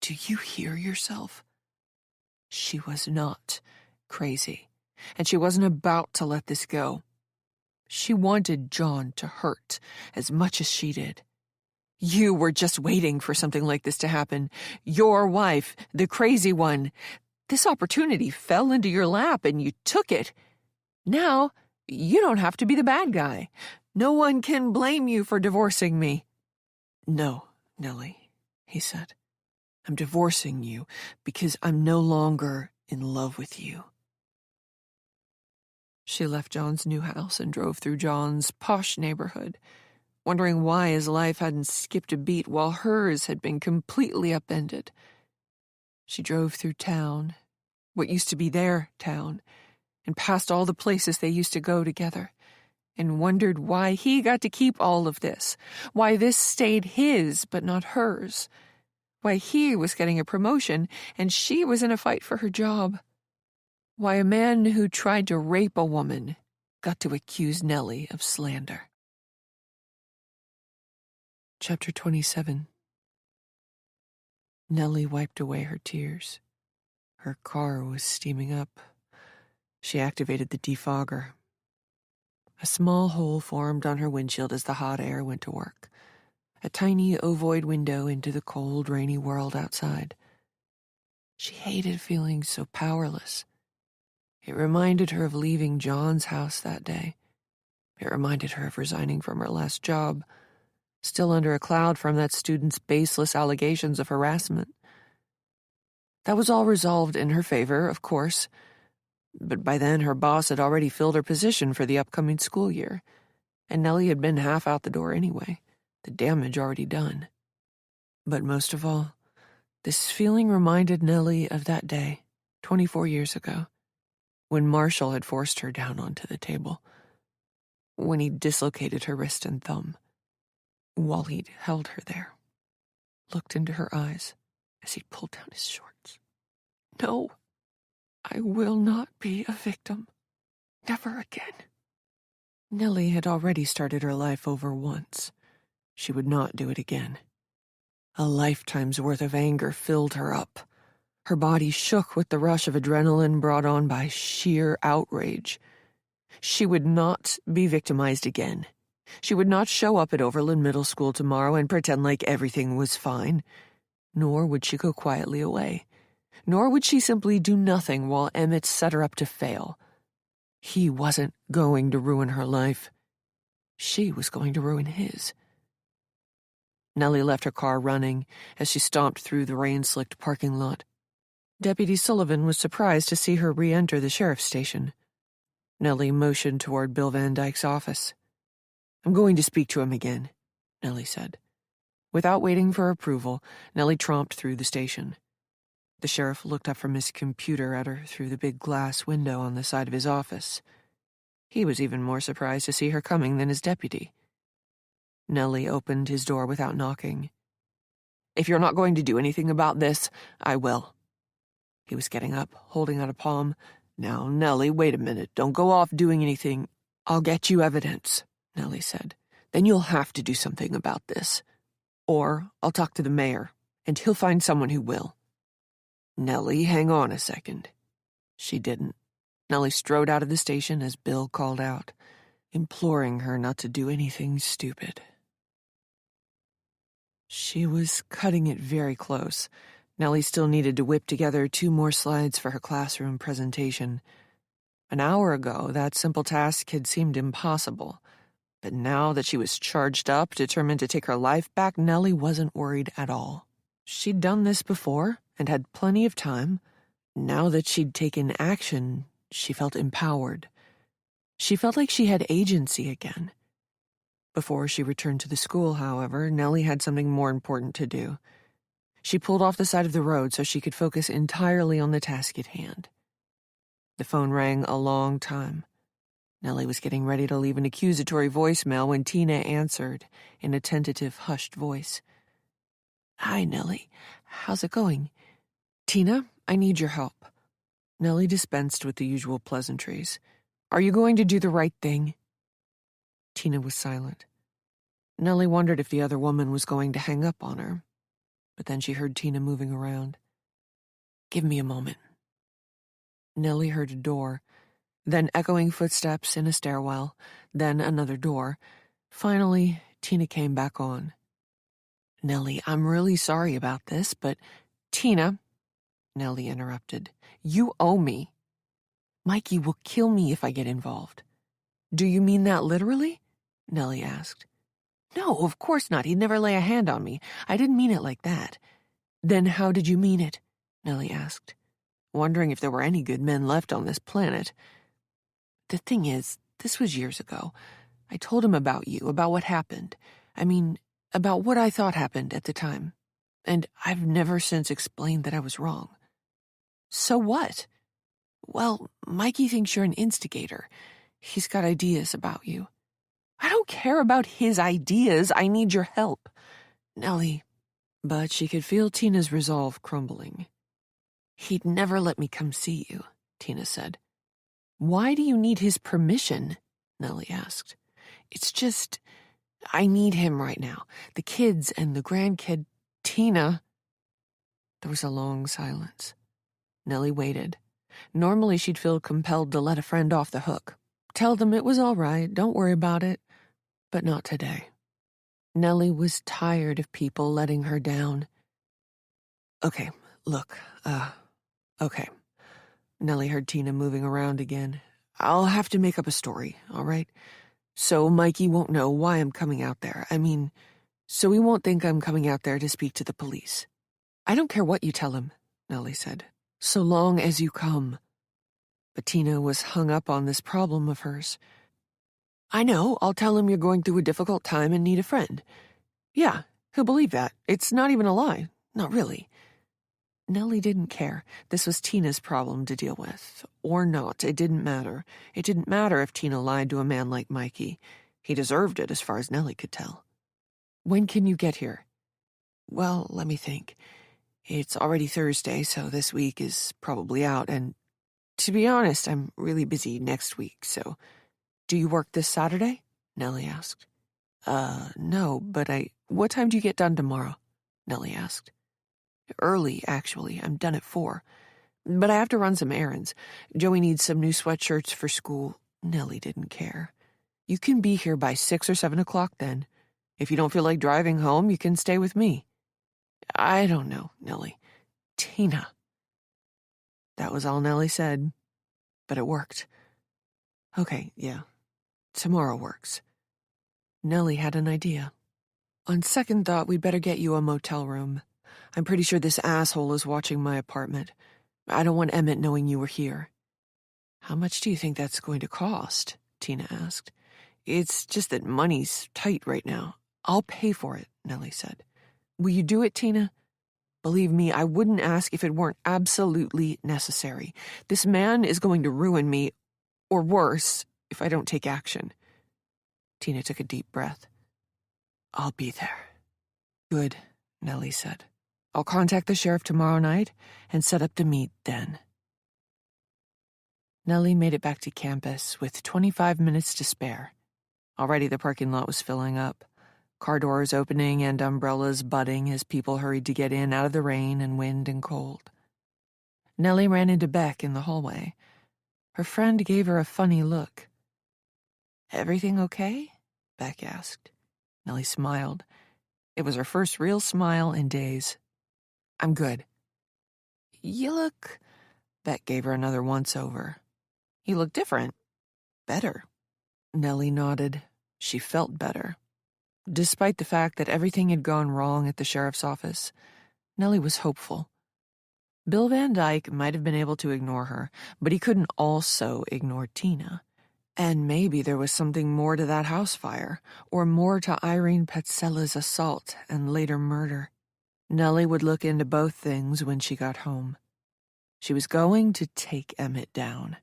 Speaker 2: Do you hear yourself? She was not crazy, and she wasn't about to let this go. She wanted John to hurt as much as she did. You were just waiting for something like this to happen. Your wife, the crazy one. This opportunity fell into your lap and you took it. Now, you don't have to be the bad guy. No one can blame you for divorcing me. No, Nellie, he said. I'm divorcing you because I'm no longer in love with you. She left John's new house and drove through John's posh neighborhood, wondering why his life hadn't skipped a beat while hers had been completely upended. She drove through town, what used to be their town, and past all the places they used to go together, and wondered why he got to keep all of this, why this stayed his but not hers.
Speaker 1: Why he was getting a promotion and she was in a fight for her job. Why a man who tried to rape a woman got to accuse Nellie of slander. Chapter 27. Nellie wiped away her tears. Her car was steaming up. She activated the defogger. A small hole formed on her windshield as the hot air went to work. A tiny ovoid window into the cold, rainy world outside. She hated feeling so powerless. It reminded her of leaving John's house that day. It reminded her of resigning from her last job, still under a cloud from that student's baseless allegations of harassment. That was all resolved in her favor, of course, but by then her boss had already filled her position for the upcoming school year, and Nellie had been half out the door anyway, the damage already done. But most of all, this feeling reminded Nellie of that day, 24 years ago, when Marshall had forced her down onto the table, when he dislocated her wrist and thumb, while he'd held her there, looked into her eyes as he pulled down his shorts. No, I will not be a victim. Never again. Nellie had already started her life over once. She would not do it again. A lifetime's worth of anger filled her up. Her body shook with the rush of adrenaline brought on by sheer outrage. She would not be victimized again. She would not show up at Overland Middle School tomorrow and pretend like everything was fine. Nor would she go quietly away. Nor would she simply do nothing while Emmett set her up to fail. He wasn't going to ruin her life. She was going to ruin his. Nellie left her car running as she stomped through the rain-slicked parking lot. Deputy Sullivan was surprised to see her re-enter the sheriff's station. Nellie motioned toward Bill Van Dyke's office. "I'm going to speak to him again," Nellie said. Without waiting for approval, Nellie tromped through the station. The sheriff looked up from his computer at her through the big glass window on the side of his office. He was even more surprised to see her coming than his deputy. Nellie opened his door without knocking. "If you're not going to do anything about this, I will." He was getting up, holding out a palm. "Now, Nellie, wait a minute. Don't go off doing anything." "I'll get you evidence," Nellie said. "Then you'll have to do something about this. Or I'll talk to the mayor, and he'll find someone who will." "Nellie, hang on a second." She didn't. Nellie strode out of the station as Bill called out, imploring her not to do anything stupid. She was cutting it very close. Nellie still needed to whip together 2 more slides for her classroom presentation. An hour ago, that simple task had seemed impossible. But now that she was charged up, determined to take her life back, Nellie wasn't worried at all. She'd done this before and had plenty of time. Now that she'd taken action, she felt empowered. She felt like she had agency again. Before she returned to the school, however, Nellie had something more important to do. She pulled off the side of the road so she could focus entirely on the task at hand. The phone rang a long time. Nellie was getting ready to leave an accusatory voicemail when Tina answered in a tentative, hushed voice. "Hi, Nellie. How's it going?" "Tina, I need your help." Nellie dispensed with the usual pleasantries. "Are you going to do the right thing?" Tina was silent. Nellie wondered if the other woman was going to hang up on her, but then she heard Tina moving around. "Give me a moment." Nellie heard a door, then echoing footsteps in a stairwell, then another door. Finally, Tina came back on. "Nellie, I'm really sorry about this, but—" "Tina," Nellie interrupted, "you owe me. Mikey will kill me if I get involved." "Do you mean that literally?" Nellie asked. "No, of course not. He'd never lay a hand on me. I didn't mean it like that." "Then how did you mean it?" Nellie asked, wondering if there were any good men left on this planet. "The thing is, this was years ago. I told him about you, about what happened. I mean, about what I thought happened at the time. And I've never since explained that I was wrong." "So what?" "Well, Mikey thinks you're an instigator. He's got ideas about you." "I don't care about his ideas. I need your help." "Nellie,
Speaker 2: But she could feel Tina's resolve crumbling. "He'd never let me come see you," Tina said. "Why do you need his permission?" Nellie asked. "It's just, I need him right now. The kids and the grandkid. Tina." There was a long silence. Nellie waited. Normally she'd feel compelled to let a friend off the hook. Tell them it was all right, don't worry about it. But not today. Nellie was tired of people letting her down. "Okay, look, okay." Nellie heard Tina moving around again. "I'll have to make up a story, all right? So Mikey won't know why I'm coming out there. So he won't think I'm coming out there to speak to the police." "I don't care what you tell him," Nellie said, "so long as you come." But Tina was hung up on this problem of hers. "I know, I'll tell him you're going through a difficult time and need a friend. Yeah, he'll believe that. It's not even a lie. Not really." Nellie didn't care. This was Tina's problem to deal with. Or not, it didn't matter. It didn't matter if Tina lied to a man like Mikey. He deserved it as far as Nellie could tell. "When can you get here?" "Well, let me think. It's already Thursday, so this week is probably out, and to be honest, I'm really busy next week, so—" "Do you work this Saturday?" Nellie asked. No, but What time do you get done tomorrow?" Nellie asked. "Early, actually. I'm done at 4. But I have to run some errands. Joey needs some new sweatshirts for school." Nellie didn't care. "You can be here by 6 or 7 o'clock then. If you don't feel like driving home, you can stay with me." "I don't know, Nellie." "Tina." That was all Nellie said, but it worked. "Okay, yeah, tomorrow works." Nellie had an idea. "On second thought, we'd better get you a motel room. I'm pretty sure this asshole is watching my apartment. I don't want Emmett knowing you were here." "How much do you think that's going to cost?" Tina asked. "It's just that money's tight right now." "I'll pay for it," Nellie said. "Will you do it, Tina?" "Believe me, I wouldn't ask if it weren't absolutely necessary. This man is going to ruin me, or worse, if I don't take action." Tina took a deep breath. "I'll be there." "Good," Nellie said. "I'll contact the sheriff tomorrow night and set up to meet then." Nellie made it back to campus with 25 minutes to spare. Already the parking lot was filling up, car doors opening and umbrellas budding as people hurried to get in out of the rain and wind and cold. Nellie ran into Beck in the hallway. Her friend gave her a funny look. "Everything okay?" Beck asked. Nellie smiled. It was her first real smile in days. "I'm good." "You look—" Beck gave her another once-over. "You look different. Better." Nellie nodded. She felt better. Despite the fact that everything had gone wrong at the sheriff's office, Nellie was hopeful. Bill Van Dyke might have been able to ignore her, but he couldn't also ignore Tina. And maybe there was something more to that house fire, or more to Irene Petzella's assault and later murder. Nellie would look into both things when she got home. She was going to take Emmett down.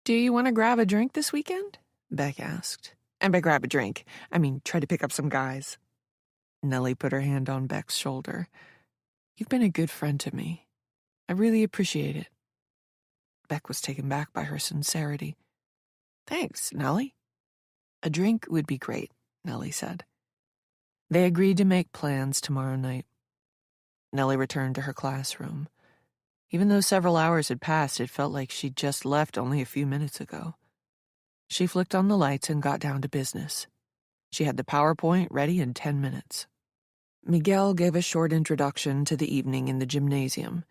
Speaker 2: "Do you want to grab a drink this weekend?" Beck asked. And by grab a drink, I mean try to pick up some guys. Nellie put her hand on Beck's shoulder. "You've been a good friend to me. I really appreciate it." Beck was taken back by her sincerity. "Thanks, Nellie." "A drink would be great," Nellie said. They agreed to make plans tomorrow night. Nellie returned to her classroom. Even though several hours had passed, it felt like she'd just left only a few minutes ago. She flicked on the lights and got down to business. She had the PowerPoint ready in 10 minutes. Miguel gave a short introduction to the evening in the gymnasium.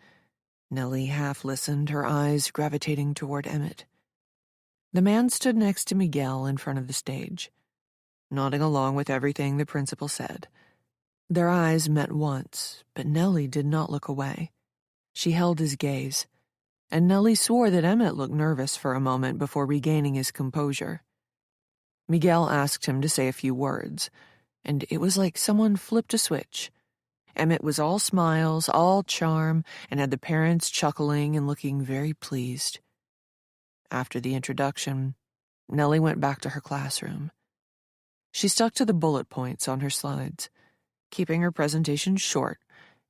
Speaker 2: Nellie half listened, her eyes gravitating toward Emmett. The man stood next to Miguel in front of the stage, nodding along with everything the principal said. Their eyes met once, but Nellie did not look away. She held his gaze, and Nellie swore that Emmett looked nervous for a moment before regaining his composure. Miguel asked him to say a few words, and it was like someone flipped a switch. Emmett was all smiles, all charm, and had the parents chuckling and looking very pleased. After the introduction, Nellie went back to her classroom. She stuck to the bullet points on her slides.
Speaker 1: keeping her presentation short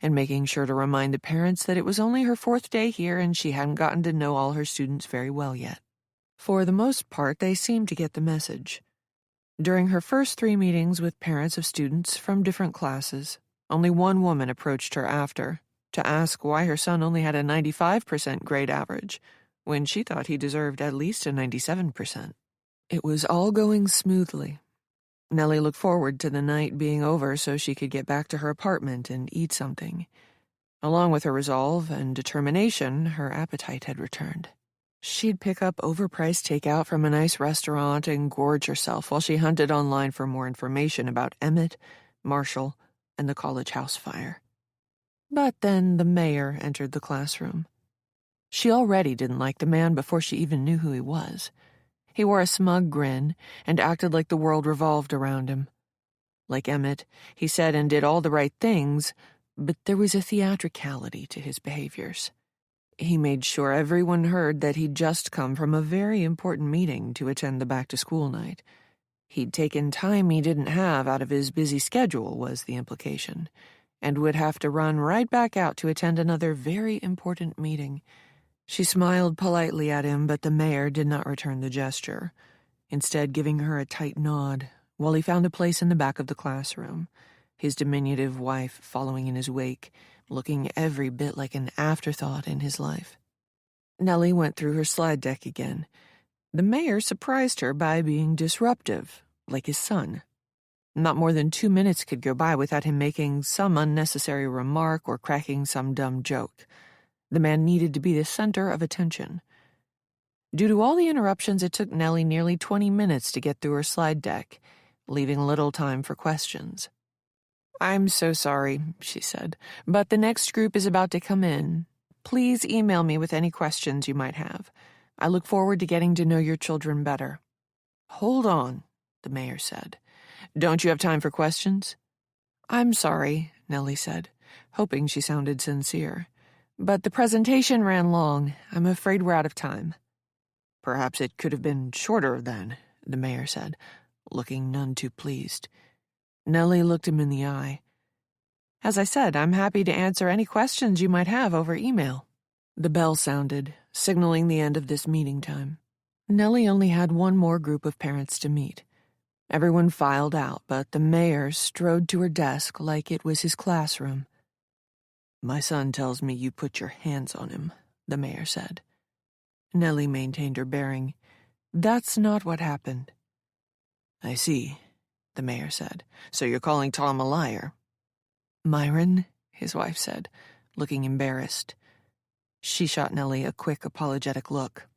Speaker 1: and making sure to remind the parents that it was only her 4th day here and she hadn't gotten to know all her students very well yet. For the most part, they seemed to get the message. During her first 3 meetings with parents of students from different classes, only one woman approached her after to ask why her son only had a 95% grade average, when she thought he deserved at least a 97%. It was all going smoothly. Nellie looked forward to the night being over so she could get back to her apartment and eat something. Along with her resolve and determination, her appetite had returned. She'd pick up overpriced takeout from a nice restaurant and gorge herself while she hunted online for more information about Emmett, Marshall, and the college house fire. But then the mayor entered the classroom. She already didn't like the man before she even knew who he was. He wore a smug grin and acted like the world revolved around him. Like Emmett, he said and did all the right things, but there was a theatricality to his behaviors. He made sure everyone heard that he'd just come from a very important meeting to attend the back-to-school night. He'd taken time he didn't have out of his busy schedule, was the implication, and would have to run right back out to attend another very important meeting. She smiled politely at him, but the mayor did not return the gesture, instead giving her a tight nod while he found a place in the back of the classroom, his diminutive wife following in his wake, looking every bit like an afterthought in his life. Nellie went through her slide deck again. The mayor surprised her by being disruptive, like his son. Not more than 2 minutes could go by without him making some unnecessary remark or cracking some dumb joke. The man needed to be the center of attention. Due to all the interruptions, it took Nellie nearly 20 minutes to get through her slide deck, leaving little time for questions. "I'm so sorry," she said, "but the next group is about to come in. Please email me with any questions you might have. I look forward to getting to know your children better." "Hold on," the mayor said. "Don't you have time for questions?" "I'm sorry," Nellie said, hoping she sounded sincere. "But the presentation ran long. I'm afraid we're out of time." "Perhaps it could have been shorter then," the mayor said, looking none too pleased. Nellie looked him in the eye. "As I said, I'm happy to answer any questions you might have over email." The bell sounded, signaling the end of this meeting time. Nellie only had one more group of parents to meet. Everyone filed out, but the mayor strode to her desk like it was his classroom. "My son tells me you put your hands on him," the mayor said. Nellie maintained her bearing. "That's not what happened." "I see," the mayor said. "So you're calling Tom a liar?" "Myron," his wife said, looking embarrassed. She shot Nellie a quick, apologetic look.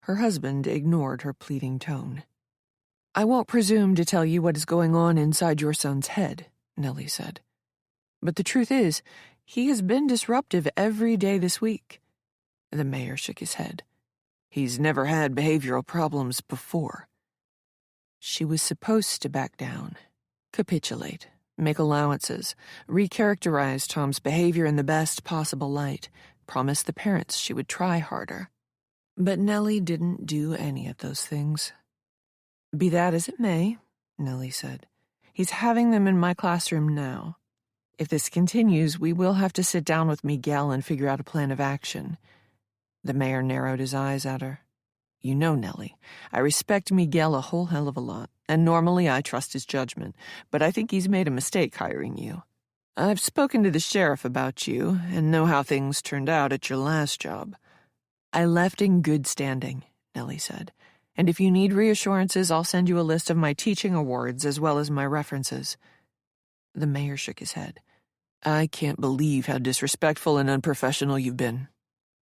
Speaker 1: Her husband ignored her pleading tone. "I won't presume to tell you what is going on inside your son's head," Nellie said. "But the truth is, he has been disruptive every day this week." The mayor shook his head. "He's never had behavioral problems before." She was supposed to back down, capitulate, make allowances, recharacterize Tom's behavior in the best possible light, promise the parents she would try harder. But Nellie didn't do any of those things. "Be that as it may," Nellie said, "he's having them in my classroom now. If this continues, we will have to sit down with Miguel and figure out a plan of action." The mayor narrowed his eyes at her. "You know, Nellie, I respect Miguel a whole hell of a lot, and normally I trust his judgment, but I think he's made a mistake hiring you. I've spoken to the sheriff about you and know how things turned out at your last job." "I left in good standing," Nellie said, "and if you need reassurances, I'll send you a list of my teaching awards as well as my references." The mayor shook his head. "I can't believe how disrespectful and unprofessional you've been.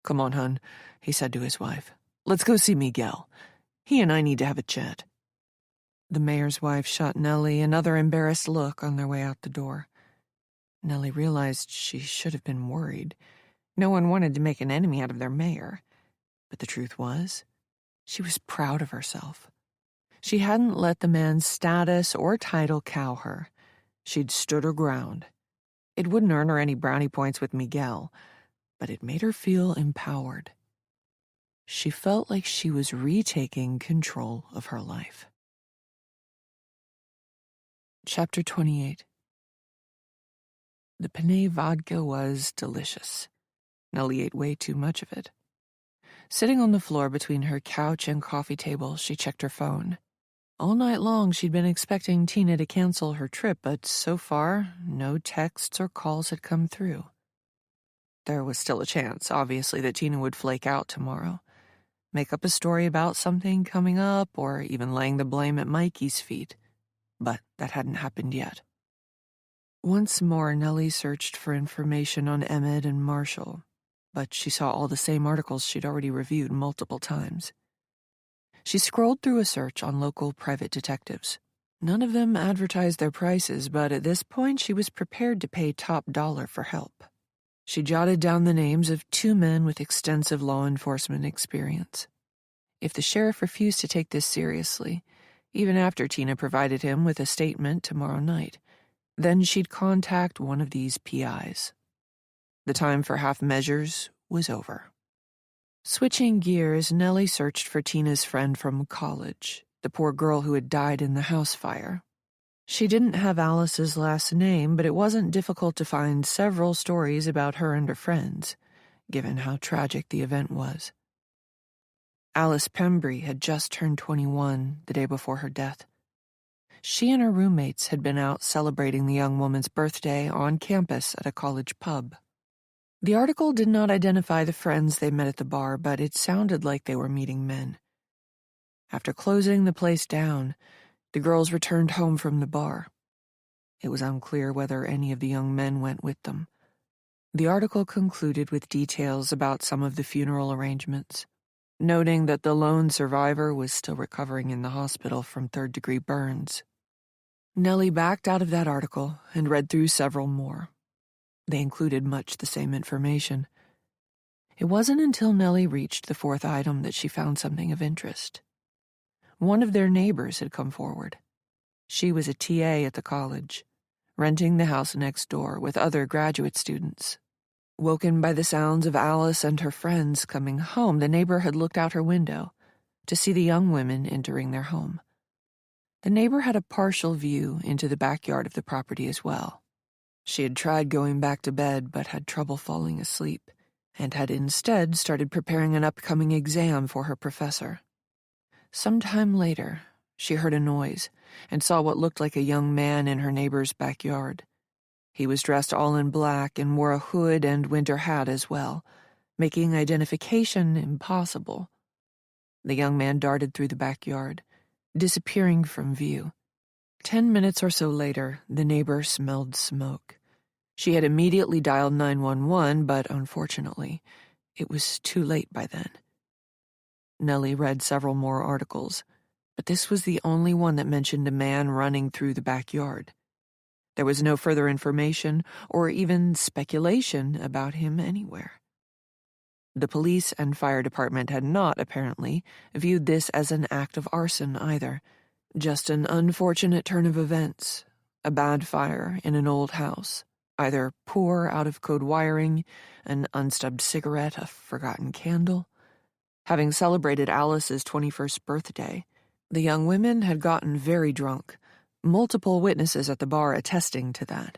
Speaker 1: Come on, hon," he said to his wife. "Let's go see Miguel. He and I need to have a chat." The mayor's wife shot Nellie another embarrassed look on their way out the door. Nellie realized she should have been worried. No one wanted to make an enemy out of their mayor. But the truth was, she was proud of herself. She hadn't let the man's status or title cow her. She'd stood her ground. It wouldn't earn her any brownie points with Miguel, but it made her feel empowered. She felt like she was retaking control of her life. Chapter 28. The Panay vodka was delicious. Nellie ate way too much of it. Sitting on the floor between her couch and coffee table, she checked her phone. All night long, she'd been expecting Tina to cancel her trip, but so far, no texts or calls had come through. There was still a chance, obviously, that Tina would flake out tomorrow, make up a story about something coming up, or even laying the blame at Mikey's feet. But that hadn't happened yet. Once more, Nellie searched for information on Emmett and Marshall, but she saw all the same articles she'd already reviewed multiple times. She scrolled through a search on local private detectives. None of them advertised their prices, but at this point she was prepared to pay top dollar for help. She jotted down the names of 2 men with extensive law enforcement experience. If the sheriff refused to take this seriously, even after Tina provided him with a statement tomorrow night, then she'd contact one of these PIs. The time for half measures was over. Switching gears, Nellie searched for Tina's friend from college, the poor girl who had died in the house fire. She didn't have Alice's last name, but it wasn't difficult to find several stories about her and her friends, given how tragic the event was. Alice Pembry had just turned 21 the day before her death. She and her roommates had been out celebrating the young woman's birthday on campus at a college pub. The article did not identify the friends they met at the bar, but it sounded like they were meeting men. After closing the place down, the girls returned home from the bar. It was unclear whether any of the young men went with them. The article concluded with details about some of the funeral arrangements, noting that the lone survivor was still recovering in the hospital from third-degree burns. Nellie backed out of that article and read through several more. They included much the same information. It wasn't until Nellie reached the 4th item that she found something of interest. One of their neighbors had come forward. She was a TA at the college, renting the house next door with other graduate students. Woken by the sounds of Alice and her friends coming home, the neighbor had looked out her window to see the young women entering their home. The neighbor had a partial view into the backyard of the property as well. She had tried going back to bed but had trouble falling asleep, and had instead started preparing an upcoming exam for her professor. Sometime later, she heard a noise and saw what looked like a young man in her neighbor's backyard. He was dressed all in black and wore a hood and winter hat as well, making identification impossible. The young man darted through the backyard, disappearing from view. 10 minutes or so later, the neighbor smelled smoke. She had immediately dialed 911, but unfortunately, it was too late by then. Nellie read several more articles, but this was the only one that mentioned a man running through the backyard. There was no further information or even speculation about him anywhere. The police and fire department had not, apparently, viewed this as an act of arson either. Just an unfortunate turn of events, a bad fire in an old house, either poor out-of-code wiring, an unstubbed cigarette, a forgotten candle. Having celebrated Alice's 21st birthday, the young women had gotten very drunk, multiple witnesses at the bar attesting to that,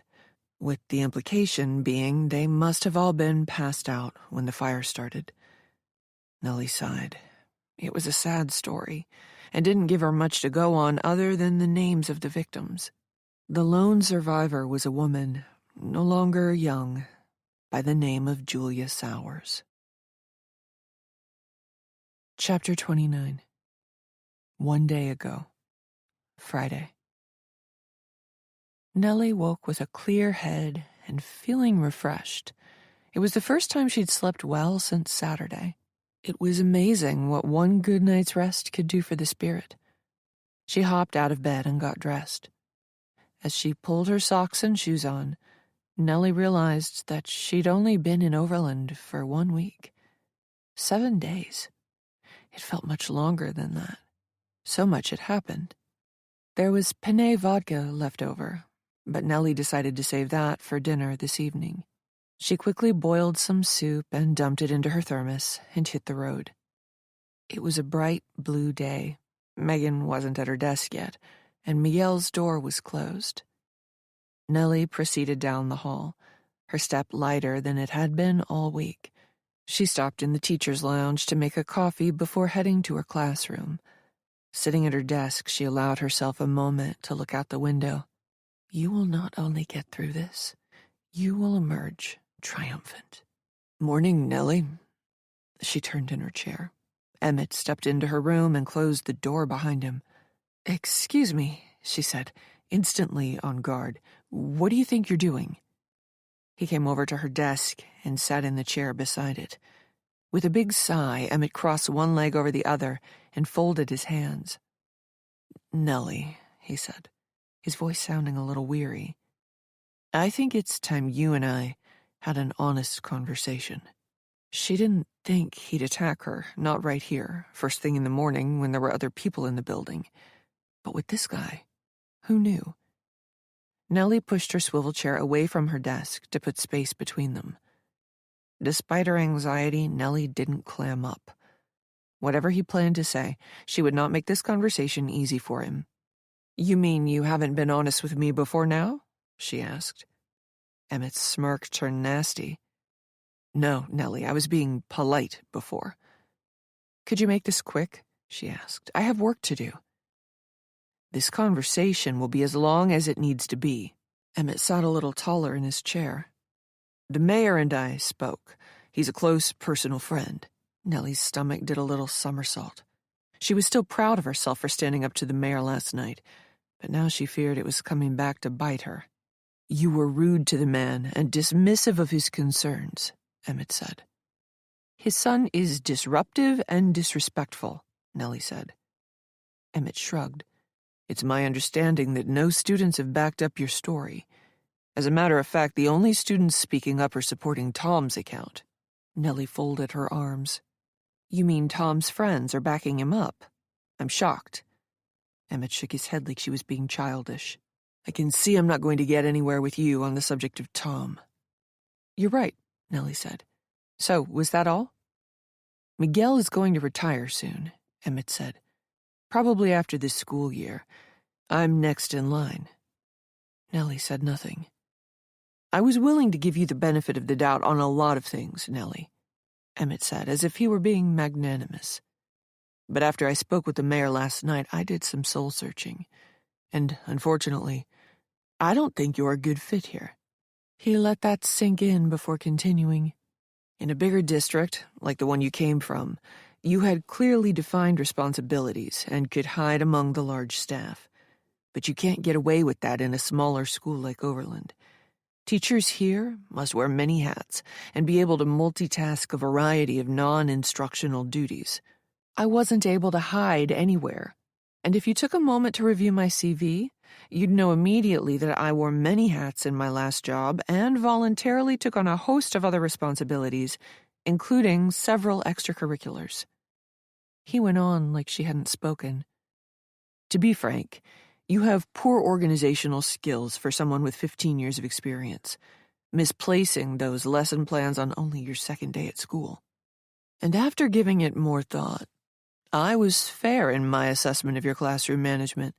Speaker 1: with the implication being they must have all been passed out when the fire started. Nellie sighed. It was a sad story, and didn't give her much to go on other than the names of the victims. The lone survivor was a woman, no longer young, by the name of Julia Sowers. Chapter 29. One day ago. Friday. Nellie woke with a clear head and feeling refreshed. It was the first time she'd slept well since Saturday. It was amazing what one good night's rest could do for the spirit. She hopped out of bed and got dressed. As she pulled her socks and shoes on, Nellie realized that she'd only been in Overland for 1 week. 7 days. It felt much longer than that. So much had happened. There was Panay vodka left over, but Nellie decided to save that for dinner this evening. She quickly boiled some soup and dumped it into her thermos and hit the road. It was a bright blue day. Megan wasn't at her desk yet, and Miguel's door was closed. Nellie proceeded down the hall, her step lighter than it had been all week. She stopped in the teacher's lounge to make a coffee before heading to her classroom. Sitting at her desk, she allowed herself a moment to look out the window. You will not only get through this, you will emerge triumphant.
Speaker 2: Morning, Nellie.
Speaker 1: She turned in her chair. Emmett stepped into her room and closed the door behind him. Excuse me, she said, instantly on guard. What do you think you're doing? He came over to her desk and sat in the chair beside it. With a big sigh, Emmett crossed one leg over the other and folded his hands. Nellie, he said, his voice sounding a little weary. I think it's time you and I had an honest conversation. She didn't think he'd attack her, not right here, first thing in the morning when there were other people in the building. But with this guy, who knew? Nellie pushed her swivel chair away from her desk to put space between them. Despite her anxiety, Nellie didn't clam up. Whatever he planned to say, she would not make this conversation easy for him. You mean you haven't been honest with me before now? She asked. Emmett's smirk turned nasty. No, Nellie, I was being polite before. Could you make this quick? She asked. I have work to do. This conversation will be as long as it needs to be. Emmett sat a little taller in his chair. The mayor and I spoke. He's a close personal friend. Nellie's stomach did a little somersault. She was still proud of herself for standing up to the mayor last night, but now she feared it was coming back to bite her. You were rude to the man and dismissive of his concerns, Emmett said. His son is disruptive and disrespectful, Nellie said. Emmett shrugged. It's my understanding that no students have backed up your story. As a matter of fact, the only students speaking up are supporting Tom's account. Nellie folded her arms. You mean Tom's friends are backing him up? I'm shocked. Emmett shook his head like she was being childish. I can see I'm not going to get anywhere with you on the subject of Tom. You're right, Nellie said. So, was that all? Miguel is going to retire soon, Emmett said. Probably after this school year. I'm next in line. Nellie said nothing. I was willing to give you the benefit of the doubt on a lot of things, Nellie, Emmett said, as if he were being magnanimous. But after I spoke with the mayor last night, I did some soul-searching. And, unfortunately, I don't think you're a good fit here. He let that sink in before continuing. In a bigger district, like the one you came from, you had clearly defined responsibilities and could hide among the large staff. But you can't get away with that in a smaller school like Overland. Teachers here must wear many hats and be able to multitask a variety of non-instructional duties. I wasn't able to hide anywhere. And if you took a moment to review my CV, you'd know immediately that I wore many hats in my last job and voluntarily took on a host of other responsibilities, including several extracurriculars. He went on like she hadn't spoken. To be frank, you have poor organizational skills for someone with 15 years of experience, misplacing those lesson plans on only your second day at school. And after giving it more thought, I was fair in my assessment of your classroom management,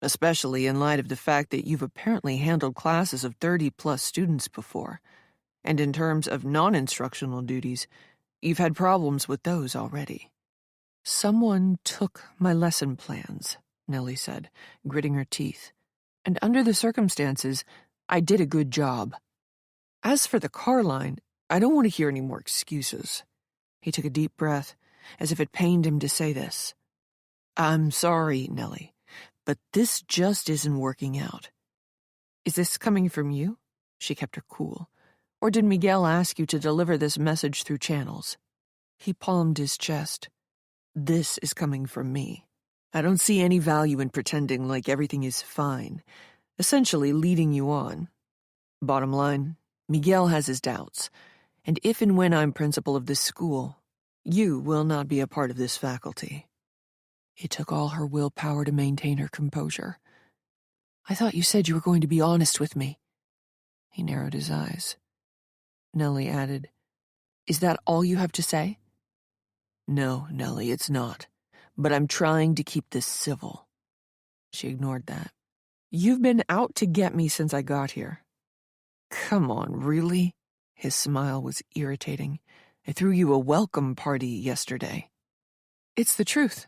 Speaker 1: especially in light of the fact that you've apparently handled classes of 30-plus students before. And in terms of non-instructional duties, you've had problems with those already. Someone took my lesson plans, Nellie said, gritting her teeth. And under the circumstances, I did a good job. As for the car line, I don't want to hear any more excuses. He took a deep breath, as if it pained him to say this. I'm sorry, Nellie, but this just isn't working out. Is this coming from you? She kept her cool. Or did Miguel ask you to deliver this message through channels? He palmed his chest. This is coming from me. I don't see any value in pretending like everything is fine, essentially leading you on. Bottom line, Miguel has his doubts, and if and when I'm principal of this school, you will not be a part of this faculty. It took all her willpower to maintain her composure. I thought you said you were going to be honest with me. He narrowed his eyes. Nellie added, Is that all you have to say? No, Nellie, it's not. But I'm trying to keep this civil. She ignored that. You've been out to get me since I got here.
Speaker 2: Come on, really? His smile was irritating. I threw you a welcome party yesterday.
Speaker 1: It's the truth,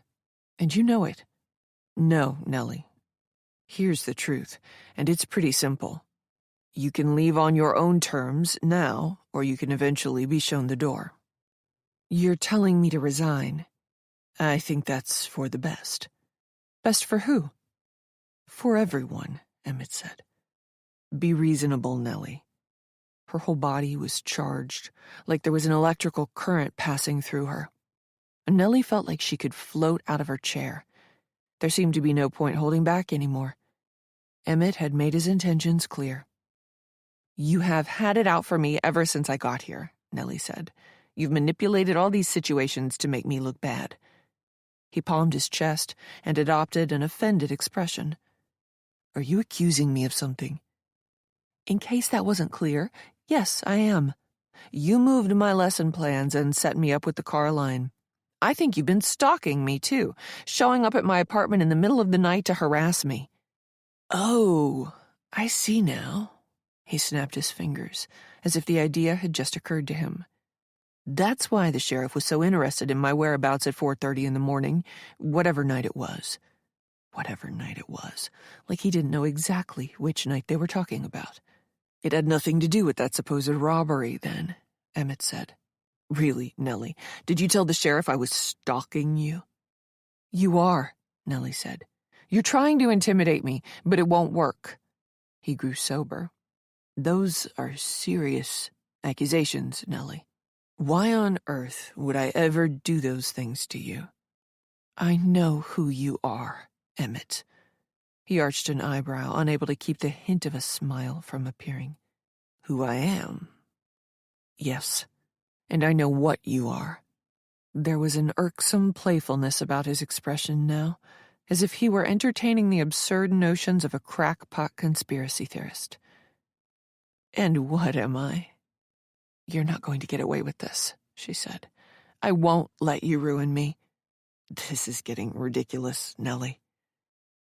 Speaker 1: and you know it.
Speaker 2: No, Nellie. Here's the truth, and it's pretty simple. You can leave on your own terms now, or you can eventually be shown the door.
Speaker 1: You're telling me to resign.
Speaker 2: I think that's for the best.
Speaker 1: Best for who?
Speaker 2: For everyone, Emmett said. Be reasonable, Nellie. Her whole body was charged, like there was an electrical current passing through her. Nellie felt like she could float out of her chair. There seemed to be no point holding back anymore. Emmett had made his intentions clear. You have had it out for me ever since I got here, Nellie said. You've manipulated all these situations to make me look bad. He palmed his chest and adopted an offended expression. Are you accusing me of something?
Speaker 1: In case that wasn't clear, yes, I am.
Speaker 2: You moved my lesson plans and set me up with the car line. I think you've been stalking me, too, showing up at my apartment in the middle of the night to harass me.
Speaker 1: Oh, I see now.
Speaker 2: He snapped his fingers, as if the idea had just occurred to him. That's why the sheriff was so interested in my whereabouts at 4:30 in the morning, whatever night it was. Whatever night it was, like he didn't know exactly which night they were talking about. It had nothing to do with that supposed robbery, then, Emmett said. Really, Nellie, did you tell the sheriff I was stalking you?
Speaker 1: You are, Nellie said. You're trying to intimidate me, but it won't work.
Speaker 2: He grew sober. Those are serious accusations, Nellie. Why on earth would I ever do those things to you?
Speaker 1: I know who you are, Emmett.
Speaker 2: He arched an eyebrow, unable to keep the hint of a smile from appearing. Who I am? Yes, and I know what you are. There was an irksome playfulness about his expression now, as if he were entertaining the absurd notions of a crackpot conspiracy theorist. And what am I? You're not going to get away with this, she said. I won't let you ruin me. This is getting ridiculous, Nellie.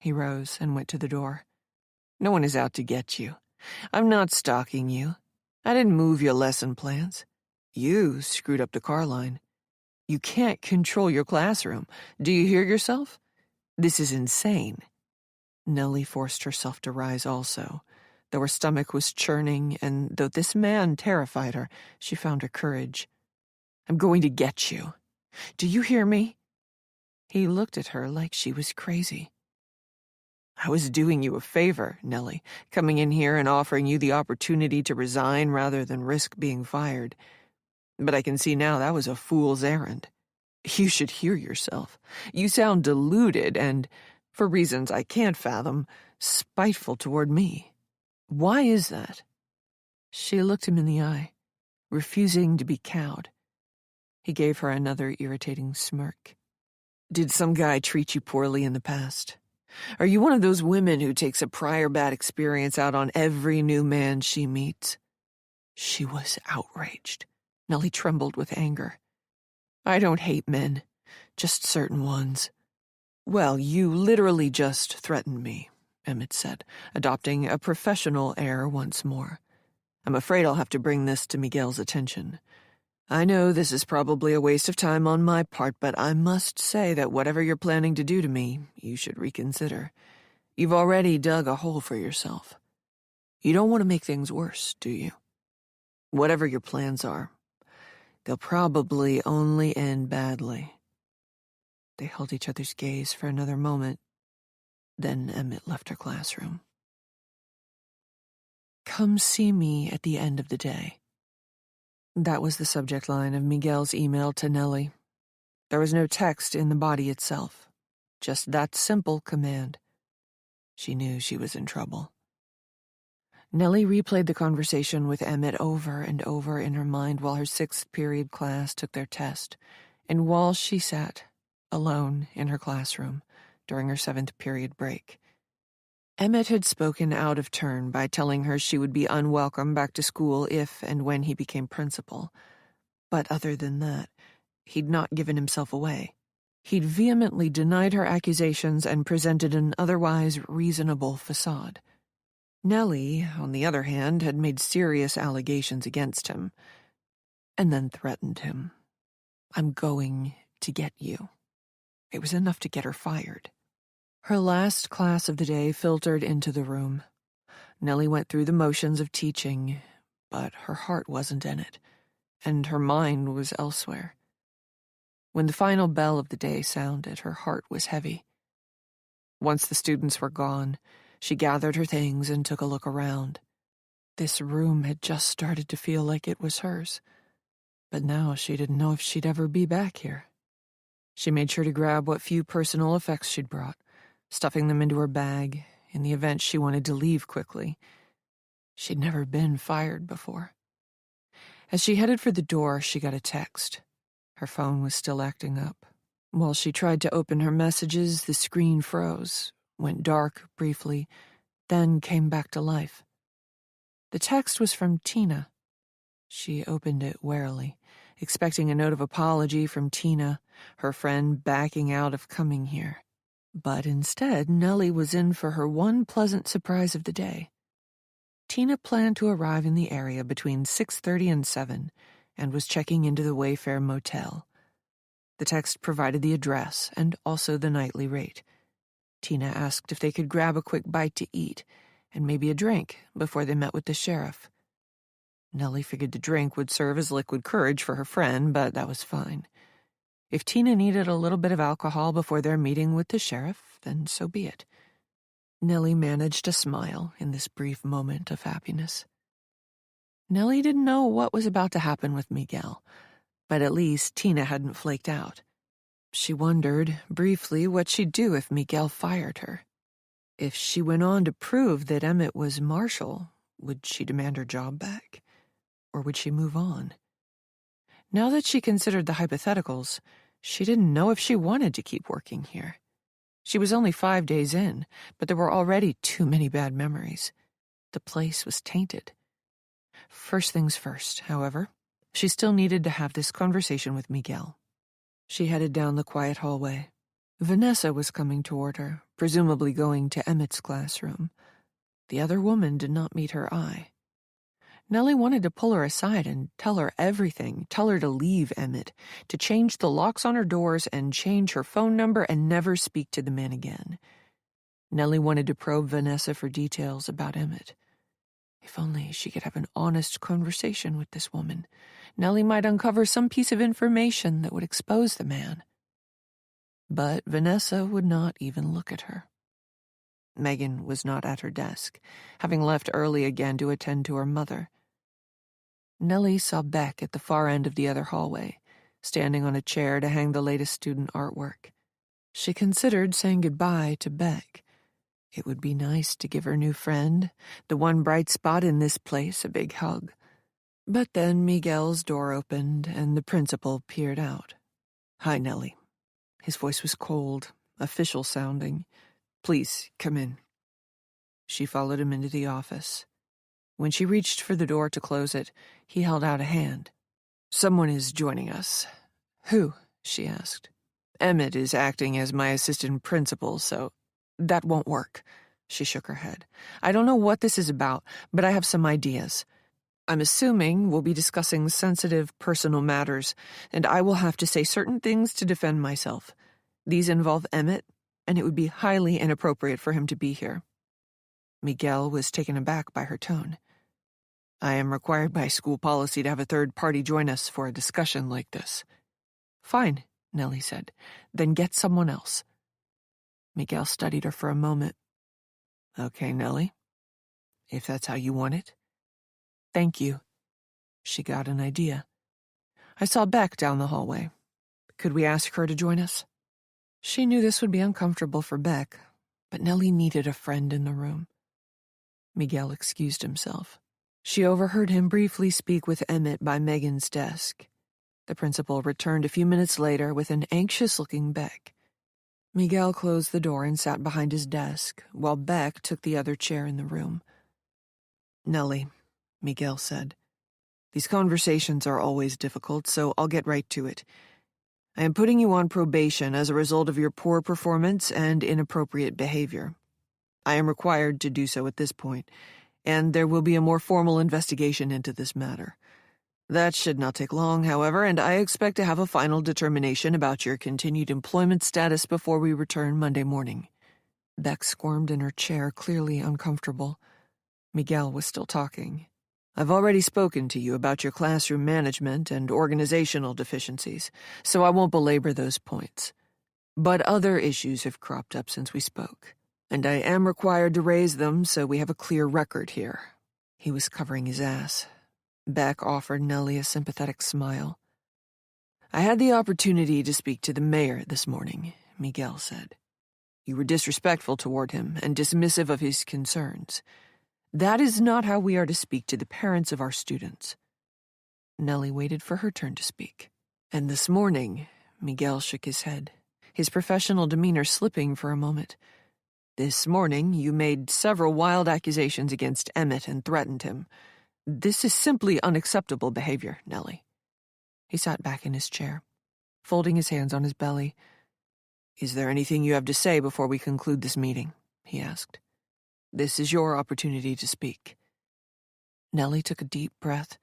Speaker 2: He rose and went to the door. No one is out to get you. I'm not stalking you. I didn't move your lesson plans. You screwed up the car line. You can't control your classroom. Do you hear yourself? This is insane. Nellie forced herself to rise also. Though her stomach was churning, and though this man terrified her, she found her courage. I'm going to get you. Do you hear me? He looked at her like she was crazy. I was doing you a favor, Nellie, coming in here and offering you the opportunity to resign rather than risk being fired. But I can see now that was a fool's errand. You should hear yourself. You sound deluded and, for reasons I can't fathom, spiteful toward me. Why is that? She looked him in the eye, refusing to be cowed. He gave her another irritating smirk. Did some guy treat you poorly in the past? Are you one of those women who takes a prior bad experience out on every new man she meets? She was outraged. Nellie trembled with anger. I don't hate men, just certain ones. Well, you literally just threatened me, Emmett said, adopting a professional air once more. I'm afraid I'll have to bring this to Miguel's attention. I know this is probably a waste of time on my part, but I must say that whatever you're planning to do to me, you should reconsider. You've already dug a hole for yourself. You don't want to make things worse, do you? Whatever your plans are, they'll probably only end badly. They held each other's gaze for another moment. Then Emmett left her classroom. Come see me at the end of the day. That was the subject line of Miguel's email to Nellie. There was no text in the body itself, just that simple command. She knew she was in trouble. Nellie replayed the conversation with Emmett over and over in her mind while her sixth period class took their test, and while she sat, alone in her classroom, during her seventh period break. Emmett had spoken out of turn by telling her she would be unwelcome back to school if and when he became principal. But other than that, he'd not given himself away. He'd vehemently denied her accusations and presented an otherwise reasonable facade. Nellie, on the other hand, had made serious allegations against him, and then threatened him. "I'm going to get you." It was enough to get her fired. Her last class of the day filtered into the room. Nellie went through the motions of teaching, but her heart wasn't in it, and her mind was elsewhere. When the final bell of the day sounded, her heart was heavy. Once the students were gone, she gathered her things and took a look around. This room had just started to feel like it was hers, but now she didn't know if she'd ever be back here. She made sure to grab what few personal effects she'd brought, stuffing them into her bag in the event she wanted to leave quickly. She'd never been fired before. As she headed for the door, she got a text. Her phone was still acting up. While she tried to open her messages, the screen froze, went dark briefly, then came back to life. The text was from Tina. She opened it warily, expecting a note of apology from Tina, her friend backing out of coming here. But instead, Nellie was in for her one pleasant surprise of the day. Tina planned to arrive in the area between 6:30 and 7 and was checking into the Wayfair motel. The text provided the address and also the nightly rate. Tina asked if they could grab a quick bite to eat and maybe a drink before they met with the sheriff. Nellie figured the drink would serve as liquid courage for her friend, but that was fine. If Tina needed a little bit of alcohol before their meeting with the sheriff, then so be it. Nellie managed a smile in this brief moment of happiness. Nellie didn't know what was about to happen with Miguel, but at least Tina hadn't flaked out. She wondered, briefly, what she'd do if Miguel fired her. If she went on to prove that Emmett was Marshall, would she demand her job back? Or would she move on? Now that she considered the hypotheticals, she didn't know if she wanted to keep working here. She was only 5 days in, but there were already too many bad memories. The place was tainted. First things first, however, she still needed to have this conversation with Miguel. She headed down the quiet hallway. Vanessa was coming toward her, presumably going to Emmett's classroom. The other woman did not meet her eye. Nellie wanted to pull her aside and tell her everything, tell her to leave Emmett, to change the locks on her doors and change her phone number and never speak to the man again. Nellie wanted to probe Vanessa for details about Emmett. If only she could have an honest conversation with this woman, Nellie might uncover some piece of information that would expose the man. But Vanessa would not even look at her. Megan was not at her desk, having left early again to attend to her mother. Nellie saw Beck at the far end of the other hallway, standing on a chair to hang the latest student artwork. She considered saying goodbye to Beck. It would be nice to give her new friend, the one bright spot in this place, a big hug. But then Miguel's door opened and the principal peered out. "Hi, Nellie." His voice was cold, official sounding. "Please, come in." She followed him into the office. When she reached for the door to close it, he held out a hand. "Someone is joining us." "Who?" she asked. "Emmett is acting as my assistant principal, so—" "That won't work." She shook her head. "I don't know what this is about, but I have some ideas. I'm assuming we'll be discussing sensitive personal matters, and I will have to say certain things to defend myself. These involve Emmett, and it would be highly inappropriate for him to be here." Miguel was taken aback by her tone. "I am required by school policy to have a third party join us for a discussion like this." "Fine," Nellie said. "Then get someone else." Miguel studied her for a moment. "Okay, Nellie, if that's how you want it." "Thank you." She got an idea. "I saw Beck down the hallway. Could we ask her to join us?" She knew this would be uncomfortable for Beck, but Nellie needed a friend in the room. Miguel excused himself. She overheard him briefly speak with Emmett by Megan's desk. The principal returned a few minutes later with an anxious-looking Beck. Miguel closed the door and sat behind his desk, while Beck took the other chair in the room. "Nellie," Miguel said, "these conversations are always difficult, so I'll get right to it. I am putting you on probation as a result of your poor performance and inappropriate behavior. I am required to do so at this point, and there will be a more formal investigation into this matter. That should not take long, however, and I expect to have a final determination about your continued employment status before we return Monday morning."
Speaker 1: Beck squirmed in her chair, clearly uncomfortable. Miguel was still talking.
Speaker 2: "I've already spoken to you about your classroom management and organizational deficiencies, so I won't belabor those points. But other issues have cropped up since we spoke, and I am required to raise them so we have a clear record here."
Speaker 1: He was covering his ass. Beck offered Nellie a sympathetic smile.
Speaker 2: "I had the opportunity to speak to the mayor this morning," Miguel said. "You were disrespectful toward him and dismissive of his concerns. That is not how we are to speak to the parents of our students."
Speaker 1: Nellie waited for her turn to speak.
Speaker 2: "And this morning," Miguel shook his head, his professional demeanor slipping for a moment. "This morning you made several wild accusations against Emmett and threatened him. This is simply unacceptable behavior, Nellie."
Speaker 1: He sat back in his chair, folding his hands on his belly.
Speaker 2: "Is there anything you have to say before we conclude this meeting?" he asked. "This is your opportunity to speak."
Speaker 1: Nellie took a deep breath.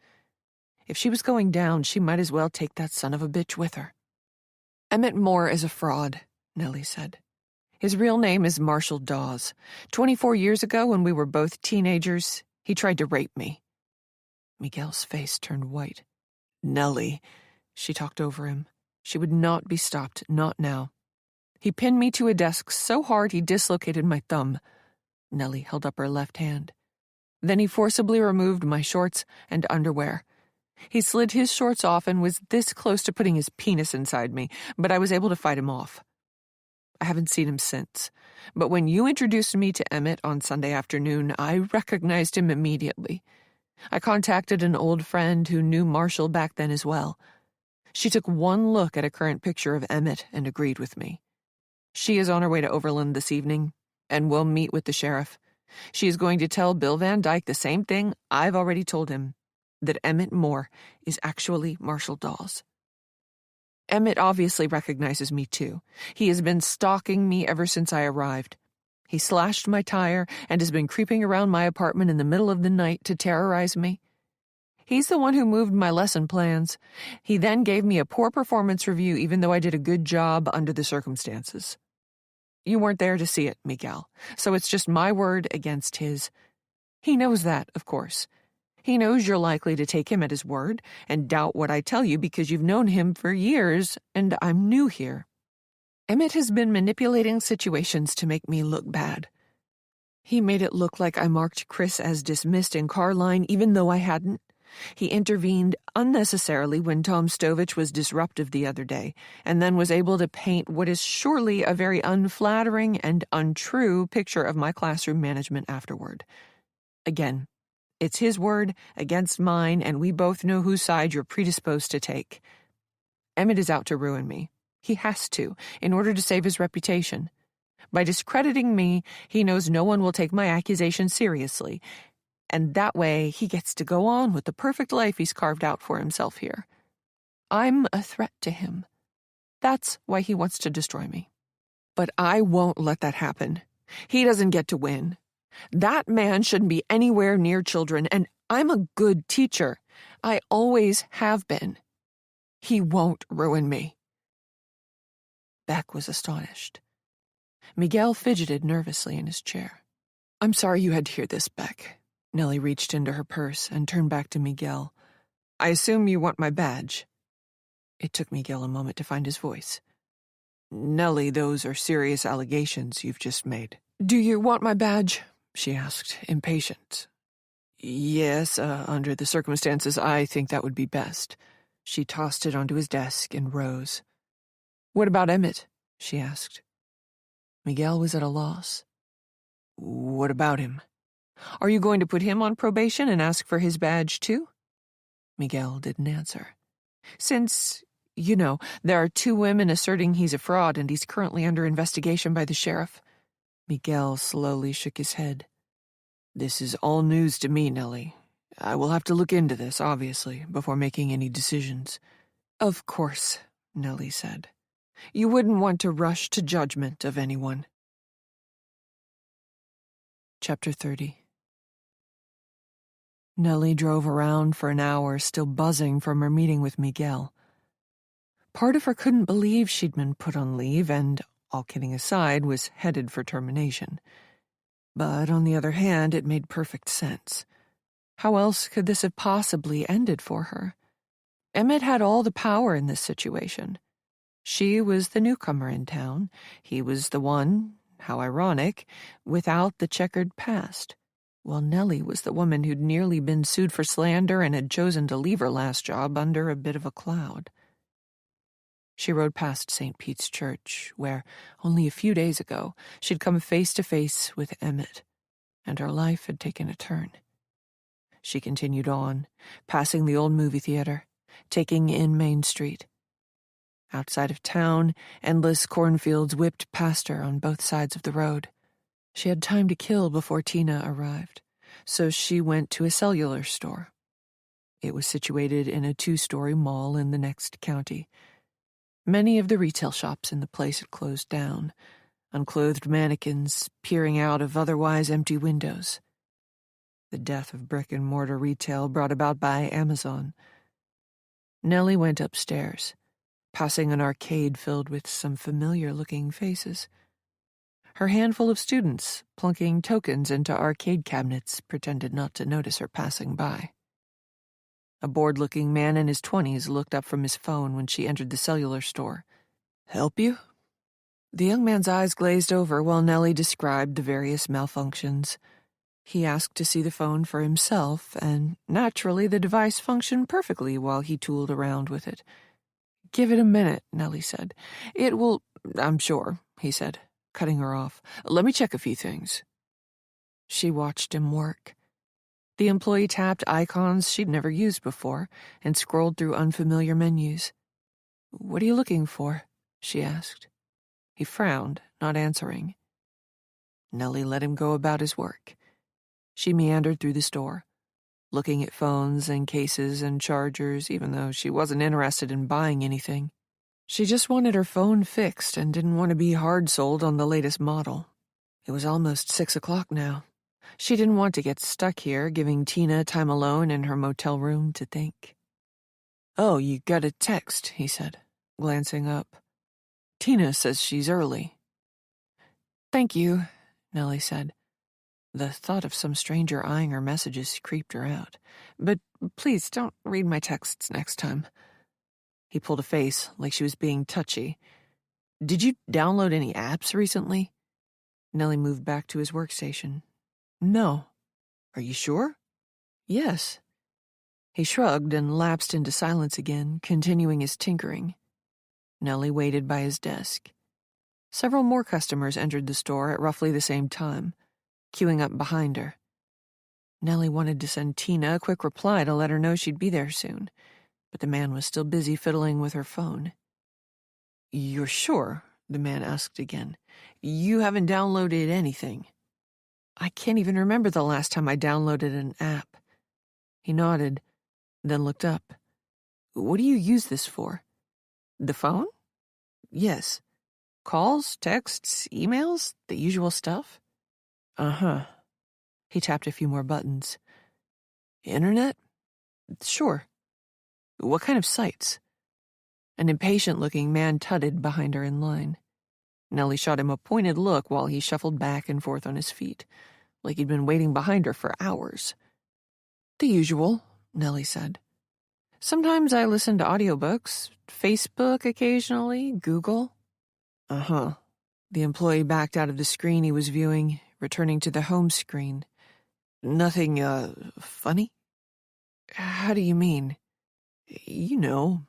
Speaker 1: If she was going down, she might as well take that son of a bitch with her.
Speaker 2: "Emmett Moore is a fraud," Nellie said. "His real name is Marshall Dawes. 24 years ago, when we were both teenagers, he tried to rape me."
Speaker 1: Miguel's face turned white.
Speaker 2: "Nellie,"
Speaker 1: she talked over him. She would not be stopped, not now.
Speaker 2: "He pinned me to a desk so hard he dislocated my thumb."
Speaker 1: Nellie held up her left hand.
Speaker 2: "Then he forcibly removed my shorts and underwear. He slid his shorts off and was this close to putting his penis inside me, but I was able to fight him off. I haven't seen him since, but when you introduced me to Emmett on Sunday afternoon, I recognized him immediately. I contacted an old friend who knew Marshall back then as well. She took one look at a current picture of Emmett and agreed with me. She is on her way to Overland this evening and will meet with the sheriff. She is going to tell Bill Van Dyke the same thing I've already told him, that Emmett Moore is actually Marshall Dawes. Emmett obviously recognizes me too. He has been stalking me ever since I arrived. He slashed my tire and has been creeping around my apartment in the middle of the night to terrorize me. He's the one who moved my lesson plans. He then gave me a poor performance review even though I did a good job under the circumstances. You weren't there to see it, Miguel, so it's just my word against his. He knows that, of course. He knows you're likely to take him at his word and doubt what I tell you because you've known him for years and I'm new here. Emmett has been manipulating situations to make me look bad. He made it look like I marked Chris as dismissed in Carline even though I hadn't. He intervened unnecessarily when Tom Stovich was disruptive the other day, and then was able to paint what is surely a very unflattering and untrue picture of my classroom management afterward. Again, it's his word against mine, and we both know whose side you're predisposed to take. Emmett is out to ruin me. He has to, in order to save his reputation. By discrediting me, he knows no one will take my accusation seriously, and that way he gets to go on with the perfect life he's carved out for himself here. I'm a threat to him. That's why he wants to destroy me. But I won't let that happen. He doesn't get to win. That man shouldn't be anywhere near children, and I'm a good teacher. I always have been. He won't ruin me.
Speaker 1: Beck was astonished. Miguel fidgeted nervously in his chair.
Speaker 2: "I'm sorry you had to hear this, Beck."
Speaker 1: Nellie reached into her purse and turned back to Miguel.
Speaker 2: "I assume you want my badge."
Speaker 1: It took Miguel a moment to find his voice.
Speaker 2: "Nellie, those are serious allegations you've just made." "Do you want my badge?" she asked, impatient. "Yes, under the circumstances, I think that would be best." She tossed it onto his desk and rose. "What about Emmett?" she asked.
Speaker 1: Miguel was at a loss.
Speaker 2: "What about him? Are you going to put him on probation and ask for his badge too?"
Speaker 1: Miguel didn't answer.
Speaker 2: "Since, there are 2 women asserting he's a fraud and he's currently under investigation by the sheriff."
Speaker 1: Miguel slowly shook his head.
Speaker 2: "This is all news to me, Nellie. I will have to look into this, obviously, before making any decisions." "Of course," Nellie said. "You wouldn't want to rush to judgment of anyone."
Speaker 1: Chapter 30. Nellie drove around for an hour, still buzzing from her meeting with Miguel. Part of her couldn't believe she'd been put on leave and, all kidding aside, was headed for termination. But on the other hand, it made perfect sense. How else could this have possibly ended for her? Emmett had all the power in this situation. She was the newcomer in town. He was the one, how ironic, without the checkered past, while Nellie was the woman who'd nearly been sued for slander and had chosen to leave her last job under a bit of a cloud. She rode past St. Pete's Church, where, only a few days ago, she'd come face to face with Emmett, and her life had taken a turn. She continued on, passing the old movie theater, taking in Main Street. Outside of town, endless cornfields whipped past her on both sides of the road. She had time to kill before Tina arrived, so she went to a cellular store. It was situated in a 2-story mall in the next county. Many of the retail shops in the place had closed down, unclothed mannequins peering out of otherwise empty windows. The death of brick-and-mortar retail brought about by Amazon. Nellie went upstairs, passing an arcade filled with some familiar-looking faces. Her handful of students, plunking tokens into arcade cabinets, pretended not to notice her passing by. A bored-looking man in his 20s looked up from his phone when she entered the cellular store. "Help you?" The young man's eyes glazed over while Nellie described the various malfunctions. He asked to see the phone for himself, and naturally the device functioned perfectly while he tooled around with it. "Give it a minute," Nellie said. "It will—" "I'm sure," he said, cutting her off. "Let me check a few things." She watched him work. The employee tapped icons she'd never used before and scrolled through unfamiliar menus. "What are you looking for?" she asked. He frowned, not answering. Nellie let him go about his work. She meandered through the store, looking at phones and cases and chargers, even though she wasn't interested in buying anything. She just wanted her phone fixed and didn't want to be hard-sold on the latest model. It was almost 6 o'clock now. She didn't want to get stuck here, giving Tina time alone in her motel room to think. "Oh, you got a text," he said, glancing up. "Tina says she's early." "Thank you," Nellie said. The thought of some stranger eyeing her messages creeped her out. "But please don't read my texts next time." He pulled a face like she was being touchy. "Did you download any apps recently?" Nellie moved back to his workstation. "No." "Are you sure?" "Yes." He shrugged and lapsed into silence again, continuing his tinkering. Nellie waited by his desk. Several more customers entered the store at roughly the same time, queuing up behind her. Nellie wanted to send Tina a quick reply to let her know she'd be there soon, but the man was still busy fiddling with her phone. "You're sure?" the man asked again. "You haven't downloaded anything?" "I can't even remember the last time I downloaded an app." He nodded, then looked up. "What do you use this for?" "The phone?" "Yes. Calls, texts, emails, the usual stuff?" "Uh-huh." He tapped a few more buttons. "Internet?" "Sure." "What kind of sites?" An impatient-looking man tutted behind her in line. Nellie shot him a pointed look while he shuffled back and forth on his feet, like he'd been waiting behind her for hours. "The usual," Nellie said. "Sometimes I listen to audiobooks, Facebook occasionally, Google." "Uh-huh." The employee backed out of the screen he was viewing, returning to the home screen. "Nothing, funny?" "How do you mean?" "You know."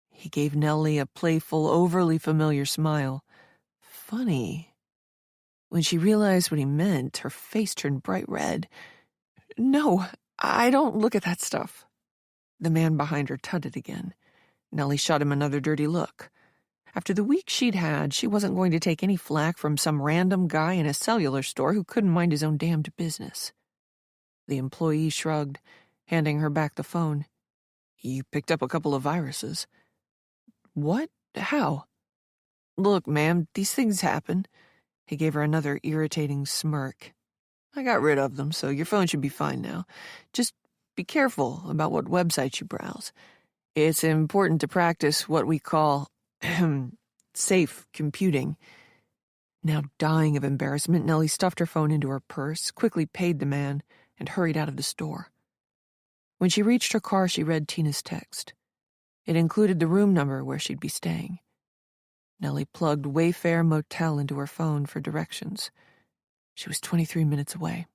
Speaker 1: He gave Nellie a playful, overly familiar smile. "Funny." When she realized what he meant, her face turned bright red. "No, I don't look at that stuff." The man behind her tutted again. Nellie shot him another dirty look. After the week she'd had, she wasn't going to take any flack from some random guy in a cellular store who couldn't mind his own damned business. The employee shrugged, handing her back the phone. "You picked up a couple of viruses." "What? How?" "Look, ma'am, these things happen." He gave her another irritating smirk.
Speaker 2: I got rid of them, so your phone should be fine now. Just be careful about what websites you browse. It's important to practice what we call safe computing. Now dying of embarrassment, Nellie stuffed her phone into her purse, quickly paid the man, and hurried out of the store. When she reached her car, she read Tina's text. It included the room number where she'd be staying. Nellie plugged Wayfair Motel into her phone for directions. She was 23 minutes away.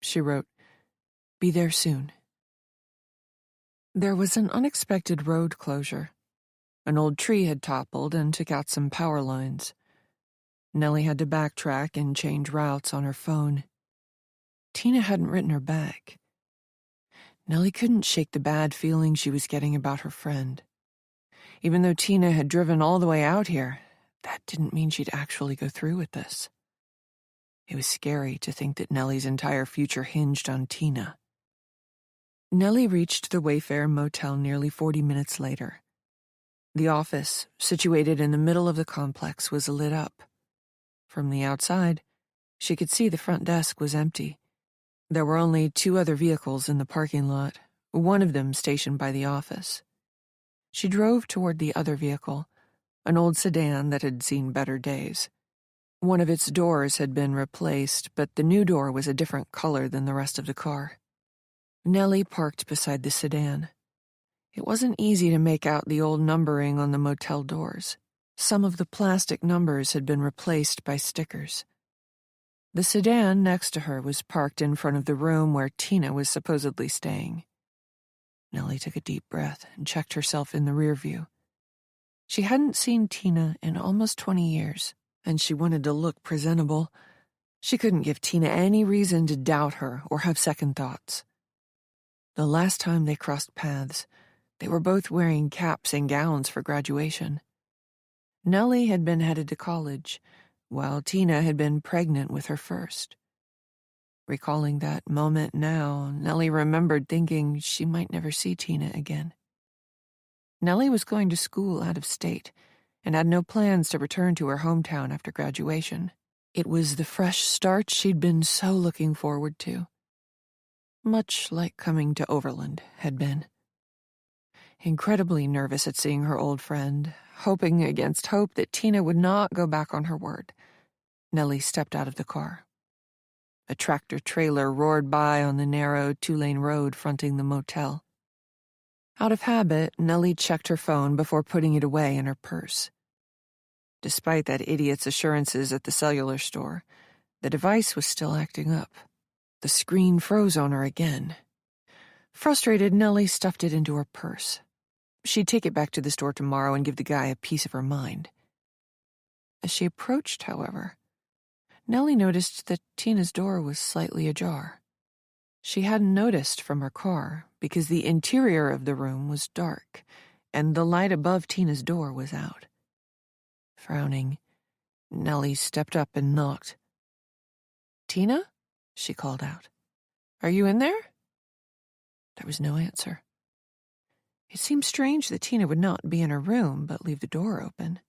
Speaker 2: She wrote, "Be there soon." There was an unexpected road closure. An old tree had toppled and took out some power lines. Nellie had to backtrack and change routes on her phone. Tina hadn't written her back. Nellie couldn't shake the bad feeling she was getting about her friend. Even though Tina had driven all the way out here, that didn't mean she'd actually go through with this. It was scary to think that Nellie's entire future hinged on Tina. Nellie reached the Wayfair Motel nearly 40 minutes later. The office, situated in the middle of the complex, was lit up. From the outside, she could see the front desk was empty. There were only 2 other vehicles in the parking lot, one of them stationed by the office. She drove toward the other vehicle, an old sedan that had seen better days. One of its doors had been replaced, but the new door was a different color than the rest of the car. Nellie parked beside the sedan. It wasn't easy to make out the old numbering on the motel doors. Some of the plastic numbers had been replaced by stickers. The sedan next to her was parked in front of the room where Tina was supposedly staying. Nellie took a deep breath and checked herself in the rear view. She hadn't seen Tina in almost 20 years, and she wanted to look presentable. She couldn't give Tina any reason to doubt her or have second thoughts. The last time they crossed paths, they were both wearing caps and gowns for graduation. Nellie had been headed to college, while Tina had been pregnant with her first. Recalling that moment now, Nellie remembered thinking she might never see Tina again. Nellie was going to school out of state and had no plans to return to her hometown after graduation. It was the fresh start she'd been so looking forward to. Much like coming to Overland had been. Incredibly nervous at seeing her old friend, hoping against hope that Tina would not go back on her word, Nellie stepped out of the car. A tractor-trailer roared by on the narrow 2-lane road fronting the motel. Out of habit, Nellie checked her phone before putting it away in her purse. Despite that idiot's assurances at the cellular store, the device was still acting up. The screen froze on her again. Frustrated, Nellie stuffed it into her purse. She'd take it back to the store tomorrow and give the guy a piece of her mind. As she approached, however, Nellie noticed that Tina's door was slightly ajar. She hadn't noticed from her car because the interior of the room was dark and the light above Tina's door was out. Frowning, Nellie stepped up and knocked. "Tina?" she called out. "Are you in there?" There was no answer. It seemed strange that Tina would not be in her room but leave the door open.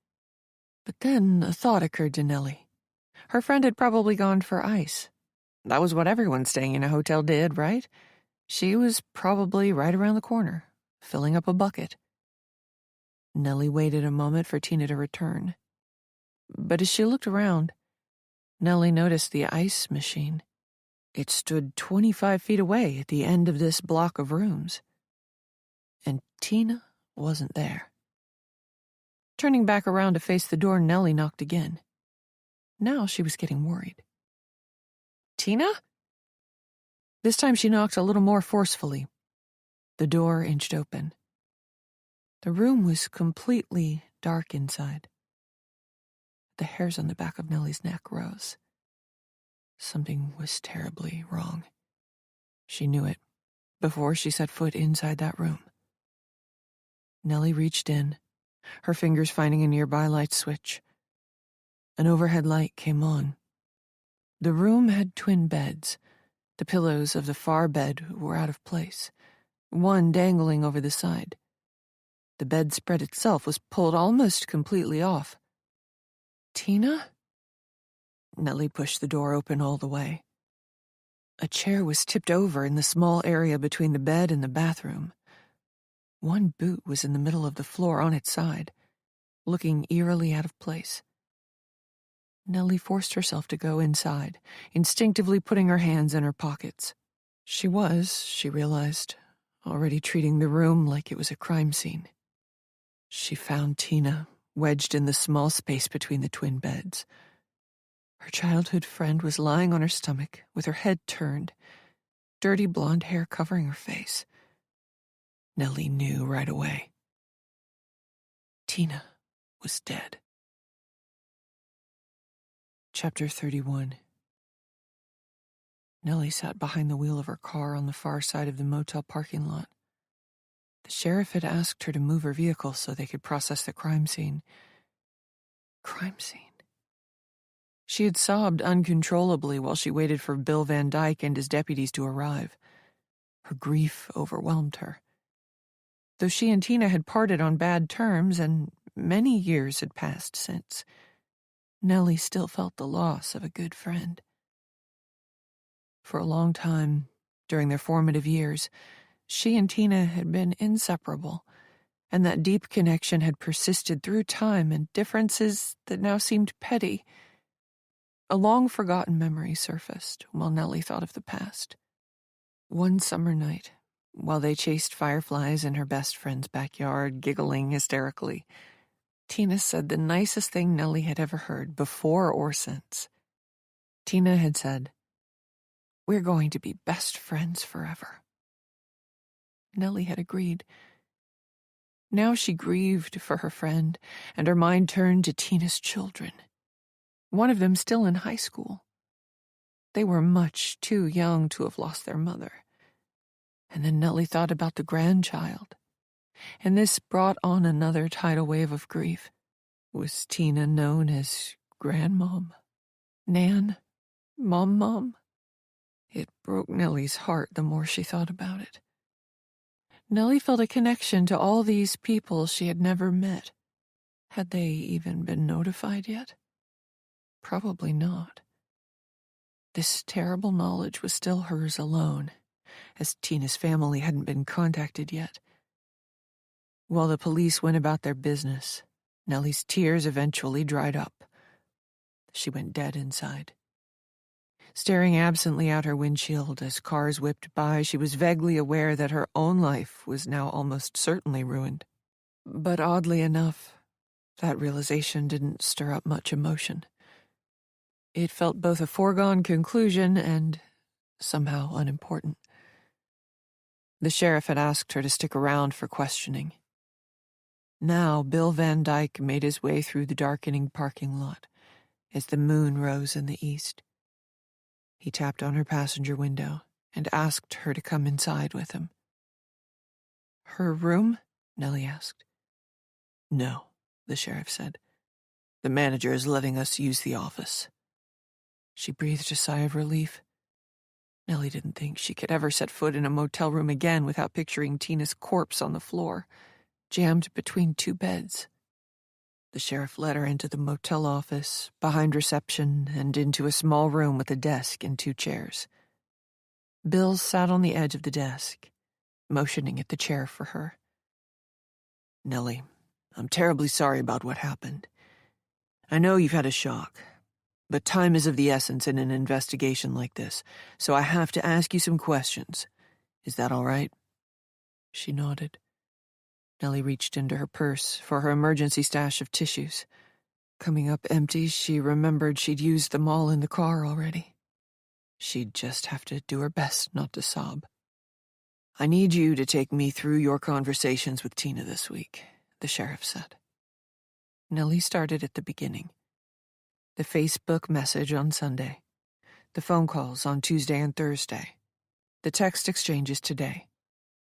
Speaker 2: But then a thought occurred to Nellie. Her friend had probably gone for ice. That was what everyone staying in a hotel did, right? She was probably right around the corner, filling up a bucket. Nellie waited a moment for Tina to return. But as she looked around, Nellie noticed the ice machine. It stood 25 feet away at the end of this block of rooms. And Tina wasn't there. Turning back around to face the door, Nellie knocked again. Now she was getting worried. "Tina?" This time she knocked a little more forcefully. The door inched open. The room was completely dark inside. The hairs on the back of Nellie's neck rose. Something was terribly wrong. She knew it before she set foot inside that room. Nellie reached in, her fingers finding a nearby light switch. An overhead light came on. The room had twin beds. The pillows of the far bed were out of place, one dangling over the side. The bedspread itself was pulled almost completely off. "Tina?" Nellie pushed the door open all the way.
Speaker 1: A chair was tipped over in the small area between the bed and the bathroom. One boot was in the middle of the floor on its side, looking eerily out of place. Nellie forced herself to go inside, instinctively putting her hands in her pockets. She was, she realized, already treating the room like it was a crime scene. She found Tina wedged in the small space between the twin beds. Her childhood friend was lying on her stomach with her head turned, dirty blonde hair covering her face. Nellie knew right away. Tina was dead. Chapter 31. Nellie sat behind the wheel of her car on the far side of the motel parking lot. The sheriff had asked her to move her vehicle so they could process the crime scene. Crime scene. She had sobbed uncontrollably while she waited for Bill Van Dyke and his deputies to arrive. Her grief overwhelmed her. Though she and Tina had parted on bad terms and many years had passed since, Nellie still felt the loss of a good friend. For a long time, during their formative years, she and Tina had been inseparable, and that deep connection had persisted through time and differences that now seemed petty. A long-forgotten memory surfaced while Nellie thought of the past. One summer night, while they chased fireflies in her best friend's backyard, giggling hysterically, Tina said the nicest thing Nellie had ever heard, before or since. Tina had said, "We're going to be best friends forever." Nellie had agreed. Now she grieved for her friend, and her mind turned to Tina's children. One of them still in high school. They were much too young to have lost their mother. And then Nellie thought about the grandchild, and this brought on another tidal wave of grief. Was Tina known as Grandmom? Nan? Mom? It broke Nellie's heart the more she thought about it. Nellie felt a connection to all these people she had never met. Had they even been notified yet? Probably not. This terrible knowledge was still hers alone, as Tina's family hadn't been contacted yet. While the police went about their business, Nellie's tears eventually dried up. She went dead inside. Staring absently out her windshield as cars whipped by, she was vaguely aware that her own life was now almost certainly ruined. But oddly enough, that realization didn't stir up much emotion. It felt both a foregone conclusion and somehow unimportant. The sheriff had asked her to stick around for questioning. Now Bill Van Dyke made his way through the darkening parking lot as the moon rose in the east. He tapped on her passenger window and asked her to come inside with him. "Her room?" Nellie asked. "No," the sheriff said. "The manager is letting us use the office." She breathed a sigh of relief. Nellie didn't think she could ever set foot in a motel room again without picturing Tina's corpse on the floor, jammed between two beds. The sheriff led her into the motel office, behind reception, and into a small room with a desk and two chairs. Bill sat on the edge of the desk, motioning at the chair for her. "Nellie, I'm terribly sorry about what happened. I know you've had a shock, but time is of the essence in an investigation like this, so I have to ask you some questions. Is that all right?" She nodded. Nellie reached into her purse for her emergency stash of tissues. Coming up empty, she remembered she'd used them all in the car already. She'd just have to do her best not to sob. "I need you to take me through your conversations with Tina this week," the sheriff said. Nellie started at the beginning. The Facebook message on Sunday, the phone calls on Tuesday and Thursday, the text exchanges today.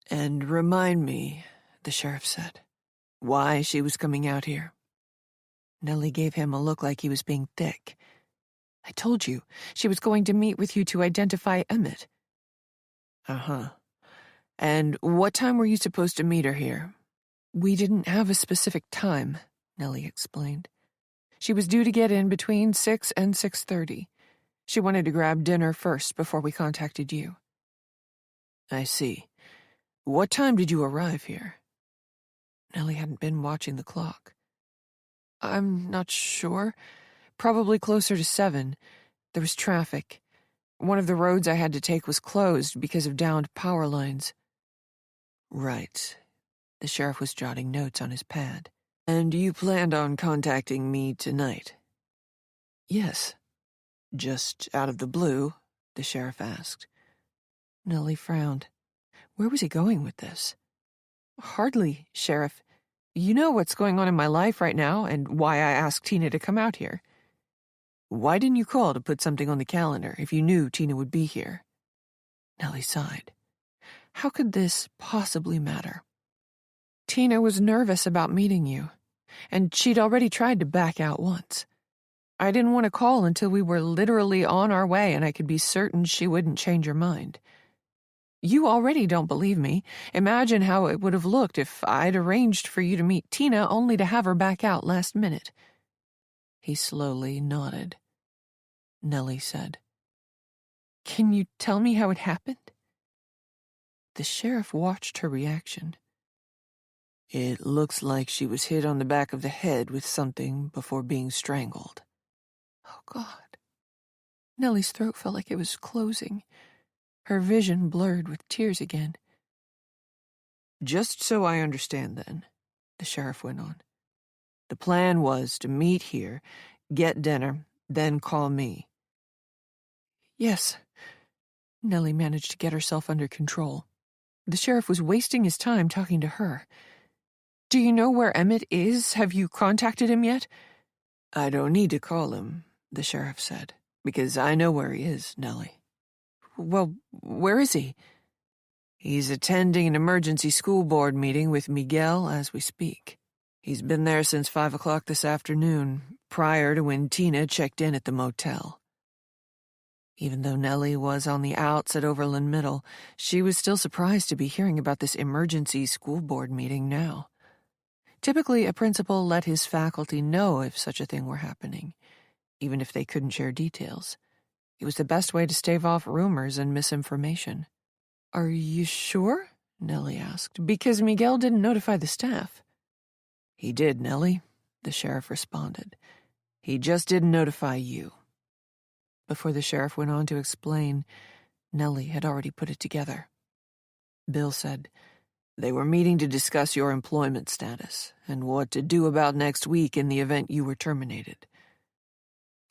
Speaker 1: "And remind me," the sheriff said, "why she was coming out here." Nellie gave him a look like he was being thick. "I told you, she was going to meet with you to identify Emmett." "Uh-huh. And what time were you supposed to meet her here?" "We didn't have a specific time," Nellie explained. "She was due to get in between 6 and 6:30. She wanted to grab dinner first before we contacted you.
Speaker 2: I see. What time did you arrive here?
Speaker 1: Nellie hadn't been watching the clock. I'm not sure. Probably closer to 7. There was traffic. One of the roads I had to take was closed because of downed power lines.
Speaker 2: Right. The sheriff was jotting notes on his pad. And you planned on contacting me tonight?
Speaker 1: Yes.
Speaker 2: Just out of the blue? The sheriff asked.
Speaker 1: Nellie frowned. Where was he going with this? Hardly, Sheriff. You know what's going on in my life right now and why I asked Tina to come out here.
Speaker 2: Why didn't you call to put something on the calendar if you knew Tina would be here?
Speaker 1: Nellie sighed. How could this possibly matter? Tina was nervous about meeting you, and she'd already tried to back out once. I didn't want to call until we were literally on our way and I could be certain she wouldn't change her mind. You already don't believe me. Imagine how it would have looked if I'd arranged for you to meet Tina only to have her back out last minute.
Speaker 2: He slowly nodded. Nellie said,
Speaker 1: Can you tell me how it happened?
Speaker 2: The sheriff watched her reaction. It looks like she was hit on the back of the head with something before being strangled.
Speaker 1: Oh, God. Nellie's throat felt like it was closing. Her vision blurred with tears again.
Speaker 2: Just so I understand then, the sheriff went on. The plan was to meet here, get dinner, then call me.
Speaker 1: Yes. Nellie managed to get herself under control. The sheriff was wasting his time talking to her. Do you know where Emmett is? Have you contacted him yet?
Speaker 2: I don't need to call him, the sheriff said, because I know where he is, Nellie.
Speaker 1: Well, where is he?
Speaker 2: He's attending an emergency school board meeting with Miguel as we speak. He's been there since 5 o'clock this afternoon, prior to when Tina checked in at the motel. Even though Nellie was on the outs at Overland Middle, she was still surprised to be hearing about this emergency school board meeting now. Typically, a principal let his faculty know if such a thing were happening, even if they couldn't share details. It was the best way to stave off rumors and misinformation. Are you sure? Nellie asked. Because Miguel didn't notify the staff. He did, Nellie, the sheriff responded. He just didn't notify you.
Speaker 1: Before the sheriff went on to explain, Nellie had already put it together.
Speaker 2: Bill said, they were meeting to discuss your employment status and what to do about next week in the event you were terminated.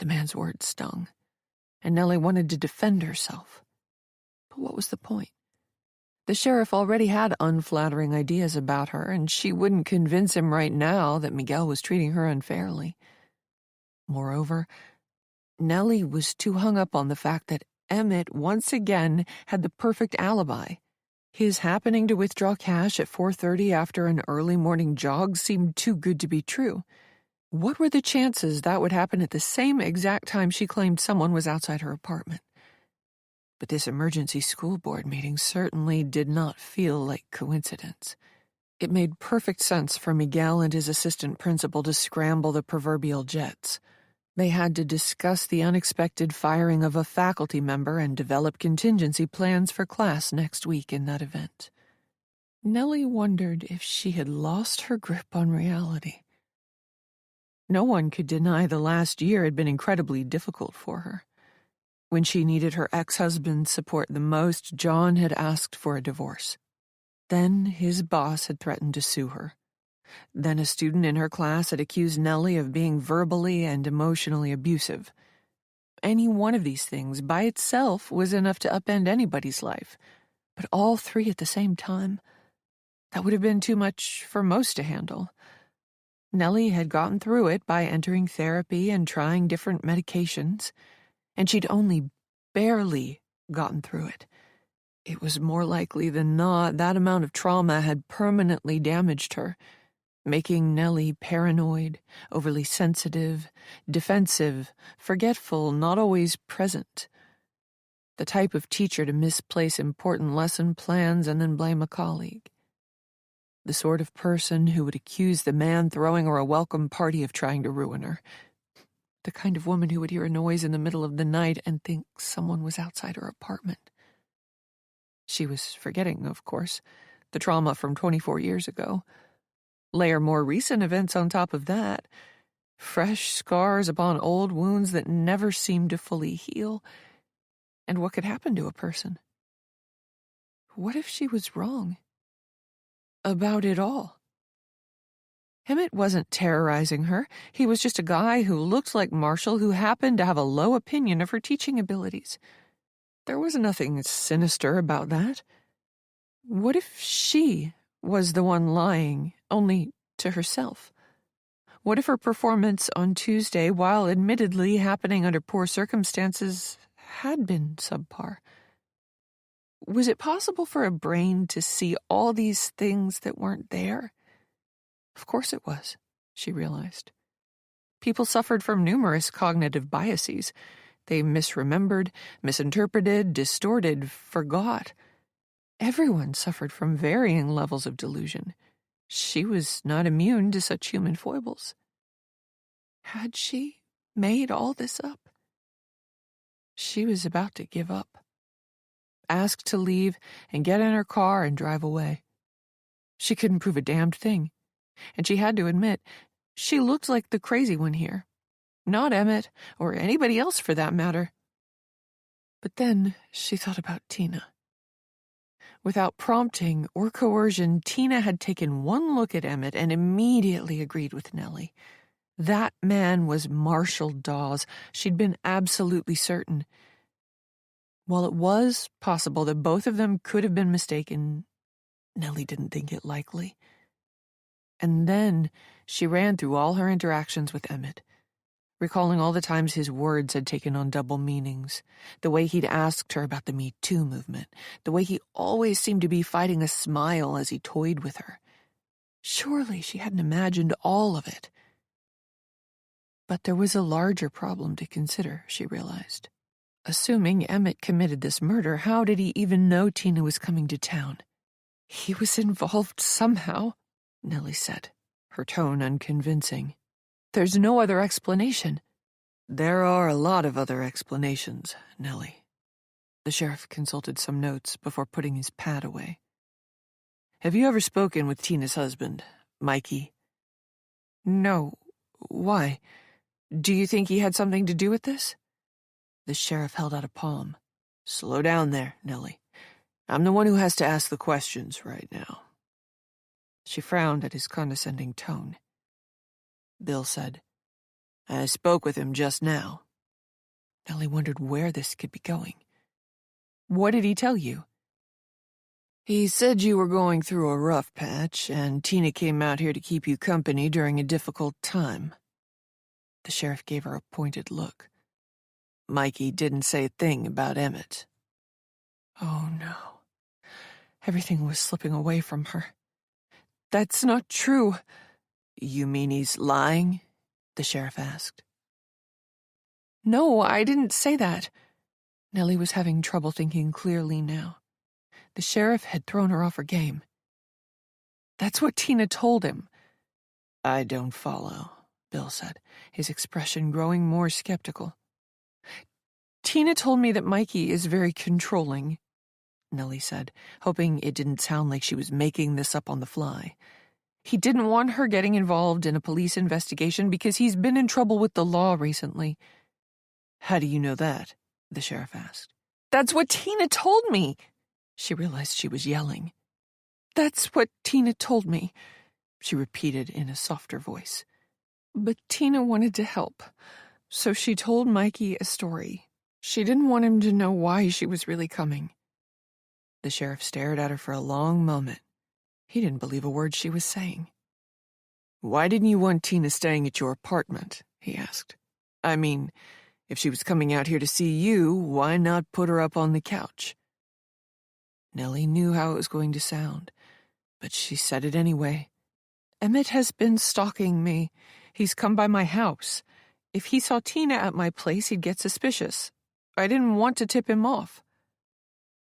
Speaker 1: The man's words stung, and Nellie wanted to defend herself. But what was the point? The sheriff already had unflattering ideas about her, and she wouldn't convince him right now that Miguel was treating her unfairly. Moreover, Nellie was too hung up on the fact that Emmett once again had the perfect alibi. His happening to withdraw cash at 4:30 after an early morning jog seemed too good to be true. What were the chances that would happen at the same exact time she claimed someone was outside her apartment? But this emergency school board meeting certainly did not feel like coincidence. It made perfect sense for Miguel and his assistant principal to scramble the proverbial jets. They had to discuss the unexpected firing of a faculty member and develop contingency plans for class next week in that event. Nellie wondered if she had lost her grip on reality. No one could deny the last year had been incredibly difficult for her. When she needed her ex-husband's support the most, John had asked for a divorce. Then his boss had threatened to sue her. Then a student in her class had accused Nellie of being verbally and emotionally abusive. Any one of these things by itself was enough to upend anybody's life, but all three at the same time, that would have been too much for most to handle. Nellie had gotten through it by entering therapy and trying different medications, and she'd only barely gotten through it. It was more likely than not that amount of trauma had permanently damaged her, making Nellie paranoid, overly sensitive, defensive, forgetful, not always present. The type of teacher to misplace important lesson plans and then blame a colleague. The sort of person who would accuse the man throwing her a welcome party of trying to ruin her. The kind of woman who would hear a noise in the middle of the night and think someone was outside her apartment. She was forgetting, of course, the trauma from 24 years ago. Layer more recent events on top of that. Fresh scars upon old wounds that never seemed to fully heal. And what could happen to a person? What if she was wrong? About it all. Emmett wasn't terrorizing her. He was just a guy who looked like Marshall who happened to have a low opinion of her teaching abilities. There was nothing sinister about that. What if she was the one lying, only to herself? What if her performance on Tuesday, while admittedly happening under poor circumstances, had been subpar? Was it possible for a brain to see all these things that weren't there? Of course it was, she realized. People suffered from numerous cognitive biases. They misremembered, misinterpreted, distorted, forgot. Everyone suffered from varying levels of delusion. She was not immune to such human foibles. Had she made all this up? She was about to give up. Asked to leave and get in her car and drive away. She couldn't prove a damned thing. And she had to admit, she looked like the crazy one here. Not Emmett, or anybody else for that matter. But then she thought about Tina. Without prompting or coercion, Tina had taken one look at Emmett and immediately agreed with Nellie. That man was Marshall Dawes. She'd been absolutely certain. While it was possible that both of them could have been mistaken, Nellie didn't think it likely. And then she ran through all her interactions with Emmett, recalling all the times his words had taken on double meanings, the way he'd asked her about the Me Too movement, the way he always seemed to be fighting a smile as he toyed with her. Surely she hadn't imagined all of it. But there was a larger problem to consider, she realized. Assuming Emmett committed this murder, how did he even know Tina was coming to town? He was involved somehow, Nellie said, her tone unconvincing. There's no other explanation.
Speaker 2: There are a lot of other explanations, Nellie.
Speaker 1: The sheriff consulted some notes before putting his pad away.
Speaker 2: Have you ever spoken with Tina's husband, Mikey?
Speaker 1: No. Why? Do you think he had something to do with this?
Speaker 2: The sheriff held out a palm. Slow down there, Nellie. I'm the one who has to ask the questions right now.
Speaker 1: She frowned at his condescending tone.
Speaker 2: Bill said, I spoke with him just now.
Speaker 1: Nellie wondered where this could be going. What did he tell you?
Speaker 2: He said you were going through a rough patch, and Tina came out here to keep you company during a difficult time.
Speaker 1: The sheriff gave her a pointed look.
Speaker 2: Mikey didn't say a thing about Emmett.
Speaker 1: Oh, no. Everything was slipping away from her. That's not true.
Speaker 2: You mean he's lying? The sheriff asked.
Speaker 1: No, I didn't say that. Nellie was having trouble thinking clearly now. The sheriff had thrown her off her game. That's what Tina told him.
Speaker 2: I don't follow, Bill said,
Speaker 1: his expression growing more skeptical. Tina told me that Mikey is very controlling, Nellie said, hoping it didn't sound like she was making this up on the fly. He didn't want her getting involved in a police investigation because he's been in trouble with the law recently.
Speaker 2: How do you know that? The sheriff asked.
Speaker 1: That's what Tina told me. She realized she was yelling. That's what Tina told me, she repeated in a softer voice. But Tina wanted to help, so she told Mikey a story. She didn't want him to know why she was really coming.
Speaker 2: The sheriff stared at her for a long moment. He didn't believe a word she was saying. Why didn't you want Tina staying at your apartment? He asked. I mean, if she was coming out here to see you, why not put her up on the couch?
Speaker 1: Nellie knew how it was going to sound, but she said it anyway. Emmett has been stalking me. He's come by my house. If he saw Tina at my place, he'd get suspicious. I didn't want to tip him off.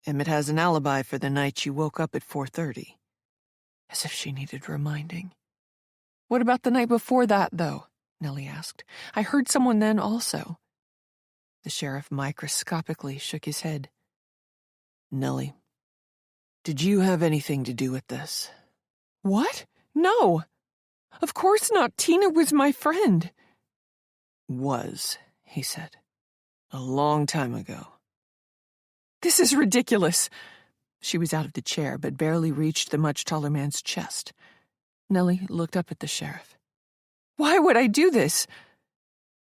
Speaker 2: Emmett has an alibi for the night you woke up at 4:30.
Speaker 1: As if she needed reminding. What about the night before that, though? Nellie asked. I heard someone then also. The sheriff microscopically shook his head.
Speaker 2: Nellie, did you have anything to do with this?
Speaker 1: What? No. Of course not. Tina was my friend.
Speaker 2: Was, he said. A long time ago.
Speaker 1: This is ridiculous. She was out of the chair, but barely reached the much taller man's chest. Nellie looked up at the sheriff. Why would I do this?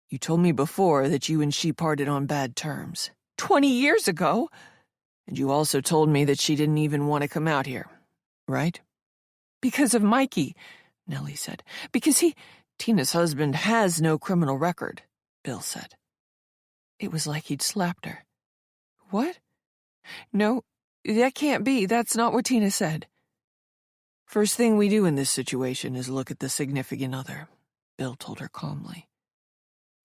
Speaker 2: You told me before that you and she parted on bad terms.
Speaker 1: 20 years ago.
Speaker 2: And you also told me that she didn't even want to come out here, right?
Speaker 1: Because of Mikey, Nellie said. Because
Speaker 2: Tina's husband has no criminal record, Bill said.
Speaker 1: It was like he'd slapped her. What? No, that can't be. That's not what Tina said.
Speaker 2: First thing we do in this situation is look at the significant other, Bill told her calmly.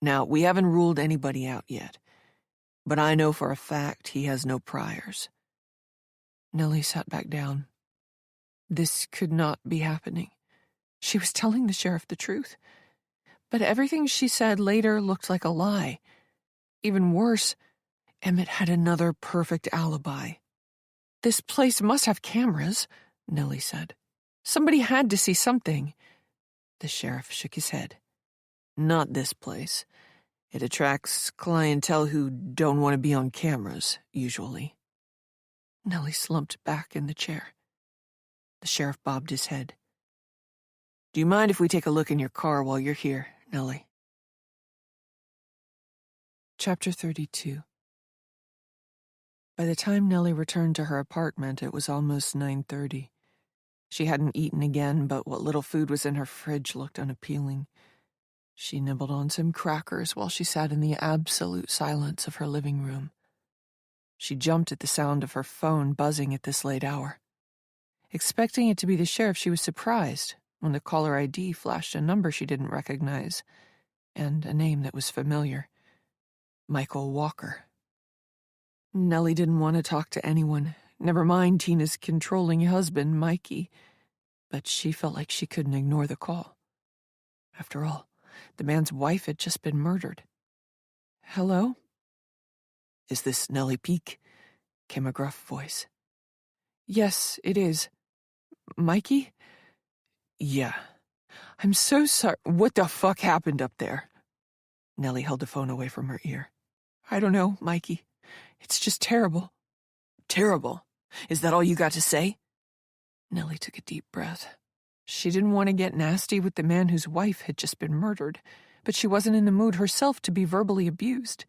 Speaker 2: Now, we haven't ruled anybody out yet, but I know for a fact he has no priors.
Speaker 1: Nellie sat back down. This could not be happening. She was telling the sheriff the truth. But everything she said later looked like a lie. Even worse, Emmett had another perfect alibi. This place must have cameras, Nellie said. Somebody had to see something.
Speaker 2: The sheriff shook his head. Not this place. It attracts clientele who don't want to be on cameras, usually.
Speaker 1: Nellie slumped back in the chair. The sheriff bobbed his head.
Speaker 2: Do you mind if we take a look in your car while you're here, Nellie?
Speaker 1: Chapter 32. By the time Nellie returned to her apartment, it was almost 9:30. She hadn't eaten again, but what little food was in her fridge looked unappealing. She nibbled on some crackers while she sat in the absolute silence of her living room. She jumped at the sound of her phone buzzing at this late hour. Expecting it to be the sheriff, she was surprised when the caller ID flashed a number she didn't recognize and a name that was familiar. Michael Walker. Nellie didn't want to talk to anyone, never mind Tina's controlling husband, Mikey, but she felt like she couldn't ignore the call. After all, the man's wife had just been murdered. Hello?
Speaker 2: Is this Nellie Peake? Came a gruff voice.
Speaker 1: Yes, it is. Mikey?
Speaker 2: Yeah.
Speaker 1: I'm so sorry.
Speaker 2: What the fuck happened up there?
Speaker 1: Nellie held the phone away from her ear. I don't know, Mikey. It's just terrible.
Speaker 2: Terrible? Is that all you got to say?
Speaker 1: Nellie took a deep breath. She didn't want to get nasty with the man whose wife had just been murdered, but she wasn't in the mood herself to be verbally abused.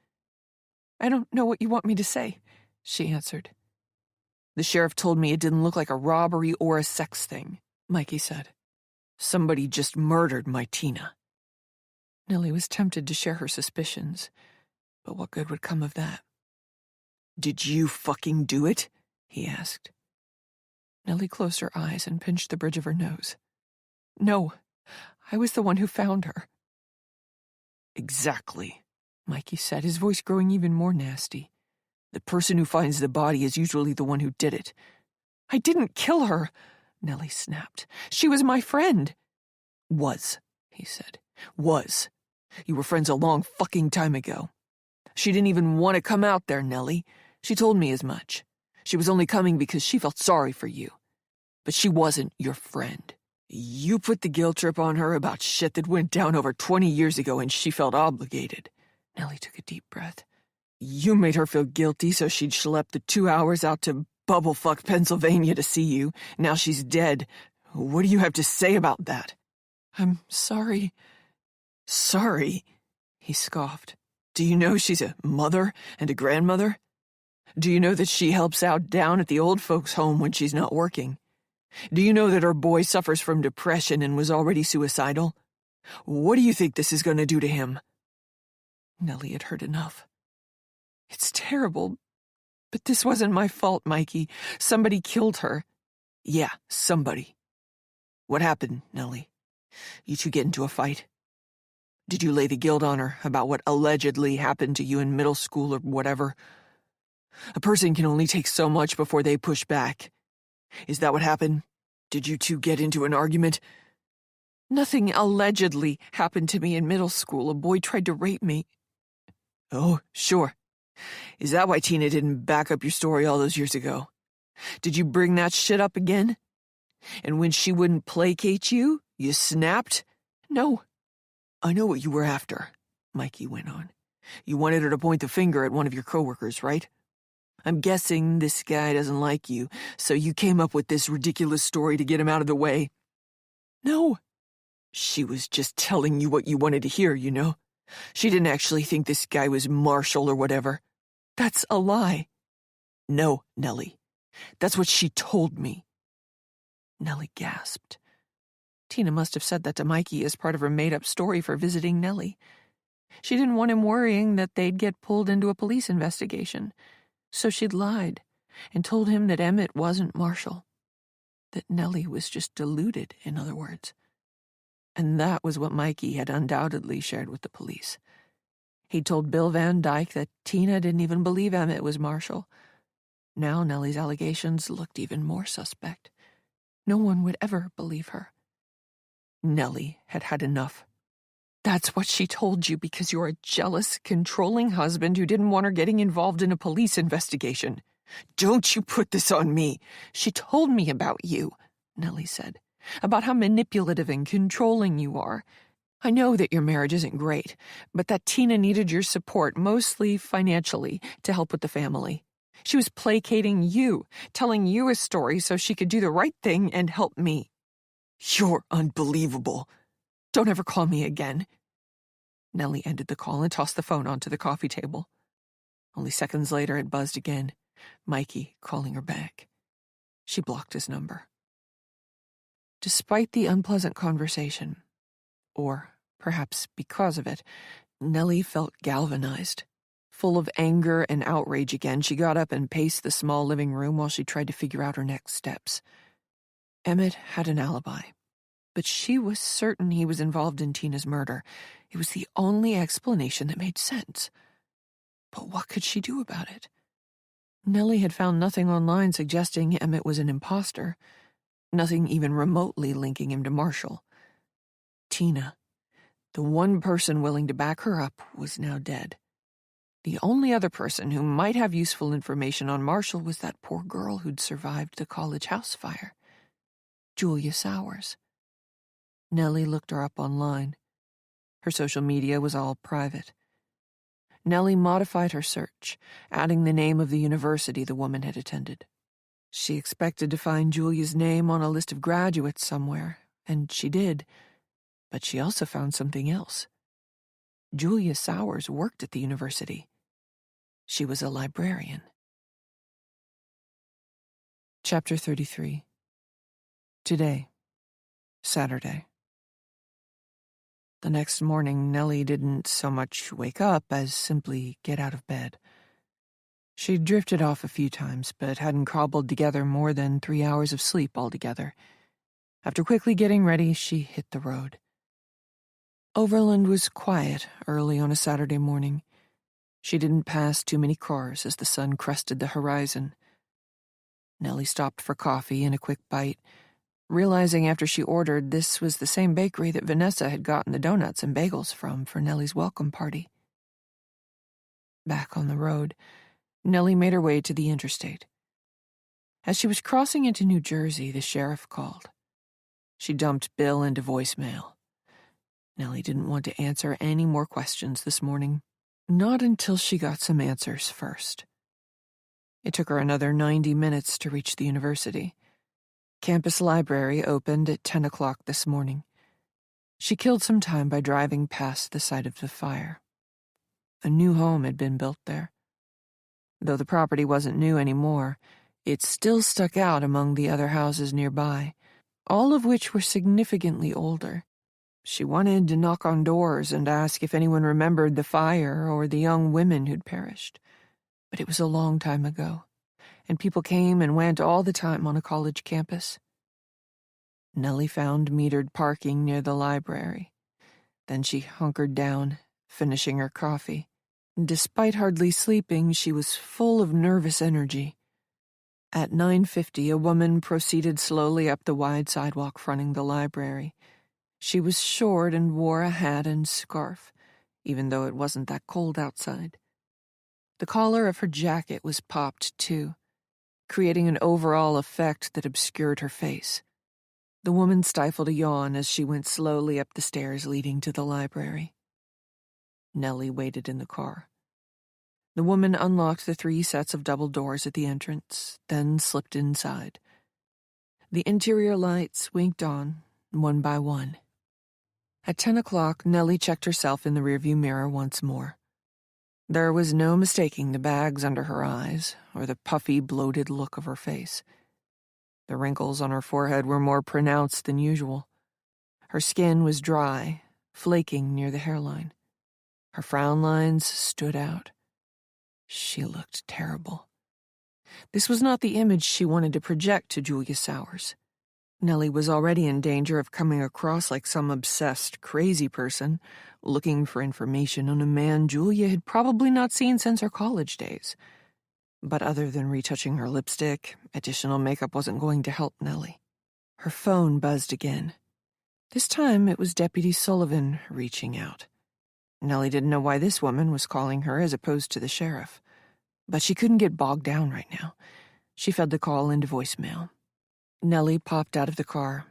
Speaker 1: I don't know what you want me to say, she answered.
Speaker 2: The sheriff told me it didn't look like a robbery or a sex thing, Mikey said. Somebody just murdered my Tina.
Speaker 1: Nellie was tempted to share her suspicions, but what good would come of that?
Speaker 2: Did you fucking do it? He asked.
Speaker 1: Nellie closed her eyes and pinched the bridge of her nose. No, I was the one who found her.
Speaker 2: Exactly,
Speaker 1: Mikey said, his voice growing even more nasty.
Speaker 2: The person who finds the body is usually the one who did it.
Speaker 1: I didn't kill her, Nellie snapped. She was my friend.
Speaker 2: Was, he said. Was. You were friends a long fucking time ago. She didn't even want to come out there, Nellie. She told me as much. She was only coming because she felt sorry for you. But she wasn't your friend. You put the guilt trip on her about shit that went down over 20 years ago and she felt obligated.
Speaker 1: Nellie took a deep breath.
Speaker 2: You made her feel guilty so she'd schlep the 2 hours out to Bubblefuck, Pennsylvania to see you. Now she's dead. What do you have to say about that?
Speaker 1: I'm sorry.
Speaker 2: Sorry? He scoffed. Do you know she's a mother and a grandmother? Do you know that she helps out down at the old folks' home when she's not working? Do you know that her boy suffers from depression and was already suicidal? What do you think this is going to do to him?
Speaker 1: Nellie had heard enough. It's terrible, but this wasn't my fault, Mikey. Somebody killed her.
Speaker 2: Yeah, somebody. What happened, Nellie? You two get into a fight? Did you lay the guilt on her about what allegedly happened to you in middle school or whatever? A person can only take so much before they push back. Is that what happened? Did you two get into an argument? Nothing allegedly happened to me in middle school. A boy tried to rape me. Oh, sure. Is that why Tina didn't back up your story all those years ago? Did you bring that shit up again? And when she wouldn't placate you, you snapped? No. I know what you were after, Mikey went on. You wanted her to point the finger at one of your coworkers, right? I'm guessing this guy doesn't like you, so you came up with this ridiculous story to get him out of the way. No. She was just telling you what you wanted to hear, you know? She didn't actually think this guy was Marshall or whatever. That's a lie. No, Nellie. That's what she told me. Nellie gasped. Tina must have said that to Mikey as part of her made-up story for visiting Nellie. She didn't want him worrying that they'd get pulled into a police investigation, so she'd lied and told him that Emmett wasn't Marshall, that Nellie was just deluded, in other words. And that was what Mikey had undoubtedly shared with the police. He'd told Bill Van Dyke that Tina didn't even believe Emmett was Marshall. Now Nellie's allegations looked even more suspect. No one would ever believe her. Nellie had had enough. That's what she told you because you're a jealous, controlling husband who didn't want her getting involved in a police investigation. Don't you put this on me. She told me about you, Nellie said, about how manipulative and controlling you are. I know that your marriage isn't great, but that Tina needed your support, mostly financially, to help with the family. She was placating you, telling you a story so she could do the right thing and help me. You're unbelievable. Don't ever call me again. Nellie ended the call and tossed the phone onto the coffee table. Only seconds later, it buzzed again, Mikey calling her back. She blocked his number. Despite the unpleasant conversation, or perhaps because of it, Nellie felt galvanized. Full of anger and outrage again, she got up and paced the small living room while she tried to figure out her next steps. Emmett had an alibi, but she was certain he was involved in Tina's murder. It was the only explanation that made sense. But what could she do about it? Nellie had found nothing online suggesting Emmett was an imposter, nothing even remotely linking him to Marshall. Tina, the one person willing to back her up, was now dead. The only other person who might have useful information on Marshall was that poor girl who'd survived the college house fire, Julia Sowers. Nellie looked her up online. Her social media was all private. Nellie modified her search, adding the name of the university the woman had attended. She expected to find Julia's name on a list of graduates somewhere, and she did. But she also found something else. Julia Sowers worked at the university. She was a librarian. Chapter 33. Today, Saturday. The next morning, Nellie didn't so much wake up as simply get out of bed. She'd drifted off a few times, but hadn't cobbled together more than 3 hours of sleep altogether. After quickly getting ready, she hit the road. Overland was quiet early on a Saturday morning. She didn't pass too many cars as the sun crested the horizon. Nellie stopped for coffee and a quick bite, realizing after she ordered this was the same bakery that Vanessa had gotten the donuts and bagels from for Nellie's welcome party. Back on the road, Nellie made her way to the interstate. As she was crossing into New Jersey, the sheriff called. She dumped Bill into voicemail. Nellie didn't want to answer any more questions this morning, not until she got some answers first. It took her another 90 minutes to reach the university. Campus library opened at 10 o'clock this morning. She killed some time by driving past the site of the fire. A new home had been built there. Though the property wasn't new anymore, it still stuck out among the other houses nearby, all of which were significantly older. She wanted to knock on doors and ask if anyone remembered the fire or the young women who'd perished. But it was a long time ago, and people came and went all the time on a college campus. Nellie found metered parking near the library. Then she hunkered down, finishing her coffee. Despite hardly sleeping, she was full of nervous energy. At 9:50, a woman proceeded slowly up the wide sidewalk fronting the library.
Speaker 1: She was short and wore a hat and scarf, even though it wasn't that cold outside. The collar of her jacket was popped, too, creating an overall effect that obscured her face. The woman stifled a yawn as she went slowly up the stairs leading to the library. Nellie waited in the car. The woman unlocked the 3 sets of double doors at the entrance, then slipped inside. The interior lights winked on, one by one. At 10 o'clock, Nellie checked herself in the rearview mirror once more. There was no mistaking the bags under her eyes or the puffy, bloated look of her face. The wrinkles on her forehead were more pronounced than usual. Her skin was dry, flaking near the hairline. Her frown lines stood out. She looked terrible. This was not the image she wanted to project to Julia Sowers. Nellie was already in danger of coming across like some obsessed, crazy person, looking for information on a man Julia had probably not seen since her college days. But other than retouching her lipstick, additional makeup wasn't going to help Nellie. Her phone buzzed again. This time it was Deputy Sullivan reaching out. Nellie didn't know why this woman was calling her as opposed to the sheriff. But she couldn't get bogged down right now. She fed the call into voicemail. Nellie popped out of the car.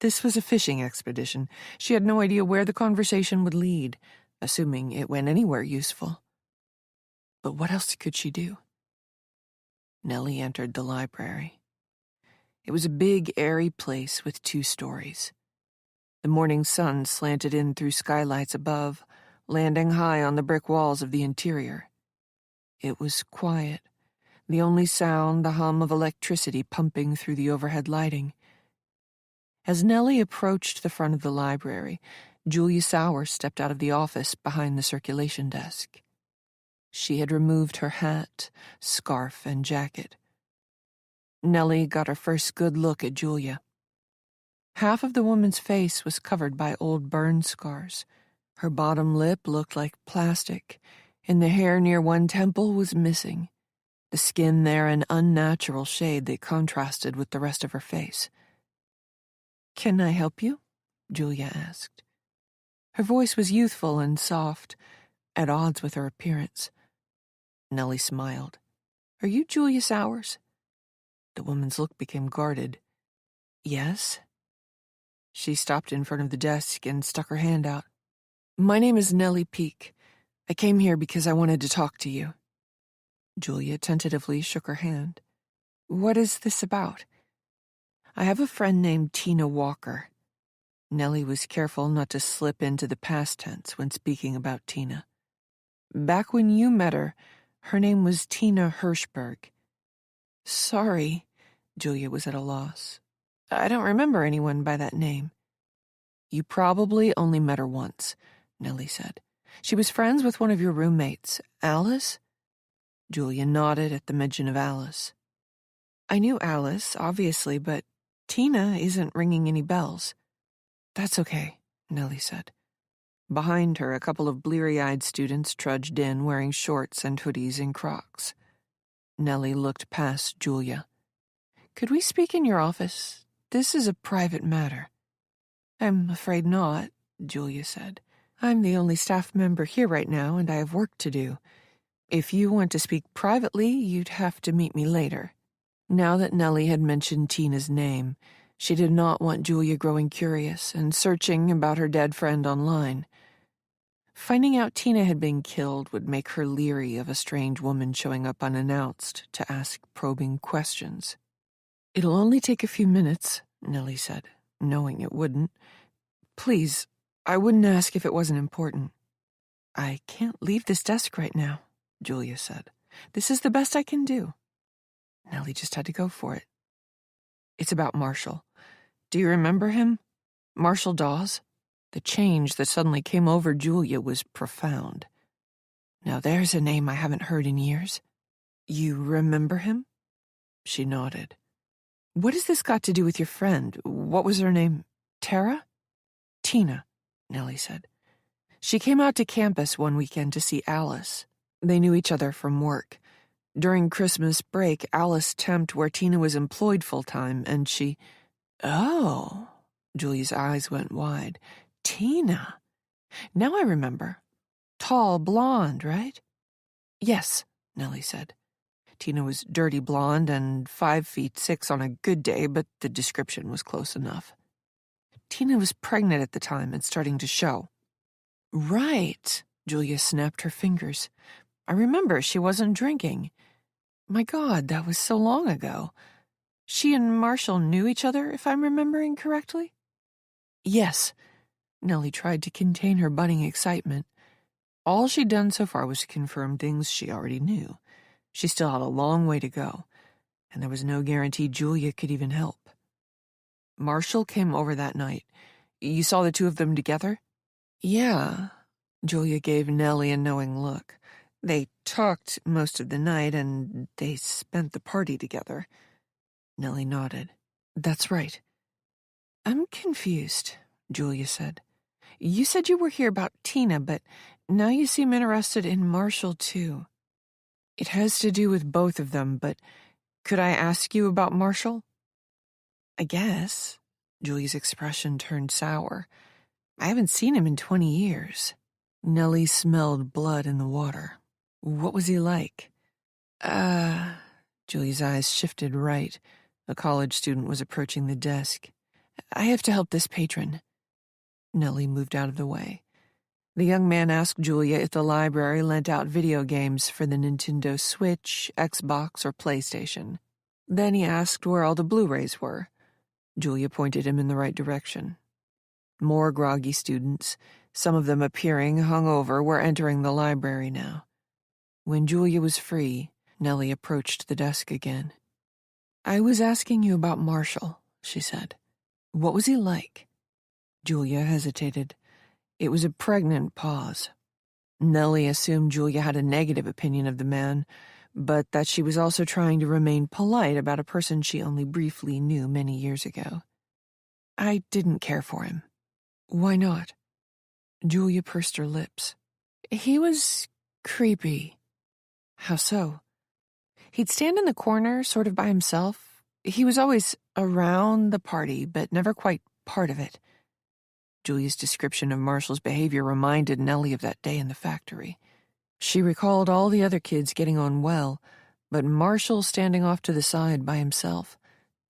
Speaker 1: This was a fishing expedition. She had no idea where the conversation would lead, assuming it went anywhere useful. But what else could she do? Nellie entered the library. It was a big, airy place with 2 stories. The morning sun slanted in through skylights above, landing high on the brick walls of the interior. It was quiet, the only sound the hum of electricity pumping through the overhead lighting. As Nellie approached the front of the library, Julia Sowers stepped out of the office behind the circulation desk. She had removed her hat, scarf, and jacket. Nellie got her first good look at Julia. Half of the woman's face was covered by old burn scars. Her bottom lip looked like plastic, and the hair near one temple was missing, the skin there an unnatural shade that contrasted with the rest of her face. "Can I help you?" Julia asked. Her voice was youthful and soft, at odds with her appearance. Nellie smiled. "Are you Julia Sowers?" The woman's look became guarded. "Yes." She stopped in front of the desk and stuck her hand out. "My name is Nellie Peake. I came here because I wanted to talk to you." Julia tentatively shook her hand. "What is this about?" "I have a friend named Tina Walker." Nellie was careful not to slip into the past tense when speaking about Tina. "Back when you met her name was Tina Hirschberg." "Sorry," Julia was at a loss. "I don't remember anyone by that name." "You probably only met her once," Nellie said. "She was friends with one of your roommates, Alice?" Julia nodded at the mention of Alice. "I knew Alice, obviously, but Tina isn't ringing any bells." "That's okay," Nellie said. Behind her, a couple of bleary-eyed students trudged in wearing shorts and hoodies and Crocs. Nellie looked past Julia. "Could we speak in your office? This is a private matter." "I'm afraid not," Julia said. "I'm the only staff member here right now, and I have work to do. If you want to speak privately, you'd have to meet me later." Now that Nellie had mentioned Tina's name, she did not want Julia growing curious and searching about her dead friend online. Finding out Tina had been killed would make her leery of a strange woman showing up unannounced to ask probing questions. "It'll only take a few minutes," Nellie said, knowing it wouldn't. "Please, I wouldn't ask if it wasn't important." "I can't leave this desk right now," Julia said. "This is the best I can do." Nellie just had to go for it. "It's about Marshall. Do you remember him? Marshall Dawes?" The change that suddenly came over Julia was profound. "Now there's a name I haven't heard in years." "You remember him?" She nodded. "What has this got to do with your friend? What was her name? Tara?" "Tina," Nellie said. "She came out to campus one weekend to see Alice. They knew each other from work. During Christmas break, Alice temped where Tina was employed full-time, and she—" "Oh," Julia's eyes went wide. Tina. Now I remember. Tall, blonde, right? Yes, Nellie said. Tina was dirty blonde and 5'6" on a good day, but the description was close enough. Tina was pregnant at the time and starting to show. Right, Julia snapped her fingers. I remember she wasn't drinking. My God, that was so long ago. She and Marshall knew each other, if I'm remembering correctly? Yes. Nellie tried to contain her budding excitement. All she'd done so far was confirm things she already knew. She still had a long way to go, and there was no guarantee Julia could even help. Marshall came over that night. You saw the two of them together? Yeah. Julia gave Nellie a knowing look. They talked most of the night, and they spent the party together. Nellie nodded. That's right. I'm confused, Julia said. You said you were here about Tina, but now you seem interested in Marshall, too. It has to do with both of them, but could I ask you about Marshall? I guess. Julia's expression turned sour. I haven't seen him in 20 years. Nellie smelled blood in the water. What was he like? Julia's eyes shifted right. A college student was approaching the desk. I have to help this patron. Nellie moved out of the way. The young man asked Julia if the library lent out video games for the Nintendo Switch, Xbox, or PlayStation. Then he asked where all the Blu-rays were. Julia pointed him in the right direction. More groggy students, some of them appearing hungover, were entering the library now. When Julia was free, Nellie approached the desk again. I was asking you about Marshall, she said. What was he like? Julia hesitated. It was a pregnant pause. Nellie assumed Julia had a negative opinion of the man, but that she was also trying to remain polite about a person she only briefly knew many years ago. I didn't care for him. Why not? Julia pursed her lips. He was creepy. How so? He'd stand in the corner, sort of by himself. He was always around the party, but never quite part of it. Julia's description of Marshall's behavior reminded Nellie of that day in the factory. She recalled all the other kids getting on well, but Marshall standing off to the side by himself,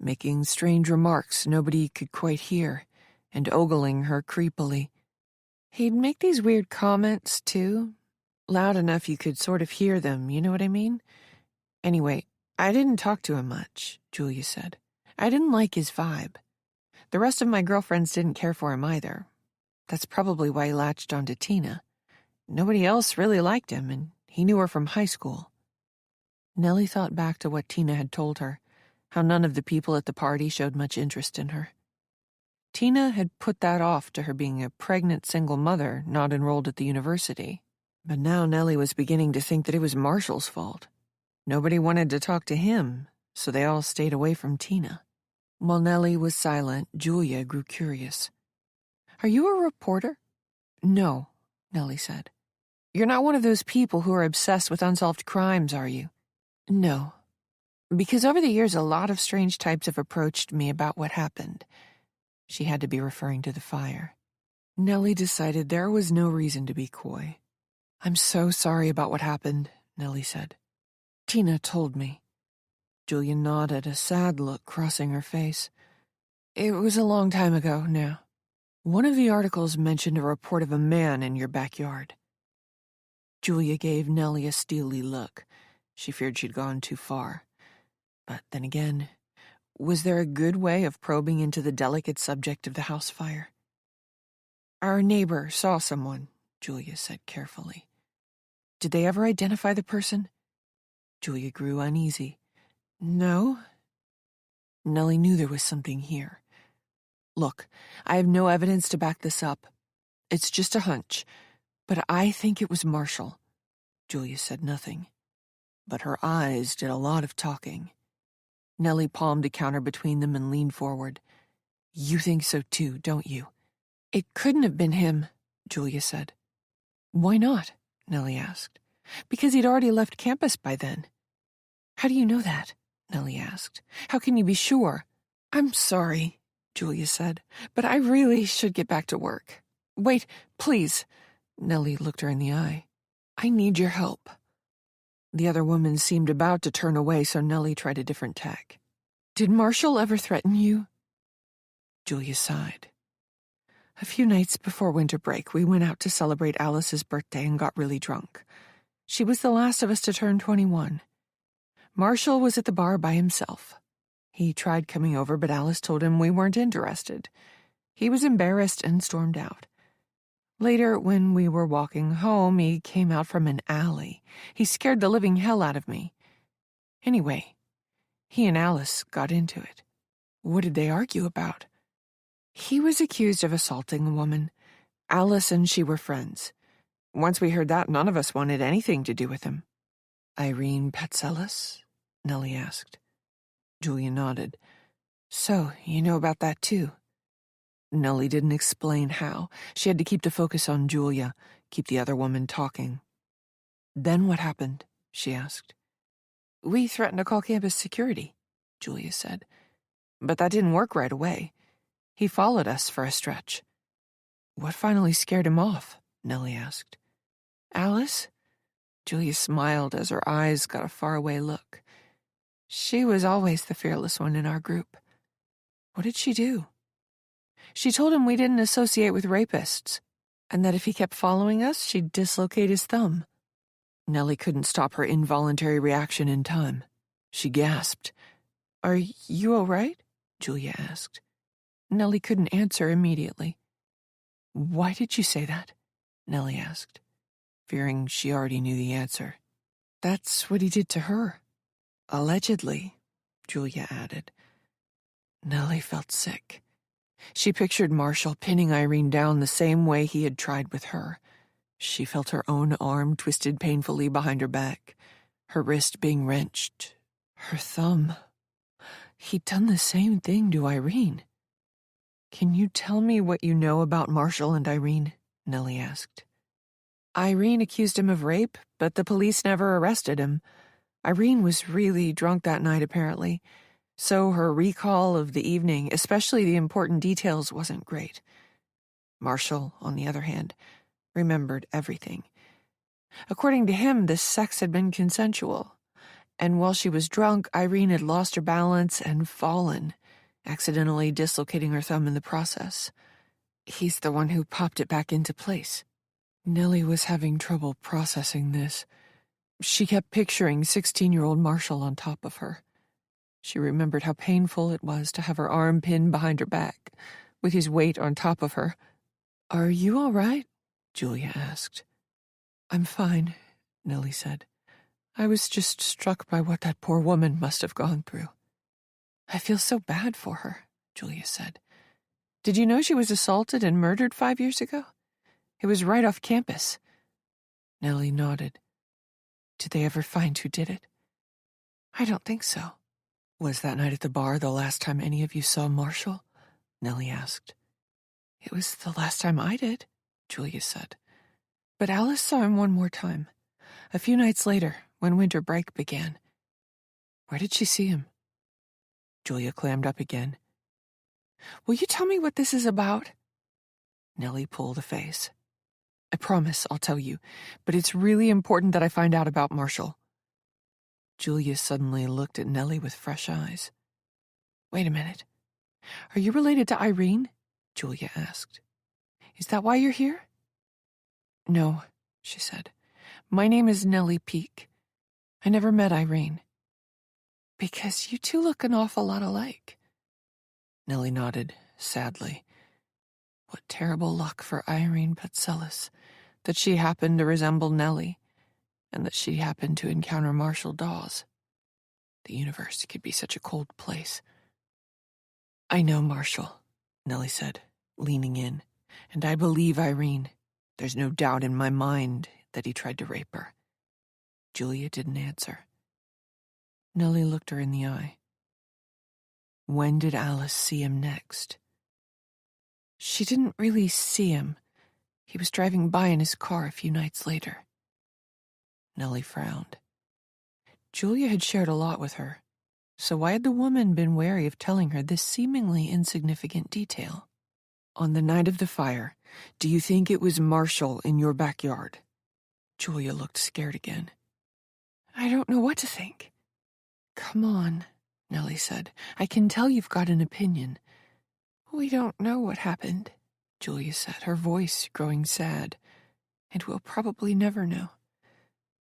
Speaker 1: making strange remarks nobody could quite hear, and ogling her creepily. He'd make these weird comments, too, loud enough you could sort of hear them, you know what I mean? Anyway, I didn't talk to him much, Julia said. I didn't like his vibe. The rest of my girlfriends didn't care for him either. That's probably why he latched onto Tina. Nobody else really liked him, and he knew her from high school. Nellie thought back to what Tina had told her, how none of the people at the party showed much interest in her. Tina had put that off to her being a pregnant single mother not enrolled at the university. But now Nellie was beginning to think that it was Marshall's fault. Nobody wanted to talk to him, so they all stayed away from Tina. While Nellie was silent, Julia grew curious. Are you a reporter? No, Nellie said. You're not one of those people who are obsessed with unsolved crimes, are you? No. Because over the years, a lot of strange types have approached me about what happened. She had to be referring to the fire. Nellie decided there was no reason to be coy. I'm so sorry about what happened, Nellie said. Tina told me. Julia nodded, a sad look crossing her face. It was a long time ago now. One of the articles mentioned a report of a man in your backyard. Julia gave Nellie a steely look. She feared she'd gone too far. But then again, was there a good way of probing into the delicate subject of the house fire? Our neighbor saw someone, Julia said carefully. Did they ever identify the person? Julia grew uneasy. No. Nellie knew there was something here. Look, I have no evidence to back this up. It's just a hunch, but I think it was Marshall. Julia said nothing, but her eyes did a lot of talking. Nellie palmed the counter between them and leaned forward. You think so too, don't you? It couldn't have been him, Julia said. Why not? Nellie asked. Because he'd already left campus by then. How do you know that? Nellie asked. How can you be sure? I'm sorry, Julia said, but I really should get back to work. Wait, please. Nellie looked her in the eye. I need your help. The other woman seemed about to turn away, so Nellie tried a different tack. Did Marshall ever threaten you? Julia sighed. A few nights before winter break, we went out to celebrate Alice's birthday and got really drunk. She was the last of us to turn 21. Marshall was at the bar by himself. He tried coming over, but Alice told him we weren't interested. He was embarrassed and stormed out. Later, when we were walking home, he came out from an alley. He scared the living hell out of me. Anyway, he and Alice got into it. What did they argue about? He was accused of assaulting a woman. Alice and she were friends. Once we heard that, none of us wanted anything to do with him. Irene Patselis? Nellie asked. Julia nodded. So, you know about that too? Nellie didn't explain how. She had to keep the focus on Julia, keep the other woman talking. Then what happened? She asked. We threatened to call campus security, Julia said. But that didn't work right away. He followed us for a stretch. What finally scared him off? Nellie asked. Alice? Julia smiled as her eyes got a faraway look. She was always the fearless one in our group. What did she do? She told him we didn't associate with rapists, and that if he kept following us, she'd dislocate his thumb. Nellie couldn't stop her involuntary reaction in time. She gasped. Are you all right? Julia asked. Nellie couldn't answer immediately. Why did you say that? Nellie asked, fearing she already knew the answer. That's what he did to her. Allegedly, Julia added. Nellie felt sick. She pictured Marshall pinning Irene down the same way he had tried with her. She felt her own arm twisted painfully behind her back, her wrist being wrenched, her thumb. He'd done the same thing to Irene. Can you tell me what you know about Marshall and Irene? Nellie asked. Irene accused him of rape, but the police never arrested him. Irene was really drunk that night, apparently, so her recall of the evening, especially the important details, wasn't great. Marshall, on the other hand, remembered everything. According to him, the sex had been consensual, and while she was drunk, Irene had lost her balance and fallen, accidentally dislocating her thumb in the process. He's the one who popped it back into place. Nellie was having trouble processing this. She kept picturing 16-year-old Marshall on top of her. She remembered how painful it was to have her arm pinned behind her back, with his weight on top of her. Are you all right? Julia asked. I'm fine, Nellie said. I was just struck by what that poor woman must have gone through. I feel so bad for her, Julia said. Did you know she was assaulted and murdered 5 years ago? It was right off campus. Nellie nodded. Did they ever find who did it? I don't think so. Was that night at the bar the last time any of you saw Marshall? Nellie asked. It was the last time I did, Julia said. But Alice saw him one more time, a few nights later, when winter break began. Where did she see him? Julia clammed up again. Will you tell me what this is about? Nellie pulled a face. I promise I'll tell you, but it's really important that I find out about Marshall. Julia suddenly looked at Nellie with fresh eyes. Wait a minute. Are you related to Irene? Julia asked. Is that why you're here? No, she said. My name is Nellie Peake. I never met Irene. Because you two look an awful lot alike. Nellie nodded, sadly. What terrible luck for Irene Patselis, that she happened to resemble Nellie, and that she happened to encounter Marshall Dawes. The universe could be such a cold place. I know Marshall, Nellie said, leaning in, and I believe Irene. There's no doubt in my mind that he tried to rape her. Julia didn't answer. Nellie looked her in the eye. When did Alice see him next? She didn't really see him. He was driving by in his car a few nights later. Nellie frowned. Julia had shared a lot with her, So why had the woman been wary of telling her this seemingly insignificant detail?
Speaker 2: On the night of the fire, do you think it was Marshall in your backyard?
Speaker 1: Julia looked scared again. I don't know what to think. Come on, Nellie said. I can tell you've got an opinion. We don't know what happened, Julia said, her voice growing sad. And we'll probably never know.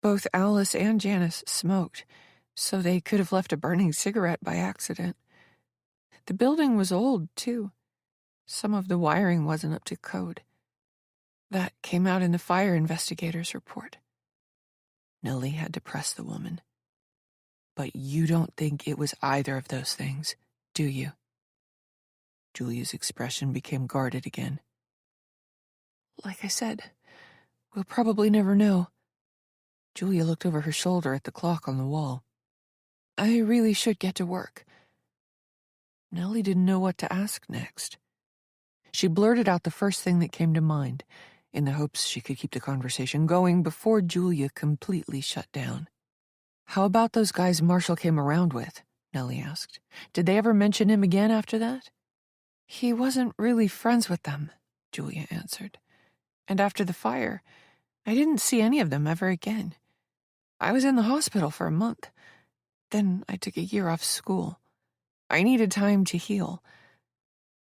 Speaker 1: Both Alice and Janice smoked, so they could have left a burning cigarette by accident. The building was old, too. Some of the wiring wasn't up to code. That came out in the fire investigator's report. Nellie had to press the woman. But you don't think it was either of those things, do you? Julia's expression became guarded again. Like I said, we'll probably never know. Julia looked over her shoulder at the clock on the wall. I really should get to work. Nellie didn't know what to ask next. She blurted out the first thing that came to mind, in the hopes she could keep the conversation going before Julia completely shut down. How about those guys Marshall came around with? Nellie asked. Did they ever mention him again after that? He wasn't really friends with them, Julia answered. And after the fire, I didn't see any of them ever again. I was in the hospital for a month. Then I took a year off school. I needed time to heal.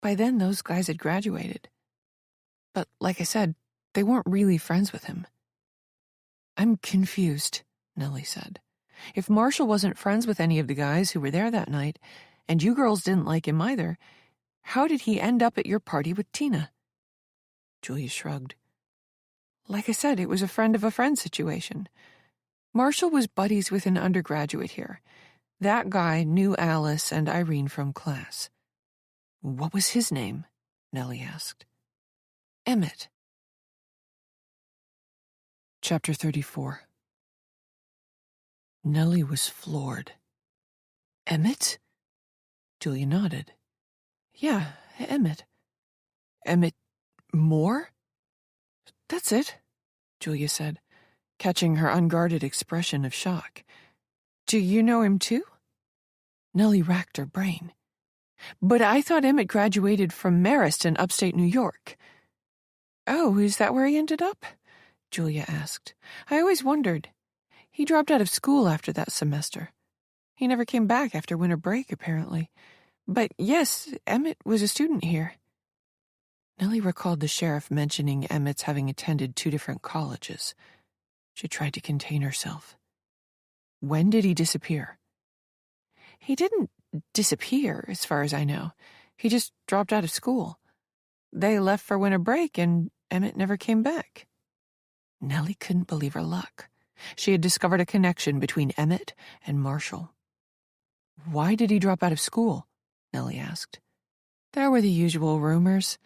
Speaker 1: By then, those guys had graduated. But like I said, they weren't really friends with him. I'm confused, Nellie said. If Marshall wasn't friends with any of the guys who were there that night, and you girls didn't like him either, how did he end up at your party with Tina? Julia shrugged. Like I said, it was a friend of a friend situation. Marshall was buddies with an undergraduate here. That guy knew Alice and Irene from class. What was his name? Nellie asked. Emmett. Chapter 34. Nellie was floored. Emmett? Julia nodded. Yeah, Emmett. Emmett Moore? That's it, Julia said, catching her unguarded expression of shock. Do you know him too? Nellie racked her brain. But I thought Emmett graduated from Marist in upstate New York. Oh, is that where he ended up? Julia asked. I always wondered. He dropped out of school after that semester. He never came back after winter break, apparently. But yes, Emmett was a student here. Nellie recalled the sheriff mentioning Emmett's having attended 2 different colleges. She tried to contain herself. When did he disappear? He didn't disappear, as far as I know. He just dropped out of school. They left for winter break, and Emmett never came back. Nellie couldn't believe her luck. She had discovered a connection between Emmett and Marshall. Why did he drop out of school? Nellie asked. There were the usual rumors.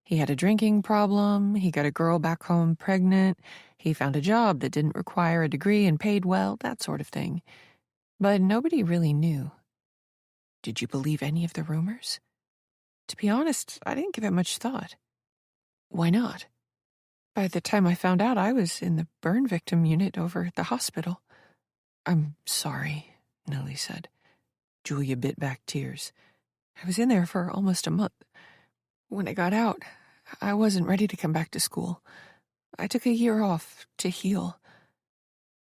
Speaker 1: He had a drinking problem, he got a girl back home pregnant, he found a job that didn't require a degree and paid well, that sort of thing. But nobody really knew. Did you believe any of the rumors? To be honest, I didn't give it much thought. Why not? By the time I found out, I was in the burn victim unit over at the hospital. I'm sorry, Nellie said. Julia bit back tears. I was in there for almost a month. When I got out, I wasn't ready to come back to school. I took a year off to heal.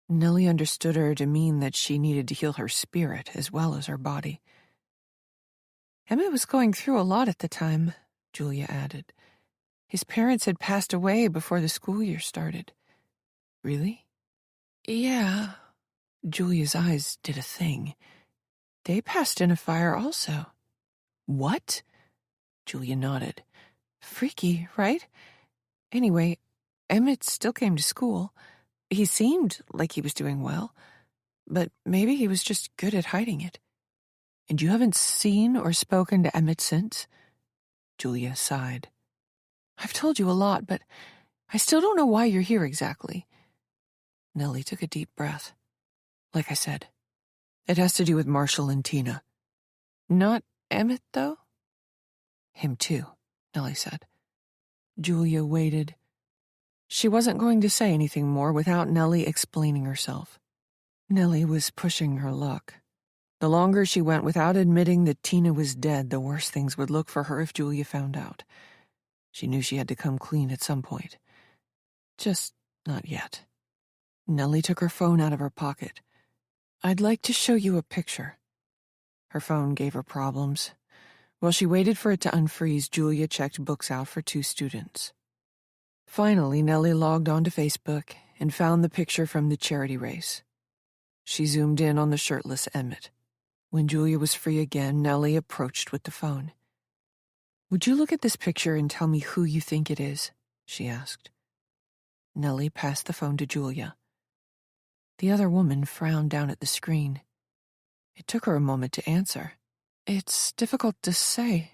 Speaker 1: Nellie understood her to mean that she needed to heal her spirit as well as her body. Emmett was going through a lot at the time, Julia added. His parents had passed away before the school year started. Really? Yeah. Julia's eyes did a thing. They passed in a fire also. What? Julia nodded. Freaky, right? Anyway, Emmett still came to school. He seemed like he was doing well, but maybe he was just good at hiding it. And you haven't seen or spoken to Emmett since? Julia sighed. I've told you a lot, but I still don't know why you're here exactly. Nellie took a deep breath. Like I said, it has to do with Marshall and Tina. Not Emmett, though? Him too, Nellie said. Julia waited. She wasn't going to say anything more without Nellie explaining herself. Nellie was pushing her luck.
Speaker 2: The longer she went without admitting that Tina was dead, the worse things would look for her if Julia found out. She knew she had to come clean at some point. Just not yet. Nellie took her phone out of her pocket. "I'd like to show you a picture." Her phone gave her problems. While she waited for it to unfreeze, Julia checked books out for 2 students. Finally, Nellie logged onto Facebook and found the picture from the charity race. She zoomed in on the shirtless Emmett. When Julia was free again, Nellie approached with the phone. "Would you look at this picture and tell me who you think it is?" she asked. Nellie passed the phone to Julia. The other woman frowned down at the screen. It took her a moment to answer. "It's difficult to say."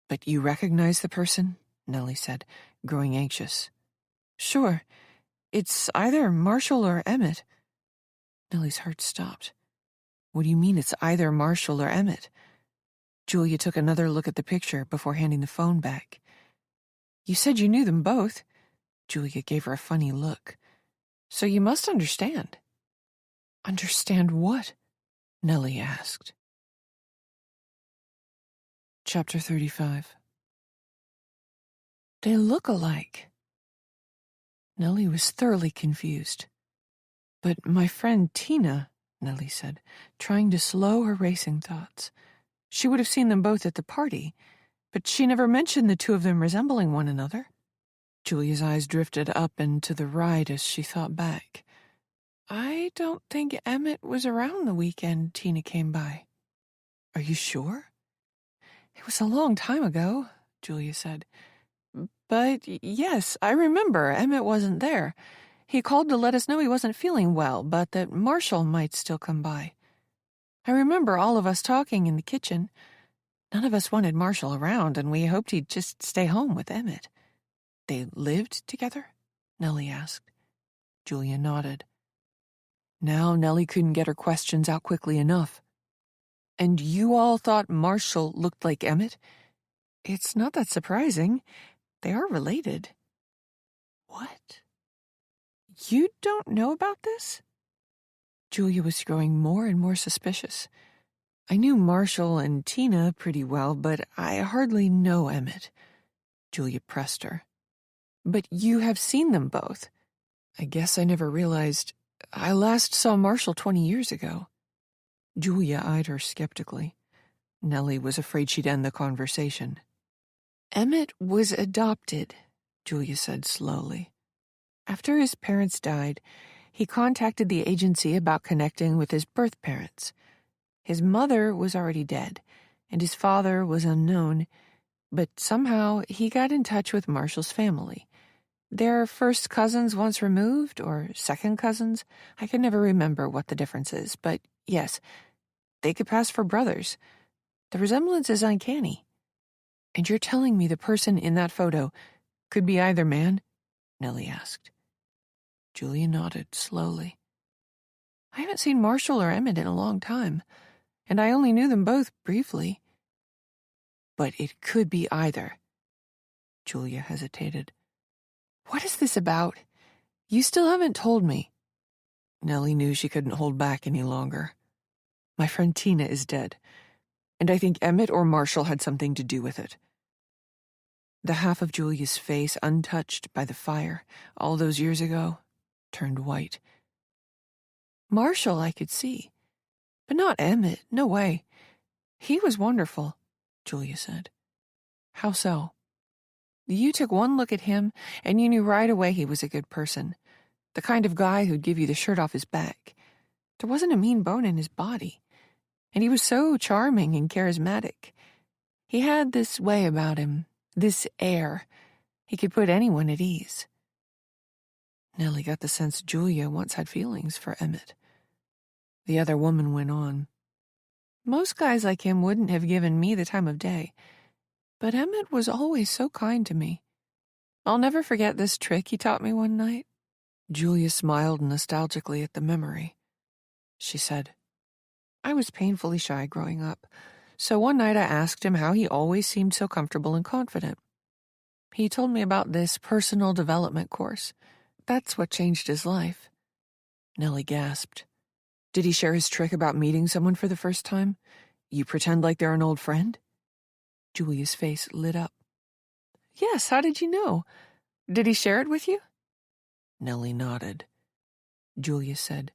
Speaker 2: "But you recognize the person?" Nellie said, growing anxious. "Sure. It's either Marshall or Emmett." Nellie's heart stopped. "What do you mean it's either Marshall or Emmett?" Julia took another look at the picture before handing the phone back. "You said you knew them both." Julia gave her a funny look. "So you must understand." "Understand what?" Nellie asked. Chapter 35. "They look alike." Nellie was thoroughly confused. "But my friend Tina," Nellie said, trying to slow her racing thoughts. "She would have seen them both at the party, but she never mentioned the 2 of them resembling one another." Julia's eyes drifted up and to the right as she thought back. "I don't think Emmett was around the weekend Tina came by." "Are you sure?" "It was a long time ago," Julia said. "But yes, I remember Emmett wasn't there. He called to let us know he wasn't feeling well, but that Marshall might still come by. I remember all of us talking in the kitchen. None of us wanted Marshall around, and we hoped he'd just stay home with Emmett." "They lived together?" Nellie asked. Julia nodded. Now Nellie couldn't get her questions out quickly enough. "And you all thought Marshall looked like Emmett?" "It's not that surprising. They are related." "What? You don't know about this?" Julia was growing more and more suspicious. "I knew Marshall and Tina pretty well, but I hardly know Emmett." Julia pressed her. "But you have seen them both." "I guess I never realized. I last saw Marshall 20 years ago." Julia eyed her skeptically. Nellie was afraid she'd end the conversation. "Emmett was adopted," Julia said slowly. "After his parents died, he contacted the agency about connecting with his birth parents. His mother was already dead, and his father was unknown, but somehow he got in touch with Marshall's family. They're first cousins once removed, or second cousins. I can never remember what the difference is, but yes, they could pass for brothers. The resemblance is uncanny." "And you're telling me the person in that photo could be either man?" Nellie asked. Julia nodded slowly. "I haven't seen Marshall or Emmett in a long time, and I only knew them both briefly." "But it could be either." Julia hesitated. "What is this about? You still haven't told me." Nellie knew she couldn't hold back any longer. "My friend Tina is dead, and I think Emmett or Marshall had something to do with it." The half of Julia's face, untouched by the fire all those years ago, turned white. "Marshall I could see, but not Emmett, no way. He was wonderful," Julia said. "How so?" "You took one look at him, and you knew right away he was a good person. The kind of guy who'd give you the shirt off his back. There wasn't a mean bone in his body. And he was so charming and charismatic. He had this way about him, this air. He could put anyone at ease." Nellie got the sense Julia once had feelings for Emmett. The other woman went on. "Most guys like him wouldn't have given me the time of day. But Emmett was always so kind to me. I'll never forget this trick he taught me one night." Julia smiled nostalgically at the memory. She said, "I was painfully shy growing up, so one night I asked him how he always seemed so comfortable and confident. He told me about this personal development course. That's what changed his life." Nellie gasped. Did he share his trick about meeting someone for the first time? You pretend like they're an old friend? Julia's face lit up.
Speaker 1: Yes, how did you know? Did he share it with you?
Speaker 2: Nellie nodded.
Speaker 1: Julia said,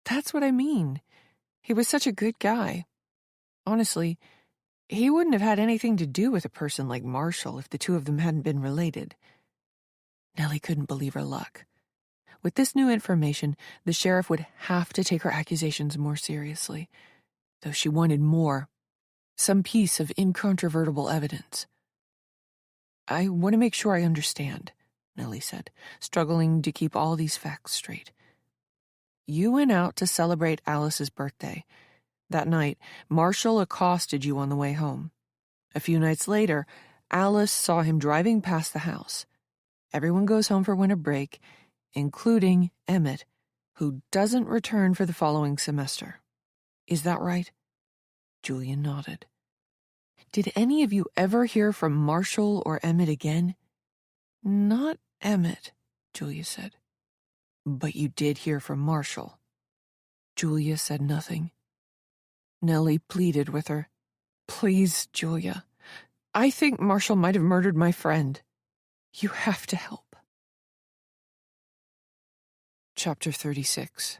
Speaker 1: That's what I mean. He was such a good guy. Honestly, he wouldn't have had anything to do with a person like Marshall if the two of them hadn't been related.
Speaker 2: Nellie couldn't believe her luck. With this new information, the sheriff would have to take her accusations more seriously, though she wanted more, some piece of incontrovertible evidence. I want to make sure I understand, Nellie said, struggling to keep all these facts straight. You went out to celebrate Alice's birthday. That night, Marshall accosted you on the way home. A few nights later, Alice saw him driving past the house. Everyone goes home for winter break, including Emmett, who doesn't return for the following semester. Is that right? Julia nodded. Did any of you ever hear from Marshall or Emmett again?
Speaker 1: Not Emmett,
Speaker 2: Julia said. But you did hear from Marshall. Julia said nothing. Nellie pleaded with her.
Speaker 1: Please, Julia. I think Marshall might have murdered my friend. You have to help.
Speaker 2: Chapter 36.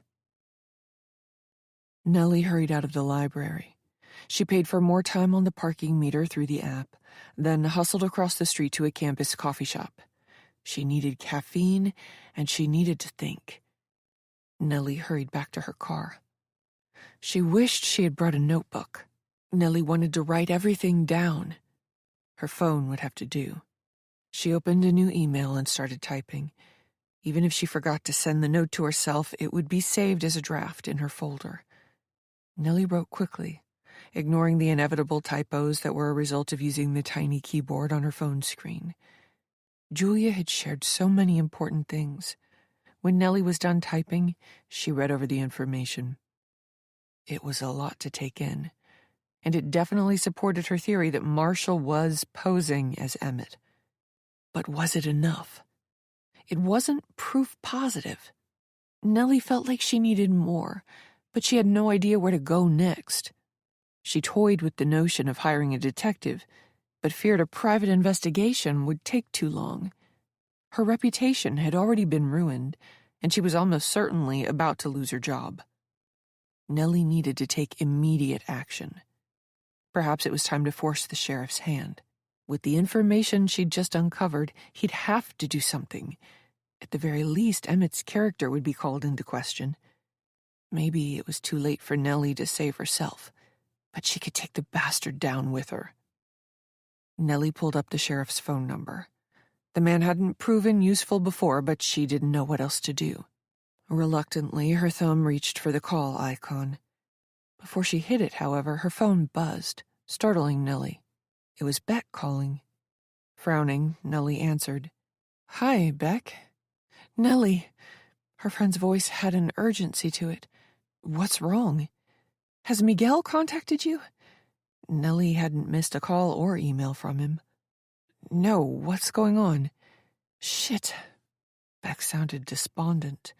Speaker 2: Nellie hurried out of the library. She paid for more time on the parking meter through the app, then hustled across the street to a campus coffee shop. She needed caffeine, and she needed to think. Nellie hurried back to her car. She wished she had brought a notebook. Nellie wanted to write everything down. Her phone would have to do. She opened a new email and started typing. Even if she forgot to send the note to herself, it would be saved as a draft in her folder. Nellie wrote quickly, ignoring the inevitable typos that were a result of using the tiny keyboard on her phone screen. Julia had shared so many important things. When Nellie was done typing, she read over the information. It was a lot to take in, and it definitely supported her theory that Marshall was posing as Emmett. But was it enough? It wasn't proof positive. Nellie felt like she needed more, but she had no idea where to go next. She toyed with the notion of hiring a detective, but feared a private investigation would take too long. Her reputation had already been ruined, and she was almost certainly about to lose her job. Nellie needed to take immediate action. Perhaps it was time to force the sheriff's hand. With the information she'd just uncovered, he'd have to do something. At the very least, Emmett's character would be called into question. Maybe it was too late for Nellie to save herself, but she could take the bastard down with her. Nellie pulled up the sheriff's phone number. The man hadn't proven useful before, but she didn't know what else to do. Reluctantly, her thumb reached for the call icon. Before she hit it, however, her phone buzzed, startling Nellie. It was Beck calling. Frowning, Nellie answered.
Speaker 1: Hi, Beck.
Speaker 2: Nellie. Her friend's voice had an urgency to it. What's wrong?
Speaker 1: Has Miguel contacted you?
Speaker 2: Nellie hadn't missed a call or email from him.
Speaker 1: No, what's going on?
Speaker 2: Shit. Beck sounded despondent.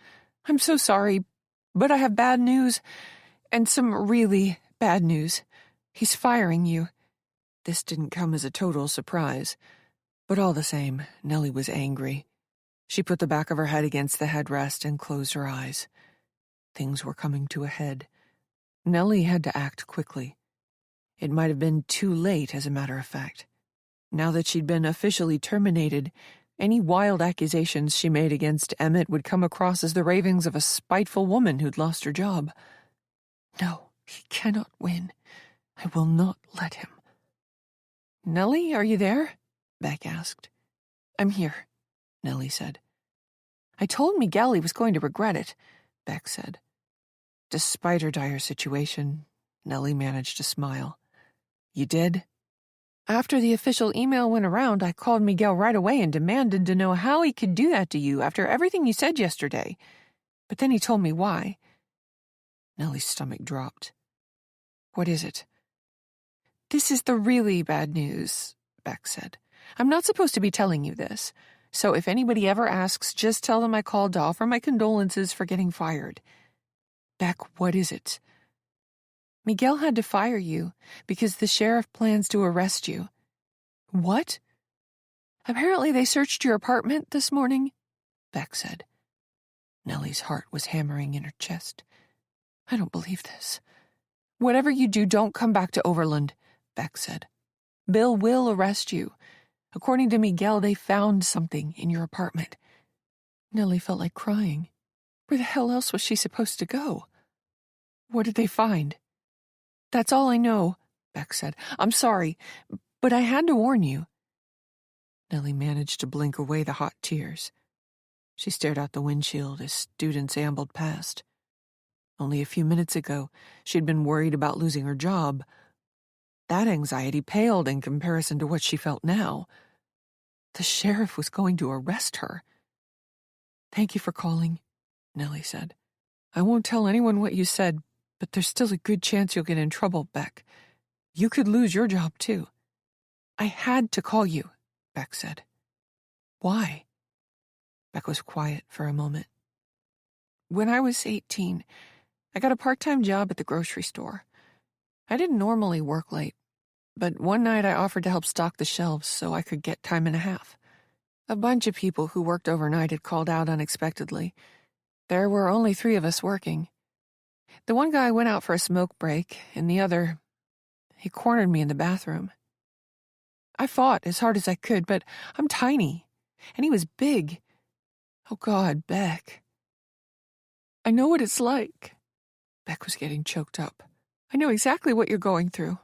Speaker 1: I'm so sorry, but I have bad news, and some really bad news. He's firing you.
Speaker 2: This didn't come as a total surprise, but all the same, Nellie was angry. She put the back of her head against the headrest and closed her eyes. Things were coming to a head. Nellie had to act quickly. It might have been too late, as a matter of fact. Now that she'd been officially terminated, any wild accusations she made against Emmett would come across as the ravings of a spiteful woman who'd lost her job. No, he cannot win. I will not let him.
Speaker 1: Nellie, are you there?
Speaker 2: Beck asked.
Speaker 1: I'm here,
Speaker 2: Nellie said.
Speaker 1: I told Miguel he was going to regret it,
Speaker 2: Beck said. Despite her dire situation, Nellie managed to smile. You did?
Speaker 1: After the official email went around, I called Miguel right away and demanded to know how he could do that to you after everything you said yesterday. But then he told me why.
Speaker 2: Nellie's stomach dropped. What is it?
Speaker 1: This is the really bad news, Beck said. I'm not supposed to be telling you this, so if anybody ever asks, just tell them I called to offer my condolences for getting fired. Beck, what is it? Miguel had to fire you because the sheriff plans to arrest you. What? Apparently they searched your apartment this morning, Beck said. Nellie's heart was hammering in her chest. I don't believe this. Whatever you do, don't come back to Overland, Beck said. Bill will arrest you. According to Miguel, they found something in your apartment. Nellie felt like crying. Where the hell else was she supposed to go? What did they find? That's all I know, Beck said. I'm sorry, but I had to warn you. Nellie managed to blink away the hot tears. She stared out the windshield as students ambled past. Only a few minutes ago, she'd been worried about losing her job. That anxiety paled in comparison to what she felt now. The sheriff was going to arrest her. Thank you for calling, Nellie said. I won't tell anyone what you said, but there's still a good chance you'll get in trouble, Beck. You could lose your job, too. I had to call you, Beck said. Why? Beck was quiet for a moment. When I was 18, I got a part-time job at the grocery store. I didn't normally work late, but one night I offered to help stock the shelves so I could get time and a half. A bunch of people who worked overnight had called out unexpectedly. There were only 3 of us working. The one guy went out for a smoke break, and the other, he cornered me in the bathroom. I fought as hard as I could, but I'm tiny, and he was big. Oh, God, Beck. I know what it's like. Beck was getting choked up. I know exactly what you're going through.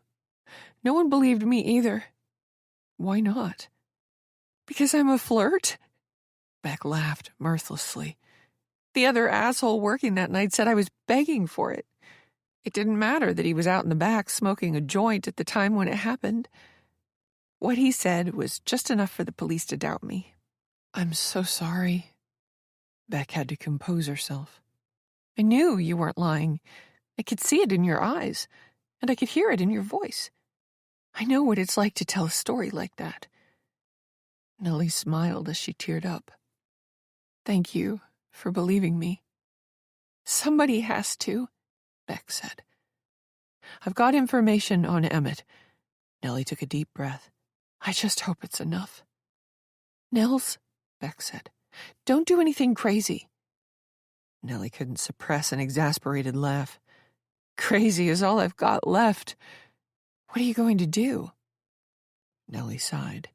Speaker 1: No one believed me either. Why not? Because I'm a flirt? Beck laughed mirthlessly. The other asshole working that night said I was begging for it. It didn't matter that he was out in the back smoking a joint at the time when it happened. What he said was just enough for the police to doubt me. I'm so sorry. Beck had to compose herself. I knew you weren't lying. I could see it in your eyes, and I could hear it in your voice. I know what it's like to tell a story like that. Nellie smiled as she teared up. Thank you for believing me. Somebody has to, Beck said. I've got information on Emmett. Nellie took a deep breath. I just hope it's enough. Nels, Beck said, don't do anything crazy. Nellie couldn't suppress an exasperated laugh. Crazy is all I've got left. What are you going to do? Nellie sighed.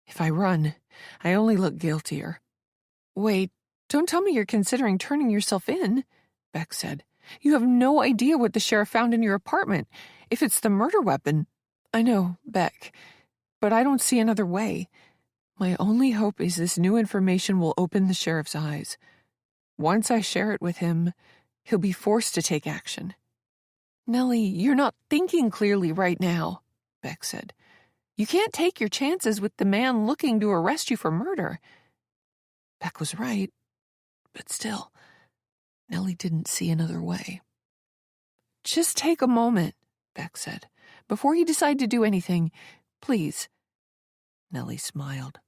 Speaker 1: If I run, I only look guiltier. Wait, don't tell me you're considering turning yourself in, Beck said. You have no idea what the sheriff found in your apartment. If it's the murder weapon. I know, Beck, but I don't see another way. My only hope is this new information will open the sheriff's eyes. Once I share it with him, he'll be forced to take action. Nellie, you're not thinking clearly right now, Beck said. You can't take your chances with the man looking to arrest you for murder. Beck was right, but still, Nellie didn't see another way. Just take a moment, Beck said. Before you decide to do anything, please. Nellie smiled.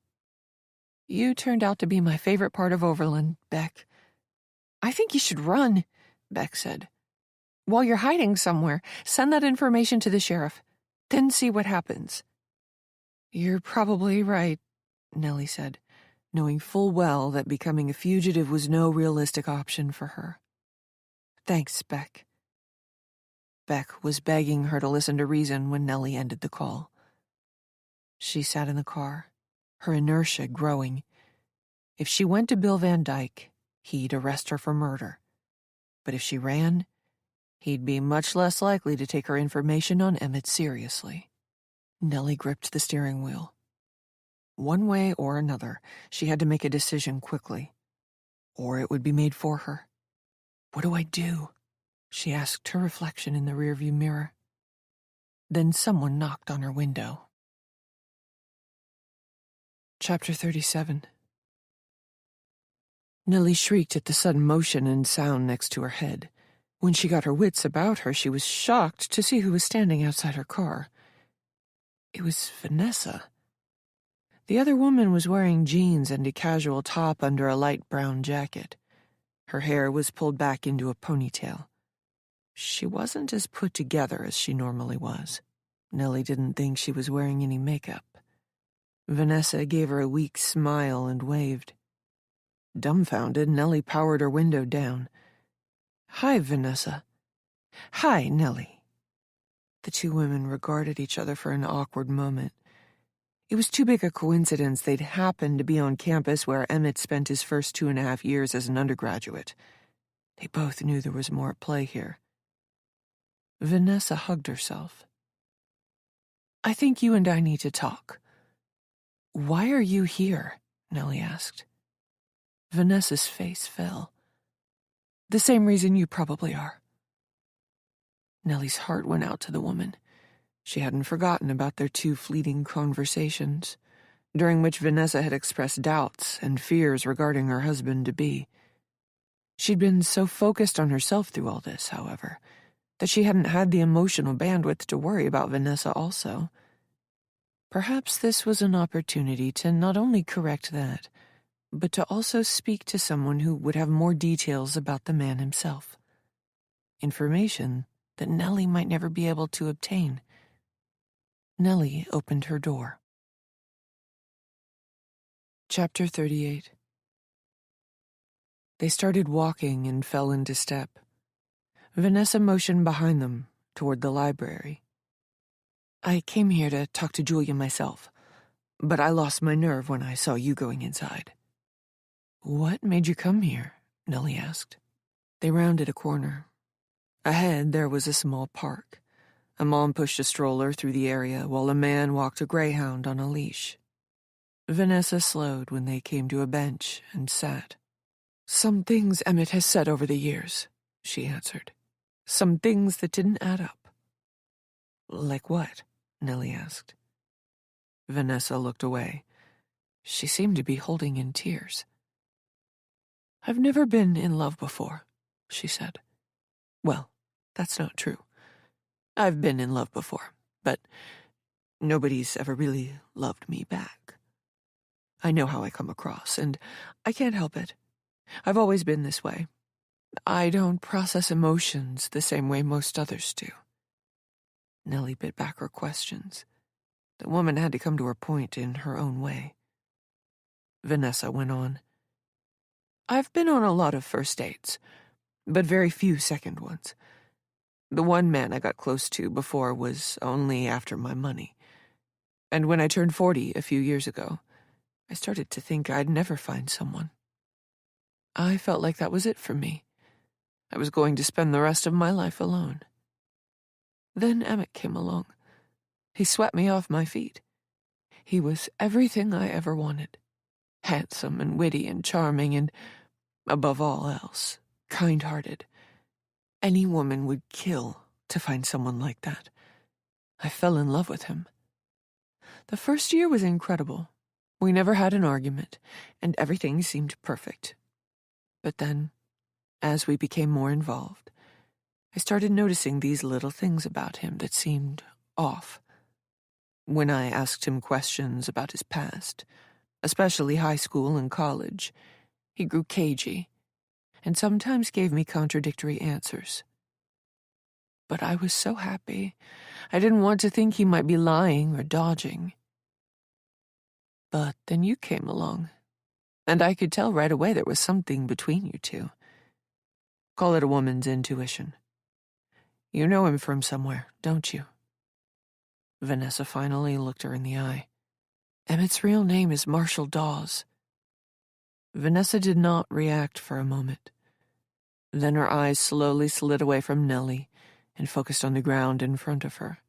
Speaker 1: You turned out to be my favorite part of Overland, Beck. I think you should run, Beck said. While you're hiding somewhere, send that information to the sheriff. Then see what happens. You're probably right, Nellie said, knowing full well that becoming a fugitive was no realistic option for her. Thanks, Beck. Beck was begging her to listen to reason when Nellie ended the call. She sat in the car, her inertia growing. If she went to Bill Van Dyke, he'd arrest her for murder. But if she ran, he'd be much less likely to take her information on Emmett seriously. Nellie gripped the steering wheel. One way or another, she had to make a decision quickly, or it would be made for her. What do I do? She asked her reflection in the rearview mirror. Then someone knocked on her window. Chapter 37. Nellie shrieked at the sudden motion and sound next to her head. When she got her wits about her, she was shocked to see who was standing outside her car. It was Vanessa. The other woman was wearing jeans and a casual top under a light brown jacket.
Speaker 2: Her hair was pulled back into a ponytail. She wasn't as put together as she normally was. Nellie didn't think she was wearing any makeup. Vanessa gave her a weak smile and waved. Dumbfounded, Nellie powered her window down. "Hi, Vanessa." "Hi, Nellie." The two women regarded each other for an awkward moment. It was too big a coincidence they'd happened to be on campus where Emmett spent his first 2.5 years as an undergraduate. They both knew there was more at play here. Vanessa hugged herself. "I think you and I need to talk." "Why are you here?" Nellie asked. Vanessa's face fell. "The same reason you probably are." Nellie's heart went out to the woman. She hadn't forgotten about their 2 fleeting conversations, during which Vanessa had expressed doubts and fears regarding her husband-to-be. She'd been so focused on herself through all this, however, that she hadn't had the emotional bandwidth to worry about Vanessa also. Perhaps this was an opportunity to not only correct that, but to also speak to someone who would have more details about the man himself. Information that Nellie might never be able to obtain. Nellie opened her door. Chapter 38. They started walking and fell into step. Vanessa motioned behind them, toward the library. "I came here to talk to Julia myself, but I lost my nerve when I saw you going inside." "What made you come here?" Nellie asked. They rounded a corner. Ahead, there was a small park. A mom pushed a stroller through the area while a man walked a greyhound on a leash. Vanessa slowed when they came to a bench and sat. "Some things Emmett has said over the years," she answered. "Some things that didn't add up." "Like what?" Nellie asked. Vanessa looked away. She seemed to be holding in tears. "I've never been in love before," she said. "Well, that's not true. I've been in love before, but nobody's ever really loved me back. I know how I come across, and I can't help it. I've always been this way. I don't process emotions the same way most others do." Nellie bit back her questions. The woman had to come to her point in her own way. Vanessa went on. "I've been on a lot of first dates, but very few second ones. The one man I got close to before was only after my money. And when I turned 40 a few years ago, I started to think I'd never find someone. I felt like that was it for me. I was going to spend the rest of my life alone. Then Emmett came along. He swept me off my feet. He was everything I ever wanted. Handsome and witty and charming and, above all else, kind-hearted. Any woman would kill to find someone like that. I fell in love with him. The first year was incredible. We never had an argument, and everything seemed perfect. But then, as we became more involved, I started noticing these little things about him that seemed off. When I asked him questions about his past, especially high school and college, he grew cagey, and sometimes gave me contradictory answers. But I was so happy, I didn't want to think he might be lying or dodging. But then you came along, and I could tell right away there was something between you two. Call it a woman's intuition. You know him from somewhere, don't you?" Vanessa finally looked her in the eye. "Emmett's real name is Marshall Dawes." Vanessa did not react for a moment. Then her eyes slowly slid away from Nellie and focused on the ground in front of her.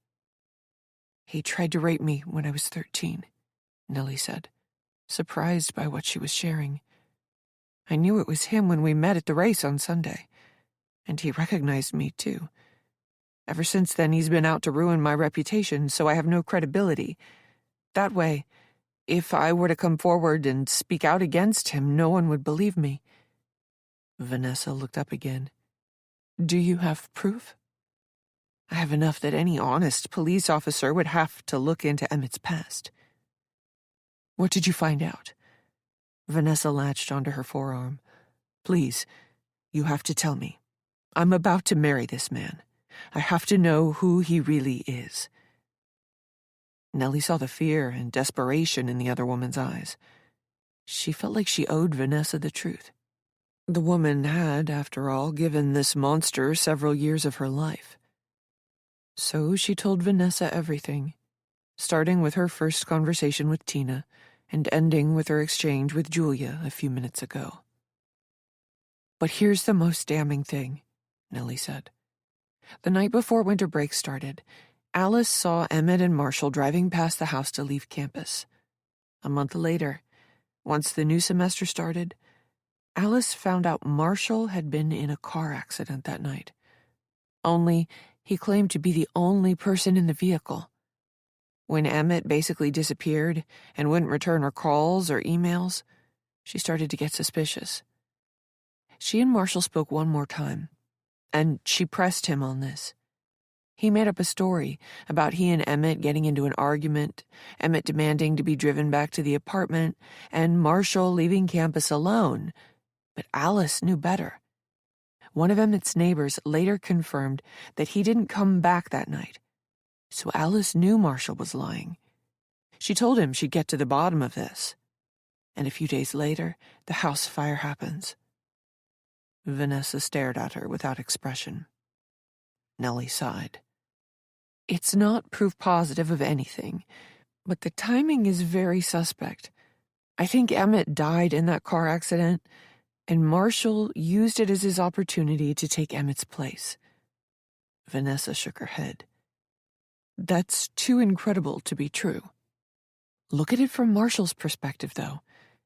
Speaker 2: "He tried to rape me when I was 13, Nellie said, surprised by what she was sharing. "I knew it was him when we met at the race on Sunday, and he recognized me, too. Ever since then, he's been out to ruin my reputation, so I have no credibility. That way, if I were to come forward and speak out against him, no one would believe me." Vanessa looked up again. "Do you have proof?" "I have enough that any honest police officer would have to look into Emmett's past." "What did you find out?" Vanessa latched onto her forearm. "Please, You have to tell me. I'm about to marry this man. I have to know who he really is." Nellie saw the fear and desperation in the other woman's eyes. She felt like she owed Vanessa the truth. The woman had, after all, given this monster several years of her life. So she told Vanessa everything, starting with her first conversation with Tina and ending with her exchange with Julia a few minutes ago. "But here's the most damning thing," Nellie said. "The night before winter break started, Alice saw Emmett and Marshall driving past the house to leave campus. A month later, once the new semester started, Alice found out Marshall had been in a car accident that night. Only, he claimed to be the only person in the vehicle. When Emmett basically disappeared and wouldn't return her calls or emails, she started to get suspicious. She and Marshall spoke one more time, and she pressed him on this. He made up a story about he and Emmett getting into an argument, Emmett demanding to be driven back to the apartment, and Marshall leaving campus alone. But Alice knew better. One of Emmett's neighbors later confirmed that he didn't come back that night. So Alice knew Marshall was lying. She told him she'd get to the bottom of this. And a few days later, the house fire happens. Vanessa stared at her without expression. Nellie sighed. "It's not proof positive of anything, but the timing is very suspect. I think Emmett died in that car accident, and Marshall used it as his opportunity to take Emmett's place." Vanessa shook her head. "That's too incredible to be true." "Look at it from Marshall's perspective, though.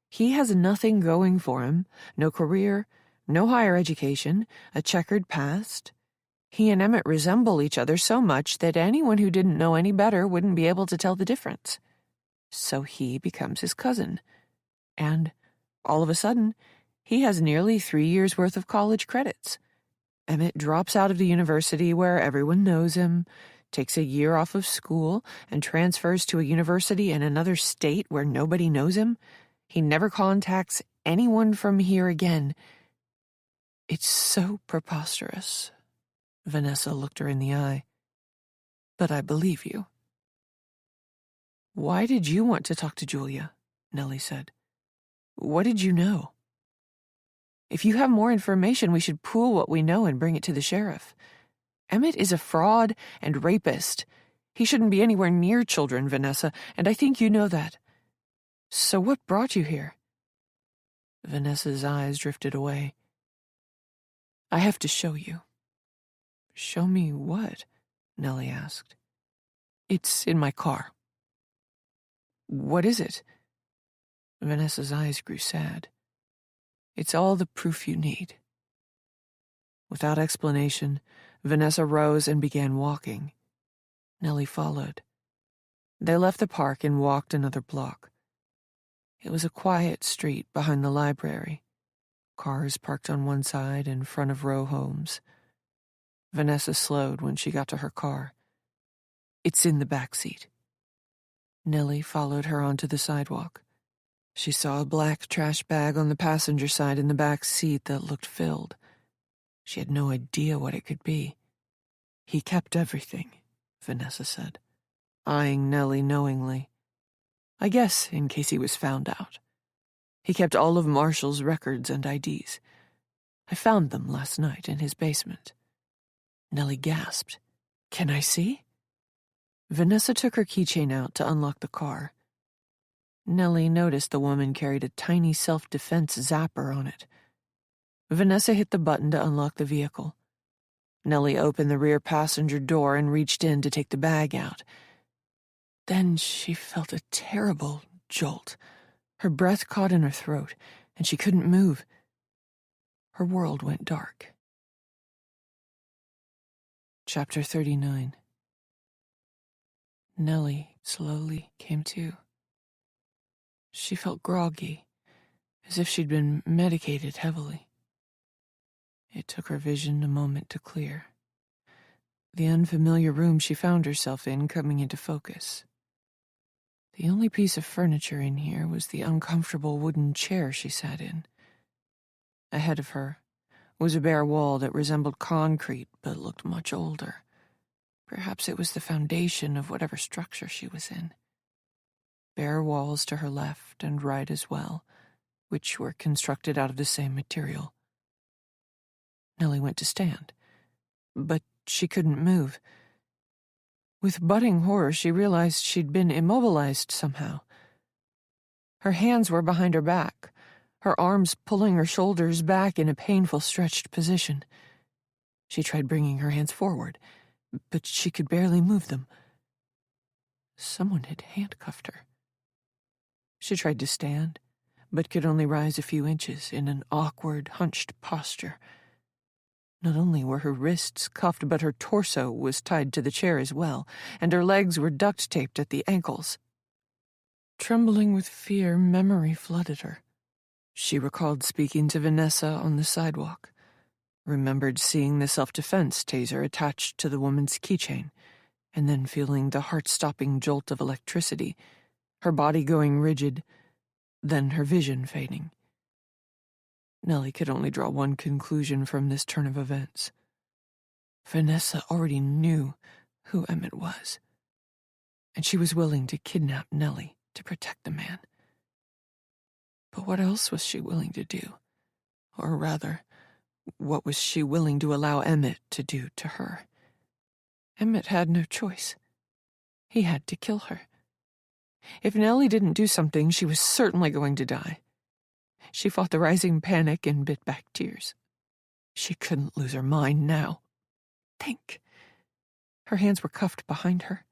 Speaker 2: He has nothing going for him, no career, no higher education, a checkered past. He and Emmett resemble each other so much that anyone who didn't know any better wouldn't be able to tell the difference. So he becomes his cousin. And, all of a sudden, he has nearly 3 years' worth of college credits. Emmett drops out of the university where everyone knows him, takes a year off of school, and transfers to a university in another state where nobody knows him. He never contacts anyone from here again. It's so preposterous." Vanessa looked her in the eye. "But I believe you." "Why did you want to talk to Julia?" Nellie said. "What did you know? If you have more information, we should pool what we know and bring it to the sheriff. Emmett is a fraud and rapist. He shouldn't be anywhere near children, Vanessa, and I think you know that. So what brought you here?" Vanessa's eyes drifted away. "I have to show you." "Show me what?" Nellie asked. "It's in my car." "What is it?" Vanessa's eyes grew sad. "It's all the proof you need." Without explanation, Vanessa rose and began walking. Nellie followed. They left the park and walked another block. It was a quiet street behind the library. Cars parked on one side in front of row homes. Vanessa slowed when she got to her car. "It's in the back seat." Nellie followed her onto the sidewalk. She saw a black trash bag on the passenger side in the back seat that looked filled. She had no idea what it could be. "He kept everything," Vanessa said, eyeing Nellie knowingly. "I guess in case he was found out. He kept all of Marshall's records and IDs. I found them last night in his basement." Nellie gasped. "Can I see?" Vanessa took her keychain out to unlock the car. Nellie noticed the woman carried a tiny self-defense zapper on it. Vanessa hit the button to unlock the vehicle. Nellie opened the rear passenger door and reached in to take the bag out. Then she felt a terrible jolt. Her breath caught in her throat, and she couldn't move. Her world went dark. Chapter 39. Nellie slowly came to. She felt groggy, as if she'd been medicated heavily. It took her vision a moment to clear. The unfamiliar room she found herself in coming into focus. The only piece of furniture in here was the uncomfortable wooden chair she sat in. Ahead of her,
Speaker 1: was a bare wall that resembled concrete but looked much older. Perhaps it was the foundation of whatever structure she was in. Bare walls to her left and right as well, which were constructed out of the same material. Nellie went to stand, but she couldn't move. With budding horror, she realized she'd been immobilized somehow. Her hands were behind her back, her arms pulling her shoulders back in a painful stretched position. She tried bringing her hands forward, but she could barely move them. Someone had handcuffed her. She tried to stand, but could only rise a few inches in an awkward, hunched posture. Not only were her wrists cuffed, but her torso was tied to the chair as well, and her legs were duct-taped at the ankles. Trembling with fear, memory flooded her. She recalled speaking to Vanessa on the sidewalk, remembered seeing the self-defense taser attached to the woman's keychain, and then feeling the heart-stopping jolt of electricity, her body going rigid, then her vision fading. Nellie could only draw one conclusion from this turn of events. Vanessa already knew who Emmett was, and she was willing to kidnap Nellie to protect the man. But what else was she willing to do? Or rather, what was she willing to allow Emmett to do to her? Emmett had no choice. He had to kill her. If Nellie didn't do something, she was certainly going to die. She fought the rising panic and bit back tears. She couldn't lose her mind now. Think. Her hands were cuffed behind her,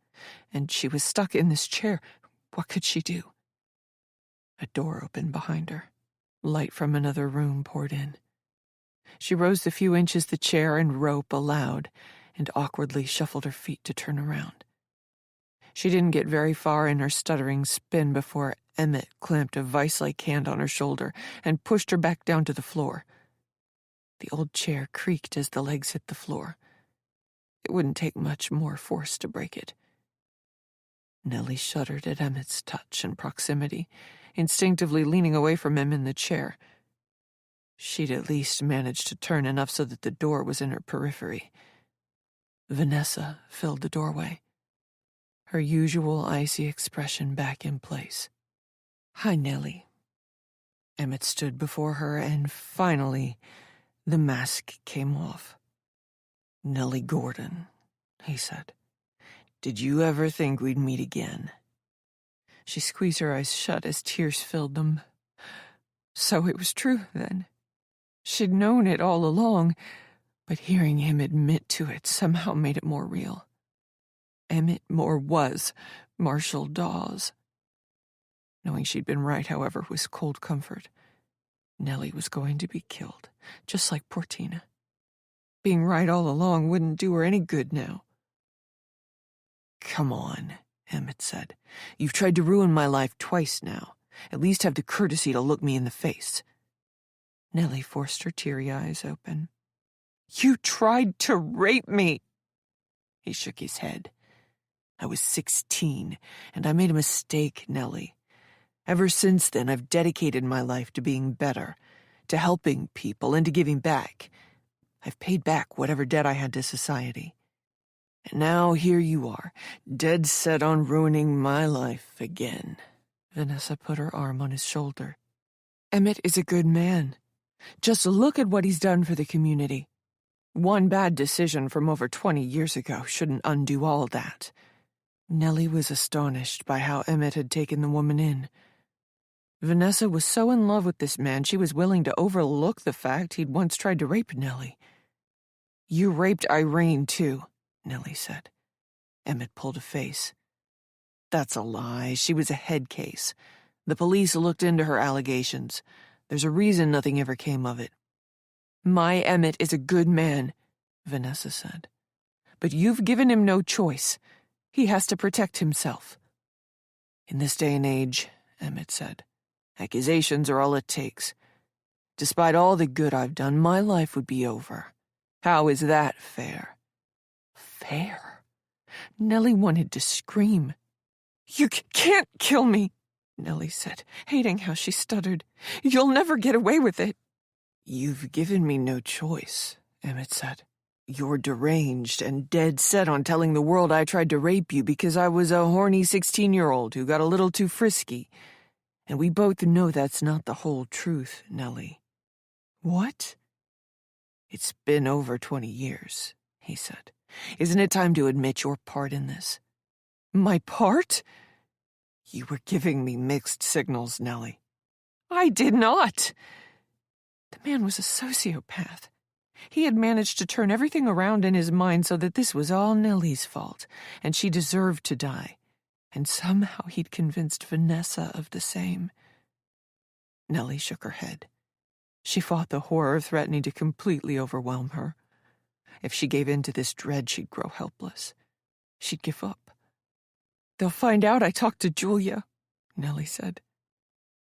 Speaker 1: and she was stuck in this chair. What could she do? A door opened behind her. Light from another room poured in. She rose the few inches the chair and rope allowed, and awkwardly shuffled her feet to turn around. She didn't get very far in her stuttering spin before Emmett clamped a vice-like hand on her shoulder and pushed her back down to the floor. The old chair creaked as the legs hit the floor. It wouldn't take much more force to break it. Nellie shuddered at Emmett's touch and proximity, instinctively leaning away from him in the chair. She'd at least managed to turn enough so that the door was in her periphery. Vanessa filled the doorway, her usual icy expression back in place. "Hi, Nellie." Emmett stood before her, and finally, the mask came off. "Nellie Gordon," he said. "Did you ever think we'd meet again?" She squeezed her eyes shut as tears filled them. So it was true, then. She'd known it all along, but hearing him admit to it somehow made it more real. Emmett Moore was Marshall Dawes. Knowing she'd been right, however, was cold comfort. Nellie was going to be killed, just like poor Tina. Being right all along wouldn't do her any good now. "Come on," Emmett said. "You've tried to ruin my life twice now. At least have the courtesy to look me in the face." Nellie forced her teary eyes open. "You tried to rape me!" He shook his head. "I was 16, and I made a mistake, Nellie. Ever since then, I've dedicated my life to being better, to helping people, and to giving back. I've paid back whatever debt I had to society. And now here you are, dead set on ruining my life again." Vanessa put her arm on his shoulder. "Emmett is a good man. Just look at what he's done for the community. One bad decision from over 20 years ago shouldn't undo all that." Nellie was astonished by how Emmett had taken the woman in. Vanessa was so in love with this man, she was willing to overlook the fact he'd once tried to rape Nellie. "You raped Irene, too," Nellie said. Emmett pulled a face. "That's a lie. She was a head case. The police looked into her allegations. There's a reason nothing ever came of it." "My Emmett is a good man," Vanessa said. "But you've given him no choice. He has to protect himself." "In this day and age," Emmett said, "accusations are all it takes. Despite all the good I've done, my life would be over. How is that fair?" Fair? Nellie wanted to scream. "You can't kill me," Nellie said, hating how she stuttered. "You'll never get away with it."
Speaker 2: "You've given me no choice," Emmett said. "You're deranged and dead set on telling the world I tried to rape you because I was a horny 16-year-old who got a little too frisky. And we both know that's not the whole truth, Nellie." "What?" "It's been over 20 years, he said. "Isn't it time to admit your part in this?" "My part?" "You were giving me mixed signals, Nellie." "I did not." The man was a sociopath. He had managed to turn everything around in his mind so that this was all Nellie's fault, and she deserved to die. And somehow he'd convinced Vanessa of the same. Nellie shook her head. She fought the horror threatening to completely overwhelm her. If she gave in to this dread, she'd grow helpless. She'd give up. "They'll find out I talked to Julia," Nellie said.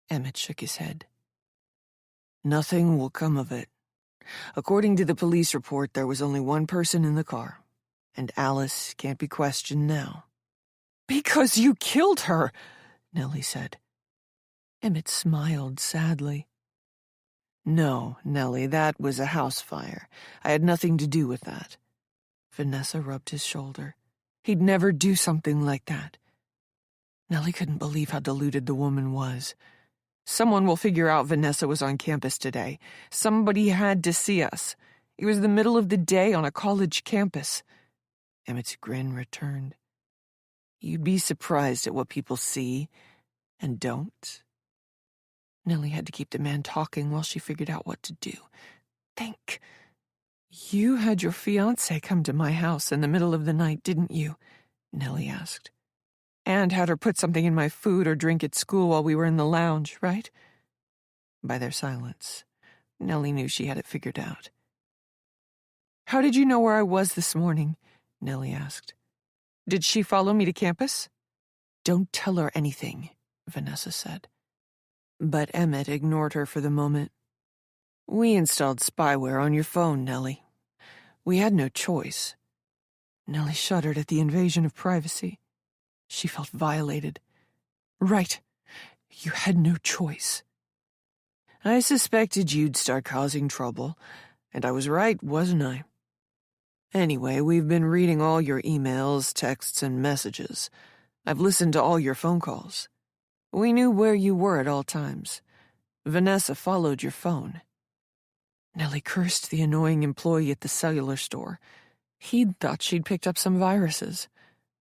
Speaker 2: Emmett shook his head. "Nothing will come of it. According to the police report, there was only one person in the car, and Alice can't be questioned now." "Because you killed her," Nellie said. Emmett smiled sadly. "No, Nellie, that was a house fire. I had nothing to do with that." Vanessa rubbed his shoulder. "He'd never do something like that." Nellie couldn't believe how deluded the woman was. "Someone will figure out Vanessa was on campus today. Somebody had to see us. It was the middle of the day on a college campus." Emmett's grin returned. "You'd be surprised at what people see and don't." Nellie had to keep the man talking while she figured out what to do. "Think. You had your fiancé come to my house in the middle of the night, didn't you?" Nellie asked. "And had her put something in my food or drink at school while we were in the lounge, right?" By their silence, Nellie knew she had it figured out. "How did you know where I was this morning?" Nellie asked. "Did she follow me to campus?" "Don't tell her anything," Vanessa said. But Emmett ignored her for the moment. "We installed spyware on your phone, Nellie. We had no choice." Nellie shuddered at the invasion of privacy. She felt violated. "Right. You had no choice." "I suspected you'd start causing trouble, and I was right, wasn't I? Anyway, we've been reading all your emails, texts, and messages. I've listened to all your phone calls. We knew where you were at all times. Vanessa followed your phone." Nellie cursed the annoying employee at the cellular store. He'd thought she'd picked up some viruses,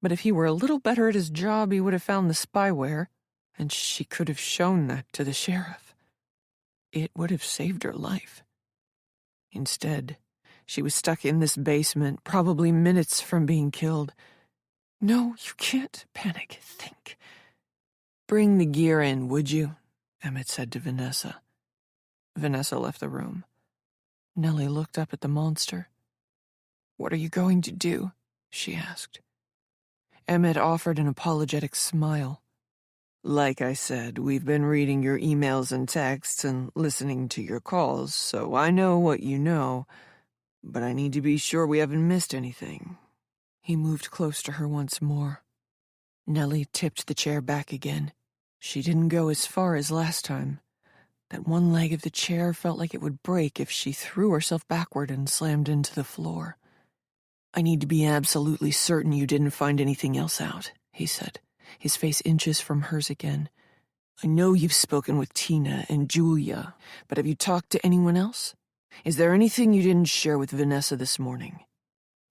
Speaker 2: but if he were a little better at his job, he would have found the spyware, and she could have shown that to the sheriff. It would have saved her life. Instead, she was stuck in this basement, probably minutes from being killed. "No, you can't panic. Think." "Bring the gear in, would you?" Emmett said to Vanessa. Vanessa left the room. Nellie looked up at the monster. "What are you going to do?" she asked. Emmett offered an apologetic smile. "Like I said, we've been reading your emails and texts and listening to your calls, so I know what you know, but I need to be sure we haven't missed anything." He moved close to her once more. Nellie tipped the chair back again. She didn't go as far as last time. That one leg of the chair felt like it would break if she threw herself backward and slammed into the floor. "I need to be absolutely certain you didn't find anything else out," he said, his face inches from hers again. "I know you've spoken with Tina and Julia, but have you talked to anyone else? Is there anything you didn't share with Vanessa this morning?"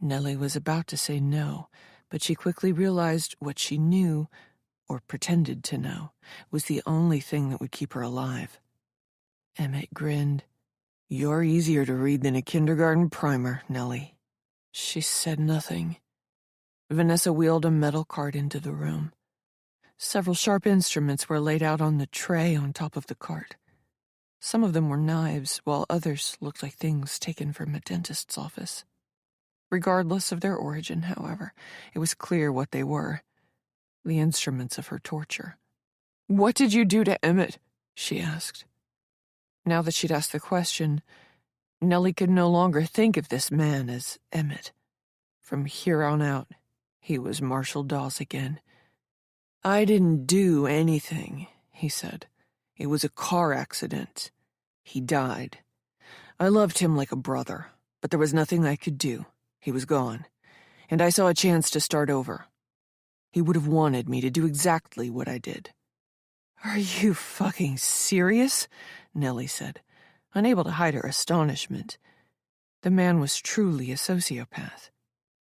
Speaker 2: Nellie was about to say no, but she quickly realized what she knew, or pretended to know, was the only thing that would keep her alive. Emmett grinned. "You're easier to read than a kindergarten primer, Nellie." She said nothing. Vanessa wheeled a metal cart into the room. Several sharp instruments were laid out on the tray on top of the cart. Some of them were knives, while others looked like things taken from a dentist's office. Regardless of their origin, however, it was clear what they were. The instruments of her torture. "What did you do to Emmett?" she asked. Now that she'd asked the question, Nellie could no longer think of this man as Emmett. From here on out, he was Marshall Dawes again. "I didn't do anything," he said. "It was a car accident. He died. I loved him like a brother, but there was nothing I could do. He was gone, and I saw a chance to start over. He would have wanted me to do exactly what I did. Are you fucking serious? Nellie said, unable to hide her astonishment. The man was truly a sociopath.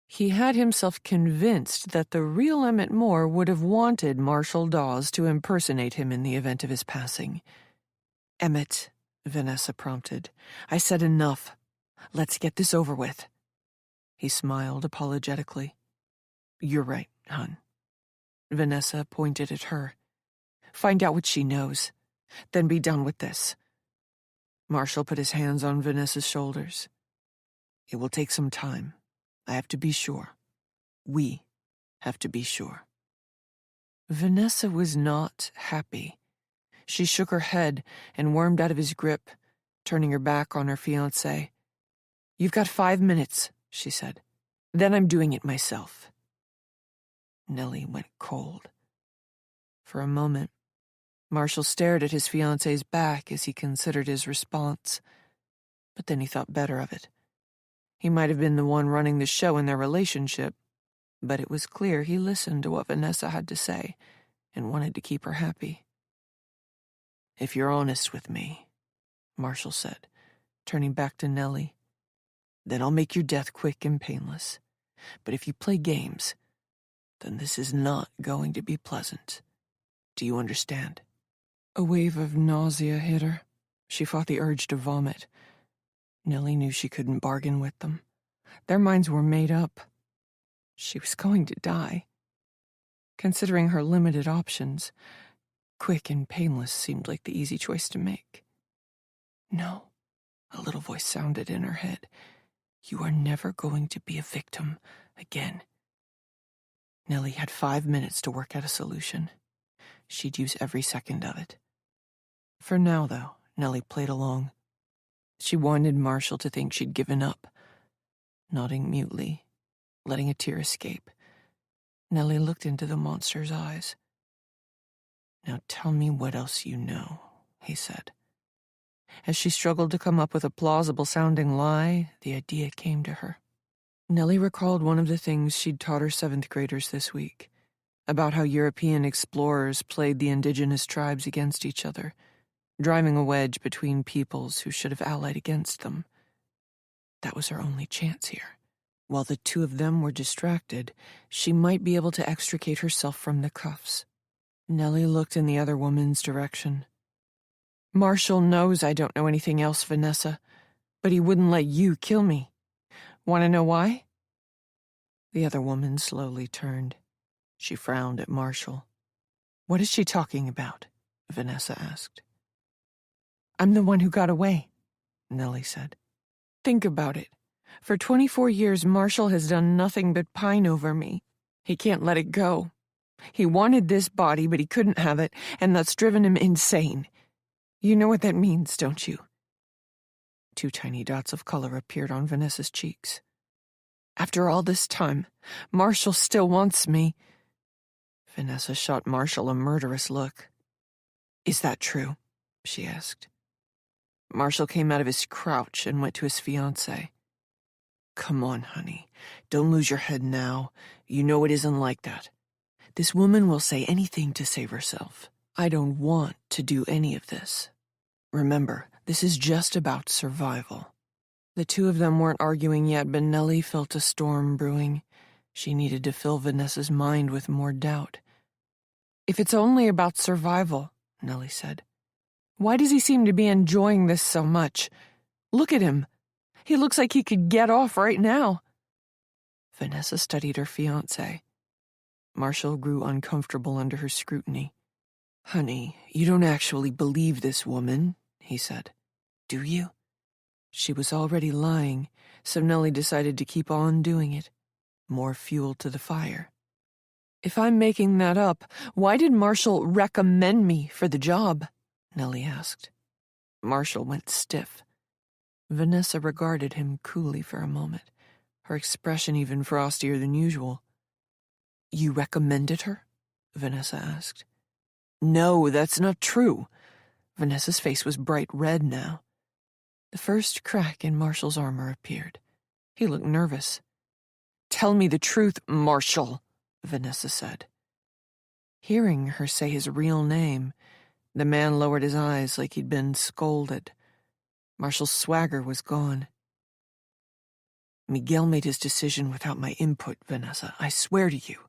Speaker 2: He had himself convinced that the real Emmett Moore would have wanted Marshall Dawes to impersonate him in the event of his passing. Emmett, Vanessa prompted. I said enough. Let's get this over with. He smiled apologetically. You're right, hon. Vanessa pointed at her. Find out what she knows, then be done with this. Marshall put his hands on Vanessa's shoulders. It will take some time. I have to be sure. We have to be sure. Vanessa was not happy. She shook her head and wormed out of his grip, turning her back on her fiancé. You've got 5 minutes, she said. Then I'm doing it myself. Nellie went cold. For a moment, Marshall stared at his fiancé's back as he considered his response. But then he thought better of it. He might have been the one running the show in their relationship, but it was clear he listened to what Vanessa had to say and wanted to keep her happy. If you're honest with me, Marshall said, turning back to Nellie, then I'll make your death quick and painless. But if you play games, then this is not going to be pleasant. Do you understand? A wave of nausea hit her. She fought the urge to vomit. Nellie knew she couldn't bargain with them. Their minds were made up. She was going to die. Considering her limited options, quick and painless seemed like the easy choice to make. No, a little voice sounded in her head. You are never going to be a victim again. Nellie had 5 minutes to work out a solution. She'd use every second of it. For now, though, Nellie played along. She wanted Marshall to think she'd given up. Nodding mutely, letting a tear escape, Nellie looked into the monster's eyes. Now tell me what else you know, he said. As she struggled to come up with a plausible-sounding lie, the idea came to her. Nellie recalled one of the things she'd taught her 7th graders this week, about how European explorers played the indigenous tribes against each other, driving a wedge between peoples who should have allied against them. That was her only chance here. While the two of them were distracted, she might be able to extricate herself from the cuffs. Nellie looked in the other woman's direction. Marshall knows I don't know anything else, Vanessa, but he wouldn't let you kill me. Want to know why? The other woman slowly turned. She frowned at Marshall. What is she talking about? Vanessa asked. I'm the one who got away, Nellie said. Think about it. For 24 years, Marshall has done nothing but pine over me. He can't let it go. He wanted this body, but he couldn't have it, and that's driven him insane. You know what that means, don't you? 2 tiny dots of color appeared on Vanessa's cheeks. After all this time, Marshall still wants me. Vanessa shot Marshall a murderous look. Is that true? She asked. Marshall came out of his crouch and went to his fiancée. Come on, honey. Don't lose your head now. You know it isn't like that. This woman will say anything to save herself. I don't want to do any of this. Remember, this is just about survival. The two of them weren't arguing yet, but Nellie felt a storm brewing. She needed to fill Vanessa's mind with more doubt. If it's only about survival, Nellie said, why does he seem to be enjoying this so much? Look at him. He looks like he could get off right now. Vanessa studied her fiancé. Marshall grew uncomfortable under her scrutiny. Honey, you don't actually believe this woman, he said. Do you? She was already lying, so Nellie decided to keep on doing it. More fuel to the fire. If I'm making that up, why did Marshall recommend me for the job? Nellie asked. Marshall went stiff. Vanessa regarded him coolly for a moment, her expression even frostier than usual. You recommended her? Vanessa asked. No, that's not true. Vanessa's face was bright red now.
Speaker 1: The first crack in Marshall's armor appeared. He looked nervous. "Tell me the truth, Marshall," Vanessa said. Hearing her say his real name, the man lowered his eyes like he'd been scolded. Marshall's swagger was gone. "Miguel made his decision without my input, Vanessa. I swear to you."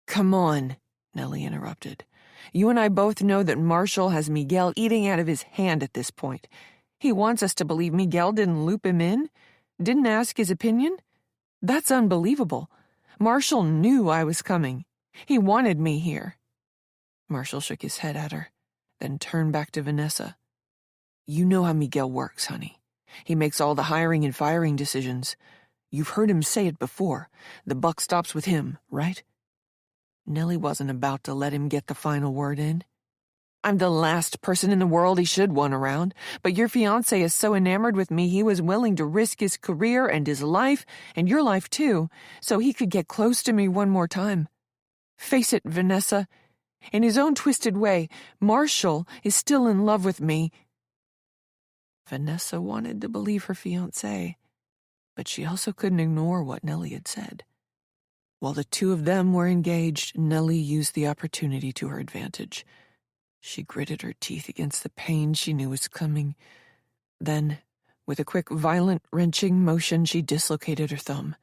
Speaker 1: "Come on," Nellie interrupted. "You and I both know that Marshall has Miguel eating out of his hand at this point. He wants us to believe Miguel didn't loop him in, didn't ask his opinion. That's unbelievable. Marshall knew I was coming. He wanted me here." Marshall shook his head at her, then turned back to Vanessa. "You know how Miguel works, honey. He makes all the hiring and firing decisions. You've heard him say it before. The buck stops with him, right?" Nellie wasn't about to let him get the final word in. "I'm the last person in the world he should want around, but your fiancé is so enamored with me he was willing to risk his career and his life, and your life too, so he could get close to me one more time. Face it, Vanessa. In his own twisted way, Marshall is still in love with me." Vanessa wanted to believe her fiancé, but she also couldn't ignore what Nellie had said. While the two of them were engaged, Nellie used the opportunity to her advantage. She gritted her teeth against the pain she knew was coming. Then, with a quick, violent, wrenching motion, she dislocated her thumb,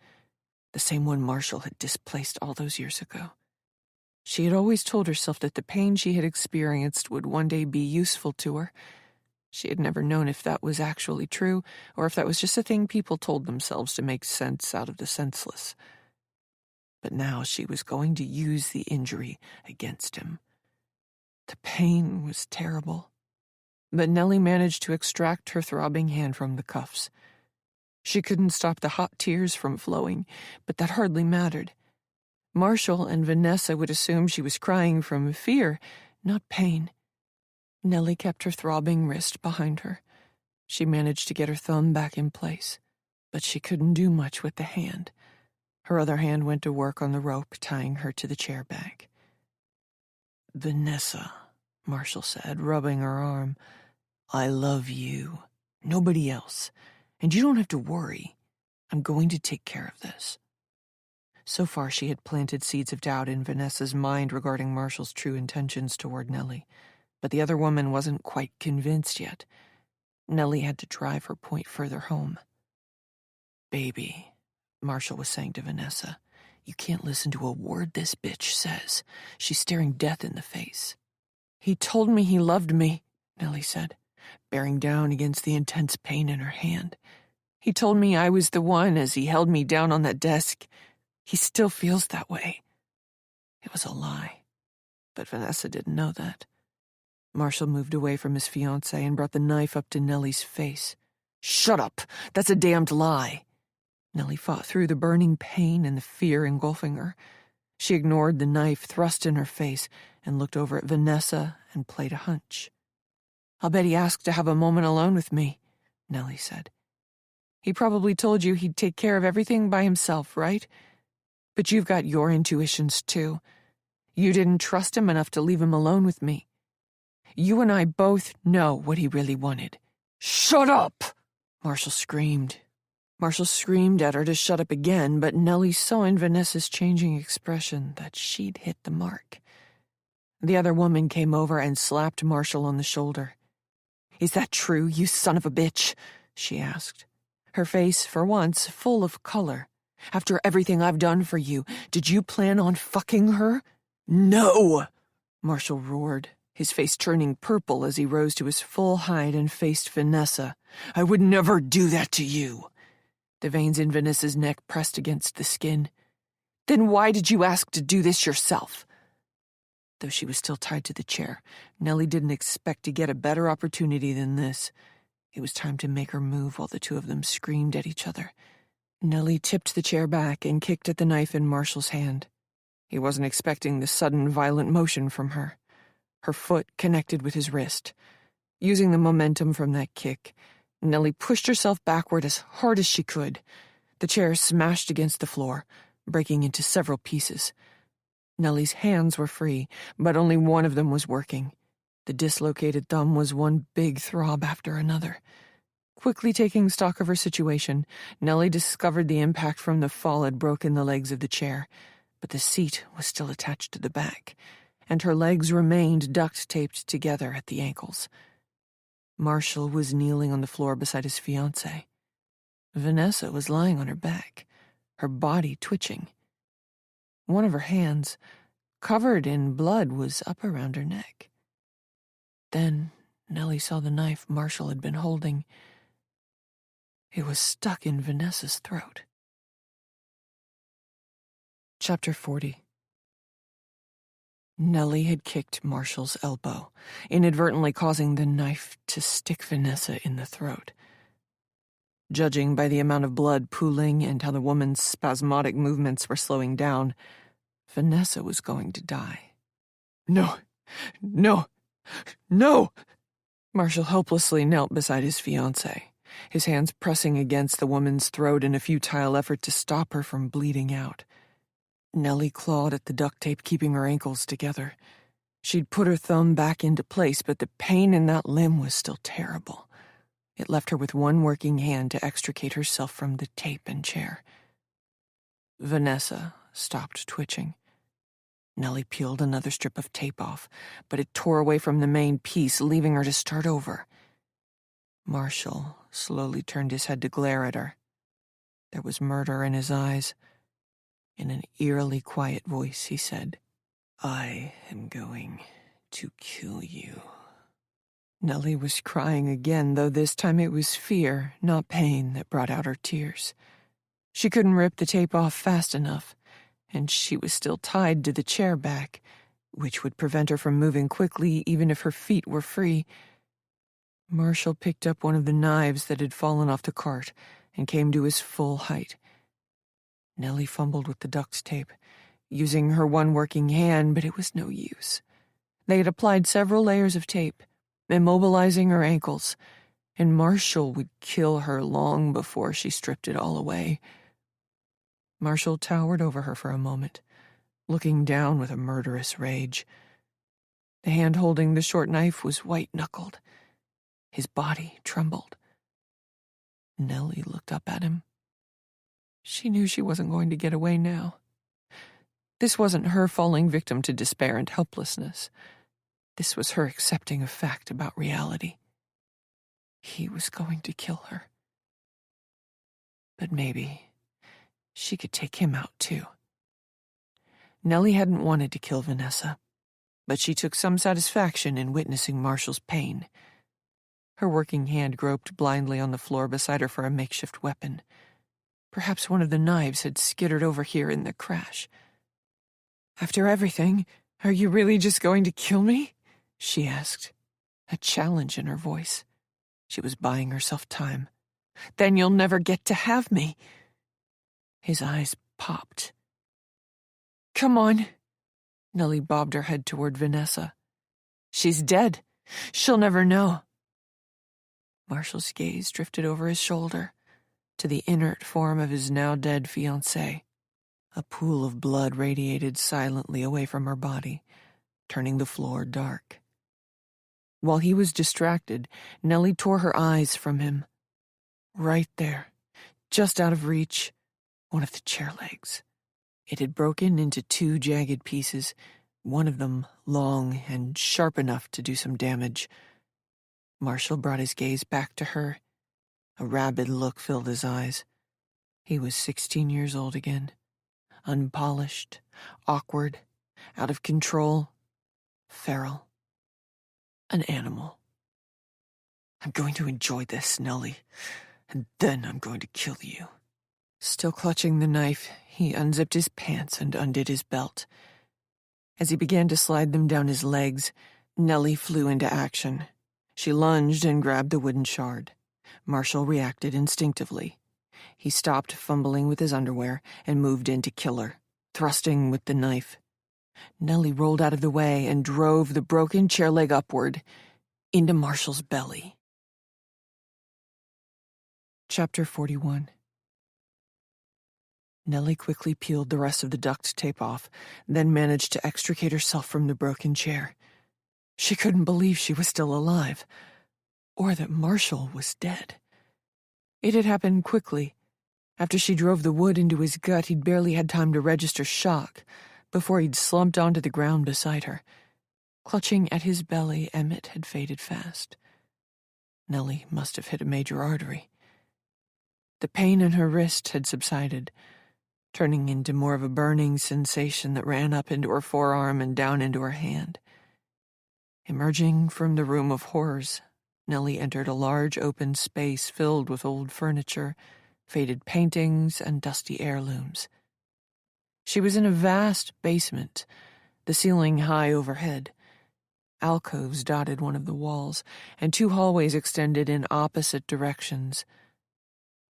Speaker 1: the same one Marshall had displaced all those years ago. She had always told herself that the pain she had experienced would one day be useful to her. She had never known if that was actually true, or if that was just a thing people told themselves to make sense out of the senseless. But now she was going to use the injury against him. The pain was terrible, but Nellie managed to extract her throbbing hand from the cuffs. She couldn't stop the hot tears from flowing, but that hardly mattered. Marshall and Vanessa would assume she was crying from fear, not pain. Nellie kept her throbbing wrist behind her. She managed to get her thumb back in place, but she couldn't do much with the hand. Her other hand went to work on the rope, tying her to the chair back. "Vanessa," Marshall said, rubbing her arm, "I love you. Nobody else. And you don't have to worry. I'm going to take care of this." So far, she had planted seeds of doubt in Vanessa's mind regarding Marshall's true intentions toward Nellie, but the other woman wasn't quite convinced yet. Nellie had to drive her point further home. "Baby," Marshall was saying to Vanessa, "you can't listen to a word this bitch says. She's staring death in the face." "He told me he loved me," Nellie said, bearing down against the intense pain in her hand. "He told me I was the one as he held me down on that desk. He still feels that way." It was a lie, but Vanessa didn't know that. Marshall moved away from his fiancée and brought the knife up to Nellie's face. "Shut up! That's a damned lie!" Nellie fought through the burning pain and the fear engulfing her. She ignored the knife thrust in her face and looked over at Vanessa and played a hunch. "I'll bet he asked to have a moment alone with me," Nellie said. "He probably told you he'd take care of everything by himself, right? But you've got your intuitions, too. You didn't trust him enough to leave him alone with me. You and I both know what he really wanted." "Shut up!" Marshall screamed. Marshall screamed at her to shut up again, but Nellie saw in Vanessa's changing expression that she'd hit the mark. The other woman came over and slapped Marshall on the shoulder. "Is that true, you son of a bitch?" she asked. Her face, for once, full of color. "After everything I've done for you, did you plan on fucking her?" "No!" Marshall roared, his face turning purple as he rose to his full height and faced Vanessa. "I would never do that to you." The veins in Vanessa's neck pressed against the skin. "Then why did you ask to do this yourself?" Though she was still tied to the chair, Nellie didn't expect to get a better opportunity than this. It was time to make her move while the two of them screamed at each other. Nellie tipped the chair back and kicked at the knife in Marshall's hand. He wasn't expecting the sudden, violent motion from her. Her foot connected with his wrist. Using the momentum from that kick, Nellie pushed herself backward as hard as she could. The chair smashed against the floor, breaking into several pieces. Nellie's hands were free, but only one of them was working. The dislocated thumb was one big throb after another. Quickly taking stock of her situation, Nellie discovered the impact from the fall had broken the legs of the chair, but the seat was still attached to the back, and her legs remained duct-taped together at the ankles. Marshall was kneeling on the floor beside his fiancée. Vanessa was lying on her back, her body twitching. One of her hands, covered in blood, was up around her neck. Then Nellie saw the knife Marshall had been holding. It was stuck in Vanessa's throat. Chapter 40. Nellie had kicked Marshall's elbow, inadvertently causing the knife to stick Vanessa in the throat. Judging by the amount of blood pooling and how the woman's spasmodic movements were slowing down, Vanessa was going to die. No! No! No! Marshall helplessly knelt beside his fiancée, his hands pressing against the woman's throat in a futile effort to stop her from bleeding out. Nellie clawed at the duct tape keeping her ankles together. She'd put her thumb back into place, but the pain in that limb was still terrible. It left her with one working hand to extricate herself from the tape and chair. Vanessa stopped twitching. Nellie peeled another strip of tape off, but it tore away from the main piece, leaving her to start over. Marshall slowly turned his head to glare at her. There was murder in his eyes. In an eerily quiet voice, he said, "I am going to kill you." Nellie was crying again, though this time it was fear, not pain, that brought out her tears. She couldn't rip the tape off fast enough, and she was still tied to the chair back, which would prevent her from moving quickly even if her feet were free. Marshall picked up one of the knives that had fallen off the cart and came to his full height. Nellie fumbled with the duct tape, using her one working hand, but it was no use. They had applied several layers of tape, immobilizing her ankles, and Marshall would kill her long before she stripped it all away. Marshall towered over her for a moment, looking down with a murderous rage. The hand holding the short knife was white-knuckled. His body trembled. Nellie looked up at him. She knew she wasn't going to get away now. This wasn't her falling victim to despair and helplessness. This was her accepting a fact about reality. He was going to kill her. But maybe she could take him out too. Nellie hadn't wanted to kill Vanessa, but she took some satisfaction in witnessing Marshall's pain. Her working hand groped blindly on the floor beside her for a makeshift weapon. Perhaps one of the knives had skittered over here in the crash. "After everything, are you really just going to kill me?" she asked, a challenge in her voice. She was buying herself time. "Then you'll never get to have me." His eyes popped. "Come on." Nellie bobbed her head toward Vanessa. "She's dead. She'll never know." Marshall's gaze drifted over his shoulder to the inert form of his now-dead fiancée. A pool of blood radiated silently away from her body, turning the floor dark. While he was distracted, Nellie tore her eyes from him. Right there, just out of reach, one of the chair legs. It had broken into two jagged pieces, one of them long and sharp enough to do some damage. Marshall brought his gaze back to her. A rabid look filled his eyes. He was 16 years old again. Unpolished, awkward, out of control, feral. An animal. "I'm going to enjoy this, Nellie, and then I'm going to kill you." Still clutching the knife, he unzipped his pants and undid his belt. As he began to slide them down his legs, Nellie flew into action. She lunged and grabbed the wooden shard. Marshall reacted instinctively. He stopped fumbling with his underwear and moved in to kill her, thrusting with the knife. Nellie rolled out of the way and drove the broken chair leg upward into Marshall's belly. Chapter 41. Nellie quickly peeled the rest of the duct tape off, then managed to extricate herself from the broken chair. She couldn't believe she was still alive, or that Marshall was dead. It had happened quickly. After she drove the wood into his gut, he'd barely had time to register shock before he'd slumped onto the ground beside her. Clutching at his belly, Emmett had faded fast. Nellie must have hit a major artery. The pain in her wrist had subsided, turning into more of a burning sensation that ran up into her forearm and down into her hand. Emerging from the room of horrors, Nellie entered a large open space filled with old furniture, faded paintings, and dusty heirlooms. She was in a vast basement, the ceiling high overhead. Alcoves dotted one of the walls, and 2 hallways extended in opposite directions.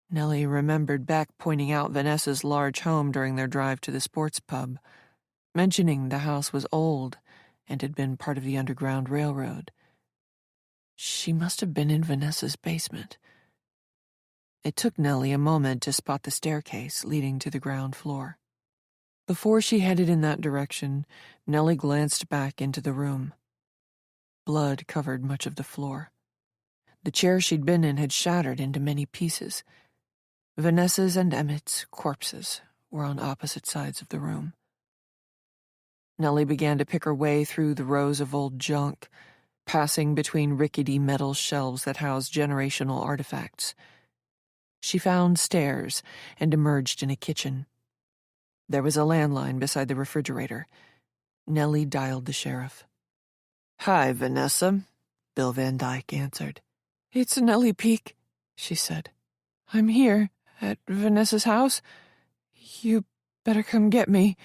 Speaker 1: Nellie remembered Beck pointing out Vanessa's large home during their drive to the sports pub, mentioning the house was old and had been part of the Underground Railroad. She must have been in Vanessa's basement. It took Nellie a moment to spot the staircase leading to the ground floor. Before she headed in that direction, Nellie glanced back into the room. Blood covered much of the floor. The chair she'd been in had shattered into many pieces. Vanessa's and Emmett's corpses were on opposite sides of the room. Nellie began to pick her way through the rows of old junk, passing between rickety metal shelves that housed generational artifacts. She found stairs and emerged in a kitchen. There was a landline beside the refrigerator. Nellie dialed the sheriff.
Speaker 2: "Hi, Vanessa," Bill Van Dyke answered.
Speaker 1: "It's Nellie Peake," she said. "I'm here, at Vanessa's house. You better come get me."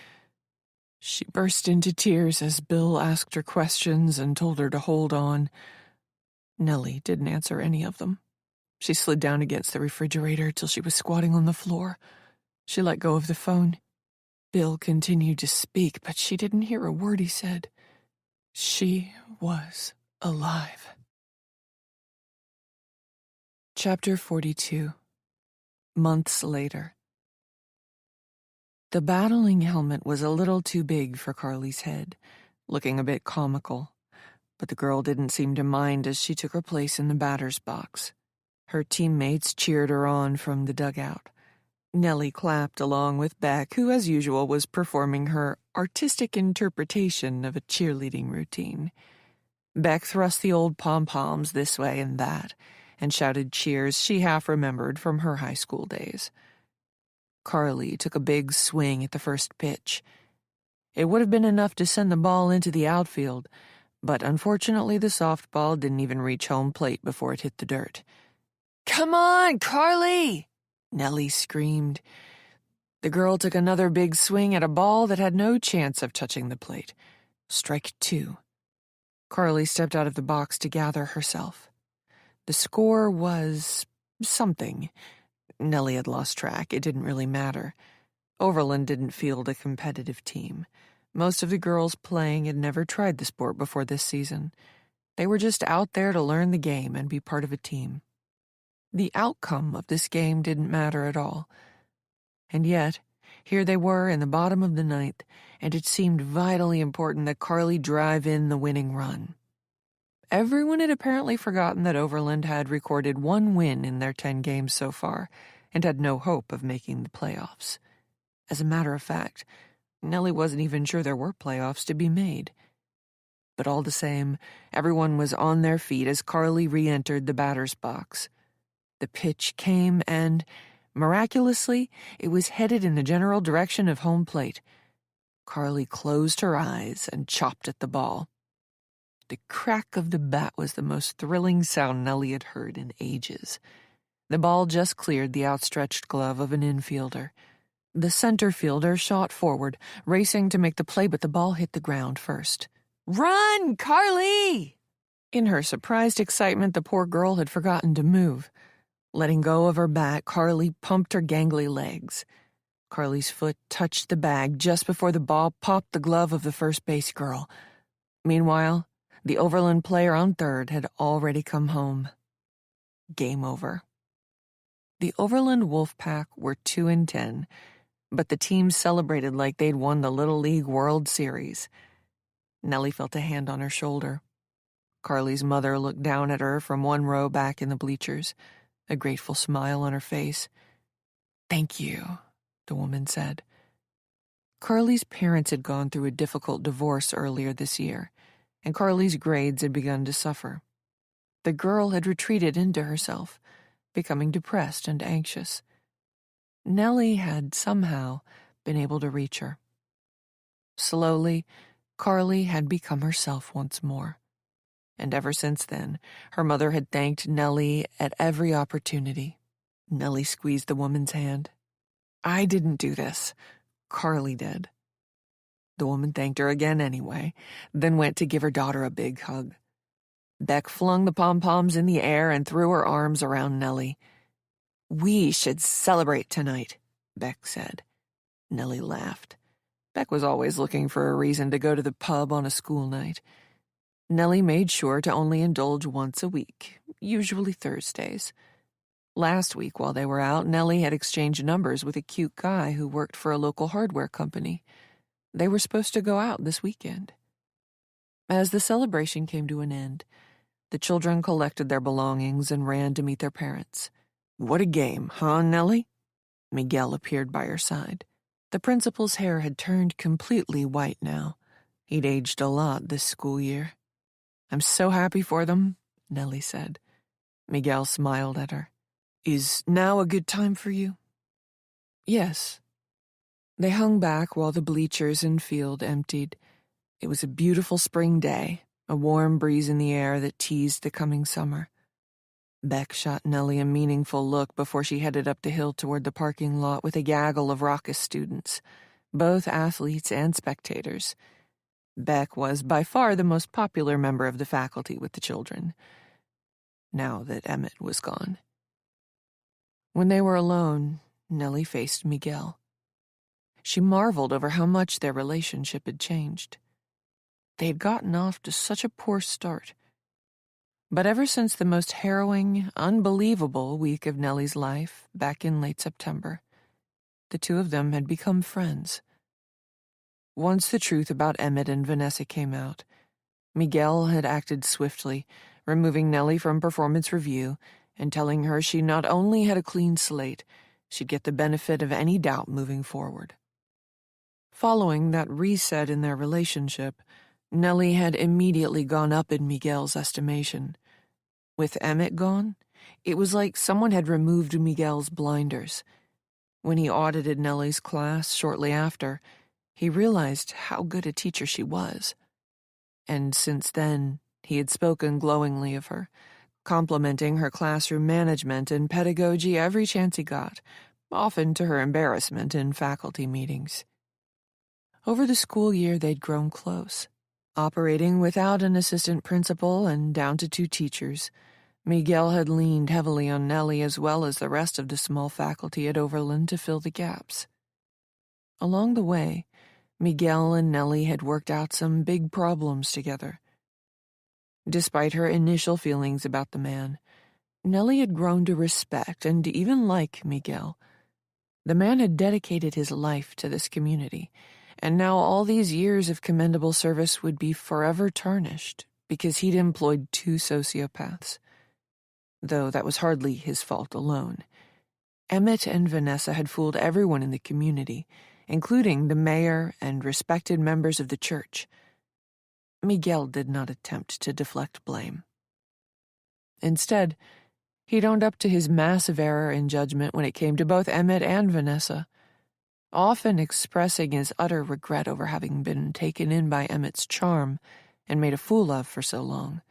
Speaker 1: She burst into tears as Bill asked her questions and told her to hold on. Nellie didn't answer any of them. She slid down against the refrigerator till she was squatting on the floor. She let go of the phone. Bill continued to speak, but she didn't hear a word he said. She was alive. Chapter 42. Months later. The battling helmet was a little too big for Carly's head, looking a bit comical, but the girl didn't seem to mind as she took her place in the batter's box. Her teammates cheered her on from the dugout. Nellie clapped along with Beck, who, as usual, was performing her artistic interpretation of a cheerleading routine. Beck thrust the old pom-poms this way and that, and shouted cheers she half remembered from her high school days. Carly took a big swing at the first pitch. It would have been enough to send the ball into the outfield, but unfortunately the softball didn't even reach home plate before it hit the dirt. "Come on, Carly!" Nellie screamed. The girl took another big swing at a ball that had no chance of touching the plate. Strike 2. Carly stepped out of the box to gather herself. The score was something. Nellie had lost track. It didn't really matter. Overland didn't field a competitive team. Most of the girls playing had never tried the sport before this season. They were just out there to learn the game and be part of a team. The outcome of this game didn't matter at all. And yet, here they were in the bottom of the 9th, and it seemed vitally important that Carly drive in the winning run. Everyone had apparently forgotten that Overland had recorded 1 win in their 10 games so far, and had no hope of making the playoffs. As a matter of fact, Nellie wasn't even sure there were playoffs to be made. But all the same, everyone was on their feet as Carly re-entered the batter's box. The pitch came and, miraculously, it was headed in the general direction of home plate. Carly closed her eyes and chopped at the ball. The crack of the bat was the most thrilling sound Nellie had heard in ages. The ball just cleared the outstretched glove of an infielder. The center fielder shot forward, racing to make the play, but the ball hit the ground first. "Run, Carly!" In her surprised excitement, the poor girl had forgotten to move. Letting go of her bat, Carly pumped her gangly legs. Carly's foot touched the bag just before the ball popped the glove of the first base girl. Meanwhile, the Overland player on third had already come home. Game over. The Overland Wolfpack were 2-10, but the team celebrated like they'd won the Little League World Series. Nellie felt a hand on her shoulder. Carly's mother looked down at her from one row back in the bleachers.
Speaker 2: a grateful smile on her face. "Thank you," the woman said. Carly's parents had gone through a difficult divorce earlier this year, and Carly's grades had begun to suffer. The girl had retreated into herself, becoming depressed and anxious. Nellie had somehow been able to reach her. Slowly, Carly had become herself once more. And ever since then, her mother had thanked Nellie at every opportunity. Nellie squeezed the woman's hand. "I didn't do this. Carly did." The woman thanked her again anyway, then went to give her daughter a big hug. Beck flung the pom-poms in the air and threw her arms around Nellie. "We should celebrate tonight," Beck said. Nellie laughed. Beck was always looking for a reason to go to the pub on a school night. Nellie made sure to only indulge once a week, usually Thursdays. Last week, while they were out, Nellie had exchanged numbers with a cute guy who worked for a local hardware company. They were supposed to go out this weekend. As the celebration came to an end, the children collected their belongings and ran to meet their parents. "What a game, huh, Nellie?" Miguel appeared by her side. The principal's hair had turned completely white now. He'd aged a lot this school year. "I'm so happy for them," Nellie said. Miguel smiled at her. "Is now a good time for you?" "Yes." They hung back while the bleachers and field emptied. It was a beautiful spring day, a warm breeze in the air that teased the coming summer. Beck shot Nellie a meaningful look before she headed up the hill toward the parking lot with a gaggle of raucous students, both athletes and spectators. Beck was by far the most popular member of the faculty with the children, now that Emmett was gone. When they were alone, Nellie faced Miguel. She marveled over how much their relationship had changed. They had gotten off to such a poor start. But ever since the most harrowing, unbelievable week of Nellie's life, back in late September, the two of them had become friends. Once the truth about Emmett and Vanessa came out, Miguel had acted swiftly, removing Nellie from performance review and telling her she not only had a clean slate, she'd get the benefit of any doubt moving forward. Following that reset in their relationship, Nellie had immediately gone up in Miguel's estimation. With Emmett gone, it was like someone had removed Miguel's blinders. When he audited Nellie's class shortly after, he realized how good a teacher she was. And since then, he had spoken glowingly of her, complimenting her classroom management and pedagogy every chance he got, often to her embarrassment in faculty meetings. Over the school year, they'd grown close. Operating without an assistant principal and down to 2 teachers, Miguel had leaned heavily on Nellie as well as the rest of the small faculty at Overland to fill the gaps. Along the way, Miguel and Nellie had worked out some big problems together. Despite her initial feelings about the man, Nellie had grown to respect and even like Miguel. The man had dedicated his life to this community, and now all these years of commendable service would be forever tarnished because he'd employed 2 sociopaths. Though that was hardly his fault alone. Emmett and Vanessa had fooled everyone in the community, including the mayor and respected members of the church. Miguel did not attempt to deflect blame. Instead, he'd owned up to his massive error in judgment when it came to both Emmett and Vanessa, often expressing his utter regret over having been taken in by Emmett's charm and made a fool of for so long.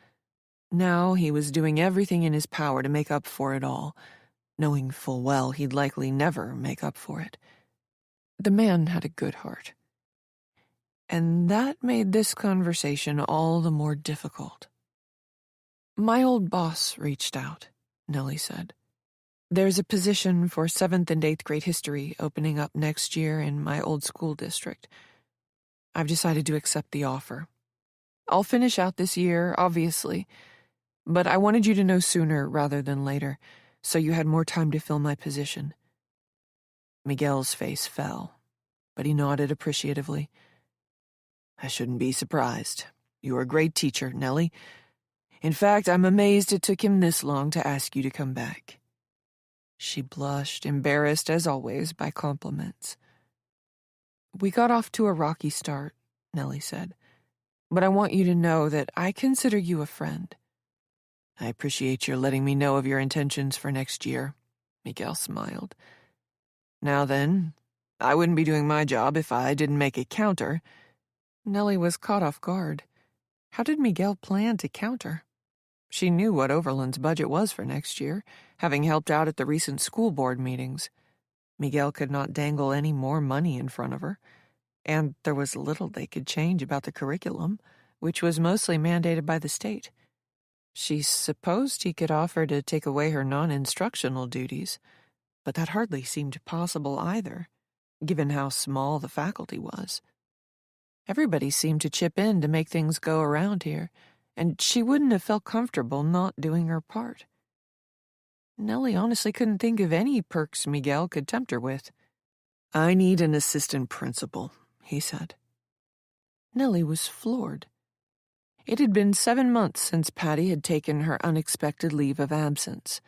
Speaker 2: Now he was doing everything in his power to make up for it all, knowing full well he'd likely never make up for it. The man had a good heart. And that made this conversation all the more difficult. "My old boss reached out," Nellie said. "There's a position for 7th and 8th grade history opening up next year in my old school district. I've decided to accept the offer. I'll finish out this year, obviously, but I wanted you to know sooner rather than later, so you had more time to fill my position." Miguel's face fell, but he nodded appreciatively. "I shouldn't be surprised. You're a great teacher, Nellie. In fact, I'm amazed it took him this long to ask you to come back."
Speaker 1: She blushed, embarrassed as always by compliments. "We got off to a rocky start," Nellie said, "but I want you to know that I consider you a friend." "I appreciate your letting me know of your intentions for next year," Miguel smiled. "Now then, I wouldn't be doing my job if I didn't make a counter." Nellie was caught off guard. How did Miguel plan to counter? She knew what Overland's budget was for next year, having helped out at the recent school board meetings. Miguel could not dangle any more money in front of her, and there was little they could change about the curriculum, which was mostly mandated by the state. She supposed he could offer to take away her non-instructional duties, but that hardly seemed possible either, given how small the faculty was. Everybody seemed to chip in to make things go around here, and she wouldn't have felt comfortable not doing her part. Nellie honestly couldn't think of any perks Miguel could tempt her with. "I need an assistant principal," he said. Nellie was floored. It had been 7 months since Patty had taken her unexpected leave of absence,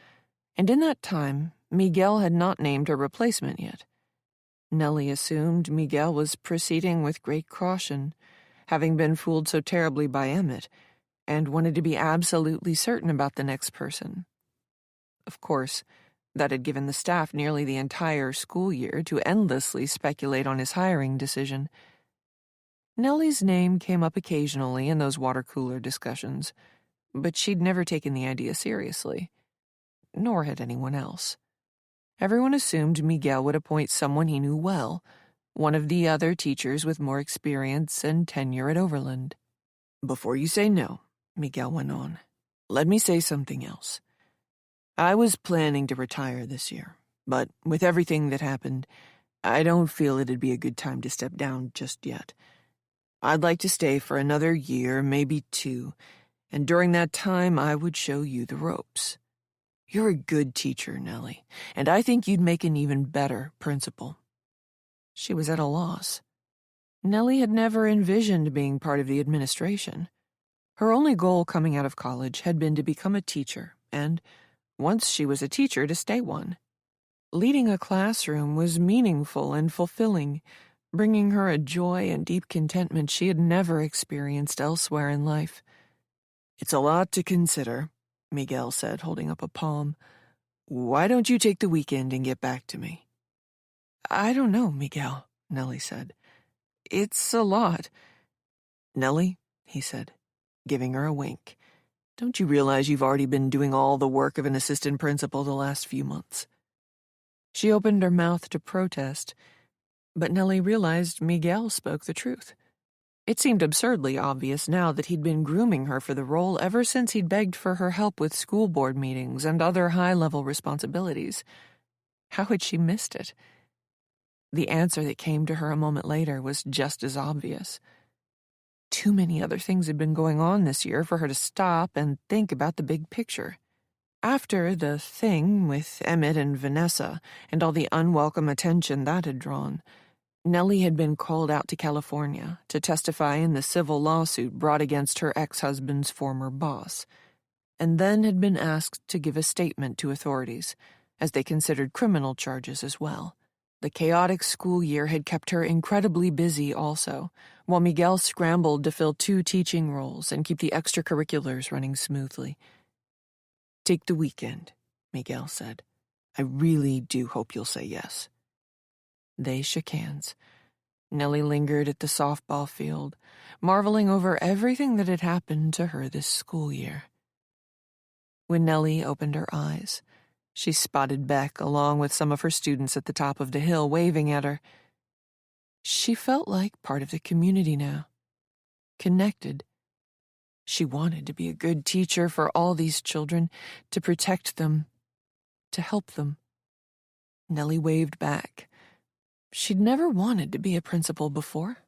Speaker 1: and in that time, Miguel had not named her replacement yet. Nellie assumed Miguel was proceeding with great caution, having been fooled so terribly by Emmett, and wanted to be absolutely certain about the next person. Of course, that had given the staff nearly the entire school year to endlessly speculate on his hiring decision. Nellie's name came up occasionally in those water cooler discussions, but she'd never taken the idea seriously, nor had anyone else. Everyone assumed Miguel would appoint someone he knew well, one of the other teachers with more experience and tenure at Overland. "Before you say no," Miguel went on, "let me say something else. I was planning to retire this year, but with everything that happened, I don't feel it'd be a good time to step down just yet. I'd like to stay for another year, maybe 2, and during that time I would show you the ropes. You're a good teacher, Nellie, and I think you'd make an even better principal." She was at a loss. Nellie had never envisioned being part of the administration. Her only goal coming out of college had been to become a teacher, and, once she was a teacher, to stay one. Leading a classroom was meaningful and fulfilling, bringing her a joy and deep contentment she had never experienced elsewhere in life. "It's a lot to consider," Miguel said, holding up a palm. "Why don't you take the weekend and get back to me?" "I don't know, Miguel," Nellie said. "It's a lot." "Nellie," he said, giving her a wink, "don't you realize you've already been doing all the work of an assistant principal the last few months?" She opened her mouth to protest, but Nellie realized Miguel spoke the truth. It seemed absurdly obvious now that he'd been grooming her for the role ever since he'd begged for her help with school board meetings and other high-level responsibilities. How had she missed it? The answer that came to her a moment later was just as obvious. Too many other things had been going on this year for her to stop and think about the big picture. After the thing with Emmett and Vanessa and all the unwelcome attention that had drawn, Nellie had been called out to California to testify in the civil lawsuit brought against her ex-husband's former boss, and then had been asked to give a statement to authorities, as they considered criminal charges as well. The chaotic school year had kept her incredibly busy also, while Miguel scrambled to fill 2 teaching roles and keep the extracurriculars running smoothly. "Take the weekend," Miguel said. "I really do hope you'll say yes." They shook hands. Nellie lingered at the softball field, marveling over everything that had happened to her this school year. When Nellie opened her eyes, she spotted Beck along with some of her students at the top of the hill waving at her. She felt like part of the community now, connected. She wanted to be a good teacher for all these children, to protect them, to help them. Nellie waved back. She'd never wanted to be a principal before,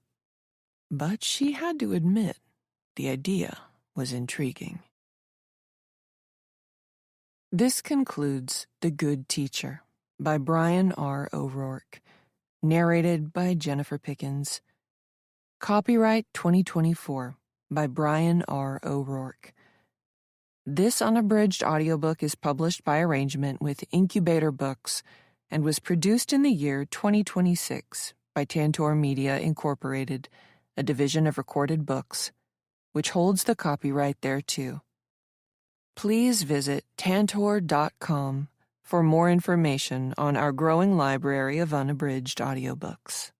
Speaker 1: but she had to admit the idea was intriguing. This concludes The Good Teacher by Brian R. O'Rourke, narrated by Jennifer Pickens. Copyright 2024 by Brian R. O'Rourke. This unabridged audiobook is published by arrangement with Incubator Books and was produced in the year 2026 by Tantor Media Incorporated, a division of Recorded Books, which holds the copyright thereto. Please visit tantor.com for more information on our growing library of unabridged audiobooks.